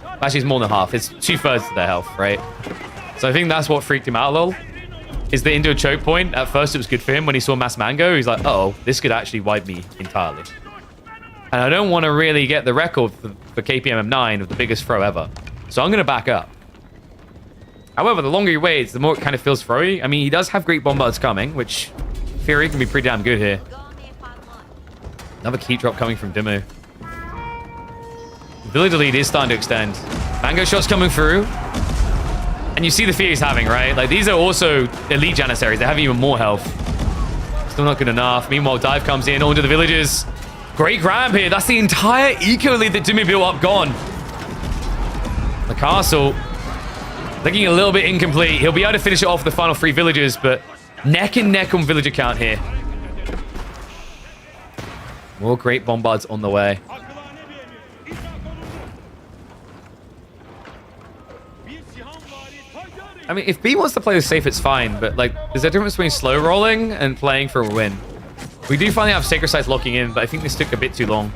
Actually, it's more than half. It's 2/3 of their health, right? So I think that's what freaked him out a little. Is that into a choke point? At first, it was good for him. When he saw mass mango, he's like, uh-oh, this could actually wipe me entirely. And I don't want to really get the record for KPM M9 of the biggest throw ever. So I'm going to back up. However, the longer he waits, the more it kind of feels throwy. I mean, he does have great bombards coming, which in theory can be pretty damn good here. Another key drop coming from Dimmu. Villager lead is starting to extend. Mango shots coming through. And you see the fear he's having, right? Like, these are also elite Janissaries. They have even more health. Still not good enough. Meanwhile, dive comes in onto the villagers. Great grab here. That's the entire eco lead that Dimmu built up gone. The castle looking a little bit incomplete. He'll be able to finish it off with the final 3 villagers, but neck and neck on villager count here. More great bombards on the way. I mean, if B wants to play this safe, it's fine, but like, there's a difference between slow rolling and playing for a win. We do finally have Sacred Sites locking in, but I think this took a bit too long.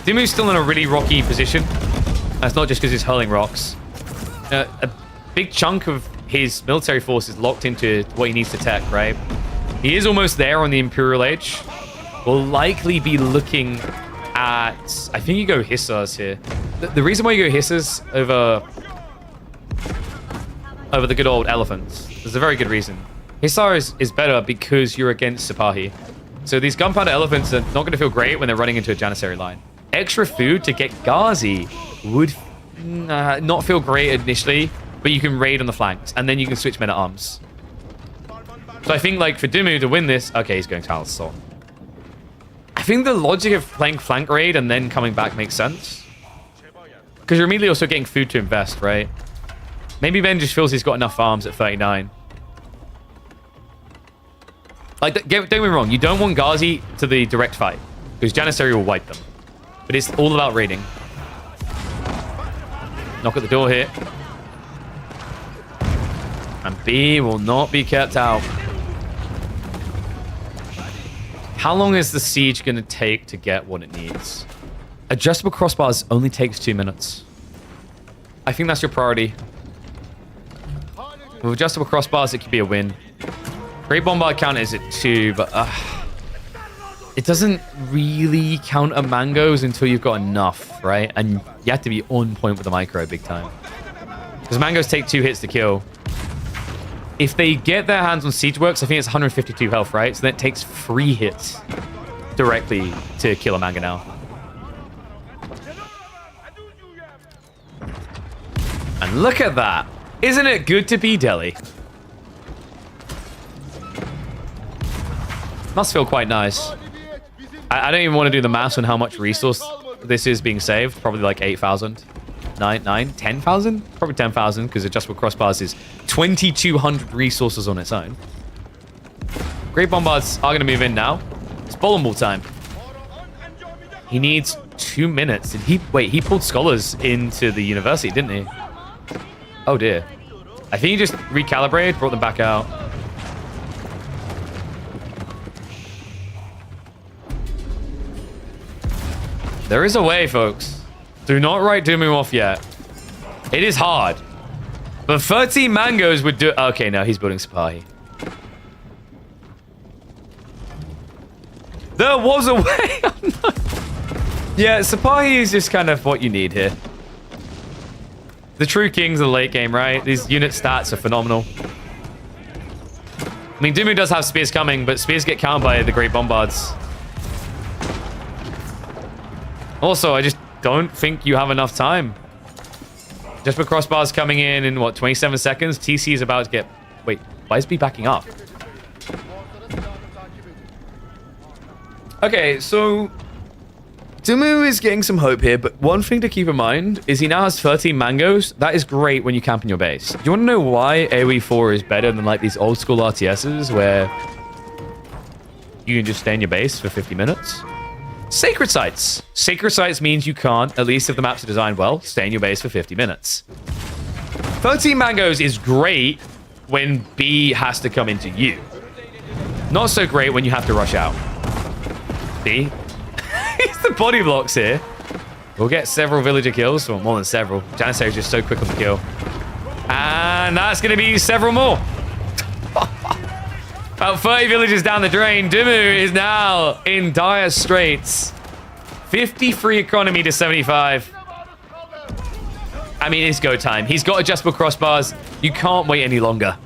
Dimmu's still in a really rocky position. That's not just because he's hurling rocks. A big chunk of his military force is locked into what he needs to tech, right? He is almost there on the Imperial Age. We'll likely be looking at... I think you go Hissars here. The reason why you go Hissars over the good old elephants, there's a very good reason. Hissar is better because you're against Sipahi. So these gunpowder elephants are not going to feel great when they're running into a Janissary line. Extra food to get Ghazi would not feel great initially, but you can raid on the flanks, and then you can switch men-at-arms. So I think, like, for Dimmu to win this... Okay, he's going Talus Assault. I think the logic of playing flank raid and then coming back makes sense. Because you're immediately also getting food to invest, right? Maybe Ben just feels he's got enough farms at 39. Like, don't get me wrong, you don't want Ghazi to the direct fight, because Janissary will wipe them. But it's all about raiding. Knock at the door here. And B will not be kept out. How long is the siege going to take to get what it needs? Adjustable crossbars only takes 2 minutes. I think that's your priority. With adjustable crossbars, it could be a win. Great bombard count is at 2, but it doesn't really counter mangoes until you've got enough, right? And you have to be on point with the micro big time. Because mangoes take 2 hits to kill. If they get their hands on siege works, I think it's 152 health, right? So then it takes 3 hits directly to kill a mango now. And look at that. Isn't it good to be Delhi? Must feel quite nice. I don't even want to do the maths on how much resource this is being saved. Probably like 8,000. 10,000? Probably 10,000 because adjustable crossbars is 2,200 resources on its own. Great bombards are going to move in now. It's bowling ball time. He needs 2 minutes. Did he... Wait, he pulled scholars into the university, didn't he? Oh dear. I think he just recalibrated, brought them back out. There is a way, folks. Do not write Dimmu off yet. It is hard. But 13 mangoes would do... Okay, no, he's building Sipahi. There was a way. Yeah, Sipahi is just kind of what you need here. The true kings of the late game, right? These unit stats are phenomenal. I mean, Dimmu does have spears coming, but spears get countered by the great bombards. Also, I just don't think you have enough time. Just for crossbars coming in what, 27 seconds? TC is about to get... Wait, why is B backing up? Okay, so... Dimmu is getting some hope here, but one thing to keep in mind is he now has 13 mangoes. That is great when you camp in your base. Do you want to know why AoE 4 is better than like these old school RTSs where you can just stay in your base for 50 minutes? Sacred Sites. Sacred Sites means you can't, at least if the maps are designed well, stay in your base for 50 minutes. 13 mangoes is great when B has to come into you. Not so great when you have to rush out. B? He's the body blocks here. We'll get several villager kills. Well, more than several. Janissary is just so quick on the kill. And that's going to be several more. About 30 villages down the drain. Dumu is now in dire straits. 53 economy to 75. I mean, it's go time. He's got adjustable crossbars. You can't wait any longer.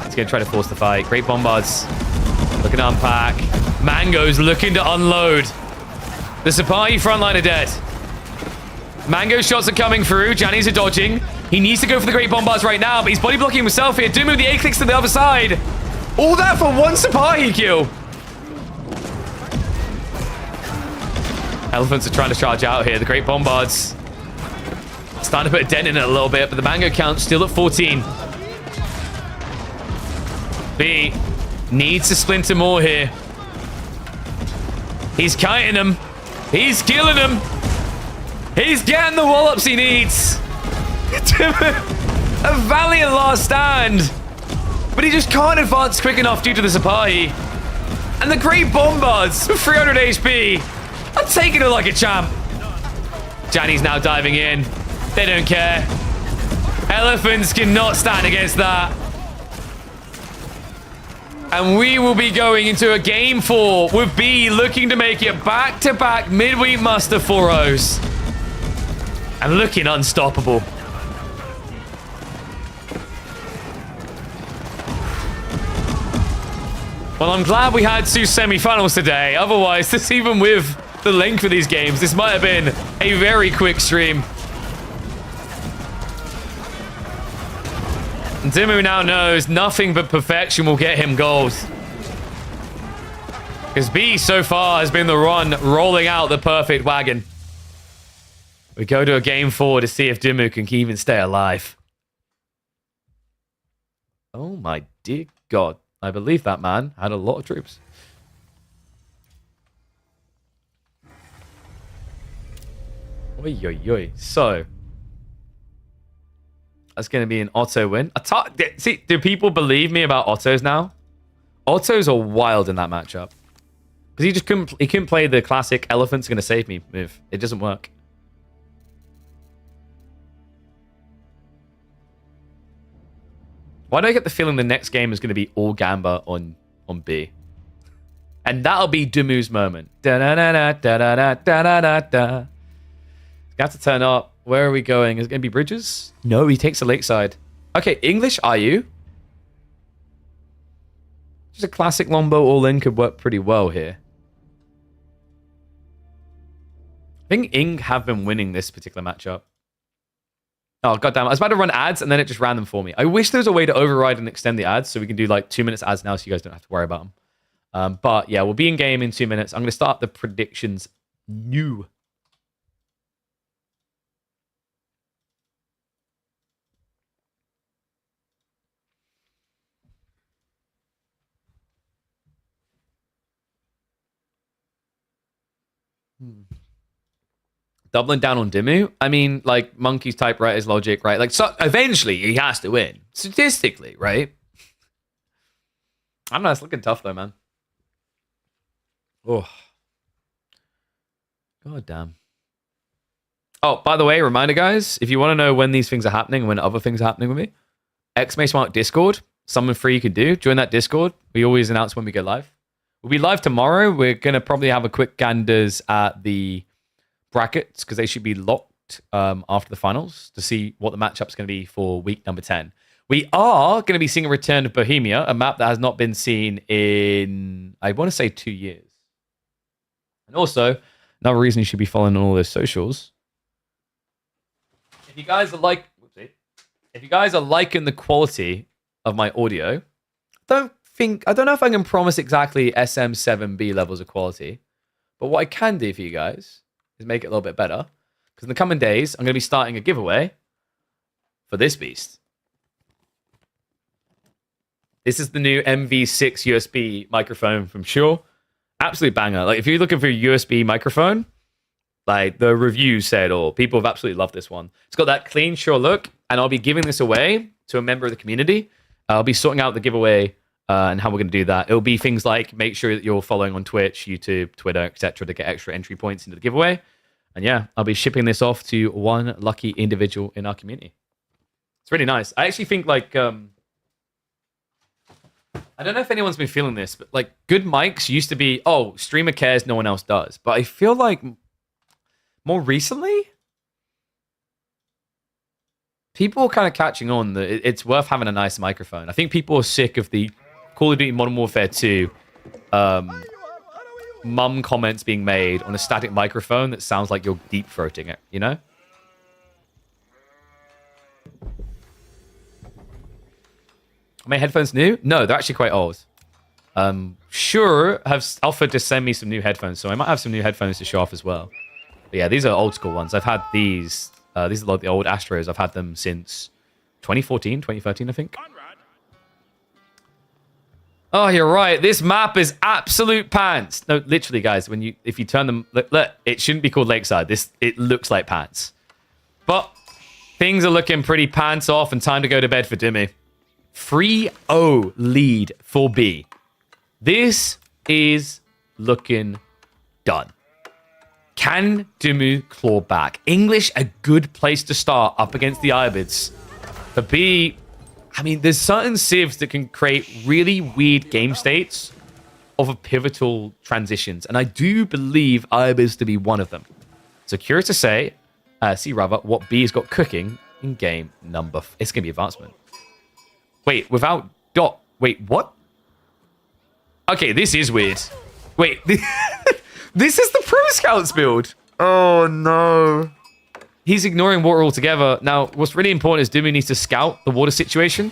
He's going to try to force the fight. Great bombards. Looking to unpack. Mango's looking to unload. The Sapai frontline are dead. Mango's shots are coming through. Jannies are dodging. He needs to go for the great bombards right now, but he's body blocking himself here. Dumu, the A-clicks to the other side. All that for one Sapai kill. Elephants are trying to charge out here. The great bombards starting to put a dent in it a little bit, but the Mango count still at 14. B needs to splinter more here. He's kiting him. He's killing him. He's getting the wallops he needs. A valiant last stand. But he just can't advance quick enough due to the Sapai. And the great bombards for 300 HP. I'm taking it like a champ. Janny's now diving in. They don't care. Elephants cannot stand against that. And we will be going into a game 4 with B looking to make it back-to-back midweek muster 4-0s. And looking unstoppable. Well, I'm glad we had 2 semi-finals today. Otherwise, this even with the length of these games, this might have been a very quick stream. Dimu now knows nothing but perfection will get him gold. Because B so far has been the one rolling out the perfect wagon. We go to a game 4 to see if Dimu can even stay alive. Oh my dear God. I believe that man had a lot of troops. Oi, oi, oi. So, that's going to be an Otto win. See, do people believe me about Ottos now? Ottos are wild in that matchup. Because he couldn't play the classic elephant's going to save me move. It doesn't work. Why do I get the feeling the next game is going to be all Gamba on B? And that'll be Dumu's moment. Da-da-da-da-da-da-da-da-da. Got to turn up. Where are we going? Is it going to be Bridges? No, he takes the lakeside. Okay, English, are you? Just a classic Lombo all-in could work pretty well here. I think Ing have been winning this particular matchup. Oh, goddamn. I was about to run ads, and then it just ran them for me. I wish there was a way to override and extend the ads, so we can do like 2 minutes ads now, so you guys don't have to worry about them. But yeah, we'll be in game in 2 minutes. I'm going to start the predictions new. Doubling down on Dimu? I mean, like, Monkey's typewriter's logic, right? Like, so eventually he has to win. Statistically, right? I don't know. It's looking tough, though, man. Oh. God damn. Oh, by the way, reminder, guys, if you want to know when these things are happening and when other things are happening with me, !Discord, something free you can do. Join that Discord. We always announce when we go live. We'll be live tomorrow. We're going to probably have a quick ganders at the brackets because they should be locked after the finals to see what the matchup's going to be for week number 10. We are going to be seeing a return of Bohemia, a map that has not been seen in, I want to say, 2 years. And also, another reason you should be following on all those socials. If you guys are liking the quality of my audio, I don't know if I can promise exactly SM7B levels of quality, but what I can do for you guys is make it a little bit better. Because in the coming days, I'm going to be starting a giveaway for this beast. This is the new MV6 USB microphone from Shure. Absolute banger. Like, if you're looking for a USB microphone, like, the reviews said, or people have absolutely loved this one. It's got that clean Shure look, and I'll be giving this away to a member of the community. I'll be sorting out the giveaway and how we're going to do that. It'll be things like make sure that you're following on Twitch, YouTube, Twitter, etc. to get extra entry points into the giveaway. And yeah, I'll be shipping this off to one lucky individual in our community. It's really nice. I actually think like I don't know if anyone's been feeling this, but like good mics used to be, oh, streamer cares, no one else does. But I feel like more recently, people are kind of catching on that it's worth having a nice microphone. I think people are sick of the Call of Duty Modern Warfare 2 mum comments being made on a static microphone that sounds like you're deep throating it, you know? Are my headphones new? No, they're actually quite old. Sure have offered to send me some new headphones, so I might have some new headphones to show off as well. But yeah, these are old school ones. I've had these. These are like the old Astros. I've had them since 2014, 2013, I think. Oh, you're right. This map is absolute pants. No, literally, guys. If you turn them, look, it shouldn't be called Lakeside. It looks like pants. But things are looking pretty pants off, and time to go to bed for Dimmy. 3-0 lead for B. This is looking done. Can Dimmu claw back? English, a good place to start up against the Ibids. For B, I mean, there's certain civs that can create really weird game states of a pivotal transitions, and I do believe Ibids to be one of them. So curious to see what B has got cooking in game number. It's gonna be advancement. Wait, without dot. Wait, what? Okay, this is weird. Wait, this is the Pro Scouts build. Oh, no. He's ignoring water altogether. Now, what's really important is Dimmu needs to scout the water situation.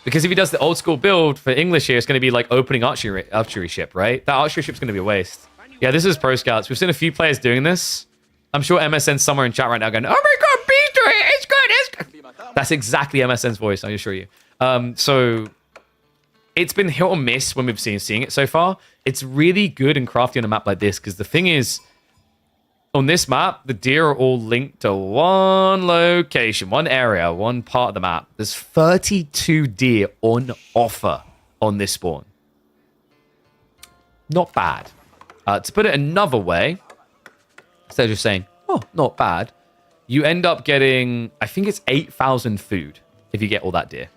Because if he does the old school build for English here, it's going to be like opening archery ship, right? That archery ship's going to be a waste. Yeah, this is Pro Scouts. We've seen a few players doing this. I'm sure MSN's somewhere in chat right now going, oh my god, B's doing it. It's good, it's good. That's exactly MSN's voice, I assure you. So it's been hit or miss when we've seeing it so far. It's really good and crafty on a map like this, because the thing is, on this map, the deer are all linked to one location, one area, one part of the map. There's 32 deer on offer on this spawn. Not bad. To put it another way, instead of just saying, oh, not bad, you end up getting, I think it's 8,000 food if you get all that deer.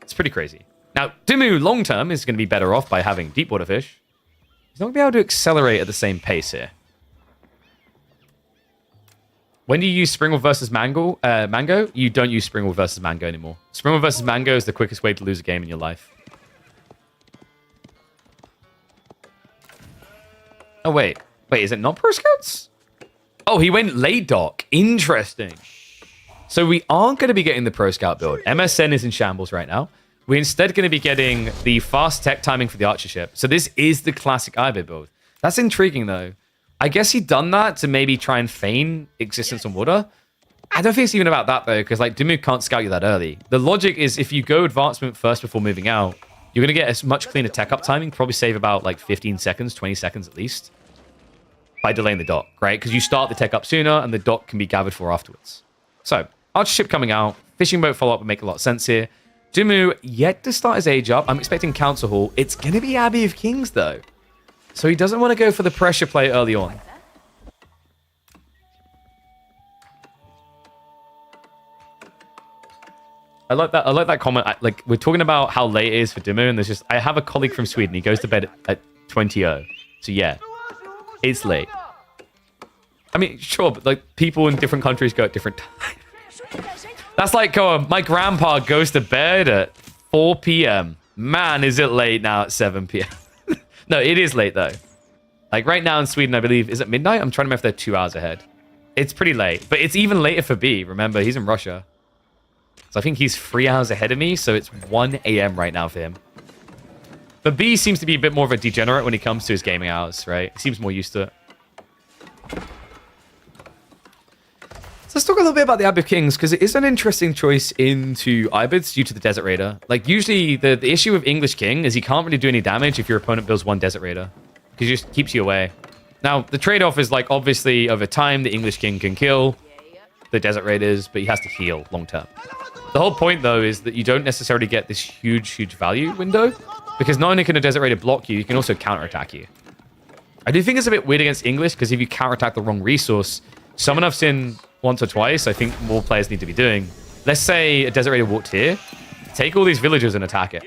It's pretty crazy. Now, Dimmu long-term is going to be better off by having deep water fish. He's not going to be able to accelerate at the same pace here. When do you use Springwell versus Mango? You don't use Springwell versus Mango anymore. Springwell versus Mango is the quickest way to lose a game in your life. Oh, wait. Wait, is it not Pro Scouts? Oh, he went late dock. Interesting. So we aren't going to be getting the Pro Scout build. MSN is in shambles right now. We're instead going to be getting the fast tech timing for the archer ship. So this is the classic IBO build. That's intriguing, though. I guess he'd done that to maybe try and feign existence on water. I don't think it's even about that, though, because like Dimmu can't scout you that early. The logic is if you go advancement first before moving out, you're going to get a much cleaner tech up timing, probably save about like 15 seconds, 20 seconds at least, by delaying the dock, right? Because you start the tech up sooner and the dock can be gathered for afterwards. So, archer ship coming out, fishing boat follow-up would make a lot of sense here. Dimmu yet to start his age up. I'm expecting Council Hall. It's going to be Abbey of Kings, though. So he doesn't want to go for the pressure play early on. I like that comment. Like, we're talking about how late it is for Dimmu, and there's just... I have a colleague from Sweden. He goes to bed at 20:00. So, yeah. It's late. I mean, sure, but, like, people in different countries go at different times. That's like, my grandpa goes to bed at 4 p.m. Man, is it late now at 7 p.m. No, it is late, though. Like, right now in Sweden, I believe... Is it midnight? I'm trying to remember if they're 2 hours ahead. It's pretty late. But it's even later for B. Remember, he's in Russia. So I think he's 3 hours ahead of me, so it's 1 a.m. right now for him. But B seems to be a bit more of a degenerate when it comes to his gaming hours, right? He seems more used to it. So let's talk a little bit about the Abbey of Kings, because it is an interesting choice into Ibids due to the Desert Raider. Like, usually the issue with English King is he can't really do any damage if your opponent builds one Desert Raider, because it just keeps you away. Now, the trade-off is, like, obviously, over time, the English King can kill the Desert Raiders, but he has to heal long-term. The whole point, though, is that you don't necessarily get this huge value window, because not only can a Desert Raider block you, you can also counterattack you. I do think it's a bit weird against English, because if you counterattack the wrong resource, someone I've seen once or twice, I think more players need to be doing. Let's say a Desert Raider walked here, take all these villagers and attack it.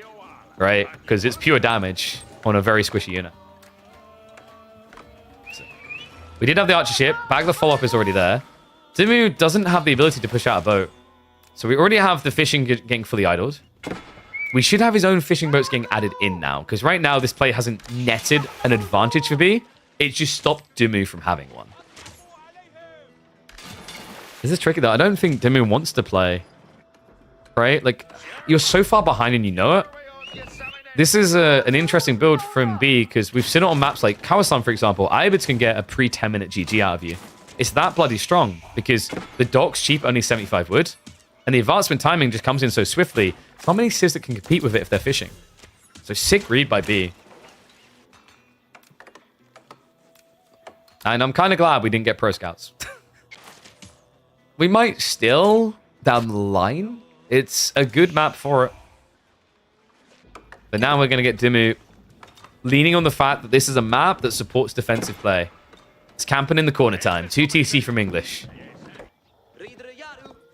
right? Because it's pure damage on a very squishy unit. So, we did have the archer ship. Bag the follow-up is already there. Dimu doesn't have the ability to push out a boat. So we already have the fishing getting fully idled. We should have his own fishing boats getting added in now. Because right now, this play hasn't netted an advantage for B. It's just stopped Dimu from having one. This is tricky, though. I don't think Dimu wants to play. Right? Like, you're so far behind and you know it. This is an interesting build from B because we've seen it on maps like Kawasan, for example. Ibits can get a pre-10-minute GG out of you. It's that bloody strong because the dock's cheap, only 75 wood. And the advancement timing just comes in so swiftly. Not many civs that can compete with it if they're fishing. So sick read by B. And I'm kind of glad we didn't get pro scouts. We might still down the line. It's a good map for it. But now we're going to get Dimu leaning on the fact that this is a map that supports defensive play. It's camping in the corner time. 2 TC from English.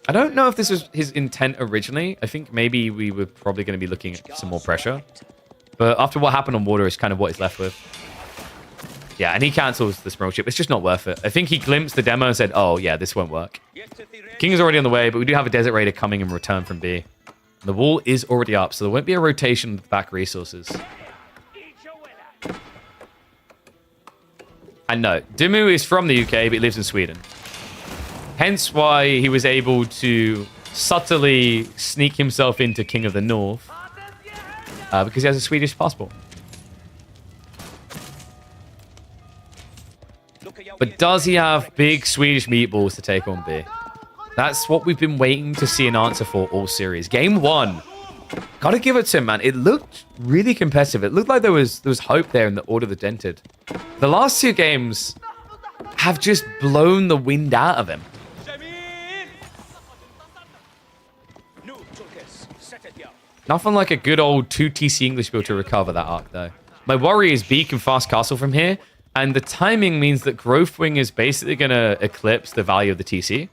I don't know if this was his intent originally. I think maybe we were probably going to be looking at some more pressure. But after what happened on water is kind of what he's left with. Yeah, and he cancels the Sproul ship. It's just not worth it. I think he glimpsed the demo and said, oh, yeah, this won't work. King is already on the way, but we do have a Desert Raider coming in return from B. The wall is already up, so there won't be a rotation of back resources. And no, Dimu is from the UK, but he lives in Sweden. Hence why he was able to subtly sneak himself into King of the North. Because he has a Swedish passport. But does he have big Swedish meatballs to take on B? That's what we've been waiting to see an answer for all series. Game 1. Gotta give it to him, man. It looked really competitive. It looked like there was hope there in the Order of the Dented. The last 2 games have just blown the wind out of him. Nothing like a good old 2 TC English build to recover that arc, though. My worry is B can fast castle from here, and the timing means that Growth Wing is basically going to eclipse the value of the TC,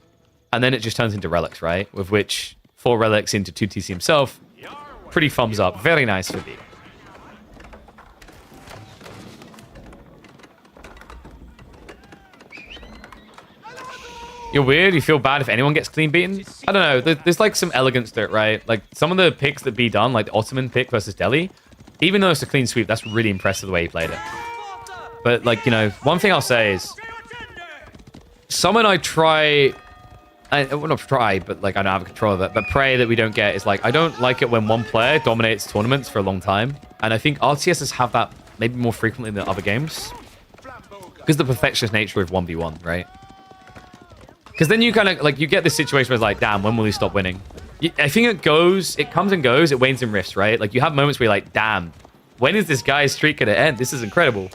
and then it just turns into relics, right? With which 4 relics into 2 TC himself, pretty thumbs up. Very nice for B. You're weird. You feel bad if anyone gets clean beaten. I don't know. There's like some elegance to it, right? Like some of the picks that B done, like the Ottoman pick versus Delhi, even though it's a clean sweep, that's really impressive the way he played it. But like, you know, one thing I'll say is, someone I try, well not try, but like I don't have control of it, but pray that we don't get is like, I don't like it when one player dominates tournaments for a long time. And I think RTSs have that maybe more frequently than other games. Because the perfectionist nature of 1v1, right? Because then you kind of, like, you get this situation where it's like, damn, when will he stop winning? I think it comes and goes, it wanes and rifts, right? Like, you have moments where you're like, damn, when is this guy's streak going to end? This is incredible.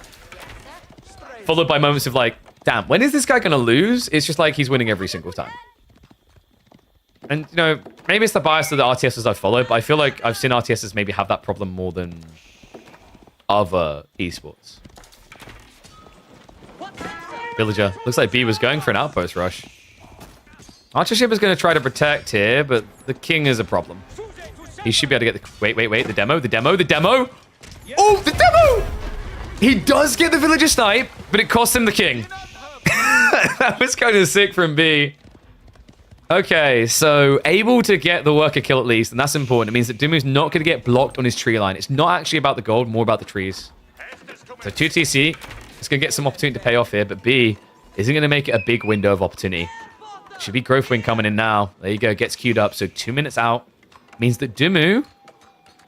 Followed by moments of like, damn, when is this guy going to lose? It's just like he's winning every single time. And, you know, maybe it's the bias of the RTSs I've followed, but I feel like I've seen RTSs maybe have that problem more than other esports. Villager. Looks like B was going for an outpost rush. Archer ship is going to try to protect here, but the king is a problem. He should be able to get the... Wait. The demo. Oh, the demo! He does get the villager snipe, but it costs him the king. That was kind of sick from B. Okay, so able to get the worker kill at least, and that's important. It means that Dimu's not going to get blocked on his tree line. It's not actually about the gold, more about the trees. So 2 TC. It's going to get some opportunity to pay off here, but B isn't going to make it a big window of opportunity. Should be Growth Wing coming in now. There you go. Gets queued up. So 2 minutes out. Means that Dimu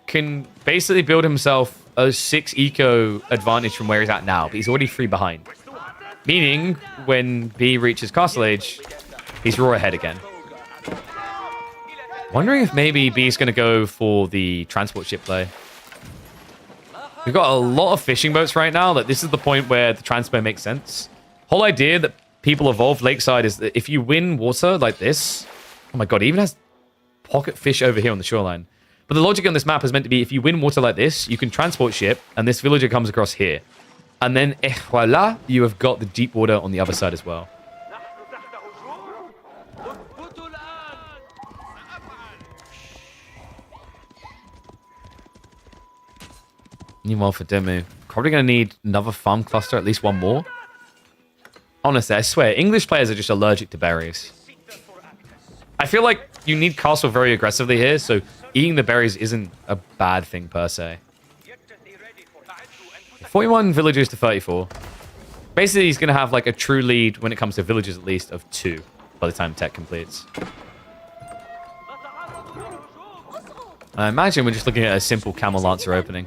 can basically build himself a 6 eco advantage from where he's at now. But he's already 3 behind. Meaning, when B reaches Castle Age, he's raw ahead again. Wondering if maybe B's going to go for the transport ship play. We've got a lot of fishing boats right now. That this is the point where the transfer makes sense. Whole idea that people evolved Lakeside is that if you win water like this... Oh my god, it even has pocket fish over here on the shoreline. But the logic on this map is meant to be if you win water like this, you can transport ship, and this villager comes across here. And then, voila, you have got the deep water on the other side as well. Meanwhile, for Dimu, probably going to need another farm cluster, at least one more. Honestly, I swear, English players are just allergic to berries. I feel like you need castle very aggressively here, so eating the berries isn't a bad thing per se. 41 villagers to 34. Basically, he's going to have like a true lead when it comes to villagers at least of 2 by the time tech completes. I imagine we're just looking at a simple Camel Lancer opening.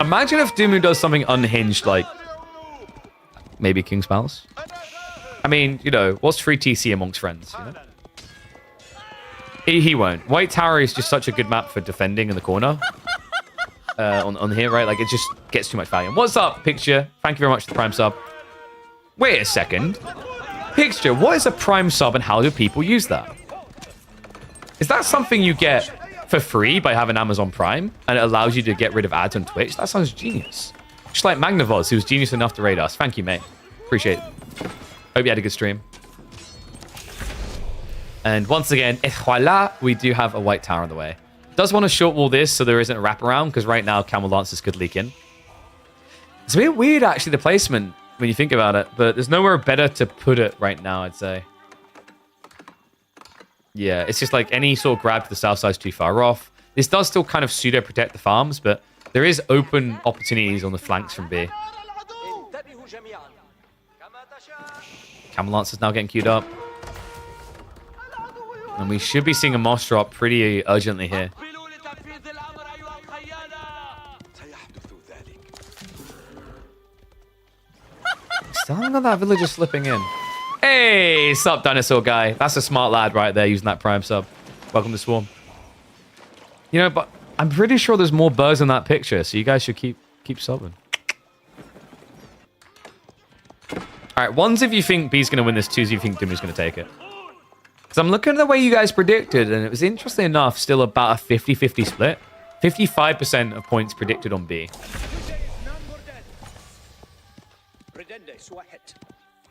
Imagine if Dimu does something unhinged like maybe King's Palace. I mean, you know, what's free TC amongst friends, you know? He won't. White Tower is just such a good map for defending in the corner. On here, right? Like, it just gets too much value. What's up, Picture? Thank you very much for the Prime sub. Wait a second. Picture, what is a Prime sub and how do people use that? Is that something you get for free by having Amazon Prime and it allows you to get rid of ads on Twitch? That sounds genius. Just like Magnavoz, who was genius enough to raid us. Thank you, mate. Appreciate it. Hope you had a good stream. And once again, voila, we do have a White Tower on the way. Does want to short wall this so there isn't a wraparound, because right now Camel Lancers could leak in. It's a bit weird, actually, the placement, when you think about it, but there's nowhere better to put it right now, I'd say. Yeah, it's just like any sort of grab to the south side is too far off. This does still kind of pseudo-protect the farms, but there is open opportunities on the flanks from B. Camel Lancers now getting queued up. And we should be seeing a moss drop pretty urgently here. Still haven't got that villager slipping in. Hey, sup, dinosaur guy. That's a smart lad right there using that Prime sub. Welcome to Swarm. You know, but I'm pretty sure there's more birds in that picture, so you guys should keep subbing. Alright, ones if you think B's going to win this, twos if you think Dimu's going to take it. Because I'm looking at the way you guys predicted, and it was interesting enough, still about a 50-50 split. 55% of points predicted on B.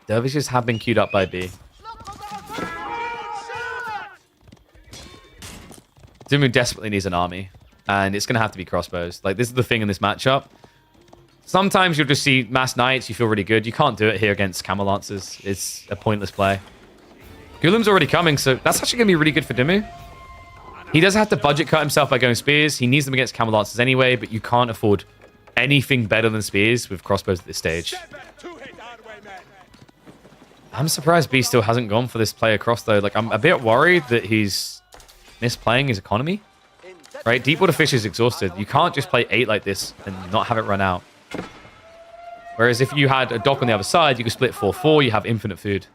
Dervishes have been queued up by B. Dimu desperately needs an army, and it's going to have to be crossbows. Like, this is the thing in this matchup. Sometimes you'll just see mass knights, you feel really good. You can't do it here against Camel Lancers. It's a pointless play. Gulam's already coming, so that's actually going to be really good for Dimu. He does have to budget cut himself by going spears. He needs them against Camel Lancers anyway, but you can't afford anything better than spears with crossbows at this stage. I'm surprised B still hasn't gone for this play across, though. Like, I'm a bit worried that he's misplaying his economy. Right? Deepwater Fish is exhausted. You can't just play 8 like this and not have it run out. Whereas if you had a dock on the other side, you could split 4-4, you have infinite food.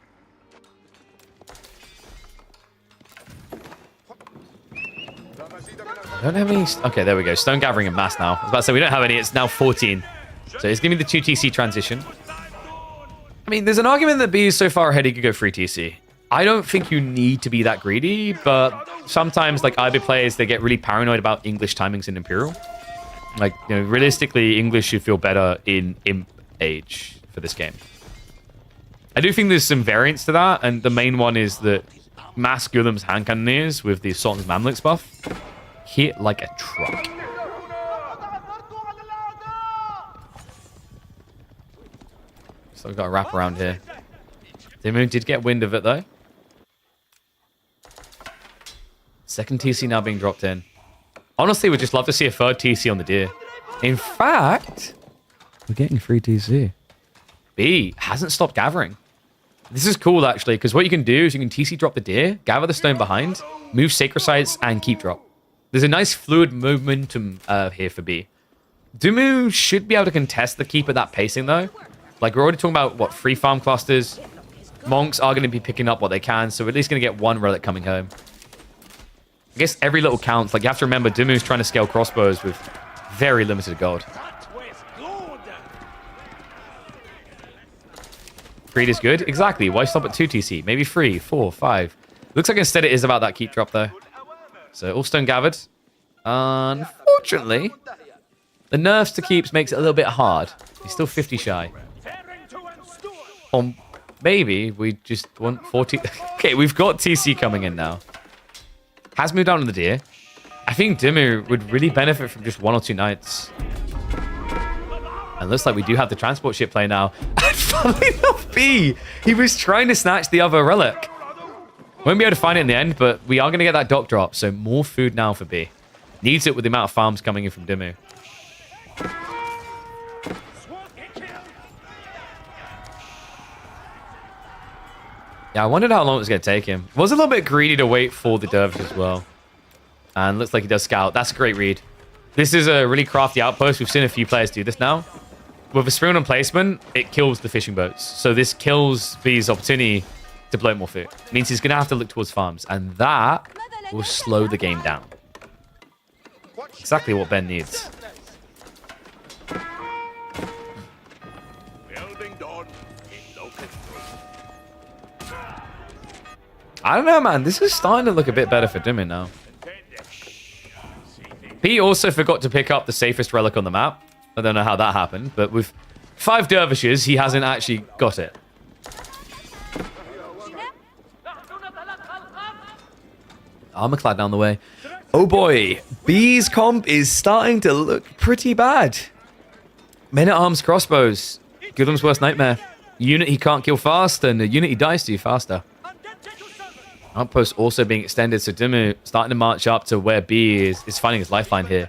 Don't have any... Okay, there we go. Stone gathering in mass now. I was about to say, we don't have any. It's now 14. So it's giving me the 2 TC transition. I mean, there's an argument that B is so far ahead he could go free TC. I don't think you need to be that greedy, but sometimes, like, IB players, they get really paranoid about English timings in Imperial. Like, you know, realistically, English should feel better in Imp Age for this game. I do think there's some variance to that, and the main one is that Mass Gulam's hand cannoneers with the Sultan's Mamluks buff hit like a truck. So we've got a wrap around here. Dimu did get wind of it, though. Second TC now being dropped in. Honestly, we'd just love to see a third TC on the deer. In fact, we're getting free TC. B hasn't stopped gathering. This is cool, actually, because what you can do is you can TC drop the deer, gather the stone behind, move sacred sites, and keep drop. There's a nice fluid momentum here for B. Dimu should be able to contest the keep at that pacing, though. Like, we're already talking about, what, 3 farm clusters. Monks are going to be picking up what they can, so we're at least going to get 1 relic coming home. I guess every little counts. Like, you have to remember, Dimu's trying to scale crossbows with very limited gold. Greed is good. Exactly. Why stop at 2 TC? Maybe 3, 4, 5. Looks like instead it is about that keep drop, though. So, all stone gathered. Unfortunately, the nerfs to keeps makes it a little bit hard. He's still 50 shy. Or maybe we just want 40... Okay, we've got TC coming in now. Has moved down to the deer. I think Dimmu would really benefit from just 1 or 2 knights. And looks like we do have the transport ship play now. And funnily enough, B, he was trying to snatch the other relic. Won't be able to find it in the end, but we are going to get that dock drop. So more food now for B. Needs it with the amount of farms coming in from Dimmu. Yeah, I wondered how long it was going to take him. Was a little bit greedy to wait for the dervish as well. And looks like he does scout. That's a great read. This is a really crafty outpost. We've seen a few players do this now. With a spring on placement, it kills the fishing boats. So this kills B's opportunity to blow more food. It means he's going to have to look towards farms. And that will slow the game down. Exactly what Ben needs. I don't know, man. This is starting to look a bit better for Dimmu now. He also forgot to pick up the safest relic on the map. I don't know how that happened, but with 5 dervishes, he hasn't actually got it. Armorclad down the way. Oh boy, B's comp is starting to look pretty bad. Men-at-arms crossbows. Goodham's worst nightmare. Unit he can't kill fast, and a unit he dies to faster. Outpost also being extended, so Dimmu starting to march up to where B is finding his lifeline here.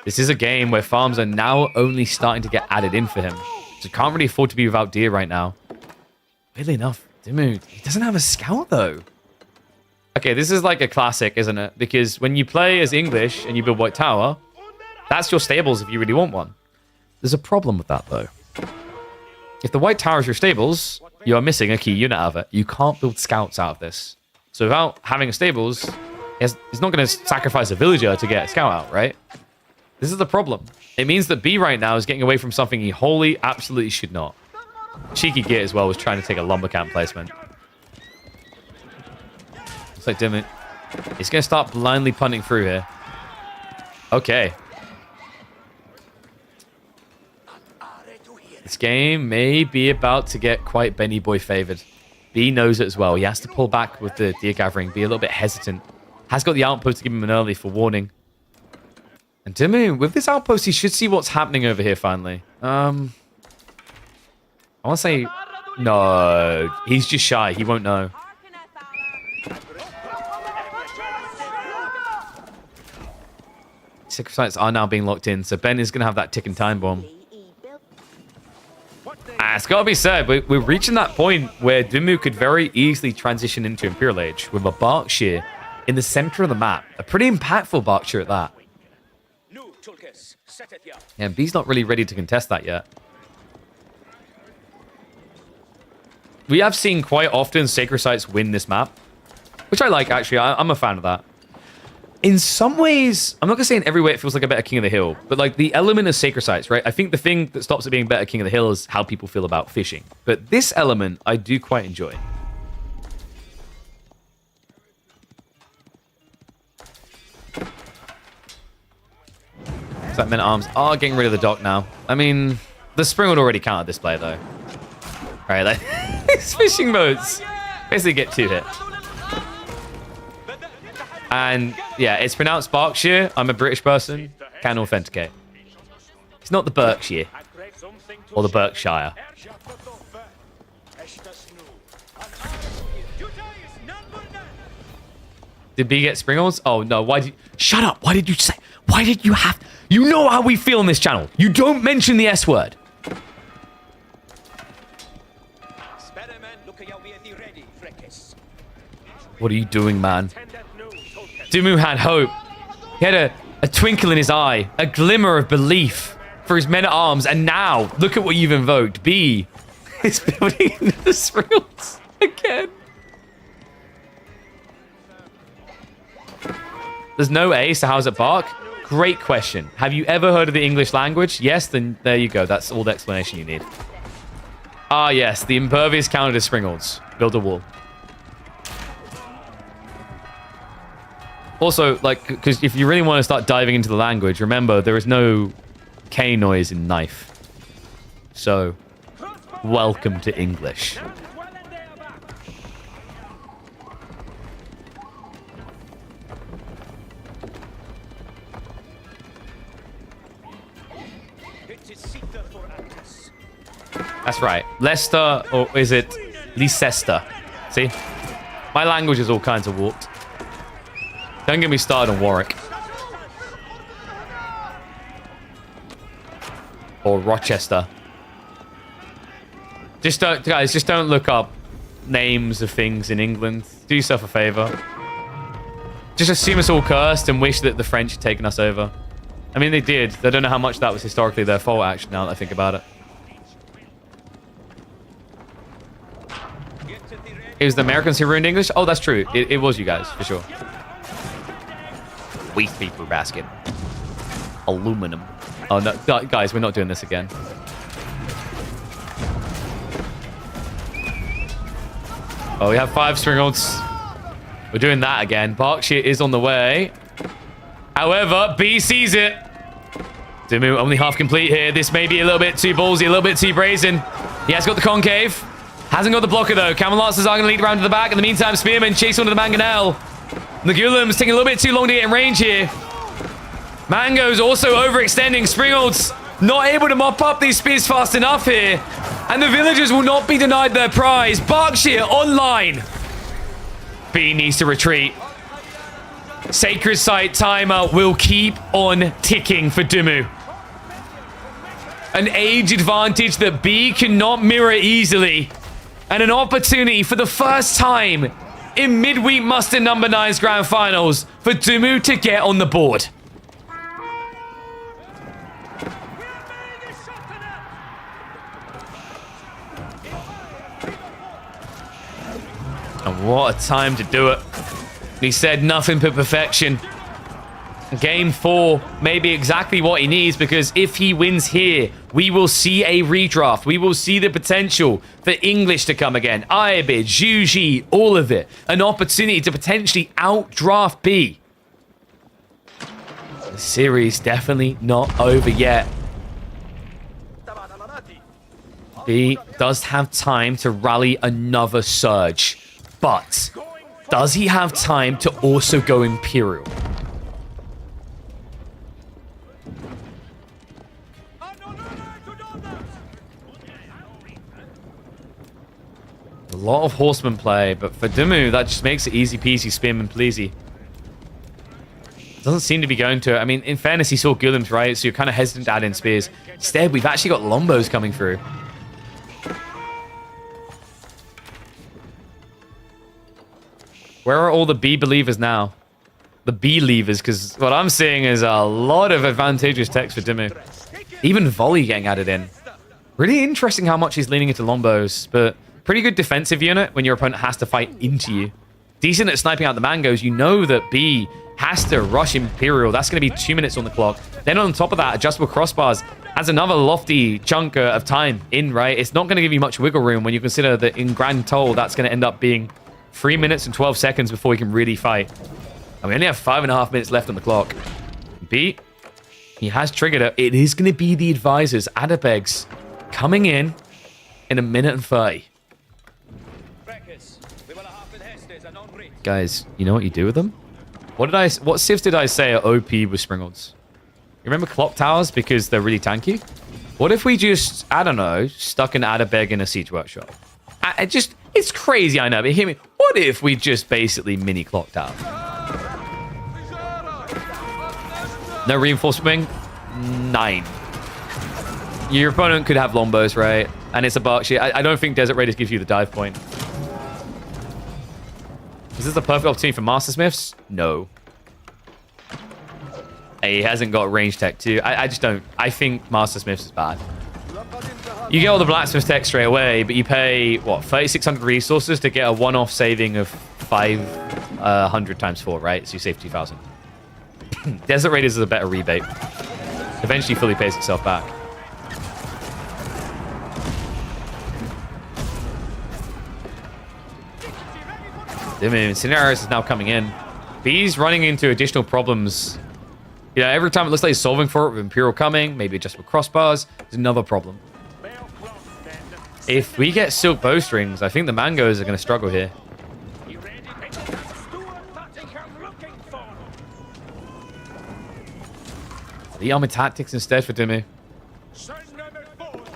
This is a game where farms are now only starting to get added in for him. So can't really afford to be without deer right now. Weirdly enough, Dimmu, he doesn't have a scout though. Okay, this is like a classic, isn't it? Because when you play as English and you build White Tower, that's your stables if you really want one. There's a problem with that though. If the White Tower is your stables, you are missing a key unit out of it. You can't build scouts out of this. So without having stables, he's not going to sacrifice a villager to get a scout out, right? This is the problem. It means that B right now is getting away from something he wholly, absolutely should not. Cheeky Git as well was trying to take a lumber camp placement. Looks like Dimmu. He's going to start blindly punting through here. Okay. This game may be about to get quite Benny Boy favored. B knows it as well. He has to pull back with the deer gathering, be a little bit hesitant. Has got the outpost to give him an early for warning. And Dimmu, with this outpost, he should see what's happening over here finally. I want to say... No, he's just shy. He won't know. Six sites are now being locked in, so Ben is going to have that ticking time bomb. It's got to be said, we're reaching that point where Dimmu could very easily transition into Imperial Age with a Berkshire in the center of the map. A pretty impactful Berkshire at that. Yeah, B's not really ready to contest that yet. We have seen quite often Sacred Sites win this map, which I like, actually. I'm a fan of that. In some ways, I'm not going to say in every way it feels like a better King of the Hill, but like the element of Sacred Sites, right? I think the thing that stops it being better King of the Hill is how people feel about fishing. But this element, I do quite enjoy. So that Men-at-Arms are getting rid of the dock now. I mean, the spring would already count at this play, though. All right, like, these fishing modes basically get 2 hit. And yeah, it's pronounced Berkshire. I'm a British person. Can authenticate. It's not the Berkshire or the Berkshire. Did B get Springles? Oh no, why did... Shut up! Why did you say... Why did you have... You know how we feel on this channel. You don't mention the S word. What are you doing, man? Dimmu had hope. He had a twinkle in his eye, a glimmer of belief for his men-at-arms, and now, look at what you've invoked. B is building the Springles again. There's no A, so how's it bark? Great question. Have you ever heard of the English language? Yes, then there you go. That's all the explanation you need. Ah, yes, the impervious counted as Springles. Build a wall. Also, like, because if you really want to start diving into the language, remember, there is no K noise in knife. So, welcome to English. That's right. Leicester, or is it Leicester? See? My language is all kinds of warped. Don't get me started on Warwick. Or Rochester. Guys, just don't look up names of things in England. Do yourself a favor. Just assume it's all cursed and wish that the French had taken us over. I mean, they did. I don't know how much that was historically their fault, actually, now that I think about it. It was the Americans who ruined English? Oh, that's true. It was you guys, for sure. Waste paper basket. Aluminum. Oh, no, guys, we're not doing this again. Oh, we have 5 Stringholds. We're doing that again. Berkshire is on the way. However, B sees it. Dumu only half complete here. This may be a little bit too ballsy, a little bit too brazen. He has got the concave. Hasn't got the blocker, though. Camelot's are going to lead around to the back. In the meantime, Spearman chase onto the Mangonel. Nagulam's taking a little bit too long to get in range here. Mango's also overextending. Springhold's not able to mop up these spears fast enough here. And the villagers will not be denied their prize. Berkshire online. B needs to retreat. Sacred Site timer will keep on ticking for Dumu. An age advantage that B cannot mirror easily. And an opportunity for the first time in Midweek Muster number 9's Grand Finals for Dumu to get on the board. And what a time to do it. He said nothing but perfection. Game 4 may be exactly what he needs, because if he wins here, we will see a redraft. We will see the potential for English to come again. Iabid, Juji, all of it. An opportunity to potentially outdraft B. The series definitely not over yet. B does have time to rally another surge. But does he have time to also go Imperial? A lot of horseman play, but for Dumu, that just makes it easy peasy, spearman pleasy. Doesn't seem to be going to it. I mean, in fairness, he saw Gulems, right? So you're kind of hesitant to add in spears. Instead, we've actually got Lombos coming through. Where are all the B believers now? The B-levers, because what I'm seeing is a lot of advantageous text for Dumu. Even volley getting added in. Really interesting how much he's leaning into Lombos, but pretty good defensive unit when your opponent has to fight into you. Decent at sniping out the Mangoes. You know that B has to rush Imperial. That's going to be 2 minutes on the clock. Then on top of that, adjustable crossbars has another lofty chunk of time in, right? It's not going to give you much wiggle room when you consider that in grand total, that's going to end up being 3 minutes and 12 seconds before we can really fight. And we only have 5.5 minutes left on the clock. B, he has triggered it. It is going to be the advisors, Adabegs, coming in a minute and 30. Guys, you know what you do with them? What civs did I say are OP with Springholds? You remember clock towers because they're really tanky? What if we just, I don't know, stuck an Adabeg in a siege workshop? It's crazy, I know, but hear me. What if we just basically mini clock tower? No reinforcement wing? 9. Your opponent could have Lombos, right? And it's a Berkshire. I don't think Desert Raiders gives you the dive point. Is this the perfect opportunity for Master Smiths? No. He hasn't got range tech too. I just don't. I think Master Smiths is bad. You get all the Blacksmith tech straight away, but you pay, what, 3,600 resources to get a one-off saving of 500 times 4, right? So you save 2,000. Desert Raiders is a better rebate. Eventually fully pays itself back. Scenarios is now coming in. B's running into additional problems. You know, every time it looks like he's solving for it with Imperial coming, maybe adjustable crossbars, there's another problem. If we get silk bowstrings, I think the Mangoes are going to struggle here. The armor tactics instead for Dumu.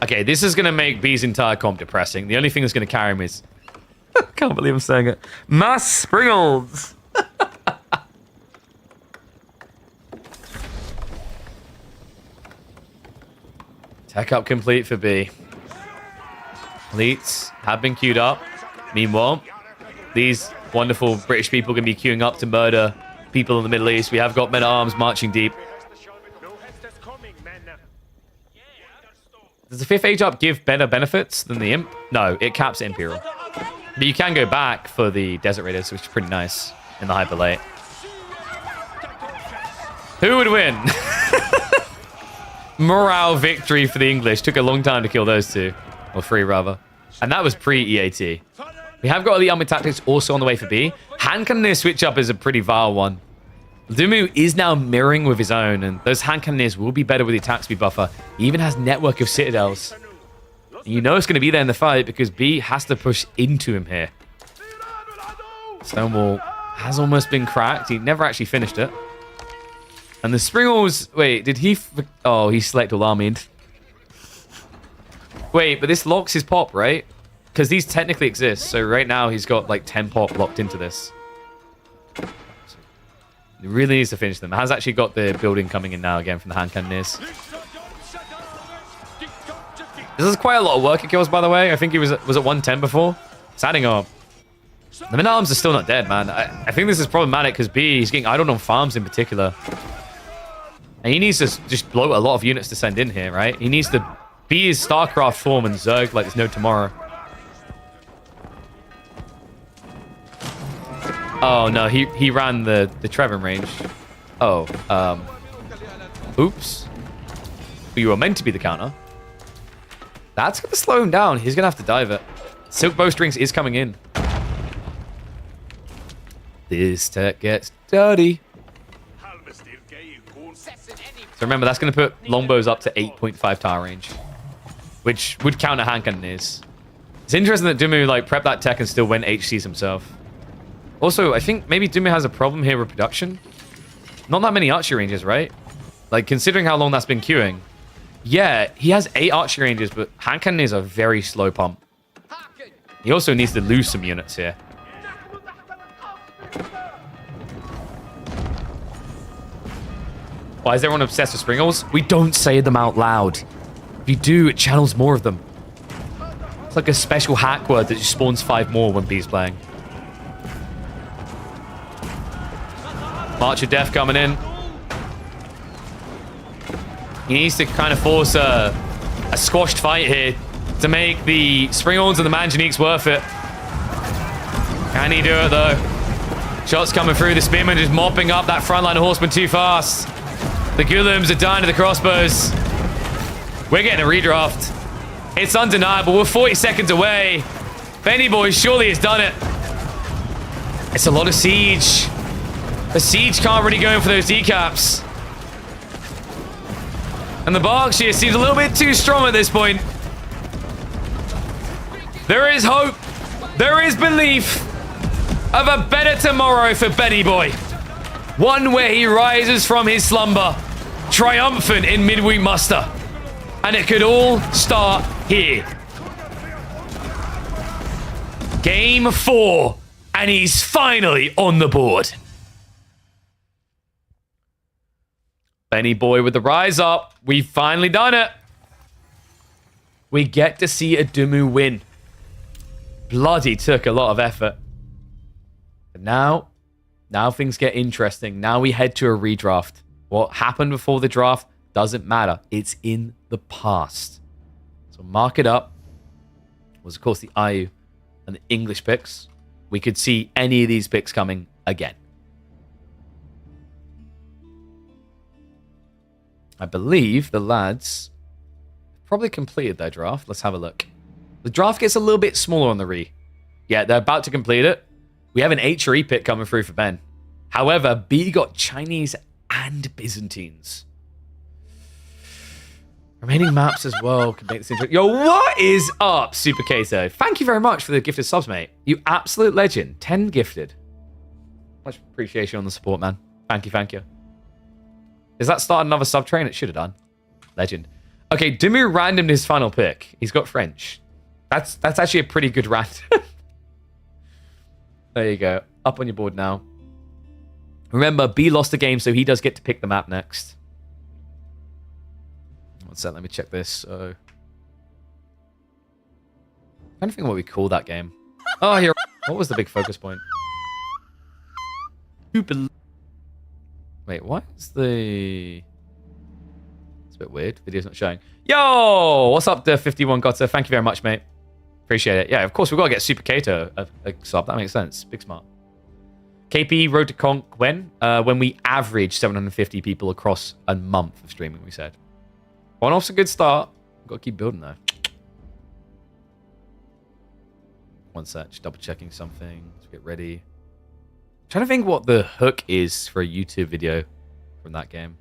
Okay, this is going to make B's entire comp depressing. The only thing that's going to carry him is... I can't believe I'm saying it. Mass Springles! Tech up complete for B. Elites have been queued up. Meanwhile, these wonderful British people can be queuing up to murder people in the Middle East. We have got men-at-arms marching deep. Does the 5th age up give better benefits than the Imp? No, it caps Imperial. But you can go back for the Desert Raiders, which is pretty nice in the Hyper Late. Who would win? Morale victory for the English. Took a long time to kill those two. Or 3, rather. And that was pre-EAT. We have got the Army Tactics also on the way for B. Hand Cannoneer switch up is a pretty vile one. Dumu is now mirroring with his own, and those Hand Cannoneers will be better with the attack speed buffer. He even has network of citadels. And you know it's going to be there in the fight because B has to push into him here. Stonewall has almost been cracked. He never actually finished it. And the Springles... Wait, did he... Oh, he select alarmed. Wait, but this locks his pop, right? Because these technically exist. So right now he's got like 10 pop locked into this. He really needs to finish them. Has actually got the building coming in now again from the Hand Cannoneers. This is quite a lot of worker kills, by the way. I think he was at 110 before. It's adding up. The men-at-arms are still not dead, man. I think this is problematic because B, he's getting idled on farms in particular. And he needs to just blow a lot of units to send in here, right? He needs to be his StarCraft form and Zerg like there's no tomorrow. Oh, no, he ran the Trevor range. Oh, oops. You were meant to be the counter. That's going to slow him down. He's going to have to dive it. Silk Bowstrings is coming in. This tech gets dirty. So remember, that's going to put longbows up to 8.5 tower range, which would counter Hand Cannoneers. It's interesting that Dumu like prepped that tech and still went HCs himself. Also, I think maybe Dumu has a problem here with production. Not that many archery ranges, right? Like, considering how long that's been queuing. Yeah, he has 8 archery ranges, but Hand Cannoneers are very slow pump. He also needs to lose some units here. Why is everyone obsessed with Springles? We don't say them out loud. If you do, it channels more of them. It's like a special hack word that just spawns 5 more when B's playing. March of Death coming in. He needs to kind of force a squashed fight here to make the Springhorns and the Manganiques worth it. Can he do it, though? Shots coming through. The Spearman just mopping up that front line of horsemen too fast. The Ghulams are dying to the crossbows. We're getting a redraft. It's undeniable. We're 40 seconds away. Benny Boy surely has done it. It's a lot of siege. The siege can't really go in for those decaps. And the Berkshire seems a little bit too strong at this point. There is hope. There is belief of a better tomorrow for Benny Boy. One where he rises from his slumber, triumphant in Midweek Muster. And it could all start here. Game 4, and he's finally on the board. Benny Boy with the rise up. We've finally done it. We get to see a Dumu win. Bloody took a lot of effort. But now things get interesting. Now we head to a redraft. What happened before the draft doesn't matter. It's in the past. So mark it up. Was, of course, the IU and the English picks. We could see any of these picks coming again. I believe the lads probably completed their draft. Let's have a look. The draft gets a little bit smaller on the re. Yeah, they're about to complete it. We have an HRE pick coming through for Ben. However, B got Chinese and Byzantines. Remaining maps as well can make this interesting. Yo, what is up, Super Kato? Thank you very much for the gifted subs, mate. You absolute legend. 10 gifted. Much appreciation on the support, man. Thank you, thank you. Does that start another sub train? It should have done. Legend. Okay, Dimu randomed his final pick. He's got French. That's actually a pretty good random. There you go. Up on your board now. Remember, B lost the game, so he does get to pick the map next. One sec, let me check this. So, I'm trying to think what we call that game. Oh, here. What was the big focus point? Wait, what is the... It's a bit weird. Video's not showing. Yo! What's up, the 51 Gotta? Thank you very much, mate. Appreciate it. Yeah, of course, we've got to get Super Kato a sub. That makes sense. Big smart. KP Road to Conk when? When we average 750 people across a month of streaming, we said. One off's a good start. Got to keep building, though. One sec. Just double checking something. Let's get ready. Trying to think what the hook is for a YouTube video from that game.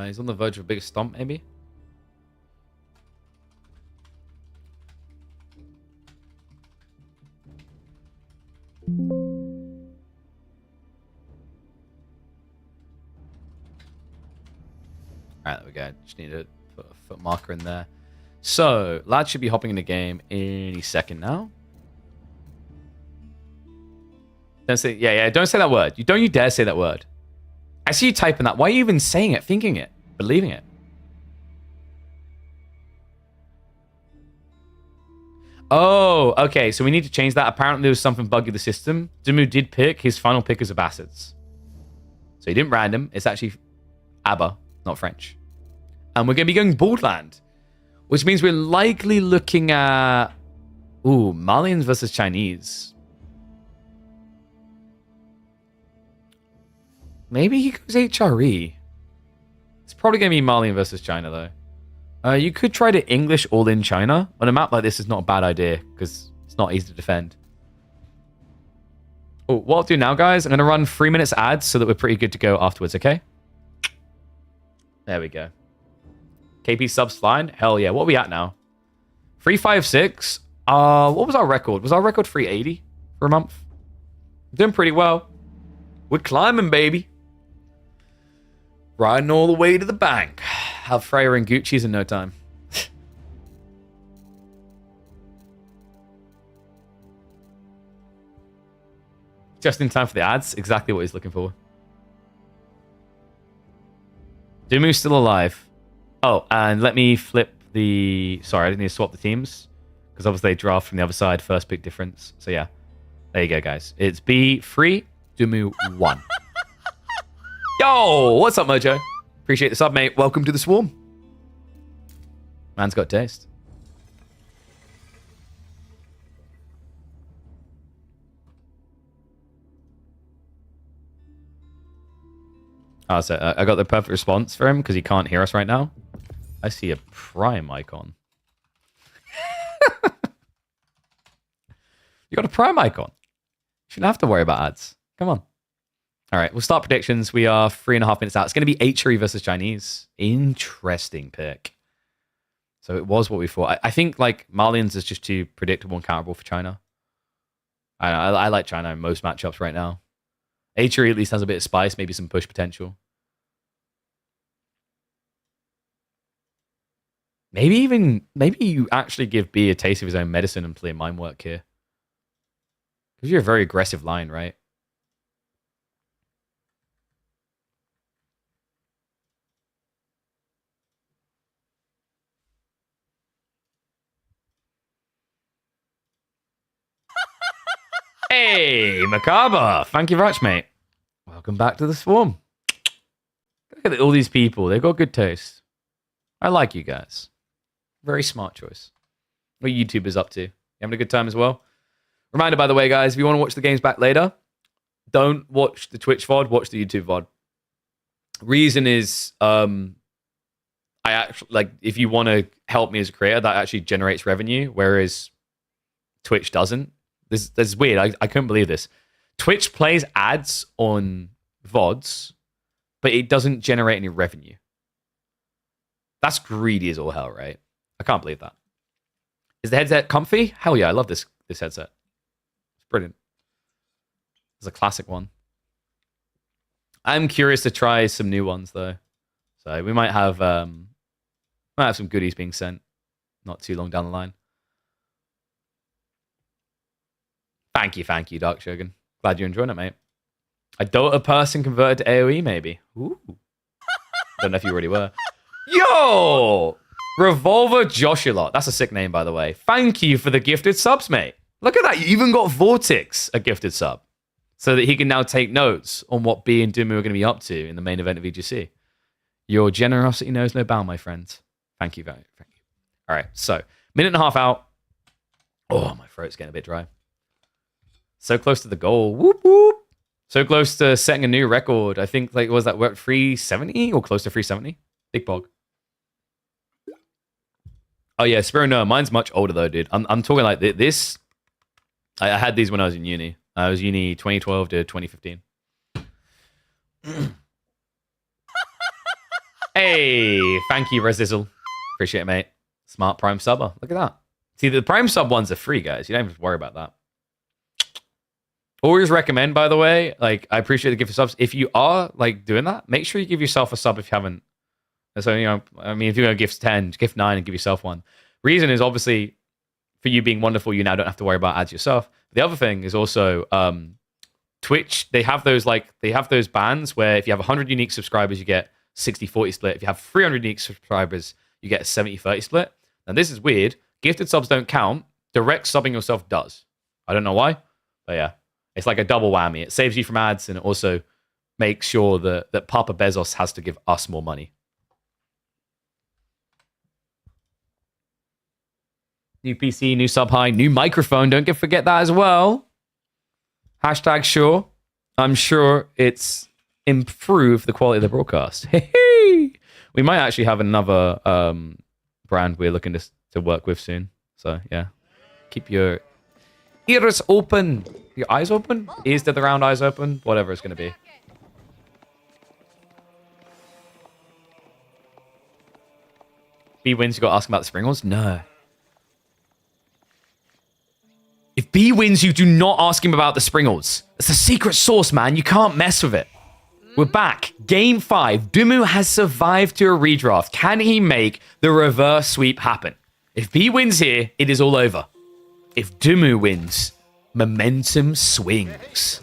He's on the verge of a big stomp, maybe? Alright, there we go. Just need to put a foot marker in there. So, lad should be hopping in the game any second now. Don't say, yeah, don't say that word. Don't you dare say that word. I see you typing that. Why are you even saying it, thinking it, believing it? Oh, okay. So we need to change that. Apparently there was something buggy with the system. Dimu did pick. His final pick is a Bastards. So he didn't random. It's actually ABBA, not French. And we're going to be going Borderland, which means we're likely looking at... Ooh, Malians versus Chinese. Maybe he goes HRE. It's probably going to be Malian versus China, though. You could try to English all in China. On a map like this is not a bad idea, because it's not easy to defend. Oh, what I'll do now, guys, I'm going to run 3 minutes ads so that we're pretty good to go afterwards, okay? There we go. KP subs line? Hell yeah. What are we at now? 356. What was our record? Was our record 380 for a month? Doing pretty well. We're climbing, baby. Riding all the way to the bank. Have Freya and Gucci's in no time. Just in time for the ads. Exactly what he's looking for. Dumu's still alive. Oh, and let me flip the... Sorry, I didn't need to swap the teams. Because obviously they draft from the other side. First pick difference. So yeah. There you go, guys. It's B3, Dumu 1. Yo, what's up, Mojo? Appreciate the sub, mate. Welcome to the swarm. Man's got taste. Oh, so I got the perfect response for him because he can't hear us right now. I see a Prime icon. You got a Prime icon. You shouldn't have to worry about ads. Come on. All right, we'll start predictions. We are 3.5 minutes out. It's going to be HRE versus Chinese. Interesting pick. So it was what we thought. I think like Malians is just too predictable and countable for China. I like China in most matchups right now. HRE at least has a bit of spice, maybe some push potential. Maybe you actually give B a taste of his own medicine and play mind work here. Because you're a very aggressive line, right? Hey, Macabre. Thank you very much, mate. Welcome back to the swarm. Look at all these people. They've got good taste. I like you guys. Very smart choice. What are YouTubers up to? You having a good time as well? Reminder, by the way, guys, if you want to watch the games back later, don't watch the Twitch VOD, watch the YouTube VOD. Reason is, I actually, like, if you want to help me as a creator, that actually generates revenue, whereas Twitch doesn't. This is weird. I couldn't believe this. Twitch plays ads on VODs, but it doesn't generate any revenue. That's greedy as all hell, right? I can't believe that. Is the headset comfy? Hell yeah, I love this headset. It's brilliant. It's a classic one. I'm curious to try some new ones though. So we might have some goodies being sent not too long down the line. Thank you, Dark Shogun. Glad you're enjoying it, mate. A Dota person converted to AoE, maybe. Ooh. Don't know if you already were. Yo! Revolver Joshua. That's a sick name, by the way. Thank you for the gifted subs, mate. Look at that. You even got Vortex a gifted sub. So that he can now take notes on what B and Dumu are going to be up to in the main event of VGC. Your generosity knows no bound, my friends. Thank you very much. Thank you. All right, so minute and a half out. Oh, my throat's getting a bit dry. So close to the goal. Whoop, whoop. So close to setting a new record. I think, like, was that what, 370 or close to 370? Big bog. Oh, yeah, Spiro, no, mine's much older, though, dude. I'm talking like this. I had these when I was in uni. I was uni 2012 to 2015. Hey, thank you, Resizzle. Appreciate it, mate. Smart Prime subber. Look at that. See, the Prime sub ones are free, guys. You don't have to worry about that. Always recommend, by the way, like, I appreciate the gift of subs. If you are, like, doing that, make sure you give yourself a sub if you haven't. So, you know, I mean, if you're going to gift 10, gift 9 and give yourself one. Reason is, obviously, for you being wonderful, you now don't have to worry about ads yourself. The other thing is also Twitch. They have those bands where if you have 100 unique subscribers, you get 60-40 split. If you have 300 unique subscribers, you get a 70-30 split. Now, this is weird. Gifted subs don't count. Direct subbing yourself does. I don't know why, but yeah. It's like a double whammy. It saves you from ads, and it also makes sure that Papa Bezos has to give us more money. New PC, new sub high, new microphone. Don't forget that as well. Hashtag sure. I'm sure it's improved the quality of the broadcast. Hey, we might actually have another brand we're looking to work with soon. So yeah, keep your ears open. Your eyes open? Ears to the round, eyes open. Whatever it's going to be. B wins, you got to ask him about the spring ones? No. If B wins, you do not ask him about the Springles. It's a secret sauce, man. You can't mess with it. We're back. Game 5. Dumu has survived to a redraft. Can he make the reverse sweep happen? If B wins here, it is all over. If Dumu wins, momentum swings.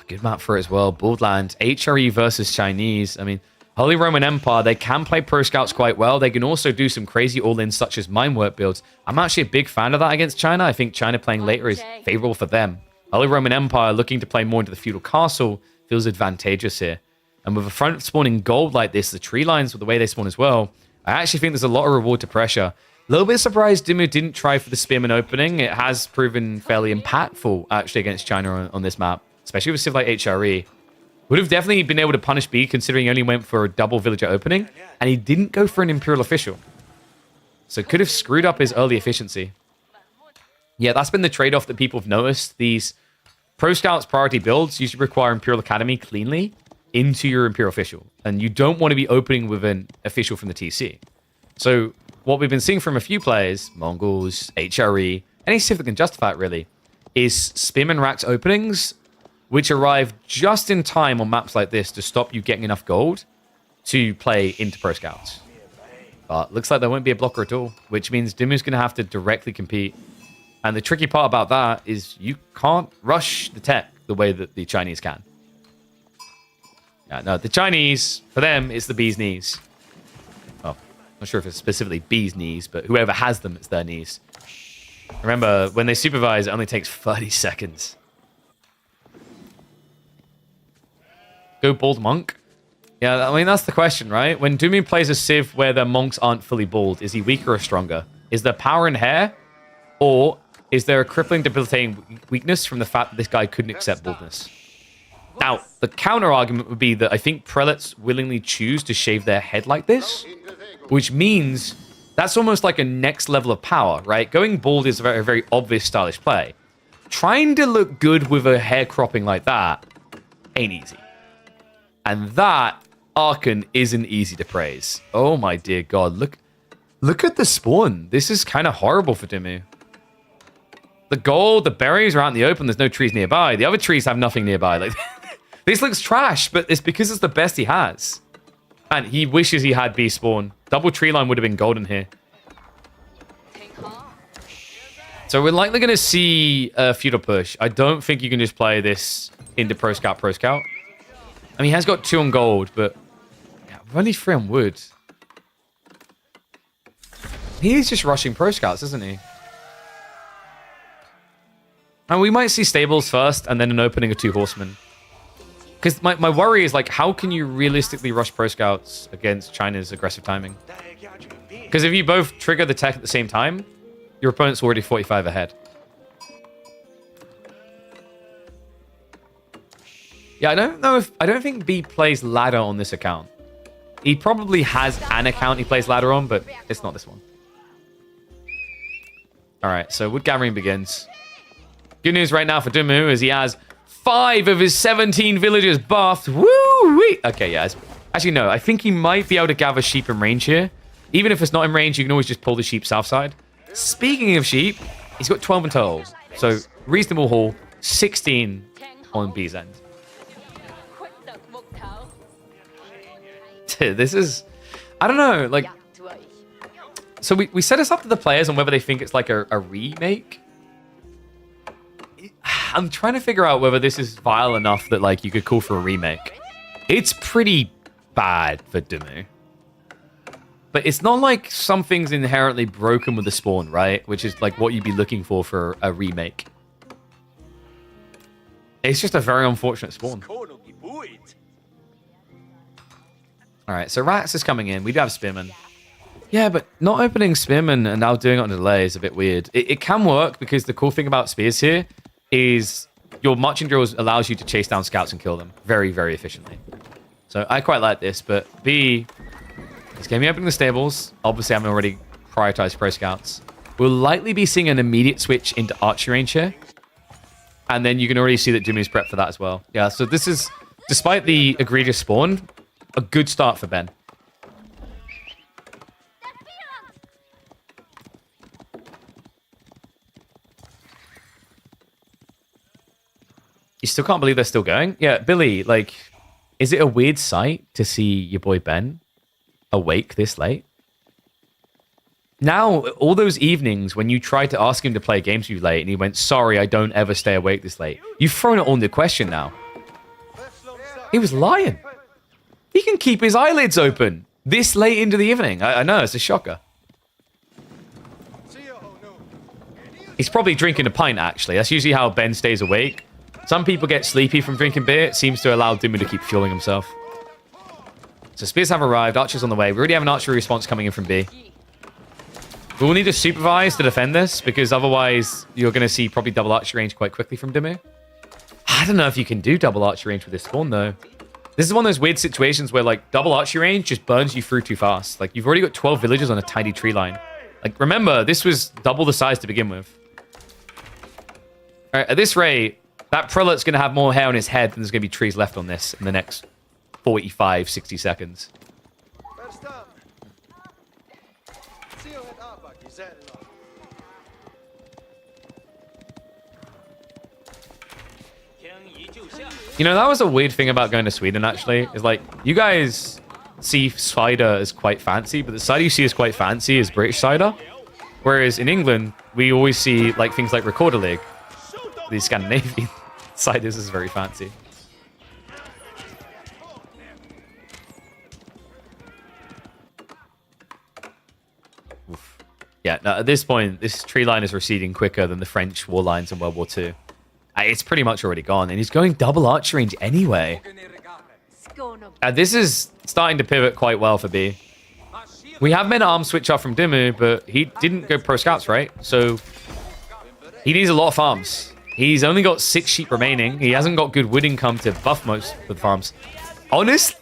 Good map for it as well. Borderlands, HRE versus Chinese. I mean, Holy Roman Empire, they can play Pro Scouts quite well. They can also do some crazy all-ins such as mine work builds. I'm actually a big fan of that against China. I think China playing later is favorable for them. Holy Roman Empire looking to play more into the feudal castle feels advantageous here. And with a front spawning gold like this, the tree lines with the way they spawn as well, I actually think there's a lot of reward to pressure. A little bit surprised Dimu didn't try for the Spearman opening. It has proven fairly impactful, actually, against China on this map, especially with Civ like HRE. Would have definitely been able to punish B, considering he only went for a double villager opening, and he didn't go for an Imperial Official. So could have screwed up his early efficiency. Yeah, that's been the trade-off that people have noticed. These Pro Scouts priority builds usually require Imperial Academy cleanly into your Imperial Official, and you don't want to be opening with an official from the TC. So what we've been seeing from a few players, Mongols, HRE, any Civ that can justify it really, is Spearman Racks openings, which arrive just in time on maps like this to stop you getting enough gold to play into Pro Scouts. But looks like there won't be a blocker at all, which means Dimu's going to have to directly compete. And the tricky part about that is you can't rush the tech the way that the Chinese can. Yeah, no, the Chinese, for them, it's the bee's knees. Well, not sure if it's specifically bee's knees, but whoever has them, it's their knees. Remember, when they supervise, it only takes 30 seconds. Go bald monk? Yeah, I mean, that's the question, right? When Dumi plays a Civ where the monks aren't fully bald, is he weaker or stronger? Is there power in hair? Or is there a crippling, debilitating weakness from the fact that this guy couldn't accept baldness? Now, the counter argument would be that I think prelates willingly choose to shave their head like this, which means that's almost like a next level of power, right? Going bald is a very, very obvious stylish play. Trying to look good with a hair cropping like that ain't easy. And that, Archon, isn't easy to praise. Oh my dear God, look at the spawn. This is kind of horrible for Dimmu. The gold, the berries are out in the open. There's no trees nearby. The other trees have nothing nearby. Like, this looks trash, but it's because it's the best he has. And he wishes he had B spawn. Double tree line would have been golden here. So we're likely going to see a feudal push. I don't think you can just play this into Pro Scout, Pro Scout. I mean, he has got 2 on gold, but yeah, only 3 on wood. He is just rushing Pro Scouts, isn't he? And we might see stables first and then an opening of 2 horsemen. Because my worry is, like, how can you realistically rush Pro Scouts against China's aggressive timing? Because if you both trigger the tech at the same time, your opponent's already 45 ahead. Yeah, I don't think B plays ladder on this account. He probably has an account he plays ladder on, but it's not this one. Alright, so wood gathering begins. Good news right now for Dimmu is he has 5 of his 17 villagers buffed. Woo-wee! Okay, yeah. Actually, no. I think he might be able to gather sheep in range here. Even if it's not in range, you can always just pull the sheep south side. Speaking of sheep, he's got 12 in total. So, reasonable haul. 16 on B's end. This is... I don't know, like... So we set this up to the players on whether they think it's like a remake. I'm trying to figure out whether this is vile enough that like you could call for a remake. It's pretty bad for Dimmu. But it's not like something's inherently broken with the spawn, right? Which is like what you'd be looking for a remake. It's just a very unfortunate spawn. Alright, so Rats is coming in. We do have Spearman. Yeah, but not opening Spearman and now doing it on delay is a bit weird. It can work because the cool thing about Spears here is your marching drills allows you to chase down scouts and kill them very, very efficiently. So I quite like this, but B is going to be opening the stables. Obviously, I'm already prioritized pro scouts. We'll likely be seeing an immediate switch into archery range here. And then you can already see that Dimmu's prepped for that as well. Yeah, so this is, despite the egregious spawn, a good start for Ben. You still can't believe they're still going? Yeah, Billy, like, is it a weird sight to see your boy Ben awake this late? Now, all those evenings when you tried to ask him to play games with you late and he went, sorry, I don't ever stay awake this late. You've thrown it all into question now. He was lying. He can keep his eyelids open this late into the evening. I know, it's a shocker. He's probably drinking a pint, actually. That's usually how Ben stays awake. Some people get sleepy from drinking beer. It seems to allow Dimmu to keep fueling himself. So spears have arrived. Archers on the way. We already have an archery response coming in from B. We will need to supervise to defend this, because otherwise you're going to see probably double archery range quite quickly from Dimmu. I don't know if you can do double archery range with this spawn, though. This is one of those weird situations where, like, double archery range just burns you through too fast. Like, you've already got 12 villagers on a tiny tree line. Like, remember, this was double the size to begin with. All right, at this rate, that prelate's going to have more hair on his head than there's going to be trees left on this in the next 45, 60 seconds. You know, that was a weird thing about going to Sweden, actually. Is like, you guys see cider as quite fancy, but the cider you see as quite fancy is British cider. Whereas in England, we always see like things like Recorder League. The Scandinavian ciders is very fancy. Oof. Yeah, no, at this point, this tree line is receding quicker than the French war lines in World War II. It's pretty much already gone, and he's going double archery range anyway. This is starting to pivot quite well for B. We have men-at-arms switch off from Dimmu, but he didn't go pro scouts, right? So He needs a lot of farms. He's only got 6 sheep remaining. He hasn't got good wood income to buff most of the farms. Honest,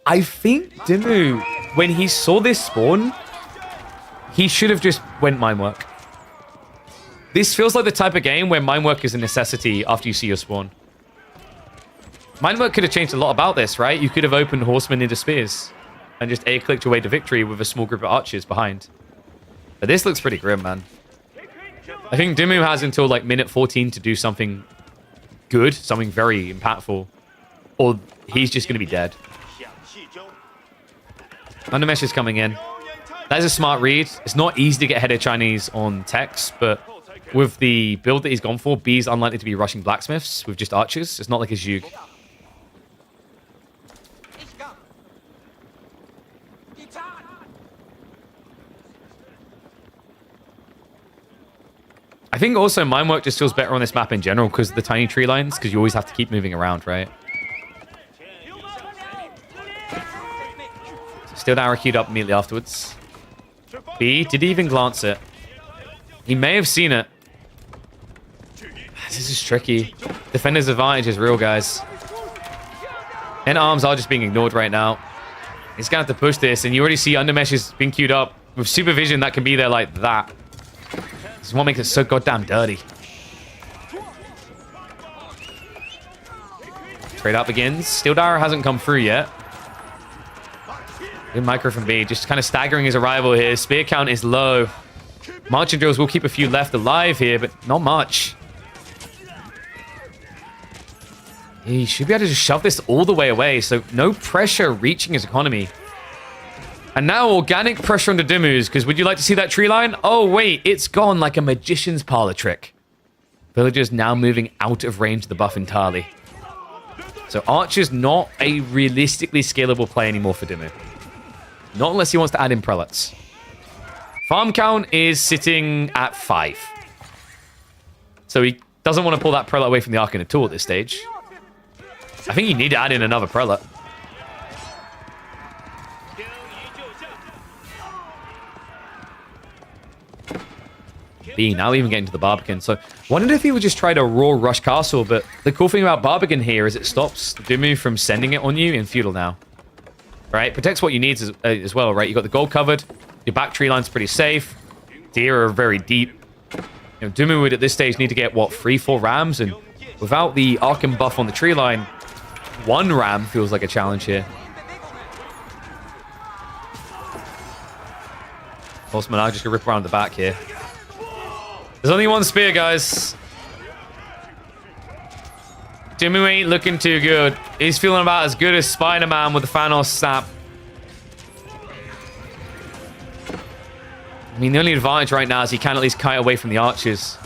I think Dimu, when he saw this spawn, he should have just went mine work. This feels like the type of game where mine work is a necessity after you see your spawn. Mine work could have changed a lot about this, right? You could have opened horsemen into spears and just A-clicked your way to victory with a small group of archers behind. But this looks pretty grim, man. I think Dimu has until like minute 14 to do something good, something very impactful, or he's just going to be dead. Undermesh is coming in. That is a smart read. It's not easy to get ahead of Chinese on techs, but with the build that he's gone for, B's unlikely to be rushing blacksmiths with just archers. It's not like his Zhuge. I think also mine work just feels better on this map in general because of the tiny tree lines, because you always have to keep moving around, right? Steel Arrow queued up immediately afterwards. B, did he even glance it? He may have seen it. This is tricky. Defender's advantage is real, guys. And arms are just being ignored right now. He's going to have to push this, and you already see Undermesh is being queued up. With supervision, that can be there like that. This is what makes it so goddamn dirty. Trade out begins. Steel Dara hasn't come through yet. Good micro from B. Just kind of staggering his arrival here. Spear count is low. Marching drills will keep a few left alive here, but not much. He should be able to just shove this all the way away, so no pressure reaching his economy. And now organic pressure onto Dimu's, because would you like to see that tree line? Oh, wait, it's gone like a magician's parlor trick. Villagers now moving out of range of the buff entirely. So Archer's not a realistically scalable play anymore for Dimu. Not unless he wants to add in prelates. Farm count is sitting at 5. So he doesn't want to pull that prelate away from the Archon at all at this stage. I think you need to add in another prelate. B now even getting to the Barbican. So wondered if he would just try to raw rush castle, but the cool thing about Barbican here is it stops Dimu from sending it on you in feudal now. Right? Protects what you need as well, right? You got the gold covered. Your back tree line's pretty safe. Deer are very deep. You know, Dimu would at this stage need to get, what, 3-4 rams? And without the Archon buff on the tree line, 1 ram feels like a challenge here. Horsemen are just going to rip around the back here. There's only 1 spear, guys. Dimu ain't looking too good. He's feeling about as good as Spider-Man with the Thanos snap. I mean, the only advantage right now is he can at least kite away from the archers.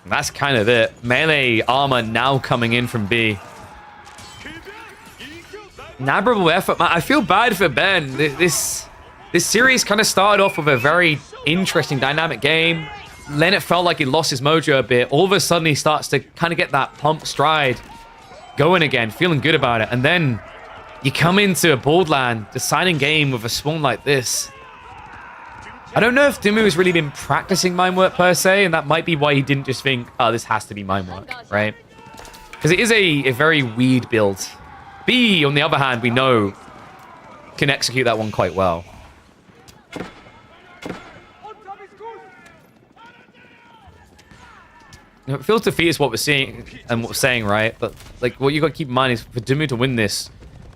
And that's kind of it. Melee armor now coming in from B. An admirable effort, man. I feel bad for Ben. This series kind of started off with a very interesting dynamic game. Then it felt like he lost his mojo a bit. All of a sudden, he starts to kind of get that pump stride going again, feeling good about it. And then you come into a Borderland, deciding game with a spawn like this. I don't know if Dimu has really been practicing mine work per se, and that might be why he didn't just think, oh, this has to be mine work, right? Because it is a very weird build. B, on the other hand, we know can execute that one quite well. You know, it feels defeat is what we're seeing and what we're saying, right? But like, what you got to keep in mind is for Dimu to win this,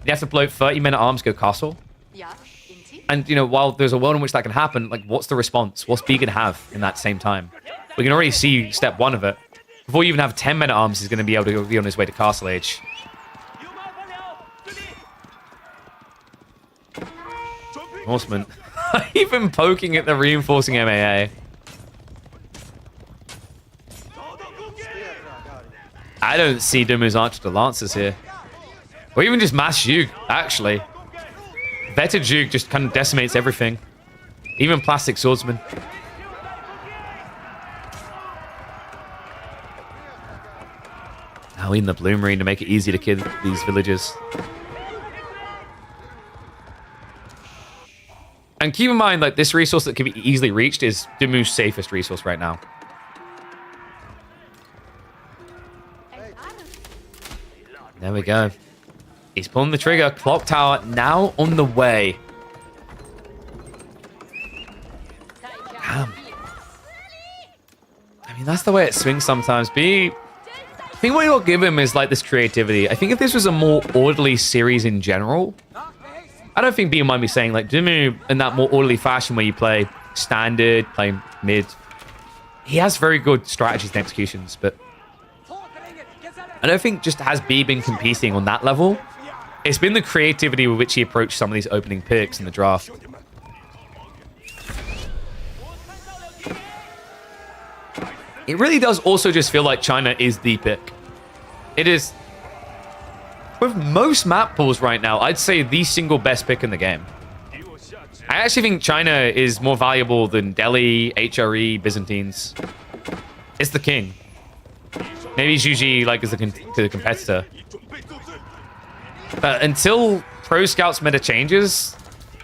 you have to blow 30 men at arms, go castle. And you know, while there's a world in which that can happen, like, what's the response? What's B gonna have in that same time? We can already see step 1 of it. Before you even have 10 men at arms, he's gonna be able to be on his way to castle age. Horseman, even poking at the reinforcing MAA. I don't see Dimu's archer to lancers here. Or even just mass Zhuge, actually. Vetted Zhuge just kind of decimates everything. Even plastic swordsman. Now in the Blue Marine to make it easy to kill these villagers. And keep in mind, like, this resource that can be easily reached is Dumu's safest resource right now. There we go. He's pulling the trigger. Clock tower now on the way. Damn. I mean, that's the way it swings sometimes. I think what you'll give him is like this creativity. I think if this was a more orderly series in general, I don't think B might be saying like Dumu in that more orderly fashion where you play standard, play mid. He has very good strategies and executions, but I don't think just has B been competing on that level. It's been the creativity with which he approached some of these opening picks in the draft. It really does also just feel like China is the pick. It is, with most map pools right now, I'd say the single best pick in the game. I actually think China is more valuable than Delhi, HRE, Byzantines. It's the king. Maybe Zhuji like is the competitor. But until Pro Scouts meta changes,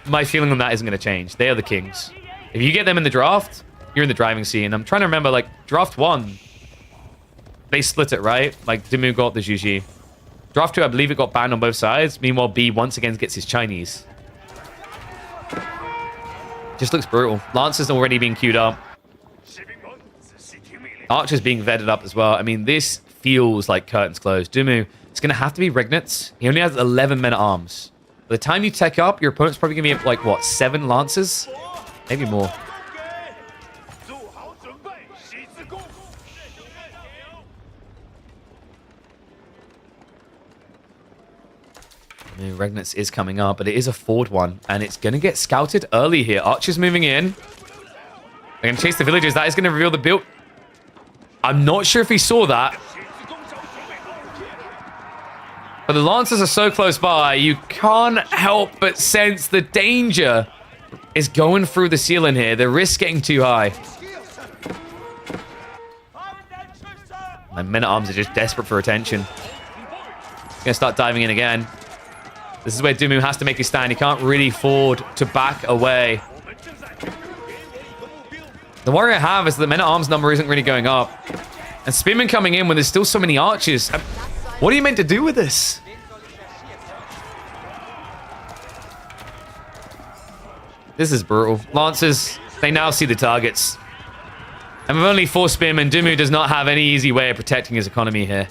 my feeling on that isn't going to change. They are the kings. If you get them in the draft, you're in the driving seat. And I'm trying to remember, like, draft 1, they split it, right? Like, Dumu got the Zhuji. Draft 2, I believe it got banned on both sides. Meanwhile, B once again gets his Chinese. Just looks brutal. Lancer's already being queued up. Archer's being vetted up as well. I mean, this feels like curtains closed. Dumu, it's going to have to be Regnitz. He only has 11 men at arms. By the time you tech up, your opponent's probably going to be like, what, 7 Lancers? Maybe more. I mean, Regnitz is coming up, but it is a forward one, and it's going to get scouted early here. Archer's moving in. They're going to chase the villagers. That is going to reveal the build. I'm not sure if he saw that. But the Lancers are so close by, you can't help but sense the danger is going through the ceiling here. The risk getting too high. My men-at-arms are just desperate for attention. Gonna start diving in again. This is where Dumu has to make his stand. He can't really afford to back away. The worry I have is that the men-at-arms number isn't really going up. And Spearman coming in when there's still so many archers. What are you meant to do with this? This is brutal. Lancers, they now see the targets. And with only 4 spearmen, Dumu does not have any easy way of protecting his economy here.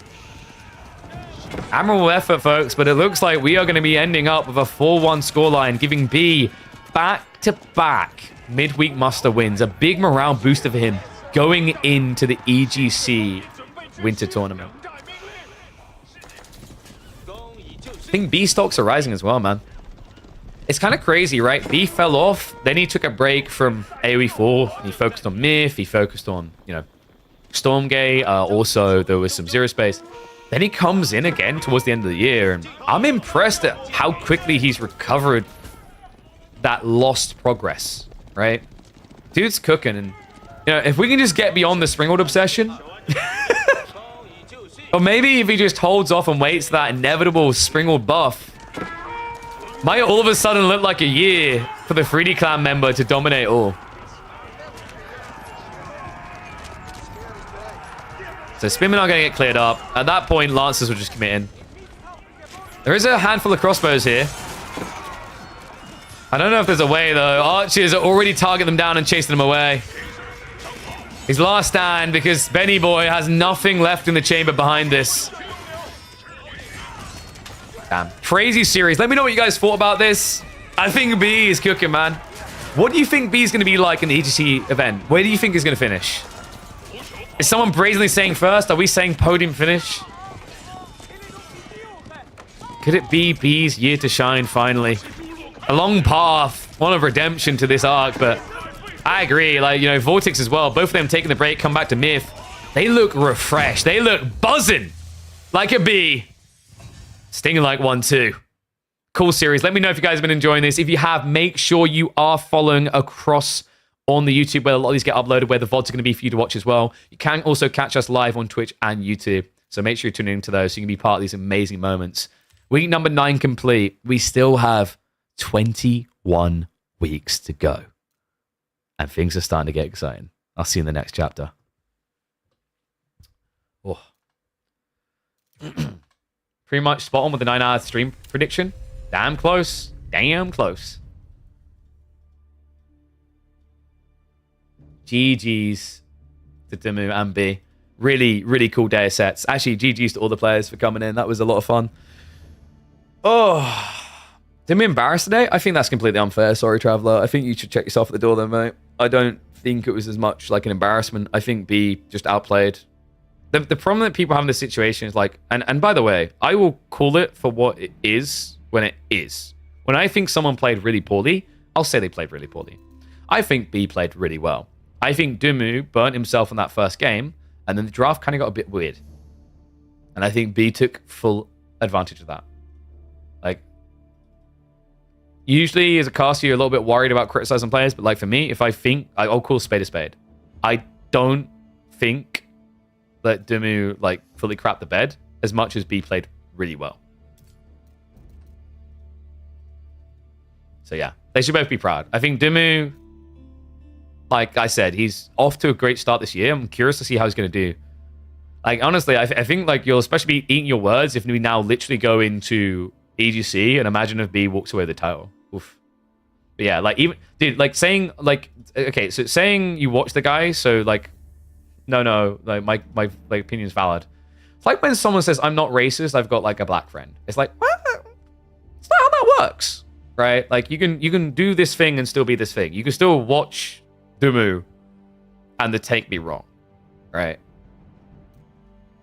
Admirable effort, folks, but it looks like we are going to be ending up with a 4-1 scoreline, giving B back-to-back midweek muster wins. A big morale booster for him going into the EGC winter tournament. I think B stocks are rising as well, man. It's kind of crazy, right? B fell off, then he took a break from AoE 4. He focused on Myth, he focused on, you know, Stormgate. Also, there was some Zero Space. Then he comes in again towards the end of the year, and I'm impressed at how quickly he's recovered that lost progress, right? Dude's cooking, and, you know, if we can just get beyond the Springwood obsession, or maybe if he just holds off and waits for that inevitable Springwood buff, might all of a sudden look like a year for the 3D clan member to dominate all. So Spearmen are going to get cleared up. At that point, Lancers will just commit in. There is a handful of crossbows here. I don't know if there's a way, though. Archers are already targeting them down and chasing them away. His last stand, because Benny Boy has nothing left in the chamber behind this. Damn. Crazy series. Let me know what you guys thought about this. I think B is cooking, man. What do you think B is going to be like in the EGC event? Where do you think he's going to finish? Is someone brazenly saying first? Are we saying podium finish? Could it be B's year to shine finally? A long path, one of redemption to this arc, but I agree. Like, you know, Vortex as well. Both of them taking the break, come back to Myth. They look refreshed. They look buzzing like a bee. Stinging like one too. Cool series. Let me know if you guys have been enjoying this. If you have, make sure you are following across on the YouTube where a lot of these get uploaded, where the VODs are going to be for you to watch as well. You can also catch us live on Twitch and YouTube. So make sure you're tuning into those so you can be part of these amazing moments. Week number 9 complete. We still have 21 weeks to go. And things are starting to get exciting. I'll see you in the next chapter. Oh. Pretty much spot on with the 9-hour stream prediction. Damn close. Damn close. GG's to Dimu and B. Really, really cool day of sets. Actually, GG's to all the players for coming in. That was a lot of fun. Oh. Did we embarrass today? I think that's completely unfair. Sorry, Traveller. I think you should check yourself at the door then, mate. I don't think it was as much like an embarrassment. I think B just outplayed. The problem that people have in this situation is like, and by the way, I will call it for what it is when it is. When I think someone played really poorly, I'll say they played really poorly. I think B played really well. I think Dimu burnt himself in that first game, and then the draft kind of got a bit weird. And I think B took full advantage of that. Like, usually as a caster, you're a little bit worried about criticizing players, but like for me, if I think, I'll call a spade a spade. I don't think that Dimu like fully crapped the bed as much as B played really well. So yeah, they should both be proud. I think Dimu, like I said, he's off to a great start this year. I'm curious to see how he's going to do. Like, honestly, I think like you'll especially be eating your words if we now literally go into EGC and imagine if B walks away with the title. Oof. But yeah, like even, dude, like saying like, okay, so saying you watch the guy, so like, no, like my opinion's valid. It's like when someone says, I'm not racist, I've got like a black friend. It's like, what? It's not how that works, right? Like you can do this thing and still be this thing. You can still watch Dimu and the take be wrong, right?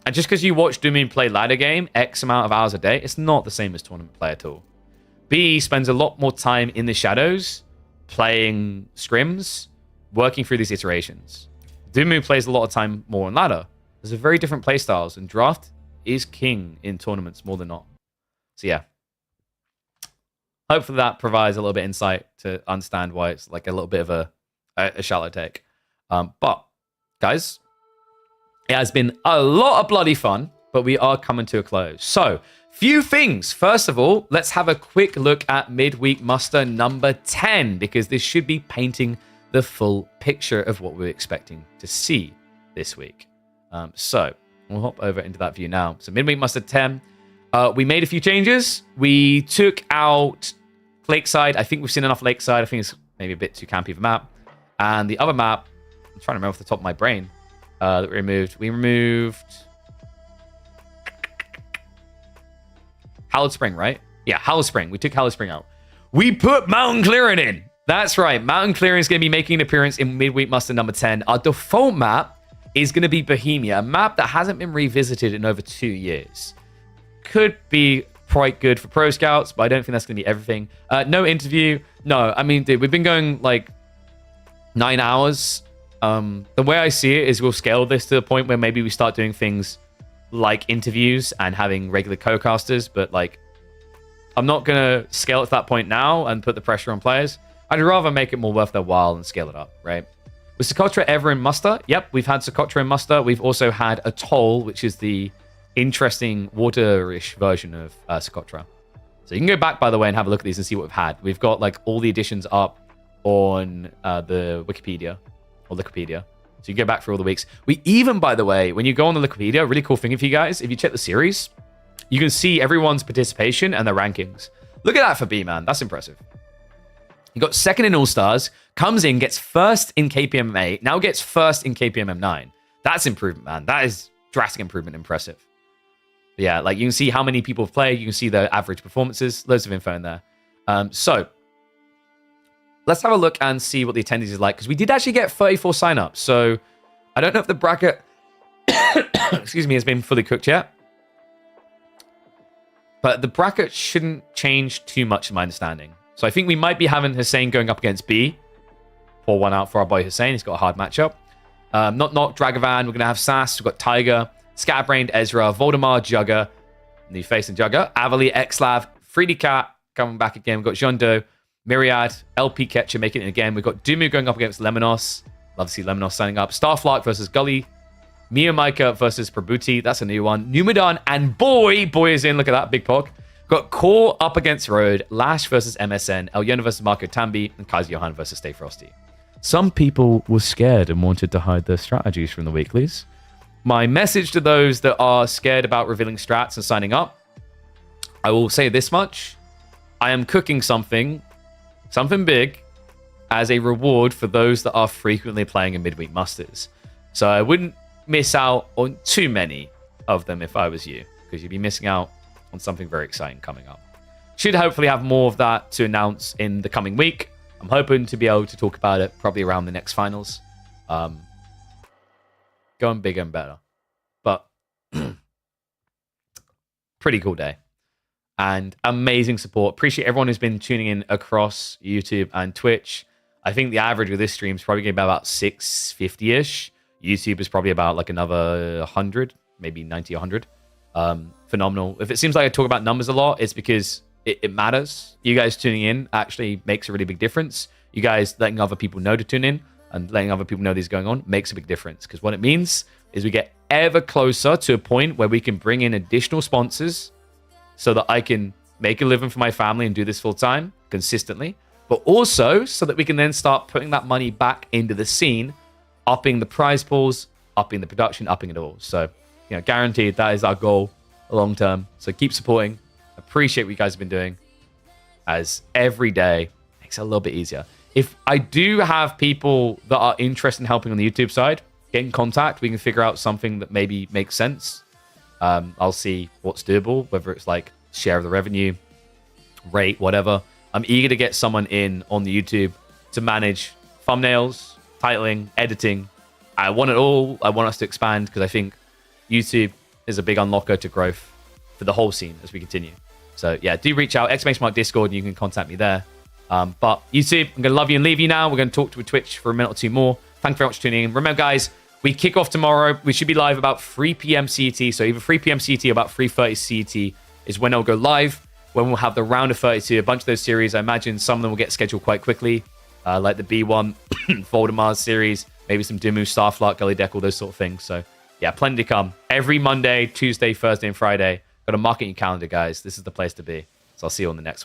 And just because you watch Dimu play ladder game X amount of hours a day, it's not the same as tournament play at all. B spends a lot more time in the shadows, playing scrims, working through these iterations. Dimu plays a lot of time more on ladder. There's a very different play styles, and draft is king in tournaments more than not. So yeah. Hopefully that provides a little bit of insight to understand why it's like a little bit of a shallow take. But guys, it has been a lot of bloody fun, but we are coming to a close. So, few things. First of all, let's have a quick look at Midweek Muster number 10, because this should be painting the full picture of what we're expecting to see this week. So, we'll hop over into that view now. So, Midweek Muster 10, we made a few changes. We took out Lakeside. I think we've seen enough Lakeside. I think it's maybe a bit too campy of a map. And the other map, I'm trying to remember off the top of my brain, that we removed. We removed Hallowed Spring, right? Yeah, Hallowed Spring. We took Hallowed Spring out. We put Mountain Clearing in. That's right. Mountain Clearing is going to be making an appearance in Midweek Muster number 10. Our default map is going to be Bohemia, a map that hasn't been revisited in over 2 years. Could be quite good for pro scouts, but I don't think that's going to be everything. No interview. No, I mean, dude, we've been going like 9 hours. The way I see it is we'll scale this to the point where maybe we start doing things like interviews and having regular co-casters, but like I'm not going to scale it to that point now and put the pressure on players. I'd rather make it more worth their while and scale it up, right? Was Socotra ever in Muster? Yep, we've had Socotra in Muster. We've also had Atoll, which is the interesting water-ish version of Socotra. So you can go back, by the way, and have a look at these and see what we've had. We've got like all the additions up on the Wikipedia. Or Wikipedia. So you can go back for all the weeks. We even, by the way, when you go on the Wikipedia, a really cool thing for you guys, if you check the series, you can see everyone's participation and their rankings. Look at that for B, man. That's impressive. He got second in All-Stars, comes in, gets first in KPM 8, now gets first in KPM 9. That's improvement, man. That is drastic improvement. Impressive. But yeah, like you can see how many people have played. You can see their average performances. Loads of info in there. So let's have a look and see what the attendees is like, because we did actually get 34 signups. So I don't know if the bracket, excuse me, has been fully cooked yet. But the bracket shouldn't change too much, in my understanding. So I think we might be having Hussein going up against B. Pour one out for our boy Hussein. He's got a hard matchup. Not Dragavan. We're going to have Sass. We've got Tiger, Scatterbrained, Ezra, Voldemar, Jugger. New face and Jugger. Avali, Xlav, 3D Cat coming back again. We've got Jondo, Myriad, LP Catcher making it again. We've got Dimu going up against Lemonos. Love to see Lemonos signing up. Starflark versus Gully. Mia Micah versus Prabuti. That's a new one. Numidan and Boy is in. Look at that. Big Pog. Got Core up against Road, Lash versus MSN, Elyon versus Marco Tambi, and Kaiser Johan versus Stay Frosty. Some people were scared and wanted to hide their strategies from the weeklies. My message to those that are scared about revealing strats and signing up, I will say this much. I am cooking something big, as a reward for those that are frequently playing in Midweek Musters. So I wouldn't miss out on too many of them if I was you, because you'd be missing out on something very exciting coming up. Should hopefully have more of that to announce in the coming week. I'm hoping to be able to talk about it probably around the next finals. Going bigger and better. But pretty cool day. And amazing support. Appreciate everyone who's been tuning in across YouTube and Twitch. I think the average of this stream is probably going to be about 650-ish. YouTube is probably about like another 100, maybe 90, 100. Phenomenal. If it seems like I talk about numbers a lot, it's because it matters. You guys tuning in actually makes a really big difference. You guys letting other people know to tune in and letting other people know this is going on makes a big difference. Because what it means is we get ever closer to a point where we can bring in additional sponsors so that I can make a living for my family and do this full time consistently. But also so that we can then start putting that money back into the scene, upping the prize pools, upping the production, upping it all. So, guaranteed that is our goal long term. So keep supporting. Appreciate what you guys have been doing, as every day makes it a little bit easier. If I do have people that are interested in helping on the YouTube side, get in contact. We can figure out something that maybe makes sense. I'll see what's doable, whether it's like share of the revenue, rate, whatever. I'm eager to get someone in on the YouTube to manage thumbnails, titling, editing. I want it all. I want us to expand because I think YouTube is a big unlocker to growth for the whole scene as we continue. So yeah, do reach out, !mark Discord, and you can contact me there. But YouTube, I'm going to love you and leave you now. We're going to talk to Twitch for a minute or two more. Thank you very much for tuning in. Remember, guys, we kick off tomorrow. We should be live about 3 p.m. CET. So either 3 p.m. CET or about 3:30 CET is when I'll go live, when we'll have the round of 32, a bunch of those series. I imagine some of them will get scheduled quite quickly, like the B1, Voldemars series, maybe some Dimu, Starflark, Gully Deck, all those sort of things. So yeah, plenty to come. Every Monday, Tuesday, Thursday, and Friday. Got to mark it in your calendar, guys. This is the place to be. So I'll see you on the next one.